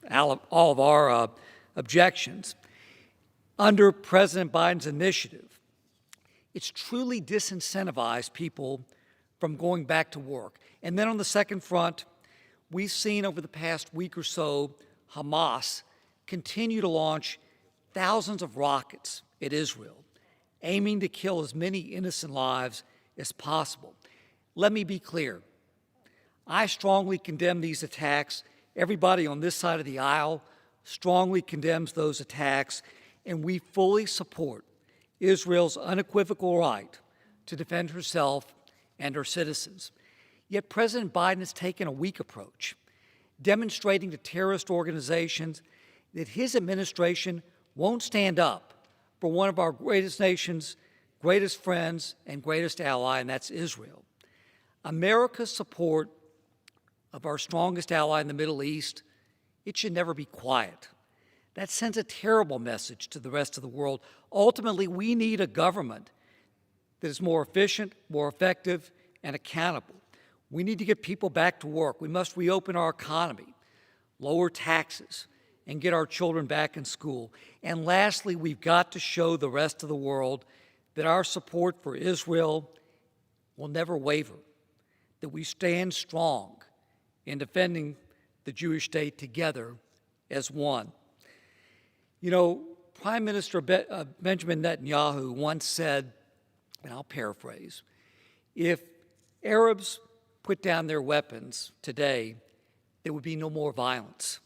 [SPEAKER 10] all of our objections under President Biden's initiative, it's truly disincentivized people from going back to work. And then on the second front, we've seen over the past week or so Hamas continue to launch thousands of rockets at Israel, aiming to kill as many innocent lives as possible. Let me be clear. I strongly condemn these attacks. Everybody on this side of the aisle strongly condemns those attacks, and we fully support Israel's unequivocal right to defend herself and her citizens. Yet President Biden has taken a weak approach, demonstrating to terrorist organizations that his administration won't stand up for one of our greatest nations, greatest friends, and greatest ally, and that's Israel. America's support of our strongest ally in the Middle East, it should never be quiet. That sends a terrible message to the rest of the world. Ultimately, we need a government that is more efficient, more effective, and accountable. We need to get people back to work. We must reopen our economy, lower taxes, and get our children back in school. And lastly, we've got to show the rest of the world that our support for Israel will never waver, that we stand strong in defending the Jewish state together as one. You know, Prime Minister Benjamin Netanyahu once said, and I'll paraphrase, if Arabs put down their weapons today, there would be no more violence.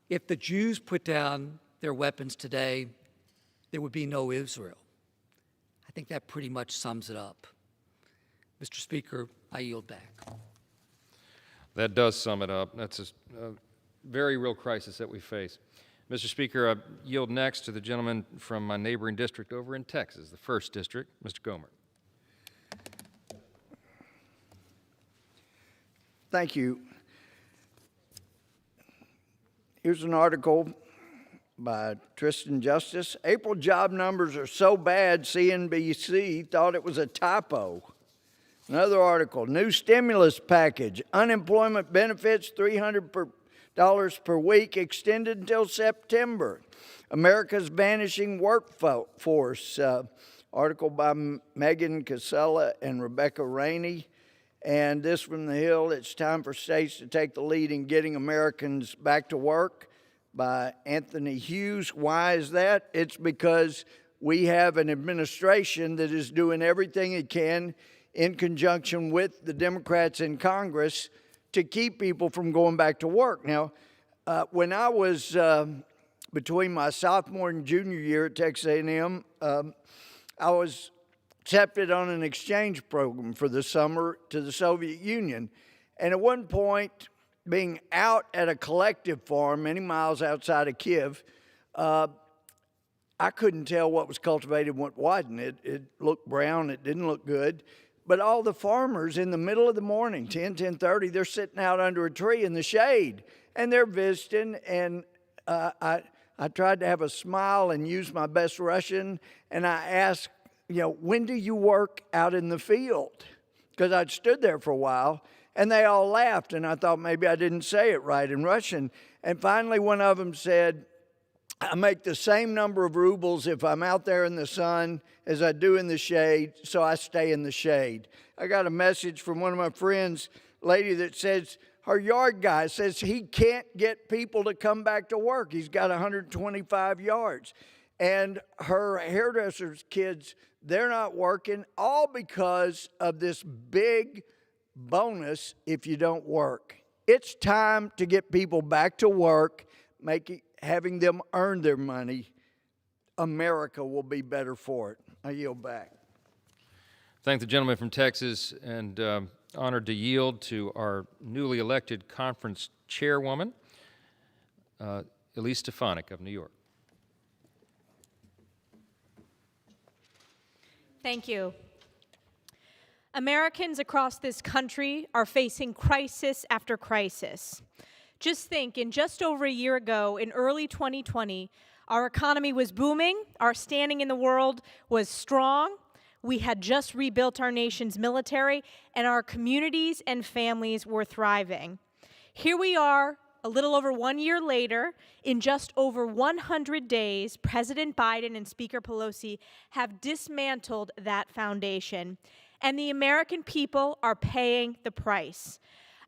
[SPEAKER 10] If the Jews put down their weapons today, there would be no Israel. I think that pretty much sums it up. Mr. Speaker, I yield back.
[SPEAKER 8] That does sum it up. That's a very real crisis that we face. Mr. Speaker, I yield next to the gentleman from my neighboring district over in Texas, the 1st District, Mr. Gomer.
[SPEAKER 18] Thank you. Here's an article by Tristan Justice. April job numbers are so bad, CNBC thought it was a typo. Another article, new stimulus package, unemployment benefits, $300 per week extended until September. America's vanishing workforce, article by Megan Casella and Rebecca Rainey. And this from the Hill, it's time for states to take the lead in getting Americans back to work, by Anthony Hughes. Why is that? It's because we have an administration that is doing everything it can in conjunction with the Democrats in Congress to keep people from going back to work. Now, when I was between my sophomore and junior year at Texas A&M, I was accepted on an exchange program for the summer to the Soviet Union. And at one point, being out at a collective farm many miles outside of Kiev, I couldn't tell what was cultivated and what wasn't. It looked brown. It didn't look good. But all the farmers in the middle of the morning, 10:30, they're sitting out under a tree in the shade, and they're visiting. And I tried to have a smile and use my best Russian, and I asked, when do you work out in the field? Because I'd stood there for a while, and they all laughed, and I thought maybe I didn't say it right in Russian. And finally, one of them said, I make the same number of rubles if I'm out there in the sun as I do in the shade, so I stay in the shade. I got a message from one of my friends, lady that says her yard guy says he can't get people to come back to work. He's got 125 yards. And her hairdresser's kids, they're not working, all because of this big bonus if you don't work. It's time to get people back to work, having them earn their money, America will be better for it. I yield back.
[SPEAKER 8] Thank the gentleman from Texas, and honored to yield to our newly elected conference chairwoman, Elise Stefanik of New York.
[SPEAKER 9] Thank you. Americans across this country are facing crisis after crisis. Just think, in just over a year ago, in early 2020, our economy was booming, our standing in the world was strong, we had just rebuilt our nation's military, and our communities and families were thriving. Here we are, a little over 1 year later, in just over 100 days, President Biden and Speaker Pelosi have dismantled that foundation, and the American people are paying the price.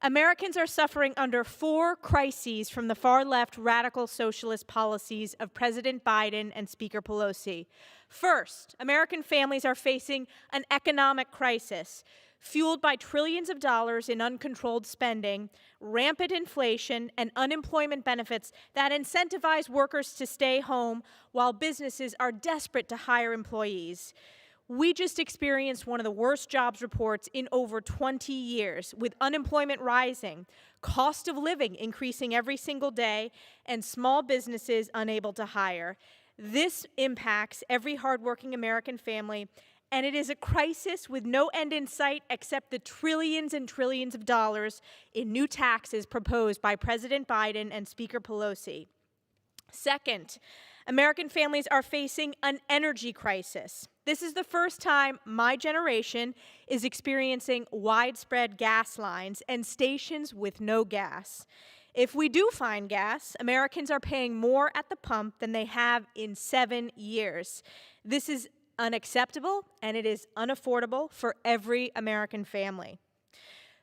[SPEAKER 9] Americans are suffering under 4 crises from the far-left radical socialist policies of President Biden and Speaker Pelosi. First, American families are facing an economic crisis fueled by trillions of dollars in uncontrolled spending, rampant inflation, and unemployment benefits that incentivize workers to stay home while businesses are desperate to hire employees. We just experienced one of the worst jobs reports in over 20 years, with unemployment rising, cost of living increasing every single day, and small businesses unable to hire. This impacts every hardworking American family, and it is a crisis with no end in sight except the trillions and trillions of dollars in new taxes proposed by President Biden and Speaker Pelosi. Second, American families are facing an energy crisis. This is the first time my generation is experiencing widespread gas lines and stations with no gas. If we do find gas, Americans are paying more at the pump than they have in 7 years. This is unacceptable, and it is unaffordable for every American family.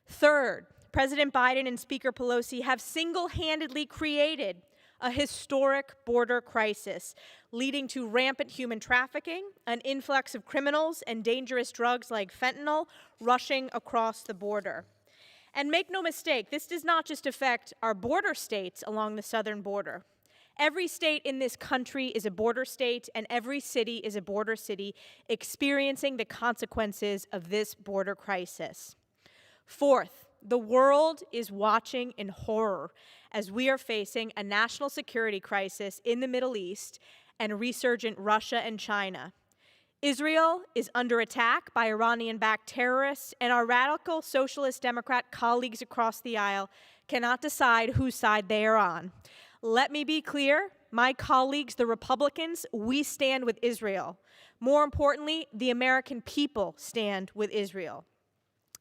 [SPEAKER 9] Third, President Biden and Speaker Pelosi have single-handedly created a historic border crisis, leading to rampant human trafficking, an influx of criminals and dangerous drugs like fentanyl rushing across the border. And make no mistake, this does not just affect our border states along the southern border. Every state in this country is a border state, and every city is a border city experiencing the consequences of this border crisis. Fourth, the world is watching in horror as we are facing a national security crisis in the Middle East and resurgent Russia and China. Israel is under attack by Iranian-backed terrorists, and our radical socialist Democrat colleagues across the aisle cannot decide whose side they are on. Let me be clear, my colleagues, the Republicans, we stand with Israel. More importantly, the American people stand with Israel.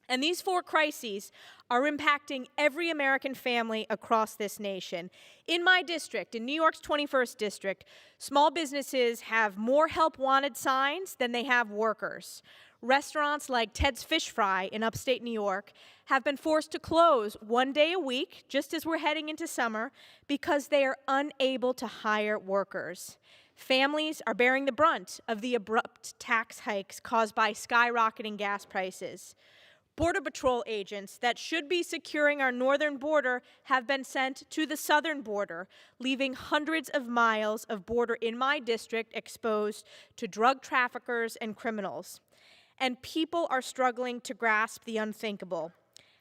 [SPEAKER 9] And these 4 crises are impacting every American family across this nation. In my district, in New York's 21st District, small businesses have more help wanted signs than they have workers. Restaurants like Ted's Fish Fry in upstate New York have been forced to close 1 day a week, just as we're heading into summer, because they are unable to hire workers. Families are bearing the brunt of the abrupt tax hikes caused by skyrocketing gas prices. Border Patrol agents that should be securing our northern border have been sent to the southern border, leaving hundreds of miles of border in my district exposed to drug traffickers and criminals. And people are struggling to grasp the unthinkable.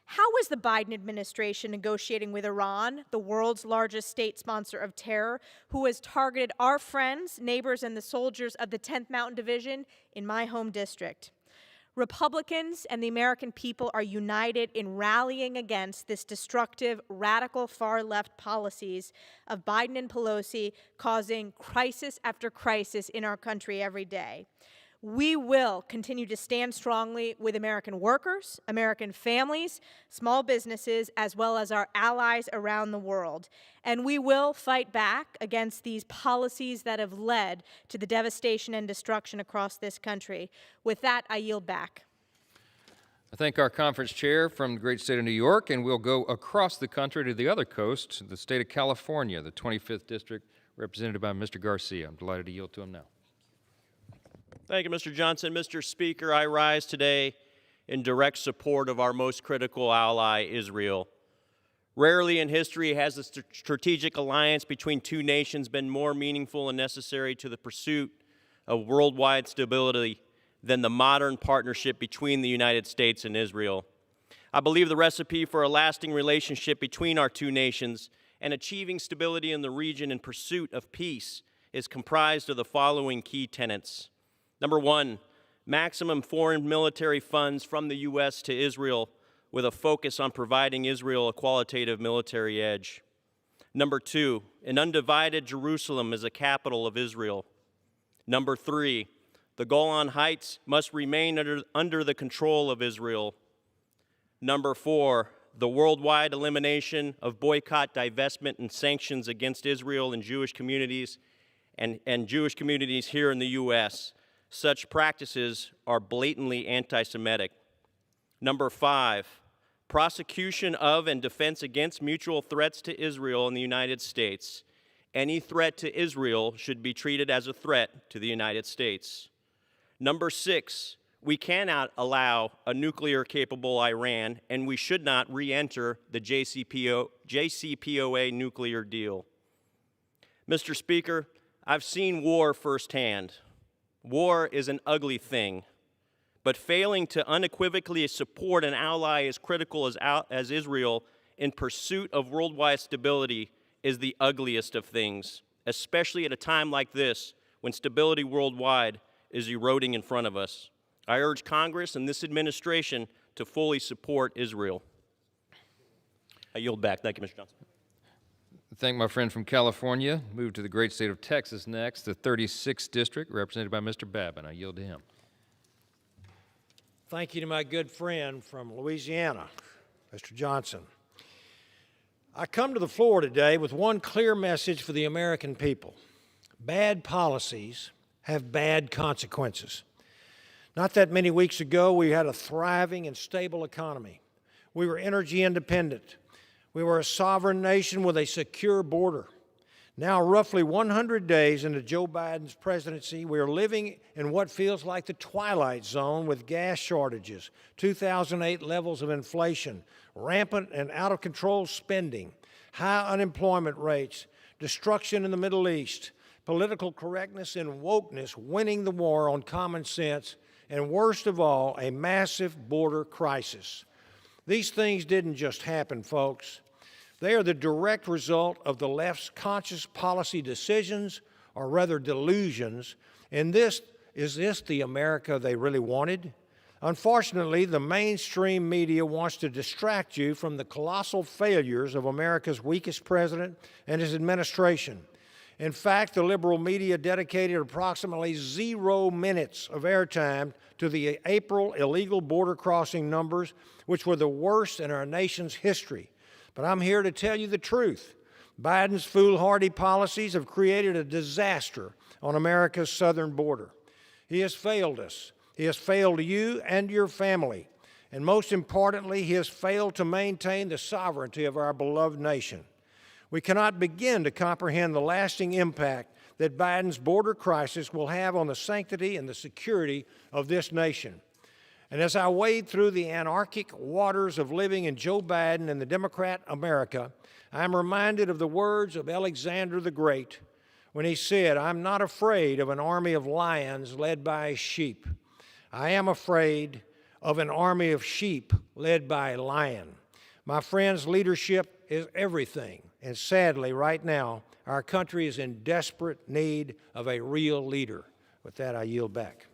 [SPEAKER 9] How was the Biden administration negotiating with Iran, the world's largest state sponsor of terror, who has targeted our friends, neighbors, and the soldiers of the 10th Mountain Division in my home district? Republicans and the American people are united in rallying against this destructive, radical far-left policies of Biden and Pelosi, causing crisis after crisis in our country every day. We will continue to stand strongly with American workers, American families, small businesses, as well as our allies around the world. And we will fight back against these policies that have led to the devastation and destruction across this country. With that, I yield back.
[SPEAKER 8] I thank our conference chair from the great state of New York, and we'll go across the country to the other coast, the state of California, the 25th District, represented by Mr. Garcia. I'm delighted to yield to him now.
[SPEAKER 15] Thank you, Mr. Johnson. Mr. Speaker, I rise today in direct support of our most critical ally, Israel. Rarely in history has a strategic alliance between two nations been more meaningful and necessary to the pursuit of worldwide stability than the modern partnership between the United States and Israel. I believe the recipe for a lasting relationship between our two nations and achieving stability in the region in pursuit of peace is comprised of the following key tenets. Number one, maximum foreign military funds from the U.S. to Israel with a focus on providing Israel a qualitative military edge. Number two, an undivided Jerusalem as a capital of Israel. Number three, the Golan Heights must remain under the control of Israel. Number four, the worldwide elimination of boycott, divestment, and sanctions against Israel and Jewish communities and Jewish communities here in the U.S. Such practices are blatantly anti-Semitic. Number five, prosecution of and defense against mutual threats to Israel and the United States. Any threat to Israel should be treated as a threat to the United States. Number six, we cannot allow a nuclear-capable Iran, and we should not re-enter the JCPOA nuclear deal. Mr. Speaker, I've seen war firsthand. War is an ugly thing, but failing to unequivocally support an ally as critical as Israel in pursuit of worldwide stability is the ugliest of things, especially at a time like this when stability worldwide is eroding in front of us. I urge Congress and this administration to fully support Israel. I yield back. Thank you, Mr. Johnson.
[SPEAKER 8] Thank my friend from California. Move to the great state of Texas next, the 36th District, represented by Mr. Babin. I yield to him.
[SPEAKER 16] Thank you to my good friend from Louisiana, Mr. Johnson. I come to the floor today with one clear message for the American people. Bad policies have bad consequences. Not that many weeks ago, we had a thriving and stable economy. We were energy independent. We were a sovereign nation with a secure border. Now, roughly 100 days into Joe Biden's presidency, we are living in what feels like the twilight zone with gas shortages, 2008 levels of inflation, rampant and out-of-control spending, high unemployment rates, destruction in the Middle East, political correctness and wokeness winning the war on common sense, and worst of all, a massive border crisis. These things didn't just happen, folks. They are the direct result of the left's conscious policy decisions, or rather delusions, and is this the America they really wanted? Unfortunately, the mainstream media wants to distract you from the colossal failures of America's weakest president and his administration. In fact, the liberal media dedicated approximately 0 minutes of airtime to the April illegal border crossing numbers, which were the worst in our nation's history. But I'm here to tell you the truth. Biden's foolhardy policies have created a disaster on America's southern border. He has failed us. He has failed you and your family. And most importantly, he has failed to maintain the sovereignty of our beloved nation. We cannot begin to comprehend the lasting impact that Biden's border crisis will have on the sanctity and the security of this nation. And as I wade through the anarchic waters of living in Joe Biden and the Democrat America, I am reminded of the words of Alexander the Great when he said, "I'm not afraid of an army of lions led by a sheep. I am afraid of an army of sheep led by a lion." My friends, leadership is everything. And sadly, right now, our country is in desperate need of a real leader. With that, I yield back.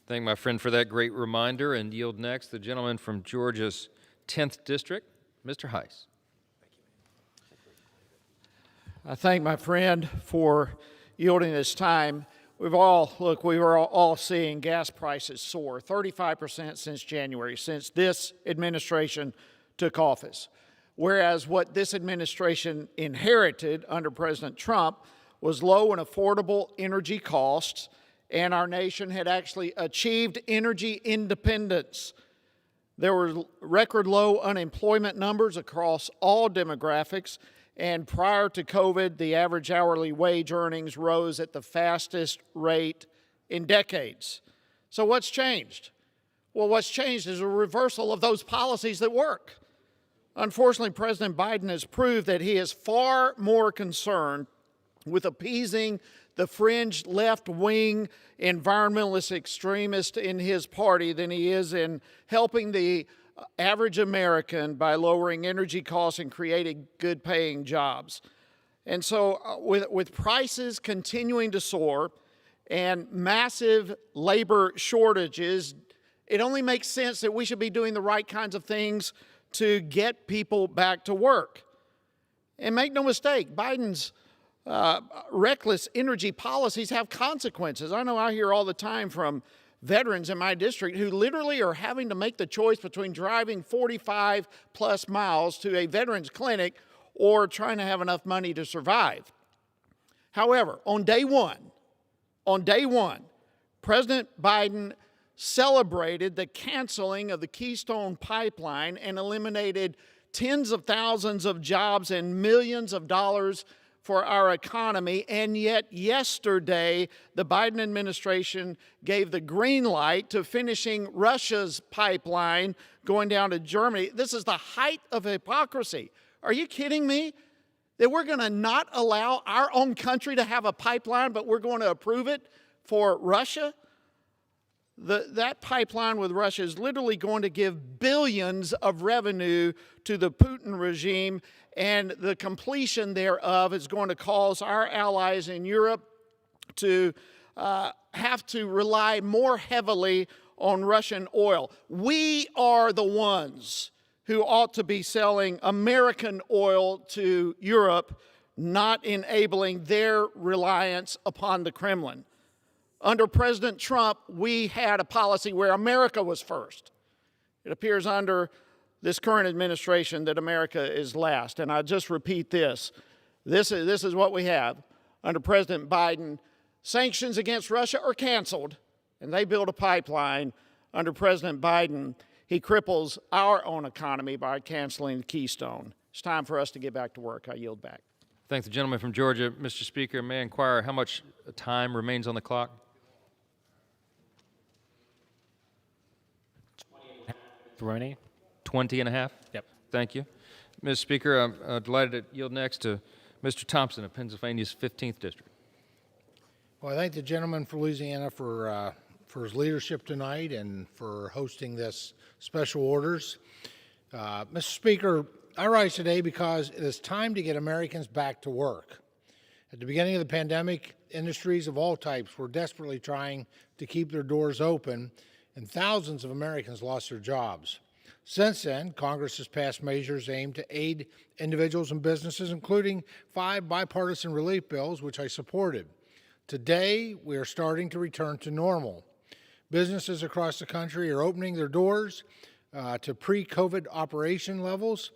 [SPEAKER 8] Thank my friend for that great reminder, and yield next the gentleman from Georgia's 10th District, Mr. Heiss.
[SPEAKER 22] I thank my friend for yielding this time. We were all seeing gas prices soar 35% since January, since this administration took office. Whereas what this administration inherited under President Trump was low and affordable energy costs, and our nation had actually achieved energy independence. There were record low unemployment numbers across all demographics, and prior to COVID, the average hourly wage earnings rose at the fastest rate in decades. So what's changed? Well, what's changed is a reversal of those policies that work. Unfortunately, President Biden has proved that he is far more concerned with appeasing the fringe left-wing environmentalist extremists in his party than he is in helping the average American by lowering energy costs and creating good-paying jobs. And so with prices continuing to soar and massive labor shortages, it only makes sense that we should be doing the right kinds of things to get people back to work. And make no mistake, Biden's reckless energy policies have consequences. I know I hear all the time from veterans in my district who literally are having to make the choice between driving 45 plus miles to a veterans clinic or trying to have enough money to survive. However, on day one, President Biden celebrated the canceling of the Keystone Pipeline and eliminated tens of thousands of jobs and millions of dollars for our economy. And yet yesterday, the Biden administration gave the green light to finishing Russia's pipeline going down to Germany. This is the height of hypocrisy. Are you kidding me? That we're going to not allow our own country to have a pipeline, but we're going to approve it for Russia? That pipeline with Russia is literally going to give billions of revenue to the Putin regime, and the completion thereof is going to cause our allies in Europe to have to rely more heavily on Russian oil. We are the ones who ought to be selling American oil to Europe, not enabling their reliance upon the Kremlin. Under President Trump, we had a policy where America was first. It appears under this current administration that America is last. And I just repeat this. This is what we have. Under President Biden, sanctions against Russia are canceled, and they build a pipeline. Under President Biden, he cripples our own economy by canceling the Keystone. It's time for us to get back to work. I yield back.
[SPEAKER 8] Thank the gentleman from Georgia. Mr. Speaker, may I inquire how much time remains on the clock? 20 and a half?
[SPEAKER 6] Yep.
[SPEAKER 8] Thank you. Mr. Speaker, I'm delighted to yield next to Mr. Thompson of Pennsylvania's 15th District.
[SPEAKER 16] Well, I thank the gentleman from Louisiana for his leadership tonight and for hosting this special orders. Mr. Speaker, I rise today because it is time to get Americans back to work. At the beginning of the pandemic, industries of all types were desperately trying to keep their doors open, and thousands of Americans lost their jobs. Since then, Congress has passed measures aimed to aid individuals and businesses, including 5 bipartisan relief bills, which I supported. Today, we are starting to return to normal. Businesses across the country are opening their doors to pre-COVID operation levels.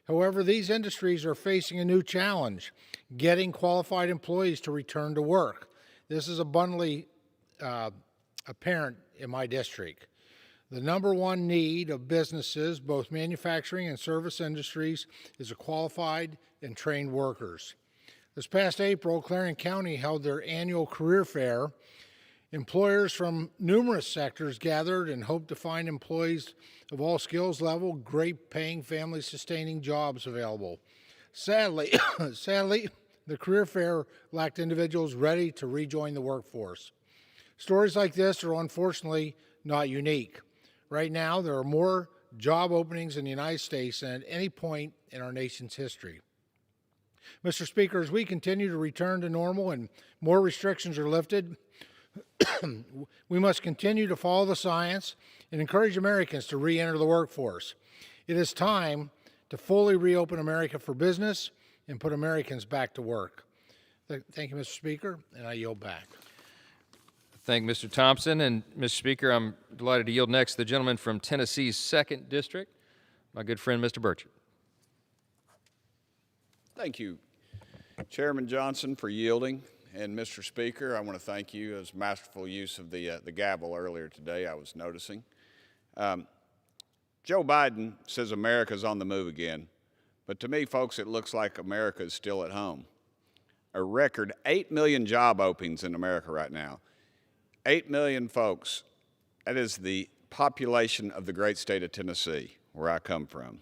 [SPEAKER 16] However, these industries are facing a new challenge, getting qualified employees to return to work. This is abundantly apparent in my district. The number one need of businesses, both manufacturing and service industries, is a qualified and trained workers. This past April, Clarion County held their annual career fair. Employers from numerous sectors gathered and hoped to find employees of all skills level, great paying, family sustaining jobs available. Sadly, the career fair lacked individuals ready to rejoin the workforce. Stories like this are unfortunately not unique. Right now, there are more job openings in the United States than at any point in our nation's history. Mr. Speaker, as we continue to return to normal and more restrictions are lifted, we must continue to follow the science and encourage Americans to re-enter the workforce. It is time to fully reopen America for business and put Americans back to work. Thank you, Mr. Speaker, and I yield back.
[SPEAKER 8] Thank Mr. Thompson. And, Mr. Speaker, I'm delighted to yield next to the gentleman from Tennessee's 2nd District, my good friend, Mr. Burchett.
[SPEAKER 2] Thank you, Chairman Johnson, for yielding. And, Mr. Speaker, I want to thank you as masterful use of the gavel earlier today, I was noticing. Joe Biden says America's on the move again. But to me, folks, it looks like America is still at home. A record 8 million job openings in America right now. 8 million folks. That is the population of the great state of Tennessee, where I come from.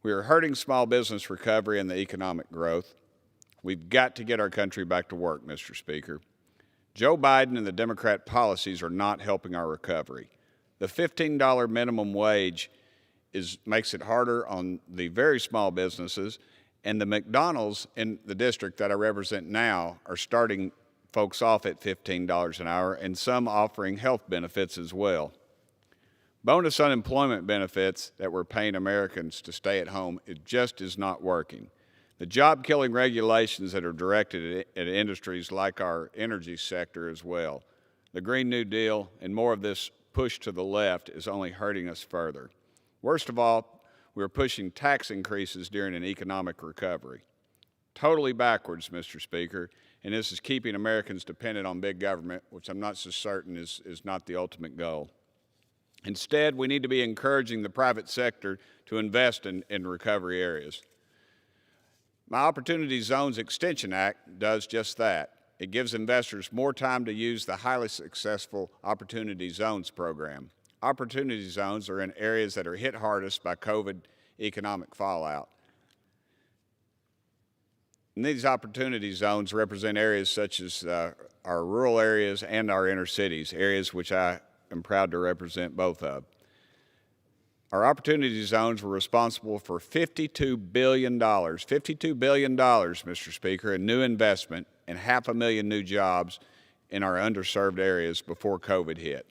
[SPEAKER 2] We are hurting small business recovery and the economic growth. We've got to get our country back to work, Mr. Speaker. Joe Biden and the Democrat policies are not helping our recovery. The $15 minimum wage makes it harder on the very small businesses, and the McDonald's in the district that I represent now are starting folks off at $15 an hour, and some offering health benefits as well. Bonus unemployment benefits that we're paying Americans to stay at home, it just is not working. The job-killing regulations that are directed at industries like our energy sector as well. The Green New Deal and more of this push to the left is only hurting us further. Worst of all, we're pushing tax increases during an economic recovery. Totally backwards, Mr. Speaker, and this is keeping Americans dependent on big government, which I'm not so certain is not the ultimate goal. Instead, we need to be encouraging the private sector to invest in recovery areas. My Opportunity Zones Extension Act does just that. It gives investors more time to use the highly successful Opportunity Zones program. Opportunity zones are in areas that are hit hardest by COVID economic fallout. And these opportunity zones represent areas such as our rural areas and our inner cities, areas which I am proud to represent both of. Our opportunity zones were responsible for $52 billion, Mr. Speaker, in new investment and 500,000 new jobs in our underserved areas before COVID hit.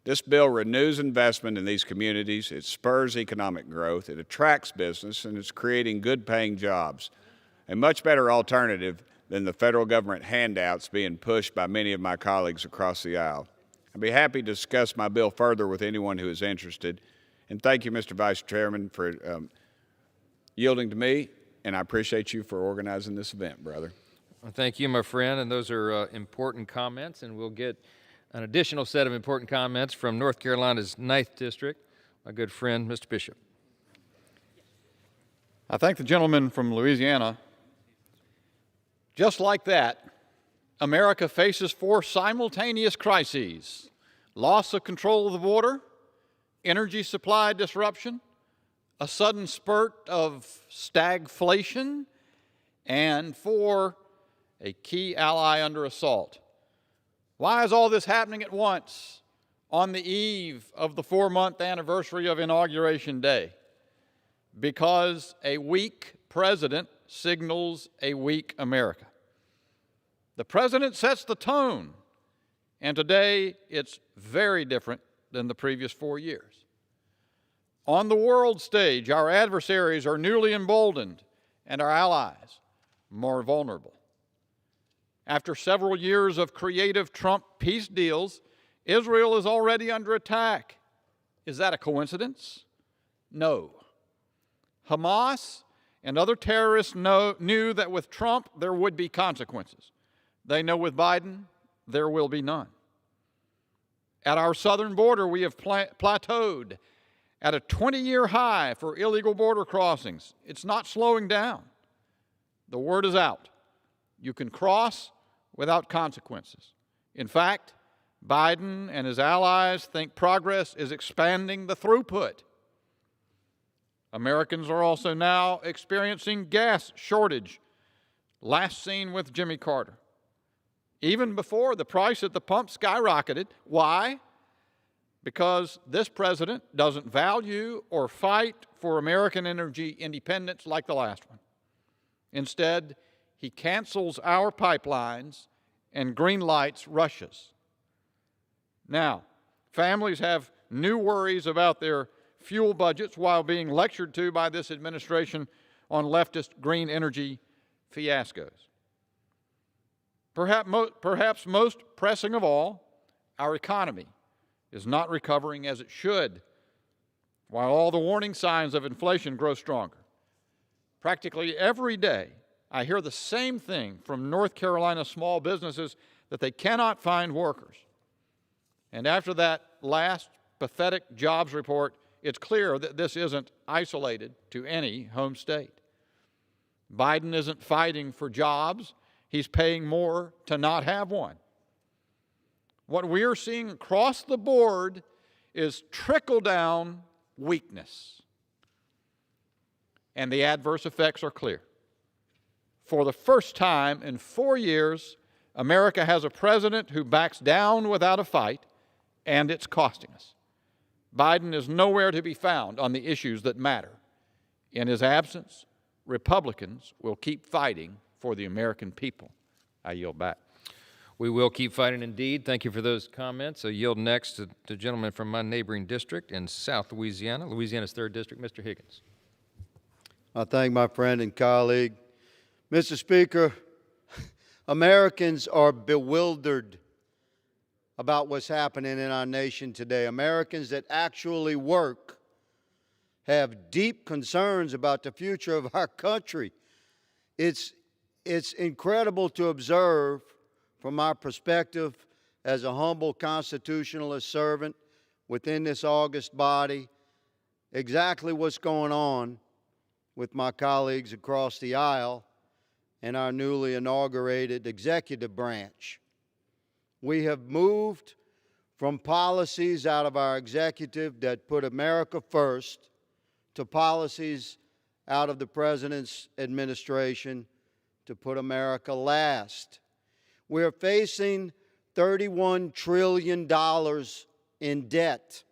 [SPEAKER 2] This bill renews investment in these communities, it spurs economic growth, it attracts business, and it's creating good-paying jobs. A much better alternative than the federal government handouts being pushed by many of my colleagues across the aisle. I'd be happy to discuss my bill further with anyone who is interested. And thank you, Mr. Vice Chairman, for yielding to me, and I appreciate you for organizing this event, brother.
[SPEAKER 8] Well, thank you, my friend, and those are important comments, and we'll get an additional set of important comments from North Carolina's 9th District, my good friend, Mr. Bishop.
[SPEAKER 4] I thank the gentleman from Louisiana. Just like that, America faces 4 simultaneous crises: loss of control of the border, energy supply disruption, a sudden spurt of stagflation, and 4, a key ally under assault. Why is all this happening at once on the eve of the 4-month anniversary of Inauguration Day? Because a weak president signals a weak America. The president sets the tone, and today it's very different than the previous 4 years. On the world stage, our adversaries are newly emboldened and our allies more vulnerable. After several years of creative Trump peace deals, Israel is already under attack. Is that a coincidence? No. Hamas and other terrorists knew that with Trump there would be consequences. They know with Biden there will be none. At our southern border, we have plateaued at a 20-year high for illegal border crossings. It's not slowing down. The word is out. You can cross without consequences. In fact, Biden and his allies think progress is expanding the throughput. Americans are also now experiencing gas shortage, last seen with Jimmy Carter. Even before the price at the pump skyrocketed. Why? Because this president doesn't value or fight for American energy independence like the last one. Instead, he cancels our pipelines and green lights Russia's. Now, families have new worries about their fuel budgets while being lectured to by this administration on leftist green energy fiascos. Perhaps most pressing of all, our economy is not recovering as it should, while all the warning signs of inflation grow stronger. Practically every day, I hear the same thing from North Carolina small businesses that they cannot find workers. And after that last pathetic jobs report, it's clear that this isn't isolated to any home state. Biden isn't fighting for jobs. He's paying more to not have one. What we are seeing across the board is trickle-down weakness. and the adverse effects are clear. For the first time in 4 years, America has a president who backs down without a fight, and it's costing us. Biden is nowhere to be found on the issues that matter. In his absence, Republicans will keep fighting for the American people. I yield back.
[SPEAKER 8] We will keep fighting indeed. Thank you for those comments. I yield next to the gentleman from my neighboring district in South Louisiana, Louisiana's 3rd District, Mr. Higgins.
[SPEAKER 5] I thank my friend and colleague. Mr. Speaker, Americans are bewildered about what's happening in our nation today. Americans that actually work have deep concerns about the future of our country. It's incredible to observe from our perspective as a humble constitutionalist servant within this august body exactly what's going on with my colleagues across the aisle and our newly inaugurated executive branch. We have moved from policies out of our executive that put America first to policies out of the President's administration to put America last. We're facing $31 trillion in debt.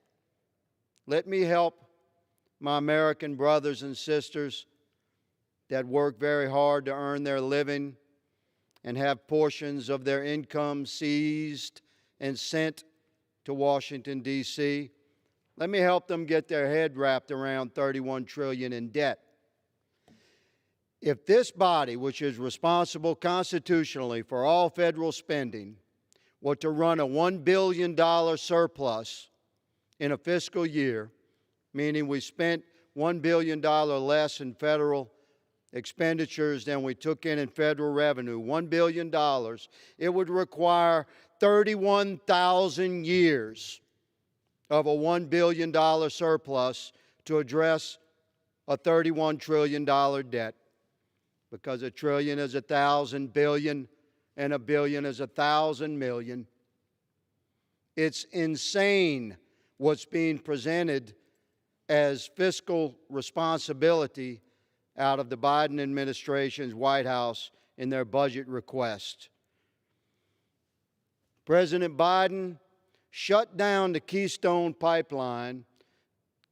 [SPEAKER 5] Let me help my American brothers and sisters that work very hard to earn their living and have portions of their income seized and sent to Washington, D.C. Let me help them get their head wrapped around $31 trillion in debt. If this body, which is responsible constitutionally for all federal spending, were to run a $1 billion surplus in a fiscal year, meaning we spent $1 billion less in federal expenditures than we took in federal revenue, $1 billion, it would require 31,000 years of a $1 billion surplus to address a $31 trillion debt, because a trillion is 1,000 billion and a billion is 1,000 million. It's insane what's being presented as fiscal responsibility out of the Biden administration's White House in their budget request. President Biden shut down the Keystone Pipeline,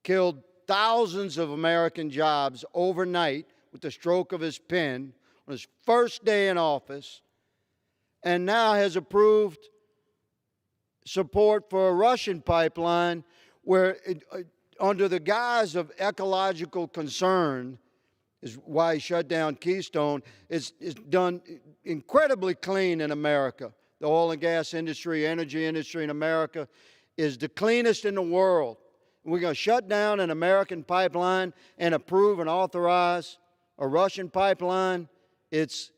[SPEAKER 5] killed thousands of American jobs overnight with the stroke of his pen on his first day in office, and now has approved support for a Russian pipeline where, under the guise of ecological concern, is why he shut down Keystone. It's done incredibly clean in America. The oil and gas industry, energy industry in America is the cleanest in the world. We're going to shut down an American pipeline and approve and authorize a Russian pipeline. It's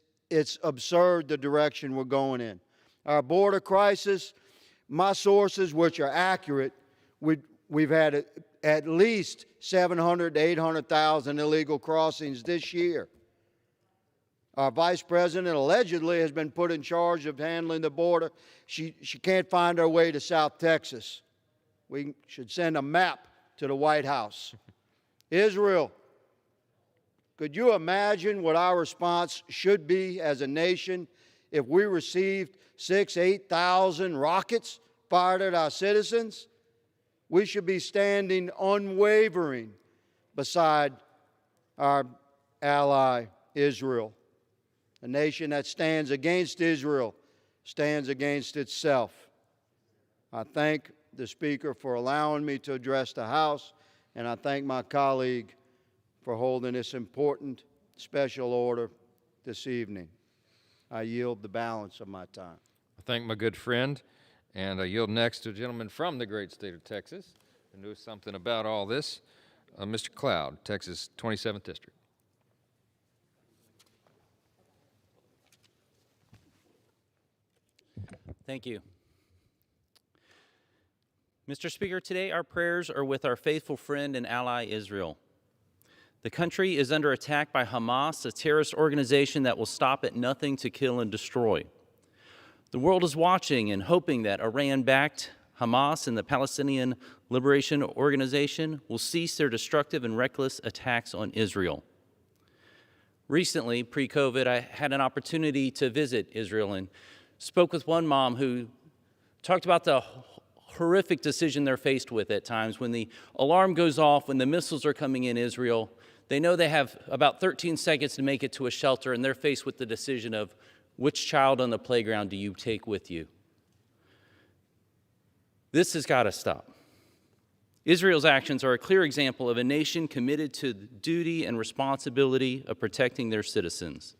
[SPEAKER 5] absurd the direction we're going in. Our border crisis, my sources, which are accurate, we've had at least 700 to 800,000 illegal crossings this year. Our vice president allegedly has been put in charge of handling the border. She can't find her way to South Texas. We should send a map to the White House. Israel, could you imagine what our response should be as a nation if we received 8,000 rockets fired at our citizens? We should be standing unwavering beside our ally, Israel. A nation that stands against Israel stands against itself. I thank the Speaker for allowing me to address the House, and I thank my colleague for holding this important special order this evening. I yield the balance of my time.
[SPEAKER 8] I thank my good friend, and I yield next to a gentleman from the great state of Texas who knows something about all this, Mr. Cloud, Texas 27th District.
[SPEAKER 12] Thank you. Mr. Speaker, today our prayers are with our faithful friend and ally, Israel. The country is under attack by Hamas, a terrorist organization that will stop at nothing to kill and destroy. The world is watching and hoping that Iran-backed Hamas and the Palestinian Liberation Organization will cease their destructive and reckless attacks on Israel. Recently, pre-COVID, I had an opportunity to visit Israel and spoke with one mom who talked about the horrific decision they're faced with at times when the alarm goes off, when the missiles are coming in Israel. They know they have about 13 seconds to make it to a shelter, and they're faced with the decision of which child on the playground do you take with you. This has got to stop. Israel's actions are a clear example of a nation committed to the duty and responsibility of protecting their citizens.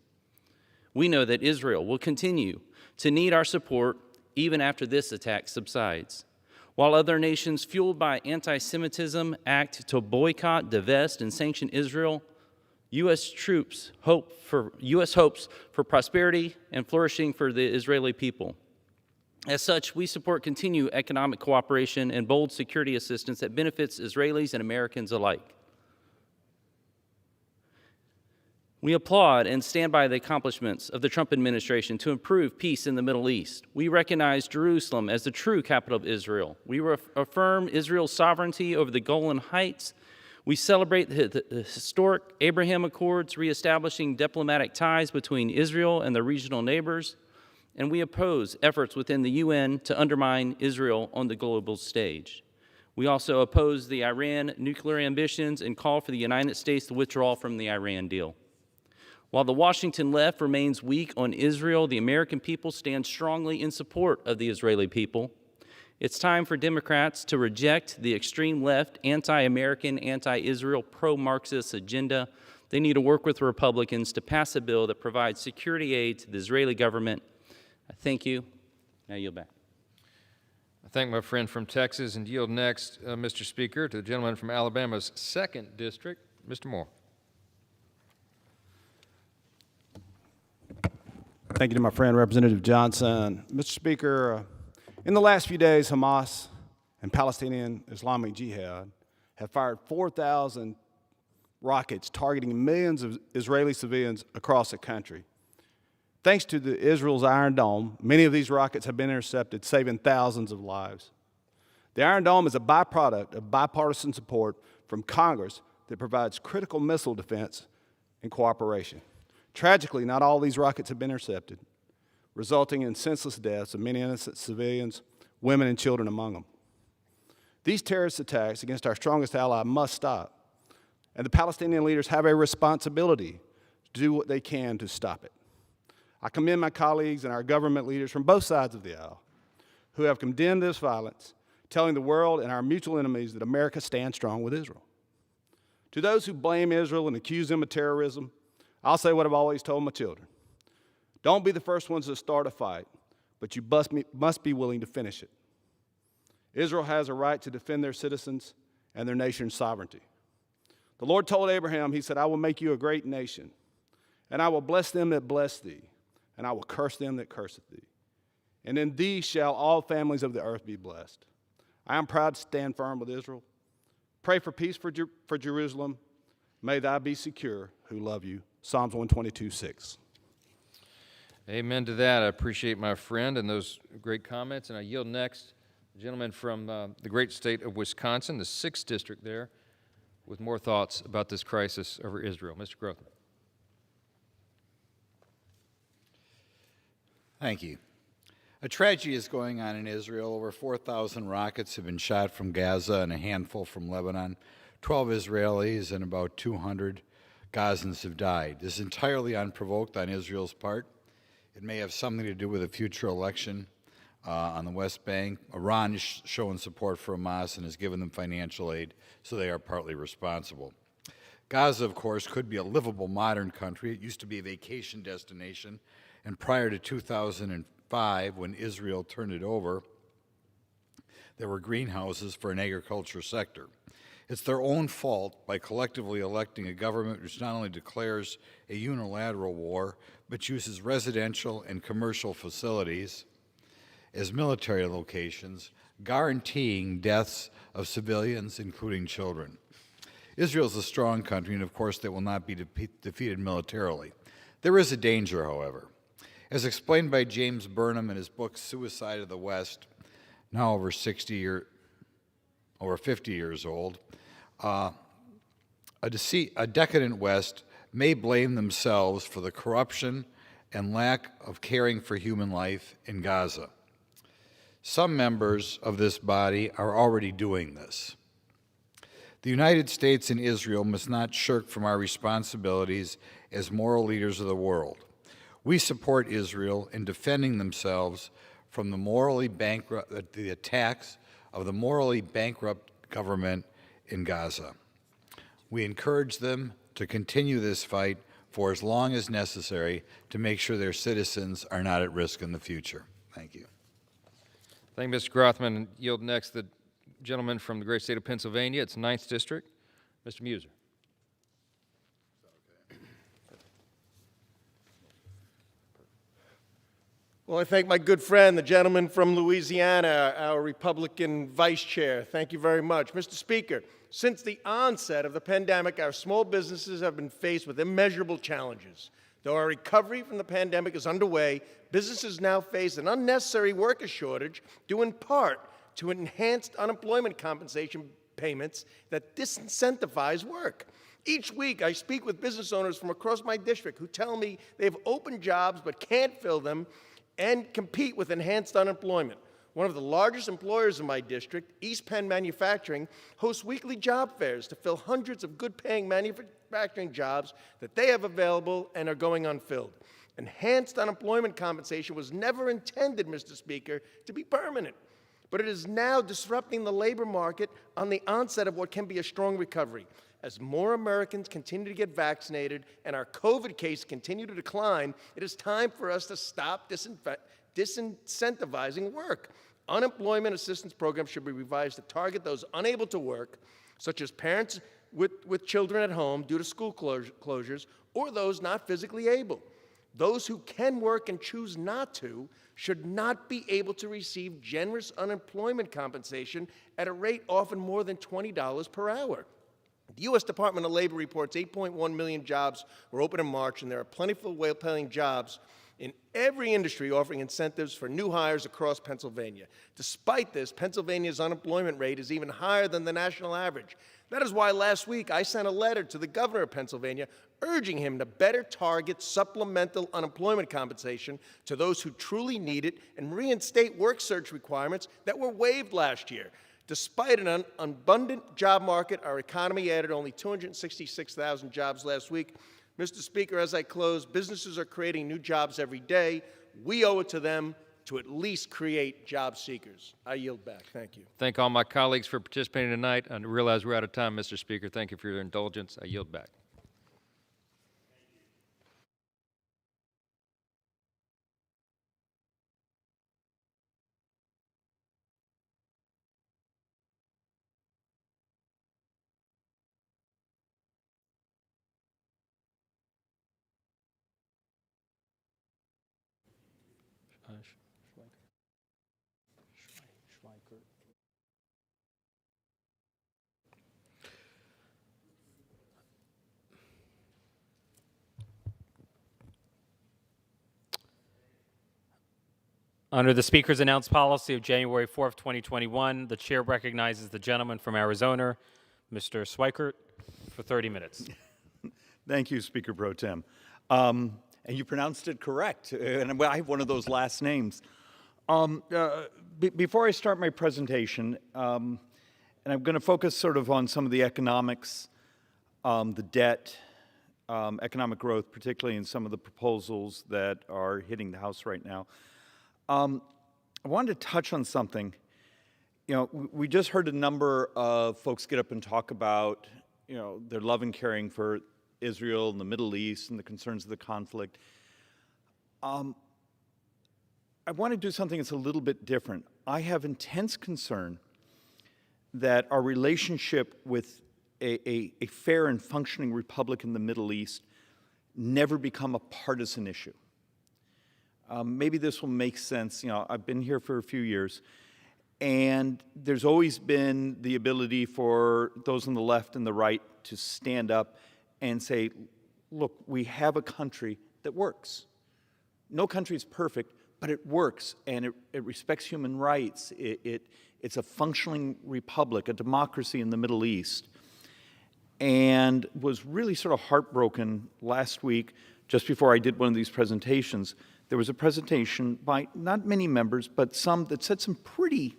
[SPEAKER 12] We know that Israel will continue to need our support even after this attack subsides. While other nations fueled by anti-Semitism act to boycott, divest, and sanction Israel, U.S. hopes for prosperity and flourishing for the Israeli people. As such, we support continued economic cooperation and bold security assistance that benefits Israelis and Americans alike. We applaud and stand by the accomplishments of the Trump administration to improve peace in the Middle East. We recognize Jerusalem as the true capital of Israel. We affirm Israel's sovereignty over the Golan Heights. We celebrate the historic Abraham Accords, reestablishing diplomatic ties between Israel and their regional neighbors. And we oppose efforts within the UN to undermine Israel on the global stage. We also oppose the Iran nuclear ambitions and call for the United States to withdraw from the Iran deal. While the Washington left remains weak on Israel, the American people stand strongly in support of the Israeli people. It's time for Democrats to reject the extreme left, anti-American, anti-Israel, pro-Marxist agenda. They need to work with Republicans to pass a bill that provides security aid to the Israeli government. I thank you. Now yield back.
[SPEAKER 8] I thank my friend from Texas and yield next, Mr. Speaker, to the gentleman from Alabama's 2nd District, Mr. Moore.
[SPEAKER 14] Thank you to my friend, Representative Johnson. Mr. Speaker, in the last few days, Hamas and Palestinian Islamic Jihad have fired 4,000 rockets targeting millions of Israeli civilians across the country. Thanks to Israel's Iron Dome, many of these rockets have been intercepted, saving thousands of lives. The Iron Dome is a byproduct of bipartisan support from Congress that provides critical missile defense and cooperation. Tragically, not all these rockets have been intercepted, resulting in senseless deaths of many innocent civilians, women and children among them. These terrorist attacks against our strongest ally must stop, and the Palestinian leaders have a responsibility to do what they can to stop it. I commend my colleagues and our government leaders from both sides of the aisle who have condemned this violence, telling the world and our mutual enemies that America stands strong with Israel. To those who blame Israel and accuse them of terrorism, I'll say what I've always told my children. Don't be the first ones to start a fight, but you must be willing to finish it. Israel has a right to defend their citizens and their nation's sovereignty. The Lord told Abraham, he said, I will make you a great nation, and I will bless them that bless thee, and I will curse them that curseth thee. And in thee shall all families of the earth be blessed. I am proud to stand firm with Israel. Pray for peace for Jerusalem. May thou be secure who love you. Psalms 122:6.
[SPEAKER 8] Amen to that. I appreciate my friend and those great comments. And I yield next, the gentleman from the great state of Wisconsin, the 6th District there, with more thoughts about this crisis over Israel. Mr. Grothman.
[SPEAKER 19] Thank you. A tragedy is going on in Israel. Over 4,000 rockets have been shot from Gaza and a handful from Lebanon. 12 Israelis and about 200 Gazans have died. This is entirely unprovoked on Israel's part. It may have something to do with a future election on the West Bank. Iran is showing support for Hamas and has given them financial aid, so they are partly responsible. Gaza, of course, could be a livable modern country. It used to be a vacation destination, and prior to 2005, when Israel turned it over, there were greenhouses for an agriculture sector. It's their own fault by collectively electing a government which not only declares a unilateral war, but uses residential and commercial facilities as military locations, guaranteeing deaths of civilians, including children. Israel is a strong country, and of course they will not be defeated militarily. There is a danger, however. As explained by James Burnham in his book Suicide of the West, now over 50 years old, a decadent West may blame themselves for the corruption and lack of caring for human life in Gaza. Some members of this body are already doing this. The United States and Israel must not shirk from our responsibilities as moral leaders of the world. We support Israel in defending themselves from the attacks of the morally bankrupt government in Gaza. We encourage them to continue this fight for as long as necessary to make sure their citizens are not at risk in the future. Thank you.
[SPEAKER 8] Thank you, Mr. Grothman. Yield next the gentleman from the great state of Pennsylvania. It's 9th District, Mr. Muser.
[SPEAKER 1] Well, I thank my good friend, the gentleman from Louisiana, our Republican vice chair. Thank you very much. Mr. Speaker, since the onset of the pandemic, our small businesses have been faced with immeasurable challenges. Though our recovery from the pandemic is underway, businesses now face an unnecessary worker shortage due in part to enhanced unemployment compensation payments that disincentivize work. Each week, I speak with business owners from across my district who tell me they've opened jobs but can't fill them and compete with enhanced unemployment. One of the largest employers in my district, East Penn Manufacturing, hosts weekly job fairs to fill hundreds of good-paying manufacturing jobs that they have available and are going unfilled. Enhanced unemployment compensation was never intended, Mr. Speaker, to be permanent, but it is now disrupting the labor market on the onset of what can be a strong recovery. As more Americans continue to get vaccinated and our COVID cases continue to decline, it is time for us to stop disincentivizing work. Unemployment assistance programs should be revised to target those unable to work, such as parents with children at home due to school closures, or those not physically able. Those who can work and choose not to should not be able to receive generous unemployment compensation at a rate often more than $20 per hour. The U.S. Department of Labor reports 8.1 million jobs were open in March, and there are plentiful, well-paying jobs in every industry offering incentives for new hires across Pennsylvania. Despite this, Pennsylvania's unemployment rate is even higher than the national average. That is why last week I sent a letter to the governor of Pennsylvania urging him to better target supplemental unemployment compensation to those who truly need it and reinstate work search requirements that were waived last year. Despite an abundant job market, our economy added only 266,000 jobs last week. Mr. Speaker, as I close, businesses are creating new jobs every day. We owe it to them to at least create job seekers. I yield back. Thank you.
[SPEAKER 8] Thank all my colleagues for participating tonight. I realize we're out of time, Mr. Speaker. Thank you for your indulgence. I yield back.
[SPEAKER 6] Under the Speaker's announced policy of January 4th, 2021, the Chair recognizes the gentleman from Arizona, Mr. Schweikert, for 30 minutes.
[SPEAKER 17] Thank you, Speaker Pro Tem. And you pronounced it correct, and I have one of those last names. Before I start my presentation, and I'm going to focus sort of on some of the economics, the debt, economic growth, particularly in some of the proposals that are hitting the House right now. I wanted to touch on something. You know, we just heard a number of folks get up and talk about, you know, their love and caring for Israel and the Middle East and the concerns of the conflict. I want to do something that's a little bit different. I have intense concern that our relationship with a fair and functioning republic in the Middle East never become a partisan issue. Maybe this will make sense. You know, I've been here for a few years, and there's always been the ability for those on the left and the right to stand up and say, look, we have a country that works. No country is perfect, but it works, and it respects human rights. It's a functioning republic, a democracy in the Middle East. and was really sort of heartbroken last week, just before I did one of these presentations. There was a presentation by not many members, but some that said some pretty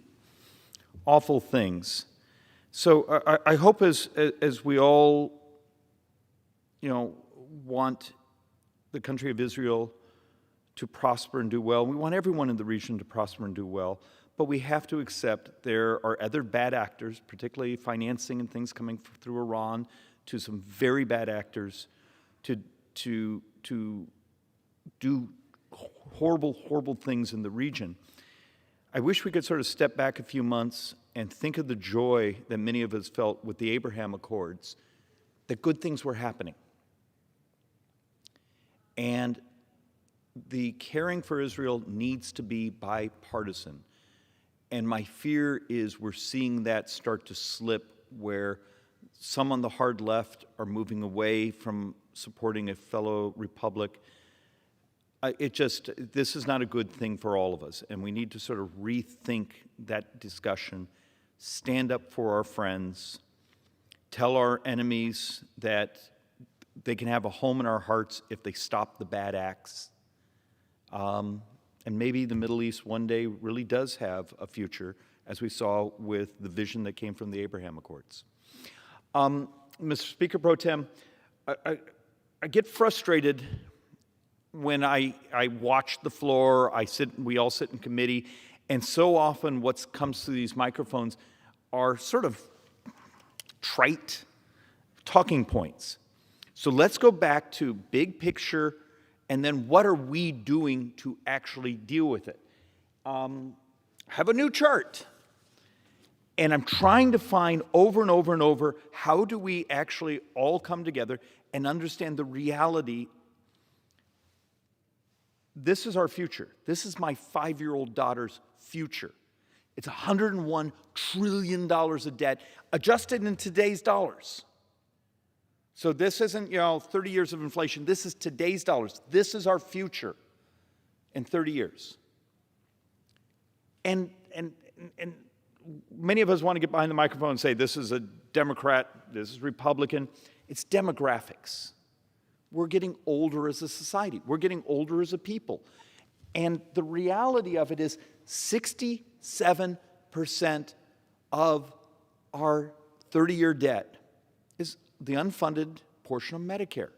[SPEAKER 17] awful things. So I hope as we all, want the country of Israel to prosper and do well, we want everyone in the region to prosper and do well, but we have to accept there are other bad actors, particularly financing and things coming through Iran, to some very bad actors to do horrible, horrible things in the region. I wish we could sort of step back a few months and think of the joy that many of us felt with the Abraham Accords, that good things were happening. And the caring for Israel needs to be bipartisan. And my fear is we're seeing that start to slip, where some on the hard left are moving away from supporting a fellow republic. This is not a good thing for all of us, and we need to sort of rethink that discussion, stand up for our friends, tell our enemies that they can have a home in our hearts if they stop the bad acts. And maybe the Middle East one day really does have a future, as we saw with the vision that came from the Abraham Accords. Mr. Speaker Pro Tem, I get frustrated when I watch the floor, we all sit in committee, and so often what comes through these microphones are sort of trite talking points. So let's go back to big picture, and then what are we doing to actually deal with it? Have a new chart. And I'm trying to find over and over and over, how do we actually all come together and understand the reality? This is our future. This is my 5-year-old daughter's future. It's $101 trillion of debt, adjusted in today's dollars. So this isn't, 30 years of inflation. This is today's dollars. This is our future in 30 years. And many of us want to get behind the microphone and say, this is a Democrat, this is Republican. It's demographics. We're getting older as a society. We're getting older as a people. And the reality of it is 67% of our 30-year debt is the unfunded portion of Medicare.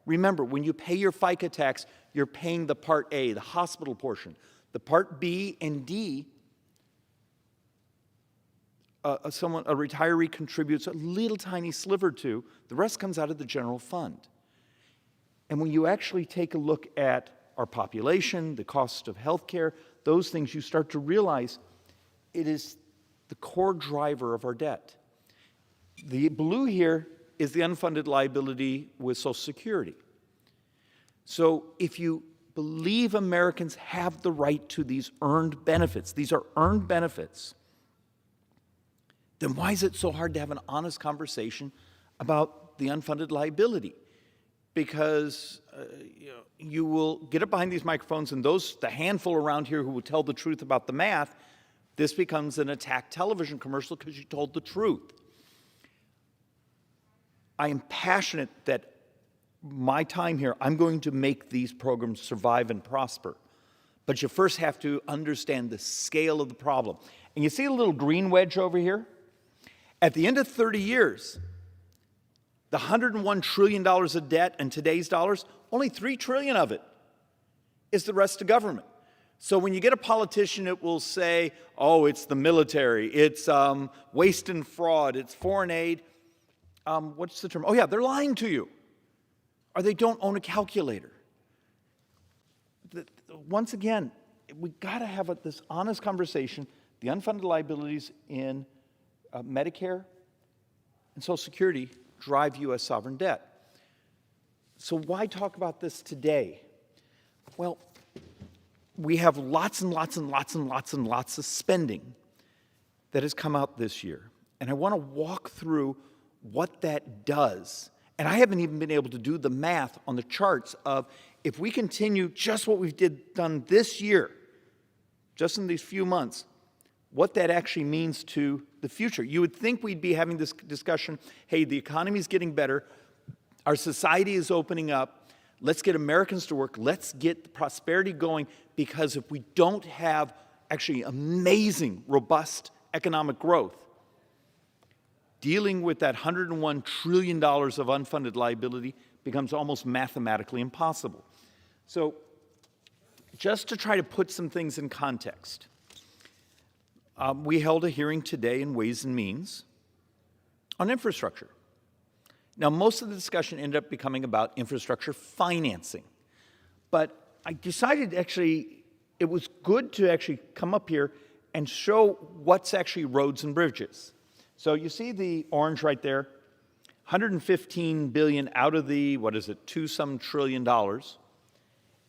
[SPEAKER 17] Remember, when you pay your FICA tax, you're paying the Part A, the hospital portion. The Part B and D, a retiree contributes a little tiny sliver to. The rest comes out of the general fund. And when you actually take a look at our population, the cost of health care, those things, you start to realize it is the core driver of our debt. The blue here is the unfunded liability with Social Security. So if you believe Americans have the right to these earned benefits, these are earned benefits, then why is it so hard to have an honest conversation about the unfunded liability? Because you will get up behind these microphones, and the handful around here who will tell the truth about the math, this becomes an attack television commercial because you told the truth. I am passionate that my time here, I'm going to make these programs survive and prosper. But you first have to understand the scale of the problem. And you see a little green wedge over here? At the end of 30 years, the $101 trillion of debt in today's dollars, only $3 trillion of it is the rest of government. So when you get a politician that will say, oh, it's the military, it's waste and fraud, it's foreign aid, what's the term? Oh yeah, they're lying to you. Or they don't own a calculator. Once again, we got to have this honest conversation. The unfunded liabilities in Medicare and Social Security drive U.S. sovereign debt. So why talk about this today? Well, we have lots and lots and lots and lots and lots of spending that has come out this year. And I want to walk through what that does. And I haven't even been able to do the math on the charts of if we continue just what we've done this year, just in these few months, what that actually means to the future. You would think we'd be having this discussion, hey, the economy is getting better, our society is opening up, let's get Americans to work, let's get the prosperity going, because if we don't have actually amazing, robust economic growth, dealing with that $101 trillion of unfunded liability becomes almost mathematically impossible. So just to try to put some things in context, we held a hearing today in Ways and Means on infrastructure. Now, most of the discussion ended up becoming about infrastructure financing. But I decided actually it was good to actually come up here and show what's actually roads and bridges. So you see the orange right there, $115 billion out of the, what is it, $2-some trillion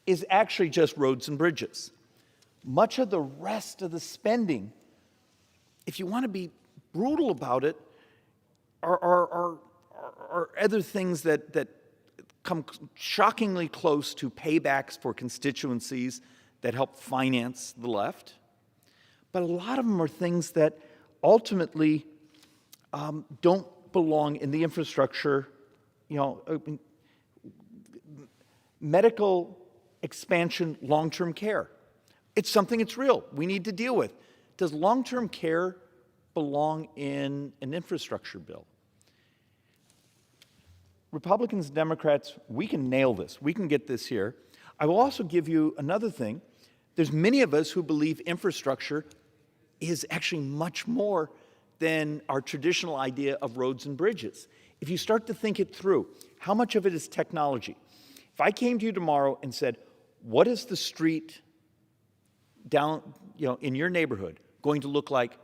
[SPEAKER 17] is actually just roads and bridges. Much of the rest of the spending, if you want to be brutal about it, are other things that come shockingly close to paybacks for constituencies that help finance the left. But a lot of them are things that ultimately don't belong in the infrastructure, medical expansion, long-term care. It's something that's real, we need to deal with. Does long-term care belong in an infrastructure bill? Republicans and Democrats, we can nail this. We can get this here. I will also give you another thing. There's many of us who believe infrastructure is actually much more than our traditional idea of roads and bridges. If you start to think it through, how much of it is technology? If I came to you tomorrow and said, what is the street down, in your neighborhood going to look like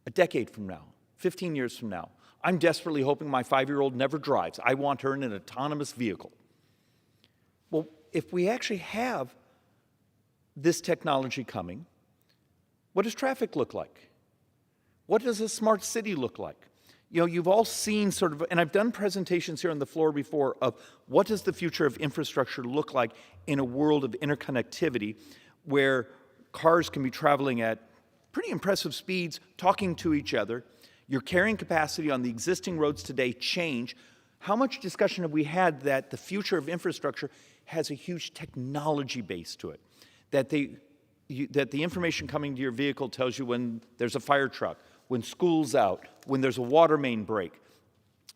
[SPEAKER 17] a decade from now, 15 years from now? I'm desperately hoping my 5-year-old never drives. I want her in an autonomous vehicle. Well, if we actually have this technology coming, what does traffic look like? What does a smart city look like? You've all seen sort of, and I've done presentations here on the floor before of what does the future of infrastructure look like in a world of interconnectivity where cars can be traveling at pretty impressive speeds, talking to each other. Your carrying capacity on the existing roads today change. How much discussion have we had that the future of infrastructure has a huge technology base to it? That the information coming to your vehicle tells you when there's a fire truck, when school's out, when there's a water main break,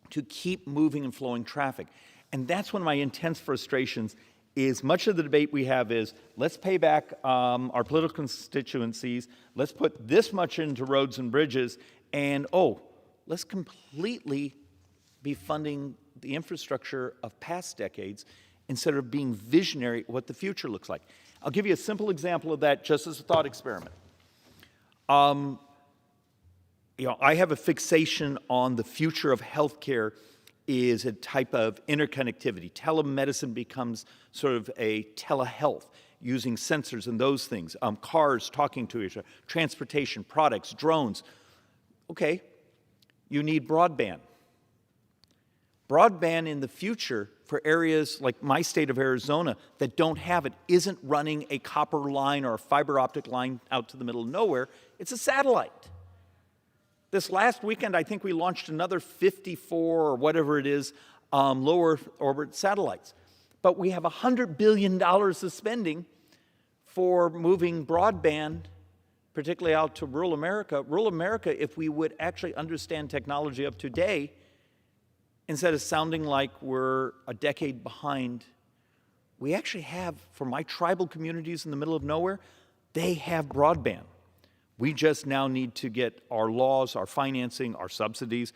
[SPEAKER 17] to keep moving and flowing traffic. And that's one of my intense frustrations is much of the debate we have is, let's pay back our political constituencies, let's put this much into roads and bridges, and let's completely be funding the infrastructure of past decades instead of being visionary what the future looks like. I'll give you a simple example of that just as a thought experiment. I have a fixation on the future of healthcare is a type of interconnectivity. Telemedicine becomes sort of a telehealth using sensors and those things. Cars talking to each other, transportation, products, drones. Okay, you need broadband. Broadband in the future for areas like my state of Arizona that don't have it isn't running a copper line or a fiber optic line out to the middle of nowhere. It's a satellite. This last weekend, I think we launched another 54 or whatever it is low Earth orbit satellites. But we have $100 billion of spending for moving broadband, particularly out to rural America. Rural America, if we would actually understand technology of today, instead of sounding like we're a decade behind, we actually have, for my tribal communities in the middle of nowhere, they have broadband. We just now need to get our laws, our financing, our subsidies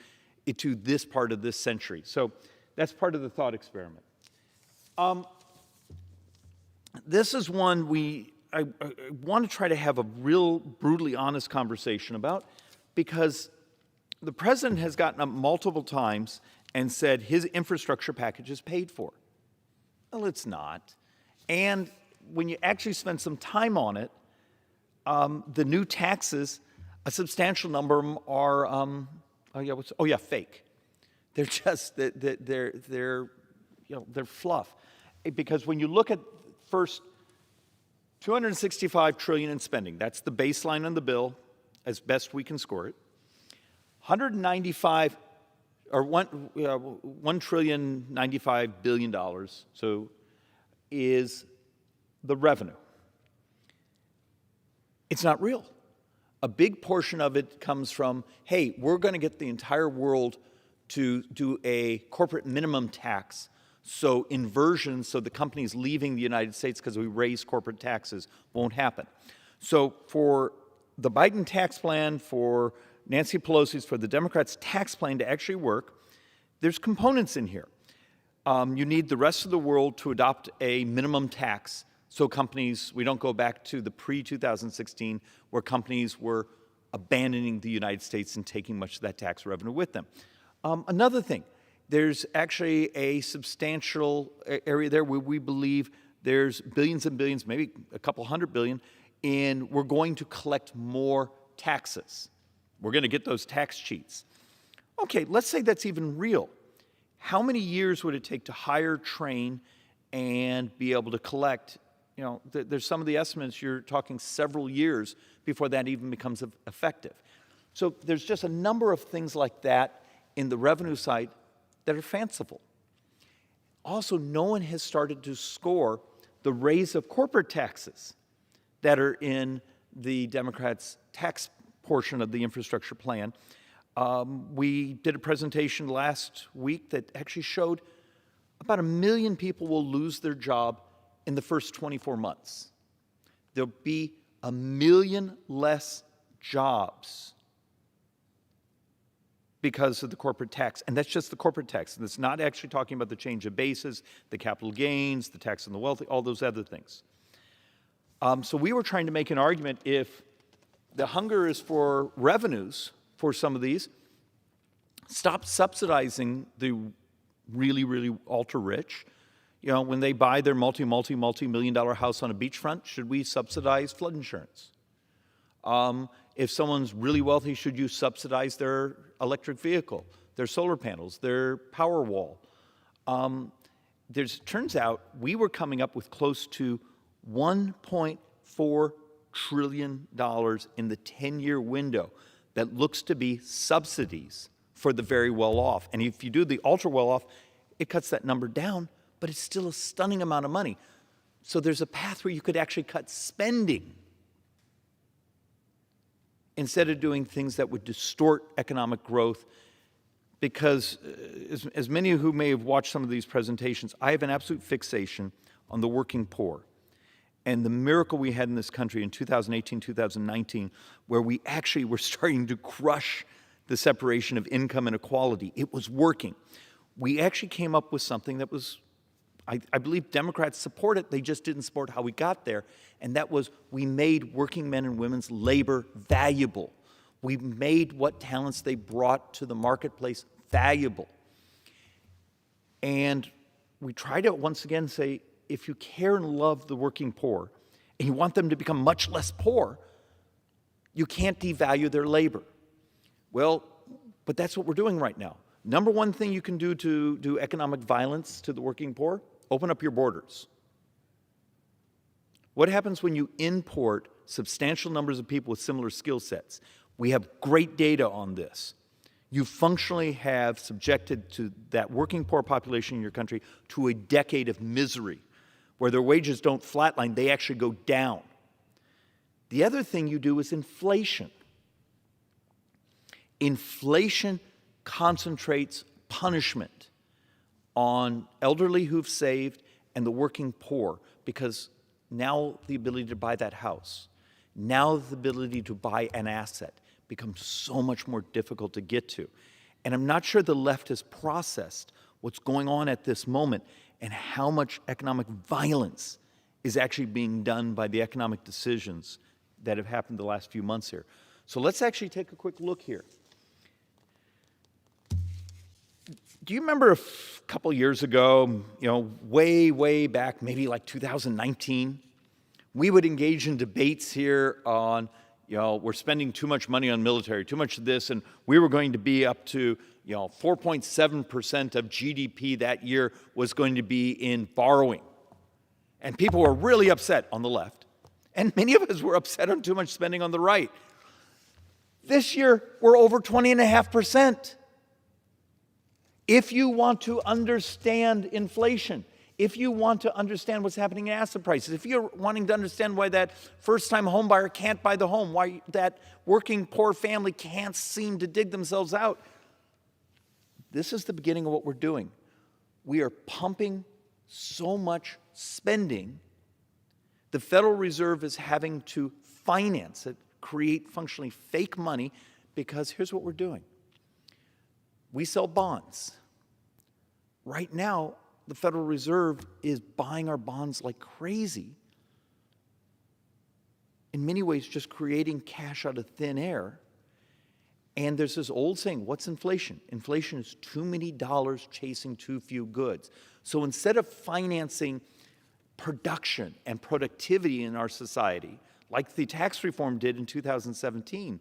[SPEAKER 17] into this part of this century. So that's part of the thought experiment. This is one I want to try to have a real brutally honest conversation about because the president has gotten up multiple times and said his infrastructure package is paid for. Well, it's not. And when you actually spend some time on it, the new taxes, a substantial number of them are, fake. They're just, they're fluff. Because when you look at first, $265 trillion in spending, that's the baseline on the bill, as best we can score it. $195 or $1,095 billion, so is the revenue. It's not real. A big portion of it comes from, hey, we're going to get the entire world to do a corporate minimum tax, so inversion, so the companies leaving the United States because we raise corporate taxes won't happen. So for the Biden tax plan, for Nancy Pelosi's, for the Democrats' tax plan to actually work, there's components in here. You need the rest of the world to adopt a minimum tax so companies, we don't go back to the pre-2016 where companies were abandoning the United States and taking much of that tax revenue with them. Another thing, there's actually a substantial area there where we believe there's billions and billions, maybe a couple $100 billion, and we're going to collect more taxes. We're going to get those tax cheats. Okay, let's say that's even real. How many years would it take to hire, train, and be able to collect? You know, there's some of the estimates, you're talking several years before that even becomes effective. So there's just a number of things like that in the revenue side that are fanciful. Also, no one has started to score the raise of corporate taxes that are in the Democrats' tax portion of the infrastructure plan. We did a presentation last week that actually showed about 1 million people will lose their job in the first 24 months. There'll be 1 million less jobs because of the corporate tax. And that's just the corporate tax. And it's not actually talking about the change of basis, the capital gains, the tax on the wealthy, all those other things. So we were trying to make an argument, if the hunger is for revenues for some of these, stop subsidizing the really, really ultra-rich. You know, when they buy their multi-million-dollar house on a beachfront, should we subsidize flood insurance? If someone's really wealthy, should you subsidize their electric vehicle, their solar panels, their power wall? Turns out we were coming up with close to $1.4 trillion in the 10-year window that looks to be subsidies for the very well-off. And if you do the ultra-well-off, it cuts that number down, but it's still a stunning amount of money. So there's a path where you could actually cut spending instead of doing things that would distort economic growth. Because as many who may have watched some of these presentations, I have an absolute fixation on the working poor. And the miracle we had in this country in 2018, 2019, where we actually were starting to crush the separation of income and equality. It was working. We actually came up with something that was, I believe Democrats support it, they just didn't support how we got there, and that was we made working men and women's labor valuable. We made what talents they brought to the marketplace valuable. And we tried to once again say, if you care and love the working poor, and you want them to become much less poor, you can't devalue their labor. Well, but that's what we're doing right now. Number one thing you can do to do economic violence to the working poor, open up your borders. What happens when you import substantial numbers of people with similar skill sets? We have great data on this. You functionally have subjected to that working poor population in your country to a decade of misery, where their wages don't flatline, they actually go down. The other thing you do is inflation. Inflation concentrates punishment on elderly who've saved and the working poor, because now the ability to buy that house, now the ability to buy an asset becomes so much more difficult to get to. And I'm not sure the left has processed what's going on at this moment and how much economic violence is actually being done by the economic decisions that have happened the last few months here. So let's actually take a quick look here. Do you remember a couple years ago, way back, maybe like 2019, we would engage in debates here on, we're spending too much money on military, too much of this, and we were going to be up to, 4.7% of GDP that year was going to be in borrowing. And people were really upset on the left. And many of us were upset on too much spending on the right. This year, we're over 20.5%. If you want to understand inflation, if you want to understand what's happening in asset prices, if you're wanting to understand why that first-time home buyer can't buy the home, why that working poor family can't seem to dig themselves out, this is the beginning of what we're doing. We are pumping so much spending, the Federal Reserve is having to finance it, create functionally fake money, because here's what we're doing. We sell bonds. Right now, the Federal Reserve is buying our bonds like crazy, in many ways just creating cash out of thin air. And there's this old saying, what's inflation? Inflation is too many dollars chasing too few goods. So instead of financing production and productivity in our society, like the tax reform did in 2017,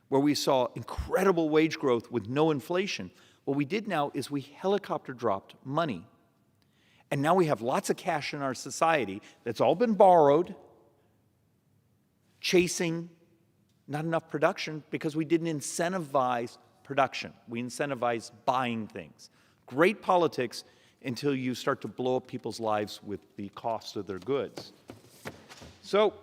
[SPEAKER 17] where we saw incredible wage growth with no inflation, what we did now is we helicopter dropped money. And now we have lots of cash in our society that's all been borrowed, chasing not enough production because we didn't incentivize production. We incentivized buying things. Great politics until you start to blow up people's lives with the cost of their goods. So,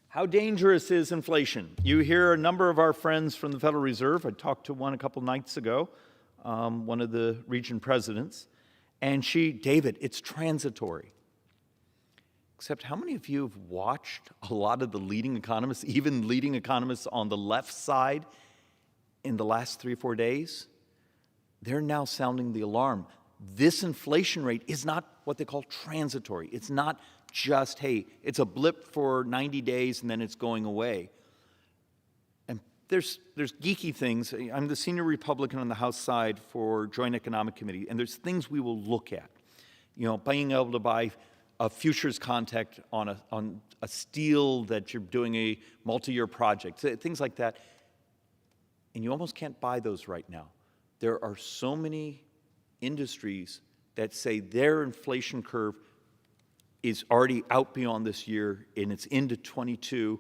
[SPEAKER 17] how dangerous is inflation? You hear a number of our friends from the Federal Reserve. I talked to one a couple nights ago, one of the region presidents, and David, it's transitory. Except how many of you have watched a lot of the leading economists, even leading economists on the left side in the last 3 or 4 days? They're now sounding the alarm. This inflation rate is not what they call transitory. It's not just, hey, it's a blip for 90 days and then it's going away. And there's geeky things. I'm the senior Republican on the House side for Joint Economic Committee, and there's things we will look at. You know, being able to buy a futures contract on a steel that you're doing a multi-year project, things like that. And you almost can't buy those right now. There are so many industries that say their inflation curve is already out beyond this year and it's into 22.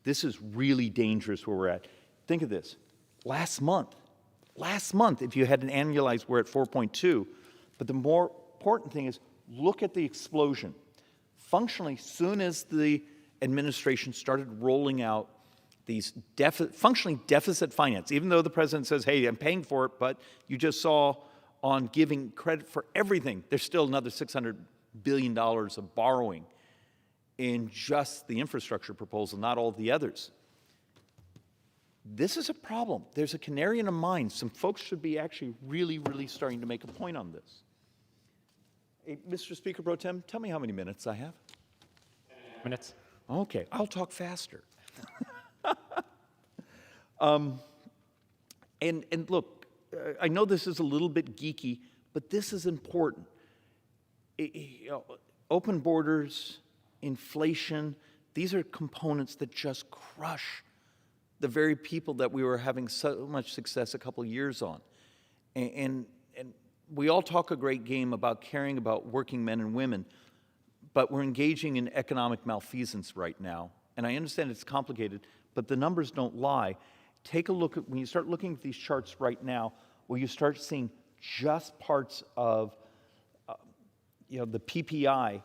[SPEAKER 17] This is really dangerous where we're at. Think of this. Last month, if you had an annualized, we're at 4.2. But the more important thing is, look at the explosion. Functionally, soon as the administration started rolling out these functionally deficit finance, even though the president says, hey, I'm paying for it, but you just saw on giving credit for everything, there's still another $600 billion of borrowing in just the infrastructure proposal, not all the others. This is a problem. There's a canary in a mine. Some folks should be actually really, really starting to make a point on this. Hey, Mr. Speaker Pro Tem, tell me how many minutes I have.
[SPEAKER 6] Minutes.
[SPEAKER 17] Okay, I'll talk faster. And look, I know this is a little bit geeky, but this is important. Open borders, inflation, these are components that just crush the very people that we were having so much success a couple years on. And we all talk a great game about caring about working men and women, but we're engaging in economic malfeasance right now. And I understand it's complicated, but the numbers don't lie. Take a look at, when you start looking at these charts right now, where you start seeing just parts of the PPI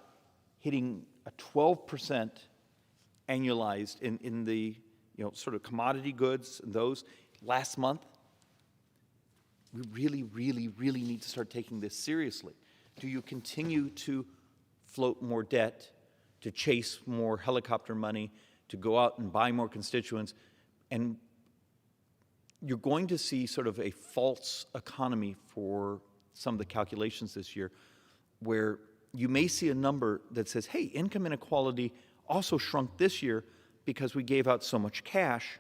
[SPEAKER 17] hitting a 12% annualized in the sort of commodity goods and those last month. We really, really, really need to start taking this seriously. Do you continue to float more debt, to chase more helicopter money, to go out and buy more constituents? And you're going to see sort of a false economy for some of the calculations this year, where you may see a number that says, hey, income inequality also shrunk this year because we gave out so much cash,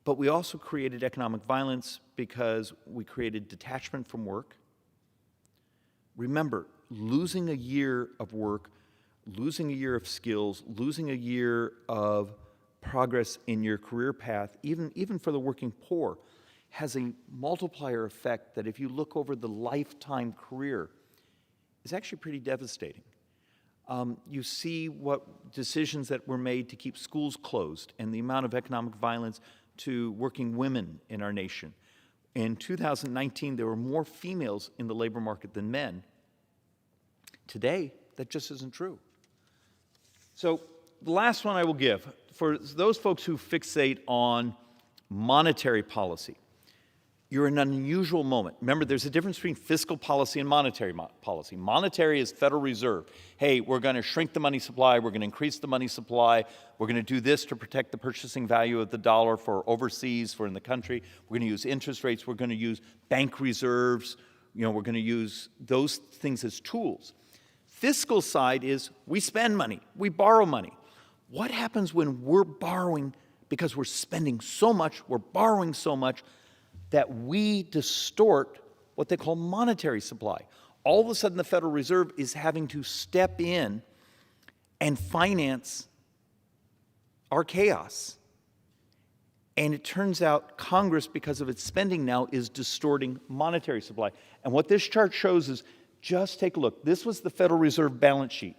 [SPEAKER 17] but we also created economic violence because we created detachment from work. Remember, losing a year of work, losing a year of skills, losing a year of progress in your career path, even for the working poor, has a multiplier effect that if you look over the lifetime career, is actually pretty devastating. You see what decisions that were made to keep schools closed and the amount of economic violence to working women in our nation. In 2019, there were more females in the labor market than men. Today, that just isn't true. So the last one I will give, for those folks who fixate on monetary policy, you're in an unusual moment. Remember, there's a difference between fiscal policy and monetary policy. Monetary is Federal Reserve. Hey, we're going to shrink the money supply. We're going to increase the money supply. We're going to do this to protect the purchasing value of the dollar for overseas, for in the country. We're going to use interest rates. We're going to use bank reserves. We're going to use those things as tools. Fiscal side is we spend money. We borrow money. What happens when we're borrowing because we're spending so much, we're borrowing so much, that we distort what they call monetary supply? All of a sudden, the Federal Reserve is having to step in and finance our chaos. And it turns out Congress, because of its spending now, is distorting monetary supply. And what this chart shows is, just take a look. This was the Federal Reserve balance sheet.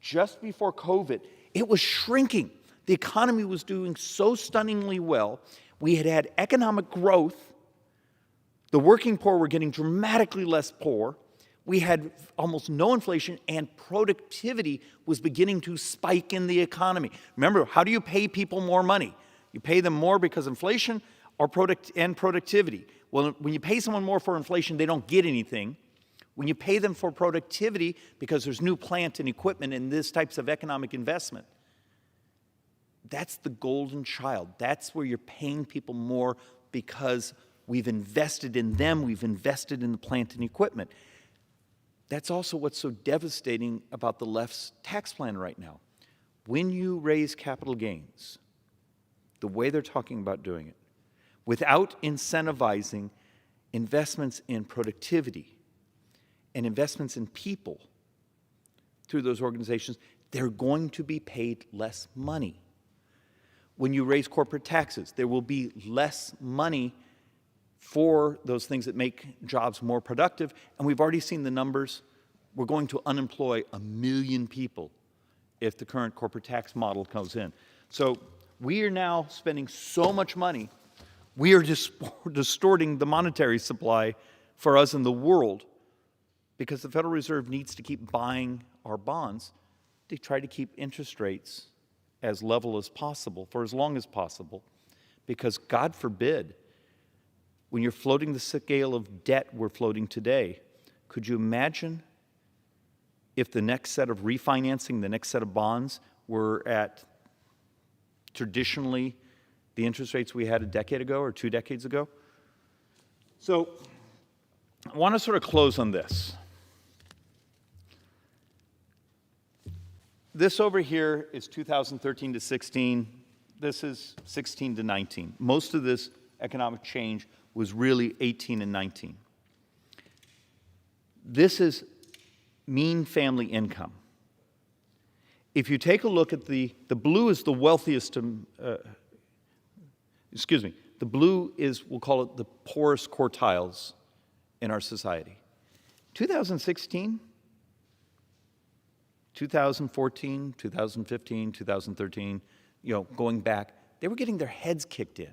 [SPEAKER 17] Just before COVID, it was shrinking. The economy was doing so stunningly well. We had had economic growth. The working poor were getting dramatically less poor. We had almost no inflation, and productivity was beginning to spike in the economy. Remember, how do you pay people more money? You pay them more because inflation or productivity. Well, when you pay someone more for inflation, they don't get anything. When you pay them for productivity, because there's new plant and equipment and these types of economic investment, that's the golden child. That's where you're paying people more because we've invested in them, we've invested in the plant and equipment. That's also what's so devastating about the left's tax plan right now. When you raise capital gains, the way they're talking about doing it, without incentivizing investments in productivity and investments in people through those organizations, they're going to be paid less money. When you raise corporate taxes, there will be less money for those things that make jobs more productive. And we've already seen the numbers. We're going to unemploy 1 million people if the current corporate tax model comes in. So we are now spending so much money, we are distorting the monetary supply for us in the world, because the Federal Reserve needs to keep buying our bonds to try to keep interest rates as level as possible for as long as possible. Because God forbid, when you're floating the scale of debt we're floating today, could you imagine if the next set of refinancing, the next set of bonds were at traditionally the interest rates we had a decade ago or 2 decades ago? So I want to sort of close on this. This over here is 2013 to 16. This is 16 to 19. Most of this economic change was really 18 and 19. This is mean family income. If you take a look at the blue is the wealthiest, the blue is, we'll call it the poorest quartiles in our society. 2016, 2014, 2015, 2013, going back, they were getting their heads kicked in.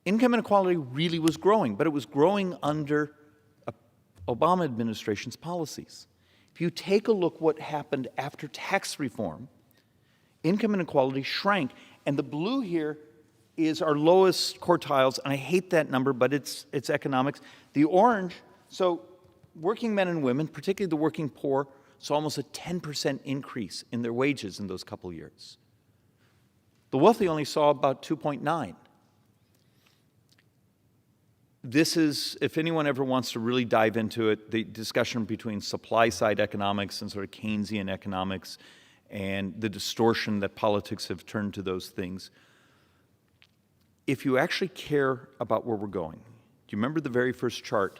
[SPEAKER 17] Income inequality really was growing, but it was growing under Obama administration's policies. If you take a look what happened after tax reform, income inequality shrank, and the blue here is our lowest quartiles, and I hate that number, but it's economics. The orange, so working men and women, particularly the working poor, saw almost a 10% increase in their wages in those couple years. The wealthy only saw about 2.9. This is, if anyone ever wants to really dive into it, the discussion between supply-side economics and sort of Keynesian economics and the distortion that politics have turned to those things. If you actually care about where we're going, do you remember the very first chart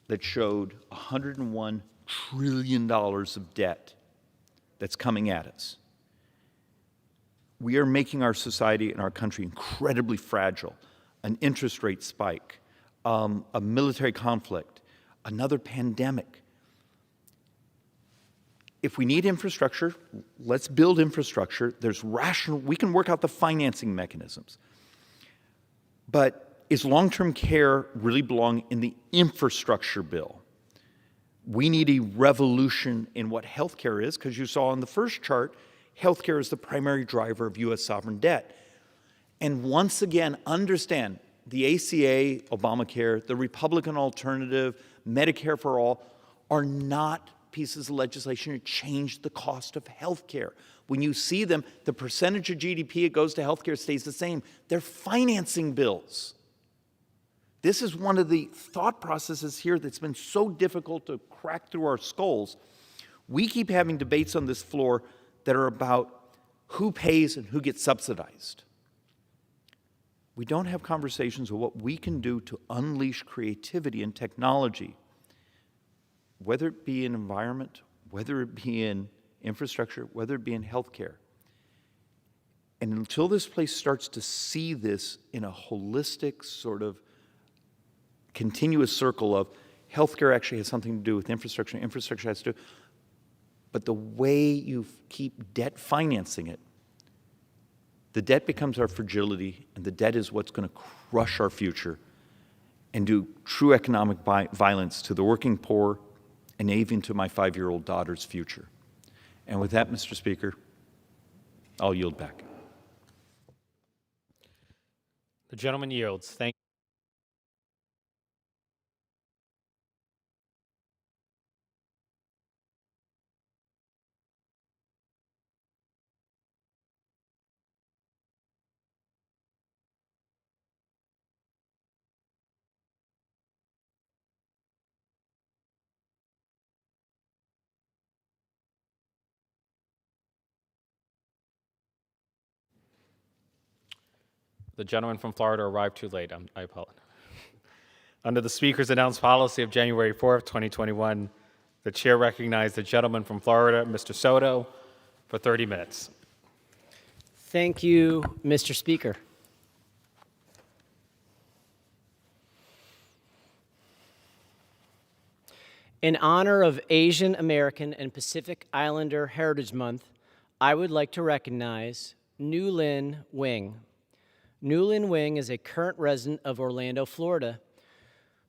[SPEAKER 17] that showed $101 trillion of debt that's coming at us? We are making our society and our country incredibly fragile. An interest rate spike, a military conflict, another pandemic. if we need infrastructure, let's build infrastructure. There's rational, we can work out the financing mechanisms. But is long-term care really belong in the infrastructure bill? We need a revolution in what healthcare is, because you saw on the first chart, healthcare is the primary driver of U.S. sovereign debt. And once again, understand the ACA, Obamacare, the Republican alternative, Medicare for all, are not pieces of legislation to change the cost of healthcare. When you see them, the percentage of GDP it goes to healthcare stays the same. They're financing bills. This is one of the thought processes here that's been so difficult to crack through our skulls. We keep having debates on this floor that are about who pays and who gets subsidized. We don't have conversations of what we can do to unleash creativity and technology, whether it be in environment, whether it be in infrastructure, whether it be in healthcare. And until this place starts to see this in a holistic sort of continuous circle of healthcare actually has something to do with infrastructure, and infrastructure has to do, but the way you keep debt financing it, the debt becomes our fragility, and the debt is what's going to crush our future and do true economic violence to the working poor and even to my 5-year-old daughter's future. And with that, Mr. Speaker, I'll yield back.
[SPEAKER 6] The gentleman yields. Thank you. The gentleman from Florida arrived too late. I apologize. Under the Speaker's announced policy of January 4th, 2021, the Chair recognized the gentleman from Florida, Mr. Soto, for 30 minutes.
[SPEAKER 3] Thank you, Mr. Speaker. In honor of Asian American and Pacific Islander Heritage Month, I would like to recognize Newlin Wing. Newlin Wing is a current resident of Orlando, Florida,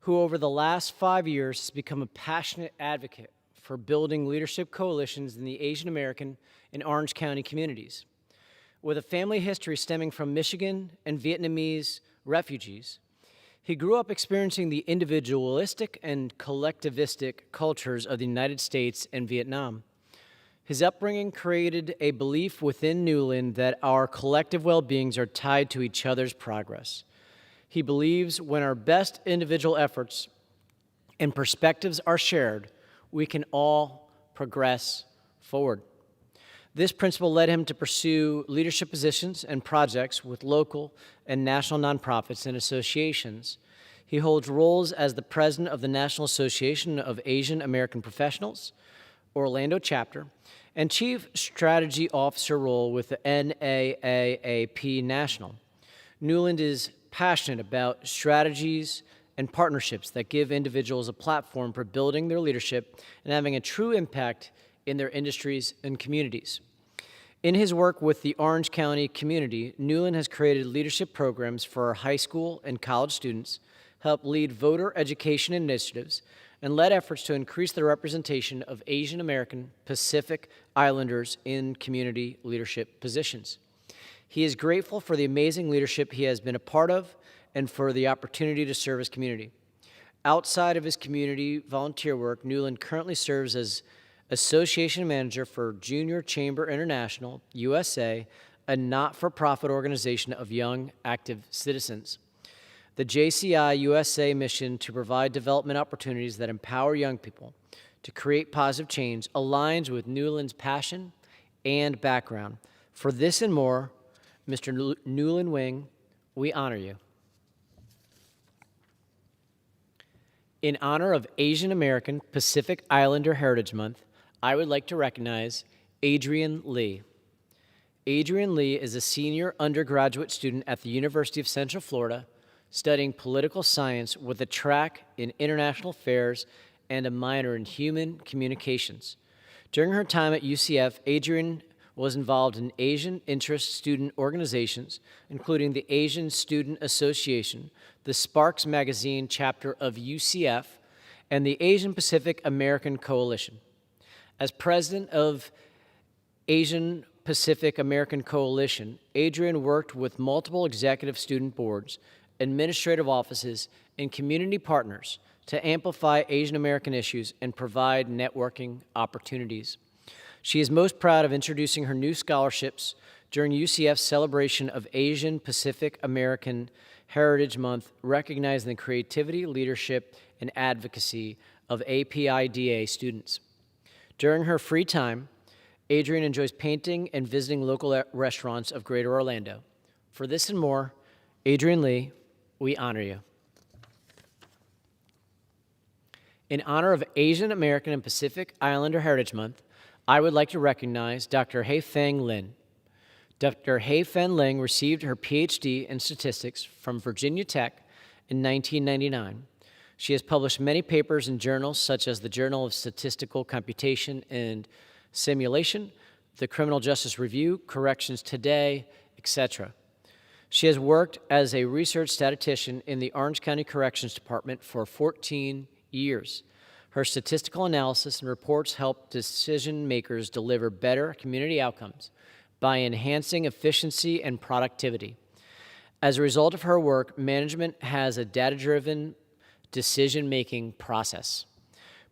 [SPEAKER 3] who over the last 5 years has become a passionate advocate for building leadership coalitions in the Asian American and Orange County communities. With a family history stemming from Michigan and Vietnamese refugees, he grew up experiencing the individualistic and collectivistic cultures of the United States and Vietnam. His upbringing created a belief within Newlin that our collective well-beings are tied to each other's progress. He believes when our best individual efforts and perspectives are shared, we can all progress forward. This principle led him to pursue leadership positions and projects with local and national nonprofits and associations. He holds roles as the president of the National Association of Asian American Professionals, Orlando chapter, and Chief Strategy Officer role with the NAAAP National. Newlin is passionate about strategies and partnerships that give individuals a platform for building their leadership and having a true impact in their industries and communities. In his work with the Orange County community, Newlin has created leadership programs for our high school and college students, helped lead voter education initiatives, and led efforts to increase the representation of Asian American Pacific Islanders in community leadership positions. He is grateful for the amazing leadership he has been a part of and for the opportunity to serve his community. Outside of his community volunteer work, Newlin currently serves as Association Manager for Junior Chamber International, USA, a not-for-profit organization of young, active citizens. The JCI USA mission to provide development opportunities that empower young people to create positive change aligns with Newlin's passion and background. For this and more, Mr. Newlin Wing, we honor you. In honor of Asian American Pacific Islander Heritage Month, I would like to recognize Adrian Lee. Adrian Lee is a senior undergraduate student at the University of Central Florida, studying political science with a track in international affairs and a minor in human communications. During her time at UCF, Adrian was involved in Asian interest student organizations, including the Asian Student Association, the Sparks Magazine chapter of UCF, and the Asian Pacific American Coalition. As president of Asian Pacific American Coalition, Adrian worked with multiple executive student boards, administrative offices, and community partners to amplify Asian American issues and provide networking opportunities. She is most proud of introducing her new scholarships during UCF's celebration of Asian Pacific American Heritage Month, recognizing the creativity, leadership, and advocacy of APIDA students. During her free time, Adrian enjoys painting and visiting local restaurants of Greater Orlando. For this and more, Adrian Lee, we honor you. In honor of Asian American and Pacific Islander Heritage Month, I would like to recognize Dr. Haifeng Lin. Dr. Haifeng Lin received her PhD in statistics from Virginia Tech in 1999. She has published many papers in journals such as the Journal of Statistical Computation and Simulation, the Criminal Justice Review, Corrections Today, etc. She has worked as a research statistician in the Orange County Corrections Department for 14 years. Her statistical analysis and reports help decision makers deliver better community outcomes by enhancing efficiency and productivity. As a result of her work, management has a data-driven decision-making process.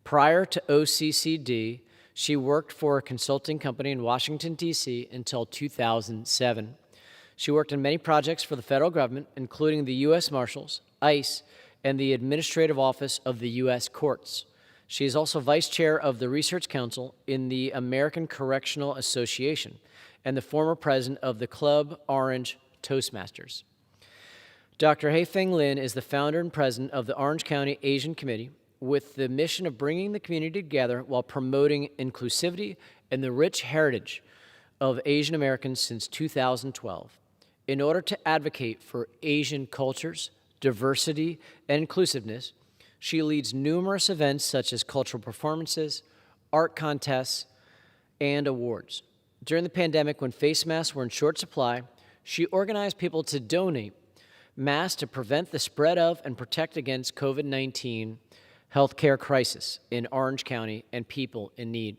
[SPEAKER 3] Prior to OCCD, she worked for a consulting company in Washington, D.C. until 2007. She worked on many projects for the federal government, including the U.S. Marshals, ICE, and the Administrative Office of the U.S. Courts. She is also vice chair of the Research Council in the American Correctional Association and the former president of the Club Orange Toastmasters. Dr. Haifeng Lin is the founder and president of the Orange County Asian Committee, with the mission of bringing the community together while promoting inclusivity and the rich heritage of Asian Americans since 2012. In order to advocate for Asian cultures, diversity, and inclusiveness, she leads numerous events such as cultural performances, art contests, and awards. During the pandemic, when face masks were in short supply, she organized people to donate masks to prevent the spread of and protect against COVID-19 healthcare crisis in Orange County and people in need.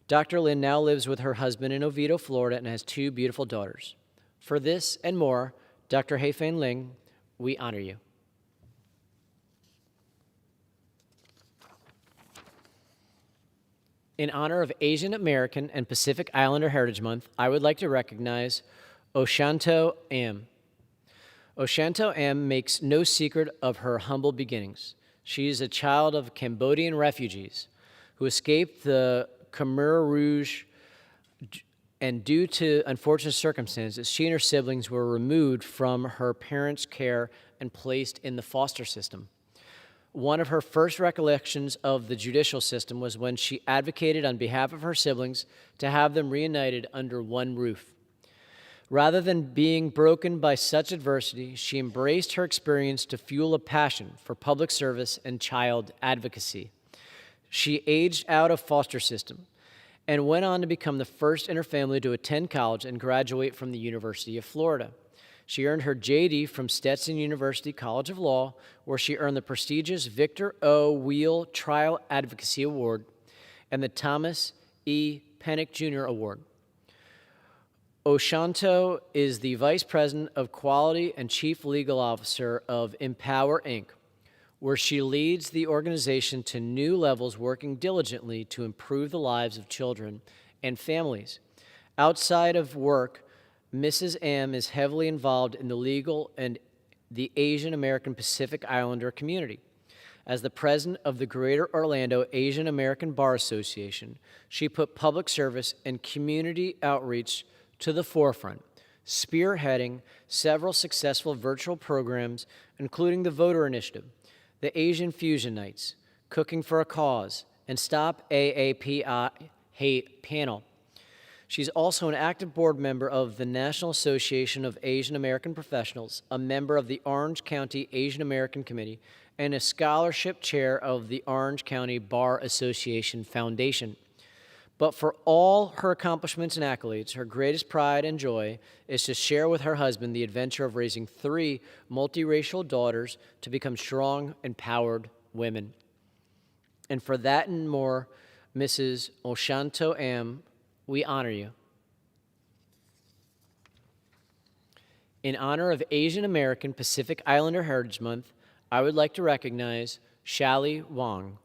[SPEAKER 3] Dr. Lin now lives with her husband in Oviedo, Florida, and has 2 beautiful daughters. For this and more, Dr. Haifeng Lin, we honor you. In honor of Asian American and Pacific Islander Heritage Month, I would like to recognize Oshanto Am. Oshanto Am makes no secret of her humble beginnings. She is a child of Cambodian refugees who escaped the Khmer Rouge, and due to unfortunate circumstances, she and her siblings were removed from her parents' care and placed in the foster system. One of her first recollections of the judicial system was when she advocated on behalf of her siblings to have them reunited under one roof. Rather than being broken by such adversity, she embraced her experience to fuel a passion for public service and child advocacy. She aged out of foster system and went on to become the first in her family to attend college and graduate from the University of Florida. She earned her JD from Stetson University College of Law, where she earned the prestigious Victor O. Wheel Trial Advocacy Award and the Thomas E. Pennick Jr. Award. Oshanto is the Vice President of Quality and Chief Legal Officer of Empower, Inc., where she leads the organization to new levels, working diligently to improve the lives of children and families. Outside of work, Mrs. Am is heavily involved in the legal and the Asian American Pacific Islander community. As the president of the Greater Orlando Asian American Bar Association, she put public service and community outreach to the forefront, spearheading several successful virtual programs, including the Voter Initiative, the Asian Fusion Nights, Cooking for a Cause, and Stop AAPI Hate panel. She's also an active board member of the National Association of Asian American Professionals, a member of the Orange County Asian American Committee, and a scholarship chair of the Orange County Bar Association Foundation. But for all her accomplishments and accolades, her greatest pride and joy is to share with her husband the adventure of raising 3 multiracial daughters to become strong, empowered women. And for that and more, Mrs. Oshanto Am, we honor you. In honor of Asian American Pacific Islander Heritage Month, I would like to recognize Shally Wong.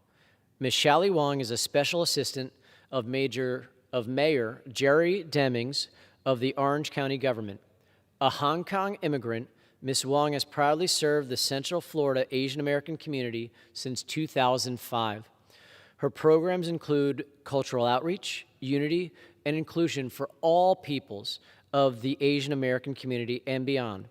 [SPEAKER 3] Ms. Shally Wong is a special assistant of Mayor Jerry Demings of the Orange County government. A Hong Kong immigrant, Ms. Wong has proudly served the Central Florida Asian American community since 2005. Her programs include cultural outreach, unity, and inclusion for all peoples of the Asian American community and beyond.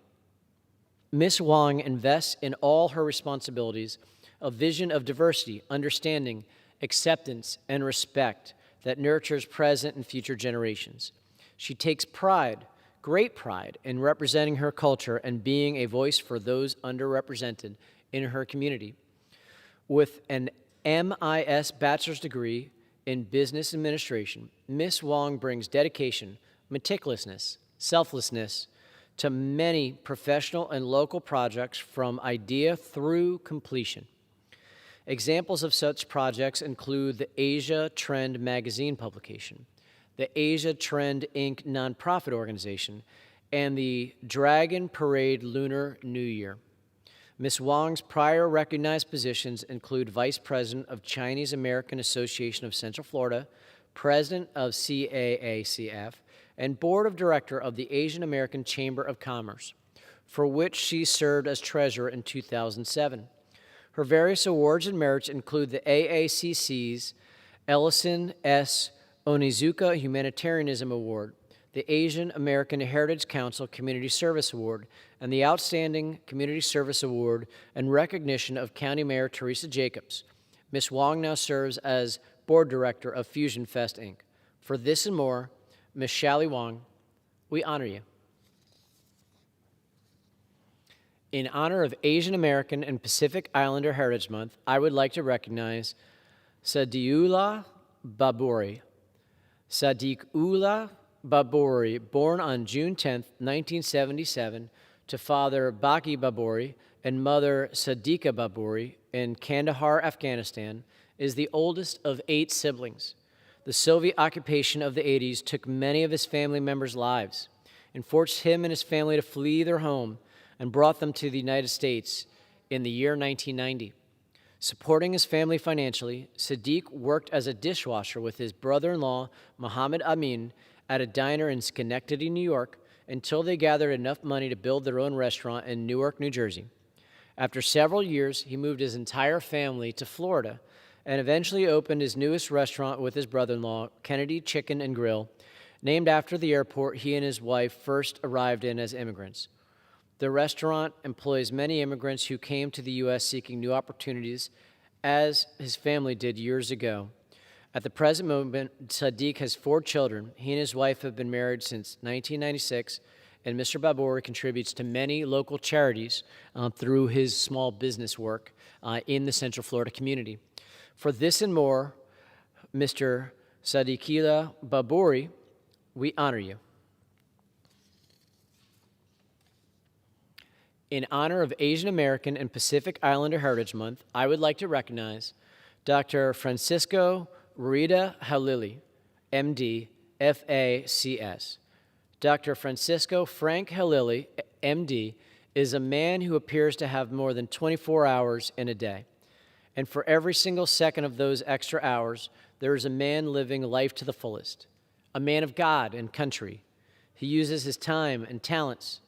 [SPEAKER 3] Ms. Wong invests in all her responsibilities a vision of diversity, understanding, acceptance, and respect that nurtures present and future generations. She takes pride, great pride, in representing her culture and being a voice for those underrepresented in her community. With an MIS bachelor's degree in business administration, Ms. Wong brings dedication, meticulousness, selflessness to many professional and local projects from idea through completion. Examples of such projects include the Asia Trend magazine publication, the Asia Trend Inc. nonprofit organization, and the Dragon Parade Lunar New Year. Ms. Wong's prior recognized positions include Vice President of Chinese American Association of Central Florida, President of CAACF, and Board of Director of the Asian American Chamber of Commerce, for which she served as treasurer in 2007. Her various awards and merits include the AACC's Ellison S. Onizuka Humanitarianism Award, the Asian American Heritage Council Community Service Award, and the Outstanding Community Service Award in recognition of County Mayor Teresa Jacobs. Ms. Wong now serves as Board Director of Fusion Fest, Inc. For this and more, Ms. Shally Wong, we honor you. In honor of Asian American and Pacific Islander Heritage Month, I would like to recognize Sadiullah Baburi. Sadiqullah Baburi, born on June 10, 1977, to father Baki Baburi and mother Sadiqa Baburi in Kandahar, Afghanistan, is the oldest of 8 siblings. The Soviet occupation of the 80s took many of his family members' lives and forced him and his family to flee their home and brought them to the United States in the year 1990. Supporting his family financially, Sadiq worked as a dishwasher with his brother-in-law, Muhammad Amin, at a diner in Schenectady, New York, until they gathered enough money to build their own restaurant in Newark, New Jersey. After several years, he moved his entire family to Florida and eventually opened his newest restaurant with his brother-in-law, Kennedy Chicken and Grill, named after the airport he and his wife first arrived in as immigrants. The restaurant employs many immigrants who came to the U.S. seeking new opportunities, as his family did years ago. At the present moment, Sadiq has 4 children. He and his wife have been married since 1996, and Mr. Baburi contributes to many local charities through his small business work in the Central Florida community. For this and more, Mr. Sadiqullah Baburi, we honor you. In honor of Asian American and Pacific Islander Heritage Month, I would like to recognize Dr. Francisco Rita Halili, MD, FACS. Dr. Francisco Frank Halili, MD, is a man who appears to have more than 24 hours in a day. And for every single second of those extra hours, there is a man living life to the fullest, a man of God and country. He uses his time and talents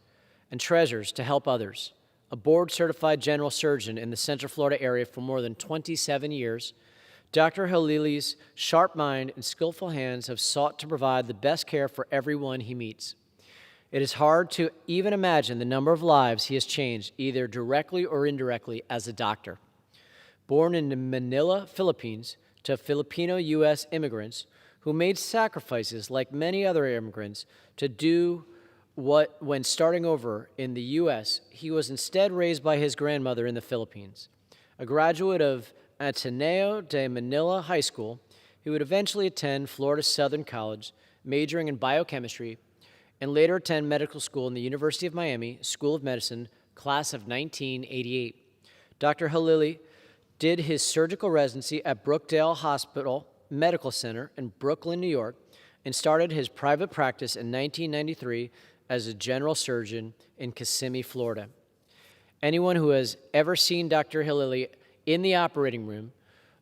[SPEAKER 3] and treasures to help others. A board-certified general surgeon in the Central Florida area for more than 27 years, Dr. Halili's sharp mind and skillful hands have sought to provide the best care for everyone he meets. It is hard to even imagine the number of lives he has changed, either directly or indirectly, as a doctor. Born in Manila, Philippines, to Filipino-U.S. immigrants who made sacrifices like many other immigrants to do when starting over in the U.S., he was instead raised by his grandmother in the Philippines. A graduate of Ateneo de Manila High School, He would eventually attend Florida Southern College, majoring in biochemistry, and later attend medical school in the University of Miami School of Medicine, class of 1988. Dr. Halili did his surgical residency at Brookdale Hospital Medical Center in Brooklyn, New York, and started his private practice in 1993 as a general surgeon in Kissimmee, Florida. Anyone who has ever seen Dr. Halili in the operating room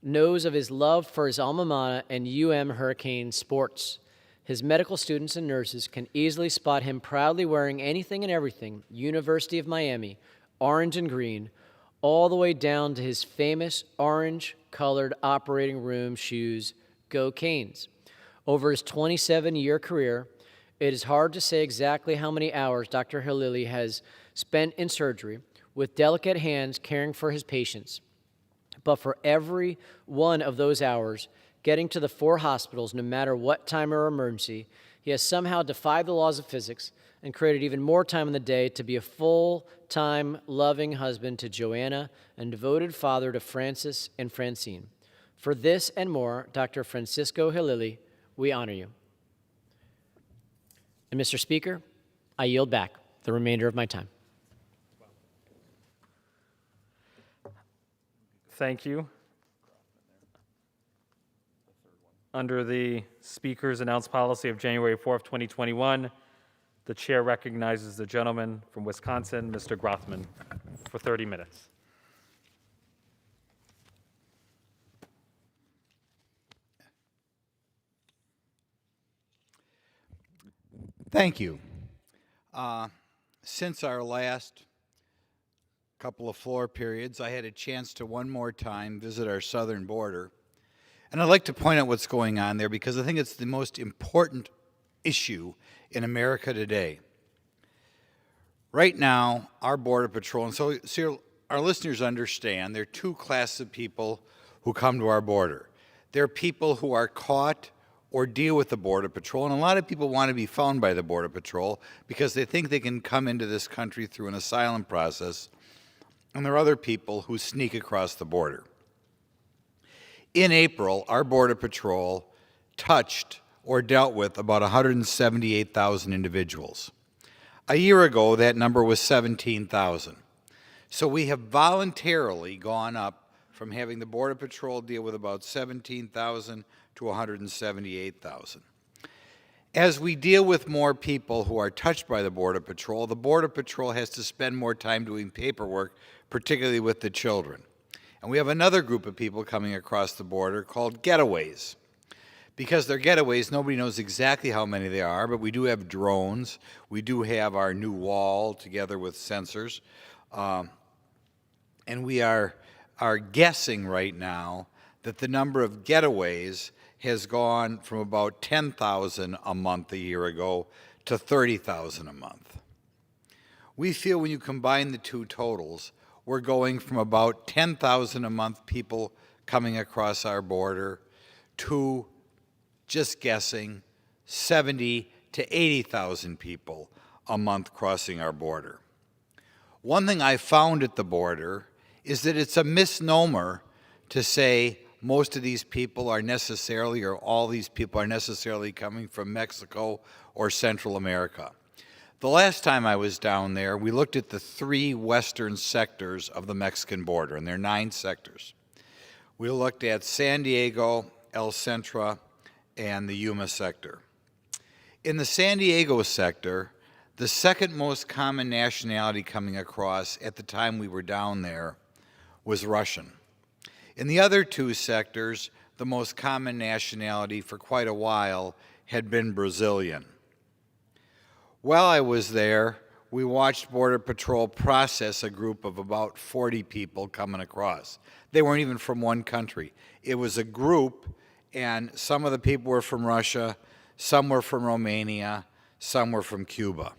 [SPEAKER 3] knows of his love for his alma mater and Hurricane sports. His medical students and nurses can easily spot him proudly wearing anything and everything University of Miami, orange and green, all the way down to his famous orange-colored operating room shoes, Go Canes. Over his 27-year career, it is hard to say exactly how many hours Dr. Halili has spent in surgery with delicate hands caring for his patients. But for every one of those hours, getting to the 4 hospitals, no matter what time or emergency, he has somehow defied the laws of physics and created even more time in the day to be a full-time, loving husband to Joanna and devoted father to Francis and Francine. For this and more, Dr. Francisco Halili, we honor you. And Mr. Speaker, I yield back the remainder of my time.
[SPEAKER 6] Thank you. Under the Speaker's announced policy of January 4th, 2021, the chair recognizes the gentleman from Wisconsin, Mr. Grothman, for 30 minutes.
[SPEAKER 19] Thank you. Since our last couple of floor periods, I had a chance to one more time visit our southern border. And I'd like to point out what's going on there because I think it's the most important issue in America today. Right now, our Border Patrol, and so our listeners understand, there are 2 classes of people who come to our border. There are people who are caught or deal with the Border Patrol, and a lot of people want to be found by the Border Patrol because they think they can come into this country through an asylum process, and there are other people who sneak across the border. In April, our Border Patrol touched or dealt with about 178,000 individuals. A year ago, that number was 17,000. So we have voluntarily gone up from having the Border Patrol deal with about 17,000 to 178,000. As we deal with more people who are touched by the Border Patrol has to spend more time doing paperwork, particularly with the children. And we have another group of people coming across the border called getaways. Because they're getaways, nobody knows exactly how many there are, but we do have drones. We do have our new wall together with sensors. And we are guessing right now that the number of getaways has gone from about 10,000 a month a year ago to 30,000 a month. We feel when you combine the 2 totals, we're going from about 10,000 a month people coming across our border to, just guessing, 70 to 80,000 people a month crossing our border. One thing I found at the border is that it's a misnomer to say most of these people are necessarily, or all these people are necessarily coming from Mexico or Central America. The last time I was down there, we looked at the 3 western sectors of the Mexican border, and there are 9 sectors. We looked at San Diego, El Centro, and the Yuma sector. In the San Diego sector, the second most common nationality coming across at the time we were down there was Russian. In the other 2 sectors, the most common nationality for quite a while had been Brazilian. While I was there, we watched Border Patrol process a group of about 40 people coming across. They weren't even from one country. It was a group, and some of the people were from Russia, some were from Romania, some were from Cuba.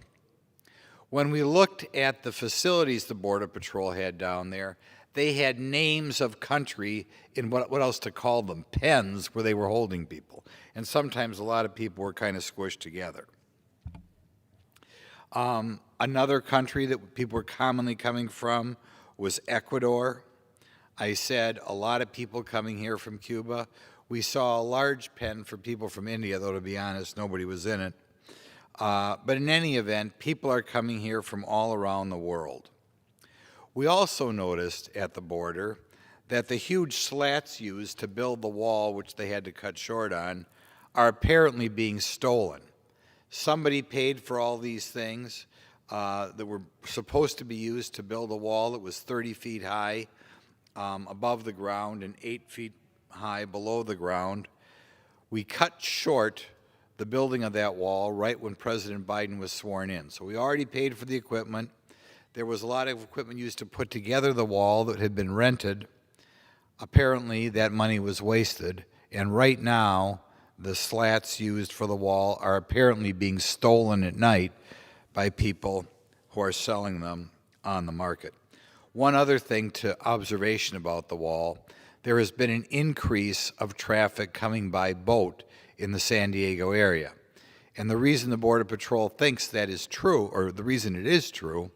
[SPEAKER 19] When we looked at the facilities the Border Patrol had down there, they had names of country in what else to call them, pens where they were holding people. And sometimes a lot of people were kind of squished together. Another country that people were commonly coming from was Ecuador. I said a lot of people coming here from Cuba. We saw a large pen for people from India, though to be honest, nobody was in it. But in any event, people are coming here from all around the world. We also noticed at the border that the huge slats used to build the wall, which they had to cut short on, are apparently being stolen. Somebody paid for all these things that were supposed to be used to build a wall that was 30 feet high above the ground and 8 feet high below the ground. We cut short the building of that wall right when President Biden was sworn in. So we already paid for the equipment. There was a lot of equipment used to put together the wall that had been rented. Apparently, that money was wasted, and right now, the slats used for the wall are apparently being stolen at night by people who are selling them on the market. One other thing to observation about the wall, there has been an increase of traffic coming by boat in the San Diego area. And the reason the Border Patrol thinks that is true, or the reason it is true,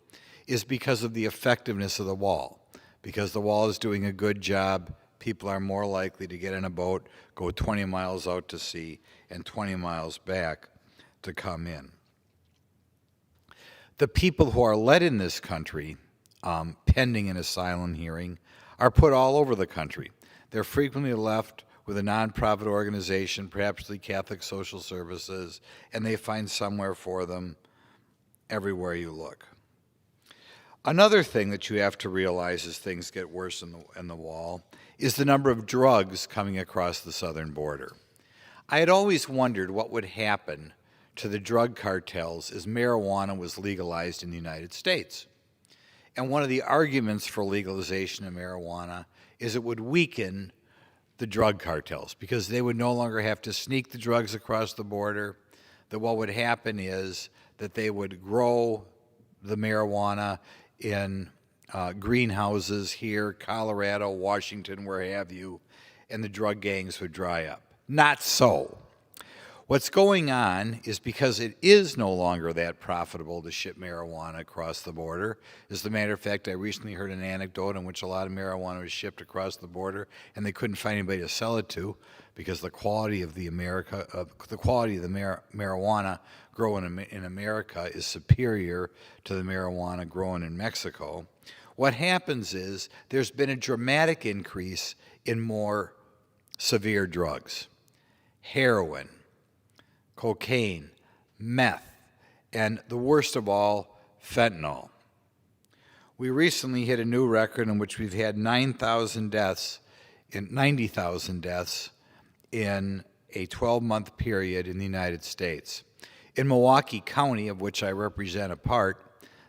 [SPEAKER 19] is because of the effectiveness of the wall. Because the wall is doing a good job, people are more likely to get in a boat, go 20 miles out to sea, and 20 miles back to come in. The people who are let in this country, pending an asylum hearing, are put all over the country. They're frequently left with a nonprofit organization, perhaps the Catholic Social Services, and they find somewhere for them everywhere you look. Another thing that you have to realize as things get worse in the wall is the number of drugs coming across the southern border. I had always wondered what would happen to the drug cartels as marijuana was legalized in the United States. And one of the arguments for legalization of marijuana is it would weaken the drug cartels because they would no longer have to sneak the drugs across the border, that what would happen is that they would grow the marijuana in greenhouses here, Colorado, Washington, where have you, and the drug gangs would dry up. Not so. What's going on is because it is no longer that profitable to ship marijuana across the border. As a matter of fact, I recently heard an anecdote in which a lot of marijuana was shipped across the border and they couldn't find anybody to sell it to because the quality of the marijuana grown in America is superior to the marijuana grown in Mexico. What happens is there's been a dramatic increase in more severe drugs. Heroin, cocaine, meth, and the worst of all, fentanyl. We recently hit a new record in which we've had 90,000 deaths in a 12-month period in the United States. In Milwaukee County, of which I represent a part,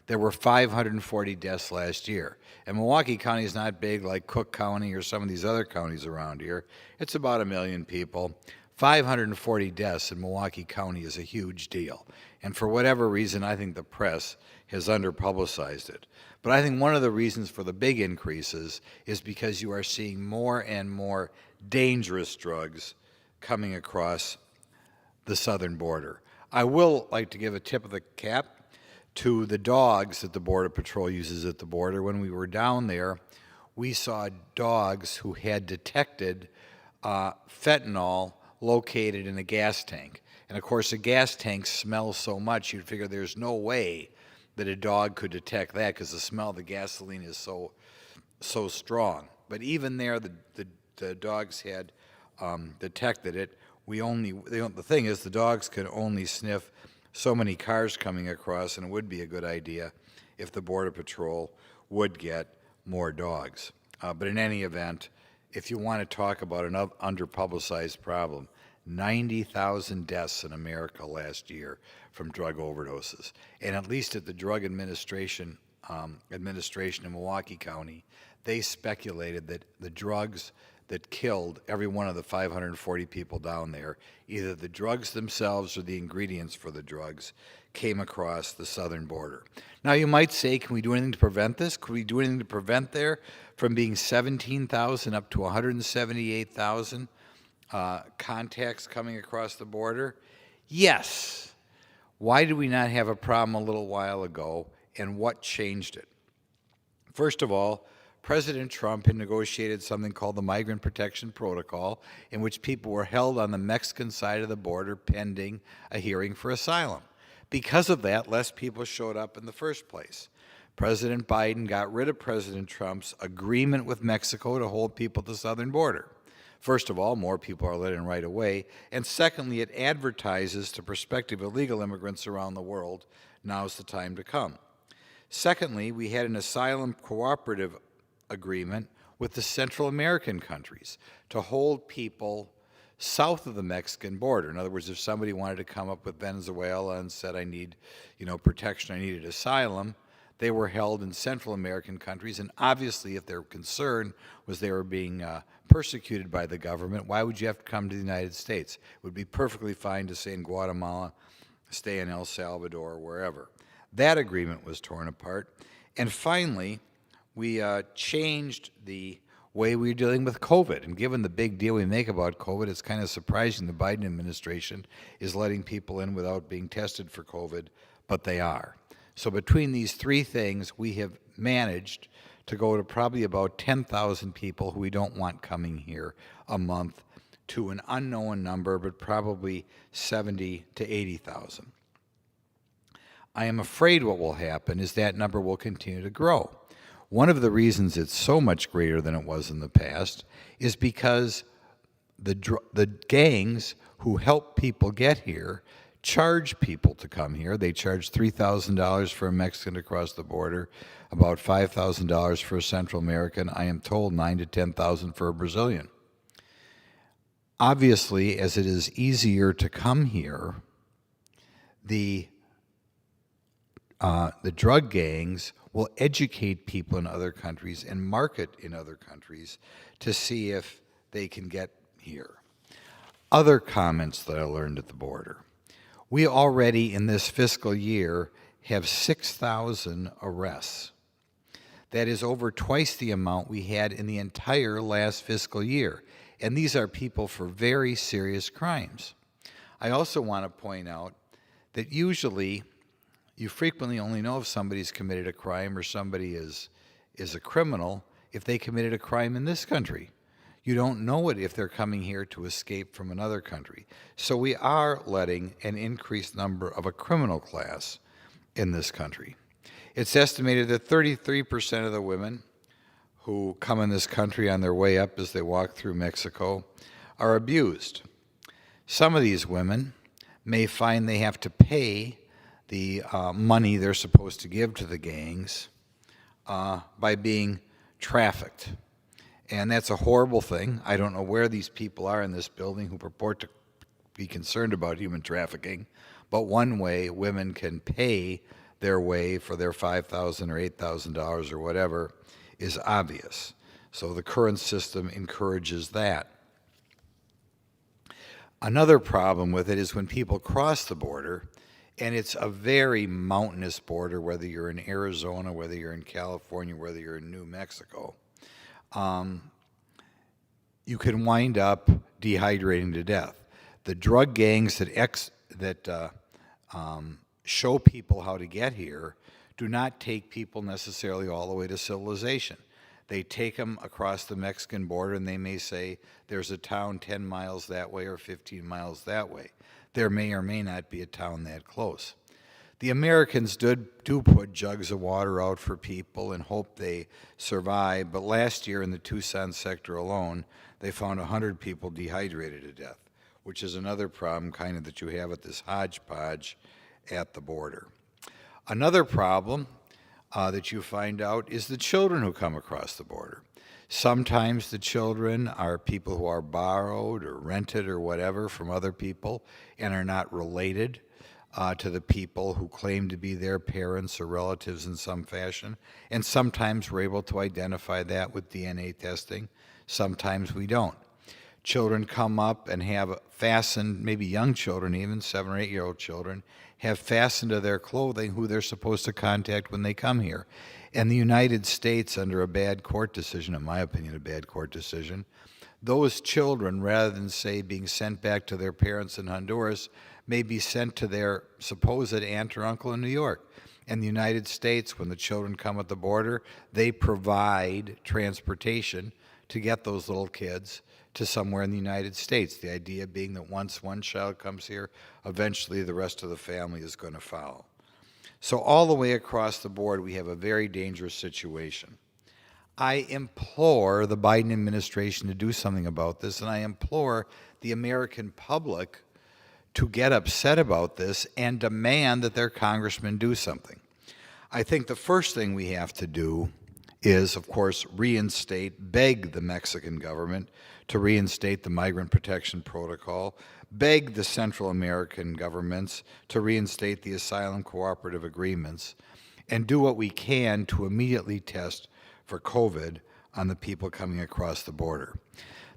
[SPEAKER 19] there were 540 deaths last year. And Milwaukee County is not big like Cook County or some of these other counties around here. It's about 1 million people. 540 deaths in Milwaukee County is a huge deal. And for whatever reason, I think the press has underpublicized it. But I think one of the reasons for the big increases is because you are seeing more and more dangerous drugs coming across the southern border. I will like to give a tip of the cap to the dogs that the Border Patrol uses at the border. When we were down there, we saw dogs who had detected fentanyl located in a gas tank. And of course, a gas tank smells so much, you'd figure there's no way that a dog could detect that because the smell of the gasoline is so strong. But even there, the dogs had detected it. The thing is, the dogs can only sniff so many cars coming across, and it would be a good idea if the Border Patrol would get more dogs. But in any event, if you want to talk about an underpublicized problem, 90,000 deaths in America last year from drug overdoses. And at least at the Drug Administration in Milwaukee County, they speculated that the drugs that killed every one of the 540 people down there, either the drugs themselves or the ingredients for the drugs, came across the southern border. Now you might say, can we do anything to prevent this? Could we do anything to prevent there from being 17,000 up to 178,000 contacts coming across the border? Yes. Why did we not have a problem a little while ago, and what changed it? First of all, President Trump had negotiated something called the Migrant Protection Protocol, in which people were held on the Mexican side of the border pending a hearing for asylum. Because of that, less people showed up in the first place. President Biden got rid of President Trump's agreement with Mexico to hold people at the southern border. First of all, more people are let in right away, and secondly, it advertises to prospective illegal immigrants around the world, now's the time to come. Secondly, we had an asylum cooperative agreement with the Central American countries to hold people south of the Mexican border. In other words, if somebody wanted to come up with Venezuela and said, I need, protection, I needed asylum, they were held in Central American countries, and obviously if their concern was they were being persecuted by the government, why would you have to come to the United States? It would be perfectly fine to stay in Guatemala, stay in El Salvador, or wherever. That agreement was torn apart. And finally, we changed the way we were dealing with COVID. And given the big deal we make about COVID, it's kind of surprising the Biden administration is letting people in without being tested for COVID, but they are. So between these three things, we have managed to go to probably about 10,000 people who we don't want coming here a month to an unknown number, but probably 70 to 80,000. I am afraid what will happen is that number will continue to grow. One of the reasons it's so much greater than it was in the past is because the gangs who help people get here charge people to come here. They charge $3,000 for a Mexican to cross the border, about $5,000 for a Central American, I am told $9,000 to $10,000 for a Brazilian. Obviously, as it is easier to come here, the drug gangs will educate people in other countries and market in other countries to see if they can get here. Other comments that I learned at the border. We already, in this fiscal year, have 6,000 arrests. That is over twice the amount we had in the entire last fiscal year. And these are people for very serious crimes. I also want to point out that usually you frequently only know if somebody's committed a crime or somebody is a criminal if they committed a crime in this country. You don't know it if they're coming here to escape from another country. So we are letting an increased number of a criminal class in this country. It's estimated that 33% of the women who come in this country on their way up as they walk through Mexico are abused. Some of these women may find they have to pay the money they're supposed to give to the gangs by being trafficked. And that's a horrible thing. I don't know where these people are in this building who purport to be concerned about human trafficking, but one way women can pay their way for their $5,000 or $8,000 or whatever is obvious. So the current system encourages that. Another problem with it is when people cross the border, and it's a very mountainous border, whether you're in Arizona, whether you're in California, whether you're in New Mexico, you can wind up dehydrating to death. The drug gangs that show people how to get here do not take people necessarily all the way to civilization. They take them across the Mexican border and they may say there's a town 10 miles that way or 15 miles that way. There may or may not be a town that close. The Americans do put jugs of water out for people and hope they survive, but last year in the Tucson sector alone, they found 100 people dehydrated to death, which is another problem kind of that you have at this hodgepodge at the border. Another problem that you find out is the children who come across the border. Sometimes the children are people who are borrowed or rented or whatever from other people and are not related to the people who claim to be their parents or relatives in some fashion. And sometimes we're able to identify that with DNA testing. Sometimes we don't. Children come up and have fastened, maybe young children even, 7 or 8-year-old children, have fastened to their clothing who they're supposed to contact when they come here. And the United States, under a bad court decision, in my opinion, a bad court decision, those children, rather than, say, being sent back to their parents in Honduras, may be sent to their supposed aunt or uncle in New York. In the United States, when the children come at the border, they provide transportation to get those little kids to somewhere in the United States. The idea being that once one child comes here, eventually the rest of the family is going to follow. So all the way across the board, we have a very dangerous situation. I implore the Biden administration to do something about this, and I implore the American public to get upset about this and demand that their congressmen do something. I think the first thing we have to do is, of course, beg the Mexican government to reinstate the Migrant Protection Protocol, beg the Central American governments to reinstate the Asylum Cooperative Agreements, and do what we can to immediately test for COVID on the people coming across the border.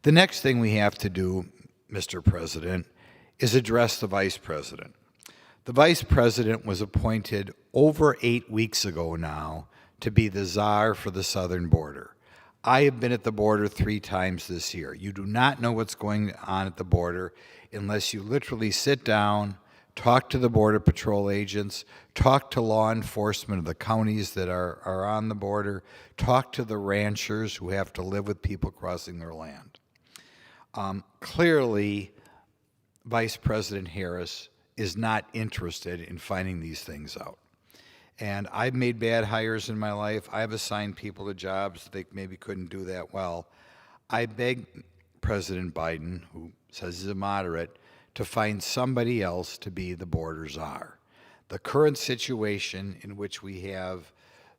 [SPEAKER 19] The next thing we have to do, Mr. President, is address the Vice President. The Vice President was appointed over 8 weeks ago now to be the czar for the southern border. I have been at the border 3 times this year. You do not know what's going on at the border unless you literally sit down, talk to the Border Patrol agents, talk to law enforcement of the counties that are on the border, talk to the ranchers who have to live with people crossing their land. Clearly, Vice President Harris is not interested in finding these things out. And I've made bad hires in my life. I've assigned people to jobs that they maybe couldn't do that well. I beg President Biden, who says he's a moderate, to find somebody else to be the border czar. The current situation in which we have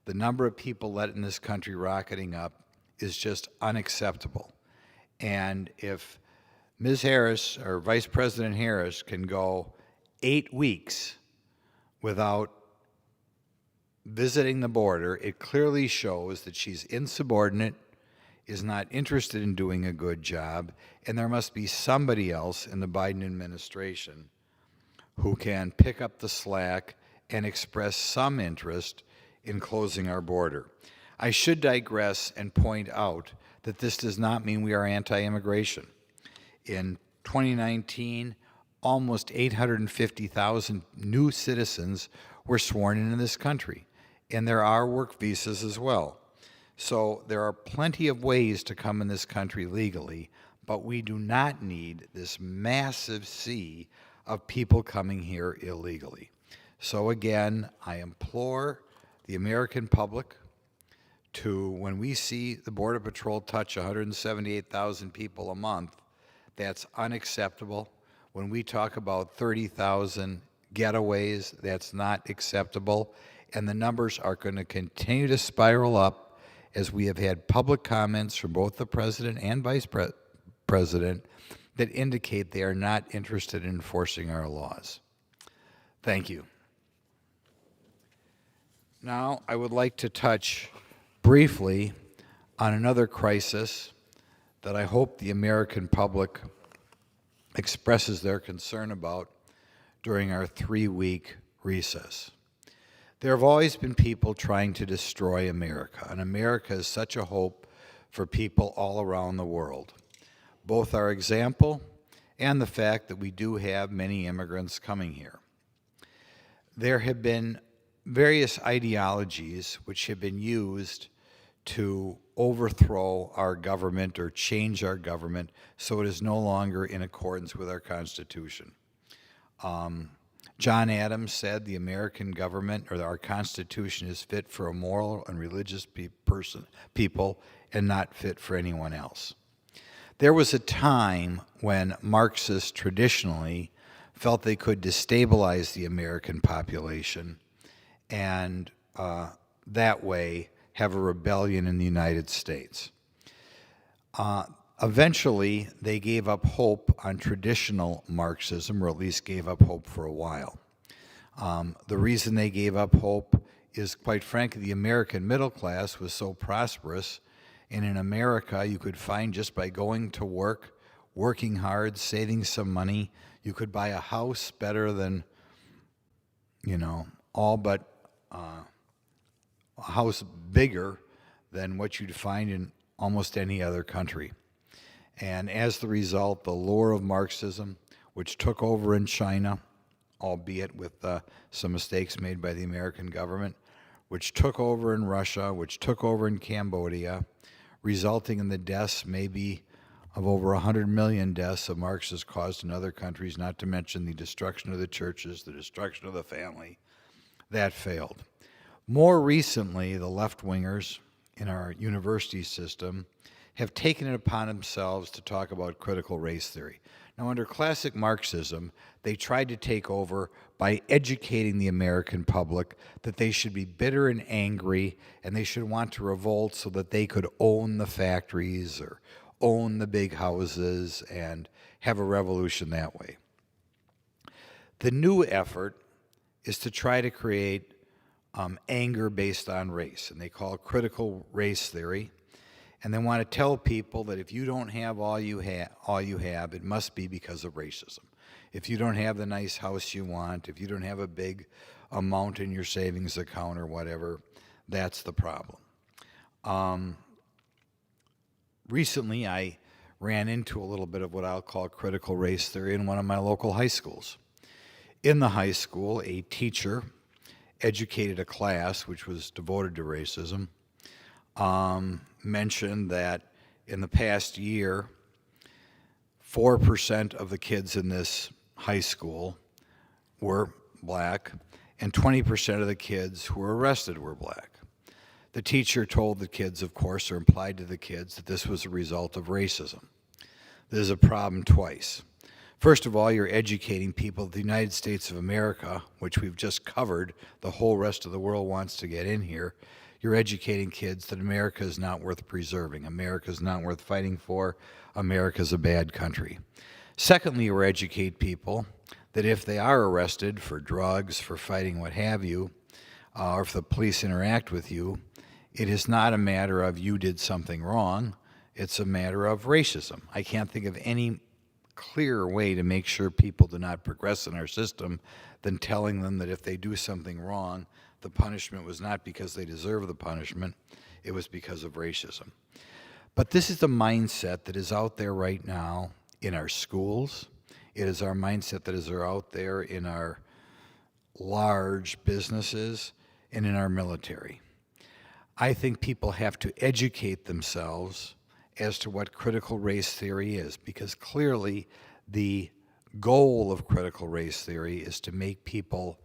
[SPEAKER 19] the number of people let in this country rocketing up is just unacceptable. And if Ms. Harris, or Vice President Harris, can go 8 weeks without visiting the border, it clearly shows that she's insubordinate, is not interested in doing a good job, and there must be somebody else in the Biden administration who can pick up the slack and express some interest in closing our border. I should digress and point out that this does not mean we are anti-immigration. In 2019, almost 850,000 new citizens were sworn into this country, and there are work visas as well. So there are plenty of ways to come in this country legally, but we do not need this massive sea of people coming here illegally. So again, I implore the American public to, when we see the Border Patrol touch 178,000 people a month, that's unacceptable. When we talk about 30,000 getaways, that's not acceptable. And the numbers are going to continue to spiral up as we have had public comments from both the President and Vice President that indicate they are not interested in enforcing our laws. Thank you. Now, I would like to touch briefly on another crisis that I hope the American public expresses their concern about during our 3-week recess. There have always been people trying to destroy America, and America is such a hope for people all around the world. Both our example and the fact that we do have many immigrants coming here. There have been various ideologies which have been used to overthrow our government or change our government so it is no longer in accordance with our Constitution. John Adams said the American government or our Constitution is fit for a moral and religious people and not fit for anyone else. There was a time when Marxists traditionally felt they could destabilize the American population and that way have a rebellion in the United States. Eventually, they gave up hope on traditional Marxism, or at least gave up hope for a while. The reason they gave up hope is, quite frankly, the American middle class was so prosperous, and in America, you could find just by going to work, working hard, saving some money, you could buy a house better than, all but a house bigger than what you'd find in almost any other country. And as the result, the lure of Marxism, which took over in China, albeit with some mistakes made by the American government, which took over in Russia, which took over in Cambodia, resulting in the deaths maybe of over 100 million deaths of Marxists caused in other countries, not to mention the destruction of the churches, the destruction of the family. That failed. More recently, the left-wingers in our university system have taken it upon themselves to talk about critical race theory. Now, under classic Marxism, they tried to take over by educating the American public that they should be bitter and angry and they should want to revolt so that they could own the factories or own the big houses and have a revolution that way. The new effort is to try to create anger based on race, and they call it critical race theory. And they want to tell people that if you don't have all you have, it must be because of racism. If you don't have the nice house you want, if you don't have a big amount in your savings account or whatever, that's the problem. Recently, I ran into a little bit of what I'll call critical race theory in one of my local high schools. In the high school, a teacher educated a class which was devoted to racism, mentioned that in the past year, 4% of the kids in this high school were black, and 20% of the kids who were arrested were black. The teacher told the kids, of course, or implied to the kids, that this was a result of racism. This is a problem twice. First of all, you're educating people that the United States of America, which we've just covered, the whole rest of the world wants to get in here. You're educating kids that America is not worth preserving. America is not worth fighting for. America is a bad country. Secondly, you educate people that if they are arrested for drugs, for fighting what have you, or if the police interact with you, it is not a matter of you did something wrong. It's a matter of racism. I can't think of any clearer way to make sure people do not progress in our system than telling them that if they do something wrong, the punishment was not because they deserve the punishment, it was because of racism. But this is the mindset that is out there right now in our schools. It is our mindset that is out there in our large businesses and in our military. I think people have to educate themselves as to what critical race theory is, because clearly the goal of critical race theory is to make people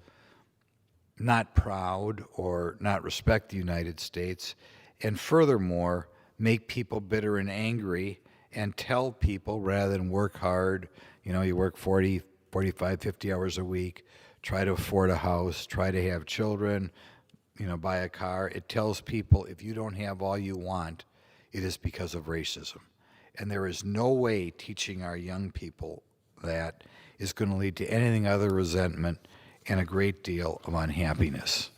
[SPEAKER 19] not proud or not respect the United States, and furthermore, make people bitter and angry and tell people, rather than work hard, you work 40, 45, 50 hours a week, try to afford a house, try to have children, buy a car. It tells people if you don't have all you want, it is because of racism. And there is no way teaching our young people that is going to lead to anything other than resentment and a great deal of unhappiness.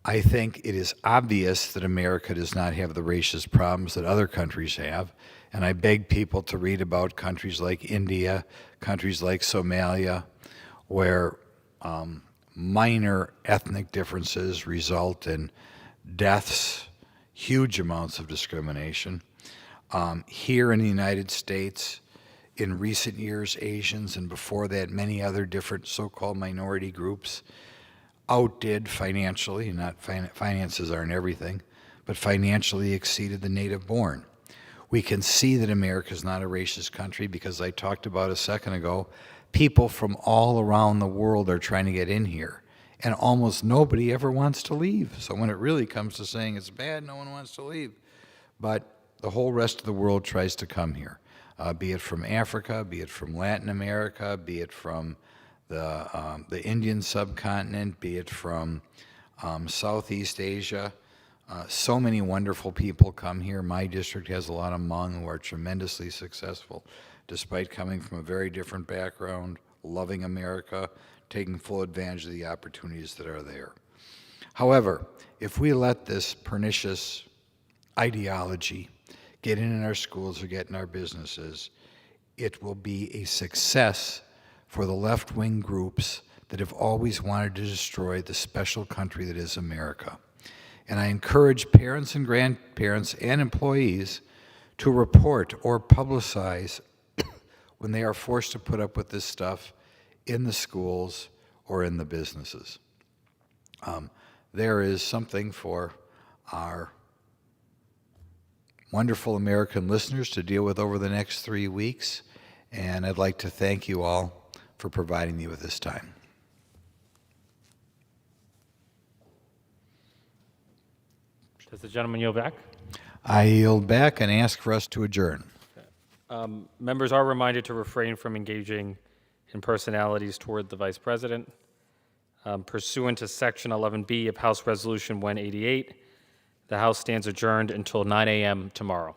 [SPEAKER 19] I think it is obvious that America does not have the racist problems that other countries have, and I beg people to read about countries like India, countries like Somalia, where minor ethnic differences result in deaths, huge amounts of discrimination. Here in the United States, in recent years, Asians, and before that, many other different so-called minority groups outdid financially, not finances aren't everything, but financially exceeded the native born. We can see that America is not a racist country because I talked about a second ago, people from all around the world are trying to get in here, and almost nobody ever wants to leave. So when it really comes to saying it's bad, no one wants to leave. But the whole rest of the world tries to come here. Be it from Africa, be it from Latin America, be it from the Indian subcontinent, be it from Southeast Asia. So many wonderful people come here. My district has a lot of Hmong who are tremendously successful, despite coming from a very different background, loving America, taking full advantage of the opportunities that are there. However, if we let this pernicious ideology get in our schools or get in our businesses, it will be a success for the left-wing groups that have always wanted to destroy the special country that is America. And I encourage parents and grandparents and employees to report or publicize when they are forced to put up with this stuff in the schools or in the businesses. There is something for our wonderful American listeners to deal with over the next 3 weeks, and I'd like to thank you all for providing me with this time.
[SPEAKER 6] Does the gentleman yield back?
[SPEAKER 19] I yield back and ask for us to adjourn.
[SPEAKER 6] Members are reminded to refrain from engaging in personalities toward the Vice President. Pursuant to Section 11B of House Resolution 188, the House stands adjourned until 9 a.m. tomorrow.